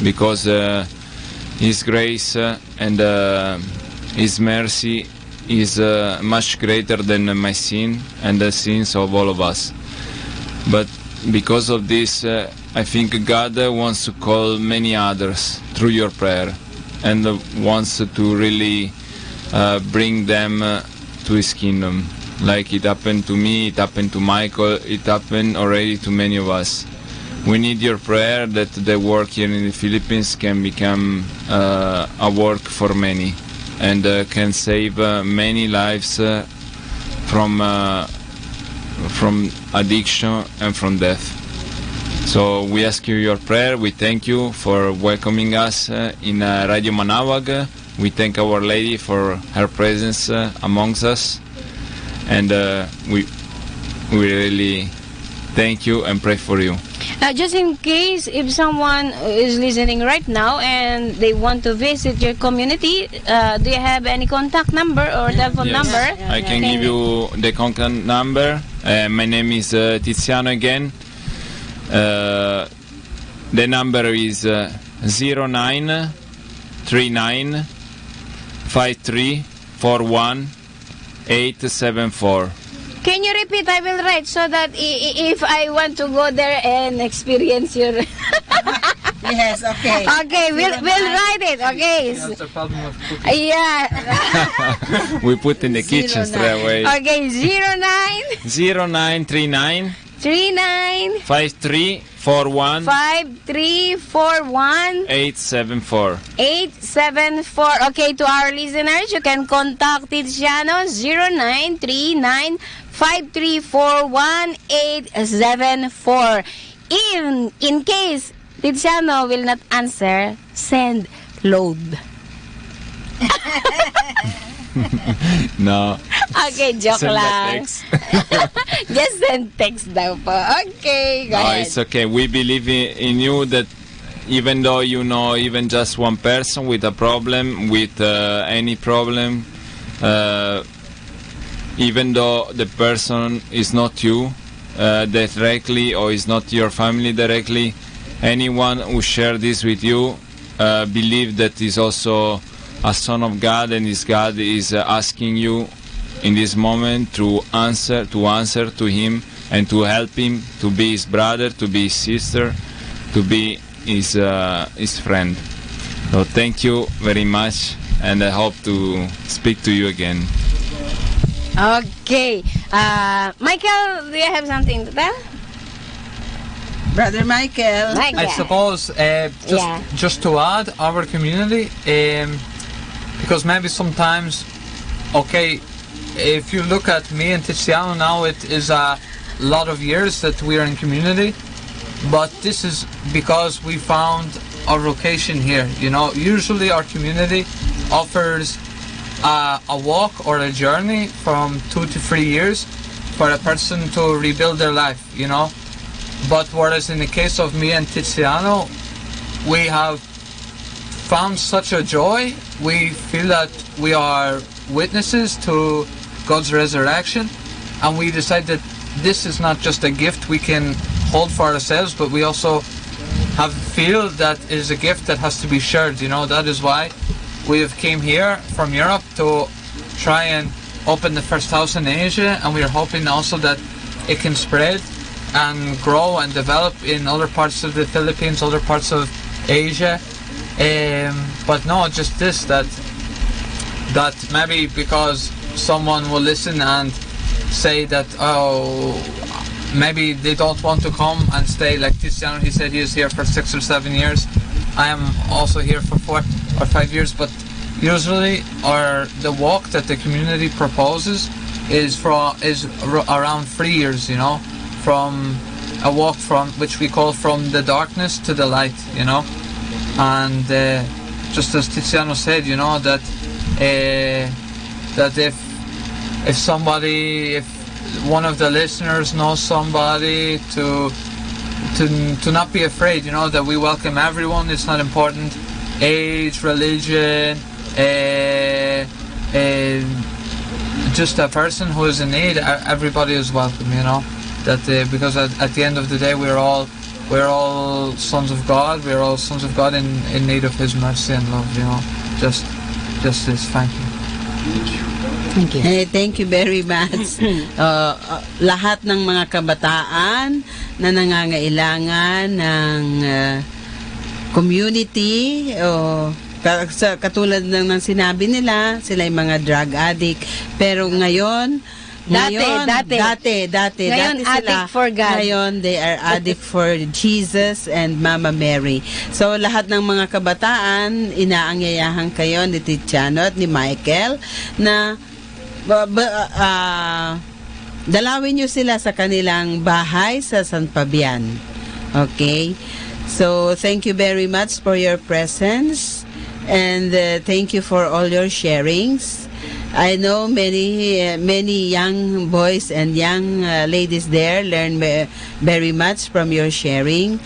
because His grace and His mercy is much greater than my sin and the sins of all of us. But because of this, I think God wants to call many others through your prayer, and wants to really bring them to His kingdom. Like it happened to me, it happened to Michael, it happened already to many of us. We need your prayer that the work here in the Philippines can become a work for many, and can save many lives from addiction and from death. So we ask you your prayer. We thank you for welcoming us in Radio Manawag. We thank Our Lady for her presence amongst us, and we really thank you and pray for you. Just in case if someone is listening right now and they want to visit your community, do you have any contact number or telephone number? I can give you the contact number. My name is Tiziano again. The number is 0939 5341 874. Can you repeat? I will write so that if I want to go there and experience your... Yes, okay. Okay, we'll write it, okay. That's the problem of cooking. Yeah. We put in the kitchen straight away. Okay, 0939 539 5341 5341 874. 874. Okay, to our listeners, you can contact Tiziano 0939 5341 874. In case Tiziano will not answer, send load. No. Okay, joke Send a lang. text. Just send text daw po. Okay, go No, ahead. it's okay. We believe in you that even though you know even just one person with a problem, with any problem, even though the person is not you directly or is not your family directly, anyone who share this with you believe that is also a son of God, and this God is asking you in this moment to answer to him and to help him, to be his brother, to be his sister, to be his friend. So thank you very much, and I hope to speak to you again. Okay. Michael, do you have something to tell? Brother Michael. I suppose just to add, our community, because maybe sometimes, okay, if you look at me and Tiziano now, it is a lot of years that we are in community, but this is because we found our vocation here. You know, usually our community offers a walk or a journey from 2 to 3 years for a person to rebuild their life, you know. But whereas in the case of me and Tiziano, we have found such a joy. We feel that we are witnesses to God's resurrection, and we decide that this is not just a gift we can hold for ourselves, but we also feel that it is a gift that has to be shared. You know, that is why we have came here from Europe to try and open the first house in Asia, and we are hoping also that it can spread and grow and develop in other parts of the Philippines, other parts of Asia. But no, just this, that maybe because someone will listen and say that, oh, maybe they don't want to come and stay, like Tiziano, he said he is here for 6 or 7 years. I am also here for 4 or 5 years, but usually the walk that the community proposes is around 3 years, you know, from a walk from which we call from the darkness to the light, you know. And just as Tiziano said, you know, that if one of the listeners knows somebody, to not be afraid, you know, that we welcome everyone. It's not important age, religion, just a person who is in need. Everybody is welcome, you know. That because at the end of the day, we're all sons of God. We're all sons of God in need of His mercy and love, you know. Just this. Thank you. Thank you. Hey, thank you very much. Lahat ng mga kabataan na nangangailangan ng community, katulad ng sinabi nila, sila ay mga drug addict. Pero ngayon Dati. Ngayon sila addict for God. Ngayon, they are addict for Jesus and Mama Mary. So, lahat ng mga kabataan, inaangyayahan kayo ni Tiziano at ni Michael na dalawin nyo sila sa kanilang bahay sa San Fabian. Okay? So, thank you very much for your presence, and thank you for all your sharings. I know many young boys and young ladies there learn very much from your sharing.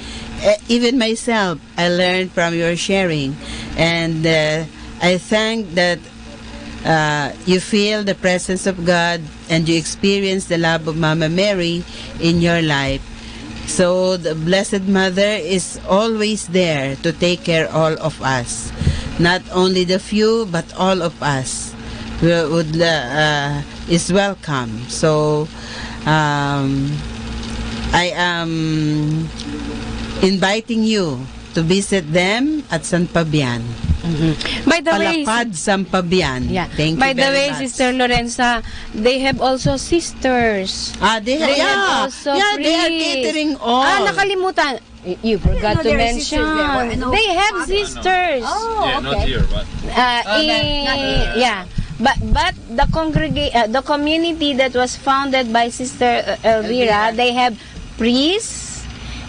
Even myself, I learned from your sharing, and I thank that you feel the presence of God and you experience the love of Mama Mary in your life. So the Blessed Mother is always there to take care all of us, not only the few but all of us. Is welcome. So I am inviting you to visit them at San Fabian. By the way, Palapad Sampabian. Thank you by the very way, much. Sister Lorenza, they have also sisters. They have also they are priests. catering all. Nakalimutan. You forgot to there are mention. sisters there. Well, I know They have others. sisters. Oh, Yeah, not here, but Yeah. But the community that was founded by Sister Elvira, they have priests,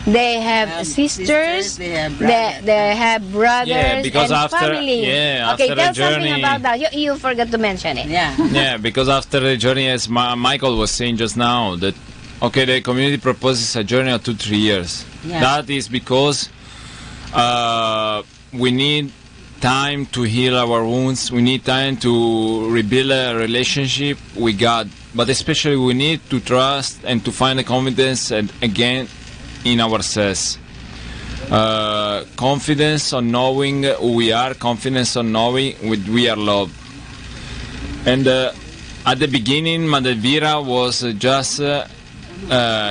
they have sisters, they have they have brothers Yeah, because and after- family. yeah, Okay, after tell the journey- something about that. You forgot to mention it. Yeah, because after the journey, as Michael was saying just now, that okay, the community proposes a journey of 2-3 years. Yeah. That is because we need time to heal our wounds. We need time to rebuild a relationship with God. But especially we need to trust and to find the confidence and again in ourselves. Confidence on knowing who we are, confidence on knowing we are loved. And at the beginning, Mother Elvira was just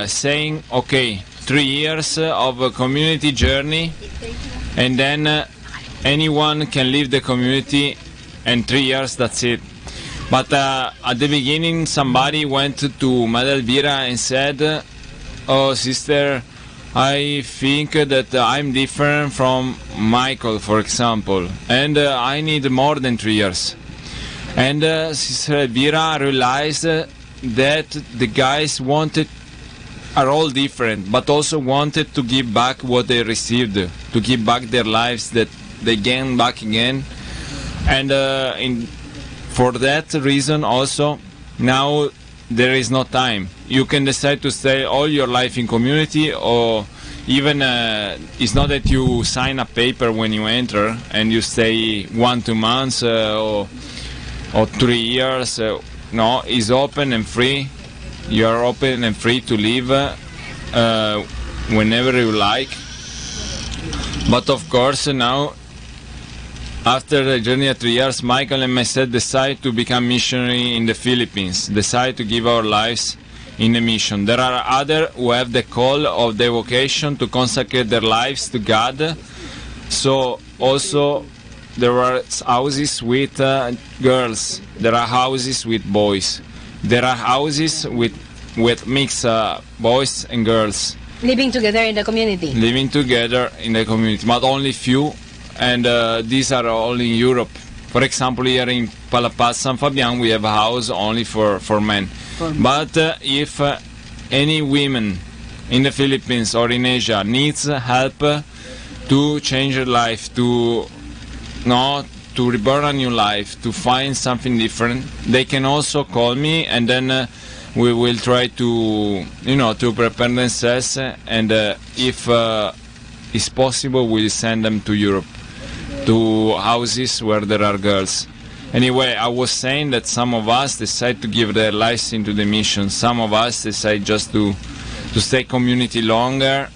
saying, okay, 3 years of a community journey, and then anyone can leave the community, and 3 years, that's it. But at the beginning, somebody went to Mother Elvira and said, oh, sister, I think that I'm different from Michael, for example, and I need more than 3 years. And Sister Elvira realized that the guys are all different, but also wanted to give back what they received, to give back their lives that they gained back again. And for that reason also, now there is no time. You can decide to stay all your life in community, or even it's not that you sign a paper when you enter and you stay 1-2 months or 3 years. No, it's open and free. You are open and free to leave whenever you like. But of course now, after the journey of 3 years, Michael and myself decided to become missionary in the Philippines, decided to give our lives in the mission. There are others who have the call of their vocation to consecrate their lives to God. So also there are houses with girls, there are houses with boys, there are houses with mixed boys and girls. Living together in the community. Living together in the community, but only few, and these are all in Europe. For example, here in Palapaz San Fabian, we have a house only for men. But if any women in the Philippines or in Asia needs help to change her life, to reborn a new life, to find something different, they can also call me, and then we will try to prepare themselves, and if it's possible, we'll send them to Europe, to houses where there are girls. Anyway, I was saying that some of us decide to give their lives into the mission. Some of us decide just to stay community longer.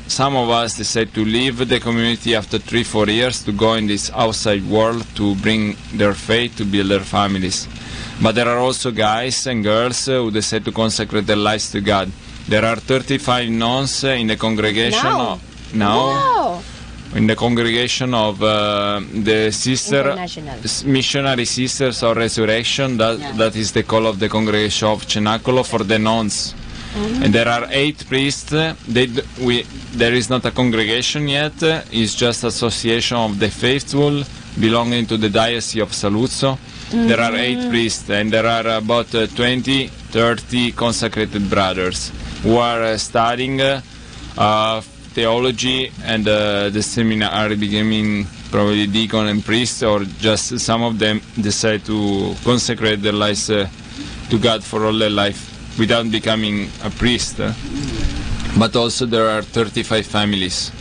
Some of us decide to leave the community after 3-4 years to go in this outside world to bring their faith, to build their families. But there are also guys and girls who decide to consecrate their lives to God. There are 35 nuns in the congregation now. Wow. In the congregation of the Missionary Sisters of Resurrection. That is the call of the congregation of Cenacolo for the nuns. And there are 8 priests. There is not a congregation yet. It's just association of the faithful belonging to the Diocese of Saluzzo. There are 8 priests, and there are about 20-30 consecrated brothers who are studying theology and the seminary, becoming probably deacon and priest, or just some of them decide to consecrate their lives to God for all their life without becoming a priest. But also there are 35 families.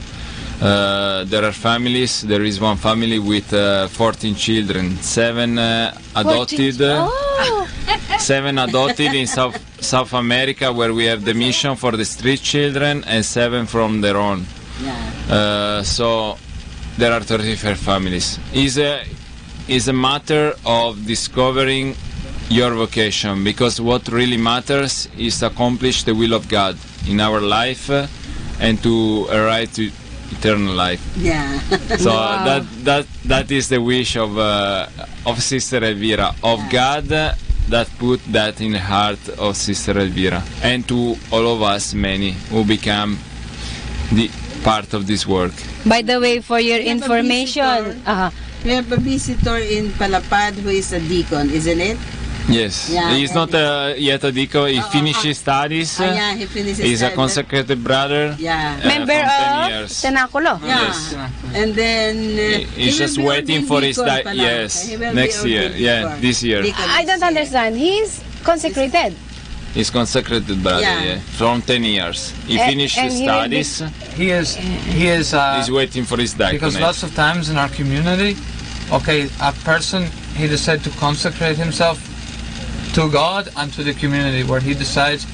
There are families. There is one family with 14 children, 7 adopted. 7 adopted in South America, where we have the mission for the street children, and 7 from their own. So there are 35 families. Is a matter of discovering your vocation, because what really matters is to accomplish the will of God in our life and to arrive eternal life. Yeah. So that is the wish of Sister Elvira, of God that put that in the heart of Sister Elvira, and to all of us, many who become the part of this work. By the way, for your information, we have a visitor in Palapad who is a deacon, isn't it? Yes, Yeah, he's not yet a deacon. He finished his studies. Yeah, he finished his He's a studies. consecrated brother. Yeah. Member from 10 of years. Tenaculo. Yeah. Yes. And then He's just waiting for his yes, next year. Yeah, this year. I don't understand. He's consecrated. He's consecrated brother, Yeah. from 10 years. He finished and his he will studies. He is. He's waiting for his diaconate. Because lots of times in our community, okay, a person, he decides to consecrate himself to God and to the community, where he decides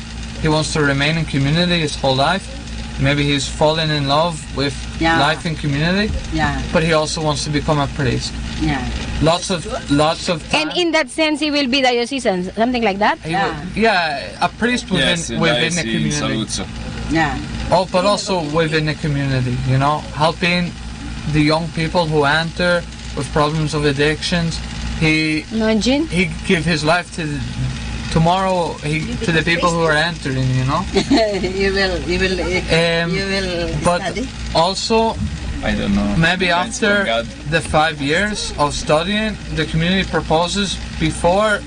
he wants to remain in community his whole life. Maybe he's fallen in love with life in community, but he also wants to become a priest. Yeah. Lots of And in that sense, he will be diocesan, something like that? a priest within Yes, within the in community. Saluzzo. Yeah. Oh, but also within the community, you know, helping the young people who enter with problems of addictions. He give his life to the people who are entering, you know. you will but study. also, I don't know. maybe after the 5 years of studying, the community proposes before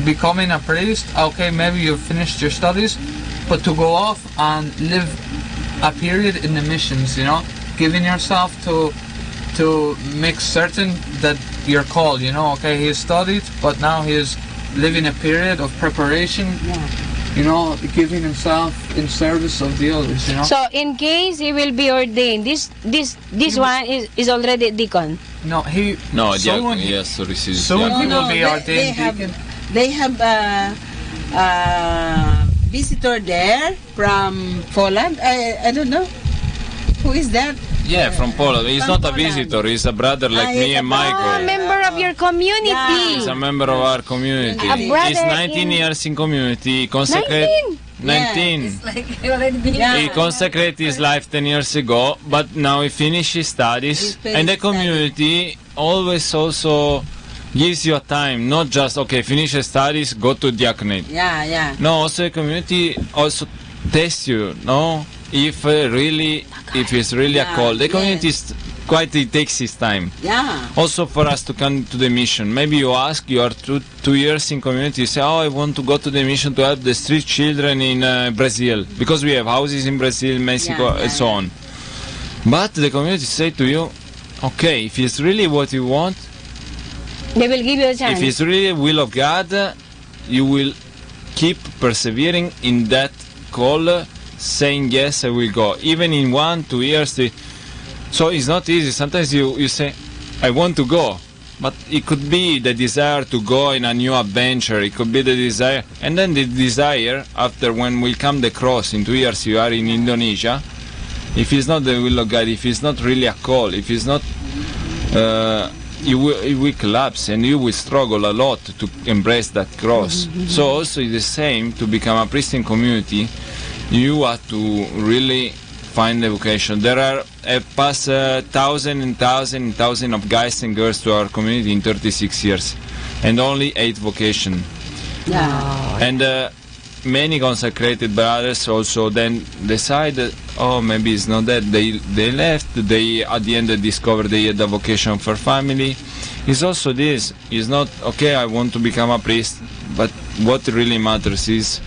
becoming a priest. Okay, maybe you've finished your studies, but to go off and live a period in the missions, you know, giving yourself to make certain that you're called, you know. Okay, he studied, but now he is living a period of preparation, you know, giving himself in service of the others, you know. So, in case he will be ordained, this one is already deacon. No, he. No, someone he has to receive. someone he will be ordained deacon. They have a visitor there from Poland. I don't know. Who is that? Yeah, from Poland. He's not a visitor. He's a brother like me and A Michael. member of your community. He's a member of our community. A brother He's 19 years in community. Consecrate 19. He consecrated his life 10 years ago, but now he finished his studies. And the community always also gives you a time, not just, okay, finish your studies, go to diaconate. Yeah. No, also the community also tests you, no? If it's really a call. The community is it takes its time. Yeah. Also for us to come to the mission. Maybe you ask, you are 2 years in community, you say, oh, I want to go to the mission to help the street children in Brazil, because we have houses in Brazil, Mexico, and so on. But the community say to you, okay, if it's really what you want, they will give you a chance. if it's really the will of God, you will keep persevering in that call, saying, yes, I will go. Even in 1-2 years, so it's not easy. Sometimes you say, I want to go. But it could be the desire to go in a new adventure. It could be the desire. And then the desire, after when will come the cross, in 2 years you are in Indonesia, if it's not the will of God, if it's not really a call, if it's not, it will collapse and you will struggle a lot to embrace that cross. So also it's the same, to become a priest in community, you have to really find the vocation. There are past 1,000 and 1,000 and 1,000 of guys and girls to our community in 36 years, and only 8 vocation. And many consecrated brothers also then decided, oh, maybe it's not that. They left. They at the end they discovered they had a vocation for family. It's also this. It's not okay. I want to become a priest, but what really matters is,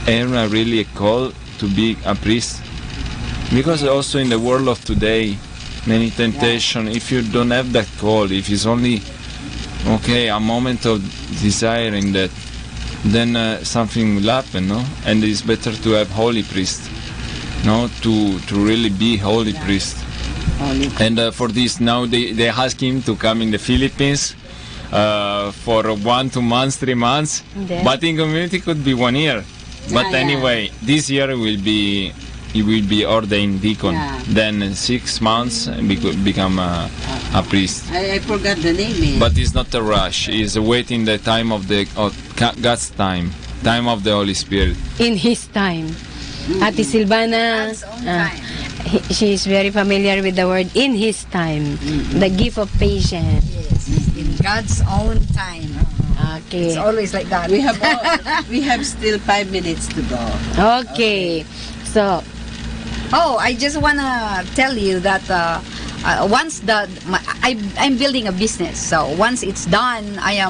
am I really a call to be a priest? Because also in the world of today, many temptation. If you don't have that call, if it's only a moment of desiring that, then something will happen, no? And it's better to have holy priest, no? To really be holy priest. And for this now they ask him to come in the Philippines for 1-2 months, 3 months, but in community could be 1 year. But anyway, this year he will be ordained deacon. Then in 6 months become a priest. I forgot the name. But it's not a rush. It's waiting the time of God's time of the Holy Spirit. In His time. Ate Silvana. she's very familiar with the word in His time, the gift of patience. Yes, in God's own time. Okay. It's always like that. We have still 5 minutes to go. Okay. So, I just wanna tell you that once I'm building a business. So once it's done, I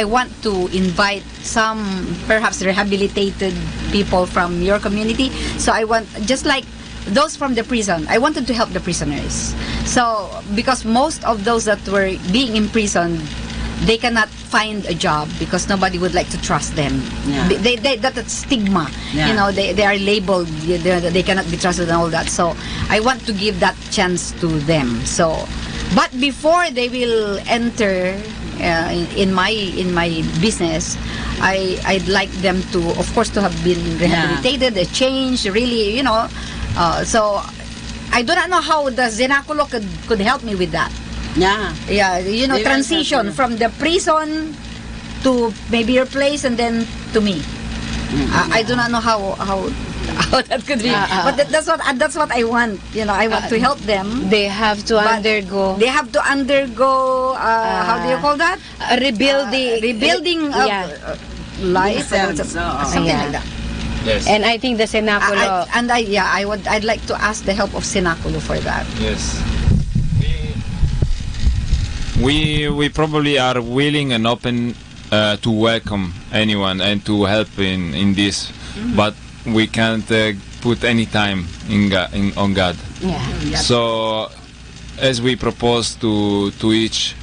want to invite some perhaps rehabilitated people from your community. So I want, just like those from the prison, I wanted to help the prisoners. So because most of those that were being imprisoned, they cannot find a job because nobody would like to trust them. Yeah. That's stigma. Yeah. You know, they are labeled, they cannot be trusted and all that. So I want to give that chance to them. So, but before they will enter in my business, I'd like them to, of course, to have been rehabilitated, changed, really, you know. So I do not know how the Zenaculo could help me with that. Yeah, you know, transition from the prison to maybe your place and then to me. I do not know how that could be, but that's what I want. You know, I want to help them. They have to undergo. They have to undergo. How do you call that? Rebuilding of life, something like that. Yes. And I think the Cenaculo. I'd like to ask the help of Cenaculo for that. Yes. We probably are willing and open to welcome anyone and to help in this, but we can't put any time on God. Yeah. So, as we propose to each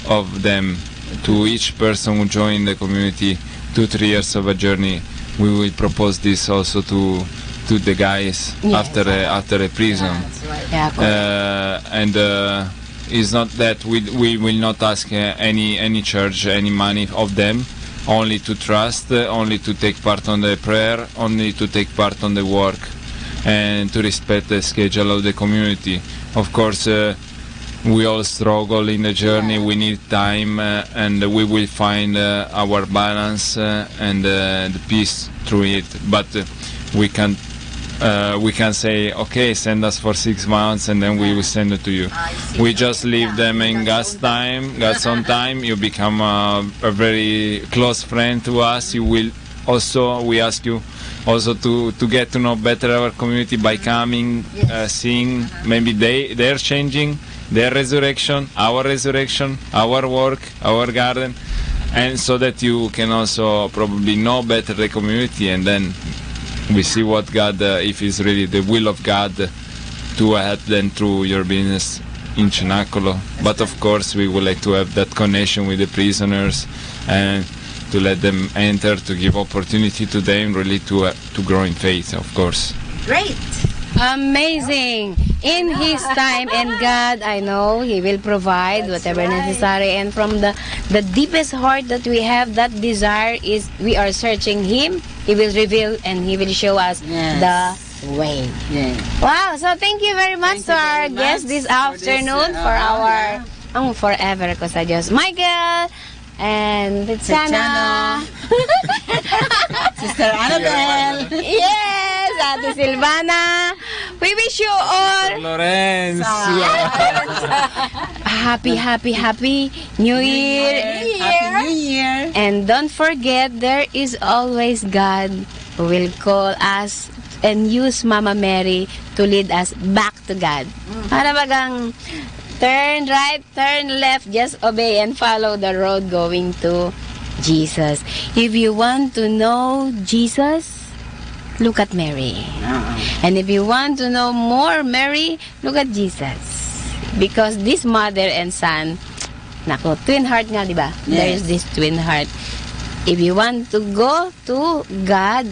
of them, to each person who joined the community, 2-3 years of a journey, we will propose this also to the guys after a prison. That's right. And it's not that we will not ask any church, any money of them, only to trust, only to take part on the prayer, only to take part on the work, and to respect the schedule of the community. Of course, we all struggle in the journey, we need time, and we will find our balance and the peace through it. But we can say, okay, send us for 6 months and then we will send it to you. We just leave them in God's time, God's own time. You become a very close friend to us. You will also, we ask you also to get to know better our community by coming, seeing maybe they're changing, their resurrection, our work, our garden, and so that you can also probably know better the community, and then we see what God, if it's really the will of God to help them through your business in Cenaculo. But of course, we would like to have that connection with the prisoners and to let them enter, to give opportunity to them really to grow in faith, of course. Great. Amazing. In His time, and God, I know He will provide whatever necessary. And from the deepest heart that we have, that desire is we are searching Him. He will reveal and He will show us the way. Wow. So thank you very much to our guest this afternoon for our Forever Cosa Diyos, Michael and Tiziana. Sister Annabelle. Yes, Ate Silvana. We wish you all Lorenz. happy New Year. Happy New Year. And don't forget, there is always God who will call us and use Mama Mary to lead us back to God. Para bagang turn right, turn left, just obey and follow the road going to Jesus. If you want to know Jesus, look at Mary. And if you want to know more Mary, look at Jesus. Because this mother and son, nako, twin heart nga, di ba? Yes. There is this twin heart. If you want to go to God,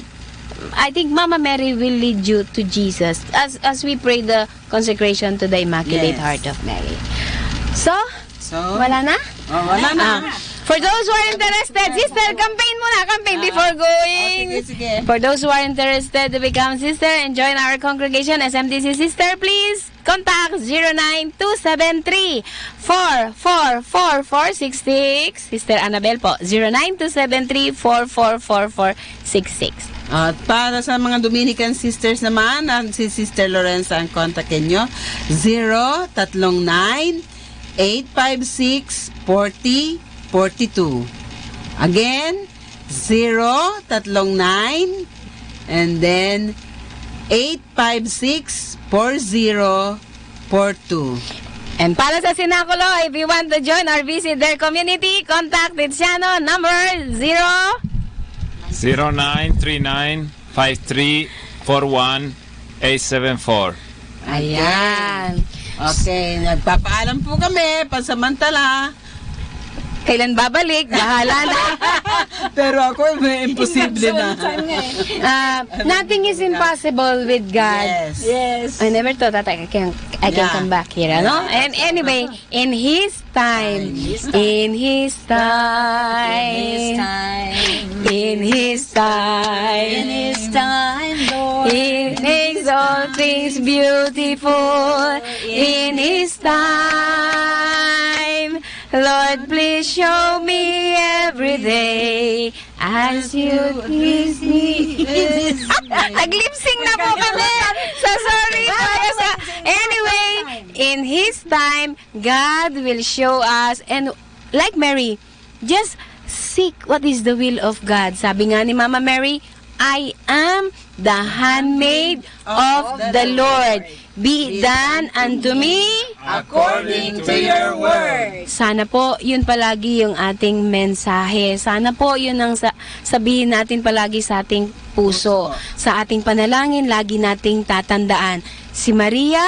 I think Mama Mary will lead you to Jesus as we pray the consecration to the Immaculate Heart of Mary. So wala na? Wala na. For those who are interested, sister, campaign muna. campaign before going. Sige. For those who are interested to become sister and join our congregation, SMTC Sister, please contact 09273-444466. Sister Annabel po, 09273-444466. At para sa mga Dominican sisters naman, si Sister Lorenza ang kontakin nyo, 039-856-4042. Again, 039 and then 856-4042. And para sa Sinakulo, if you want to join or visit their community, contact Tiziano number 0939-5341-874. Ayan. Okay, nagpapaalam po kami, pansamantala. Kailan babalik? Bahala na. Pero ako, imposible na. Nothing is impossible with God. Yes. I never thought that I can come back here, no? And anyway, in His time, in His time, in His time, Lord, He makes all things beautiful. In His time, Lord, please show me every day as you please me. Nag-lip-sync na po kami. So sorry. Anyway, in His time, God will show us. And like Mary, just seek what is the will of God. Sabi nga ni Mama Mary, I am the handmaid of the Lord. Be it done unto me according to your word. Sana po yun palagi yung ating mensahe. Sana po yun ang sabihin natin palagi sa ating puso. Sa ating panalangin, lagi nating tatandaan. Si Maria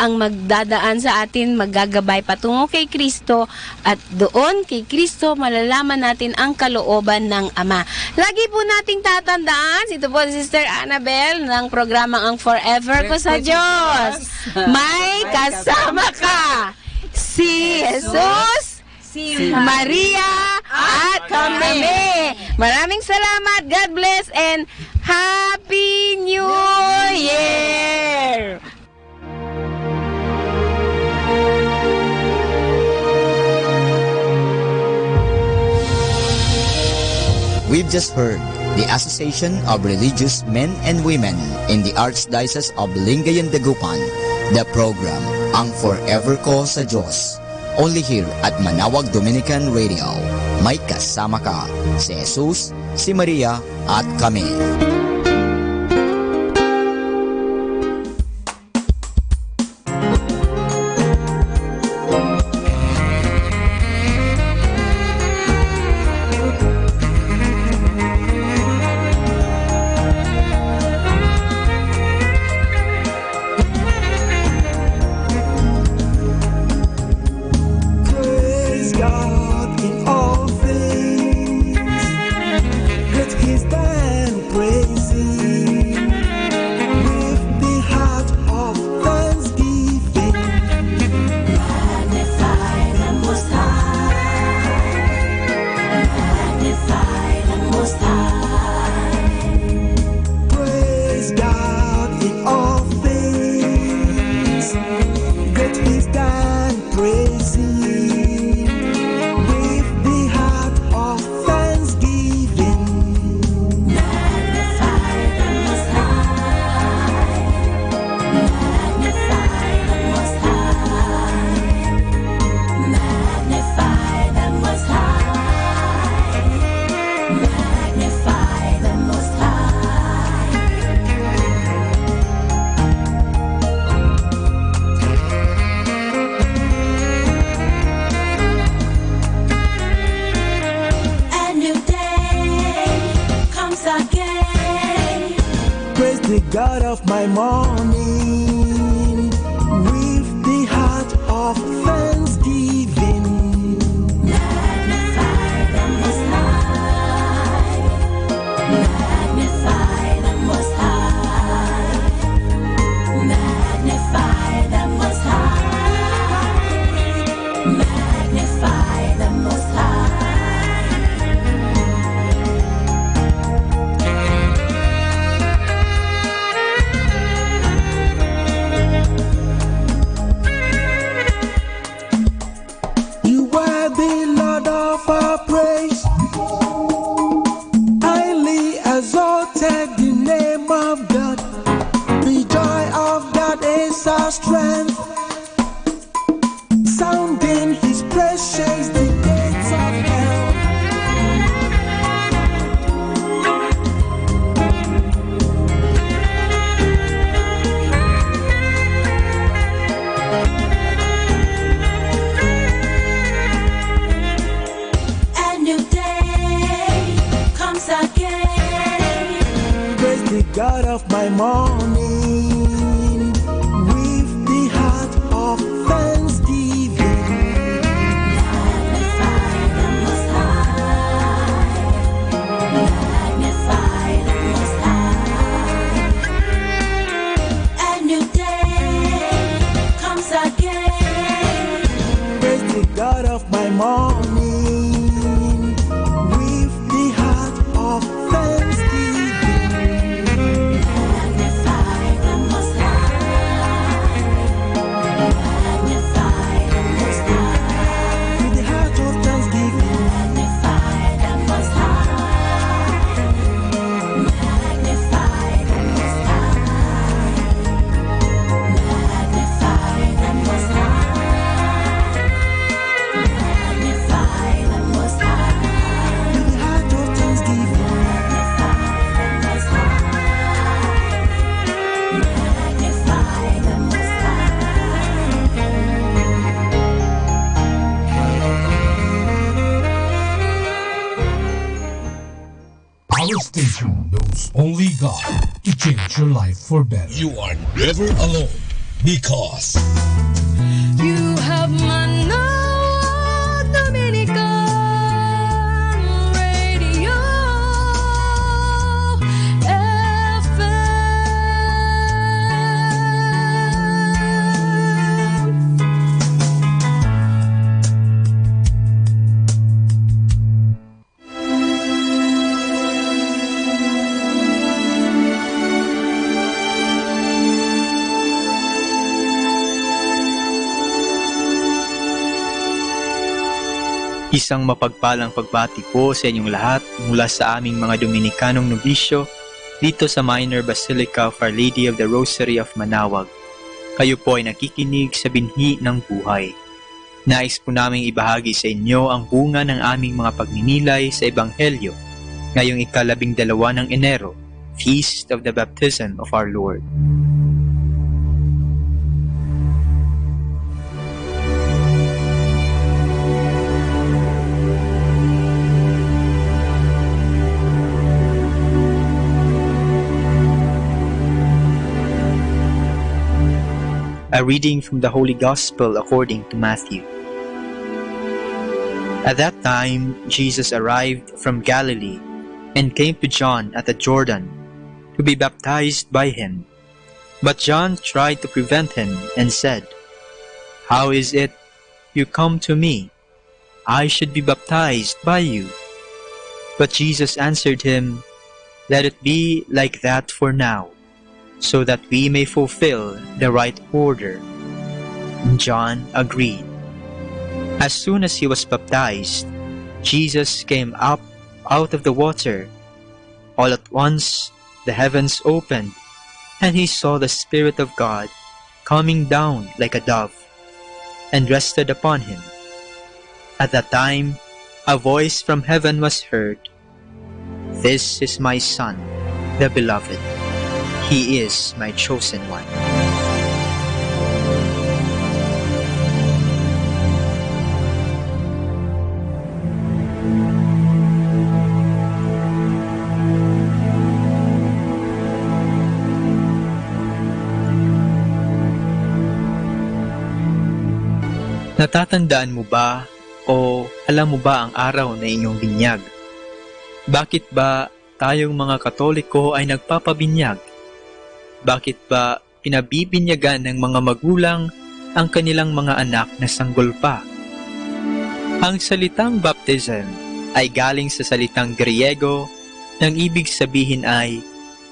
ang magdadaan sa atin, maggagabay patungo kay Kristo, at doon kay Kristo malalaman natin ang kalooban ng Ama. Lagi po nating tatandaan, ito po si Sister Annabel ng programang Ang Forever Ko sa Diyos. May kasama ka, si Jesus, si Maria, at kami. Maraming salamat, God bless, and Happy New Year! We've just heard the Association of Religious Men and Women in the Archdiocese of Lingayen Dagupan, the program Ang Forever Ko sa Diyos, only here at Manawag Dominican Radio. May kasama ka, si Jesus, si Maria, at kami. God of my morning, with the heart of thanksgiving. Magnify the Most High. Magnify the Most High. Magnify the Most High. Magnify the Most High. offer praise. Highly exalted the name of God. The joy of God is our strength. Sounding his praises, the gates of hell. A new day comes again. Praise the God of my morning with the heart of thanksgiving. Magnify the Most High. Magnify the Most High. A new day comes again. Praise the God of my morning with the heart of thanksgiving. Magnify the Most High. Magnify the Most High. With the heart of thanksgiving. Magnify the Most High. Magnify the Most High. Magnify the Most High. Magnify the Most High. With the heart of thanksgiving. Magnify the Most High. Magnify the Most Our station knows only God to change your life for better. You are never alone because You have Manawa Dominican Radio FM. Isang mapagpalang pagbati po sa inyong lahat mula sa aming mga Dominikanong nobisyo dito sa Minor Basilica of Our Lady of the Rosary of Manaoag. Kayo po ay nakikinig sa binhi ng buhay. Nais po naming ibahagi sa inyo ang bunga ng aming mga pagninilay sa Ebanghelyo ngayong 12 ng Enero, Feast of the Baptism of our Lord. A reading from the Holy Gospel according to Matthew. At that time, Jesus arrived from Galilee and came to John at the Jordan to be baptized by him. But John tried to prevent him and said, "How is it you come to me? I should be baptized by you." But Jesus answered him, "Let it be like that for now, so that we may fulfill the right order." And John agreed. As soon as he was baptized, Jesus came up out of the water. All at once, the heavens opened, and he saw the Spirit of God coming down like a dove, and rested upon him. At that time, a voice from heaven was heard, "This is my Son, the Beloved. He is my chosen one." Natatandaan mo ba o alam mo ba ang araw na inyong binyag? Bakit ba tayong mga Katoliko ay nagpapabinyag? Bakit ba pinabibinyagan ng mga magulang ang kanilang mga anak na sanggol pa? Ang salitang baptism ay galing sa salitang Griego nang ibig sabihin ay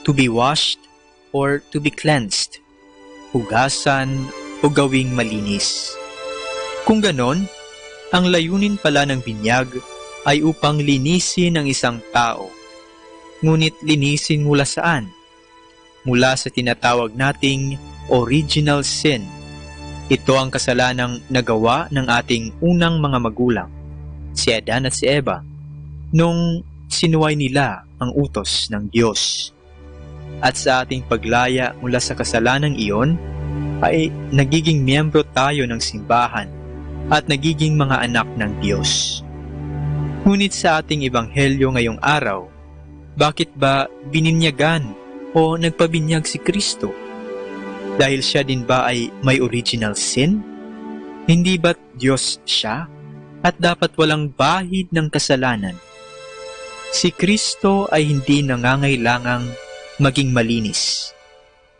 to be washed or to be cleansed, hugasan o gawing malinis. Kung ganon, Ang layunin pala ng binyag ay upang linisin ang isang tao. Ngunit linisin mula saan? Mula sa tinatawag nating original sin. Ito ang kasalanang nagawa ng ating unang mga magulang, si Adan at si Eva, nung sinuway nila ang utos ng Diyos. At sa ating paglaya mula sa kasalanang iyon, ay nagiging miyembro tayo ng simbahan at nagiging mga anak ng Diyos. Ngunit sa ating ebanghelyo ngayong araw, bakit ba bininyagan o nagpabinyag si Kristo? Dahil siya din ba ay may original sin? Hindi ba't Diyos siya at dapat walang bahid ng kasalanan? Si Kristo ay hindi nangangailangang maging malinis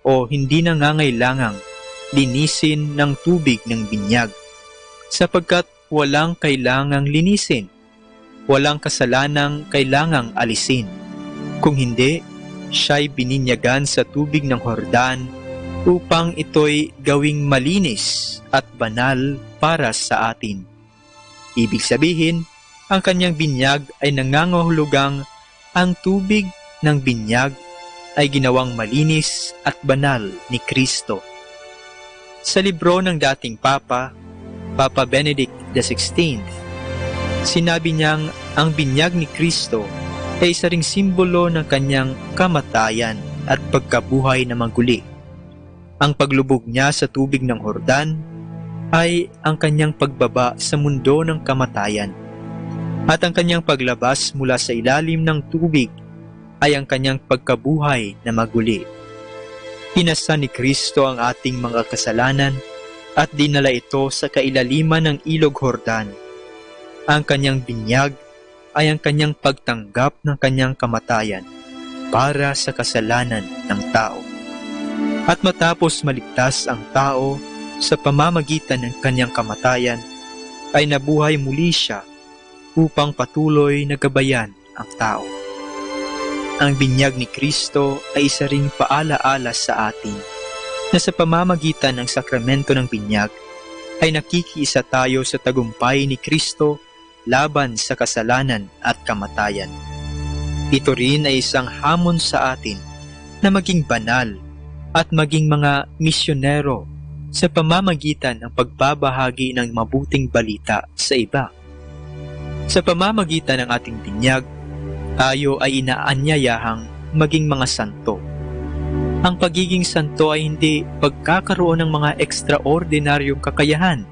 o hindi nangangailangang linisin ng tubig ng binyag sapagkat walang kailangang linisin, walang kasalanang kailangang alisin. Kung hindi, siya'y bininyagan sa tubig ng Jordan upang ito'y gawing malinis at banal para sa atin. Ibig sabihin, ang kanyang binyag ay nangangahulugang ang tubig ng binyag ay ginawang malinis at banal ni Kristo. Sa libro ng dating Papa Benedict XVI, sinabi niyang ang binyag ni Kristo ay isa ring simbolo ng kanyang kamatayan at pagkabuhay na maguli. Ang paglubog niya sa tubig ng Jordan ay ang kanyang pagbaba sa mundo ng kamatayan. At ang kanyang paglabas mula sa ilalim ng tubig ay ang kanyang pagkabuhay na maguli. Pinasa ni Kristo ang ating mga kasalanan at dinala ito sa kailaliman ng ilog Jordan. Ang kanyang binyag ay ang kanyang pagtanggap ng kanyang kamatayan para sa kasalanan ng tao. At matapos maligtas ang tao sa pamamagitan ng kanyang kamatayan, ay nabuhay muli siya upang patuloy na gabayan ang tao. Ang binyag ni Kristo ay isa ring paalaala sa atin na sa pamamagitan ng sakramento ng binyag ay nakikiisa tayo sa tagumpay ni Kristo laban sa kasalanan at kamatayan. Ito rin ay isang hamon sa atin na maging banal at maging mga misyonero sa pamamagitan ng pagbabahagi ng mabuting balita sa iba. Sa pamamagitan ng ating binyag, tayo ay inaanyayahang maging mga santo. Ang pagiging santo ay hindi pagkakaroon ng mga ekstraordinaryong kakayahan.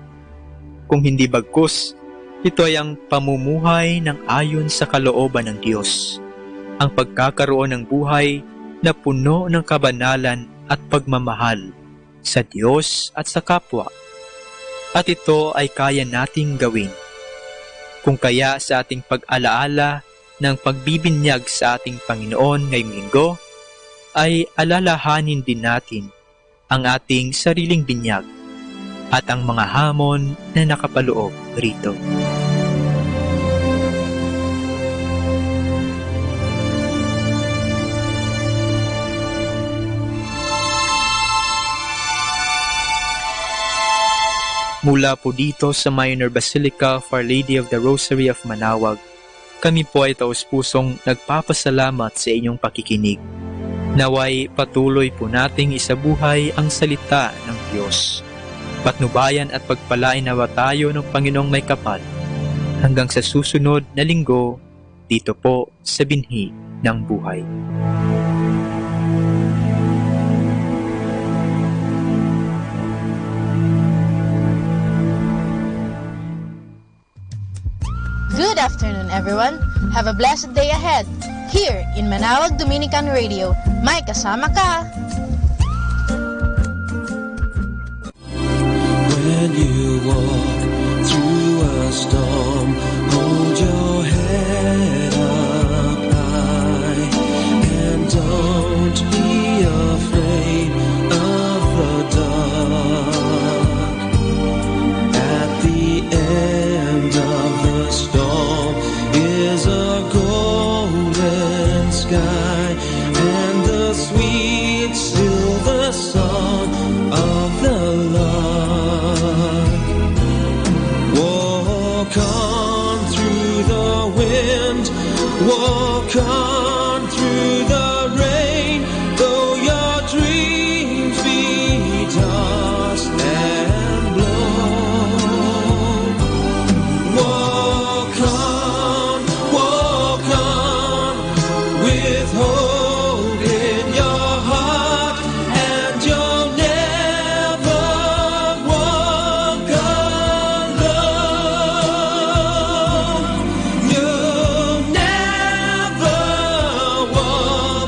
Kung hindi bagkus, ito ay ang pamumuhay ng ayon sa kalooban ng Diyos. Ang pagkakaroon ng buhay na puno ng kabanalan at pagmamahal sa Diyos at sa kapwa. At ito ay kaya nating gawin. Kung kaya sa ating pag-alaala ng pagbibinyag sa ating Panginoon ngayong linggo, ay alalahanin din natin ang ating sariling binyag at ang mga hamon na nakapaloob rito. Mula po dito sa Minor Basilica of Our Lady of the Rosary of Manawag, kami po ay taus-pusong nagpapasalamat sa inyong pakikinig. Naway patuloy po nating isabuhay ang salita ng Diyos. Patnubayan at pagpalain nawa tayo ng Panginoong may kapal. Hanggang sa susunod na linggo, dito po sa Binhi ng Buhay. Good afternoon, everyone. Have a blessed day ahead. Here in Manawag Dominican Radio, may kasama ka. When you walk through a storm, hold your head up high and don't be afraid of the dark. At the end of the storm is a golden sky and the sweet silver song of the lark. Walk the wind, walk on through the rain, though your dreams be dust and blown. Walk on with hope in your heart, and you'll never walk alone. You'll never walk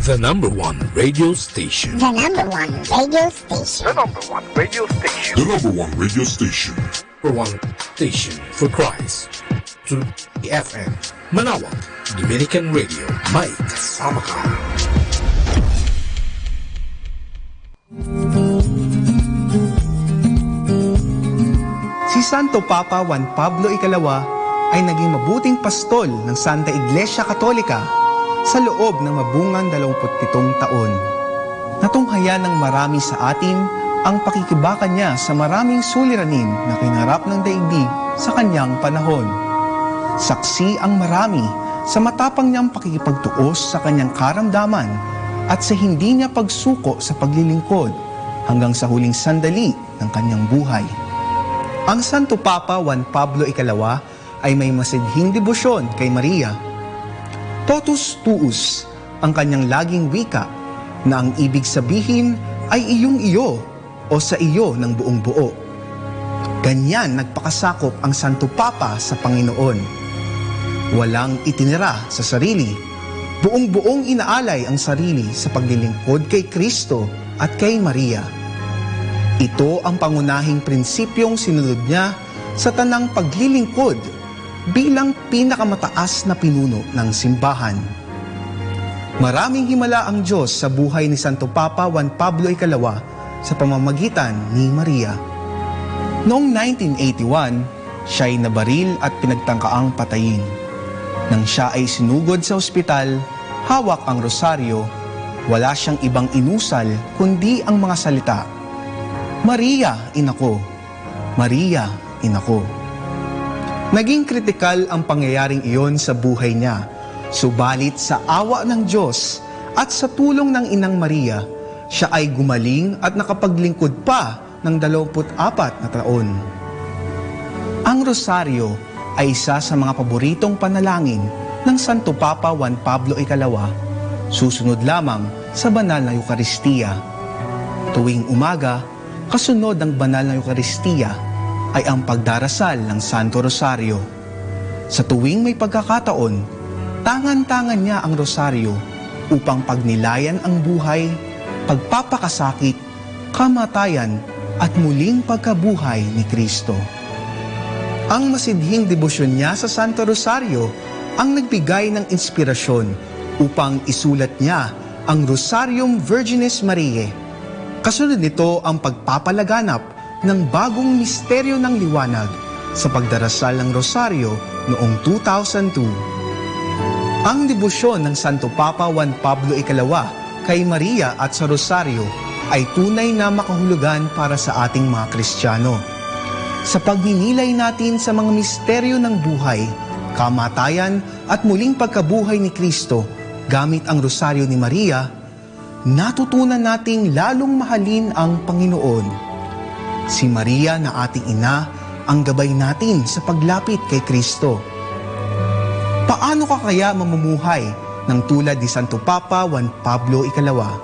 The number one radio station. The number one radio station. The number one radio station. The number one radio station. For one station for Christ. To the FM. Manawag, Dominican Radio. May kasama ka. Si Santo Papa Juan Pablo Ikalawa ay naging mabuting pastol ng Santa Iglesia Katolika sa loob ng mabungang 27 taon. Natunghayan ng marami sa atin ang pakikibaka niya sa maraming suliranin na kinarap ng daigdig sa kanyang panahon. Saksi ang marami sa matapang niyang pakikipagtuos sa kanyang karamdaman at sa hindi niya pagsuko sa paglilingkod hanggang sa huling sandali ng kanyang buhay. Ang Santo Papa Juan Pablo Ikalawa ay may masidhing debosyon kay Maria. Totus tuus ang kanyang laging wika na ang ibig sabihin ay iyong iyo o sa iyo ng buong buo. Ganyan nagpakasakop ang Santo Papa sa Panginoon. Walang itinira sa sarili, buong-buong inaalay ang sarili sa paglilingkod kay Kristo at kay Maria. Ito ang pangunahing prinsipyong sinunod niya sa tanang paglilingkod bilang pinakamataas na pinuno ng simbahan. Maraming himala ang Diyos sa buhay ni Santo Papa Juan Pablo Ikalawa sa pamamagitan ni Maria. Noong 1981, siya ay nabaril at pinagtangkaang patayin. Nang siya ay sinugod sa ospital, hawak ang rosaryo, wala siyang ibang inusal kundi ang mga salita, Maria, inako. Maria, inako. Naging kritikal ang pangyayaring iyon sa buhay niya, subalit sa awa ng Diyos at sa tulong ng Inang Maria, siya ay gumaling at nakapaglingkod pa ng 24 na taon. Ang rosaryo ay isa sa mga paboritong panalangin ng Santo Papa Juan Pablo Ikalawa, susunod lamang sa banal na Eucharistia. Tuwing umaga, kasunod ng banal na Eucharistia ay ang pagdarasal ng Santo Rosario. Sa tuwing may pagkakataon, tangan-tangan niya ang rosaryo upang pagnilayan ang buhay, pagpapakasakit, kamatayan at muling pagkabuhay ni Kristo. Ang masidhing debosyon niya sa Santo Rosario ang nagbigay ng inspirasyon upang isulat niya ang Rosarium Virginis Mariae. Kasunod nito ang pagpapalaganap ng bagong misteryo ng liwanag sa pagdarasal ng rosaryo noong 2002. Ang debosyon ng Santo Papa Juan Pablo Ikalawa kay Maria at sa rosaryo ay tunay na makahulugan para sa ating mga Kristiyano. Sa pagninilay natin sa mga misteryo ng buhay, kamatayan at muling pagkabuhay ni Kristo gamit ang rosaryo ni Maria, natutunan nating lalong mahalin ang Panginoon. Si Maria na ating ina ang gabay natin sa paglapit kay Kristo. Paano ka kaya mamumuhay ng tulad ni Santo Papa Juan Pablo Ikalawa?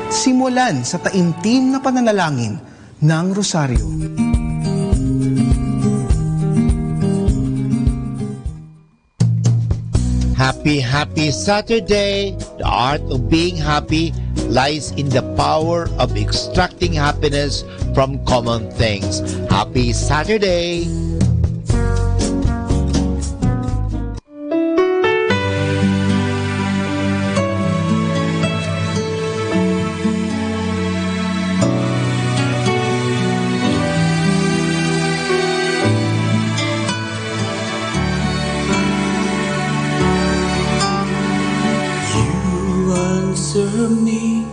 Simulan sa taimtim na pananalangin ng rosaryo. Happy Saturday! The art of being happy lies in the power of extracting happiness from common things. Happy Saturday! Answer me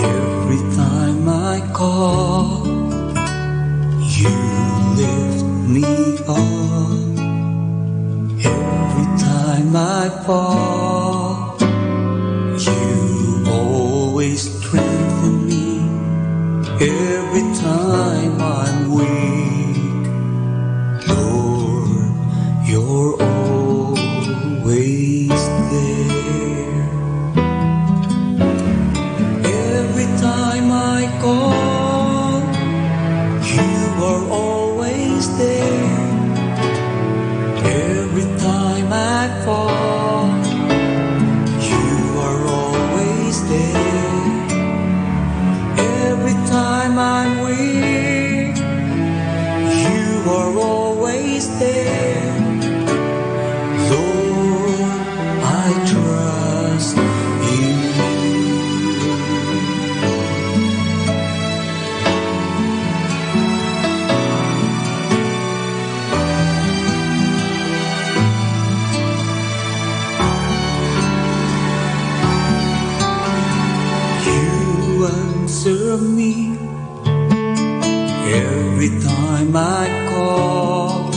every time I call. You lift me up every time I fall. You always strengthen me every time I'm weak. Lord, you're always there. Every time I call, you are always there. Every time I fall, are always there. Lord, I trust in you. Answer me every time I call.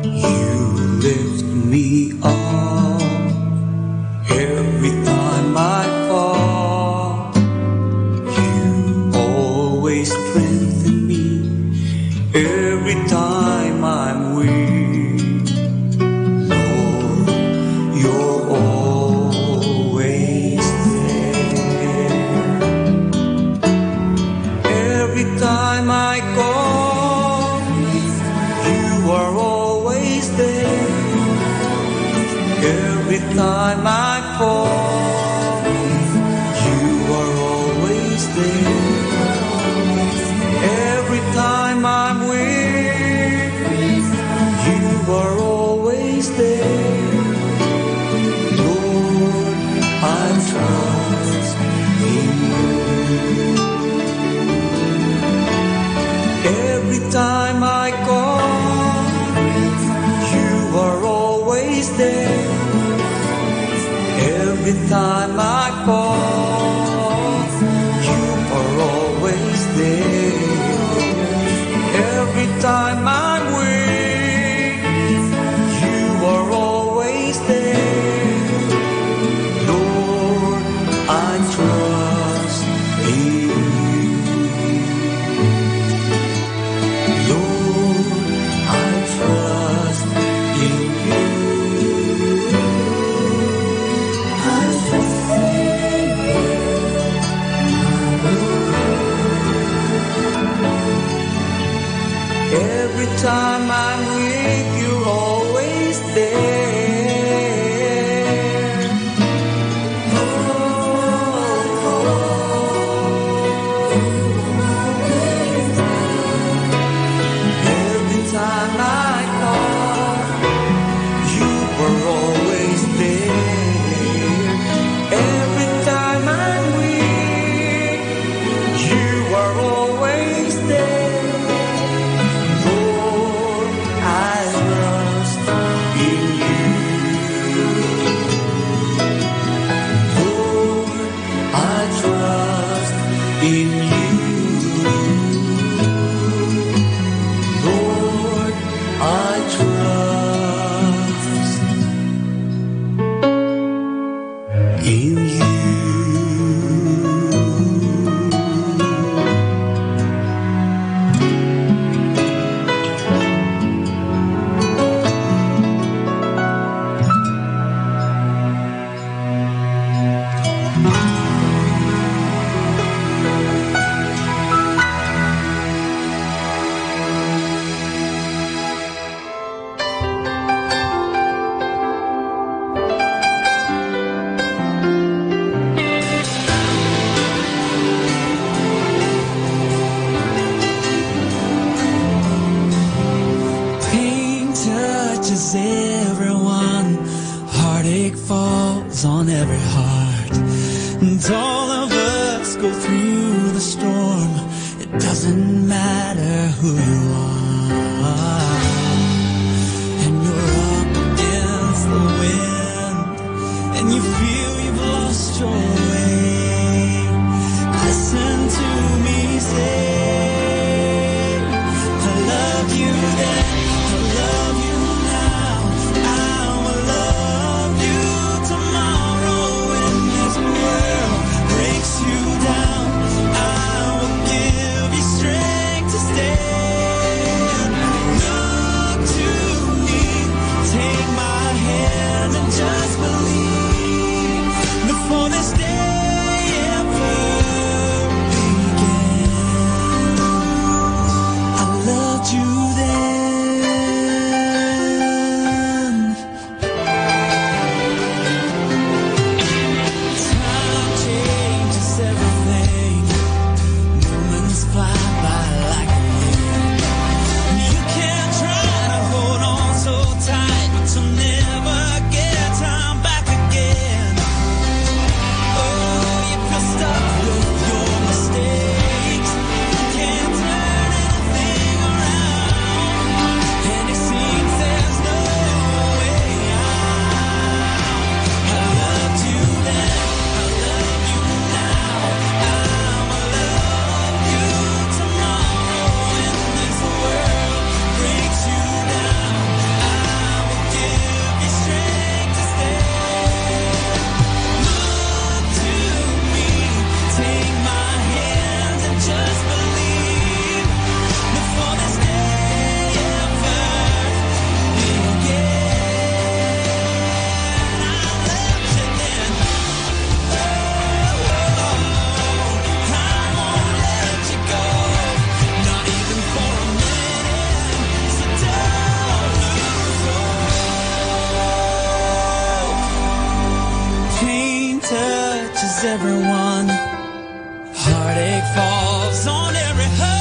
You lift me up every time I fall. You always strengthen me every time I'm weak. Lord, you're always there. Every time I call, you are always there. Every time I fall, you are always there. Every time I'm weak, you are always there. Lord, I trust in you. Every time I call, you are always there. Every time I fall, you are always there. Every time I'm weak, you are always there. Lord, I trust in you. Lord, I trust in you. I trust in you. Every time I'm weak, you're always there. Every time I call, you were always there. Every time I'm weak, you are always there. Lord, I trust in you. Lord, I trust in you. Lord, I trust in you. Pain touches everyone, heartache falls on every heart, and all of us go through the storm. It doesn't matter who you are, and you're up against the wind, and you feel you've lost your way. Listen to me say, I love you then, I love you now, I will love you tomorrow. When this world breaks you down, I will give you strength to stay. loves everyone. Heartache falls on every heart.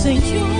Sa'yo